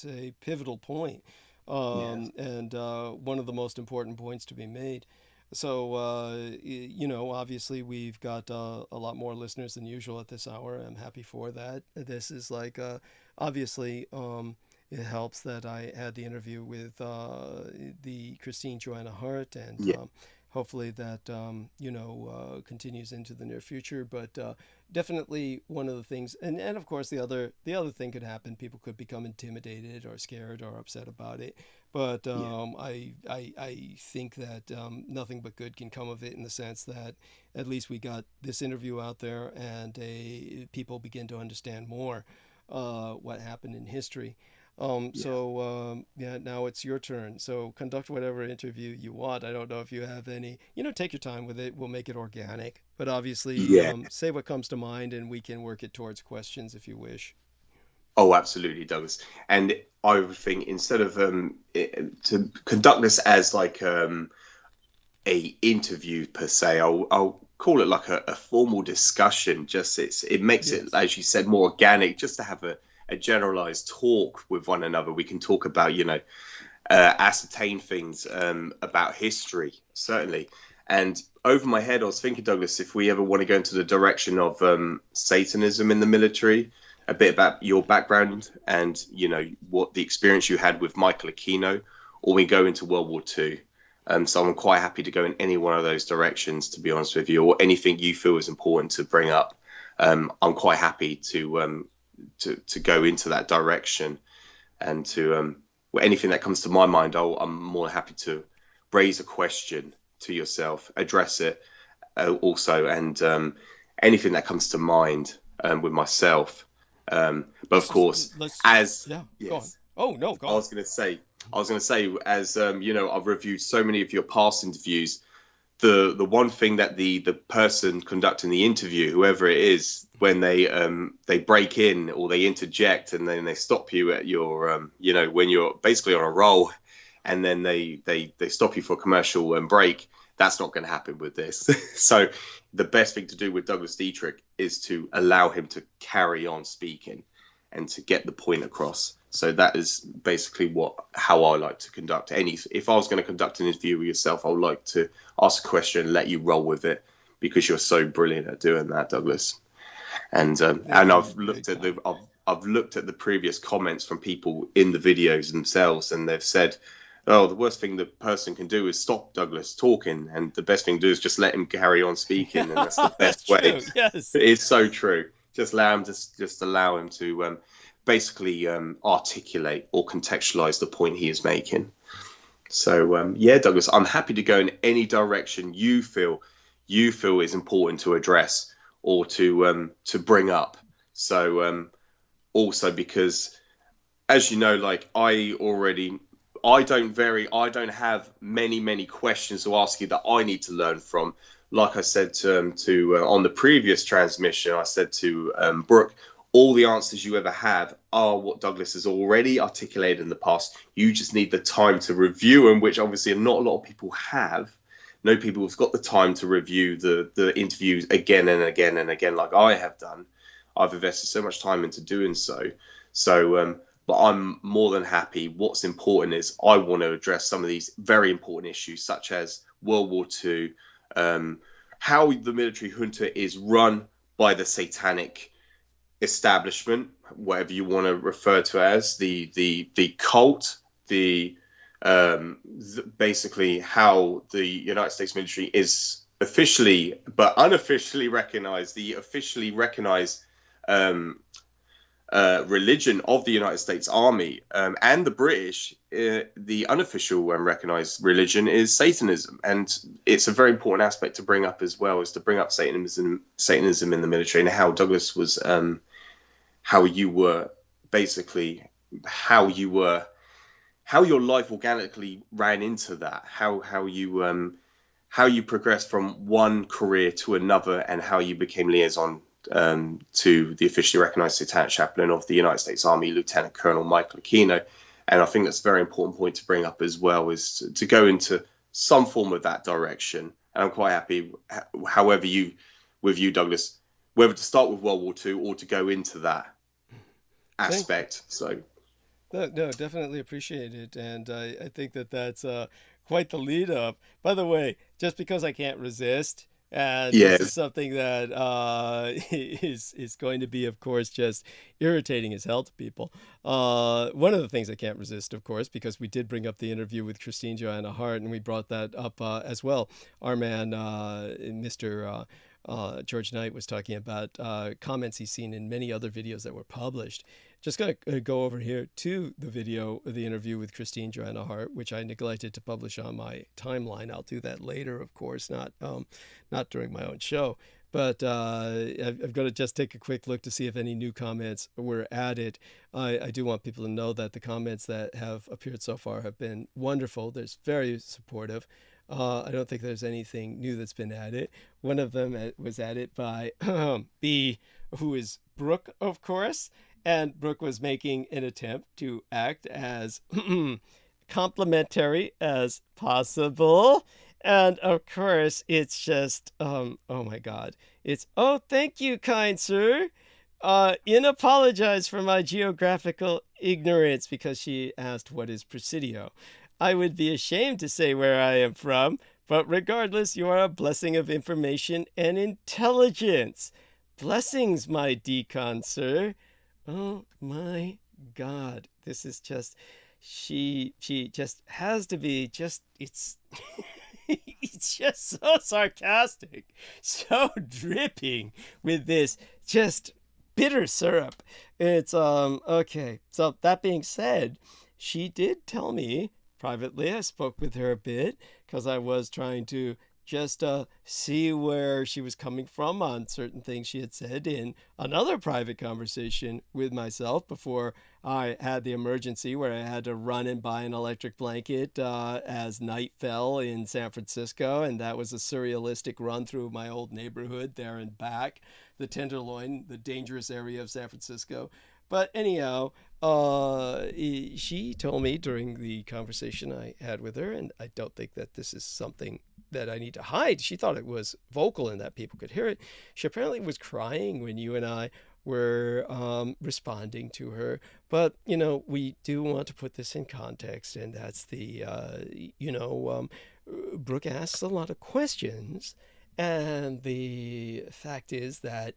a pivotal point. And one of the most important points to be made. So, obviously we've got a lot more listeners than usual at this hour. I'm happy for that. This is obviously, it helps that I had the interview with the Christine Joanna Hart, and hopefully that, continues into the near future. But definitely one of the things, and of course the other thing could happen. People could become intimidated or scared or upset about it. But I think that nothing but good can come of it, in the sense that at least we got this interview out there, and people begin to understand more what happened in history. Now it's your turn. So conduct whatever interview you want. I don't know if you have any, take your time with it. We'll make it organic, but obviously say what comes to mind, and we can work it towards questions if you wish. Oh, absolutely, Douglas. And I would think, instead of to conduct this as like a interview per se, I'll call it like a formal discussion. Just it makes it, as you said, more organic, just to have a generalized talk with one another. We can talk about, ascertain things about history, certainly. And over my head, I was thinking, Douglas, if we ever want to go into the direction of Satanism in the military, a bit about your background and, what the experience you had with Michael Aquino, or we go into World War II. So I'm quite happy to go in any one of those directions, to be honest with you, or anything you feel is important to bring up. I'm quite happy to go into that direction, and to anything that comes to my mind, I'm more happy to raise a question to yourself, address it also, and anything that comes to mind with myself. But of course, go on. Oh no, go on. I was going to say, as I've reviewed so many of your past interviews. The one thing that the person conducting the interview, whoever it is, when they break in or they interject, and then they stop you at your when you're basically on a roll, and then they stop you for a commercial break, that's not going to happen with this. So the best thing to do with Douglas Dietrich is to allow him to carry on speaking and to get the point across. So that is basically how I like to conduct if I was going to conduct an interview with yourself, I would like to ask a question and let you roll with it, because you're so brilliant at doing that, Douglas. And I've looked at the previous comments from people in the videos themselves, and they've said oh, the worst thing the person can do is stop Douglas talking, and the best thing to do is just let him carry on speaking, and that's the best That's way. true. Yes, It's so true. Just allow him to basically articulate or contextualize the point he is making. So yeah, Douglas, I'm happy to go in any direction you feel is important to address or to bring up. So also because, as you know, like I don't have many questions to ask you that I need to learn from. Like I said to on the previous transmission, I said to Brooke, all the answers you ever have are what Douglas has already articulated in the past. You just need the time to review them, which obviously not a lot of people have. No people have got the time to review the interviews again and again and again, like I have done. I've invested so much time into doing so. But I'm more than happy. What's important is I want to address some of these very important issues, such as World War II, how the military junta is run by the satanic establishment, whatever you want to refer to as the cult, basically how the United States military is officially but unofficially recognized, the officially recognized religion of the United States Army and the British. The unofficial recognized religion is Satanism, and it's a very important aspect to bring up as well, is to bring up Satanism in the military, and how Douglas was how your life organically ran into that, how you progressed from one career to another, and how you became liaison to the officially recognized Lieutenant Chaplain of the United States Army, Lieutenant Colonel Michael Aquino. And I think that's a very important point to bring up as well, is to go into some form of that direction. And I'm quite happy, however with you, Douglas, whether to start with World War II or to go into that aspect. So no, definitely appreciate it, and I think that's quite the lead up. By the way, just because I can't resist, and yes, this is something that is going to be, of course, just irritating as hell to people. One of the things I can't resist, of course, because we did bring up the interview with Christine Joanna Hart, and we brought that up as well. Our man, Mr. George Knight, was talking about comments he's seen in many other videos that were published. Just going to go over here to the video of the interview with Christine Joanna Hart, which I neglected to publish on my timeline. I'll do that later, of course, not during my own show. But I've got to just take a quick look to see if any new comments were added. I do want people to know that the comments that have appeared so far have been wonderful. There's very supportive. I don't think there's anything new that's been added. One of them was added by B, who is Brooke, of course. And Brooke was making an attempt to act as complimentary as possible. And of course, it's just, oh my God. It's, oh, thank you, kind sir. Apologize for my geographical ignorance, because she asked what is Presidio. I would be ashamed to say where I am from, but regardless, you are a blessing of information and intelligence. Blessings, my decon, sir. Oh my God, this is just, she just has to be just, it's, it's just so sarcastic, so dripping with this just bitter syrup. It's, okay. So that being said, she did tell me privately, I spoke with her a bit, because I was trying to just see where she was coming from on certain things she had said in another private conversation with myself before I had the emergency where I had to run and buy an electric blanket as night fell in San Francisco. And that was a surrealistic run through my old neighborhood there and back, the Tenderloin, the dangerous area of San Francisco. But anyhow, she told me during the conversation I had with her, and I don't think that this is something that I need to hide. She thought it was vocal and that people could hear it. She apparently was crying when you and I were responding to her. But, we do want to put this in context, and that's the, Brooke asks a lot of questions. And the fact is that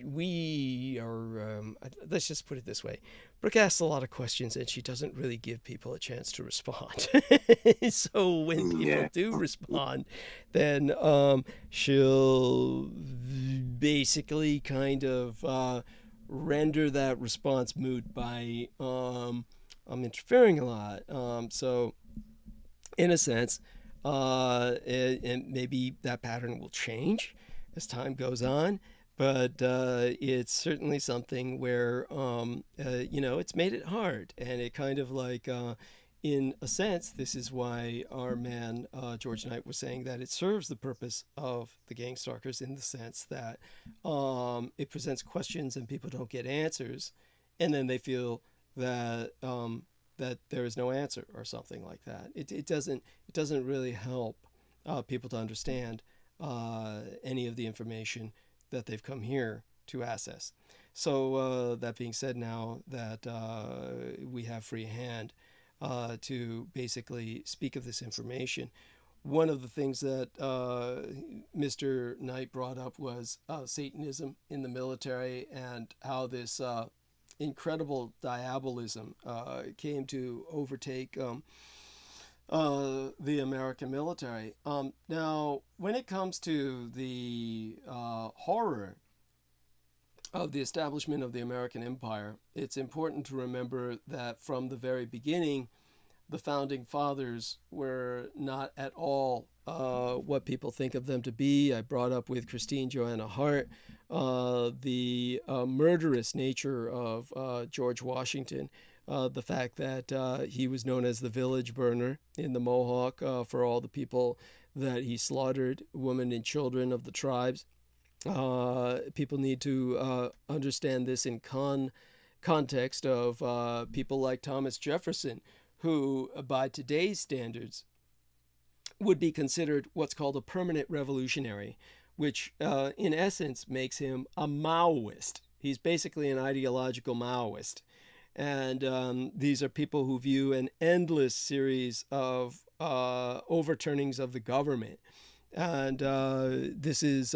we are, let's just put it this way. Brooke asks a lot of questions and she doesn't really give people a chance to respond. So when people do respond, then she'll basically kind of render that response moot by I'm interfering a lot. So in a sense, and maybe that pattern will change as time goes on. But it's certainly something where, it's made it hard. And it kind of like, in a sense, this is why our man, George Knight, was saying that it serves the purpose of the gang stalkers in the sense that it presents questions and people don't get answers. And then they feel that that there is no answer or something like that. It doesn't really help people to understand any of the information that they've come here to access. So that being said, now that we have free hand to basically speak of this information, one of the things that Mr. Knight brought up was Satanism in the military and how this incredible diabolism came to overtake the American military. Now, when it comes to the horror of the establishment of the American empire, it's important to remember that from the very beginning, the founding fathers were not at all what people think of them to be. I brought up with Christine Joanna Hart the murderous nature of George Washington. The fact that he was known as the village burner in the Mohawk for all the people that he slaughtered, women and children of the tribes. People need to understand this in context of people like Thomas Jefferson, who by today's standards would be considered what's called a permanent revolutionary, which in essence makes him a Maoist. He's basically an ideological Maoist. And these are people who view an endless series of overturnings of the government. And this is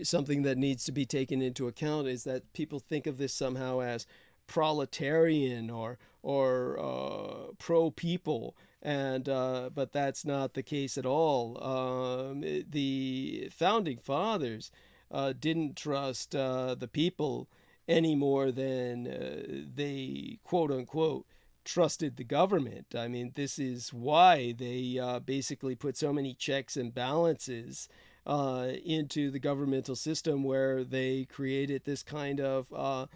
something that needs to be taken into account, is that people think of this somehow as proletarian or pro-people. And but that's not the case at all. The founding fathers didn't trust the people any more than they, quote unquote, trusted the government. I mean, this is why they basically put so many checks and balances into the governmental system, where they created this kind of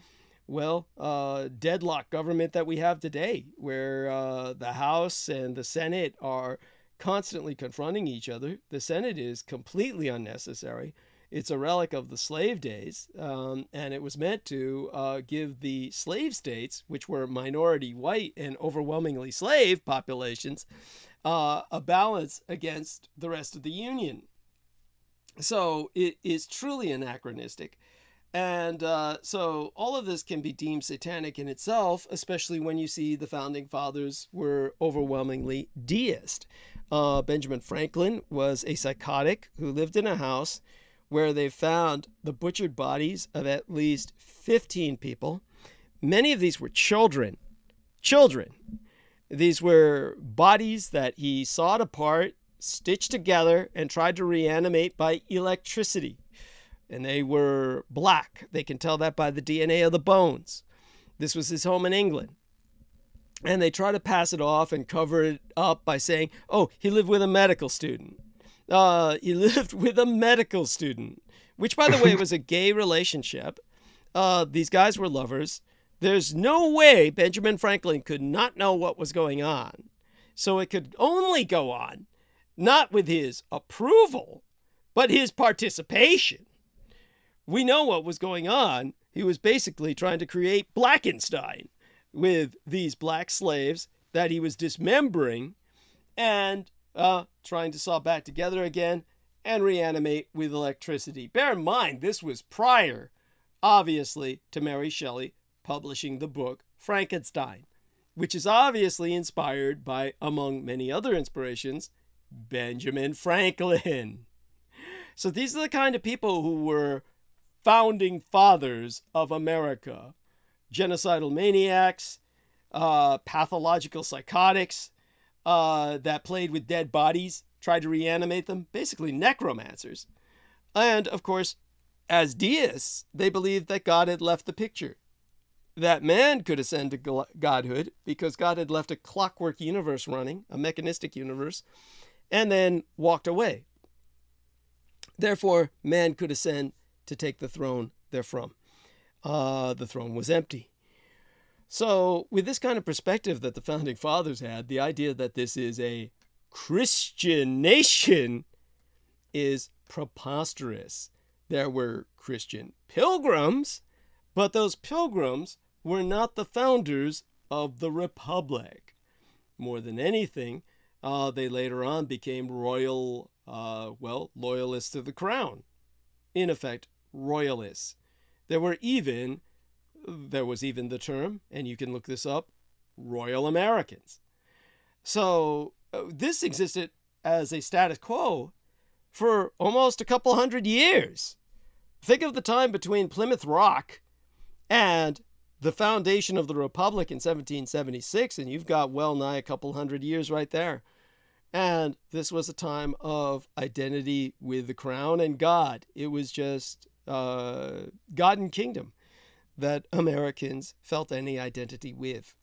deadlock government that we have today, where the House and the Senate are constantly confronting each other. The Senate is completely unnecessary. It's a relic of the slave days, and it was meant to give the slave states, which were minority white and overwhelmingly slave populations, a balance against the rest of the Union. So it is truly anachronistic. And so all of this can be deemed satanic in itself, especially when you see the founding fathers were overwhelmingly deist. Benjamin Franklin was a psychotic who lived in a house where they found the butchered bodies of at least 15 people. Many of these were children. These were bodies that he sawed apart, stitched together, and tried to reanimate by electricity. And they were black. They can tell that by the DNA of the bones. This was his home in England. And they try to pass it off and cover it up by saying, oh, he lived with a medical student. Which, by the way, was a gay relationship. These guys were lovers. There's no way Benjamin Franklin could not know what was going on. So it could only go on, not with his approval, but his participation. We know what was going on. He was basically trying to create Blackenstein with these black slaves that he was dismembering and trying to saw back together again and reanimate with electricity. Bear in mind, this was prior, obviously, to Mary Shelley publishing the book Frankenstein, which is obviously inspired by, among many other inspirations, Benjamin Franklin. So these are the kind of people who were founding fathers of America. genocidal maniacs, pathological psychotics that played with dead bodies, tried to reanimate them, basically necromancers. And, of course, as deists, they believed that God had left the picture, that man could ascend to godhood because God had left a clockwork universe running, a mechanistic universe, and then walked away. Therefore, man could ascend to take the throne therefrom. The throne was empty. So, with this kind of perspective that the Founding Fathers had, the idea that this is a Christian nation is preposterous. There were Christian pilgrims, but those pilgrims were not the founders of the Republic. More than anything, they later on became royal, loyalists to the crown. In effect, royalists. There was even the term, and you can look this up, Royal Americans. So this existed as a status quo for almost a couple hundred years. Think of the time between Plymouth Rock and the foundation of the Republic in 1776, and you've got well nigh a couple hundred years right there. And this was a time of identity with the crown and God. It was just God and kingdom that Americans felt any identity with.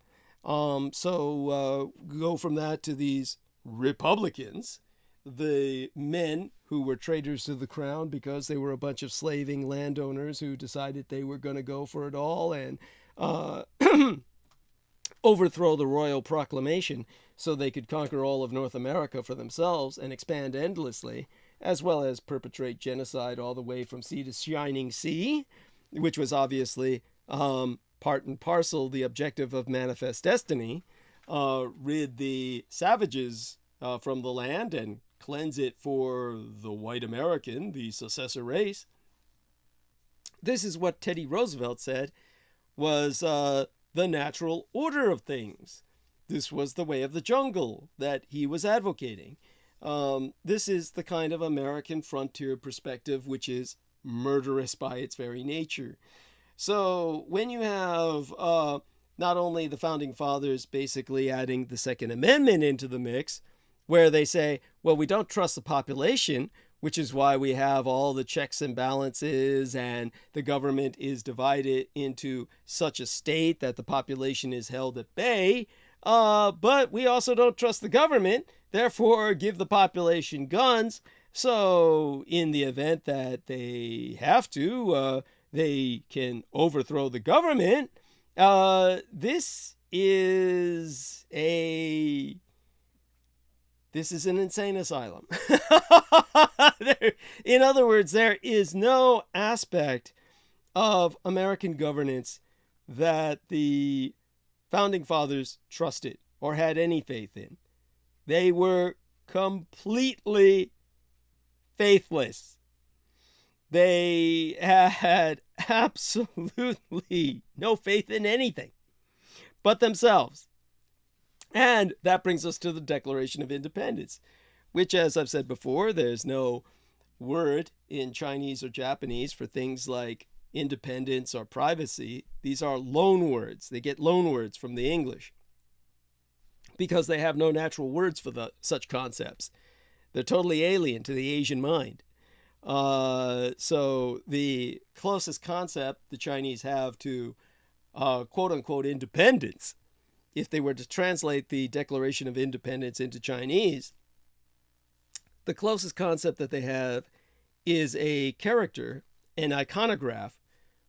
So go from that to these Republicans, the men who were traitors to the crown because they were a bunch of slaving landowners who decided they were going to go for it all and overthrow the royal proclamation so they could conquer all of North America for themselves and expand endlessly, as well as perpetrate genocide all the way from sea to shining sea, which was obviously part and parcel the objective of Manifest Destiny, rid the savages from the land and cleanse it for the white American, the successor race. This is what Teddy Roosevelt said was the natural order of things. This was the way of the jungle that he was advocating. This is the kind of American frontier perspective which is murderous by its very nature. So when you have not only the Founding Fathers basically adding the Second Amendment into the mix, where they say, well, we don't trust the population, which is why we have all the checks and balances and the government is divided into such a state that the population is held at bay. But we also don't trust the government, therefore give the population guns. So in the event that they have to, they can overthrow the government. This is an insane asylum. In other words, there is no aspect of American governance that the Founding Fathers trusted or had any faith in. They were completely faithless. They had absolutely no faith in anything but themselves. And that brings us to the Declaration of Independence, which, as I've said before, there's no word in Chinese or Japanese for things like independence or privacy. These are loan words. They get loan words from the English because they have no natural words for such concepts. They're totally alien to the Asian mind. So the closest concept the Chinese have to quote-unquote independence, if they were to translate the Declaration of Independence into Chinese, the closest concept that they have is a character, an iconograph,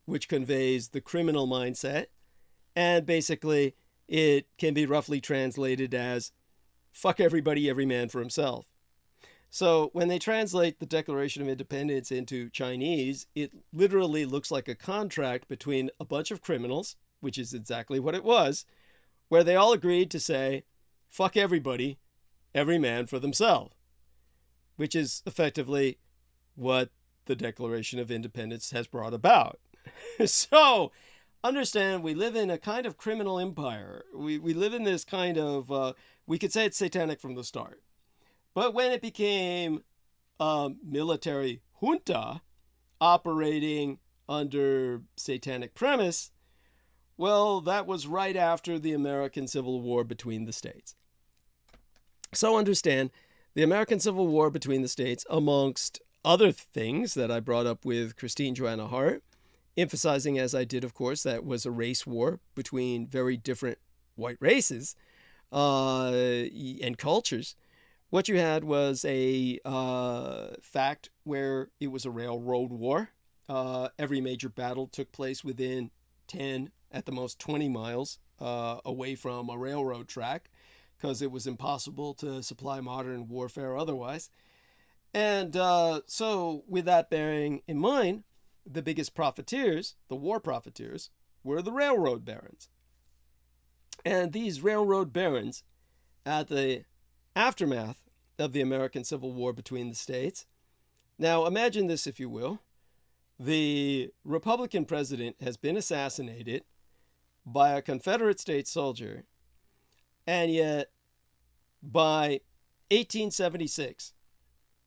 which conveys the criminal mindset. And basically, it can be roughly translated as, fuck everybody, every man for himself. So when they translate the Declaration of Independence into Chinese, it literally looks like a contract between a bunch of criminals, which is exactly what it was, where they all agreed to say, fuck everybody, every man for themselves, which is effectively what the Declaration of Independence has brought about. So, understand, we live in a kind of criminal empire. We live in this kind of, we could say it's satanic from the start. But when it became a military junta operating under satanic premise, Well, that was right after the American Civil War between the states. So understand, the American Civil War between the states, amongst other things that I brought up with Christine Joanna Hart, emphasizing, as I did, of course, that it was a race war between very different white races and cultures. What you had was a fact where it was a railroad war. Every major battle took place within 10, at the most 20 miles away from a railroad track, because it was impossible to supply modern warfare otherwise. And so with that bearing in mind, the biggest profiteers, the war profiteers, were the railroad barons. And these railroad barons, at the aftermath of the American Civil War between the states, now imagine this, if you will. The Republican president has been assassinated by a Confederate States soldier, and yet by 1876,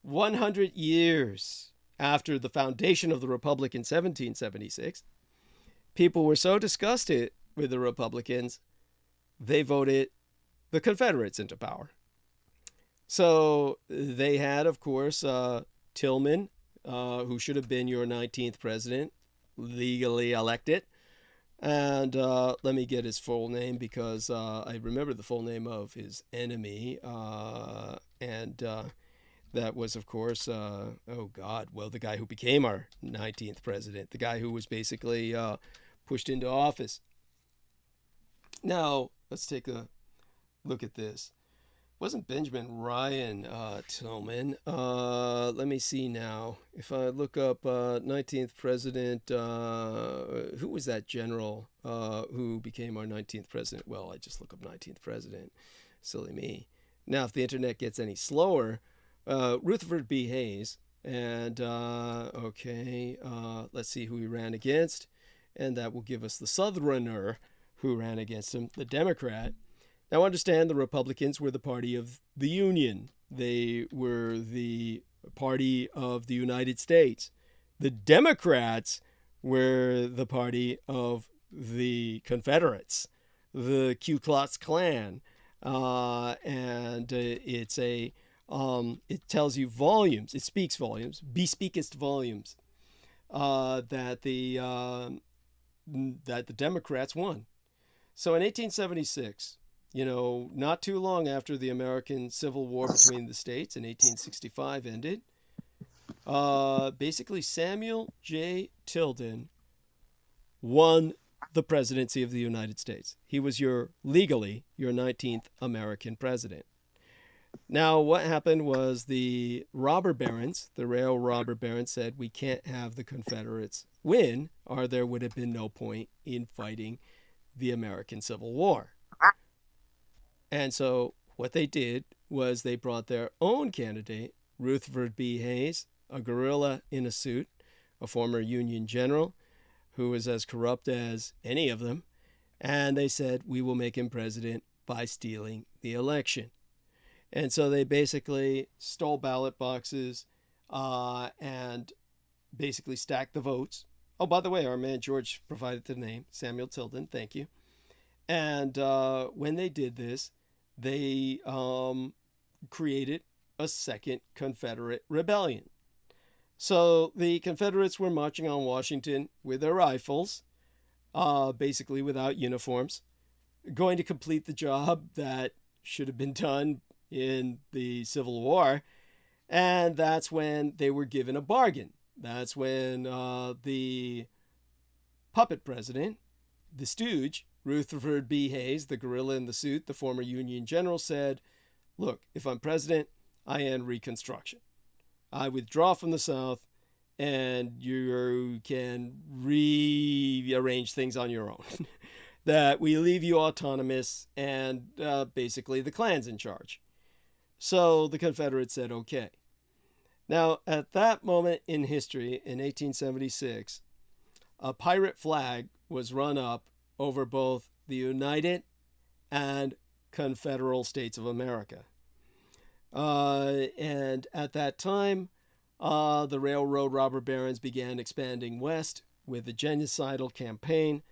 100 years after the foundation of the Republic in 1776, people were so disgusted with the Republicans, they voted the Confederates into power. So they had, of course, Tillman, who should have been your 19th president, legally elected. And let me get his full name, because I remember the full name of his enemy. That was, of course, the guy who became our 19th president, the guy who was basically pushed into office. Now, let's take a look at this. It wasn't Benjamin Ryan Tillman. Let me see now. If I look up 19th president, who was that general who became our 19th president? Well, I just look up 19th president. Silly me. Now, if the internet gets any slower, Rutherford B. Hayes. And, let's see who he ran against. And that will give us the Southerner who ran against him, the Democrat. Now, understand, the Republicans were the party of the Union. They were the party of the United States. The Democrats were the party of the Confederates, the Ku Klux Klan. It tells you volumes. It speaks volumes. Bespeakest volumes that the Democrats won. So in 1876, not too long after the American Civil War between the states in 1865 ended, basically Samuel J. Tilden won the presidency of the United States. He was legally your 19th American president. Now, what happened was the robber barons, the rail robber barons, said we can't have the Confederates win, or there would have been no point in fighting the American Civil War. And so what they did was they brought their own candidate, Rutherford B. Hayes, a guerrilla in a suit, a former Union general who was as corrupt as any of them. And they said, we will make him president by stealing the election. And so they basically stole ballot boxes and basically stacked the votes. Oh, by the way, our man George provided the name, Samuel Tilden. Thank you. And when they did this, they created a second Confederate rebellion. So the Confederates were marching on Washington with their rifles, basically without uniforms, going to complete the job that should have been done in the Civil War. And that's when they were given a bargain. That's when the puppet president, the stooge, Rutherford B. Hayes, the gorilla in the suit, the former Union general, said, look, if I'm president, I end Reconstruction. I withdraw from the South, and you can rearrange things on your own. That we leave you autonomous, and basically the Klan's in charge. So the Confederates said, okay. Now, at that moment in history, in 1876, a pirate flag was run up over both the United and Confederal States of America. And at that time, the railroad robber barons began expanding west with a genocidal campaign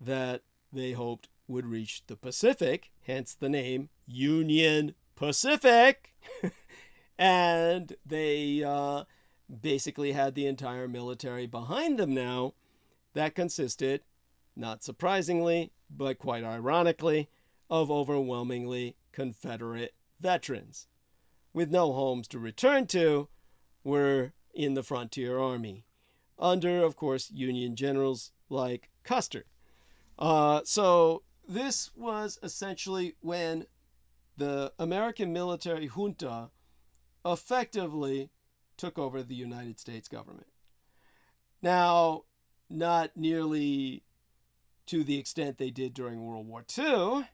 that they hoped would reach the Pacific, hence the name Union Pacific. And they basically had the entire military behind them now that consisted, not surprisingly, but quite ironically, of overwhelmingly Confederate veterans, with no homes to return to, were in the frontier army, under, of course, Union generals like Custer. So this was essentially when the American military junta effectively took over the United States government. Now, not nearly to the extent they did during World War II.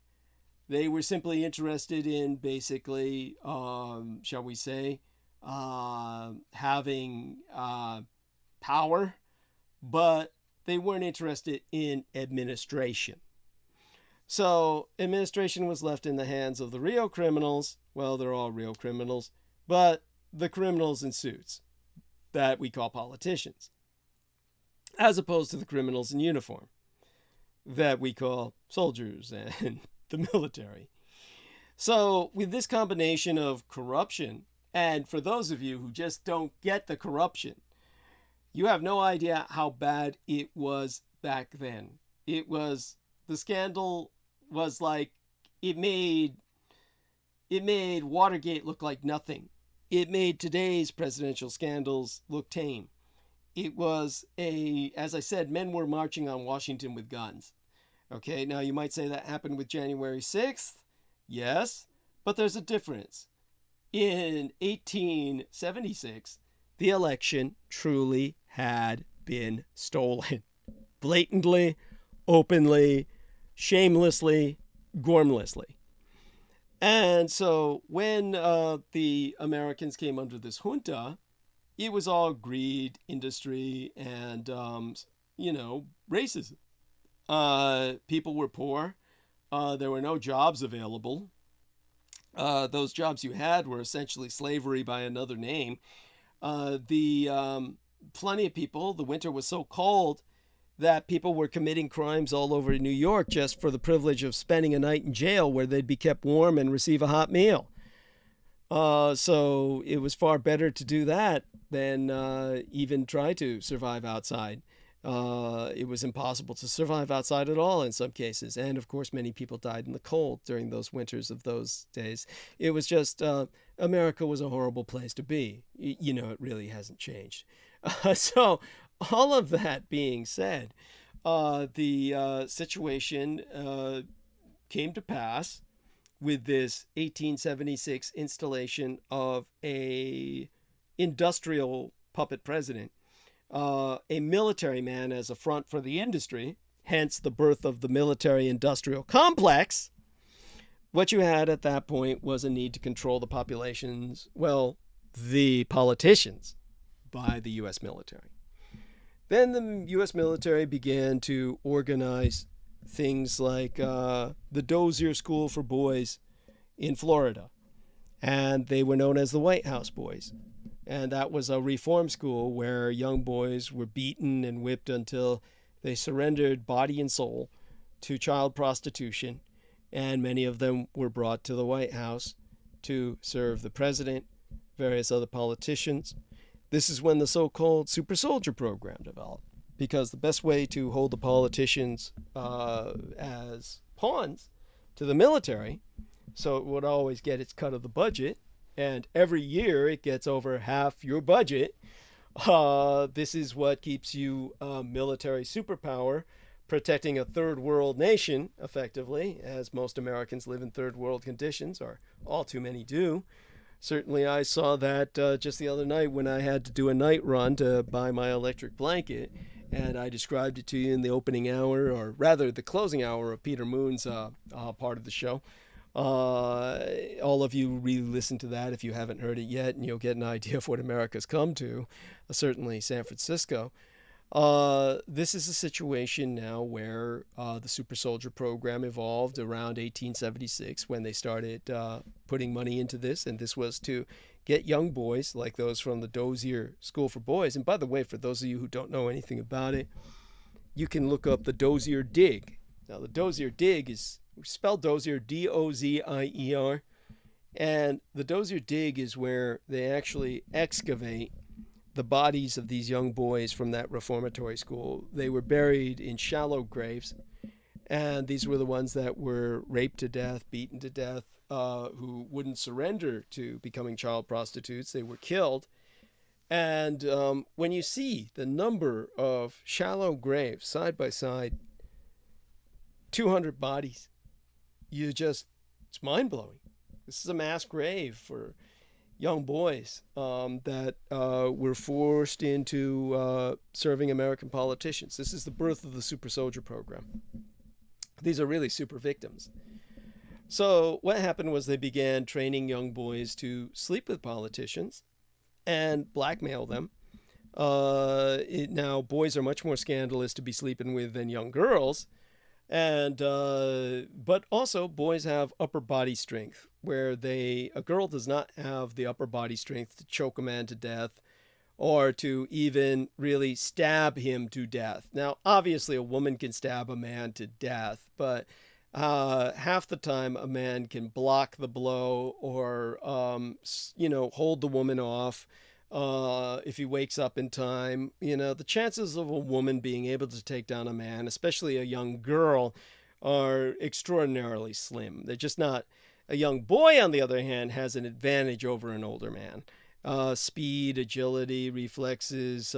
They were simply interested in basically, shall we say, having power, but they weren't interested in administration. So administration was left in the hands of the real criminals. Well, they're all real criminals, but the criminals in suits that we call politicians, as opposed to the criminals in uniform that we call soldiers and the military. So with this combination of corruption, and for those of you who just don't get the corruption, you have no idea how bad it was back then. It was, the scandal was like, it made Watergate look like nothing. It made today's presidential scandals look tame. It was as I said, men were marching on Washington with guns. Okay, now you might say that happened with January 6th. Yes, but there's a difference. In 1876, the election truly had been stolen. Blatantly, openly, shamelessly, gormlessly. And so when the Americans came under this junta, it was all greed, industry, and, racism. People were poor. There were no jobs available. Those jobs you had were essentially slavery by another name. Plenty of people, the winter was so cold that people were committing crimes all over New York just for the privilege of spending a night in jail where they'd be kept warm and receive a hot meal. So it was far better to do that than even try to survive outside. It was impossible to survive outside at all in some cases. And of course, many people died in the cold during those winters of those days. It was just, America was a horrible place to be. It really hasn't changed. So all of that being said, the situation came to pass with this 1876 installation of a industrial puppet president, a military man as a front for the industry, hence the birth of the military-industrial complex. What you had at that point was a need to control the populations, the politicians, by the U.S. military. Then the U.S. military began to organize things like the Dozier School for Boys in Florida, and they were known as the White House Boys. And that was a reform school where young boys were beaten and whipped until they surrendered body and soul to child prostitution, and many of them were brought to the White House to serve the president, various other politicians. This is when the so-called super soldier program developed, because the best way to hold the politicians as pawns to the military, so it would always get its cut of the budget, and every year it gets over half your budget. This is what keeps you a military superpower, protecting a third world nation, effectively, as most Americans live in third world conditions, or all too many do. Certainly I saw that just the other night when I had to do a night run to buy my electric blanket, and I described it to you in the opening hour, or rather the closing hour of Peter Moon's part of the show. All of you really listen to that if you haven't heard it yet, and you'll get an idea of what America's come to, certainly San Francisco. This is a situation now where the super soldier program evolved around 1876 when they started putting money into this, and this was to get young boys like those from the Dozier School for Boys. And by the way, for those of you who don't know anything about it, you can look up the Dozier Dig Now, the Dozier dig is spelled Dozier, Dozier. And the Dozier dig is where they actually excavate the bodies of these young boys from that reformatory school. They were buried in shallow graves, and these were the ones that were raped to death, beaten to death, who wouldn't surrender to becoming child prostitutes. They were killed. And when you see the number of shallow graves side by side, 200 bodies, it's mind-blowing. This is a mass grave for young boys that were forced into serving American politicians. This is the birth of the super soldier program. These are really super victims. So what happened was they began training young boys to sleep with politicians and blackmail them. Now, boys are much more scandalous to be sleeping with than young girls. And but also boys have upper body strength, where a girl does not have the upper body strength to choke a man to death or to even really stab him to death. Now, obviously, a woman can stab a man to death, but half the time a man can block the blow or hold the woman off. If he wakes up in time, the chances of a woman being able to take down a man, especially a young girl, are extraordinarily slim. They're just not. A young boy, on the other hand, has an advantage over an older man. Speed, agility, reflexes,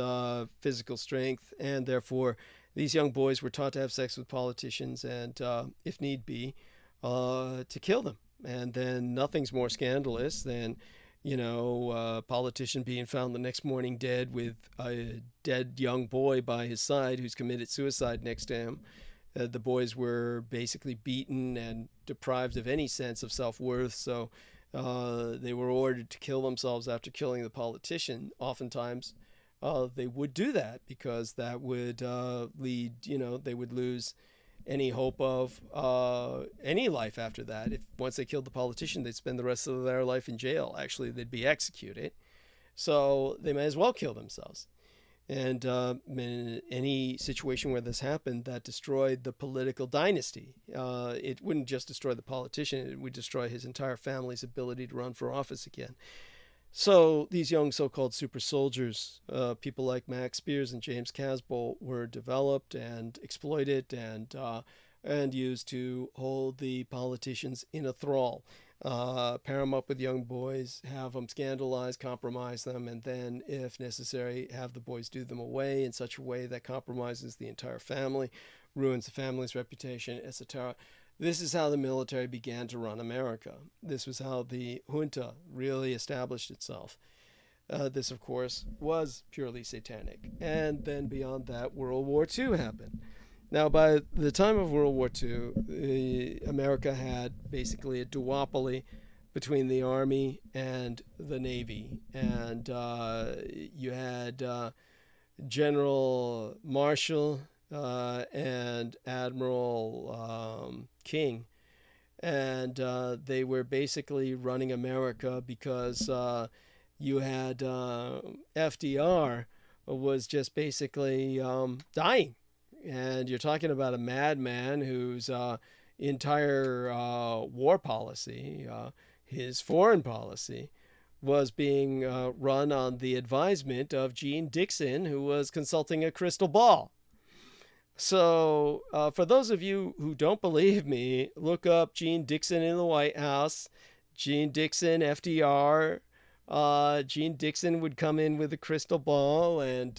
physical strength, and therefore these young boys were taught to have sex with politicians and, if need be, to kill them. And then nothing's more scandalous than a politician being found the next morning dead with a dead young boy by his side who's committed suicide next to him. The boys were basically beaten and deprived of any sense of self-worth, so they were ordered to kill themselves after killing the politician. Oftentimes, they would do that because that would lead, they would lose any hope of any life after that. If once they killed the politician, they'd spend the rest of their life in jail. Actually, they'd be executed. So they may as well kill themselves. And in any situation where this happened, that destroyed the political dynasty. It wouldn't just destroy the politician, it would destroy his entire family's ability to run for office again. So these young so-called super soldiers, people like Max Spears and James Casbolt, were developed and exploited and used to hold the politicians in a thrall. Pair them up with young boys, have them scandalize, compromise them, and then, if necessary, have the boys do them away in such a way that compromises the entire family, ruins the family's reputation, etc. This is how the military began to run America. This was how the junta really established itself. This, of course, was purely satanic. And then beyond that, World War II happened. Now, by the time of World War II, America had basically a duopoly between the Army and the Navy. And you had General Marshall and Admiral King. And they were basically running America because you had FDR was just basically dying. And you're talking about a madman whose entire war policy, his foreign policy, was being run on the advisement of Gene Dixon, who was consulting a crystal ball. So for those of you who don't believe me, look up Gene Dixon in the White House, Gene Dixon, FDR. Gene Dixon would come in with a crystal ball and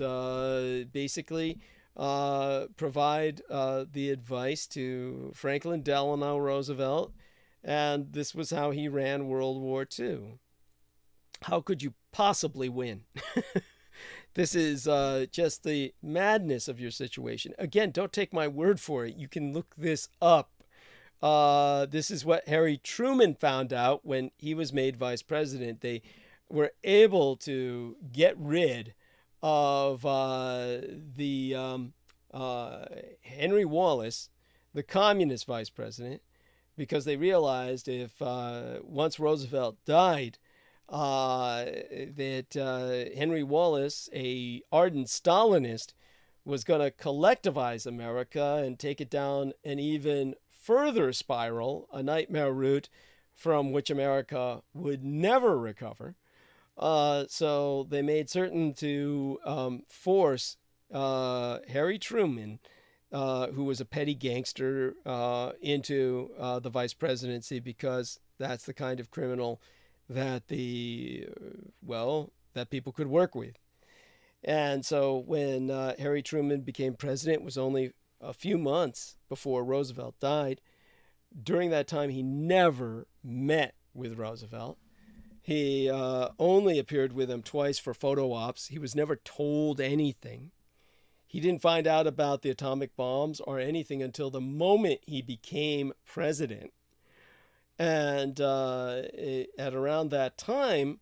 basically provide the advice to Franklin Delano Roosevelt, and this was how he ran World War II. How could you possibly win? This is just the madness of your situation. Again, don't take my word for it. You can look this up. This is what Harry Truman found out when he was made vice president. They were able to get rid of Henry Wallace, the communist vice president, because they realized if once Roosevelt died, that Henry Wallace, a ardent Stalinist, was going to collectivize America and take it down an even further spiral, a nightmare route from which America would never recover. So they made certain to force Harry Truman, who was a petty gangster, into the vice presidency, because that's the kind of criminal that that people could work with. And so when Harry Truman became president, it was only a few months before Roosevelt died. During that time, he never met with Roosevelt. He only appeared with him twice for photo ops. He was never told anything. He didn't find out about the atomic bombs or anything until the moment he became president. And at around that time,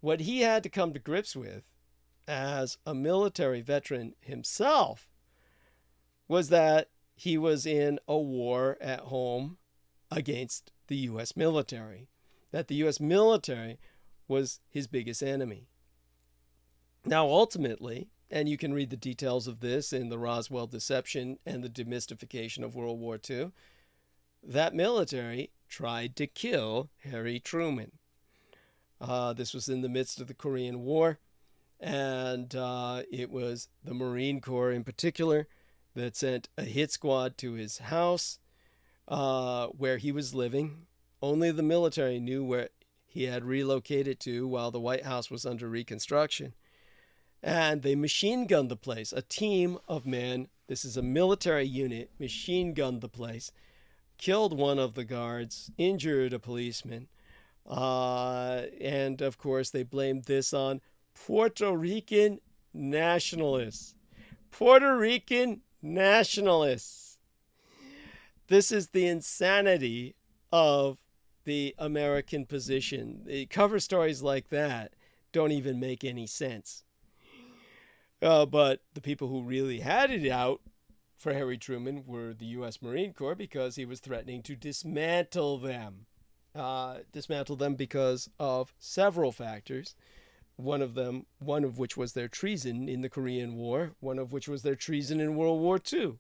what he had to come to grips with as a military veteran himself was that he was in a war at home against the U.S. military, that the U.S. military was his biggest enemy. Now, ultimately, and you can read the details of this in the Roswell Deception and the Demystification of World War II, that military tried to kill Harry Truman. This was in the midst of the Korean War, and it was the Marine Corps in particular that sent a hit squad to his house where he was living. Only the military knew where he had relocated to while the White House was under reconstruction. And they machine gunned the place. A team of men, this is a military unit, machine gunned the place, killed one of the guards, injured a policeman. And of course, they blamed this on Puerto Rican nationalists. Puerto Rican nationalists. This is the insanity of the American position. The cover stories like that don't even make any sense. But the people who really had it out for Harry Truman were the U.S. Marine Corps, because he was threatening to dismantle them. Dismantle them because of several factors. One of which was their treason in the Korean War, one of which was their treason in World War II,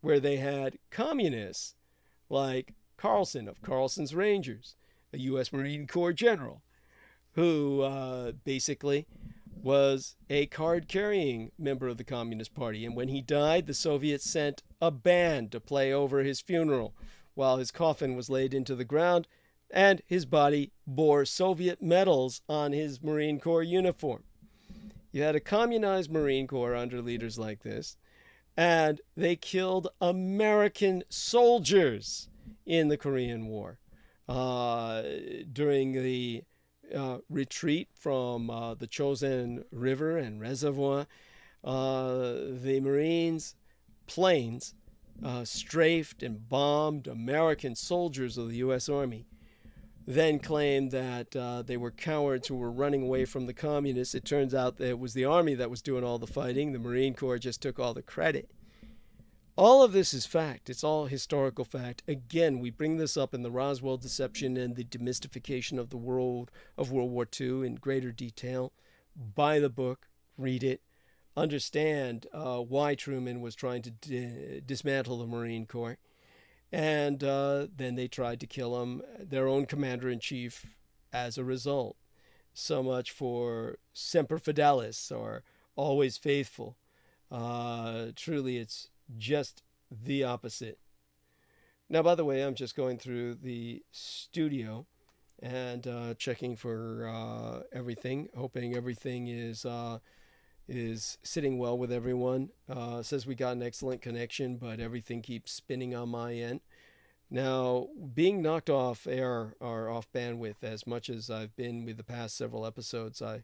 where they had communists like Carlson of Carlson's Rangers, a U.S. Marine Corps general, who basically was a card-carrying member of the Communist Party. And when he died, the Soviets sent a band to play over his funeral while his coffin was laid into the ground, and his body bore Soviet medals on his Marine Corps uniform. You had a communized Marine Corps under leaders like this, and they killed American soldiers in the Korean War. During the retreat from the Chosin River and Reservoir, the Marines' planes strafed and bombed American soldiers of the U.S. Army, then claimed that they were cowards who were running away from the communists. It turns out that it was the Army that was doing all the fighting. The Marine Corps just took all the credit. All of this is fact. It's all historical fact. Again, we bring this up in the Roswell Deception and the Demystification of the World of World War II in greater detail. Buy the book, read it, understand why Truman was trying to dismantle the Marine Corps. And then they tried to kill him, their own commander-in-chief, as a result. So much for Semper Fidelis, or always faithful. Truly, it's just the opposite. Now, by the way, I'm just going through the studio and checking for everything, hoping everything is sitting well with everyone. Says we got an excellent connection, but everything keeps spinning on my end. Now, being knocked off air or off bandwidth as much as I've been with the past several episodes, I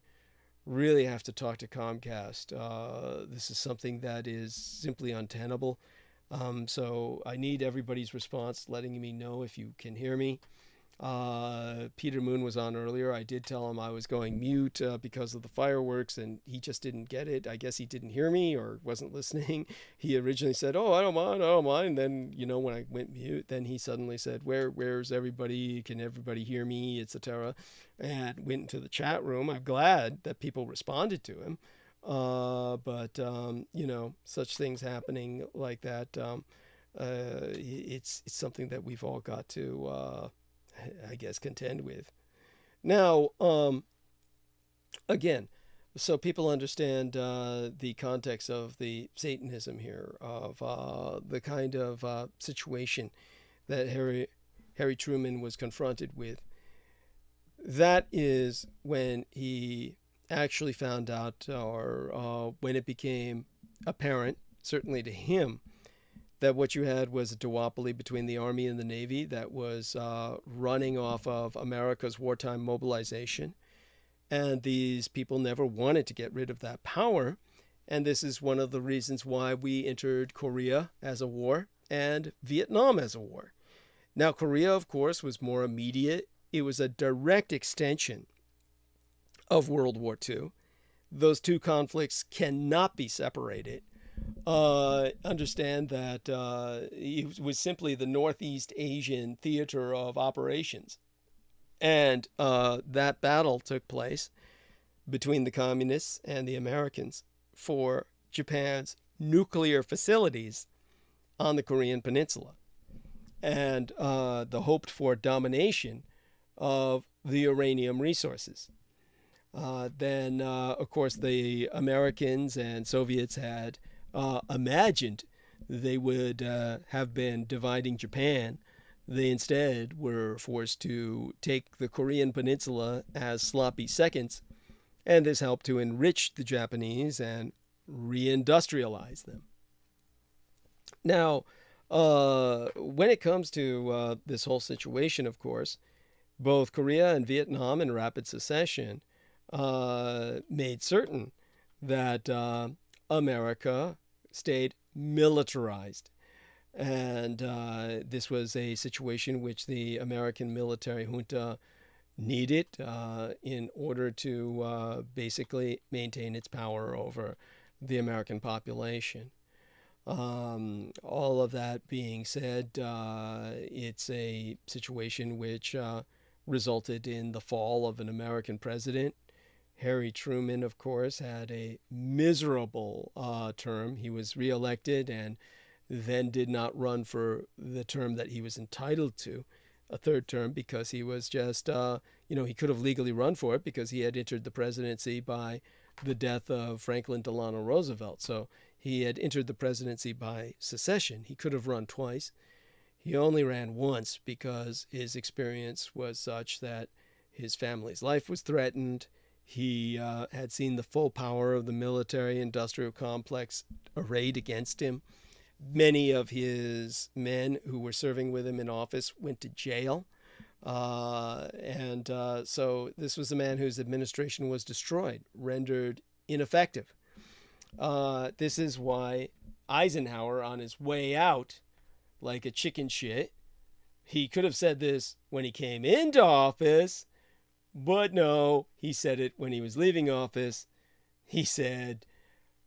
really have to talk to Comcast. This is something that is simply untenable. So I need everybody's response, letting me know if you can hear me. Peter Moon was on earlier. I did tell him I was going mute because of the fireworks, and he just didn't get it. I guess he didn't hear me or wasn't listening. He originally said, "Oh, I don't mind." Then, when I went mute, then he suddenly said, "Where's everybody? Can everybody hear me?" etc. And went into the chat room. I'm glad that people responded to him. But such things happening like that, it's something that we've all got to, I guess, contend with. Now, again, so people understand the context of the Satanism here, of the kind of situation that Harry Truman was confronted with. That is when he actually found out, or when it became apparent, certainly to him, that what you had was a duopoly between the Army and the Navy that was running off of America's wartime mobilization. And these people never wanted to get rid of that power. And this is one of the reasons why we entered Korea as a war and Vietnam as a war. Now, Korea, of course, was more immediate. It was a direct extension of World War II. Those two conflicts cannot be separated. Understand that it was simply the Northeast Asian theater of operations. And that battle took place between the communists and the Americans for Japan's nuclear facilities on the Korean Peninsula, and the hoped for domination of the uranium resources. Then, of course, the Americans and Soviets had imagined they would have been dividing Japan. They instead were forced to take the Korean Peninsula as sloppy seconds, and this helped to enrich the Japanese and reindustrialize them. Now, when it comes to this whole situation, of course, both Korea and Vietnam in rapid succession made certain that America stayed militarized. And this was a situation which the American military junta needed in order to basically maintain its power over the American population. All of that being said, it's a situation which resulted in the fall of an American president. Harry Truman, of course, had a miserable term. He was reelected and then did not run for the term that he was entitled to, a third term, because he was just, he could have legally run for it because he had entered the presidency by the death of Franklin Delano Roosevelt. So he had entered the presidency by secession. He could have run twice. He only ran once because his experience was such that his family's life was threatened. He had seen the full power of the military-industrial complex arrayed against him. Many of his men who were serving with him in office went to jail. So this was a man whose administration was destroyed, rendered ineffective. This is why Eisenhower, on his way out, like a chicken shit, he could have said this when he came into office, but no, he said it when he was leaving office. He said,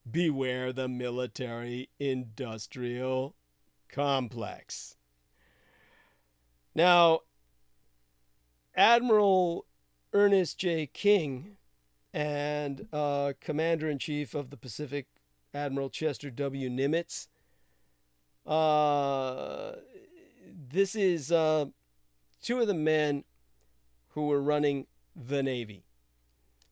"Beware the military-industrial complex." Now, Admiral Ernest J. King and Commander-in-Chief of the Pacific, Admiral Chester W. Nimitz, this is two of the men who were running the Navy.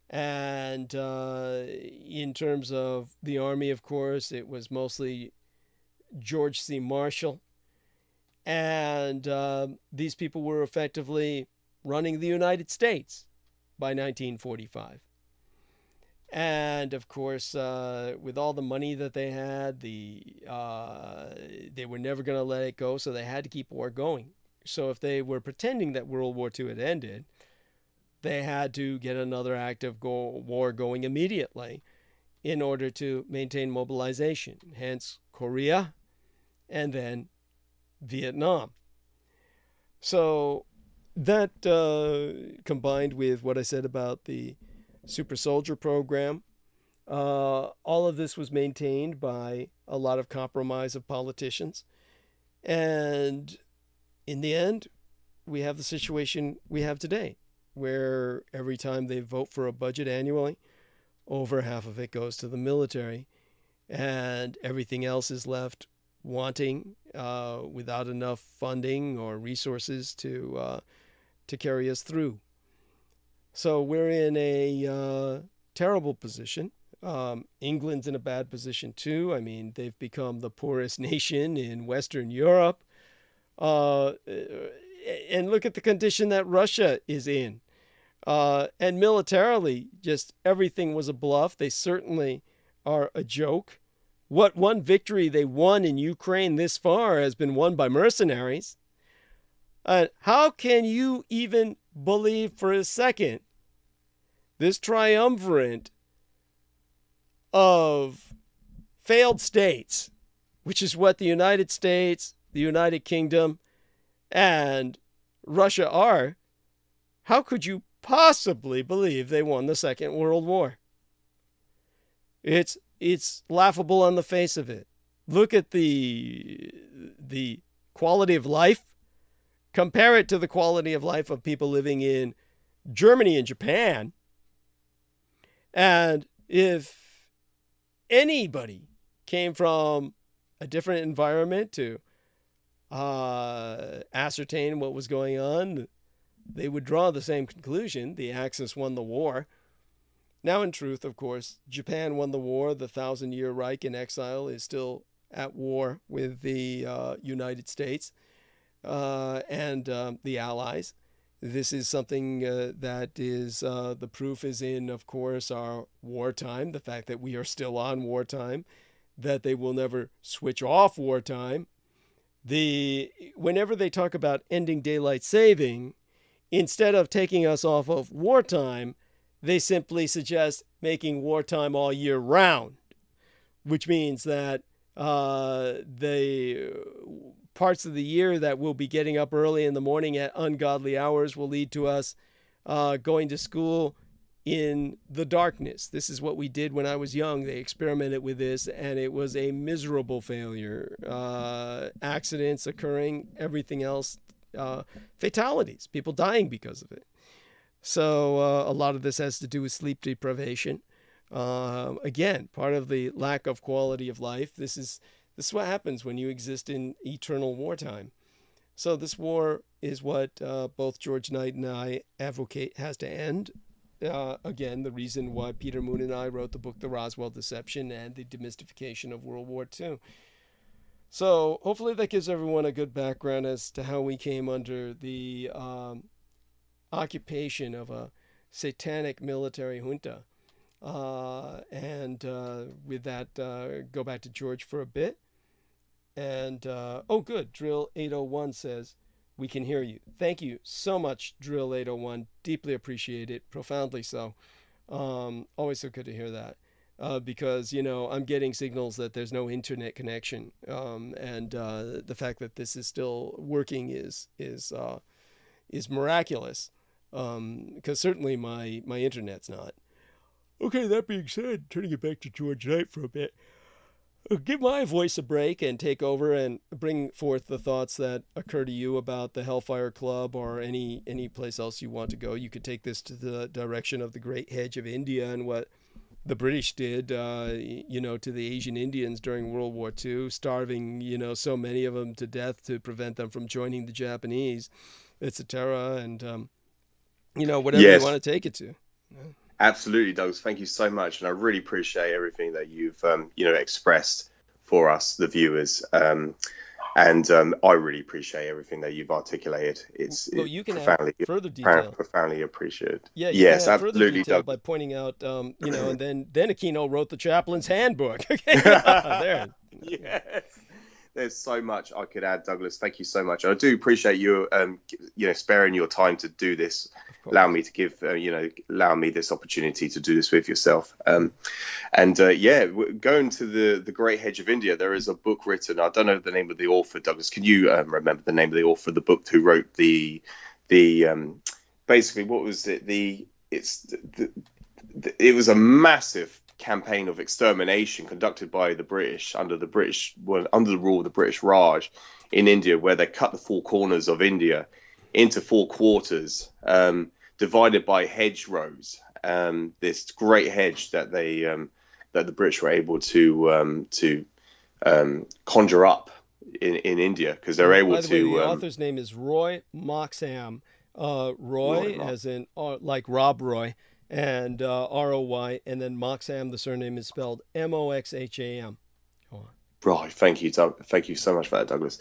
And in terms of the Army, of course, it was mostly George C. Marshall. And these people were effectively running the United States by 1945. And, of course, with all the money that they had, they were never going to let it go, so they had to keep war going. So if they were pretending that World War II had ended, they had to get another active war going immediately in order to maintain mobilization. Hence, Korea and then Vietnam. So that combined with what I said about the super soldier program, all of this was maintained by a lot of compromise of politicians. And in the end, we have the situation we have today, where every time they vote for a budget annually, over half of it goes to the military, and everything else is left wanting, without enough funding or resources to carry us through. So we're in a terrible position. England's in a bad position too. I mean, they've become the poorest nation in Western Europe. And look at the condition that Russia is in. And militarily, just everything was a bluff. They certainly are a joke. What one victory they won in Ukraine this far has been won by mercenaries. How can you even believe for a second this triumvirate of failed states, which is what the United States, the United Kingdom, and Russia are? How could you possibly believe they won the Second World War? It's laughable on the face of it. Look at the quality of life. Compare it to the quality of life of people living in Germany and Japan. And if anybody came from a different environment to ascertain what was going on, they would draw the same conclusion. The Axis won the war. Now, in truth, of course, Japan won the war. The 1,000-year Reich in exile is still at war with the United States and the Allies. This is something that is, the proof is in, of course, our wartime, the fact that we are still on wartime, that they will never switch off wartime. Whenever they talk about ending daylight saving, instead of taking us off of wartime, they simply suggest making wartime all year round, which means that the parts of the year that we'll be getting up early in the morning at ungodly hours will lead to us going to school in the darkness. This is what we did when I was young. They experimented with this, and it was a miserable failure. Accidents occurring, everything else, fatalities, people dying because of it. So a lot of this has to do with sleep deprivation. Again, part of the lack of quality of life. This is what happens when you exist in eternal wartime. So this war is what both George Knight and I advocate has to end. Again, the reason why Peter Moon and I wrote the book, The Roswell Deception and the Demystification of World War II. So hopefully that gives everyone a good background as to how we came under the occupation of a satanic military junta. And with that, go back to George for a bit. And, oh, good. Drill 801 says, we can hear you. Thank you so much, Drill 801. Deeply appreciate it. Profoundly so. Always so good to hear that. Because, I'm getting signals that there's no internet connection. And the fact that this is still working is miraculous. Because certainly my internet's not. Okay, that being said, turning it back to George Knight for a bit. Give my voice a break and take over and bring forth the thoughts that occur to you about the Hellfire Club or any place else you want to go. You could take this to the direction of the Great Hedge of India and what the British did, to the Asian Indians during World War II, starving, so many of them to death to prevent them from joining the Japanese, etc. And, whatever you want to take it to. Yeah. Absolutely, Douglas. Thank you so much, and I really appreciate everything that you've expressed for us, the viewers. And I really appreciate everything that you've articulated. It's you can add further detail. Profoundly appreciated. Yeah, yes, absolutely. Doug. By pointing out, and then Aquino wrote the Chaplain's Handbook. There. Yes. There's so much I could add, Douglas. Thank you so much. I do appreciate you, sparing your time to do this. Allow me to give, allow me this opportunity to do this with yourself. Going to the Great Hedge of India, there is a book written. I don't know the name of the author, Douglas. Can you remember the name of the author of the book who wrote the basically what was it? It was a massive campaign of extermination conducted by the British under the rule of the British Raj in India, where they cut the four corners of India into four quarters, divided by hedgerows, this great hedge that that the British were able to conjure up in India, because they're able By the way, to. the author's name is Roy Moxham. Roy, as in like Rob Roy, and ROY, and then Moxham. The surname is spelled Moxham. Right, thank you, Doug. Thank you so much for that, Douglas.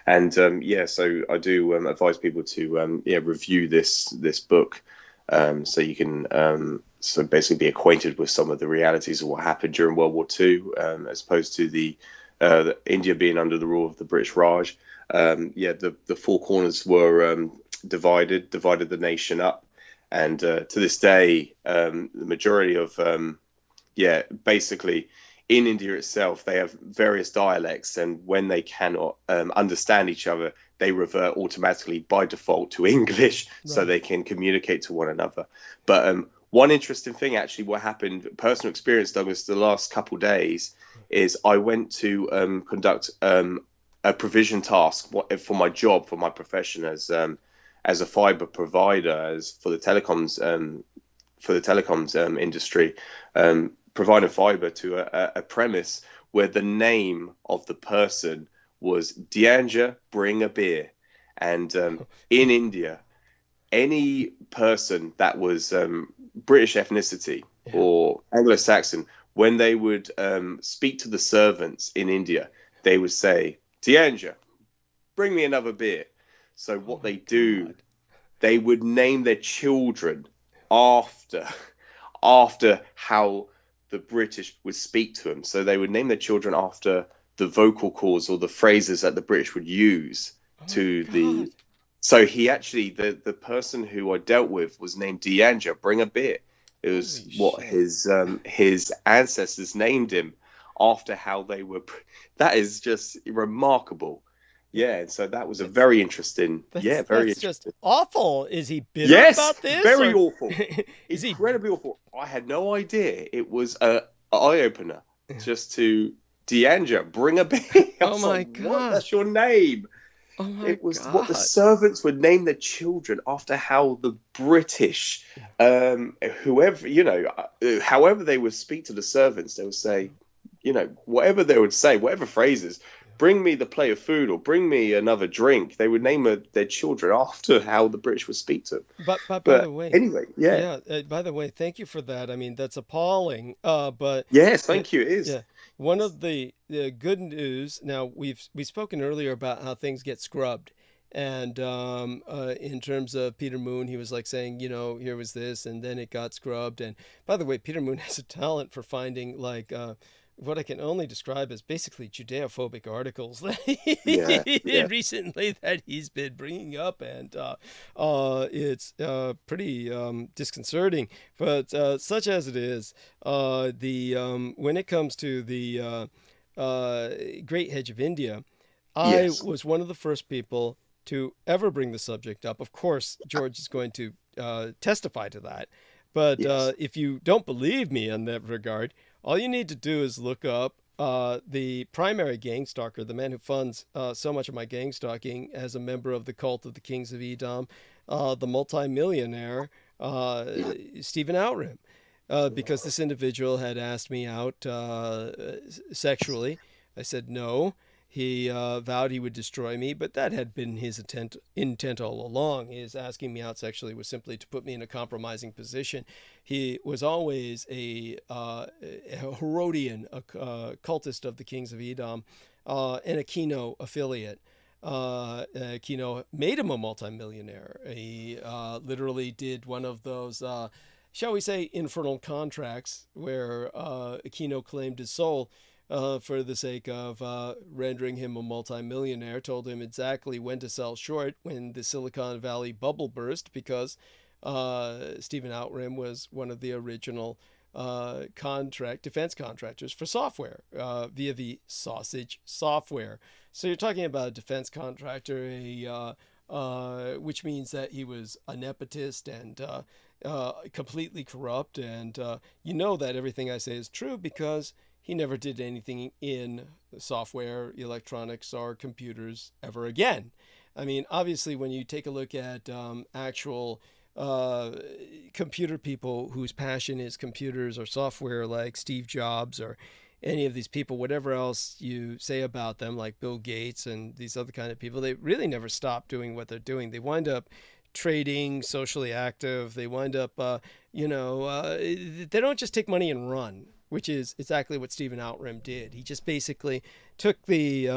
And so I do advise people to review this book, so you can so basically be acquainted with some of the realities of what happened during World War II, as opposed to the India being under the rule of the British Raj. The four corners were divided the nation up, and to this day, the majority of basically. In India itself, they have various dialects, and when they cannot understand each other, they revert automatically by default to English, so they can communicate to one another. But one interesting thing, actually, what happened, personal experience, Douglas, the last couple of days, is I went to conduct a provision task for my job, for my profession as a fiber provider, for the telecoms industry. Providing fiber to a premise where the name of the person was Dianja, bring a beer. And in India, any person that was British ethnicity or Anglo-Saxon, when they would speak to the servants in India, they would say, Dianja, bring me another beer. So what they do, they would name their children after how the British would speak to them. So they would name their children after the vocal cords or the phrases that the British would use So he actually, the person who I dealt with was named Dianja, bring a beer. It was his ancestors named him after how they were. That is just remarkable. Yeah, and so that was a very interesting. Very interesting. Just awful. Is he bitter about this? Very awful. Incredibly awful. I had no idea. It was an eye opener. Just to Dianja, bring a beer. Oh my God, what? That's your name. Oh my It was God. what the servants would name their children after how the British, however they would speak to the servants, they would say, whatever they would say, whatever phrases. Bring me the plate of food or bring me another drink. They would name their children after how the British would speak to them. But by the way, anyway, by the way, thank you for that. I mean, that's appalling. But yes, thank you. It is. Yeah, one of the good news. Now we've spoken earlier about how things get scrubbed, and in terms of Peter Moon, he was like saying, here was this, and then it got scrubbed. And by the way, Peter Moon has a talent for finding what I can only describe as basically Judeophobic articles that recently that he's been bringing up, and it's pretty disconcerting. But such as it is, when it comes to the Great Hedge of India, I was one of the first people to ever bring the subject up. Of course, George is going to testify to that. But if you don't believe me in that regard, all you need to do is look up the primary gang stalker, the man who funds so much of my gang stalking as a member of the cult of the Kings of Edom, the multimillionaire Stephen Outram, because this individual had asked me out sexually. I said no. He vowed he would destroy me, but that had been his intent all along. His asking me out sexually was simply to put me in a compromising position. He was always a Herodian, a cultist of the Kings of Edom, and a Kino affiliate. Kino made him a multimillionaire. He literally did one of those, shall we say, infernal contracts where Kino claimed his soul for the sake of rendering him a multimillionaire, told him exactly when to sell short when the Silicon Valley bubble burst, because Stephen Outram was one of the original defense contractors for software via the Sausage software. So you're talking about a defense contractor, which means that he was a nepotist and completely corrupt. And that everything I say is true because he never did anything in software, electronics, or computers ever again. I mean, obviously, when you take a look at actual computer people whose passion is computers or software, like Steve Jobs or any of these people, whatever else you say about them, like Bill Gates and these other kind of people, they really never stop doing what they're doing. They wind up trading, socially active. They wind up, they don't just take money and run, which is exactly what Stephen Outram did. He just basically took the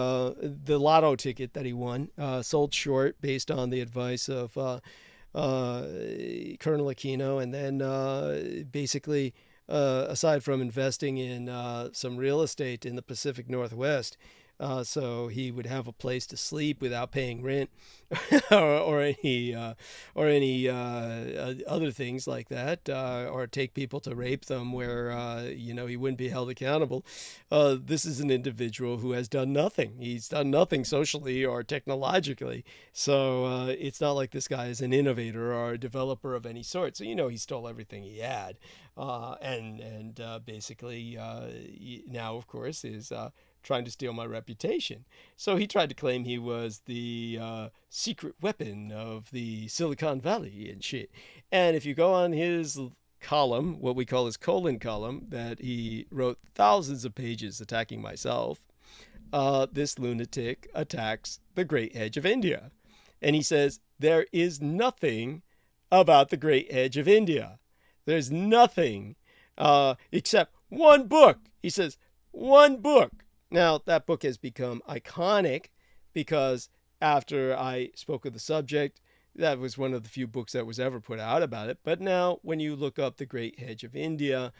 lotto ticket that he won, sold short based on the advice of Colonel Aquino, and then basically, aside from investing in some real estate in the Pacific Northwest, so he would have a place to sleep without paying rent or any other things like that, or take people to rape them where he wouldn't be held accountable. This is an individual who has done nothing. He's done nothing socially or technologically. So it's not like this guy is an innovator or a developer of any sort. So he stole everything he had, and basically now, of course, is trying to steal my reputation. So he tried to claim he was the secret weapon of the Silicon Valley and shit. And if you go on his column, what we call his colon column, that he wrote thousands of pages attacking myself, this lunatic attacks the Great Hedge of India. And he says, there is nothing about the Great Hedge of India. There's nothing except one book. He says, one book. Now, that book has become iconic because after I spoke of the subject, that was one of the few books that was ever put out about it. But now, when you look up the Great Hedge of India,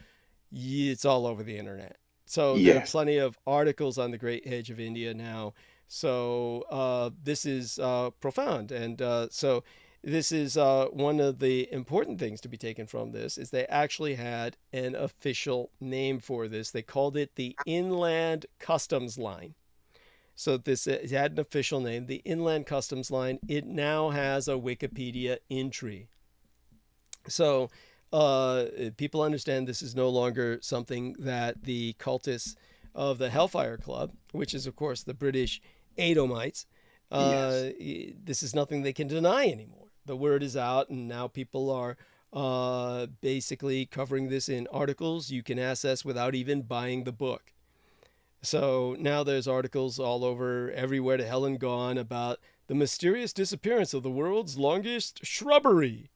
it's all over the internet. So there are plenty of articles on the Great Hedge of India now. So this is profound. And so this is one of the important things to be taken from this, is they actually had an official name for this. They called it the Inland Customs Line. So it had an official name, the Inland Customs Line. It now has a Wikipedia entry. So people understand this is no longer something that the cultists of the Hellfire Club, which is, of course, the British Edomites, this is nothing they can deny anymore. The word is out, and now people are basically covering this in articles you can access without even buying the book. So now there's articles all over, everywhere to hell and gone, about the mysterious disappearance of the world's longest shrubbery.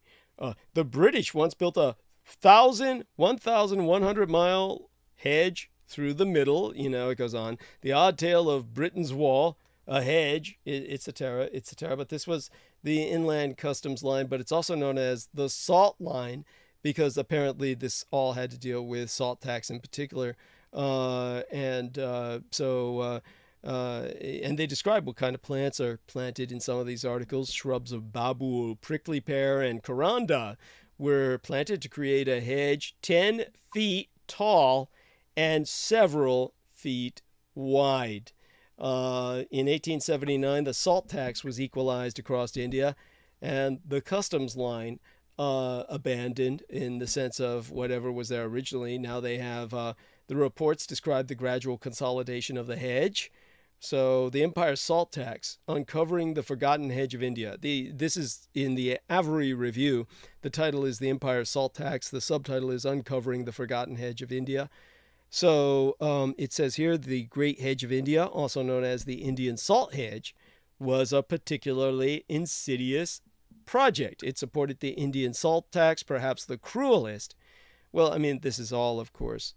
The British once built a 1,100-mile hedge through the middle. It goes on. The odd tale of Britain's wall, a hedge, etc. But this was the Inland Customs Line, but it's also known as the Salt Line because apparently this all had to deal with salt tax in particular. And they describe what kind of plants are planted in some of these articles. Shrubs of babu, prickly pear, and coranda were planted to create a hedge 10 feet tall and several feet wide. In 1879, the salt tax was equalized across India, and the customs line abandoned in the sense of whatever was there originally. Now they have the reports describe the gradual consolidation of the hedge. So the Empire Salt Tax, Uncovering the Forgotten Hedge of India. This is in the Avery Review. The title is The Empire Salt Tax. The subtitle is Uncovering the Forgotten Hedge of India. So it says here, the Great Hedge of India, also known as the Indian Salt Hedge, was a particularly insidious project. It supported the Indian salt tax, perhaps the cruelest. Well, I mean, this is all, of course,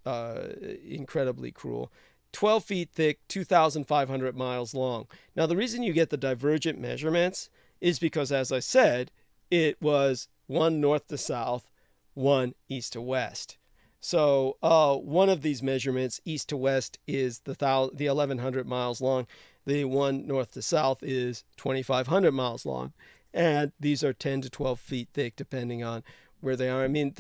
incredibly cruel. 12 feet thick, 2,500 miles long. Now, the reason you get the divergent measurements is because, as I said, it was one north to south, one east to west. So one of these measurements, east to west, is the 1,100 miles long. The one north to south is 2,500 miles long. And these are 10 to 12 feet thick, depending on where they are. I mean,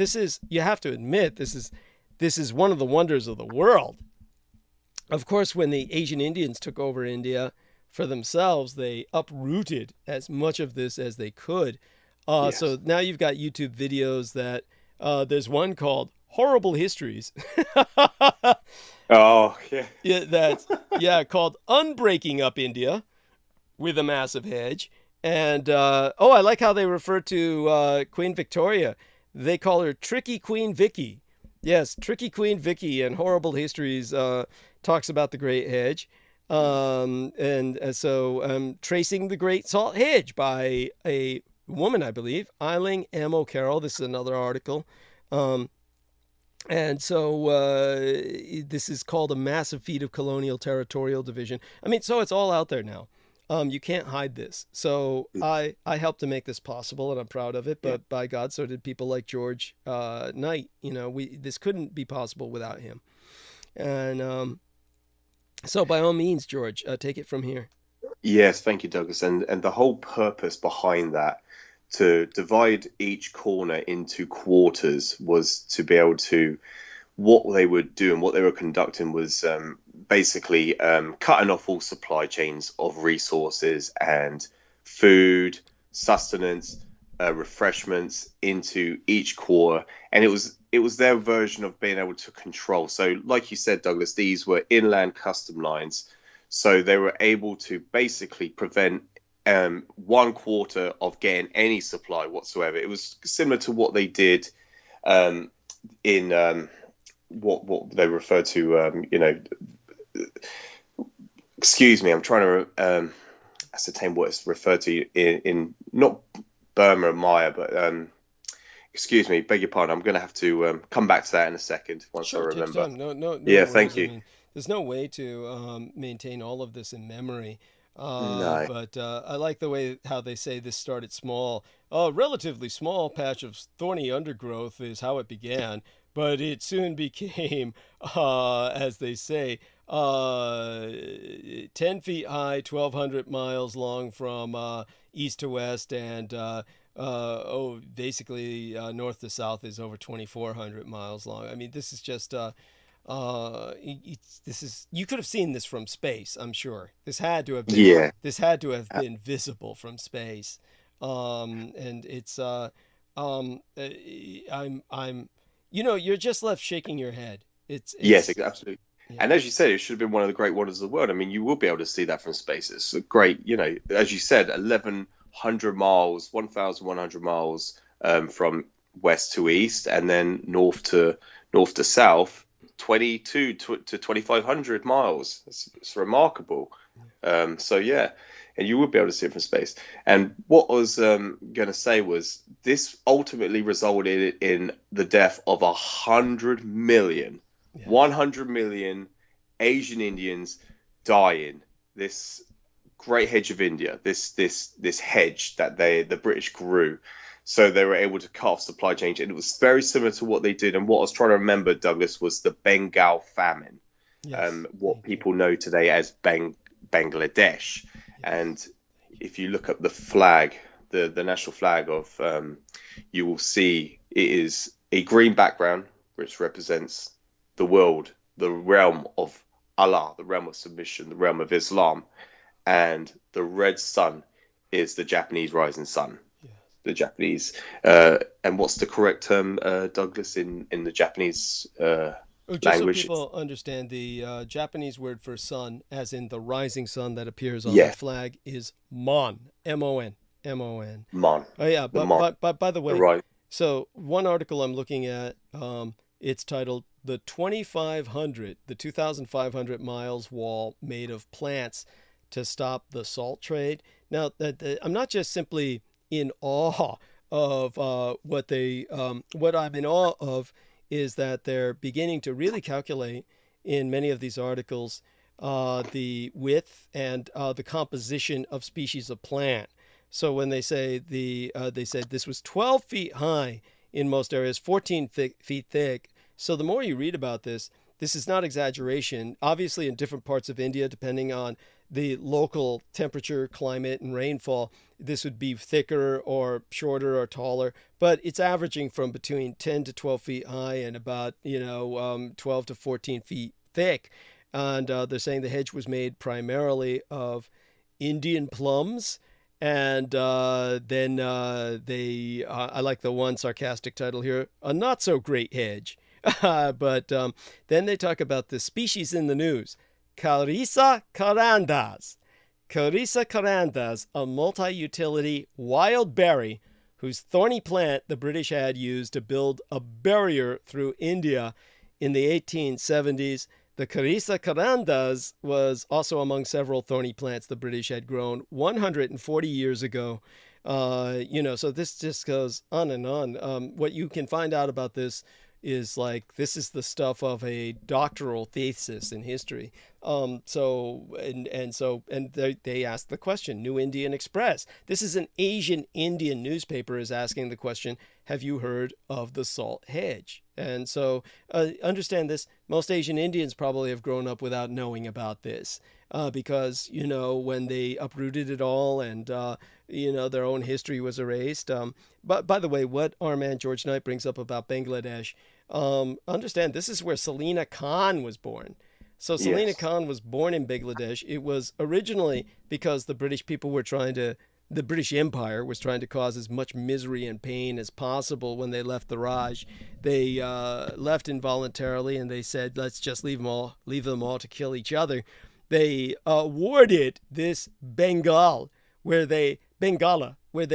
you have to admit, this is one of the wonders of the world. Of course, when the Asian Indians took over India for themselves, they uprooted as much of this as they could. So now you've got YouTube videos that there's one called Horrible Histories. Oh, yeah. Called Unbreaking Up India with a Massive Hedge. And I like how they refer to Queen Victoria. They call her Tricky Queen Vicky. Yes, Tricky Queen Vicky, and Horrible Histories talks about the Great Hedge. So Tracing the Great Salt Hedge by a woman, I believe, Eiling M. O'Carroll. This is another article. And so this is called a massive feat of colonial territorial division. I mean, so it's all out there now. You can't hide this. So I helped to make this possible, and I'm proud of it. But by God, so did people like George Knight. This couldn't be possible without him. And so by all means, George, take it from here. Yes, thank you, Douglas. And the whole purpose behind that, to divide each corner into quarters, was to be able to, what they would do and what they were conducting was basically cutting off all supply chains of resources and food, sustenance, refreshments into each quarter. And it was their version of being able to control. So like you said, Douglas, these were inland custom lines. So they were able to basically prevent 1/4 of getting any supply whatsoever. It was similar to what they did in what they refer to, excuse me, I'm trying to ascertain what it's referred to in not Burma and Maya, but excuse me, beg your pardon. I'm going to have to come back to that in a second once I remember. No yeah, worries. thank you. I mean, there's no way to maintain all of this in memory. No. But I like the way how they say this started small. A relatively small patch of thorny undergrowth is how it began, but it soon became, as they say, 10 feet high, 1,200 miles long from east to west, and basically north to south is over 2,400 miles long. I mean, this is just you could have seen this from space, I'm sure. This had to have been visible from space. And it's you're just left shaking your head. It's yes, absolutely. Yeah. And as you said, it should have been one of the great wonders of the world. I mean, you will be able to see that from space. It's a great, as you said, 1,100 miles, 1,100 miles from west to east, and then north to south, 22 to 2,500 miles. It's remarkable. So yeah, and you would be able to see it from space. And what I was going to say was, this ultimately resulted in the death of 100 million. 100 million Asian Indians dying. This great hedge of India, this hedge that the British grew, so they were able to cut off supply chains. And it was very similar to what they did. And what I was trying to remember, Douglas, was the Bengal famine. Yes. What people know today as Bangladesh. Yes. And if you look at the flag, the national flag of, you will see it is a green background, which represents the world, the realm of Allah, the realm of submission, the realm of Islam, and the red sun is the Japanese rising sun. Yes. The Japanese, and what's the correct term, Douglas, in the Japanese language? So people understand, the Japanese word for sun, as in the rising sun that appears on the flag, is Mon, M-O-N, M-O-n. Mon. Oh yeah, but by the way, right. So one article I'm looking at, it's titled the 2,500 miles wall made of plants to stop the salt trade. Now, I'm not just simply in awe of what I'm in awe of is that they're beginning to really calculate in many of these articles the width and the composition of species of plant. So when they say they said this was 12 feet high in most areas, 14 feet thick. So the more you read about this is not exaggeration. Obviously, in different parts of India, depending on the local temperature, climate, and rainfall, this would be thicker or shorter or taller. But it's averaging from between 10 to 12 feet high and about 12 to 14 feet thick. And they're saying the hedge was made primarily of Indian plums. And then I like the one sarcastic title here, a not so great hedge. But then they talk about the species in the news, Carissa carandas. Carissa caranthas, a multi-utility wild berry whose thorny plant the British had used to build a barrier through India in the 1870s. The Carissa caranthas was also among several thorny plants the British had grown 140 years ago. So this just goes on and on. What you can find out about this is like, this is the stuff of a doctoral thesis in history. They asked the question, New Indian Express. This is an Asian Indian newspaper is asking the question, have you heard of the salt hedge? And so understand this, most Asian Indians probably have grown up without knowing about this because, when they uprooted it all and, their own history was erased. But by the way, what our man George Knight brings up about Bangladesh, understand this is where Selina Khan was born. So Selina Khan was born in Bangladesh. It was originally because the British Empire was trying to cause as much misery and pain as possible when they left the Raj. They left involuntarily and they said, let's just leave them all to kill each other. They awarded this Bengala, where they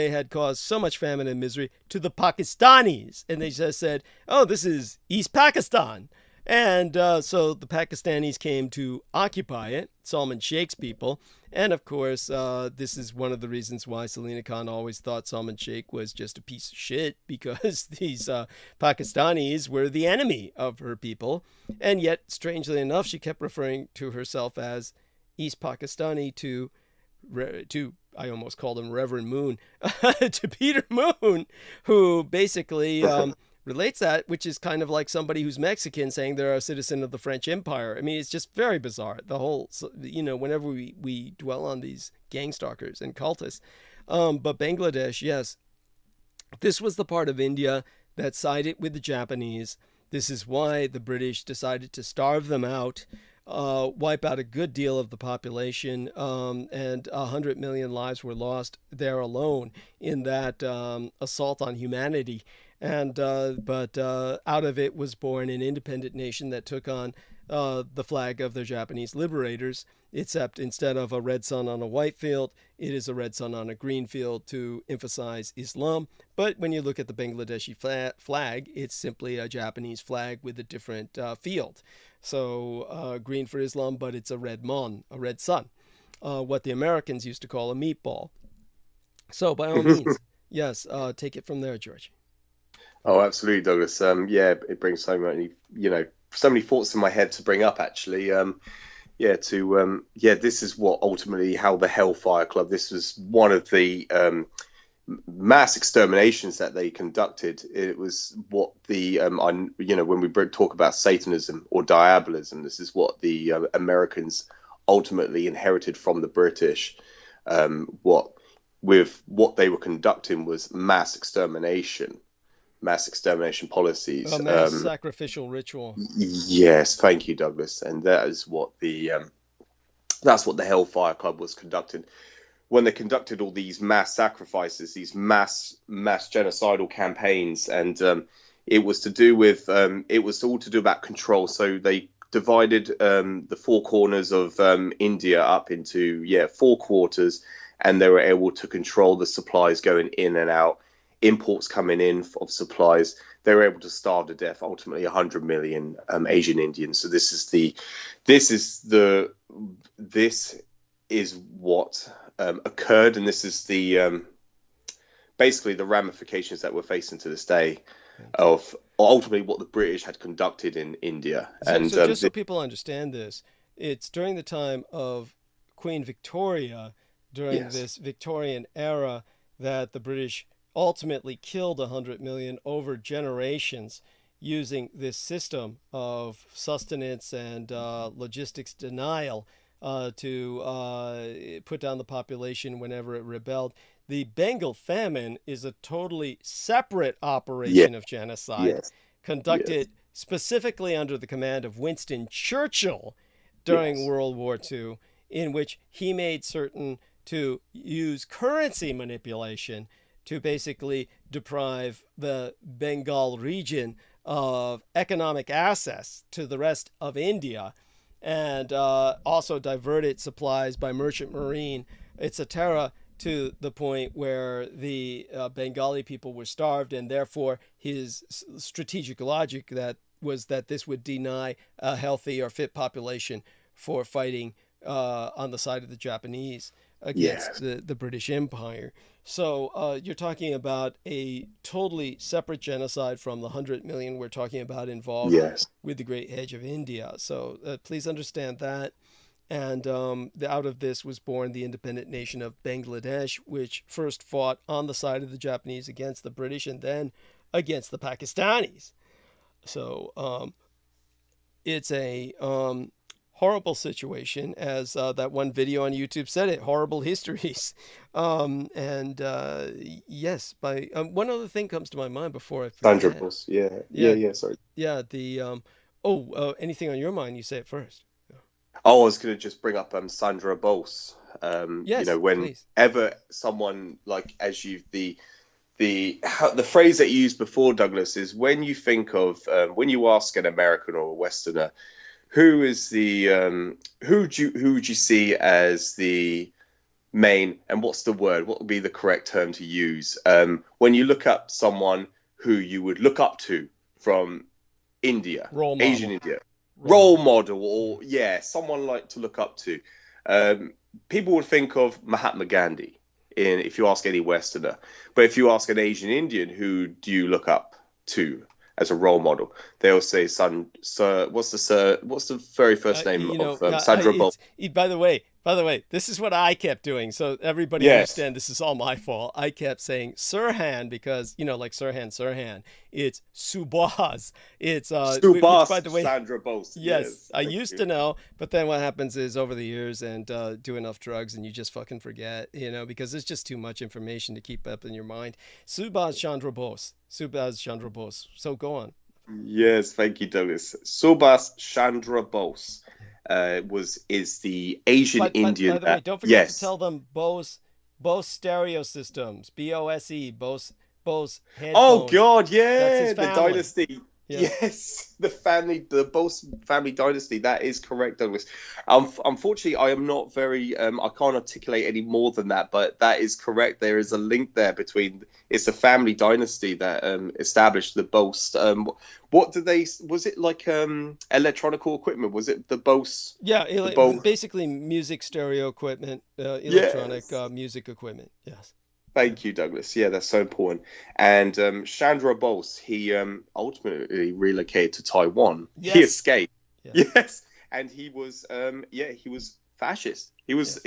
had caused so much famine and misery, to the Pakistanis. And they just said, oh, this is East Pakistan. And so the Pakistanis came to occupy it, Salman Sheikh's people. And of course, this is one of the reasons why Selina Khan always thought Salman Sheikh was just a piece of shit, because these Pakistanis were the enemy of her people. And yet, strangely enough, she kept referring to herself as East Pakistani to I almost called him Reverend Moon, to Peter Moon, who basically relates that, which is kind of like somebody who's Mexican saying they're a citizen of the French Empire. I mean, it's just very bizarre. The whole, whenever we dwell on these gang stalkers and cultists. But Bangladesh, yes, this was the part of India that sided with the Japanese. This is why the British decided to starve them out, wipe out a good deal of the population, and 100 million lives were lost there alone in that assault on humanity. And but out of it was born an independent nation that took on the flag of the Japanese liberators, except instead of a red sun on a white field, it is a red sun on a green field to emphasize Islam. But when you look at the Bangladeshi flag, it's simply a Japanese flag with a different field. So green for Islam, but it's a red sun, what the Americans used to call a meatball. So by all means, yes, take it from there, George. Oh, absolutely, Douglas. It brings so many, so many thoughts in my head to bring up, actually. This is what ultimately how the Hellfire Club, this was one of the mass exterminations that they conducted. It was what the, when we talk about Satanism or diabolism, this is what the Americans ultimately inherited from the British. What they were conducting was mass extermination policies. A mass sacrificial ritual. Yes, thank you, Douglas. And that is what that's what the Hellfire Club was conducting. When they conducted all these mass sacrifices, these mass genocidal campaigns, and it was to do with it was all to do about control. So they divided the four corners of India up into 4 quarters, and they were able to control the supplies going in and out, imports coming in of supplies. They were able to starve to death ultimately 100 million Asian Indians. So this is what occurred, and this is the basically the ramifications that we're facing to this day of ultimately what the British had conducted in India. So just so people understand this, it's during the time of Queen Victoria, during this Victorian era, that the British ultimately killed 100 million over generations using this system of sustenance and logistics denial to put down the population whenever it rebelled. The Bengal famine is a totally separate operation of genocide conducted specifically under the command of Winston Churchill during World War II, in which he made certain to use currency manipulation to basically deprive the Bengal region of economic access to the rest of India. and also diverted supplies by merchant marine, etc., to the point where the Bengali people were starved, and therefore his strategic logic that this would deny a healthy or fit population for fighting on the side of the Japanese against the British Empire. So you're talking about a totally separate genocide from the 100 million we're talking about involved with the Great Hedge of India. So please understand that. And out of this was born the independent nation of Bangladesh, which first fought on the side of the Japanese against the British and then against the Pakistanis. So it's a horrible situation, as that one video on YouTube said it, horrible histories. Yes, by one other thing comes to my mind before I forget. Sandra Bos, sorry. Yeah, the anything on your mind, you say it first. Oh, I was going to just bring up Sandra Bos. Yes, whenever someone like as you the phrase that you used before, Douglas, is when you think of when you ask an American or a Westerner who is the who would you see as the main, and what's the word? What would be the correct term to use when you look up someone who you would look up to from India, Asian India? Role model, or someone like to look up to. People would think of Mahatma Gandhi if you ask any Westerner, but if you ask an Asian Indian, who do you look up to as a role model, they'll say what's the very first name of Sandra Bullock? By the way, this is what I kept doing. So everybody understand this is all my fault. I kept saying Sirhan because, like Sirhan. It's Subhas. It's Subhas, by the way, Sandra Bos. Yes, I used to know, but then what happens is over the years and do enough drugs and you just fucking forget, because there's just too much information to keep up in your mind. Subhas Chandra Bose. So go on. Yes, thank you, Douglas. Subhas Chandra Bose is the Asian Indian. By the way, don't forget to tell them Bose stereo systems, BOSE, Bose headphones. Oh God, That's the dynasty. Yes, the Bose family dynasty. That is correct, Douglas. Unfortunately, I am not very. I can't articulate any more than that, but that is correct. There is a link there between. It's a family dynasty that established the Bose. What did they? Was it like electronical equipment? Was it the Bose? Yeah, basically music stereo equipment, electronic music equipment. Yes. Thank you, Douglas. Yeah, that's so important. And Chandra Bose, he ultimately relocated to Taiwan. Yes. He escaped. Yes, and he was he was fascist. He was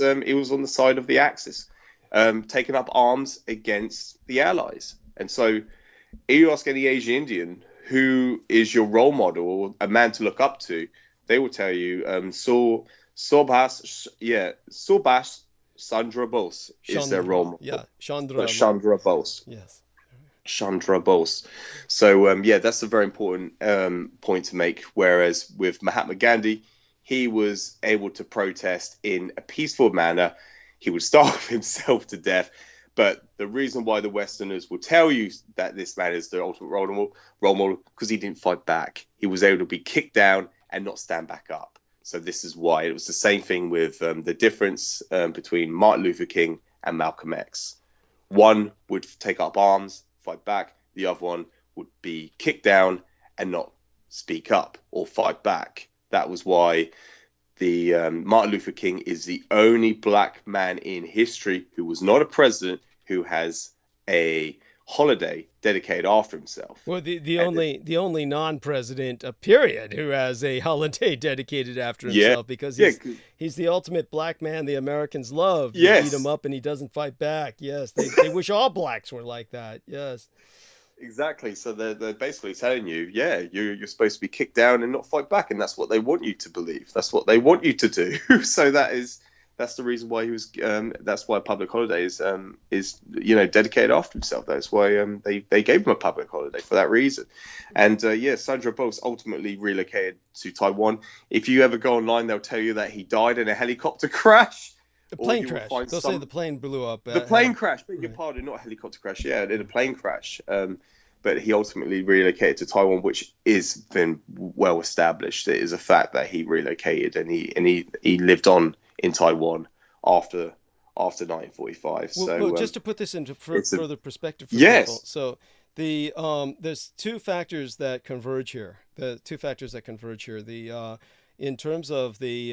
on the side of the Axis, taking up arms against the Allies. And so, if you ask any Asian Indian who is your role model or a man to look up to, they will tell you Subhas Chandra Bose is their role model. Yeah, Chandra Bose. Yes. Chandra Bose. So, that's a very important point to make. Whereas with Mahatma Gandhi, he was able to protest in a peaceful manner. He would starve himself to death. But the reason why the Westerners will tell you that this man is the ultimate role model, because he didn't fight back. He was able to be kicked down and not stand back up. So this is why it was the same thing with the difference between Martin Luther King and Malcolm X. One would take up arms, fight back. The other one would be kicked down and not speak up or fight back. That was why the Martin Luther King is the only black man in history who was not a president who has a holiday dedicated after himself. Well, the only non-president, period, who has a holiday dedicated after himself, because he's the ultimate black man the Americans love. You beat him up and he doesn't fight back. Yes, they wish all blacks were like that. Yes. Exactly. So they're basically telling you, you're supposed to be kicked down and not fight back, and that's what they want you to believe. That's what they want you to do. So that's the reason why he was. That's why public holiday is dedicated after himself. That's why they gave him a public holiday for that reason. And Sandra Bose ultimately relocated to Taiwan. If you ever go online, they'll tell you that he died in a helicopter crash. The plane crash. They'll say the plane blew up. The plane crash. Beg your pardon, not a helicopter crash. Yeah, in a plane crash. but he ultimately relocated to Taiwan, which is been well established. It is a fact that he relocated and he lived on in Taiwan after 1945. Well, just to put this into further perspective for yes. people. So there's two factors that converge here. In terms of the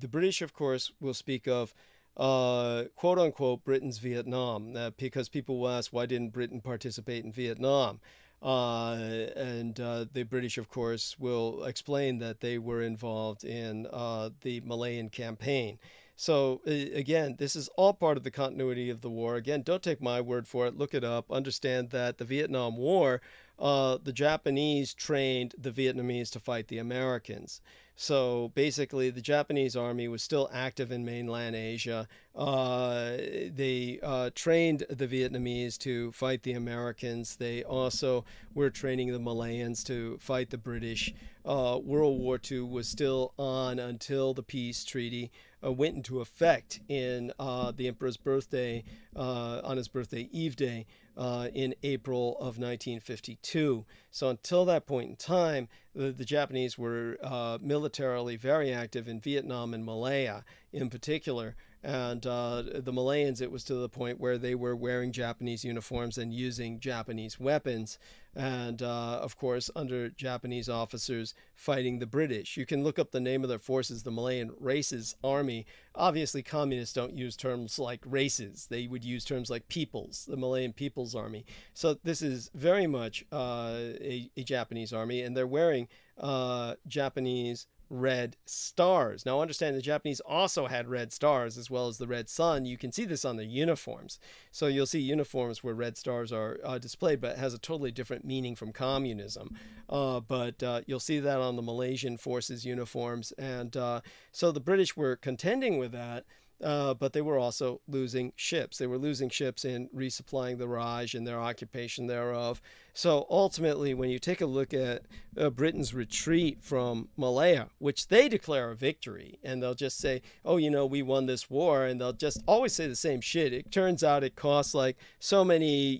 British, of course, will speak of quote unquote Britain's Vietnam, because people will ask, why didn't Britain participate in Vietnam? And the British, of course, will explain that they were involved in the Malayan campaign. So again, this is all part of the continuity of the war. Again, don't take my word for it. Look it up. Understand that the Vietnam War, the Japanese trained the Vietnamese to fight the Americans. So basically, the Japanese army was still active in mainland Asia. They trained the Vietnamese to fight the Americans. They also were training the Malayans to fight the British. World War II was still on until the peace treaty went into effect in the Emperor's birthday, on his birthday Eve Day, in April of 1952. So until that point in time, the Japanese were militarily very active in Vietnam and Malaya in particular. And the Malayans, it was to the point where they were wearing Japanese uniforms and using Japanese weapons. And of course, under Japanese officers fighting the British. You can look up the name of their forces, the Malayan Races Army. Obviously, communists don't use terms like races. They would use terms like peoples, the Malayan People's Army. So this is very much a Japanese army, and they're wearing Japanese red stars. Now understand the Japanese also had red stars as well as the red sun. You can see this on their uniforms. So you'll see uniforms where red stars are displayed, but it has a totally different meaning from communism. But you'll see that on the Malaysian forces uniforms. And so the British were contending with that. But they were also losing ships. They were losing ships in resupplying the Raj and their occupation thereof. So ultimately, when you take a look at Britain's retreat from Malaya, which they declare a victory, and they'll just say, oh, we won this war, and they'll just always say the same shit. It turns out it costs like so many,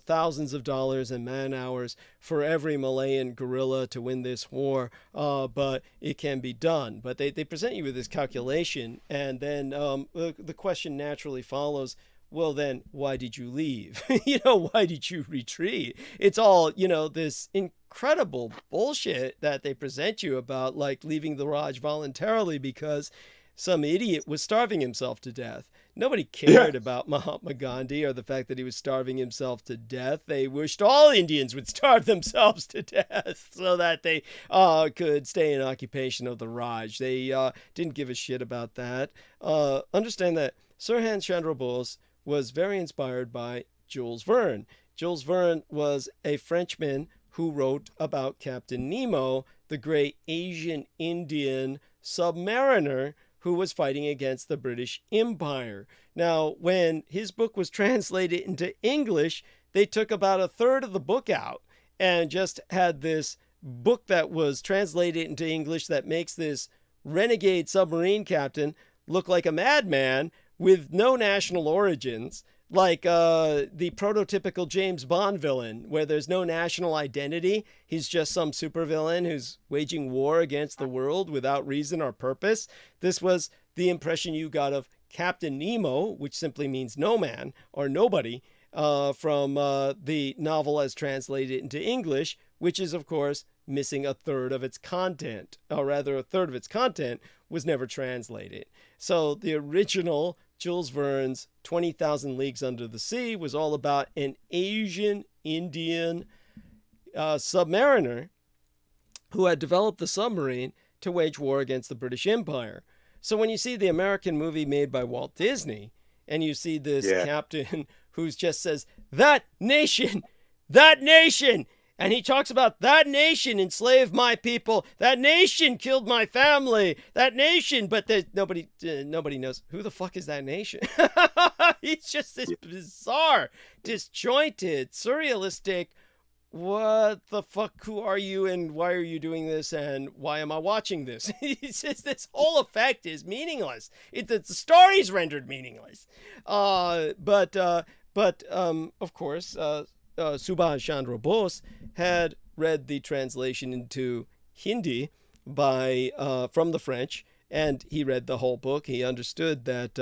thousands of dollars and man hours for every Malayan guerrilla to win this war, but it can be done. But they present you with this calculation, and then the question naturally follows, well, then why did you leave? Why did you retreat? It's all, this incredible bullshit that they present you about, like leaving the Raj voluntarily because some idiot was starving himself to death. Nobody cared about Mahatma Gandhi or the fact that he was starving himself to death. They wished all Indians would starve themselves to death so that they could stay in occupation of the Raj. They didn't give a shit about that. Understand that Sirhan Chandra Bose was very inspired by Jules Verne. Jules Verne was a Frenchman who wrote about Captain Nemo, the great Asian Indian submariner who was fighting against the British Empire. Now, when his book was translated into English, they took about a third of the book out and just had this book that was translated into English that makes this renegade submarine captain look like a madman with no national origins, like the prototypical James Bond villain, where there's no national identity. He's just some supervillain who's waging war against the world without reason or purpose. This was the impression you got of Captain Nemo, which simply means no man or nobody, from the novel as translated into English, which is, of course, missing a third of its content, or rather a third of its content was never translated. So the original Jules Verne's 20,000 Leagues Under the Sea was all about an Asian Indian submariner who had developed the submarine to wage war against the British Empire. So when you see the American movie made by Walt Disney, and you see this captain who just says, that nation, and he talks about that nation enslaved my people, that nation killed my family, that nation, but nobody knows who the fuck is that nation. He's just this bizarre, disjointed, surrealistic, what the fuck, who are you and why are you doing this and why am I watching this? It's just, this whole effect is meaningless. The story's rendered meaningless. But of course, Subhash Chandra Bose had read the translation into Hindi by from the French, and he read the whole book. He understood that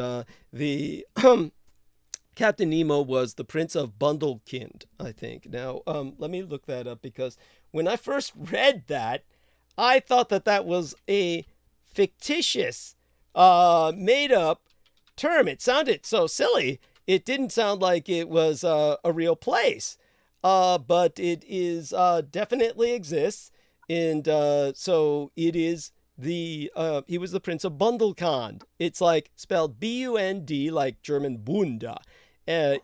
the Captain Nemo was the Prince of Bundelkind, I think. Now, let me look that up, because when I first read that, I thought that that was a fictitious, made-up term. It sounded so silly. It didn't sound like it was a real place, but it is definitely exists, and so it is the he was the Prince of Bundelkand. It's like spelled B-U-N-D, like German Bunda,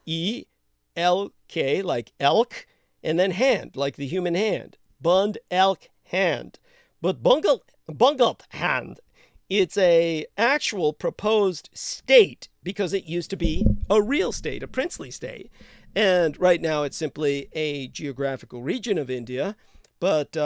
E-L-K, like elk, and then hand, like the human hand. Bund elk hand. But bungled hand, it's a actual proposed state, because it used to be a real state, a princely state. And right now it's simply a geographical region of India. But,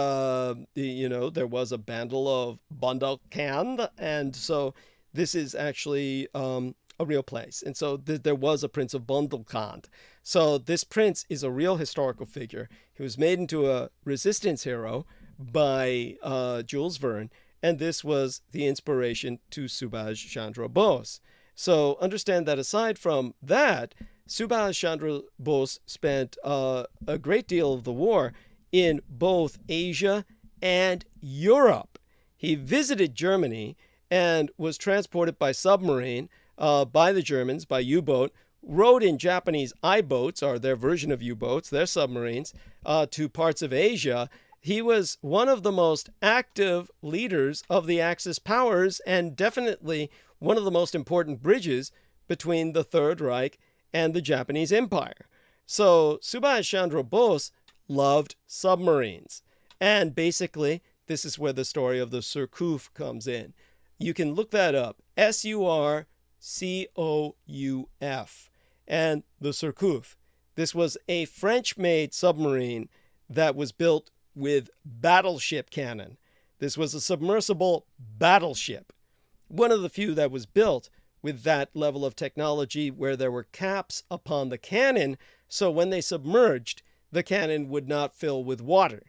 you know, there was a bandle of Bundelkand, and so this is actually a real place. And so there was a Prince of Bundelkand. So this prince is a real historical figure. He was made into a resistance hero by Jules Verne, and this was the inspiration to Subhash Chandra Bose. So understand that aside from that, Subhash Chandra Bose spent a great deal of the war in both Asia and Europe. He visited Germany and was transported by submarine by the Germans, by U-boat, rode in Japanese I-boats, or their version of U-boats, their submarines, to parts of Asia. He was one of the most active leaders of the Axis powers, and definitely one of the most important bridges between the Third Reich and the Japanese Empire. So Subhash Chandra Bose loved submarines. And basically, this is where the story of the Surcouf comes in. You can look that up, Surcouf. And the Surcouf. This was a French-made submarine that was built with battleship cannon. This was a submersible battleship. One of the few that was built with that level of technology, where there were caps upon the cannon, so when they submerged, the cannon would not fill with water.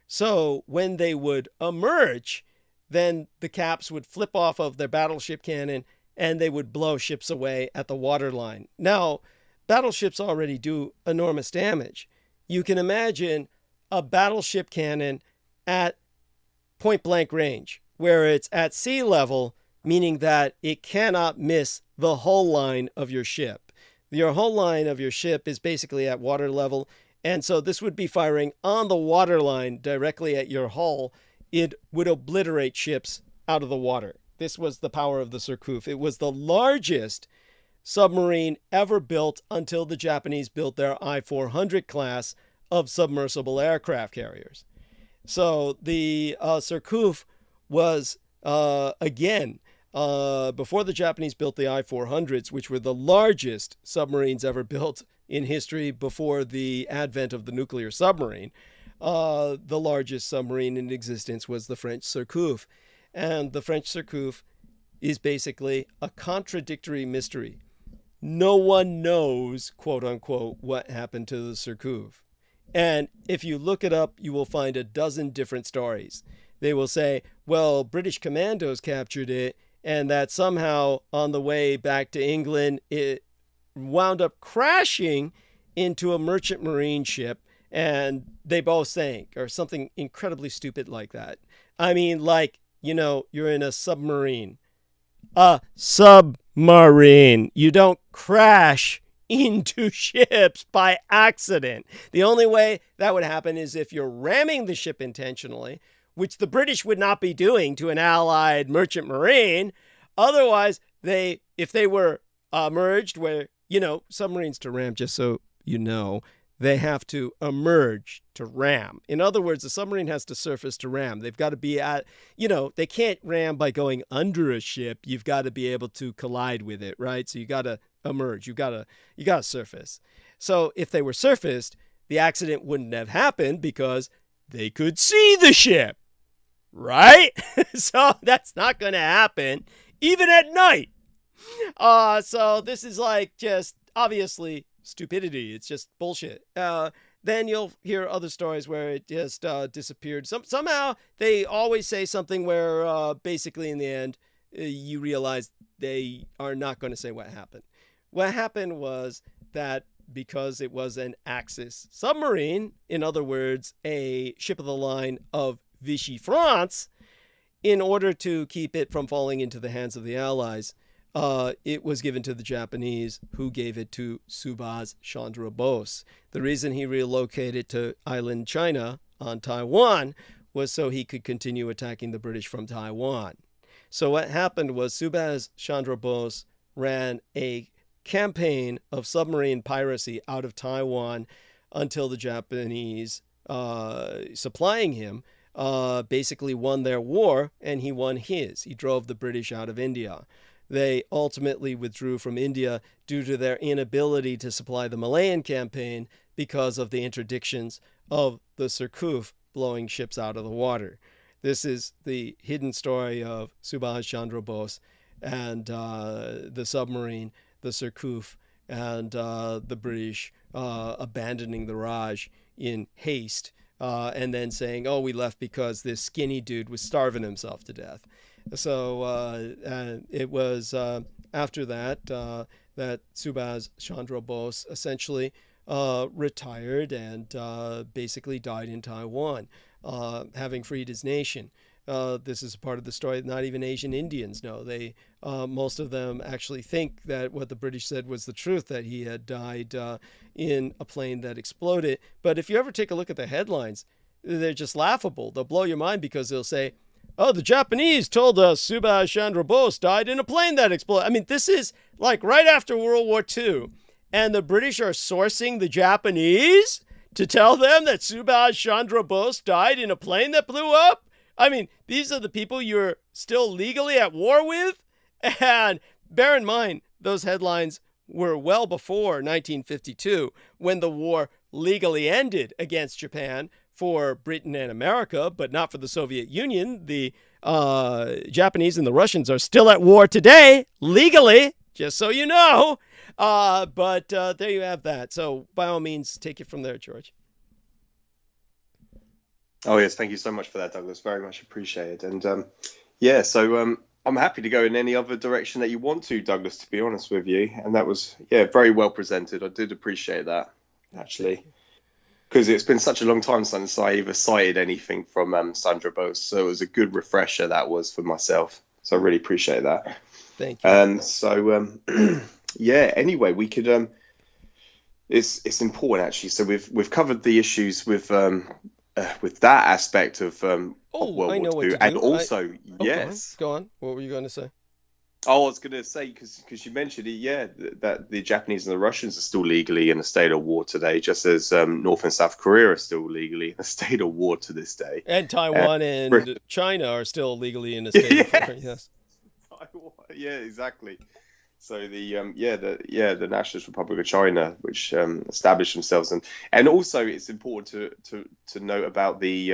So when they would emerge, then the caps would flip off of their battleship cannon and they would blow ships away at the waterline. Now, battleships already do enormous damage. You can imagine a battleship cannon at point blank range, where it's at sea level, meaning that it cannot miss the hull line of your ship. Your hull line of your ship is basically at water level, and so this would be firing on the waterline directly at your hull. It would obliterate ships out of the water. This was the power of the Surcouf. It was the largest submarine ever built until the Japanese built their I-400 class of submersible aircraft carriers. So the Surcouf was, again, before the Japanese built the I-400s, which were the largest submarines ever built in history before the advent of the nuclear submarine. The largest submarine in existence was the French Surcouf. And the French Surcouf is basically a contradictory mystery. No one knows, quote unquote, what happened to the Surcouf. And if you look it up, you will find a dozen different stories. They will say, well, British commandos captured it, and that somehow on the way back to England, it wound up crashing into a merchant marine ship, and they both sank, or something incredibly stupid like that. I mean, like, you know, you're in a submarine. A submarine. You don't crash into ships by accident. The only way that would happen is if you're ramming the ship intentionally, which the British would not be doing to an allied merchant marine. Otherwise, if they were merged, where, you know, submarines to ram, just so you know, they have to emerge to ram. In other words, the submarine has to surface to ram. They've got to be at, you know, they can't ram by going under a ship. You've got to be able to collide with it, right? So you got to emerge. You got to surface. So if they were surfaced, the accident wouldn't have happened because they could see the ship, right? So that's not going to happen even at night. So this is like just obviously stupidity. It's just bullshit. then you'll hear other stories where it just disappeared. Somehow they always say something where basically in the end you realize they are not going to say what happened. What happened was that because it was an Axis submarine, in other words, a ship of the line of Vichy France, in order to keep it from falling into the hands of the Allies, it was given to the Japanese, who gave it to Subhas Chandra Bose. The reason he relocated to island China on Taiwan was so he could continue attacking the British from Taiwan. So what happened was Subhas Chandra Bose ran a campaign of submarine piracy out of Taiwan until the Japanese, supplying him, basically won their war, and he won his. He drove the British out of India. They ultimately withdrew from India due to their inability to supply the Malayan campaign because of the interdictions of the Surcouf blowing ships out of the water. This is the hidden story of Subhas Chandra Bose and the submarine, the Surcouf, and the British abandoning the Raj in haste, and then saying, oh, we left because this skinny dude was starving himself to death. So it was after that that Subhas Chandra Bose essentially retired and basically died in Taiwan, having freed his nation. This is part of the story that not even Asian Indians know. They, most of them actually think that what the British said was the truth, that he had died in a plane that exploded. But if you ever take a look at the headlines, they're just laughable. They'll blow your mind because they'll say, oh, the Japanese told us Subhas Chandra Bose died in a plane that exploded. I mean, this is like right after World War II. And the British are sourcing the Japanese to tell them that Subhas Chandra Bose died in a plane that blew up? I mean, these are the people you're still legally at war with? And bear in mind, those headlines were well before 1952, when the war legally ended against Japan for Britain and America, but not for the Soviet Union. The Japanese and the Russians are still at war today, legally, just so you know. But there you have that. So by all means, take it from there, George. Oh, yes. Thank you so much for that, Douglas. Very much appreciated. And yeah, so I'm happy to go in any other direction that you want to, Douglas, to be honest with you. And that was, yeah, very well presented. I did appreciate that, actually, because it's been such a long time since I either cited anything from Sandra Bose. So it was a good refresher, that was, for myself. So I really appreciate that. Thank you. So, yeah, anyway, we could, it's important, actually. So we've covered the issues with that aspect of World War II, and also yes, go on. What were you going to say? Oh, I was going to say because you mentioned it, yeah, that the Japanese and the Russians are still legally in a state of war today, just as North and South Korea are still legally in a state of war to this day, and Taiwan and China are still legally in a state of war. Yes. Yeah, exactly. So the Nationalist Republic of China, which established themselves, and also it's important to note about the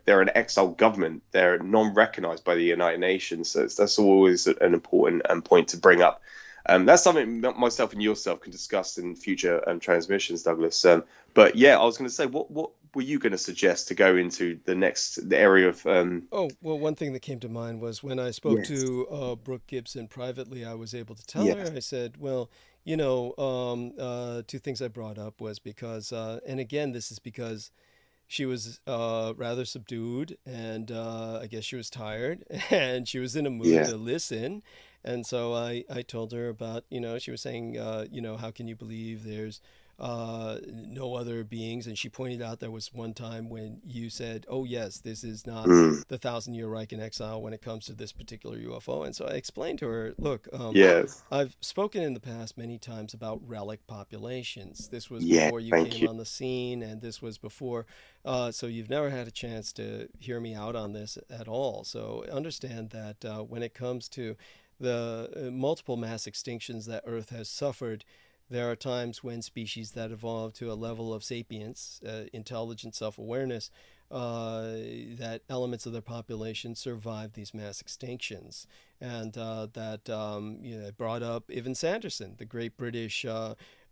they're an exiled government, they're non-recognized by the United Nations, so that's always an important point to bring up. That's something myself and yourself can discuss in future transmissions, Douglas. But yeah, I was going to say, what were you going to suggest to go into the area of? Oh, well, one thing that came to mind was when I spoke to Brooke Gibson privately, I was able to tell her, I said, well, two things I brought up was because, and again, this is because she was rather subdued, and I guess she was tired, and she was in a mood to listen. And so I told her about, she was saying, how can you believe there's no other beings? And she pointed out there was one time when you said, oh, yes, this is not the 1,000-year Reich in exile when it comes to this particular UFO. And so I explained to her, look, I've spoken in the past many times about relic populations. This was before you came on the scene, and this was before. So you've never had a chance to hear me out on this at all. So understand that when it comes to the multiple mass extinctions that Earth has suffered, there are times when species that evolve to a level of sapience, intelligent self-awareness, that elements of their population survive these mass extinctions. And that brought up Ivan Sanderson, the great British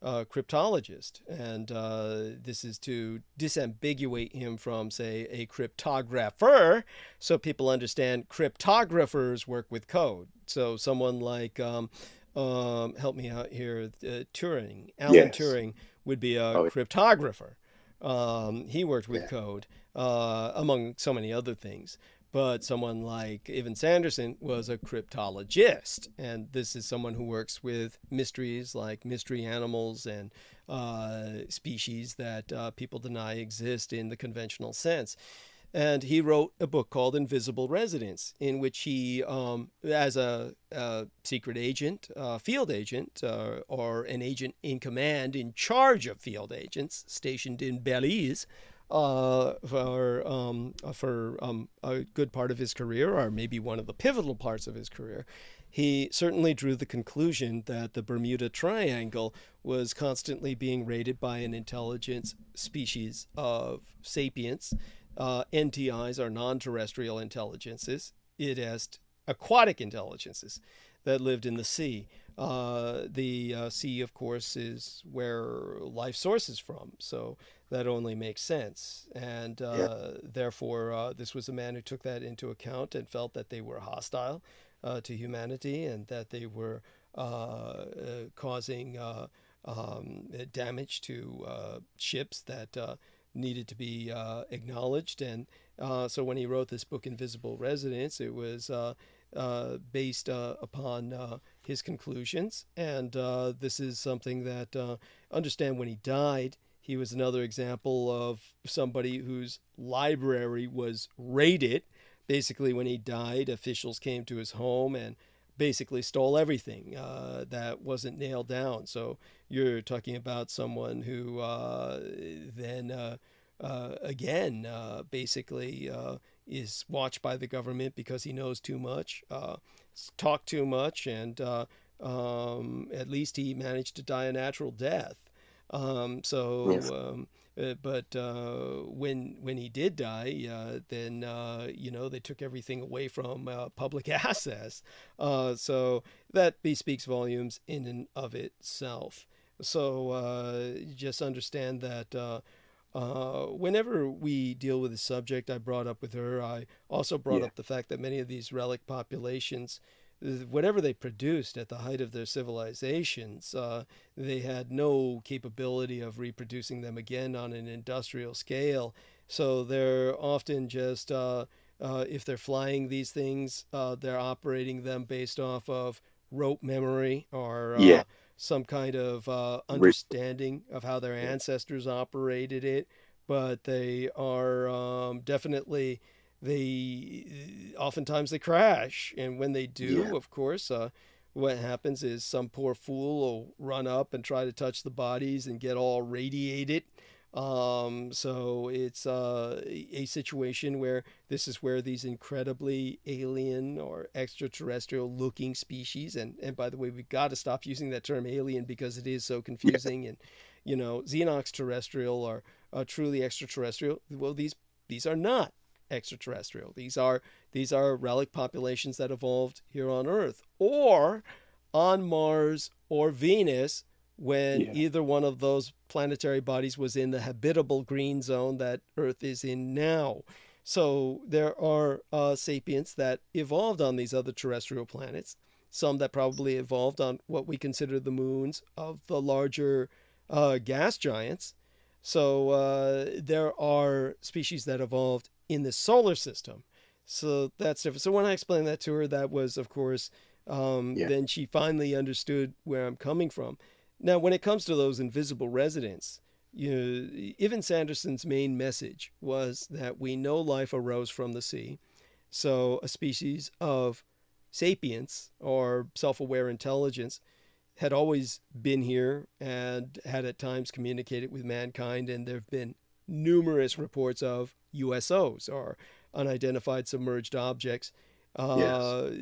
cryptologist, and this is to disambiguate him from, say, a cryptographer, so people understand cryptographers work with code. So someone like, help me out here, Turing, Alan Turing would be a cryptographer. He worked with code, among so many other things. But someone like Evan Sanderson was a cryptologist, and this is someone who works with mysteries like mystery animals and species that people deny exist in the conventional sense. And he wrote a book called Invisible Residents, in which he, as a secret agent, field agent, or an agent in command in charge of field agents stationed in Belize, for a good part of his career, or maybe one of the pivotal parts of his career, he certainly drew the conclusion that the Bermuda Triangle was constantly being raided by an intelligent species of sapients. NTIs are non-terrestrial intelligences, aquatic intelligences that lived in the sea. The sea, of course, is where life sources from, so that only makes sense. And therefore, this was a man who took that into account and felt that they were hostile to humanity, and that they were causing damage to ships that needed to be acknowledged. And so when he wrote this book, Invisible Residents, it was based upon his conclusions. And this is something that, understand, when he died, he was another example of somebody whose library was raided. Basically, when he died, officials came to his home and basically stole everything that wasn't nailed down. So you're talking about someone who then again basically is watched by the government because he knows too much, talked too much, and at least he managed to die a natural death. But when he did die, then they took everything away from public access. So that bespeaks volumes in and of itself. So just understand that whenever we deal with a subject, I brought up with her, I also brought up the fact that many of these relic populations, whatever they produced at the height of their civilizations, they had no capability of reproducing them again on an industrial scale. So they're often just, if they're flying these things, they're operating them based off of rote memory or some kind of understanding of how their ancestors operated it. But they are definitely... oftentimes they crash, and when they do, of course, what happens is some poor fool will run up and try to touch the bodies and get all radiated. So it's a situation where this is where these incredibly alien or extraterrestrial looking species, and by the way, we've got to stop using that term alien because it is so confusing. And xenox terrestrial or truly extraterrestrial. Well, these are not extraterrestrial. These are relic populations that evolved here on Earth or on Mars or Venus when either one of those planetary bodies was in the habitable green zone that Earth is in now. So there are sapients that evolved on these other terrestrial planets, some that probably evolved on what we consider the moons of the larger gas giants. So there are species that evolved in the solar system. So that's different. So when I explained that to her, that was, of course, then she finally understood where I'm coming from. Now, when it comes to those invisible residents, Evan Sanderson's main message was that we know life arose from the sea. So a species of sapience or self-aware intelligence had always been here and had at times communicated with mankind. And there have been numerous reports of USOs or unidentified submerged objects. So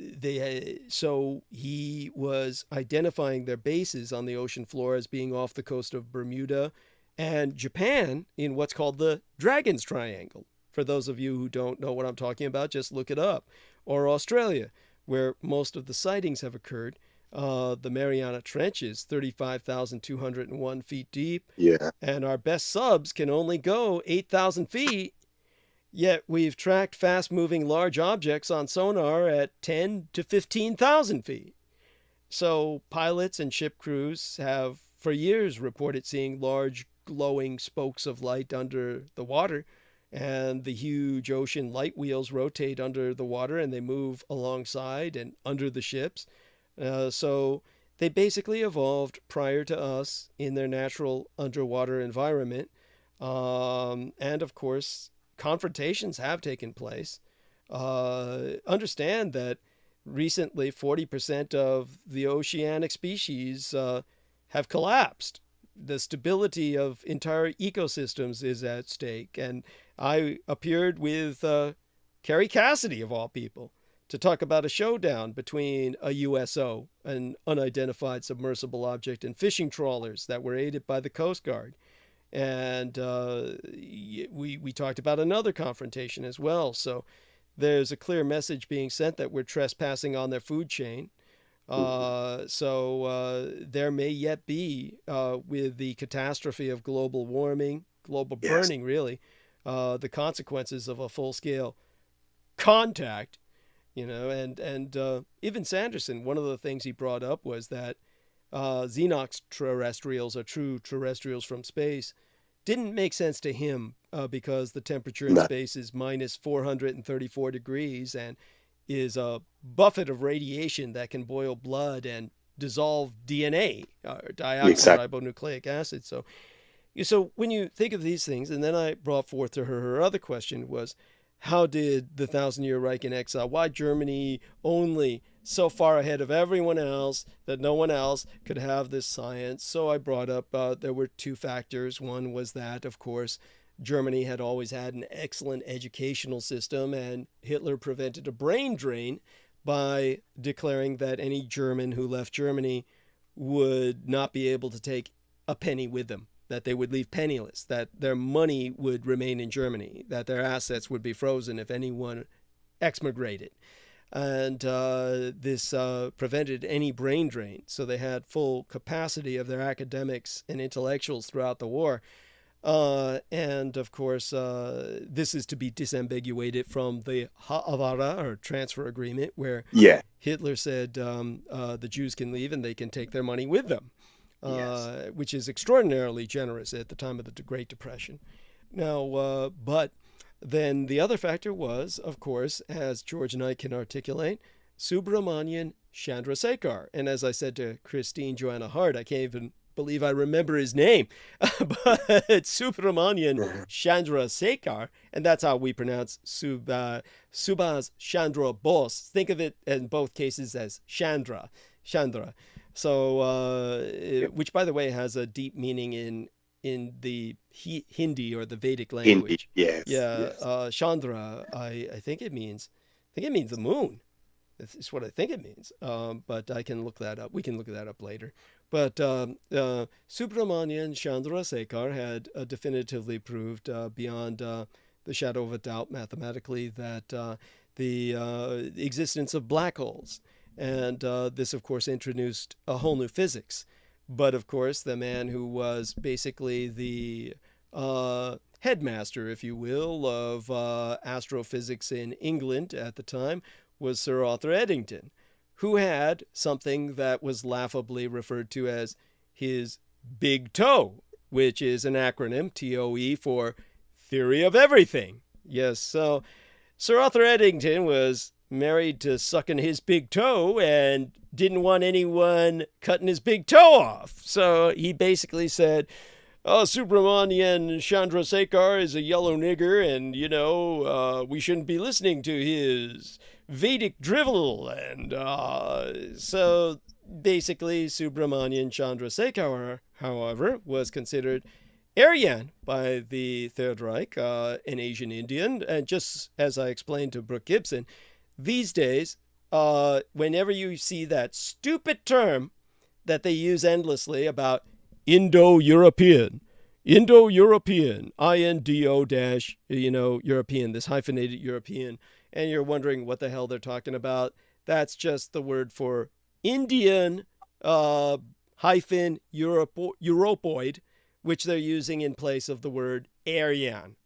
he was identifying their bases on the ocean floor as being off the coast of Bermuda and Japan in what's called the Dragon's Triangle. For those of you who don't know what I'm talking about, just look it up. Or Australia, where most of the sightings have occurred. The Mariana Trench is 35,201 feet deep. Yeah. And our best subs can only go 8,000 feet. Yet we've tracked fast-moving large objects on sonar at 10 to 15,000 feet. So pilots and ship crews have for years reported seeing large glowing spokes of light under the water, and the huge ocean light wheels rotate under the water and they move alongside and under the ships. So they basically evolved prior to us in their natural underwater environment. And of course, confrontations have taken place. Understand that recently 40% of the oceanic species have collapsed. The stability of entire ecosystems is at stake. And I appeared with Carrie Cassidy, of all people, to talk about a showdown between a USO, an unidentified submersible object, and fishing trawlers that were aided by the Coast Guard. And we talked about another confrontation as well. So there's a clear message being sent that we're trespassing on their food chain. So there may yet be, with the catastrophe of global warming, global burning, really, the consequences of a full-scale contact, and even Sanderson, one of the things he brought up was that Xenox terrestrials, or true terrestrials from space, didn't make sense to him because the temperature in space is minus 434 degrees and is a buffet of radiation that can boil blood and dissolve DNA, deoxyribonucleic acid. So when you think of these things, and then I brought forth to her other question was, how did the 1,000-Year Reich in exile, why Germany only so far ahead of everyone else that no one else could have this science? So I brought up there were two factors. One was that, of course, Germany had always had an excellent educational system, and Hitler prevented a brain drain by declaring that any German who left Germany would not be able to take a penny with them, that they would leave penniless, that their money would remain in Germany, that their assets would be frozen if anyone exmigrated. And this prevented any brain drain. So they had full capacity of their academics and intellectuals throughout the war. And of course, this is to be disambiguated from the Haavara, or transfer agreement, where Hitler said the Jews can leave and they can take their money with them, which is extraordinarily generous at the time of the Great Depression. Now, but then the other factor was, of course, as George and I can articulate, Subramanian Chandrasekhar. And as I said to Christine Joanna Hart, I can't even believe I remember his name, but Subramanian Chandrasekhar, and that's how we pronounce Subhas Chandra Bose. Think of it in both cases as Chandra. So, which, by the way, has a deep meaning in the Hindi, or the Vedic language. Chandra, I think it means the moon. It's what I think it means. But I can look that up. We can look that up later. But Subramanian Chandrasekhar had definitively proved beyond the shadow of a doubt mathematically that the existence of black holes. And this, of course, introduced a whole new physics. But, of course, the man who was basically the headmaster, if you will, of astrophysics in England at the time was Sir Arthur Eddington, who had something that was laughably referred to as his big toe, which is an acronym, TOE, for Theory of Everything. Yes, so Sir Arthur Eddington was married to sucking his big toe and didn't want anyone cutting his big toe off. So he basically said, Subramanian Chandrasekhar is a yellow nigger, and, we shouldn't be listening to his Vedic drivel. And so basically Subramanian Chandrasekhar, however, was considered Aryan by the Third Reich, an Asian Indian. And just as I explained to Brooke Gibson, these days, whenever you see that stupid term that they use endlessly about Indo-European, INDO dash, European, this hyphenated European, and you're wondering what the hell they're talking about, that's just the word for Indian hyphen Europoid, which they're using in place of the word Aryan.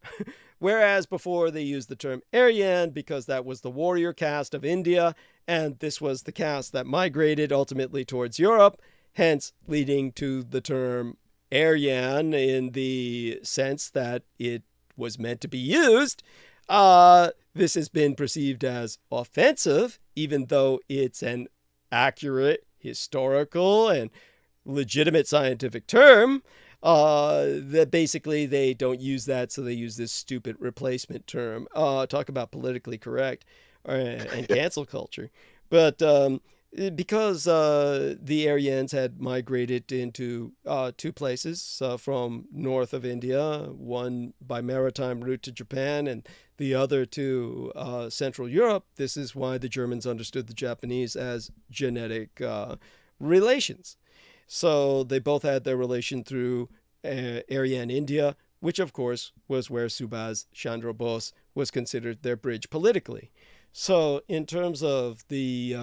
Whereas before they used the term Aryan because that was the warrior caste of India, and this was the caste that migrated ultimately towards Europe, hence leading to the term Aryan in the sense that it was meant to be used. This has been perceived as offensive, even though it's an accurate, historical, and legitimate scientific term. That basically they don't use that, so they use this stupid replacement term. Talk about politically correct and cancel culture. But because the Aryans had migrated into two places from north of India, one by maritime route to Japan and the other to Central Europe, this is why the Germans understood the Japanese as genetic relations. So they both had their relation through Aryan India, which of course was where Subhas Chandra Bose was considered their bridge politically. So in terms of the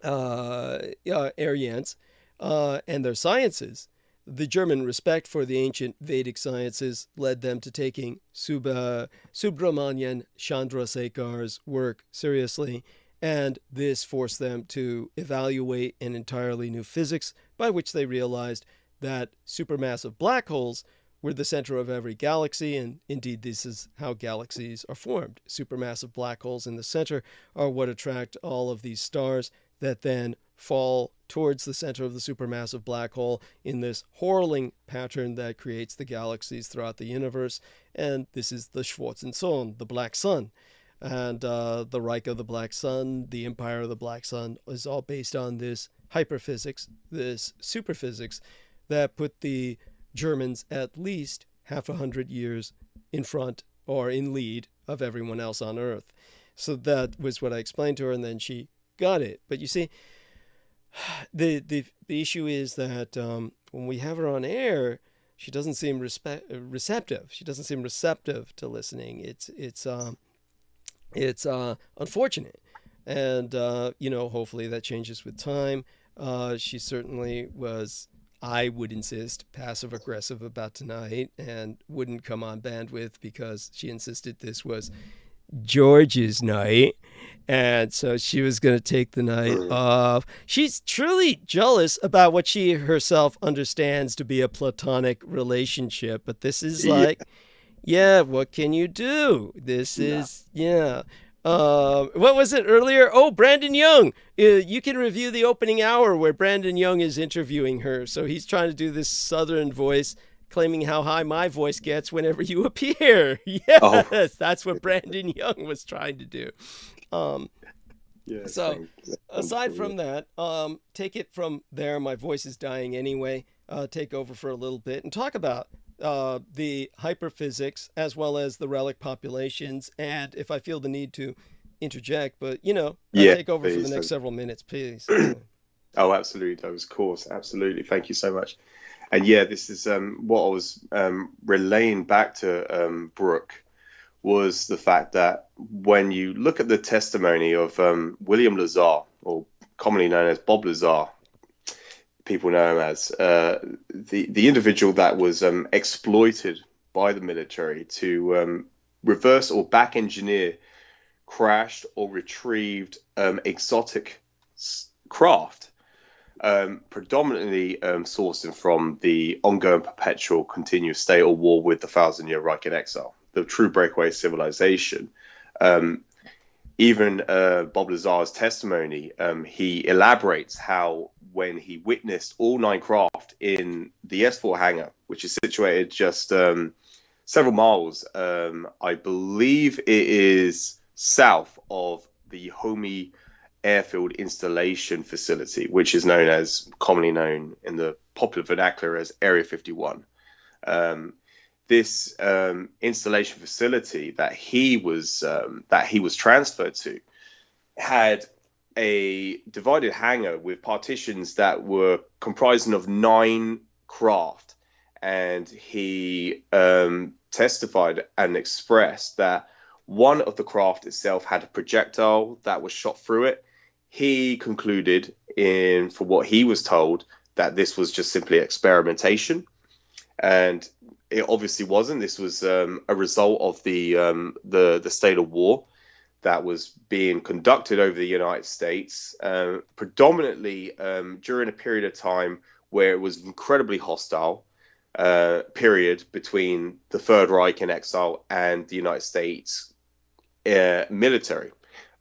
Aryans and their sciences, the German respect for the ancient Vedic sciences led them to taking Subramanian Chandrasekhar's work seriously, and this forced them to evaluate an entirely new physics by which they realized that supermassive black holes were the center of every galaxy, and indeed this is how galaxies are formed. Supermassive black holes in the center are what attract all of these stars that then fall towards the center of the supermassive black hole in this whirling pattern that creates the galaxies throughout the universe, and this is the Schwarzen Sohn, the Black Sun. And the Reich of the Black Sun, the Empire of the Black Sun, is all based on this hyperphysics, this superphysics, that put the Germans at least 500 years in front or in lead of everyone else on Earth. So that was what I explained to her, and then she got it. But you see, the issue is that when we have her on air, she doesn't seem receptive. She doesn't seem receptive to listening. It's unfortunate, and hopefully that changes with time. She certainly was, I would insist, passive aggressive about tonight and wouldn't come on bandwidth because she insisted this was George's night, and so she was going to take the night off. She's truly jealous about what she herself understands to be a platonic relationship, but this is like, what can you do? This is, what was it earlier? Oh, Brandon Young. You can review the opening hour where Brandon Young is interviewing her. So he's trying to do this southern voice, claiming how high my voice gets whenever you appear. Yes, that's what Brandon Young was trying to do. So aside from that, take it from there. My voice is dying anyway. Take over for a little bit and talk about the hyperphysics as well as the relic populations, and if I feel the need to interject, but take over for the next several minutes, please. Oh, absolutely, of course, absolutely. Thank you so much. And this is what I was relaying back to Brooke, was the fact that when you look at the testimony of William Lazar, or commonly known as Bob Lazar, people know him as the individual that was exploited by the military to reverse or back engineer crashed or retrieved exotic craft, predominantly sourcing from the ongoing perpetual continuous state of war with the 1,000-year Reich in exile, the true breakaway civilization. Even Bob Lazar's testimony, he elaborates how when he witnessed all 9 craft in the S4 hangar, which is situated just several miles, I believe it is south of the Homey Airfield Installation Facility, which is commonly known in the popular vernacular as Area 51. This installation facility that he was transferred to had a divided hangar with partitions that were comprising of 9 craft, and he testified and expressed that one of the craft itself had a projectile that was shot through it. he concluded, for what he was told, that this was just simply experimentation, and it obviously wasn't. This was a result of the state of war that was being conducted over the United States, predominantly during a period of time where it was incredibly hostile, period between the Third Reich in exile and the United States military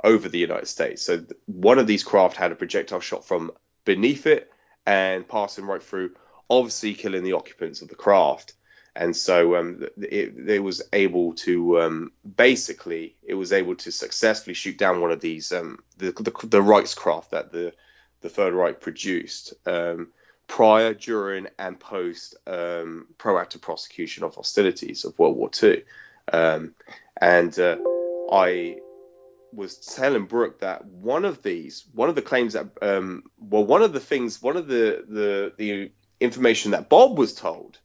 over the United States. So one of these craft had a projectile shot from beneath it and passing right through, obviously killing the occupants of the craft. And so it was able to it was able to successfully shoot down one of these the Reich's craft that the Third Reich produced prior, during, and post proactive prosecution of hostilities of World War II. I was telling Brooke that one of the claims that one of the information that Bob was told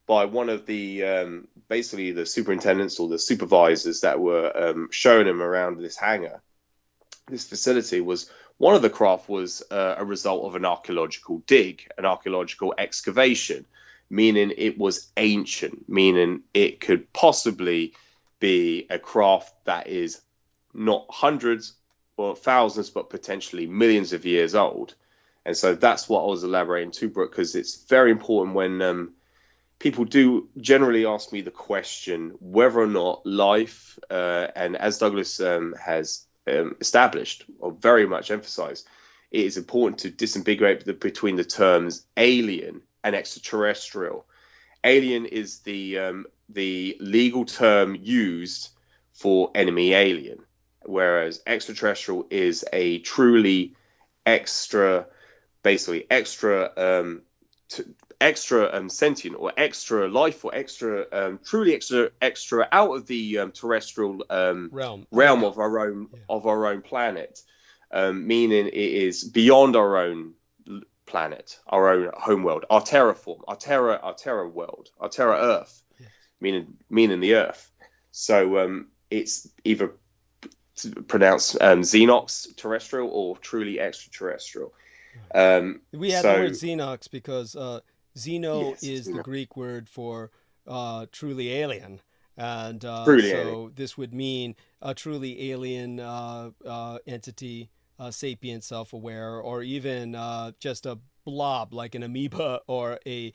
by one of the basically the superintendents or the supervisors that were showing him around this hangar, this facility, was one of the craft was a result of an archaeological dig, an archaeological excavation, meaning it was ancient, meaning it could possibly be a craft that is not hundreds or thousands, but potentially millions of years old. And so that's what I was elaborating to, Brooke, because it's very important when people do generally ask me the question whether or not life, and as Douglas has established or very much emphasized, it is important to disambiguate between the terms alien and extraterrestrial. Alien is the legal term used for enemy alien, whereas extraterrestrial is a truly extra sentient or extra life or truly extra out of the terrestrial realm of our own planet, meaning it is beyond our own planet, our own home world, our terraform, our terra world, our terra Earth, meaning the Earth. So it's either pronounced xenox terrestrial or truly extraterrestrial. We had the word xenox because xeno is the Greek word for truly alien, and alien. This would mean a truly alien entity, sapient, self-aware, or even just a blob like an amoeba or a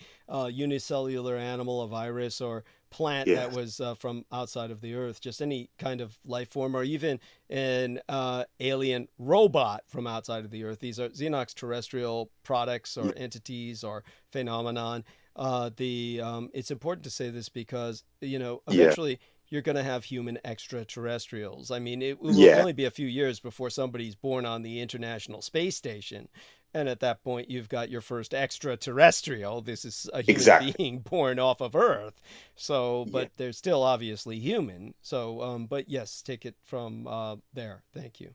unicellular animal, a virus or plant that was from outside of the earth, just any kind of life form, or even an alien robot from outside of the earth. These are xenox terrestrial products or entities or phenomenon. It's important to say this because, eventually you're going to have human extraterrestrials. I mean, it will only be a few years before somebody's born on the International Space Station. And at that point, you've got your first extraterrestrial. This is a human being born off of Earth. So, but they're still obviously human. So, but yes, take it from there. Thank you.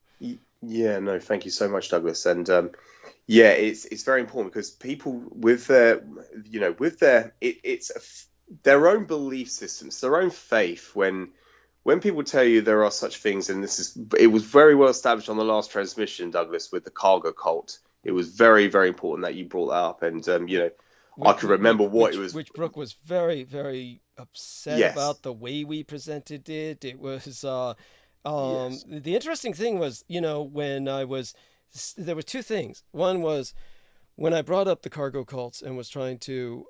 Yeah, no, thank you so much, Douglas. And it's very important because people with their, it's their own belief systems, their own faith. When people tell you there are such things, and it was very well established on the last transmission, Douglas, with the cargo cult. It was very, very important that you brought that up. And, I can remember which Brooke was very, very upset about the way we presented it. It was, the interesting thing was, when there were two things. One was when I brought up the cargo cults and was trying to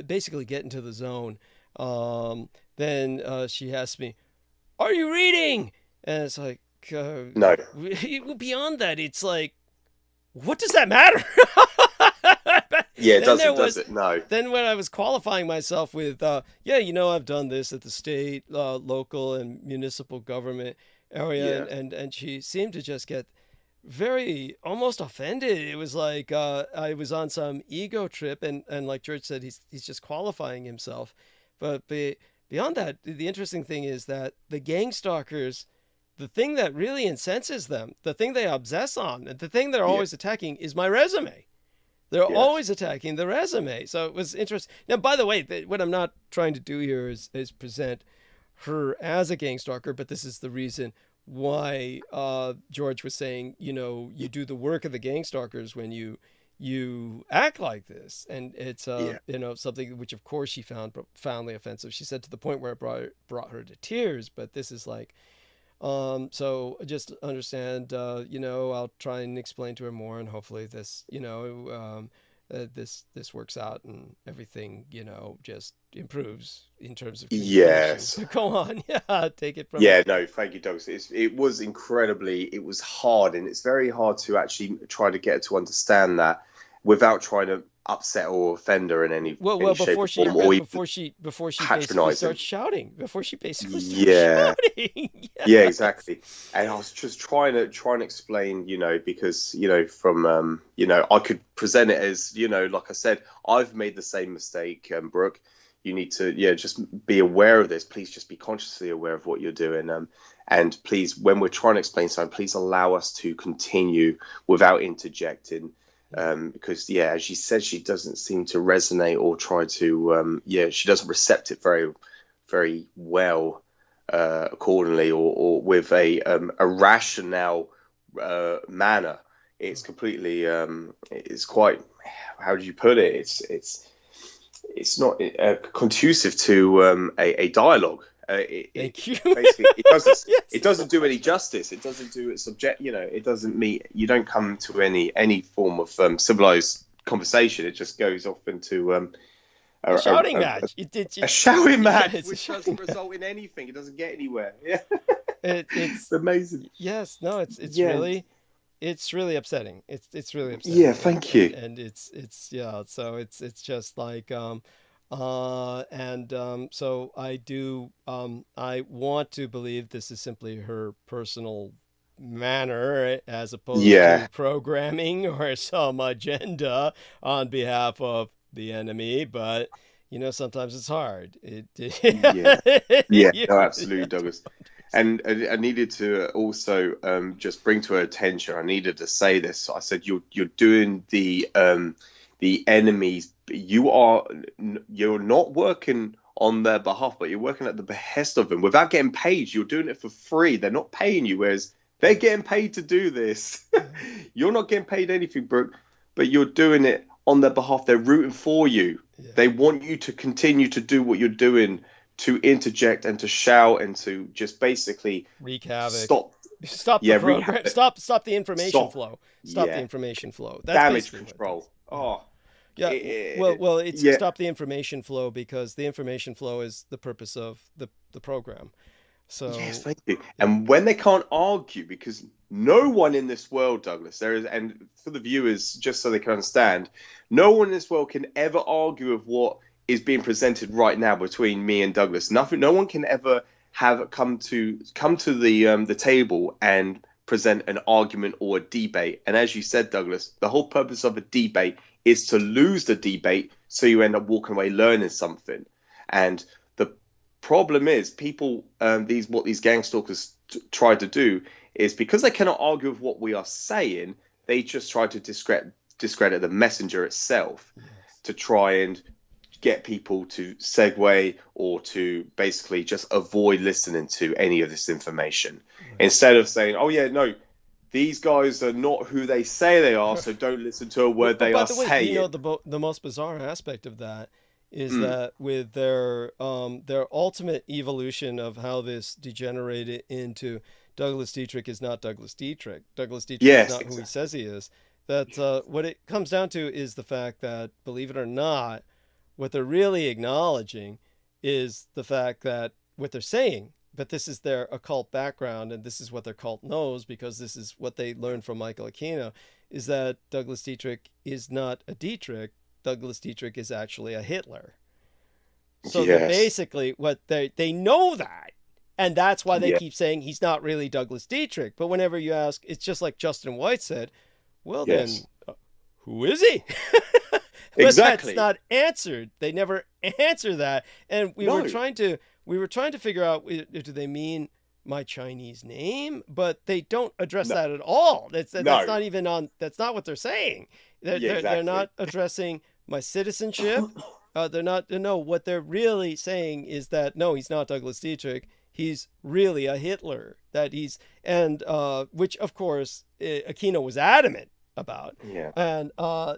basically get into the zone, then she asked me, "Are you reading?" And it's like, no. Beyond that, it's like, what does that matter? Yeah, it doesn't, does it? No. Then when I was qualifying myself with, I've done this at the state, local, and municipal government area, and she seemed to just get very almost offended. It was like I was on some ego trip, and like George said, he's just qualifying himself. But beyond that, the interesting thing is that the gang stalkers, the thing that really incenses them, the thing they obsess on, and the thing they're always attacking is my resume. They're always attacking the resume. So it was interesting. Now, by the way, what I'm not trying to do here is present her as a gang stalker, but this is the reason why George was saying, you do the work of the gang stalkers when you act like this. And it's something which of course she found profoundly offensive. She said to the point where it brought her to tears. But this is like, so just understand, I'll try and explain to her more, and hopefully this, this works out and everything, just improves in terms of communication. Yes. Go on. Yeah, take it from no, thank you, Douglas. It was it was hard, and it's very hard to actually try to get her to understand that without trying to upset or offend her in any well shape before or she form, or before she basically starts shouting. Before she basically starts shouting. Yeah, exactly. And I was just trying to explain, because from I could present it as, like I said, I've made the same mistake, Brooke. You need to just be aware of this. Please just be consciously aware of what you're doing, and please, when we're trying to explain something, please allow us to continue without interjecting. Because as she said, she doesn't seem to resonate or try to she doesn't recept it very, very well accordingly, or with a rationale manner. It's completely it's quite, how do you put it, it's not conducive to a dialogue. Thank you. Basically, it doesn't. Yes. It doesn't do any justice. It doesn't do its subject. It doesn't meet. You don't come to any form of civilized conversation. It just goes off into a shouting match. A shouting match, it's which doesn't result in anything. It doesn't get anywhere. Yeah, it's amazing. Yes, no, it's really upsetting. It's really upsetting. Yeah, thank you. And it's so it's just like so I do I want to believe this is simply her personal manner as opposed to programming or some agenda on behalf of the enemy, but sometimes it's hard. No, absolutely, Douglas. And I needed to also just bring to her attention, I needed to say this. I said, you're doing the enemies. You're not working on their behalf, but you're working at the behest of them without getting paid. You're doing it for free. They're not paying you, whereas they're getting paid to do this. You're not getting paid anything, Brooke, but you're doing it on their behalf. They're rooting for you. Yeah. They want you to continue to do what you're doing, to interject and to shout and to just basically wreak havoc. Stop the program. Stop the information flow. Stop the information flow. That's damage control. Oh. Yeah. It's stop the information flow, because the information flow is the purpose of the program. So yes, thank you. And when they can't argue, because no one in this world, Douglas, there is, and for the viewers, just so they can understand, no one in this world can ever argue with what is being presented right now between me and Douglas. No one can ever have come to the table and present an argument or a debate. And as you said, Douglas, the whole purpose of a debate is to lose the debate, so you end up walking away learning something. And the problem is, people, what these gang stalkers try to do is, because they cannot argue with what we are saying, they just try to discredit the messenger itself, to try and get people to segue or to basically just avoid listening to any of this information. Instead of saying, oh yeah, no, these guys are not who they say they are, so don't listen to a word they are saying. The most bizarre aspect of that is that with their ultimate evolution of how this degenerated into Douglas Dietrich is not Douglas Dietrich. Douglas Dietrich is not who he says he is. That what it comes down to is the fact that, believe it or not, what they're really acknowledging is the fact that what they're saying, but this is their occult background, and this is what their cult knows, because this is what they learned from Michael Aquino, is that Douglas Dietrich is not a Dietrich. Douglas Dietrich is actually a Hitler. So basically what they know that, and that's why they keep saying he's not really Douglas Dietrich. But whenever you ask, it's just like Justin White said, well, then who is he? But exactly. That's not answered. They never answer that. And we were trying to figure out, do they mean my Chinese name? But they don't address that at all. That's not even on. That's not what they're saying. They're not addressing my citizenship. They're not. No, what they're really saying is that no, he's not Douglas Dietrich. he's really a Hitler, that he's, and which of course Aquino was adamant about. Yeah. And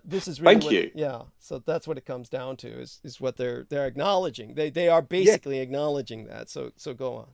this is really Thank you. Yeah. So that's what it comes down to, is what they're acknowledging. They are basically acknowledging that. So go on.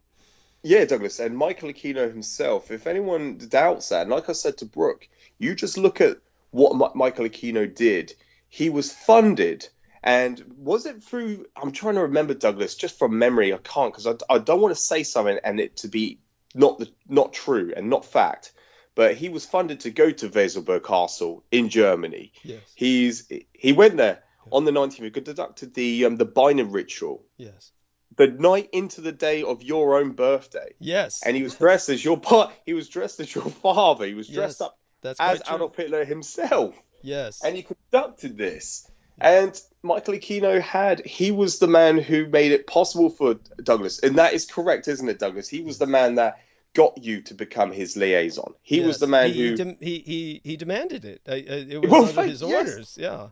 Yeah, Douglas, and Michael Aquino himself, if anyone doubts that, and like I said to Brooke, you just look at what Michael Aquino did. He was funded, and was it through, I'm trying to remember, Douglas, just from memory, I can't, because I don't want to say something and it to be not true and not fact, but he was funded to go to Weselberg Castle in Germany. Yes. He went there on the 19th, he conducted the binding ritual. Yes. The night into the day of your own birthday. Yes. And he was dressed as your he was dressed as your father. He was dressed up as Adolf Hitler himself. Yes. And he conducted this. And Michael Aquino he was the man who made it possible for Douglas. And that is correct, isn't it, Douglas? He was the man that got you to become his liaison. He was the man who he demanded it. It was under his orders. Yeah.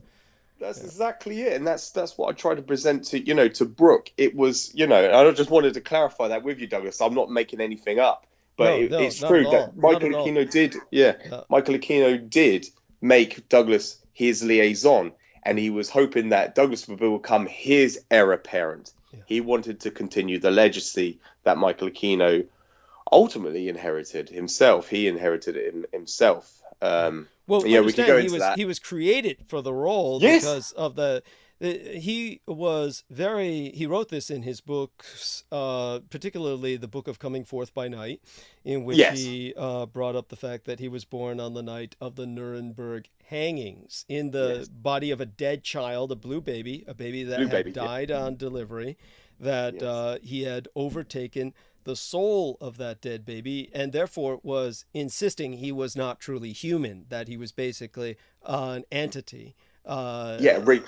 That's exactly it, and that's what I tried to present to Brooke. It was I just wanted to clarify that with you, Douglas. I'm not making anything up, but it's true that Michael Aquino did. Michael Aquino did make Douglas his liaison, and he was hoping that Douglas would become his heir apparent. Yeah. He wanted to continue the legacy that Michael Aquino ultimately inherited himself. He inherited it himself. Well, we can go into that. He was created for the role because of he wrote this in his books, particularly the book of Coming Forth by Night, in which he brought up the fact that he was born on the night of the Nuremberg hangings in the body of a dead child, a baby that had died on delivery, that he had overtaken the soul of that dead baby, and therefore was insisting he was not truly human, that he was basically an entity who inhabited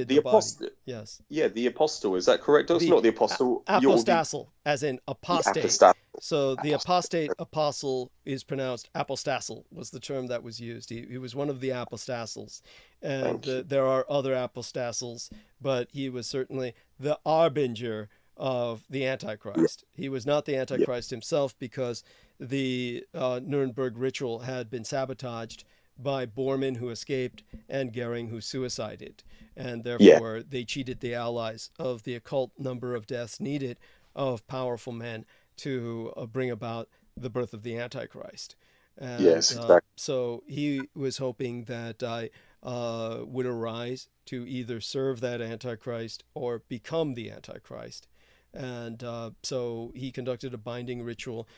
the apostle. body. Yes. Yeah, the apostle. Is that correct? It's not the apostle. Apostasal, as in apostate. So the apostate apostle is pronounced apostasal, was the term that was used. He was one of the apostasals. And there are other apostasals, but he was certainly the harbinger of the Antichrist. He was not the Antichrist himself, because the Nuremberg ritual had been sabotaged by Bormann, who escaped, and Goering, who suicided. And therefore they cheated the Allies of the occult number of deaths needed of powerful men to bring about the birth of the Antichrist. And, exactly. So he was hoping that I would arise to either serve that Antichrist or become the Antichrist. And so he conducted a binding ritual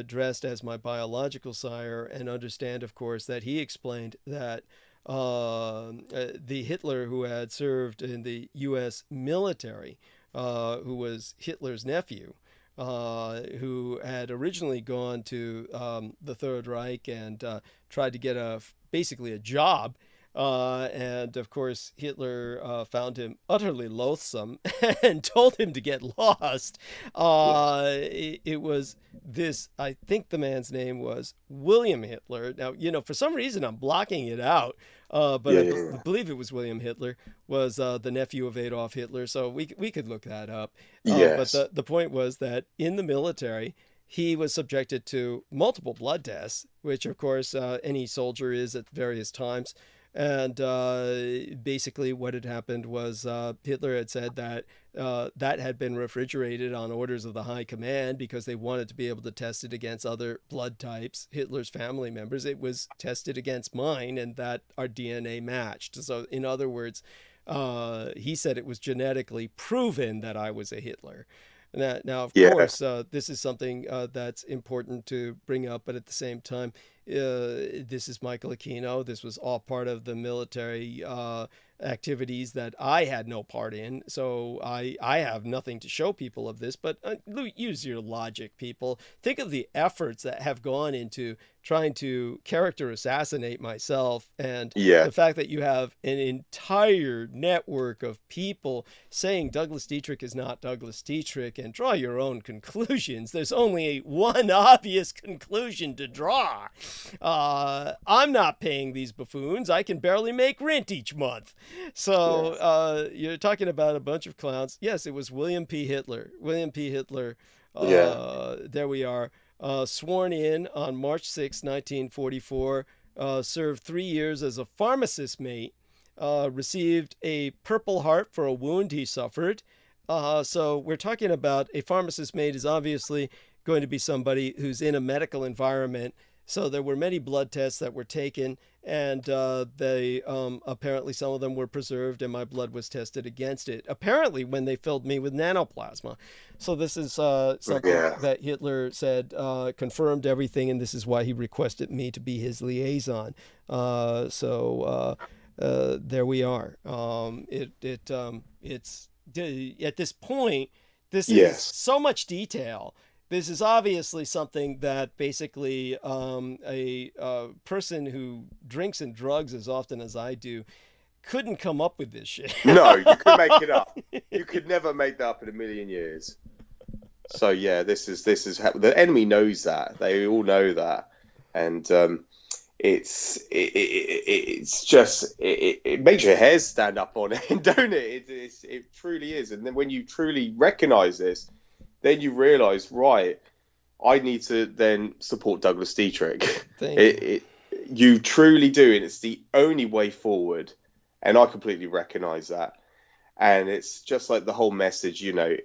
dressed as my biological sire, and understand, of course, that he explained that the Hitler who had served in the U.S. military, who was Hitler's nephew, who had originally gone to the Third Reich and tried to get basically a job. And of course, Hitler found him utterly loathsome and told him to get lost. It was this, I think the man's name was William Hitler. Now, for some reason I'm blocking it out, but I believe it was William Hitler, was the nephew of Adolf Hitler. So we could look that up. But the point was that in the military, he was subjected to multiple blood tests, which of course any soldier is at various times. And basically what had happened was Hitler had said that that had been refrigerated on orders of the high command, because they wanted to be able to test it against other blood types, Hitler's family members. It was tested against mine, and that our DNA matched. So in other words, he said it was genetically proven that I was a Hitler. Now, of course, this is something that's important to bring up, but at the same time, this is Michael Aquino. This was all part of the military activities that I had no part in. So I have nothing to show people of this, but use your logic, people. Think of the efforts that have gone into trying to character assassinate myself, and the fact that you have an entire network of people saying Douglas Dietrich is not Douglas Dietrich, and draw your own conclusions. There's only one obvious conclusion to draw. I'm not paying these buffoons. I can barely make rent each month. So you're talking about a bunch of clowns. Yes, it was William P. Hitler. William P. Hitler. There we are. Sworn in on March 6, 1944. Served 3 years as a pharmacist mate. Received a Purple Heart for a wound he suffered. So we're talking about a pharmacist mate is obviously going to be somebody who's in a medical environment. So there were many blood tests that were taken, and they apparently some of them were preserved, and my blood was tested against it. Apparently, when they filled me with nanoplasma. So this is something that Hitler said confirmed everything, and this is why he requested me to be his liaison. So there we are. It's at this point, this is so much detail. This is obviously something that basically a person who drinks and drugs as often as I do couldn't come up with this shit. No, you could make it up. You could never make that up in a million years. So yeah, this is the enemy knows that. They all know that, and it's just it makes your hairs stand up on end, don't it? It truly is. And then when you truly recognize this, then you realize, right, I need to then support Douglas Dietrich. You truly do, and it's the only way forward. And I completely recognize that. And it's just like the whole message,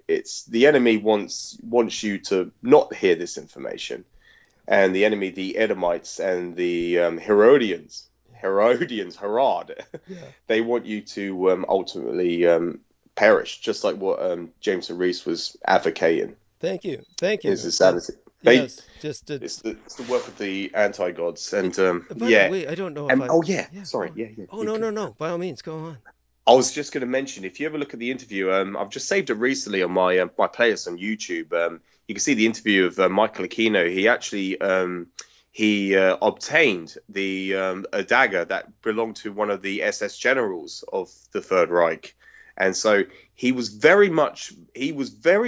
it's the enemy wants you to not hear this information. And the enemy, the Edomites and the Herod, they want you to ultimately perish, just like what James and Reese was advocating. Thank you. Is insanity. Yes, it's the work of the anti-gods, and by the way, I don't know. Sorry. Oh no. By all means, go on. I was just going to mention, if you ever look at the interview, I've just saved it recently on my playlist on YouTube. You can see the interview of Michael Aquino. He actually obtained a dagger that belonged to one of the SS generals of the Third Reich. And so he was very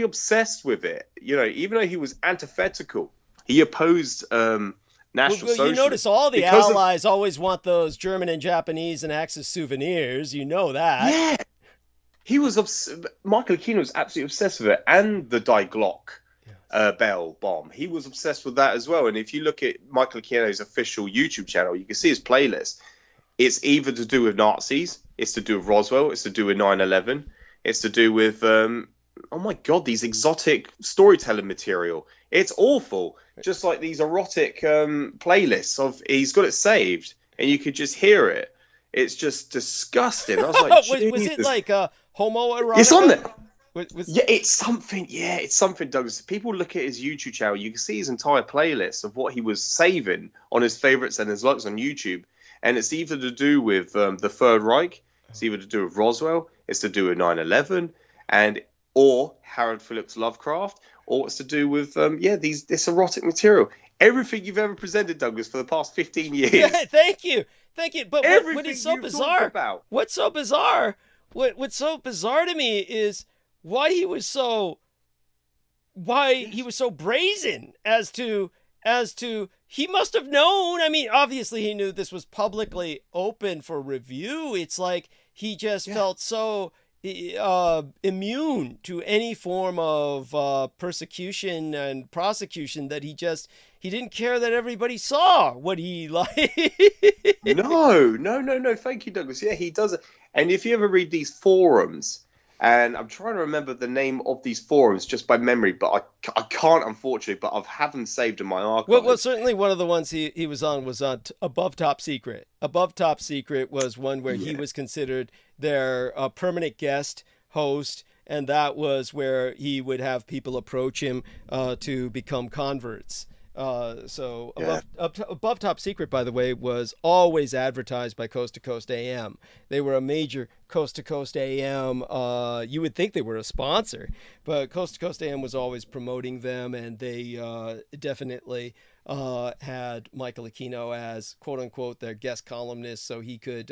obsessed with it. Even though he was antithetical, he opposed National Socialism. You notice all the Allies always want those German and Japanese and Axis souvenirs. You know that. Yeah. He was Michael Aquino was absolutely obsessed with it, and the Die Glock bell bomb. He was obsessed with that as well. And if you look at Michael Aquino's official YouTube channel, you can see his playlist. It's either to do with Nazis, it's to do with Roswell, it's to do with 9/11, it's to do with oh my god, these exotic storytelling material. It's awful. Just like these erotic playlists of he's got it saved and you could just hear it. It's just disgusting. I was like, was it like homoerotic? It's on there. It's something, Douglas. People look at his YouTube channel, you can see his entire playlist of what he was saving on his favorites and his likes on YouTube. And it's either to do with the Third Reich, it's either to do with Roswell, it's to do with 9/11, or Harold Phillips Lovecraft, or it's to do with this erotic material. Everything you've ever presented, Douglas, for the past 15 years. Yeah, thank you. But what is so bizarre? What's so bizarre? What's so bizarre to me is why he was so brazen as to he must have known. I mean, obviously he knew this was publicly open for review. It's like he just felt so immune to any form of persecution and prosecution that he didn't care that everybody saw what he like. No. Thank you, Douglas. Yeah, he does it. And if you ever read these forums, and I'm trying to remember the name of these forums just by memory, but I can't, unfortunately, but I have them saved in my archive. Well, certainly one of the ones he was on Above Top Secret. Above Top Secret was one where he was considered their permanent guest host, and that was where he would have people approach him to become converts. Above Top Secret, by the way, was always advertised by Coast to Coast AM. They were a major Coast to Coast AM. You would think they were a sponsor, but Coast to Coast AM was always promoting them, and they definitely had Michael Aquino as quote unquote their guest columnist, so he could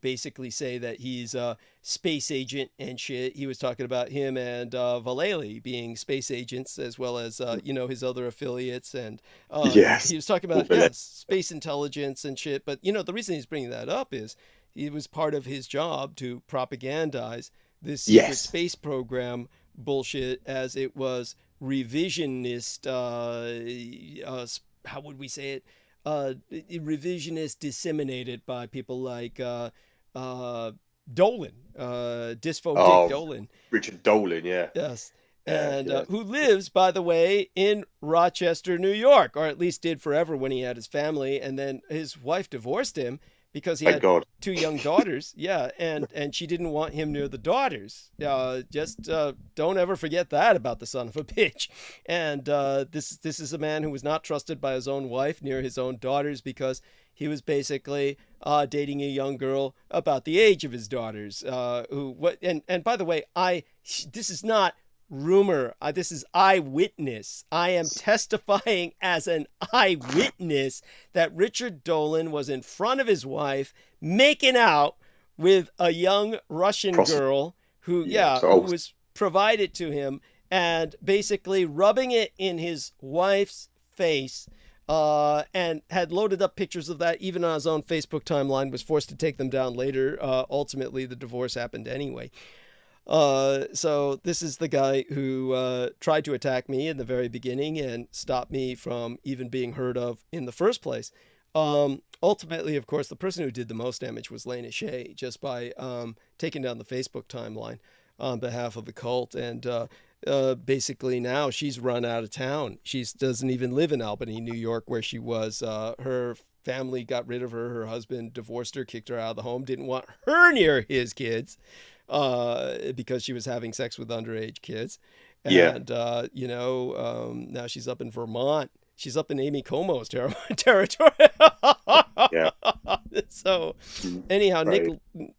basically say that he's a space agent and shit. He was talking about him and Vallely being space agents, as well as his other affiliates, and he was talking about space intelligence and shit. But the reason he's bringing that up is it was part of his job to propagandize this secret space program bullshit as it was revisionist, how would we say it? Revisionist, disseminated by people like Dolan, Dick Dolan. Richard Dolan, yeah. Yes. And who lives, by the way, in Rochester, New York, or at least did forever when he had his family. And then his wife divorced him because he had 2 young daughters. Yeah, and she didn't want him near the daughters. Just don't ever forget that about the son of a bitch. And this is a man who was not trusted by his own wife near his own daughters because he was basically dating a young girl about the age of his daughters. And by the way, this is not rumor. This is eyewitness. I am testifying as an eyewitness that Richard Dolan was in front of his wife making out with a young Russian girl who was provided to him, and basically rubbing it in his wife's face, and had loaded up pictures of that even on his own Facebook timeline, was forced to take them down later. Ultimately, the divorce happened anyway. So this is the guy who tried to attack me in the very beginning and stop me from even being heard of in the first place. Ultimately, of course, the person who did the most damage was Lena Shea, just by taking down the Facebook timeline on behalf of the cult. And basically now she's run out of town. She doesn't even live in Albany, New York, where she was. Her family got rid of her. Her husband divorced her, kicked her out of the home, didn't want her near his kids. Because she was having sex with underage kids. And, now she's up in Vermont. She's up in Amy Como's territory. So anyhow, right.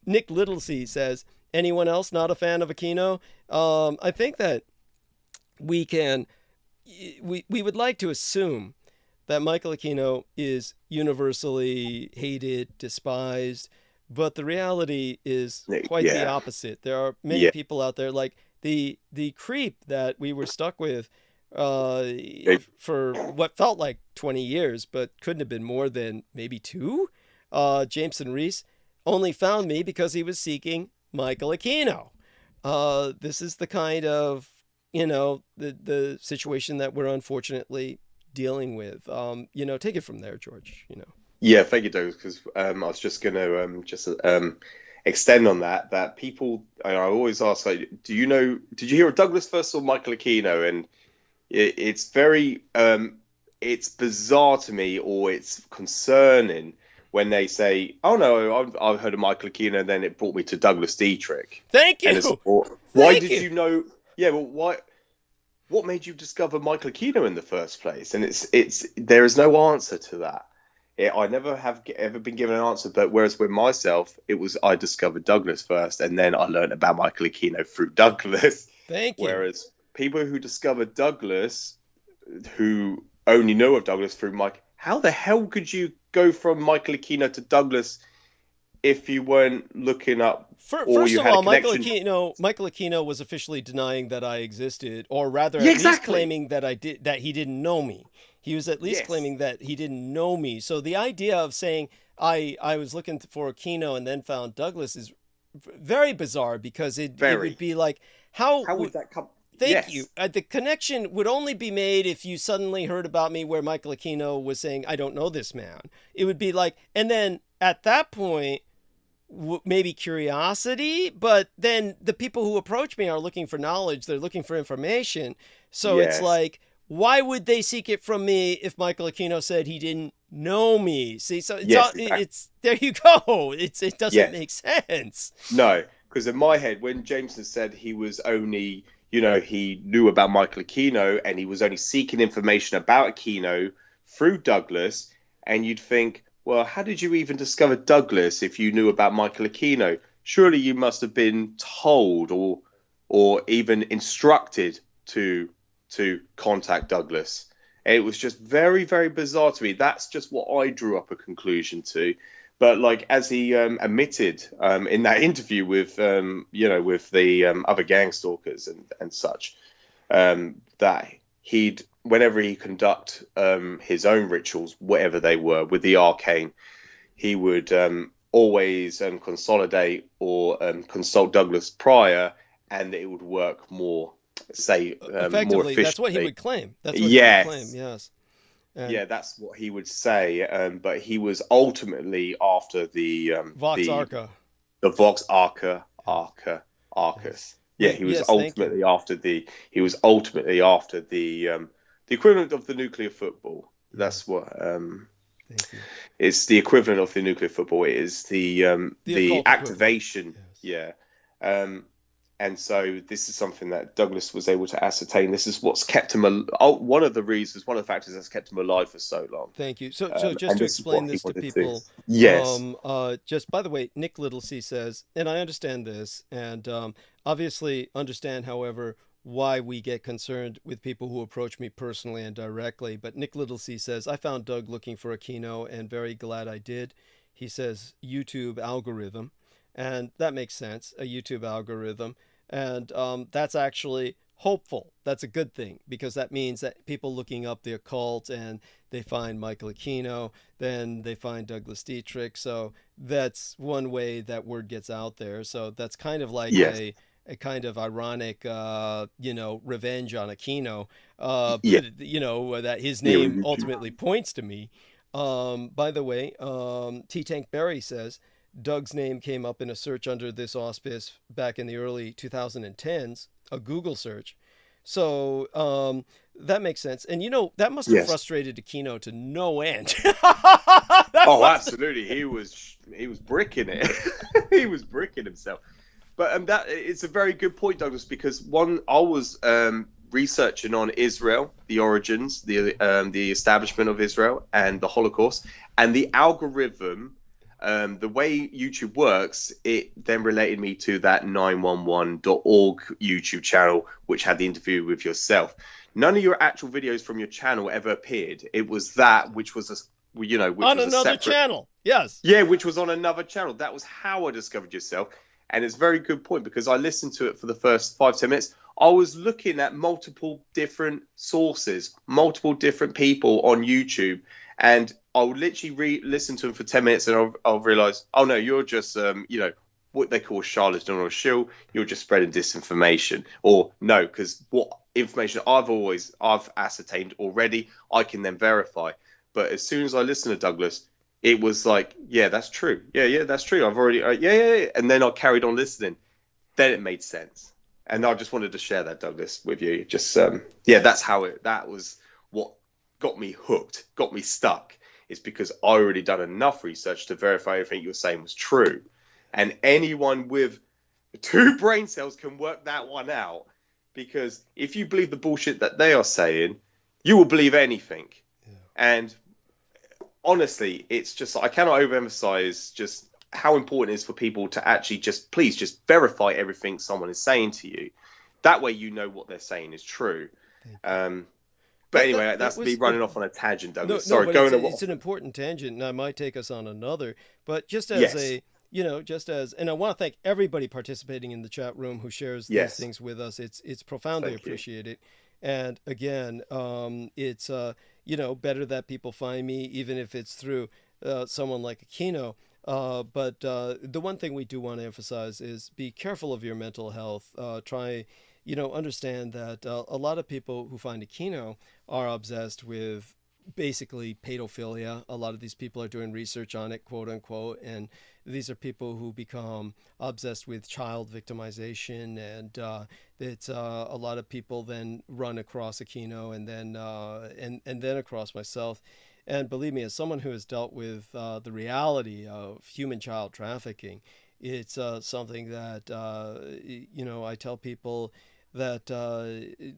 Nick Littlesey says, anyone else not a fan of Aquino? I think that we would like to assume that Michael Aquino is universally hated, despised, but the reality is quite the opposite. There are many people out there, like the creep that we were stuck with for what felt like 20 years, but couldn't have been more than maybe 2. Jameson Reese only found me because he was seeking Michael Aquino. This is the kind of, the situation that we're unfortunately dealing with. Take it from there, George, Yeah, thank you, Doug, because I was just going to extend on that people, I always ask, like, did you hear of Douglas first or Michael Aquino? And it's very, it's bizarre to me, or it's concerning when they say, oh no, I've heard of Michael Aquino, and then it brought me to Douglas Dietrich. Thank you. Why did you know? Yeah, well, what made you discover Michael Aquino in the first place? And there is no answer to that. I never have ever been given an answer, but whereas with myself, it was I discovered Douglas first, and then I learned about Michael Aquino through Douglas. Thank you. Whereas people who discovered Douglas, who only know of Douglas through Mike, how the hell could you go from Michael Aquino to Douglas if you weren't looking up? First of all, Michael Aquino was officially denying that I existed, or rather, at least claiming that he didn't know me. He was at least claiming that he didn't know me. So the idea of saying I was looking for Aquino and then found Douglas is very bizarre, because it would be like, how would that come? Thank you. The connection would only be made if you suddenly heard about me where Michael Aquino was saying, I don't know this man. It would be like, and then at that point, maybe curiosity, but then the people who approach me are looking for knowledge. They're looking for information. So it's like, why would they seek it from me if Michael Aquino said he didn't know me? See, so it's there you go. It doesn't make sense. No, because in my head, when Jameson said he was only, he knew about Michael Aquino and he was only seeking information about Aquino through Douglas, and you'd think, well, how did you even discover Douglas if you knew about Michael Aquino? Surely you must have been told or even instructed to contact Douglas. And it was just very, very bizarre to me. That's just what I drew up a conclusion to. But like, as he admitted in that interview with with the other gang stalkers and such, that whenever he conduct his own rituals, whatever they were, with the arcane, he would always consolidate or consult Douglas prior, and it would work more, say, more effectively. efficiently. That's what he would claim. That's what Yes. he would claim. Yes. And Yeah, that's what he would say. But he was ultimately after the Vox Arca. the Vox Arca Arcus. Yeah, he was Yes, thank you. ultimately after the equivalent of the nuclear football. That's what Thank you. it's the equivalent of the nuclear football. It is the occult activation. equivalent. Yes. Yeah. And so this is something that Douglas was able to ascertain. This is what's kept him one of the factors that's kept him alive for so long. Thank you. So just to explain this to people, yes. Just by the way, Nick Littlesea says, and I understand this, and obviously understand, however, why we get concerned with people who approach me personally and directly. But Nick Littlesea says, I found Doug looking for a keynote and very glad I did. He says YouTube algorithm, and that makes sense, a YouTube algorithm. And that's actually hopeful. That's a good thing, because that means that people looking up the occult and they find Michael Aquino, then they find Douglas Dietrich. So that's one way that word gets out there. So that's kind of like a kind of ironic, revenge on Aquino, that his name ultimately points to me. By the way, T-Tank Berry says, Doug's name came up in a search under this auspice back in the early 2010s, a Google search. So that makes sense. And, that must have frustrated Aquino to no end. Absolutely. He was bricking it. He was bricking himself. But that it's a very good point, Douglas, because I was researching on Israel, the origins, the establishment of Israel and the Holocaust, and the algorithm. The way YouTube works, it then related me to that 911.org YouTube channel, which had the interview with yourself. None of your actual videos from your channel ever appeared. It was that which was on another channel. Yes. Yeah, which was on another channel. That was how I discovered yourself. And it's a very good point, because I listened to it for the first 5-10 minutes. I was looking at multiple different sources, multiple different people on YouTube, and I'll literally listen to them for 10 minutes, and I'll realize, oh no, you're just, what they call a charlatan or a shill. You're just spreading disinformation. Or no, because what information I've ascertained already, I can then verify. But as soon as I listened to Douglas, it was like, yeah, that's true. Yeah, that's true. I've already, yeah. And then I carried on listening. Then it made sense. And I just wanted to share that, Douglas, with you. Just, that was what got me hooked, got me stuck. It's because I already done enough research to verify everything you were saying was true. And anyone with 2 brain cells can work that one out. Because if you believe the bullshit that they are saying, you will believe anything. Yeah. And honestly, it's just, I cannot overemphasize just how important it is for people to actually please verify everything someone is saying to you. That way you know what they're saying is true. But anyway, that's me running off on a tangent, Douglas. Sorry, it's an important tangent, and I might take us on another. But just as and I want to thank everybody participating in the chat room who shares these things with us. It's profoundly appreciated. And again, it's better that people find me, even if it's through someone like Aquino. But the one thing we do want to emphasize is be careful of your mental health. Try. Understand that a lot of people who find Aquino are obsessed with basically pedophilia. A lot of these people are doing research on it, quote unquote, and these are people who become obsessed with child victimization, and it's a lot of people then run across Aquino and then and then across myself. And believe me, as someone who has dealt with the reality of human child trafficking, it's something that I tell people that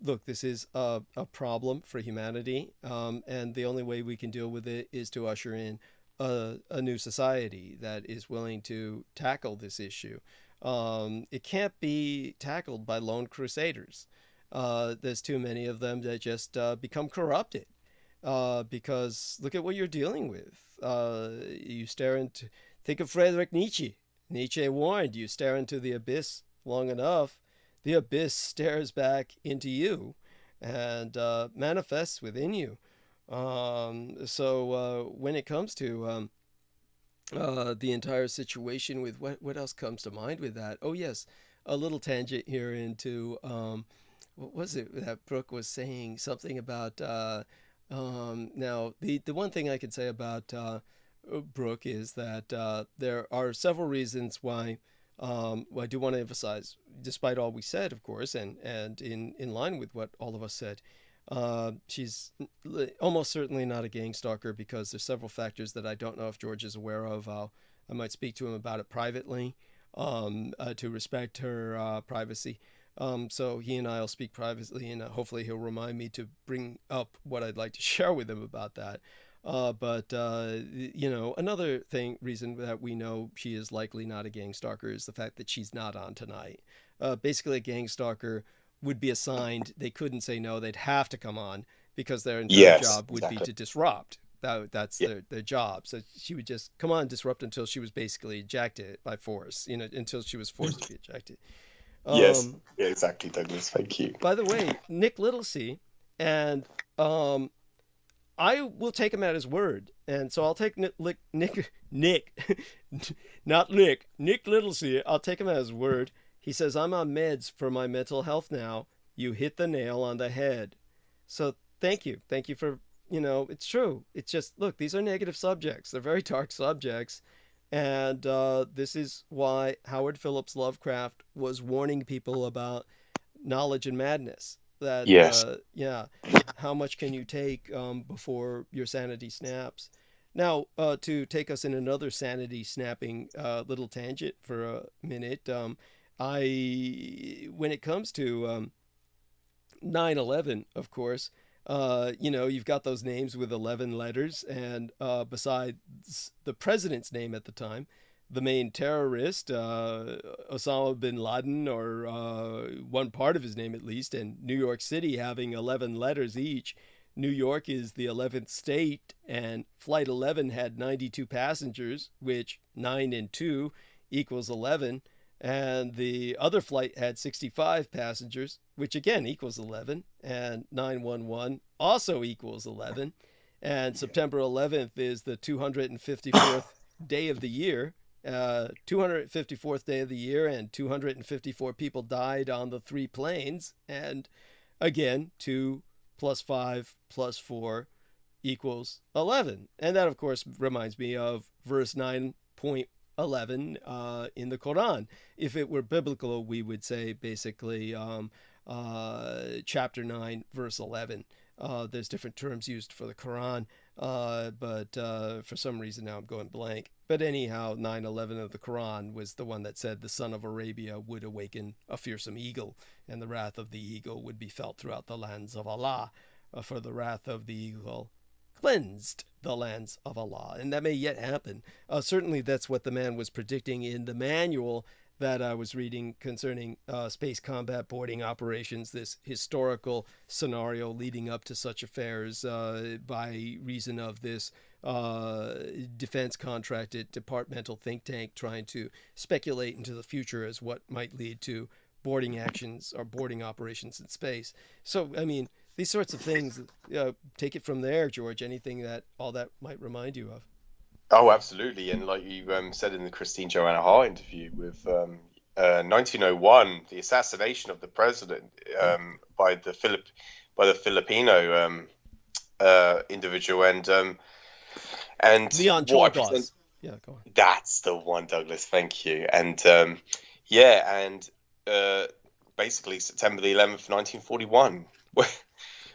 look, this is a problem for humanity, and the only way we can deal with it is to usher in a new society that is willing to tackle this issue. It can't be tackled by lone crusaders. There's too many of them that just become corrupted, because look at what you're dealing with. Think of Friedrich Nietzsche. Nietzsche warned, you stare into the abyss long enough, the abyss stares back into you and manifests within you. So when it comes to the entire situation with what else comes to mind with that? Oh yes, a little tangent here into what was it that Brooke was saying something about now the one thing I can say about Brooke is that there are several reasons why I do want to emphasize, despite all we said, of course, and in line with what all of us said, she's almost certainly not a gang stalker because there's several factors that I don't know if George is aware of. I might speak to him about it privately to respect her privacy. So he and I will speak privately, and hopefully he'll remind me to bring up what I'd like to share with him about that. But another reason that we know she is likely not a gang stalker is the fact that she's not on tonight. Basically, a gang stalker would be assigned. They couldn't say no. They'd have to come on because their entire job would be to disrupt. That's their job. So she would just come on, disrupt until she was basically ejected by force. Until she was forced to be ejected. Yes, yeah, exactly, Douglas. Thank you. By the way, Nick Littlesey, and I will take him at his word, and so I'll take Nick, not Nick Littlesey. I'll take him at his word. He says, "I'm on meds for my mental health now. You hit the nail on the head." So thank you for it's true. It's just look, these are negative subjects. They're very dark subjects. And this is why Howard Phillips Lovecraft was warning people about knowledge and madness. That how much can you take before your sanity snaps? Now, to take us in another sanity snapping little tangent for a minute, when it comes to 9/11, of course, you've got those names with 11 letters, and besides the president's name at the time, the main terrorist, Osama bin Laden, or one part of his name at least, and New York City having 11 letters each. New York is the 11th state, and Flight 11 had 92 passengers, which 9 and 2 equals 11. And the other flight had 65 passengers, which again equals 11, and 911 also equals 11. And September 11th is the 254th day of the year, 254th day of the year, and 254 people died on the 3 planes. And again, 2 plus 5 plus 4 equals 11. And that, of course, reminds me of verse 9.11 in the Quran. If it were biblical, we would say basically chapter 9, verse 11. There's different terms used for the Quran, but for some reason now I'm going blank. But anyhow, 9:11 of the Quran was the one that said the son of Arabia would awaken a fearsome eagle, and the wrath of the eagle would be felt throughout the lands of Allah, for the wrath of the eagle cleansed the lands of Allah. And that may yet happen. Certainly that's what the man was predicting in the manual that I was reading concerning space combat boarding operations, this historical scenario leading up to such affairs by reason of this defense contracted departmental think tank trying to speculate into the future as what might lead to boarding actions or boarding operations in space. So, I mean, these sorts of things, take it from there, George, anything that all that might remind you of. Oh, absolutely. And like you said in the Christine Joanna Hart interview with 1901, the assassination of the president by the Filipino individual, and Leon Chorgos. Yeah, go on. That's the one, Douglas. Thank you. And basically September the 11th, 1941,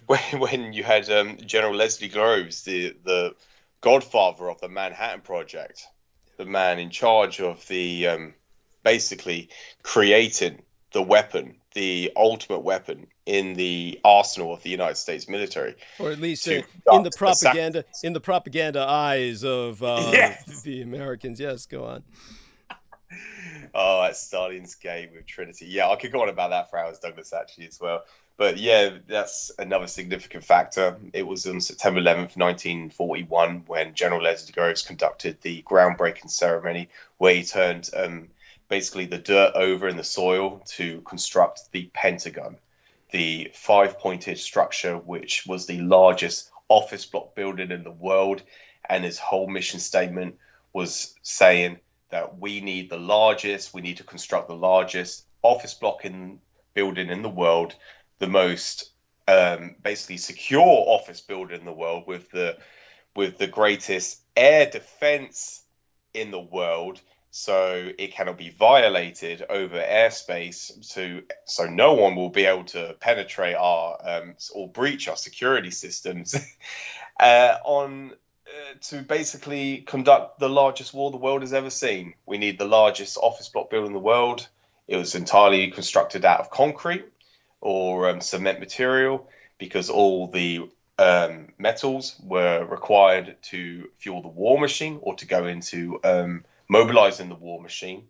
when you had General Leslie Groves, the godfather of the Manhattan Project, the man in charge of the basically creating the weapon, the ultimate weapon in the arsenal of the United States military, or at least in the propaganda eyes of the Americans. Yes, go on. Oh, that's Stalin's game with Trinity. Yeah, I could go on about that for hours, Douglas, actually, as well. But yeah, that's another significant factor. It was on September 11th, 1941, when General Leslie Groves conducted the groundbreaking ceremony where he turned basically the dirt over in the soil to construct the Pentagon, the 5-pointed structure, which was the largest office block building in the world. And his whole mission statement was saying that we need to construct the largest office block building in the world, the most basically secure office building in the world with the greatest air defense in the world, so it cannot be violated over airspace, so no one will be able to penetrate our or breach our security systems to basically conduct the largest war the world has ever seen. We need the largest office block building in the world. It was entirely constructed out of concrete or cement material, because all the metals were required to fuel the war machine or to go into mobilizing the war machine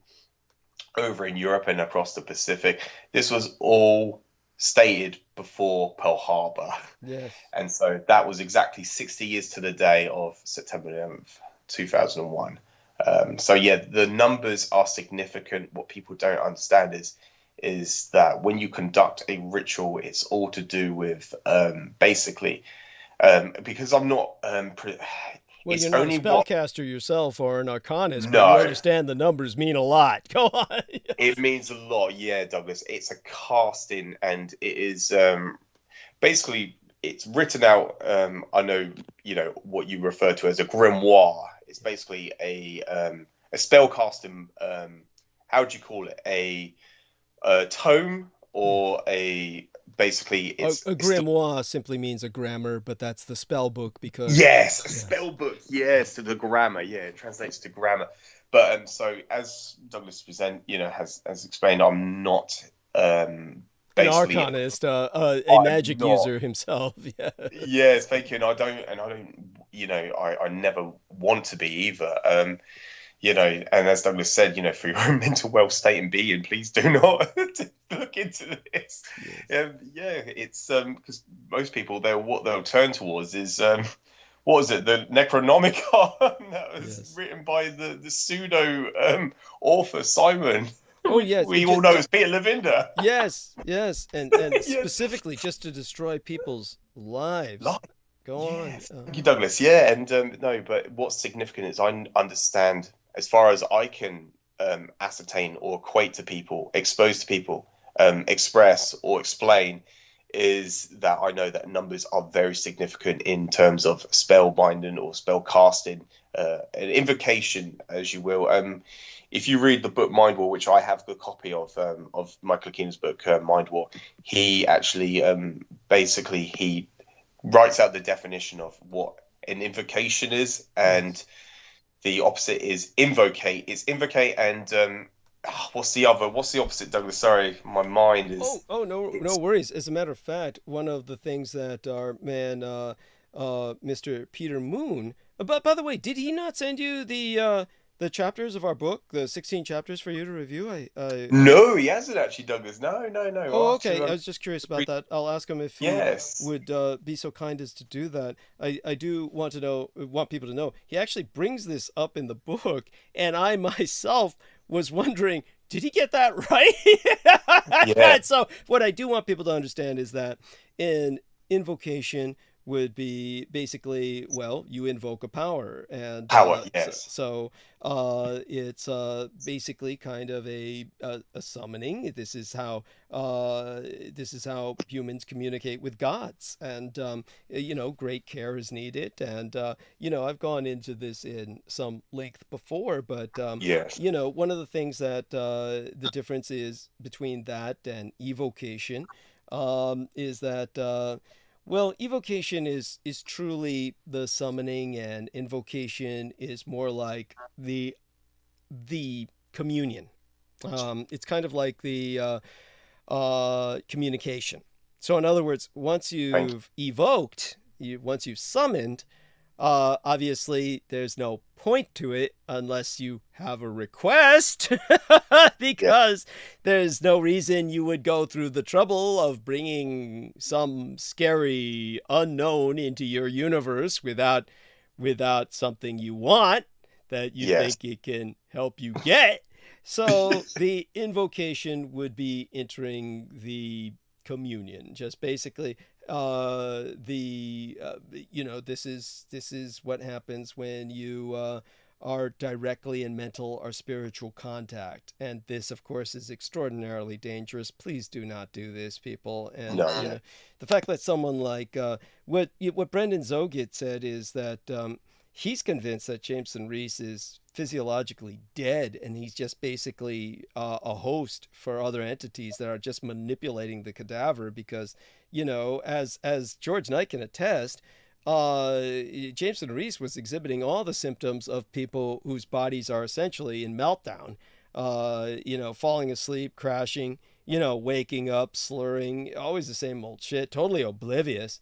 over in Europe and across the Pacific. This was all stated before Pearl Harbor. Yes. And so that was exactly 60 years to the day of September 11th, 2001. So yeah, the numbers are significant. What people don't understand is that when you conduct a ritual, it's all to do with basically because I'm not well, it's you're not only a spellcaster yourself or an arcanist, No. but you understand the numbers mean a lot. Go on. It means a lot, yeah, Douglas. It's a casting, and it is basically it's written out. I know what you refer to as a grimoire. It's basically a spell casting. How do you call it? A tome or basically it's a grimoire simply means a grammar, but that's the spell book because yes, a spell book. Yes, to the grammar. Yeah, it translates to grammar. But so as Douglas has explained, I'm not an arcanist, a magic user himself. Yeah. Yes, thank you. And I don't. I never want to be either. And as Douglas said, for your own mental well state and being, please do not look into this. Yes. It's because most people what they'll turn towards is what is it? The Necronomicon that was written by the pseudo author Simon. Oh yes, we all know it's Peter Lavinda. Yes, and specifically just to destroy people's lives. Go on. Thank you, Douglas. Yeah, and no, but what's significant is I understand, as far as I can ascertain or equate to people, expose to people, express or explain, is that I know that numbers are very significant in terms of spell binding or spell casting, an invocation, as you will. If you read the book Mind War, which I have the copy of Michael Keenan's book Mind War, he actually basically he writes out the definition of what an invocation is, and the opposite is invocate. It's invocate and what's the opposite, Douglas? Sorry, my mind is. No worries. As a matter of fact, one of the things that our man, Mr. Peter Moon. But by the way, did he not send you the chapters of our book, the 16 chapters for you to review? No, he hasn't actually, Douglas. No. Oh, okay. I was just curious about that. I'll ask him if he would be so kind as to do that. I do want people to know he actually brings this up in the book, and I myself was wondering, did he get that right? Yeah. So what I do want people to understand is that in invocation would be basically, well, you invoke a power, and yes. So it's basically kind of a summoning. This is how humans communicate with gods, and great care is needed. And I've gone into this in some length before, but one of the things that the difference is between that and evocation is that. Well, evocation is truly the summoning, and invocation is more like the communion. It's kind of like the communication. So in other words, once you've evoked, once you've summoned, obviously there's no point to it unless you have a request, because there's no reason you would go through the trouble of bringing some scary unknown into your universe without something you want that you think it can help you get. So the invocation would be entering the communion, just basically this is what happens when you are directly in mental or spiritual contact. And this, of course, is extraordinarily dangerous. Please do not do this, people. And, No. you know, the fact that someone like what Brendan Zogit said is that he's convinced that Jameson Reese is physiologically dead, and he's just basically a host for other entities that are just manipulating the cadaver because, you know, as George Knight can attest, Jameson Reese was exhibiting all the symptoms of people whose bodies are essentially in meltdown, you know, falling asleep, crashing, you know, waking up, slurring, always the same old shit, totally oblivious,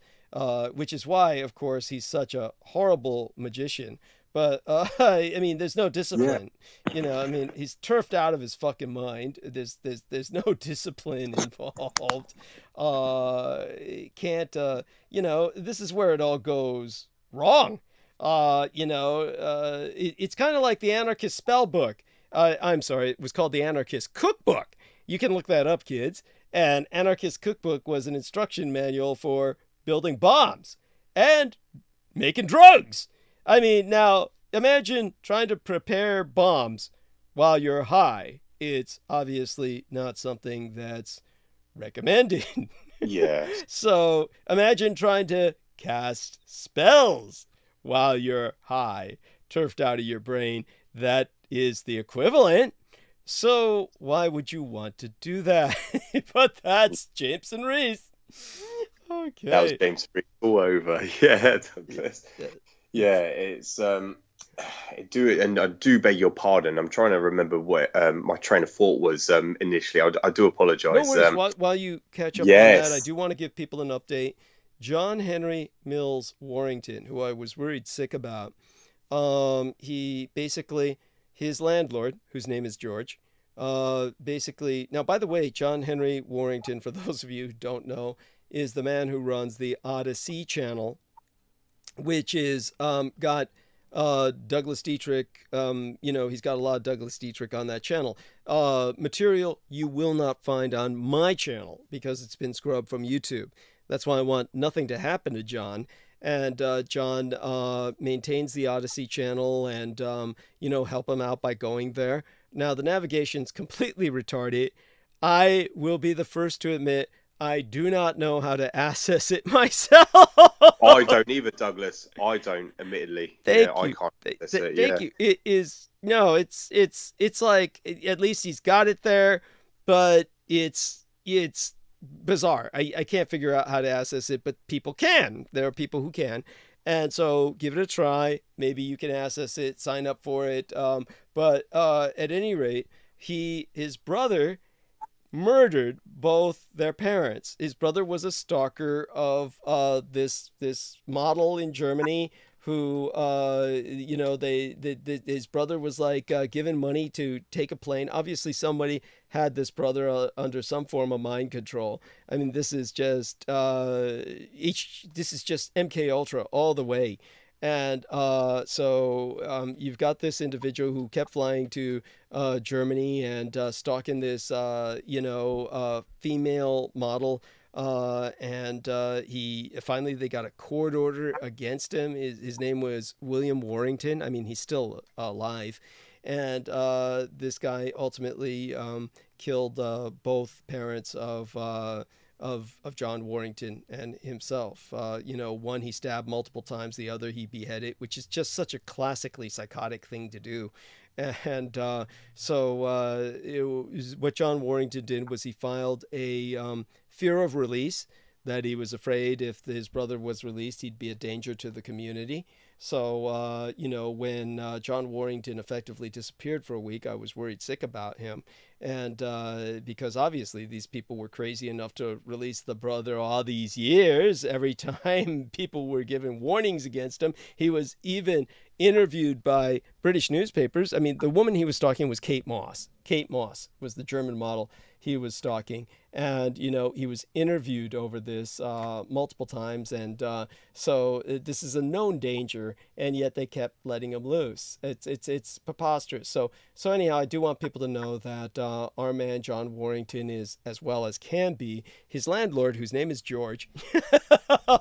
which is why, of course, he's such a horrible magician. But, I mean, there's no discipline, you know, I mean, he's turfed out of his fucking mind. There's no discipline involved. Can't, you know, this is where it all goes wrong. You know, it's kind of like the anarchist spell book. I'm sorry, it was called the anarchist cookbook. You can look that up, kids. And anarchist cookbook was an instruction manual for building bombs and making drugs. I mean, now imagine trying to prepare bombs while you're high. It's obviously not something that's recommended. Yeah. So imagine trying to cast spells while you're high, turfed out of your brain. That is the equivalent. So why would you want to do that? But that's Jameson Reese. Okay. That was James Reese all over. Yeah. Yeah, it's I do beg your pardon. I'm trying to remember what my train of thought was initially. I do apologize. No worries. While you catch up yes. on that, I do want to give people an update. John Henry Mills Warrington, who I was worried sick about, he basically, his landlord, whose name is George, basically, now, by the way, John Henry Warrington, for those of you who don't know, is the man who runs the Odyssey channel, which is got Douglas Dietrich, you know, he's got a lot of Douglas Dietrich on that channel. Material you will not find on my channel because it's been scrubbed from YouTube. That's why I want nothing to happen to John. And John maintains the Odyssey channel and, you know, help him out by going there. Now, the navigation's completely retarded. I will be the first to admit I do not know how to access it myself. I don't either, Douglas. I don't, admittedly. Thank you. I can't access it. Thank you. It is no. It's like at least he's got it there, but it's bizarre. I can't figure out how to access it, but people can. There are people who can, and so give it a try. Maybe you can access it. Sign up for it. But at any rate, his brother murdered both their parents. His brother was a stalker of this model in Germany who you know, his brother was like given money to take a plane. Obviously somebody had this brother under some form of mind control. I mean, this is just MK Ultra all the way. And so you've got this individual who kept flying to Germany and stalking this, you know, female model. And he finally, they got a court order against him. His name was William Warrington. I mean, he's still alive. And this guy ultimately killed both parents of John Warrington and himself. You know, one he stabbed multiple times, the other he beheaded, which is just such a classically psychotic thing to do. And so what John Warrington did was he filed a fear of release, that he was afraid if his brother was released, he'd be a danger to the community. So, you know, when John Warrington effectively disappeared for a week, I was worried sick about him. And because obviously these people were crazy enough to release the brother all these years. Every time people were given warnings against him, he was even interviewed by British newspapers. I mean, the woman he was stalking was Kate Moss. Kate Moss was the German model. he was stalking. And, he was interviewed over this multiple times. And so this is a known danger, and yet they kept letting him loose. It's preposterous. So anyhow, I do want people to know that our man, John Warrington, is, as well as can be, his landlord, whose name is George.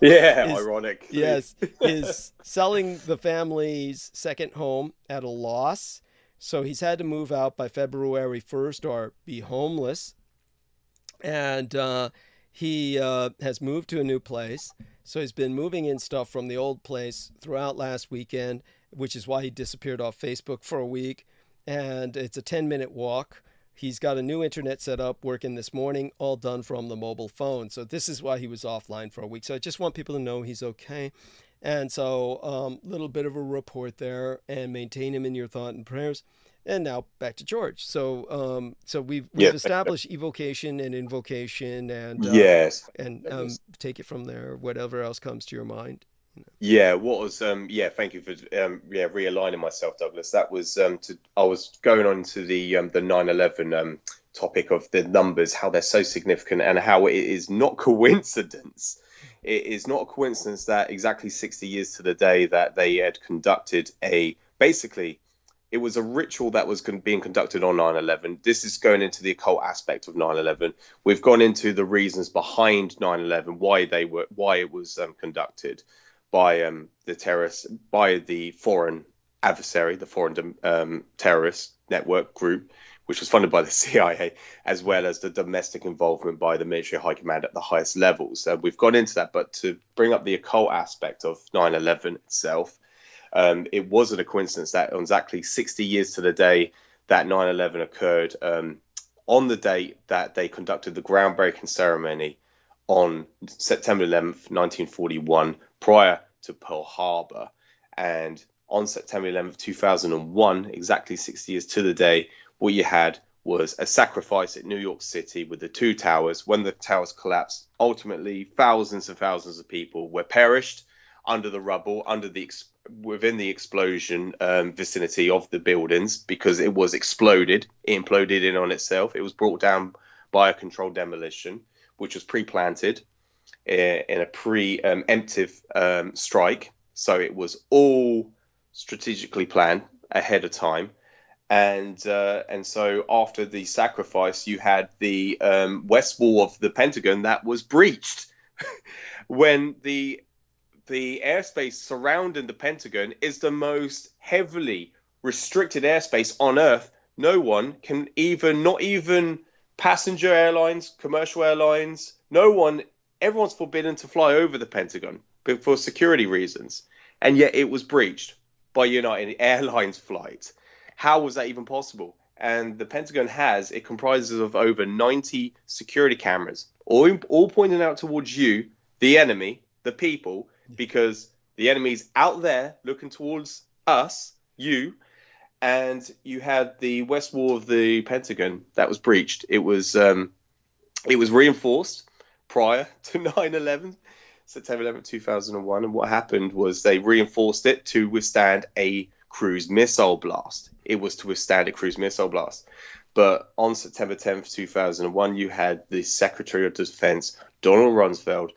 Ironic. Yes, is selling the family's second home at a loss. So he's had to move out by February 1st or be homeless. And he has moved to a new place. So he's been moving in stuff from the old place throughout last weekend, which is why he disappeared off Facebook for a week. And it's a 10-minute walk. He's got a new internet set up working this morning, all done from the mobile phone. So this is why he was offline for a week. So I just want people to know he's okay. And so little bit of a report there, and maintain him in your thought and prayers. And now back to George. So we've established evocation and invocation, and yes, and take it from there. Whatever else comes to your mind. Yeah, what was thank you for realigning myself, Douglas. That was I was going on to the 9/11 topic of the numbers, how they're so significant, and how it is not coincidence. It is not a coincidence that exactly 60 years to the day that they had conducted it was a ritual that was being conducted on 9/11. This is going into the occult aspect of 9/11. We've gone into the reasons behind 9/11, why it was conducted by the terrorists, by the foreign adversary, the foreign terrorist network group, which was funded by the CIA, as well as the domestic involvement by the military high command at the highest levels. We've gone into that, but to bring up the occult aspect of 9/11 itself, it wasn't a coincidence that on exactly 60 years to the day that 9/11 occurred, on the date that they conducted the groundbreaking ceremony on September 11th, 1941, prior to Pearl Harbor. And on September 11th, 2001, exactly 60 years to the day, what you had was a sacrifice at New York City with the two towers. When the towers collapsed, ultimately thousands and thousands of people were perished under the rubble, within the explosion vicinity of the buildings, because it was exploded. It imploded in on itself. It was brought down by a controlled demolition, which was pre-planted in a preemptive strike. So it was all strategically planned ahead of time. And so after the sacrifice, you had the west wall of the Pentagon that was breached. When the airspace surrounding the Pentagon is the most heavily restricted airspace on Earth, no one can not even passenger airlines, commercial airlines, everyone's forbidden to fly over the Pentagon for security reasons. And yet it was breached by United Airlines flight. How was that even possible? And the Pentagon comprises of over 90 security cameras, all pointing out towards you, the enemy, the people, because the enemy's out there looking towards us, you, and you had the west wall of the Pentagon that was breached. It was reinforced prior to 9/11, September 11th, 2001, and what happened was they reinforced it to withstand a cruise missile blast. It was to withstand a cruise missile blast. But on September 10th, 2001, you had the Secretary of Defense, Donald Rumsfeld,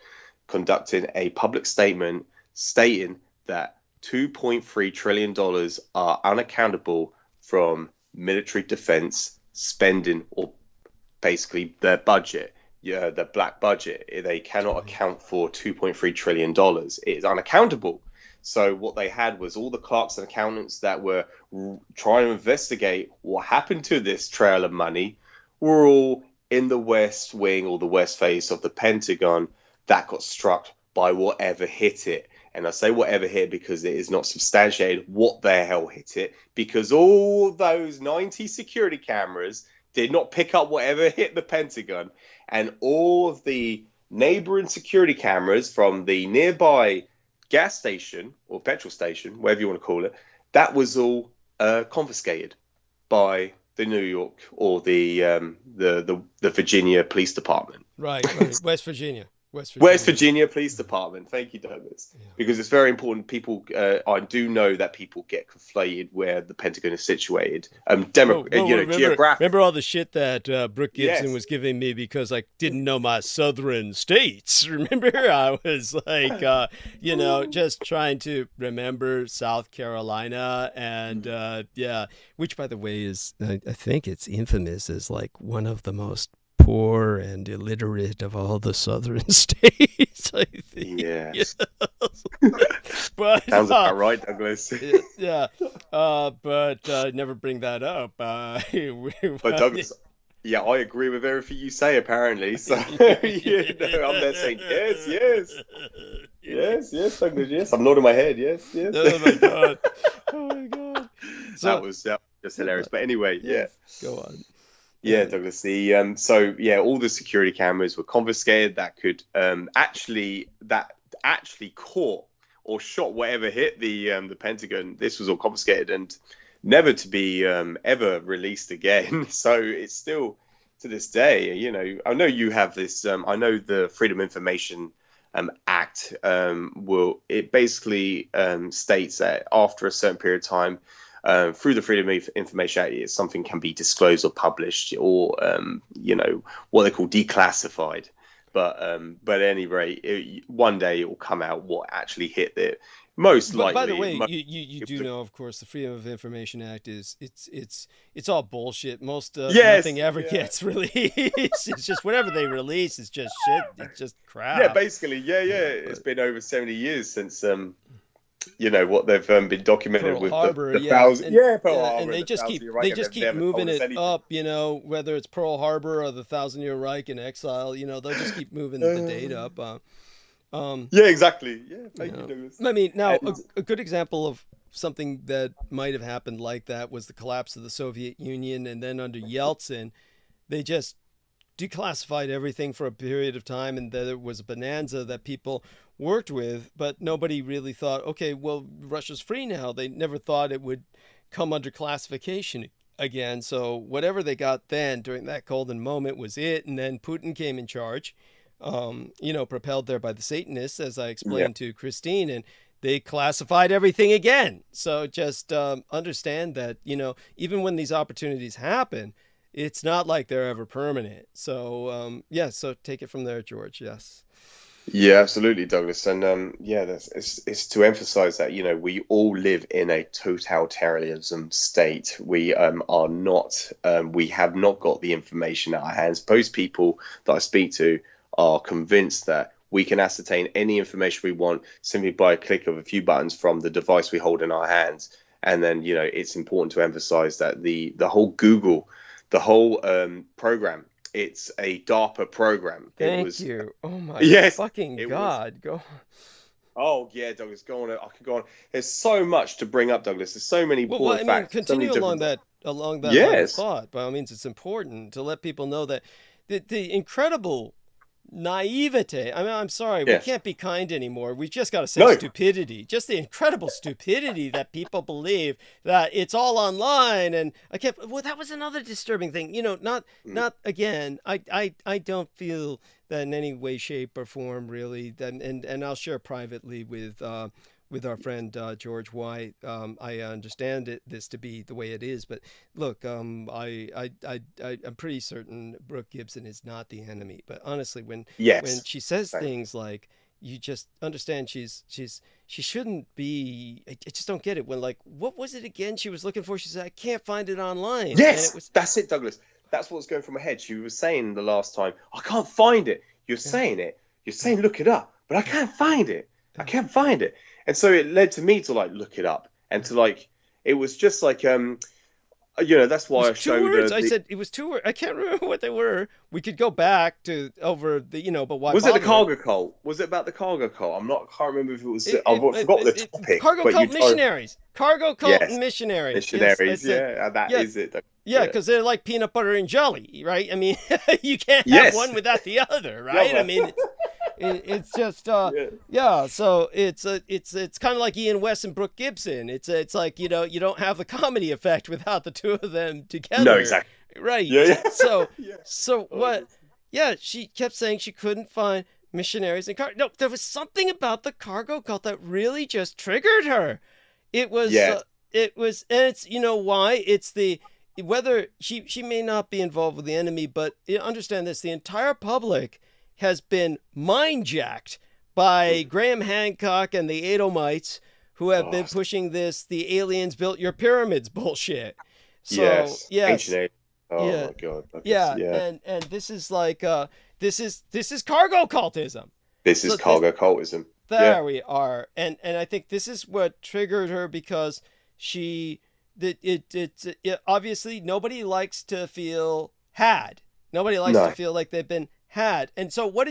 conducting a public statement stating that $2.3 trillion are unaccountable from military defense spending, or basically their budget, the black budget. They cannot account for $2.3 trillion. It is unaccountable. So what they had was all the clerks and accountants that were trying to investigate what happened to this trail of money were all in the west wing or the west face of the Pentagon that got struck by whatever hit it. And I say whatever hit because it is not substantiated what the hell hit it, because all those 90 security cameras did not pick up whatever hit the Pentagon. And all of the neighboring security cameras from the nearby gas station or petrol station, whatever you want to call it, that was all confiscated by the New York or the Virginia Police Department. Right, West Virginia. West Virginia Police Department. Thank you, Douglas. Yeah. Because it's very important. People, I do know that people get conflated where the Pentagon is situated. Geographic. Remember all the shit that Brooke Gibson was giving me because I didn't know my southern states. Remember, I was like, just trying to remember South Carolina, and which, by the way, is I think it's infamous as like one of the most poor and illiterate of all the southern states, I think. Yes. But sounds about right, Douglas. But never bring that up. But Douglas, I agree with everything you say, apparently. So I'm there saying yes, Douglas, yes. I'm nodding my head, yes. Oh my god. So, that was just hilarious. But anyway, go on. Yeah, Douglas. All the security cameras were confiscated. That could actually caught or shot whatever hit the Pentagon. This was all confiscated and never to be ever released again. So it's still to this day. I know you have this. I know the Freedom of Information Act it basically states that after a certain period of time, through the Freedom of Information Act, something can be disclosed or published, or what they call declassified. But at any rate, one day it will come out what actually hit there. Most likely. By the way, you do know, of course, the Freedom of Information Act it's all bullshit. Most nothing ever gets released. It's just whatever they release is just shit. It's just crap. Yeah, basically, It's been over 70 years since what they've been documented Pearl with Harbor, the thousand, Pearl Harbor, and they just keep moving it up, whether it's Pearl Harbor or the 1,000-Year Reich in exile, they'll just keep moving the date up. Exactly. Yeah, thank you, Douglas. I mean, now a good example of something that might have happened like that was the collapse of the Soviet Union, and then under Yeltsin, they just declassified everything for a period of time, and there was a bonanza that people worked with, but nobody really thought, okay, well, Russia's free now. They never thought it would come under classification again. So whatever they got then during that golden moment was it. And then Putin came in charge, propelled there by the Satanists, as I explained to Christine, and they classified everything again. So just understand that, even when these opportunities happen, it's not like they're ever permanent. So, so take it from there, George. Yes. Yeah, absolutely, Douglas. And it's to emphasize that, we all live in a totalitarianism state. We are not, we have not got the information at our hands. Most people that I speak to are convinced that we can ascertain any information we want simply by a click of a few buttons from the device we hold in our hands. And then, it's important to emphasize that the whole Google, the whole program, it's a DARPA program. Thank you. Oh my fucking God. Go on. Oh yeah, Douglas, go on. I could go on. There's so much to bring up, Douglas. There's so many facts. Continue along that line of thought. By all means, it's important to let people know that the incredible naivete. I mean, I'm sorry, we can't be kind anymore. We've just got to say stupidity. Just the incredible stupidity that people believe that it's all online. And that was another disturbing thing. Not again. I don't feel that in any way, shape, or form really. And I'll share privately with our friend George why I understand this to be the way it is. But look, I'm pretty certain Brooke Gibson is not the enemy. But honestly, when she says things like, you just understand she shouldn't be. I just don't get it. When what was it again she was looking for? She said, I can't find it online. Yes, that's it, Douglas. That's what's going through my head. She was saying the last time, I can't find it. You're saying it. You're saying look it up, but I can't find it. I can't find it. And so it led to me to look it up and to it was just that's why I showed words. I said it was 2 words. I can't remember what they were. We could go back to over the, but why? Was it the cargo cult? Was it about the cargo cult? I can't remember if it was. I forgot the topic. Cargo cult missionaries. Cargo cult and missionaries. Missionaries. That is it. Yeah, because they're like peanut butter and jelly, right? I mean, you can't have one without the other, right? I mean. It's just so it's kind of like Ian West and Brooke Gibson. It's like you don't have the comedy effect without the two of them together. No, exactly. Right. So what? Yeah, she kept saying she couldn't find missionaries and no, there was something about the cargo cult that really just triggered her. It was, and it's, you know why? It's whether she may not be involved with the enemy, but understand this, the entire public has been mind-jacked by Graham Hancock and the Edomites, who have been pushing the aliens built your pyramids bullshit. So, yes. Ancient. My God. And this is like, this is cargo cultism. This is cargo cultism. There we are. And I think this is what triggered her, because obviously nobody likes to feel had. Nobody likes to feel like they've been had. And so what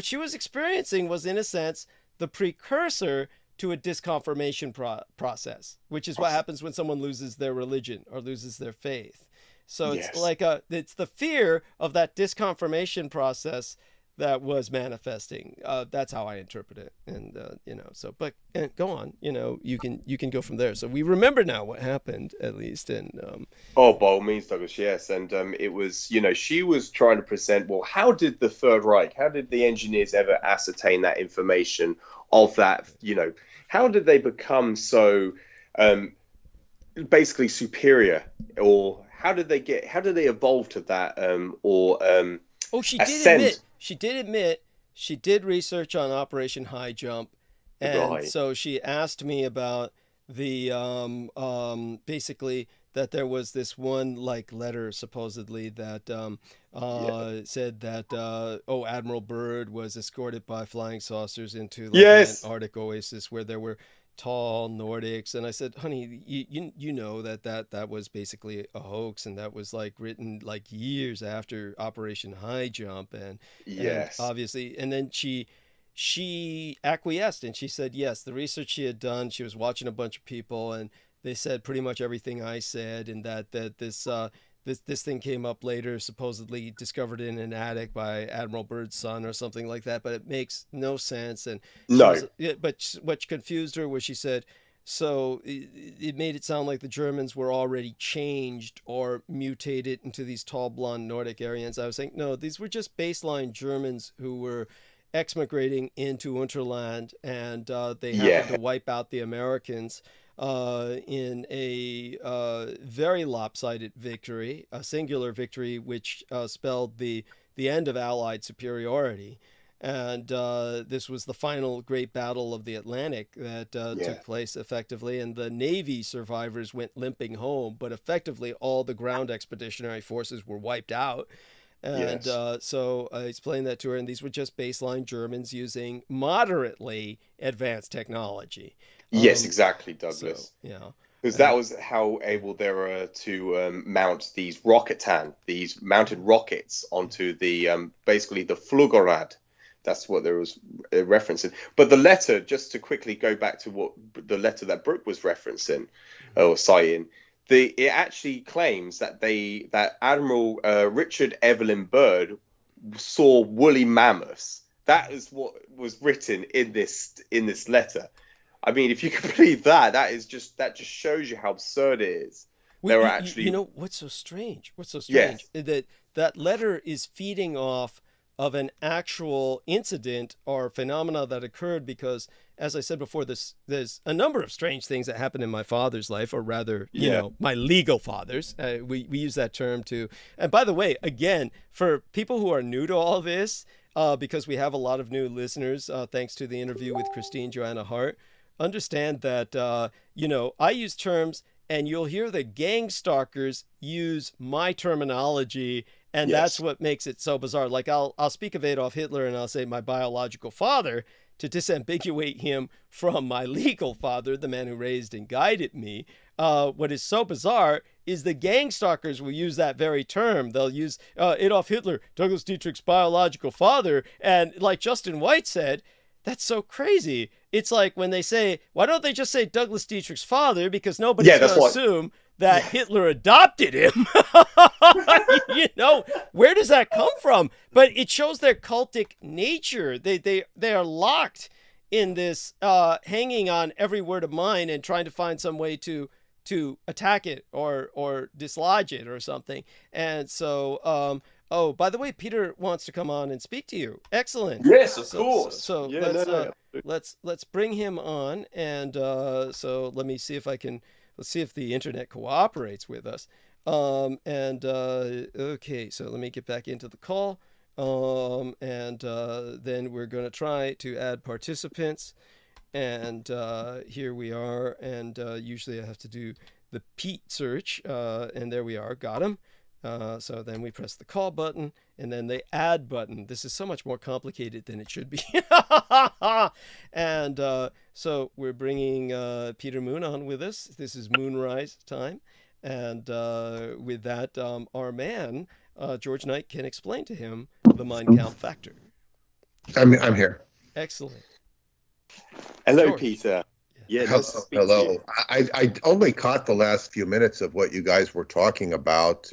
she was experiencing was, in a sense, the precursor to a disconfirmation process, which is what happens when someone loses their religion or loses their faith. So it's like it's the fear of that disconfirmation process that was manifesting. That's how I interpret it. And, but go on, you can go from there. So we remember now what happened, at least. And, by all means, Douglas, yes. And it was, she was trying to present, well, how did the Third Reich, how did the engineers ever ascertain that information of that, how did they become so basically superior, or how did they evolve to that, she did admit she did research on Operation High Jump, and so she asked me about the basically that there was this one letter supposedly that said that Admiral Byrd was escorted by flying saucers into an Arctic oasis where there were tall Nordics, and I said, honey, you know that was basically a hoax, and that was written years after Operation High Jump, and obviously, and then she acquiesced, and she said yes, the research she had done, she was watching a bunch of people, and they said pretty much everything I said, and that this thing came up later, supposedly discovered in an attic by Admiral Byrd's son or something like that, but it makes no sense. And but what confused her was she said, so it made it sound like the Germans were already changed or mutated into these tall blonde Nordic Aryans. I was saying, no, these were just baseline Germans who were exmigrating into Unterland, and they happened to wipe out the Americans in a very lopsided victory, a singular victory, which spelled the end of Allied superiority. And this was the final great battle of the Atlantic that took place effectively. And the Navy survivors went limping home, but effectively all the ground expeditionary forces were wiped out. And so I explained that to her, and these were just baseline Germans using moderately advanced technology. Yes, exactly, Douglas. So, because that was how able they were to mount these these mounted rockets onto the basically the Fluggerad. That's what there was referencing. But the letter, just to quickly go back to what the letter that Brooke was referencing or citing, it actually claims that that Admiral Richard Evelyn Byrd saw woolly mammoths. That is what was written in this letter. I mean, if you can believe that just shows you how absurd it is. There were actually, what's so strange? That letter is feeding off of an actual incident or phenomena that occurred, because, as I said before, there's a number of strange things that happened in my father's life, or rather, my legal father's. We use that term too. And by the way, again, for people who are new to all this, because we have a lot of new listeners, thanks to the interview with Christine Joanna Hart, understand that, I use terms, and you'll hear the gang stalkers use my terminology, and that's what makes it so bizarre. Like I'll speak of Adolf Hitler, and I'll say my biological father to disambiguate him from my legal father, the man who raised and guided me. What is so bizarre is the gang stalkers will use that very term. They'll use Adolf Hitler, Douglas Dietrich's biological father, and like Justin White said, that's so crazy. It's like when they say, why don't they just say Douglas Dietrich's father? Because nobody's going to assume that Hitler adopted him. Where does that come from? But it shows their cultic nature. They are locked in this hanging on every word of mine and trying to find some way to attack it or dislodge it or something. And so Oh, by the way, Peter wants to come on and speak to you. Excellent. Yes, of course. So Yeah, let's bring him on, and so let me see if I can. Let's see if the internet cooperates with us. Okay, so let me get back into the call. Then we're going to try to add participants. And here we are. And usually I have to do the Pete search. And there we are. Got him. So then we press the call button and then the add button. This is so much more complicated than it should be. And so we're bringing Peter Moon on with us. This is Moonrise time. And with that, our man, George Knight, can explain to him the mind count factor. I'm here. Excellent. Hello, George. Peter. Yeah, hello. I only caught the last few minutes of what you guys were talking about,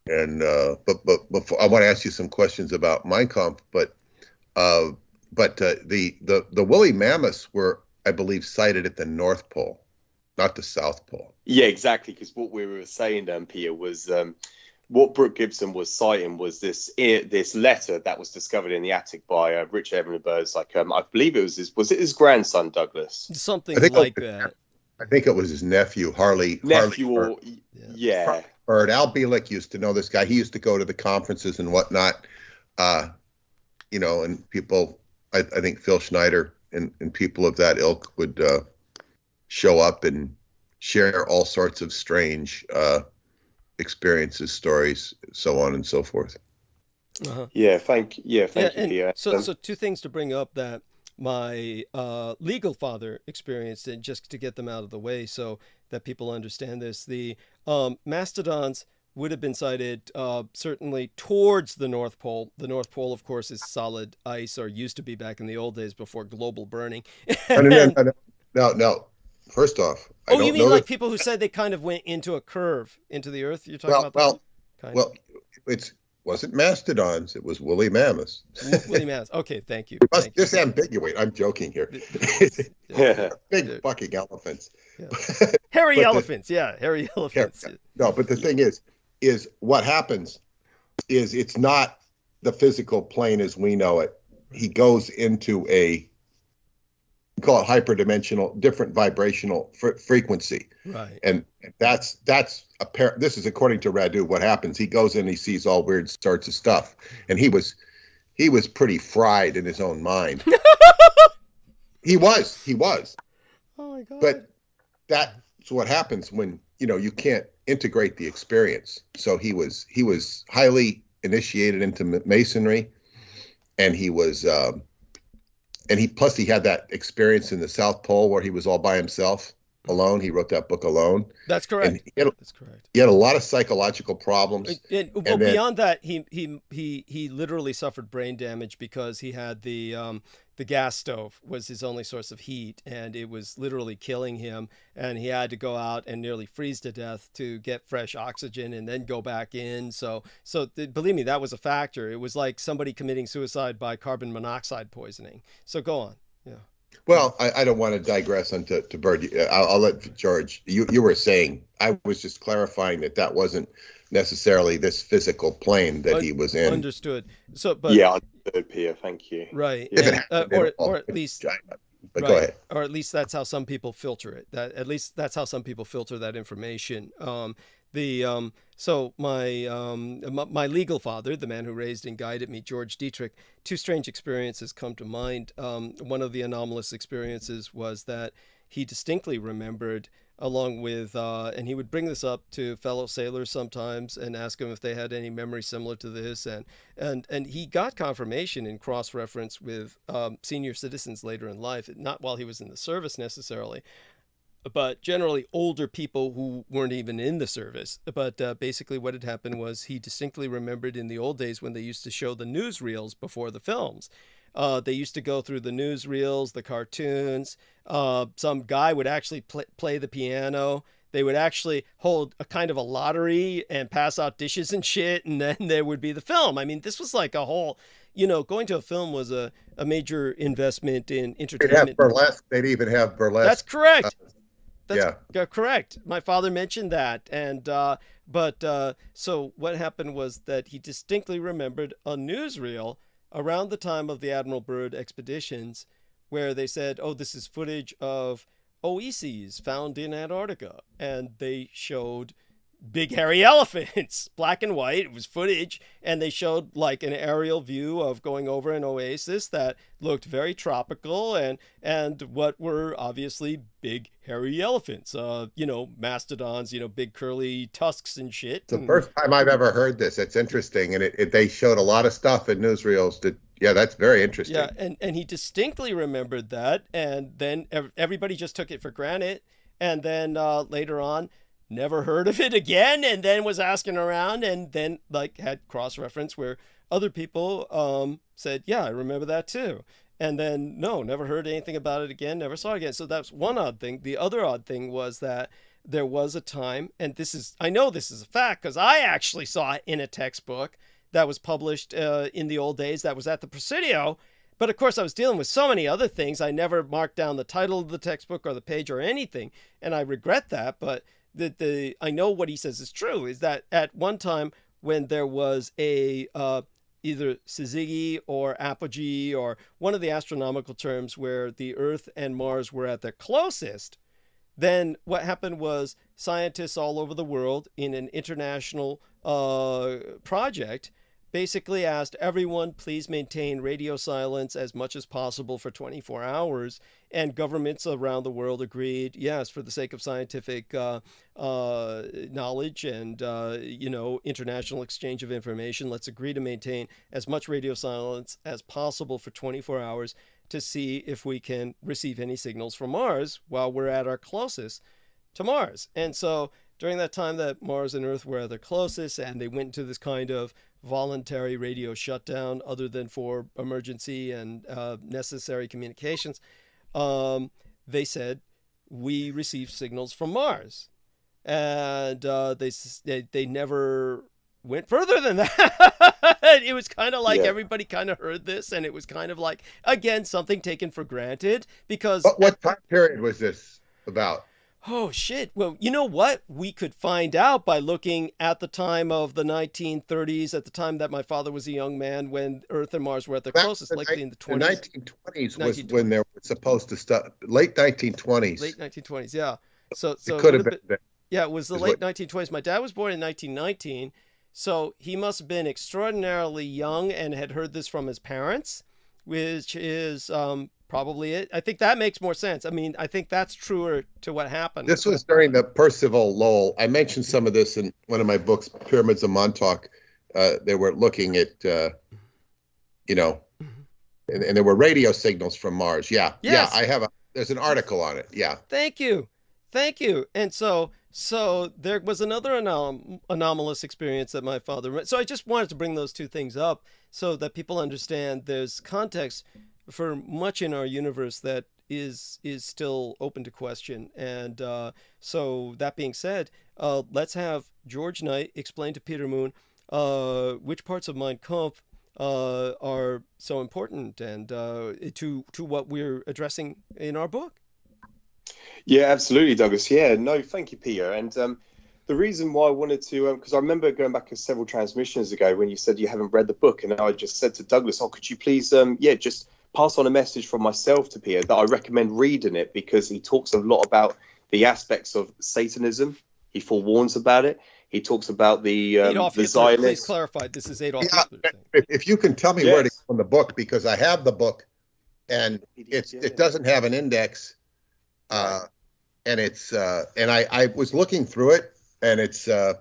but before, I want to ask you some questions about Mein Kampf. But the woolly mammoths were, I believe, sighted at the North Pole, not the South Pole. Yeah, exactly. Because what we were saying, Peter, was what Brooke Gibson was citing was this letter that was discovered in the attic by Richard Edmund Burns. I believe it was his grandson Douglas, something like that. I think it was his nephew Harley. Yeah. Bird. Al Bielek used to know this guy. He used to go to the conferences and whatnot. And people, I think Phil Schneider and people of that ilk would show up and share all sorts of strange experiences, stories, so on and so forth. Thank you, Peter. So two things to bring up that my legal father experienced, and just to get them out of the way so that people understand this. The mastodons would have been sighted certainly towards the North Pole. The North Pole, of course, is solid ice, or used to be back in the old days before global burning. No. First off, you mean like people who said they kind of went into a curve into the Earth? You're talking about that? It wasn't mastodons. It was woolly mammoths. Woolly mammoths. Okay, thank you. Must disambiguate. I'm joking here. Big fucking elephants. Yeah. Hairy elephants. Hairy elephants. No, but the thing is what happens is it's not the physical plane as we know it. He goes into we call it hyperdimensional, different vibrational frequency. Right. And that's apparent. This is according to Radu. What happens? He goes in, he sees all weird sorts of stuff, and he was pretty fried in his own mind. He was. Oh my God. But that's what happens when you can't integrate the experience. So he was highly initiated into Masonry, and he was. And he had that experience in the South Pole where he was all by himself, alone. He wrote that book alone. That's correct. That's correct. He had a lot of psychological problems. Beyond that, he literally suffered brain damage because he had the gas stove was his only source of heat, and it was literally killing him. And he had to go out and nearly freeze to death to get fresh oxygen and then go back in. So believe me, that was a factor. It was like somebody committing suicide by carbon monoxide poisoning. So go on. Yeah. Well, I don't want to digress onto Bird. I'll let George. You were saying, I was just clarifying that wasn't necessarily this physical plane that he was in. Understood. So, but understood, Pierre. Thank you. Right. Or at least. But go ahead. Or at least that's how some people filter it. At least that's how some people filter that information. So my legal father, the man who raised and guided me, George Dietrich, two strange experiences come to mind. One of the anomalous experiences was that he distinctly remembered, along with, and he would bring this up to fellow sailors sometimes and ask them if they had any memory similar to this. And he got confirmation in cross-reference with senior citizens later in life, not while he was in the service necessarily, but generally older people who weren't even in the service. But basically what had happened was he distinctly remembered in the old days when they used to show the newsreels before the films. They used to go through the newsreels, the cartoons. Some guy would actually play the piano. They would actually hold a kind of a lottery and pass out dishes and shit, and then there would be the film. I mean, this was like a whole, going to a film was a major investment in entertainment. They'd have burlesque. They'd even have burlesque. That's correct. correct. My father mentioned that, and so what happened was that he distinctly remembered a newsreel around the time of the Admiral Byrd expeditions, where they said, "Oh, this is footage of OMISSIONS found in Antarctica," and they showed big hairy elephants, black and white. It was footage, and they showed like an aerial view of going over an oasis that looked very tropical, and what were obviously big hairy elephants, mastodons, big curly tusks and shit. It's the first time I've ever heard this. It's interesting, and they showed a lot of stuff in newsreels. That's very interesting. Yeah, and he distinctly remembered that, and then everybody just took it for granted, and then later on, never heard of it again, and then was asking around, and then had cross-reference where other people said, yeah, I remember that too. And then never heard anything about it again, never saw it again. So that's one odd thing. The other odd thing was that there was a time, and I know this is a fact because I actually saw it in a textbook that was published in the old days that was at the Presidio. But of course, I was dealing with so many other things. I never marked down the title of the textbook or the page or anything, and I regret that. But I know what he says is true, is that at one time when there was a either syzygy or apogee, or one of the astronomical terms where the Earth and Mars were at their closest, then what happened was scientists all over the world in an international project basically asked everyone, please maintain radio silence as much as possible for 24 hours. And governments around the world agreed, yes, for the sake of scientific knowledge and, international exchange of information, let's agree to maintain as much radio silence as possible for 24 hours to see if we can receive any signals from Mars while we're at our closest to Mars. And so during that time that Mars and Earth were at their closest, and they went into this kind of voluntary radio shutdown other than for emergency and necessary communications, they said, we received signals from Mars. And they never went further than that. It was kind of like everybody kind of heard this, and it was kind of like, again, something taken for granted because... What time period was this about? Oh, shit. Well, you know what? We could find out by looking at the time of the 1930s, at the time that my father was a young man, when Earth and Mars were at their closest, likely in the 20s. The 1920s was when they were supposed to start. Late 1920s. Late 1920s, yeah. So it could have been. Yeah, it was the late 1920s. My dad was born in 1919, so he must have been extraordinarily young and had heard this from his parents, which is... probably it. I think that makes more sense. I mean, I think that's truer to what happened. This was during the Percival Lowell. I mentioned some of this in one of my books, Pyramids of Montauk. They were looking at, and there were radio signals from Mars. Yeah. Yes. Yeah, there's an article on it. Yeah. Thank you. And so there was another anomalous experience that my father... So I just wanted to bring those two things up so that people understand there's context for much in our universe that is still open to question. And so that being said, let's have George Knight explain to Peter Moon which parts of Mein Kampf are so important and to what we're addressing in our book. Yeah, absolutely, Douglas. Yeah, no, thank you, Peter. And the reason why I wanted to, because I remember going back several transmissions ago when you said you haven't read the book, and I just said to Douglas, could you please, just pass on a message from myself to Peter that I recommend reading it, because he talks a lot about the aspects of Satanism. He forewarns about it. He talks about the Zionists. Please clarify, this is Adolf Hitler. If you can tell me where to go in the book, because I have the book, and it doesn't have an index, and it's and I was looking through it, and it's mentions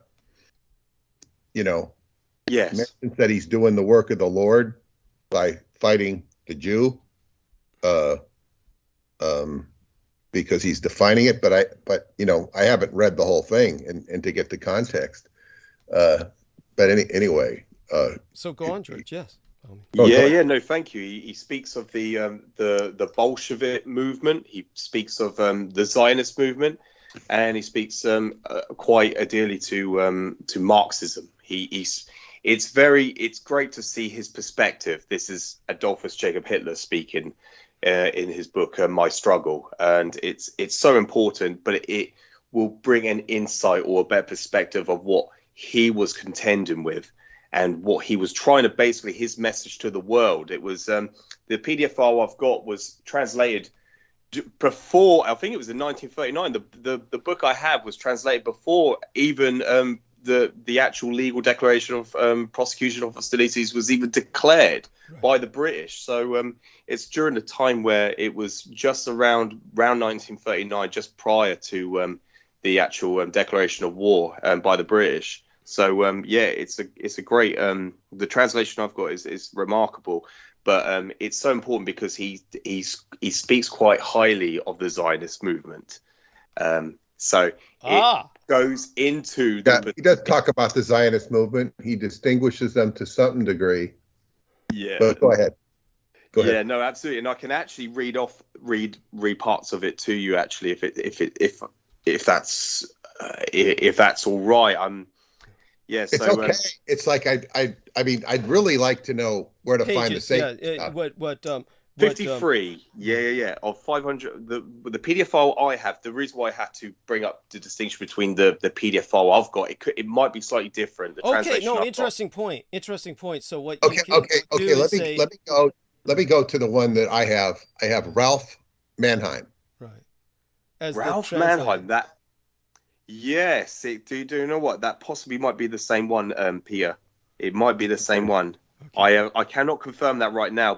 that he's doing the work of the Lord by fighting the Jew, because he's defining it, but I haven't read the whole thing and to get the context. But anyway. So go on, George. Yes. No, thank you. He speaks of the Bolshevik movement. He speaks of the Zionist movement, and he speaks quite ideally to Marxism. It's great to see his perspective. This is Adolphus Jacob Hitler speaking in his book My Struggle, and it's so important, but it will bring an insight or a better perspective of what he was contending with and what he was trying to, basically his message to the world. It was the PDF file I've got was translated before, I think it was in 1939. The book I have was translated before even the actual legal declaration of prosecution of hostilities was even declared by the British. So it's during the time where it was just around 1939, just prior to the actual declaration of war by the British. So it's a great the translation I've got is remarkable, but it's so important because he speaks quite highly of the Zionist movement. So it goes into he does talk about the Zionist movement. He distinguishes them to some degree. Yeah, but go ahead. Yeah, no, absolutely, and I can actually read parts of it to you. Actually, if that's all right, it's okay. It's like I mean, I'd really like to know where to find the same. Yeah, 53, of 500. The PDF file I have. The reason why I had to bring up the distinction between the PDF file I've got, it might be slightly different. The translation interesting point. So what? Okay. Let me go to the one that I have. I have Ralph Mannheim. Right. Ralph Mannheim. That. Yes. Do you know what? That possibly might be the same one, Pia. It might be the same one. Okay. I cannot confirm that right now,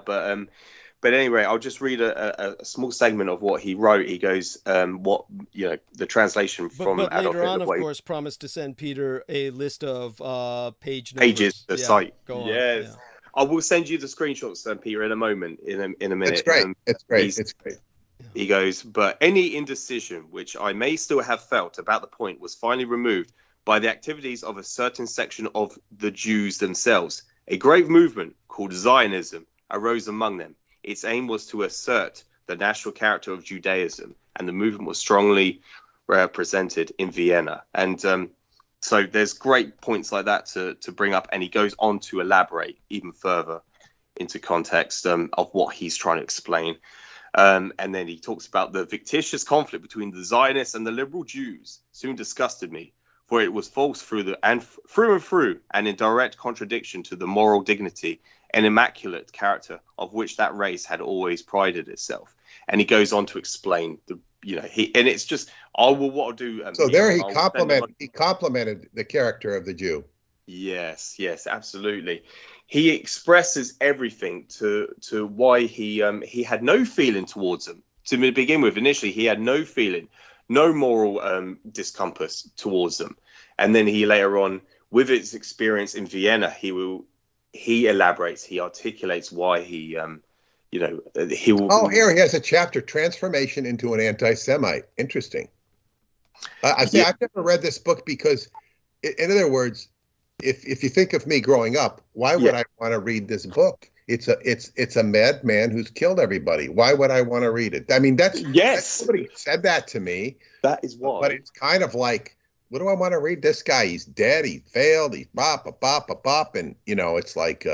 but anyway, I'll just read a small segment of what he wrote. He goes, the translation from but Adolf later on, Hitler. Of course, promised to send Peter a list of pages, the site. Go on. Yes, yeah. I will send you the screenshots, Peter, in a moment. In a minute. It's great. It's great. He goes, but any indecision which I may still have felt about the point was finally removed by the activities of a certain section of the Jews themselves. A grave movement called Zionism arose among them. Its aim was to assert the national character of Judaism, and the movement was strongly represented in Vienna. And so there's great points like that to bring up, and he goes on to elaborate even further into context of what he's trying to explain. And then he talks about the fictitious conflict between the Zionists and the liberal Jews soon disgusted me, for it was false through and through, and in direct contradiction to the moral dignity and immaculate character of which that race had always prided itself. And he goes on to explain and it's just what I'll do. So there he complimented the character of the Jew. Yes, absolutely. He expresses everything to why he had no feeling towards them to begin with. Initially, he had no feeling, no moral discompass towards them, and then he later on, with his experience in Vienna, he elaborates, he articulates why he will. Oh, here he has a chapter: transformation into an anti-Semite. Interesting. I've never read this book because, in other words, if you think of me growing up, why would I want to read this book? It's a madman who's killed everybody. Why would I want to read it? I mean, that's somebody said that to me. That is why. But it's kind of like, what do I want to read? This guy, he's dead. He failed. He's bop, and it's like.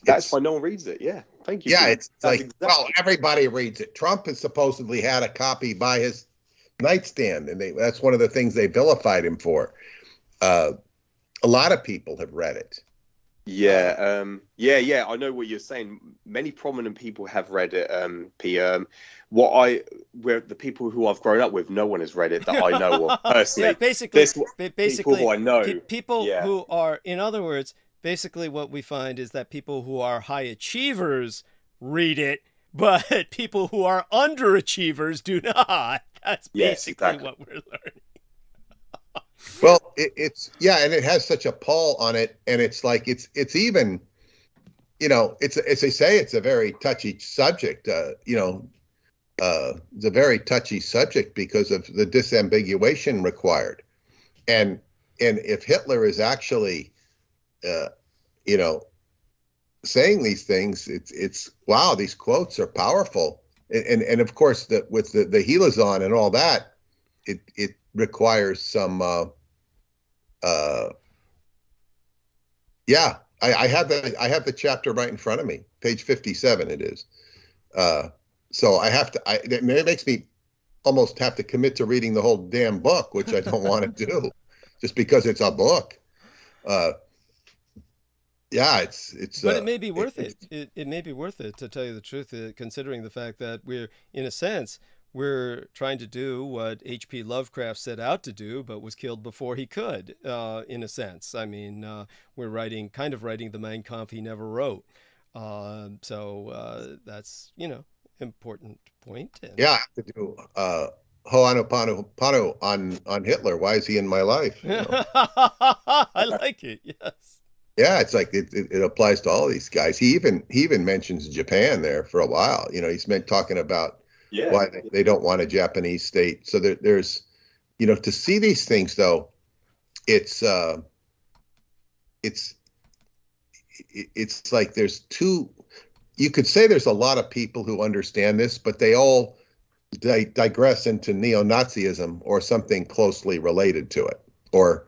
That's why no one reads it. Yeah, thank you. Yeah, it's like well, everybody reads it. Trump has supposedly had a copy by his nightstand, and that's one of the things they vilified him for. A lot of people have read it. Yeah, I know what you're saying. Many prominent people have read it. Where the people who I've grown up with, no one has read it that I know of personally. basically, people who I know, people who are, in other words, basically what we find is that people who are high achievers read it, but people who are underachievers do not. That's basically what we're learning. Well, it's and it has such a pull on it, and it's like it's even, it's as they say, it's a very touchy subject. It's a very touchy subject because of the disambiguation required, and if Hitler is actually, saying these things, it's wow, these quotes are powerful, and of course with the Helazon and all that, it requires some. I have the chapter right in front of me, page 57. It is. So it makes me almost have to commit to reading the whole damn book, which I don't want to do, just because it's a book. Yeah, it's. But it may be worth it. It may be worth it, to tell you the truth, considering the fact that we're, in a sense, we're trying to do what H.P. Lovecraft set out to do, but was killed before he could, in a sense. I mean, we're kind of writing the Mein Kampf he never wrote. So that's, important point. And... Yeah, I have to do Ho'oponopono on Hitler. Why is he in my life? I like it. Yes. Yeah, it's like it applies to all these guys. He even mentions Japan there for a while. He's talking about why they don't want a Japanese state. So there's, to see these things though, it's like there's two. You could say there's a lot of people who understand this, but they all digress into neo-Nazism or something closely related to it or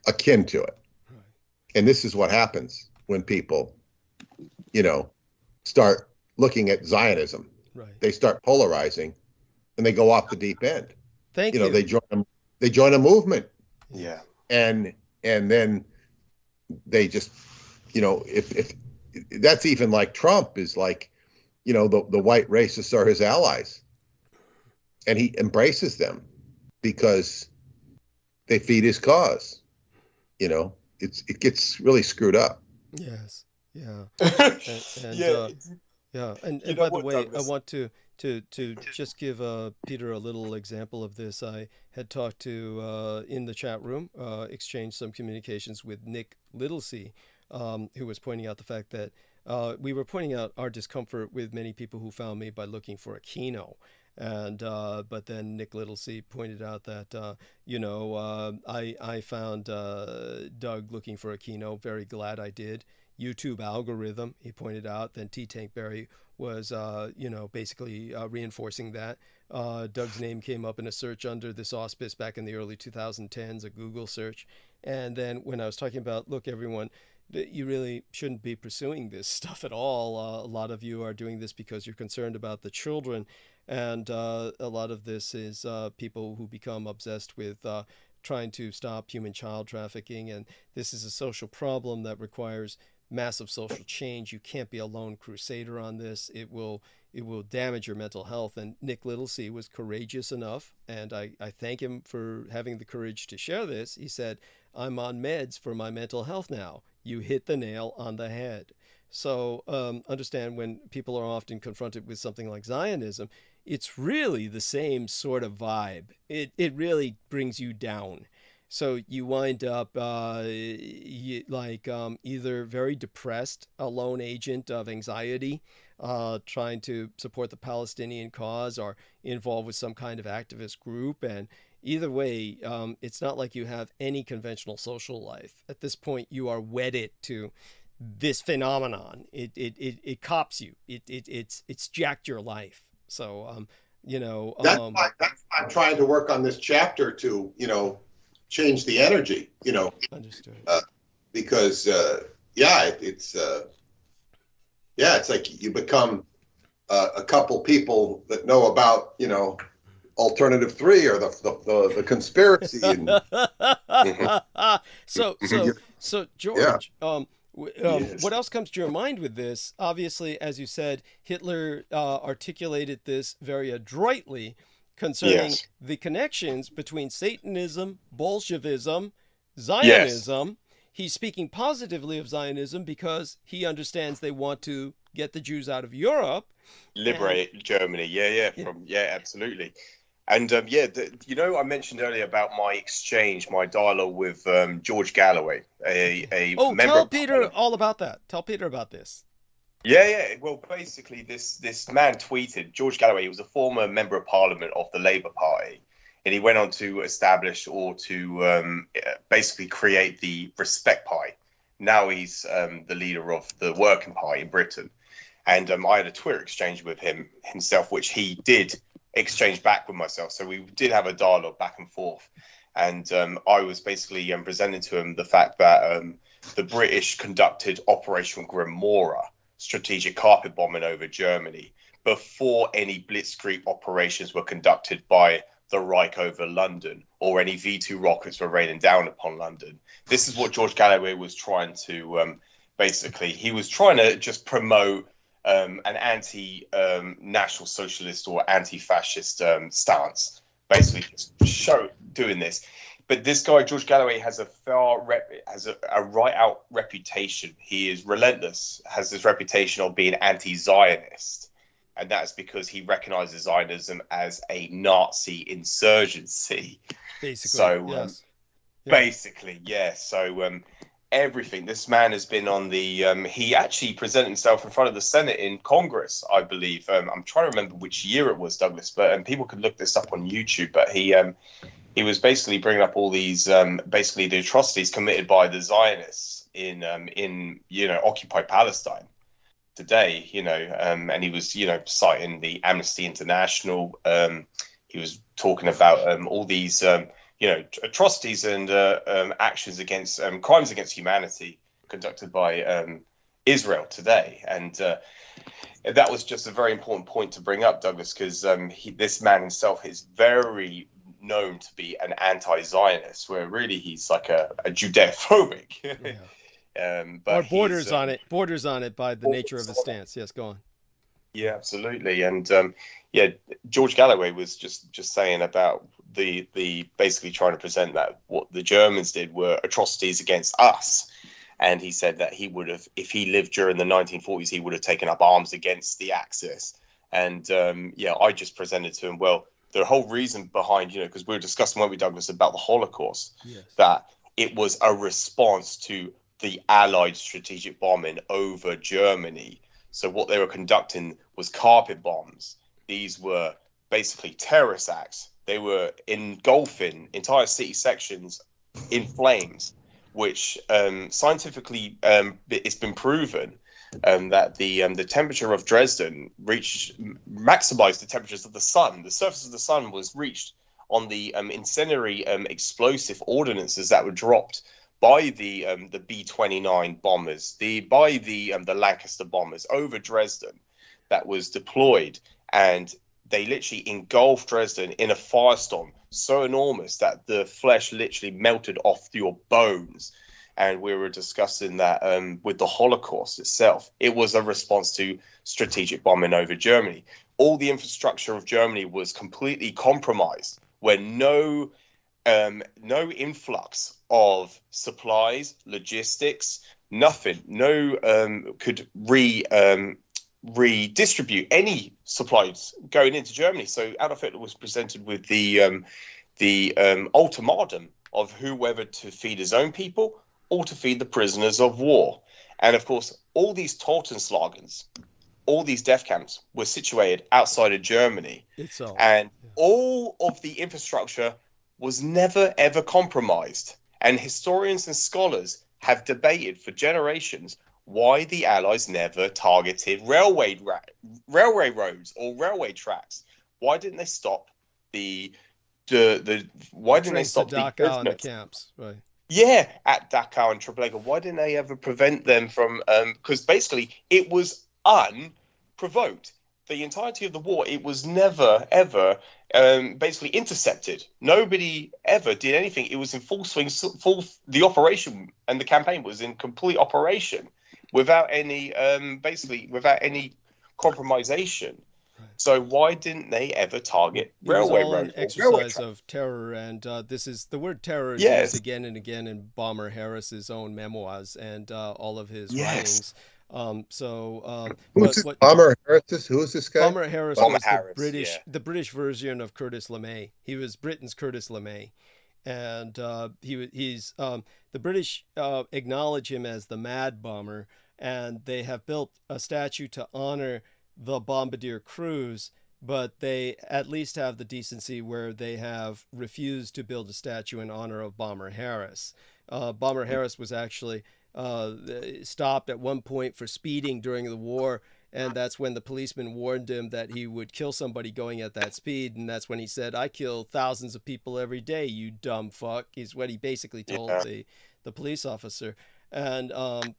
akin to it. Right. And this is what happens when people, start looking at Zionism. Right. They start polarizing, and they go off the deep end. Thank you. They join a movement. Yeah. And then they just, if that's even like Trump is like, the white racists are his allies, and he embraces them because they feed his cause. It gets really screwed up. Yes. Yeah. Yeah. And by the way, I want to just give Peter a little example of this. I had talked to, in the chat room, exchanged some communications with Nick Littlesey, who was pointing out the fact that we were pointing out our discomfort with many people who found me by looking for a kino. And but then Nick Littlesey pointed out that I found Doug looking for a kino. Very glad I did. YouTube algorithm, he pointed out. Then T. Tank Berry was basically reinforcing that. Doug's name came up in a search under this auspice back in the early 2010s, a Google search. And then when I was talking about, look, everyone, you really shouldn't be pursuing this stuff at all. A lot of you are doing this because you're concerned about the children. And a lot of this is people who become obsessed with trying to stop human child trafficking. And this is a social problem that requires massive social change. You can't be a lone crusader on this. It will damage your mental health. And Nick Littlesey was courageous enough, and I thank him for having the courage to share this. He said, I'm on meds for my mental health now. You hit the nail on the head. So understand, when people are often confronted with something like Zionism, it's really the same sort of vibe. It really brings you down. So you wind up either very depressed, a lone agent of anxiety, trying to support the Palestinian cause, or involved with some kind of activist group. And either way, it's not like you have any conventional social life. At this point, you are wedded to this phenomenon. It cops you. It's jacked your life. So that's why I'm trying to work on this chapter to change the energy. Understood. Because it's like you become a couple people that know about Alternative 3 or the conspiracy. And... So George. Yeah. What else comes to your mind with this? Obviously, as you said, Hitler articulated this very adroitly concerning the connections between Satanism, Bolshevism, Zionism. Yes. He's speaking positively of Zionism because he understands they want to get the Jews out of Europe. Liberate Germany. Absolutely. And I mentioned earlier about my dialogue with George Galloway, a member. Tell Peter all about that. Tell Peter about this. Yeah. Well, basically, this man tweeted, George Galloway. He was a former member of Parliament of the Labour Party, and he went on to establish or to basically create the Respect Party. Now he's the leader of the Working Party in Britain, and I had a Twitter exchange with himself, which he did exchange back with myself. So we did have a dialogue back and forth, and I was basically presenting to him the fact that the British conducted Operation Grimora, strategic carpet bombing over Germany, before any blitzkrieg operations were conducted by the Reich over London, or any V2 rockets were raining down upon London. This is what George Galloway was trying to, basically, he was trying to just promote an anti-national socialist or anti-fascist stance, basically just doing this. But this guy, George Galloway, has a right-out reputation. He is relentless, has this reputation of being anti-Zionist. And that's because he recognizes Zionism as a Nazi insurgency. Basically, so, yes. Basically, yeah. So everything. This man has been on the. He actually presented himself in front of the Senate in Congress, I believe. I'm trying to remember which year it was, Douglas, but people could look this up on YouTube. But he was basically bringing up all these basically the atrocities committed by the Zionists in occupied Palestine today, and he was, citing the Amnesty International. He was talking about all these, atrocities and actions against crimes against humanity conducted by Israel today. And that was just a very important point to bring up, Douglas, because this man himself is very known to be an anti-Zionist, where really he's like a Judeo-phobic. Yeah. Or borders on it by the nature of his stance. Yes, go on. Yeah, absolutely. And George Galloway was just saying about the basically trying to present that what the Germans did were atrocities against us. And he said that he would have, if he lived during the 1940s, he would have taken up arms against the Axis. And I just presented to him, well, the whole reason behind, because we were discussing, weren't we, Douglas, about the Holocaust, yes, that it was a response to the Allied strategic bombing over Germany. So what they were conducting was carpet bombs. These were basically terrorist acts. They were engulfing entire city sections in flames, which scientifically it's been proven that the temperature of Dresden maximized the temperatures of the sun. The surface of the sun was reached on the incendiary explosive ordinances that were dropped by the B-29 bombers, by the Lancaster bombers over Dresden that was deployed, and they literally engulfed Dresden in a firestorm so enormous that the flesh literally melted off your bones. And we were discussing that with the Holocaust itself. It was a response to strategic bombing over Germany. All the infrastructure of Germany was completely compromised, where no influx of supplies, logistics, nothing, could redistribute any supplies going into Germany. So Adolf Hitler was presented with the ultimatum of whether to feed his own people or to feed the prisoners of war. And of course, all these Totenslagers, all these death camps were situated outside of Germany. And all of the infrastructure was never, ever compromised. And historians and scholars have debated for generations why the Allies never targeted railway roads or railway tracks. Why didn't they stop why didn't they stop the Dachau and the camps? Right. Yeah, at Dachau and Treblinka. Why didn't they ever prevent them from? Because basically it was unprovoked. The entirety of the war, it was never ever basically intercepted. Nobody ever did anything. It was in full swing. The operation and the campaign was in complete operation without any without any compromisation. So why didn't they ever target railway roads? It was all an exercise of terror, and this is the word terror is used again and again in Bomber Harris's own memoirs and all of his writings. Who's Bomber Harris? Who is this guy? Bomber Harris was the British version of Curtis LeMay. He was Britain's Curtis LeMay, and he's the British acknowledge him as the Mad Bomber, and they have built a statue to honor the bombardier crews, but they at least have the decency where they have refused to build a statue in honor of Bomber Harris. Bomber Harris was actually stopped at one point for speeding during the war, and that's when the policeman warned him that he would kill somebody going at that speed, and that's when he said, "I kill thousands of people every day, you dumb fuck," is what he basically told the police officer. And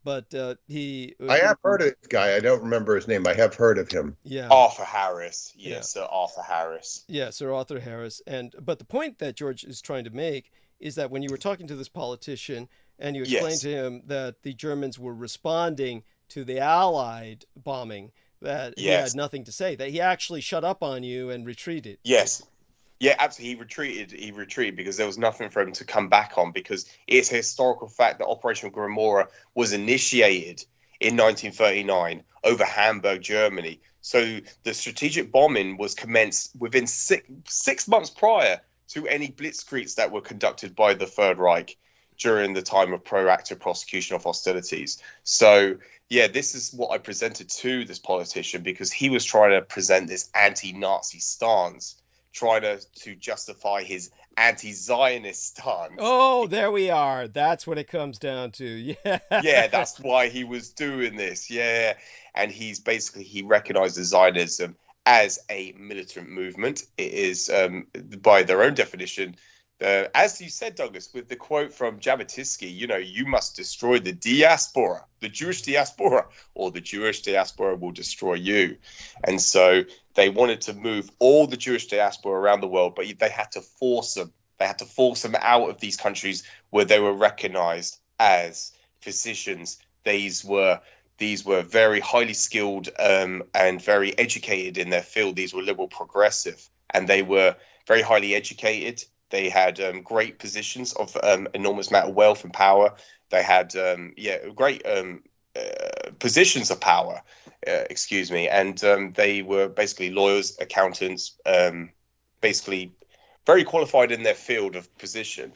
but he I have heard of this guy. I don't remember his name. I have heard of him. yeah. Arthur Harris. Yes, Yeah. Sir Arthur Harris. Yeah, Sir Arthur Harris. But the point that George is trying to make is that when you were talking to this politician and you explained Yes. to him that the Germans were responding to the Allied bombing, that he Yes. had nothing to say, that he actually shut up on you and retreated. Yes. Yeah, absolutely. He retreated because there was nothing for him to come back on, because it's a historical fact that Operation Gomorrah was initiated in 1939 over Hamburg, Germany. So the strategic bombing was commenced within six months prior to any blitzkriegs that were conducted by the Third Reich during the time of proactive prosecution of hostilities. So, yeah, this is what I presented to this politician, because he was trying to present this anti-Nazi stance, trying to justify his anti-Zionist stance. Oh, there we are. That's what it comes down to. Yeah. Yeah, that's why he was doing this. Yeah. And he recognizes Zionism as a militant movement. It is, by their own definition, as you said, Douglas, with the quote from Jabotinsky, you must destroy the diaspora, the Jewish diaspora, or the Jewish diaspora will destroy you. And so they wanted to move all the Jewish diaspora around the world, but they had to force them. They had to force them out of these countries where they were recognized as physicians. These were very highly skilled and very educated in their field. These were liberal progressive, and they were very highly educated. They had great positions of enormous amount of wealth and power. They had great positions of power, and they were basically lawyers, accountants, basically very qualified in their field of position.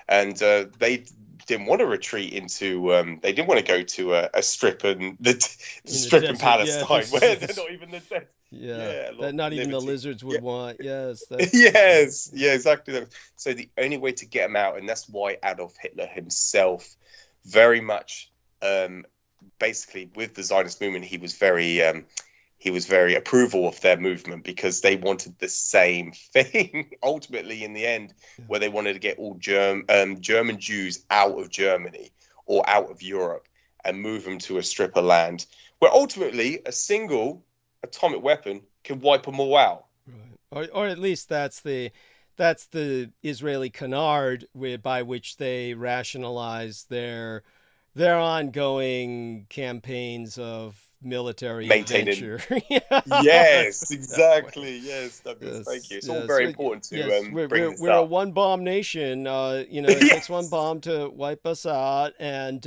And they didn't want to retreat into, they didn't want to go to a strip and the strip in Palestine, where they're not even the desert. Yeah, that not even the lizards would want. Yes. Yes. Yeah, exactly. So the only way to get them out, and that's why Adolf Hitler himself very much, basically with the Zionist movement, he was very approval of their movement, because they wanted the same thing ultimately in the end, where they wanted to get all German Jews out of Germany or out of Europe and move them to a strip of land where ultimately a single atomic weapon can wipe them all out. Right. Or at least that's the Israeli canard by which they rationalize their ongoing campaigns of military adventure. Yes, exactly. Yes, Douglas, thank you. It's all very important to bring this we're up. a one-bomb nation. It takes one bomb to wipe us out, and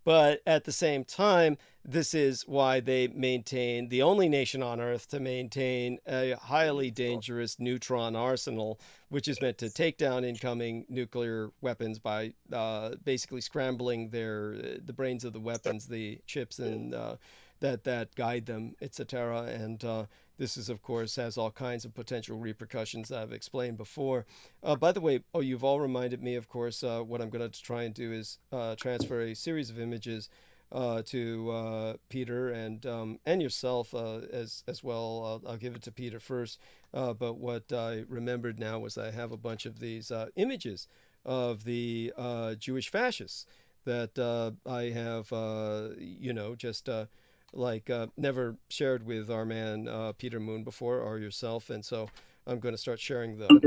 but at the same time, this is why they maintain, the only nation on Earth to maintain a highly dangerous neutron arsenal, which is meant to take down incoming nuclear weapons by basically scrambling the brains of the weapons, the chips, and that guide them, etc. And this is, of course, has all kinds of potential repercussions that I've explained before. By the way, you've all reminded me, of course, what I'm going to try and do is transfer a series of images to Peter and yourself as well. I'll give it to Peter first. But what I remembered now was I have a bunch of these images of the Jewish fascists that I have, just never shared with our man Peter Moon before, or yourself. And so I'm going to start sharing them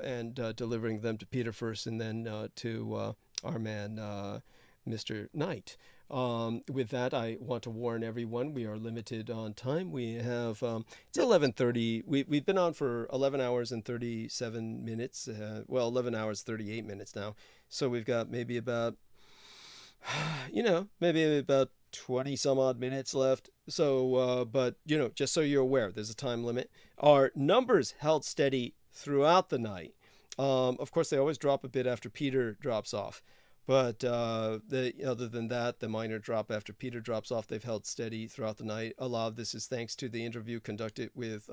and delivering them to Peter first, and then to our man Mr. Knight. With that, I want to warn everyone we are limited on time. We have it's 11:30. We've been on for 11 hours and 37 minutes. 11 hours 38 minutes now. So we've got maybe about 20 some odd minutes left. So, but just so you're aware, there's a time limit. Our numbers held steady throughout the night. Of course, they always drop a bit after Peter drops off. But other than that, the minor drop after Peter drops off, they've held steady throughout the night. A lot of this is thanks to the interview conducted with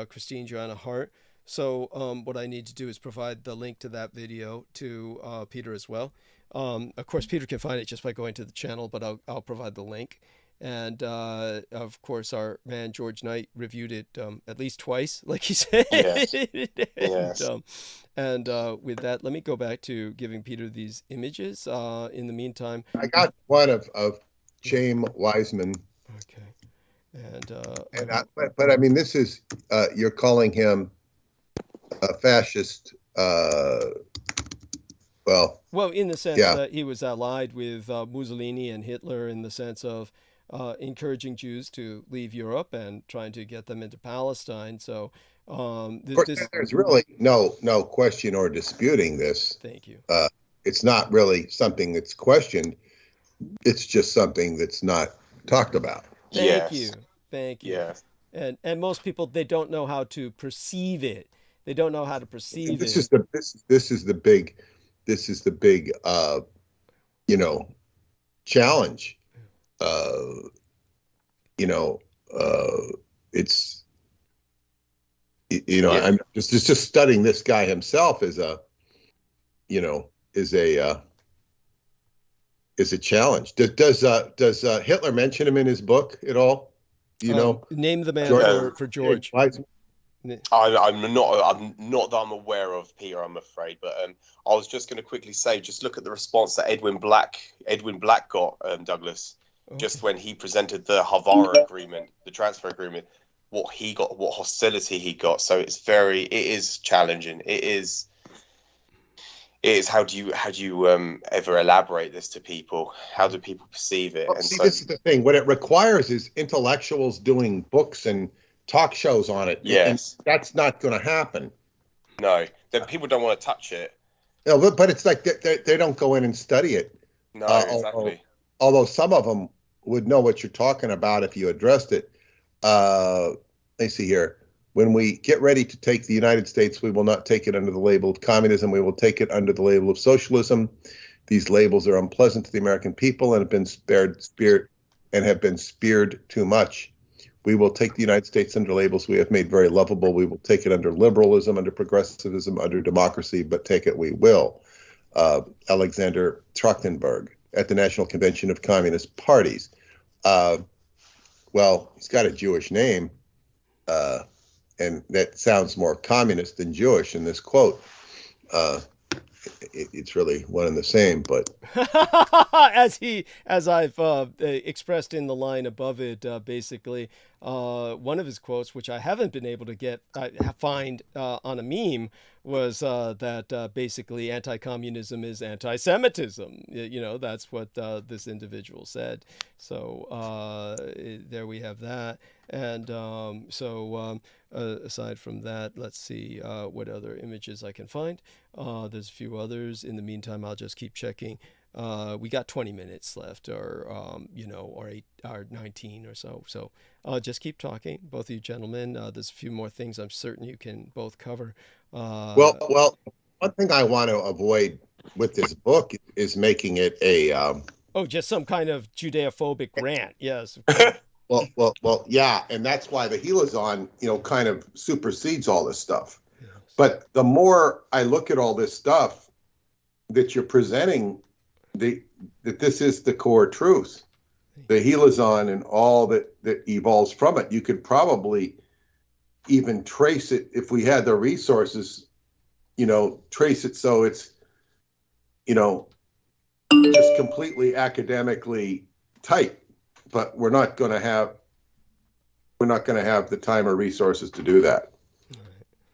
Christine Joanna Hart. So what I need to do is provide the link to that video to Peter as well. Of course, Peter can find it just by going to the channel, but I'll provide the link. And of course, our man George Knight reviewed it at least twice, like he said. Yes. And with that, let me go back to giving Peter these images. In the meantime, I got one of James Wiseman. Okay. And but I mean, this is you're calling him a fascist. Well, in the sense that he was allied with Mussolini and Hitler, in the sense of encouraging Jews to leave Europe and trying to get them into Palestine. So there's really no question or disputing this. Thank you. It's not really something that's questioned. It's just something that's not talked about. Thank you. Yes. And most people, they don't know how to perceive it. They don't know how to perceive it. This is the big challenge. It's I'm just studying this guy himself is a challenge. Does Hitler mention him in his book at all? Name the man for George. I'm not that I'm aware of, Peter, I'm afraid. But I was just going to quickly say, just look at the response that Edwin Black got, Douglas, just when he presented the Havara agreement, the transfer agreement. What he got, what hostility he got. So it is challenging. It is. How do you ever elaborate this to people? How do people perceive it? Well, this is the thing. What it requires is intellectuals doing books and talk shows on it. Yes, and that's not going to happen. No, then people don't want to touch it. No, but it's like they don't go in and study it. No, exactly. Although some of them would know what you're talking about if you addressed it. Let's see here. When we get ready to take the United States, we will not take it under the label of communism. We will take it under the label of socialism. These labels are unpleasant to the American people and have been speared too much. We will take the United States under labels we have made very lovable. We will take it under liberalism, under progressivism, under democracy, but take it we will. Alexander Trachtenberg at the National Convention of Communist Parties. Well, he's got a Jewish name. And that sounds more communist than Jewish in this quote. It's really one and the same, but as I've expressed in the line above it, basically, one of his quotes, which I haven't been able to find on a meme, was that basically anti-communism is anti-Semitism. That's what this individual said. So there we have that. And aside from that, let's see what other images I can find. There's a few others. In the meantime, I'll just keep checking. We got 20 minutes left, or 19 or so. So just keep talking, both of you gentlemen. There's a few more things I'm certain you can both cover. Well, one thing I want to avoid with this book is making it a just some kind of Judeophobic rant. Yes. Well, yeah, and that's why the Helazon, kind of supersedes all this stuff. Yes. But the more I look at all this stuff that you're presenting, that this is the core truth, the Helazon and all that evolves from it. You could probably even trace it if we had the resources, trace it so it's, just completely academically tight. But we're not going to have the time or resources to do that.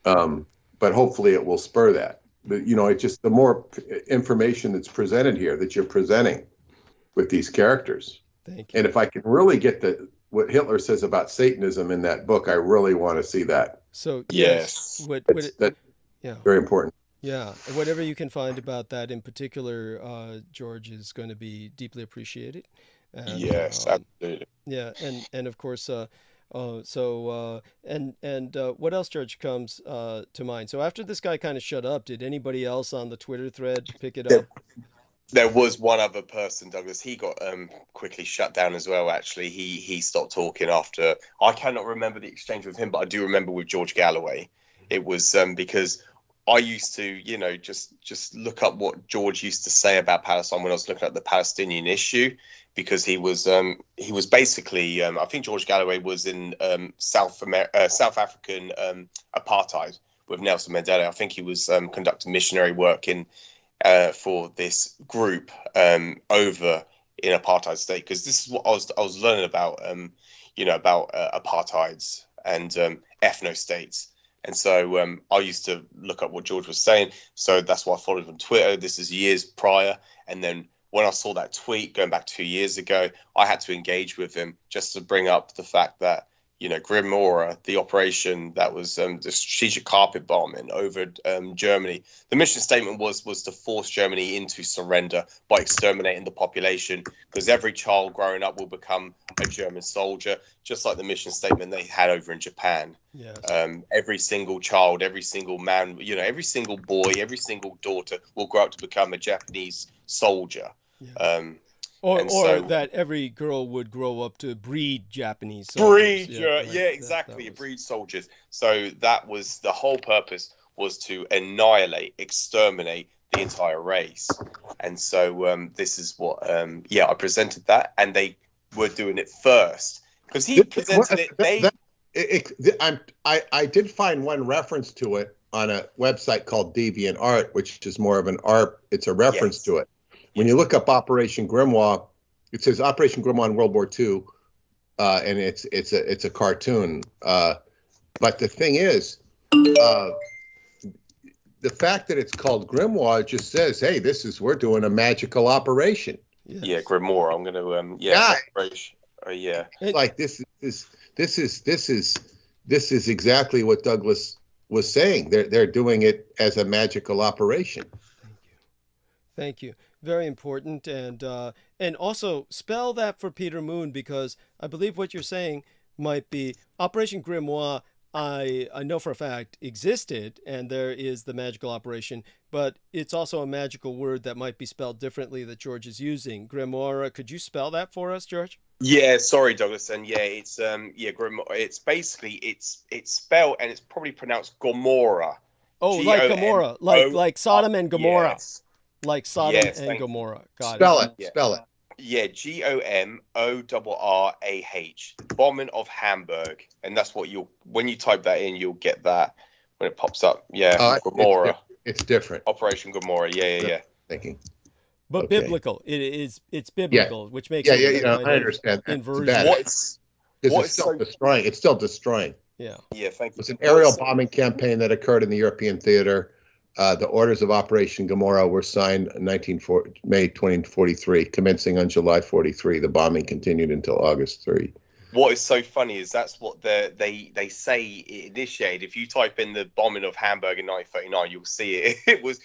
But hopefully it will spur that. But, it's just the more information that's presented here that you're presenting with these characters. Thank you. And if I can really get what Hitler says about Satanism in that book, I really want to see that. So yes, that's very important. Yeah, whatever you can find about that in particular, George, is going to be deeply appreciated. And, yes, absolutely. Yeah, and of course, what else, George, comes to mind? So after this guy kind of shut up, did anybody else on the Twitter thread pick it up? There was one other person, Douglas. He got quickly shut down as well. Actually, he stopped talking after. I cannot remember the exchange with him, but I do remember with George Galloway. It was because I used to, just look up what George used to say about Palestine when I was looking at the Palestinian issue, because he was basically, I think George Galloway was in South African apartheid with Nelson Mandela. I think he was conducting missionary work in for this group over in apartheid state, because this is what I was learning about, about apartheids and ethno states. And so I used to look up what George was saying. So that's why I followed him on Twitter. This is years prior. And then when I saw that tweet going back 2 years ago, I had to engage with him just to bring up the fact that, Grimora, the operation that was the strategic carpet bombing over Germany, the mission statement was to force Germany into surrender by exterminating the population, because every child growing up will become a German soldier, just like the mission statement they had over in Japan. Yes. Every single child, every single man, every single boy, every single daughter will grow up to become a Japanese soldier. Yeah. Or that every girl would grow up to breed Japanese soldiers. Exactly. Breed soldiers. So that was the whole purpose, was to annihilate, exterminate the entire race. And so this is what, I presented that, and they were doing it first because he presented it. I did find one reference to it on a website called DeviantArt, which is more of an art. It's a reference to it. When you look up Operation Grimoire, it says Operation Grimoire in World War II, and it's a cartoon. But the thing is, the fact that it's called Grimoire just says, "Hey, we're doing a magical operation." Yes. Yeah, Grimoire. I'm gonna Like this is exactly what Douglas was saying. They're doing it as a magical operation. Thank you. Very important, and also spell that for Peter Moon, because I believe what you're saying might be Operation Grimoire. I know for a fact existed, and there is the magical operation, but it's also a magical word that might be spelled differently that George is using. Grimoire, could you spell that for us, George? Yeah, sorry, Douglas, and it's Grimoire. It's basically it's spelled, and it's probably pronounced Gomorrah. Oh, like Gomorrah, like Sodom and Gomorrah. Yes. Like Sodom and Gomorrah. Spell it. Yeah, GOMORRAH. Bombing of Hamburg, and that's what when you type that in, you'll get that when it pops up. Yeah, Gomorrah. It's different. Operation Gomorrah. Yeah. Thinking. But biblical. It's biblical, which makes it. I understand. Inversion. It's still destroying. It's still destroying. Yeah. Thank you. It's an aerial bombing campaign that occurred in the European theater. The orders of Operation Gomorrah were signed May 1943, commencing on July 43. The bombing continued until August 3. What is so funny is that's what they say it initiated. If you type in the bombing of Hamburg in 1939, you'll see it. It was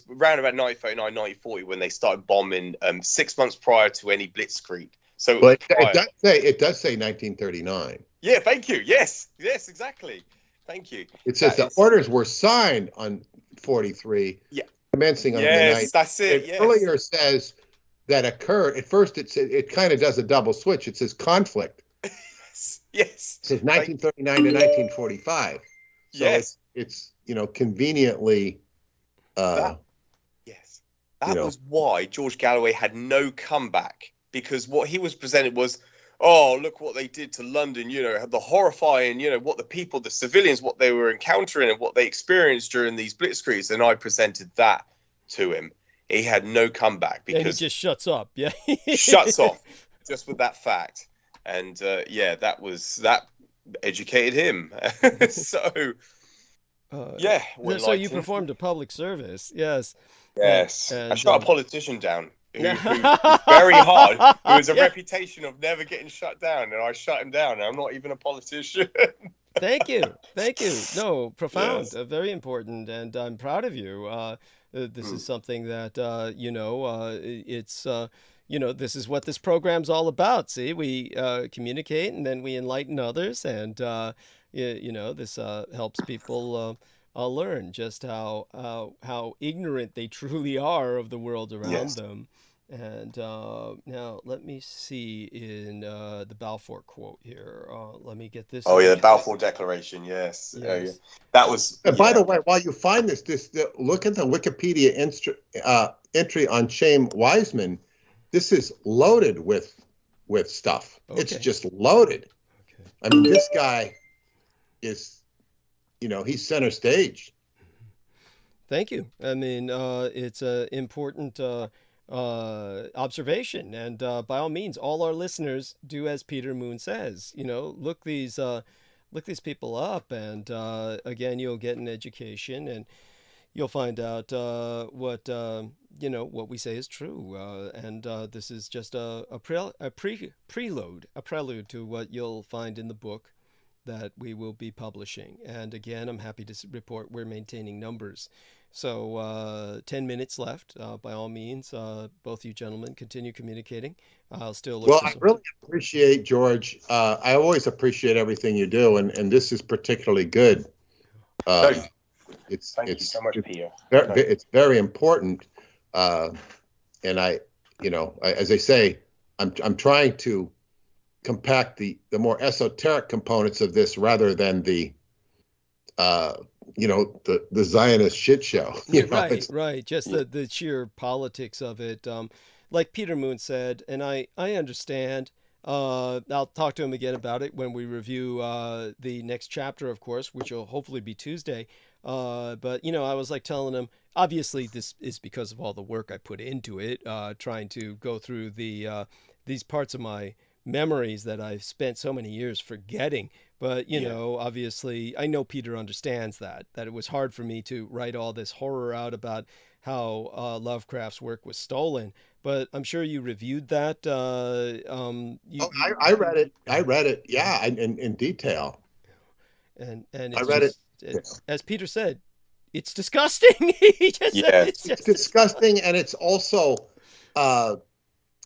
around about 1939, 1940 when they started bombing 6 months prior to any blitzkrieg. So it does say 1939. Yeah, thank you. Yes, exactly. Thank you. It says the orders were signed on 43, commencing on the night. Yes, that's it. It earlier says that occurred. At first, it kind of does a double switch. It says conflict. Yes. It says 1939 to 1945. So it's conveniently. That was why George Galloway had no comeback, because what he was presented was, oh, look what they did to London, the horrifying, what the civilians, what they were encountering and what they experienced during these blitzkriegs. And I presented that to him. He had no comeback because he just shuts up. Yeah. Shuts off just with that fact. And that educated him. So you performed a public service. Yes. Yes. And I shut a politician down. Who very hard. Who has a reputation of never getting shut down, and I shut him down. And I'm not even a politician. Thank you. No, profound, very important, and I'm proud of you. This is something that it's this is what this program's all about. See, we communicate, and then we enlighten others, and this helps people learn just how ignorant they truly are of the world around them. And now let me see in the Balfour quote here. Let me get this. Oh yeah, the Balfour Declaration. Yes. Yes. That was. And by the way, while you find look at the Wikipedia entry on Chaim Wiseman. This is loaded with stuff. Okay. It's just loaded. Okay. I mean, this guy is, he's center stage. Thank you. I mean, it's an important observation, and by all means, all our listeners do as Peter Moon says. Look these people up, and again, you'll get an education, and you'll find out what we say is true. And this is just a prelude to what you'll find in the book that we will be publishing. And again, I'm happy to report we're maintaining numbers. So 10 minutes left. By all means, both you gentlemen continue communicating. I'll still look. Well, I really appreciate, George. I always appreciate everything you do, and this is particularly good. Thank you so much, Pierre. It's very important, and I, as I say, I'm trying to compact the more esoteric components of this rather than the Zionist shit show. Right. Just the sheer politics of it. Like Peter Moon said, and I understand. I'll talk to him again about it when we review the next chapter, of course, which will hopefully be Tuesday. But I was like telling him, obviously this is because of all the work I put into it, trying to go through these parts of my memories that I've spent so many years forgetting. But, obviously, I know Peter understands that it was hard for me to write all this horror out about how Lovecraft's work was stolen. But I'm sure you reviewed that. I read it. I read it. Yeah, in detail. And I read it. As Peter said, it's disgusting. He just said it's disgusting, and it's also,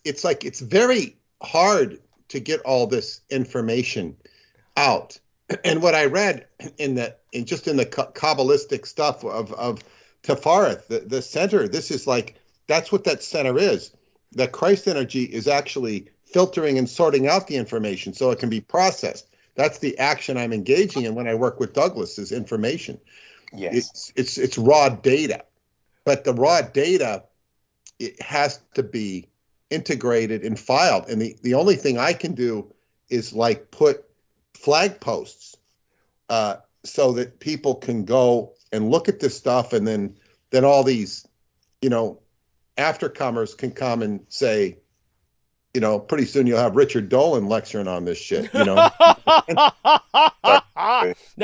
it's very hard to get all this information out. And what I read in the Kabbalistic stuff of Tefareth, the center, that's what that center is. That Christ energy is actually filtering and sorting out the information so it can be processed. That's the action I'm engaging in when I work with Douglas, is information. Yes. It's raw data, but the raw data, it has to be integrated and filed. And the only thing I can do is put flag posts so that people can go and look at this stuff, and then all these aftercomers can come and say, pretty soon you'll have Richard Dolan lecturing on this shit. Now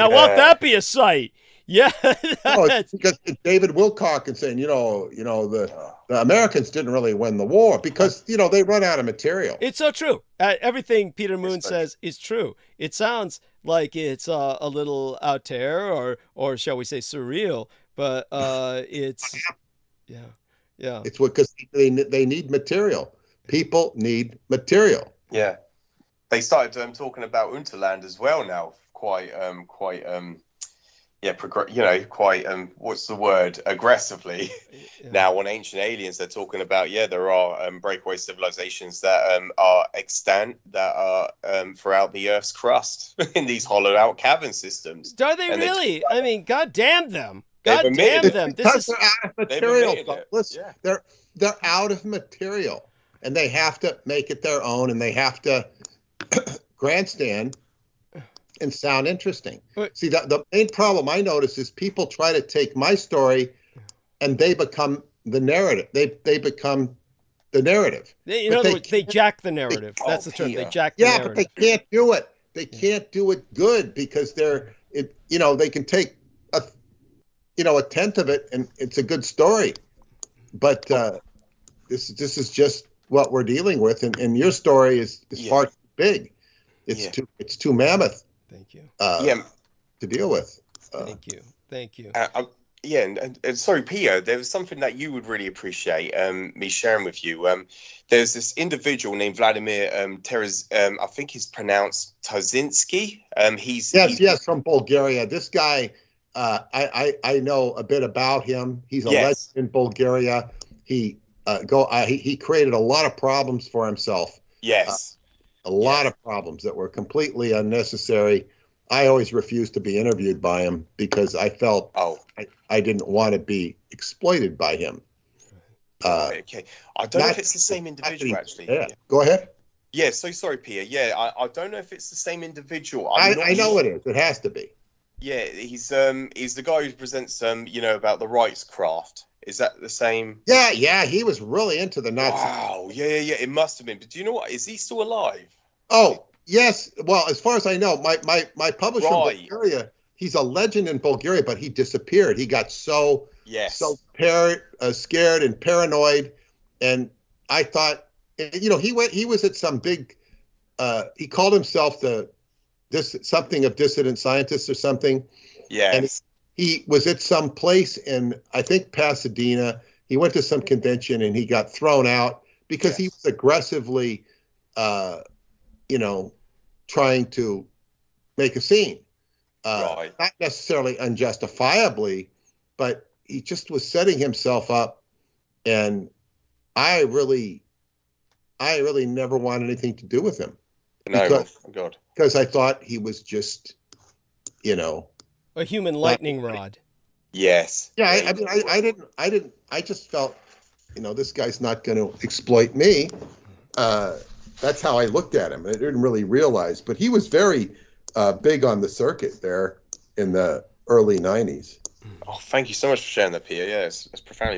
won't that be a sight? Yeah. It's because David Wilcock and saying, the Americans didn't really win the war because, they run out of material. It's so true. Everything Peter Moon says is true. It sounds like it's a little out there or shall we say surreal, but it's, yeah. It's because they need material. People need material. Yeah. They started talking about Unterland as well now, quite what's the word, aggressively. Now on Ancient Aliens, they're talking about there are breakaway civilizations that are extant, that are throughout the Earth's crust in these hollowed out cavern systems. Are they really? I mean, God damn them. God damn them. Because they're out of material. They're out of material, and they have to make it their own, and they have to grandstand and sound interesting. See, the main problem I notice is people try to take my story and they become the narrative. They become the narrative. In other words, they jack the narrative. That's the term. They jack the narrative. Yeah, but they can't do it. They can't do it good because they can take a tenth of it and it's a good story. But this is just what we're dealing with, and your story is far too big. It's too mammoth. Thank you. To deal with. Thank you. And sorry, Pio, there was something that you would really appreciate me sharing with you. There's this individual named Vladimir I think he's pronounced Tazinski. He's from Bulgaria. This guy, I know a bit about him. He's a legend in Bulgaria. He he created a lot of problems for himself. Yes. A lot of problems that were completely unnecessary. I always refused to be interviewed by him because I felt I didn't want to be exploited by him. Okay. I don't know if it's the same individual, actually. Yeah. Go ahead. Yeah, so sorry, Pierre. Yeah, I don't know if it's the same individual. I know it is. It has to be. Yeah, he's the guy who presents about the rights craft. Is that the same? Yeah, he was really into the Nazis. Wow, yeah, it must have been. But do you know what? Is he still alive? Oh, yes. Well, as far as I know, my publisher in Bulgaria, he's a legend in Bulgaria, but he disappeared. He got so scared and paranoid, and I thought, he was at some big. He called himself something of dissident scientist or something. Yeah. And he was at some place in, I think, Pasadena. He went to some convention and he got thrown out because he was aggressively, trying to make a scene. Not necessarily unjustifiably, but he just was setting himself up. And I really never wanted anything to do with him. No, because I thought he was just, a human lightning rod. Yes. Yeah, I just felt, this guy's not going to exploit me. That's how I looked at him. I didn't really realize, but he was very big on the circuit there in the early 90s. Oh, thank you so much for sharing that, Pierre. Yeah, it's profoundly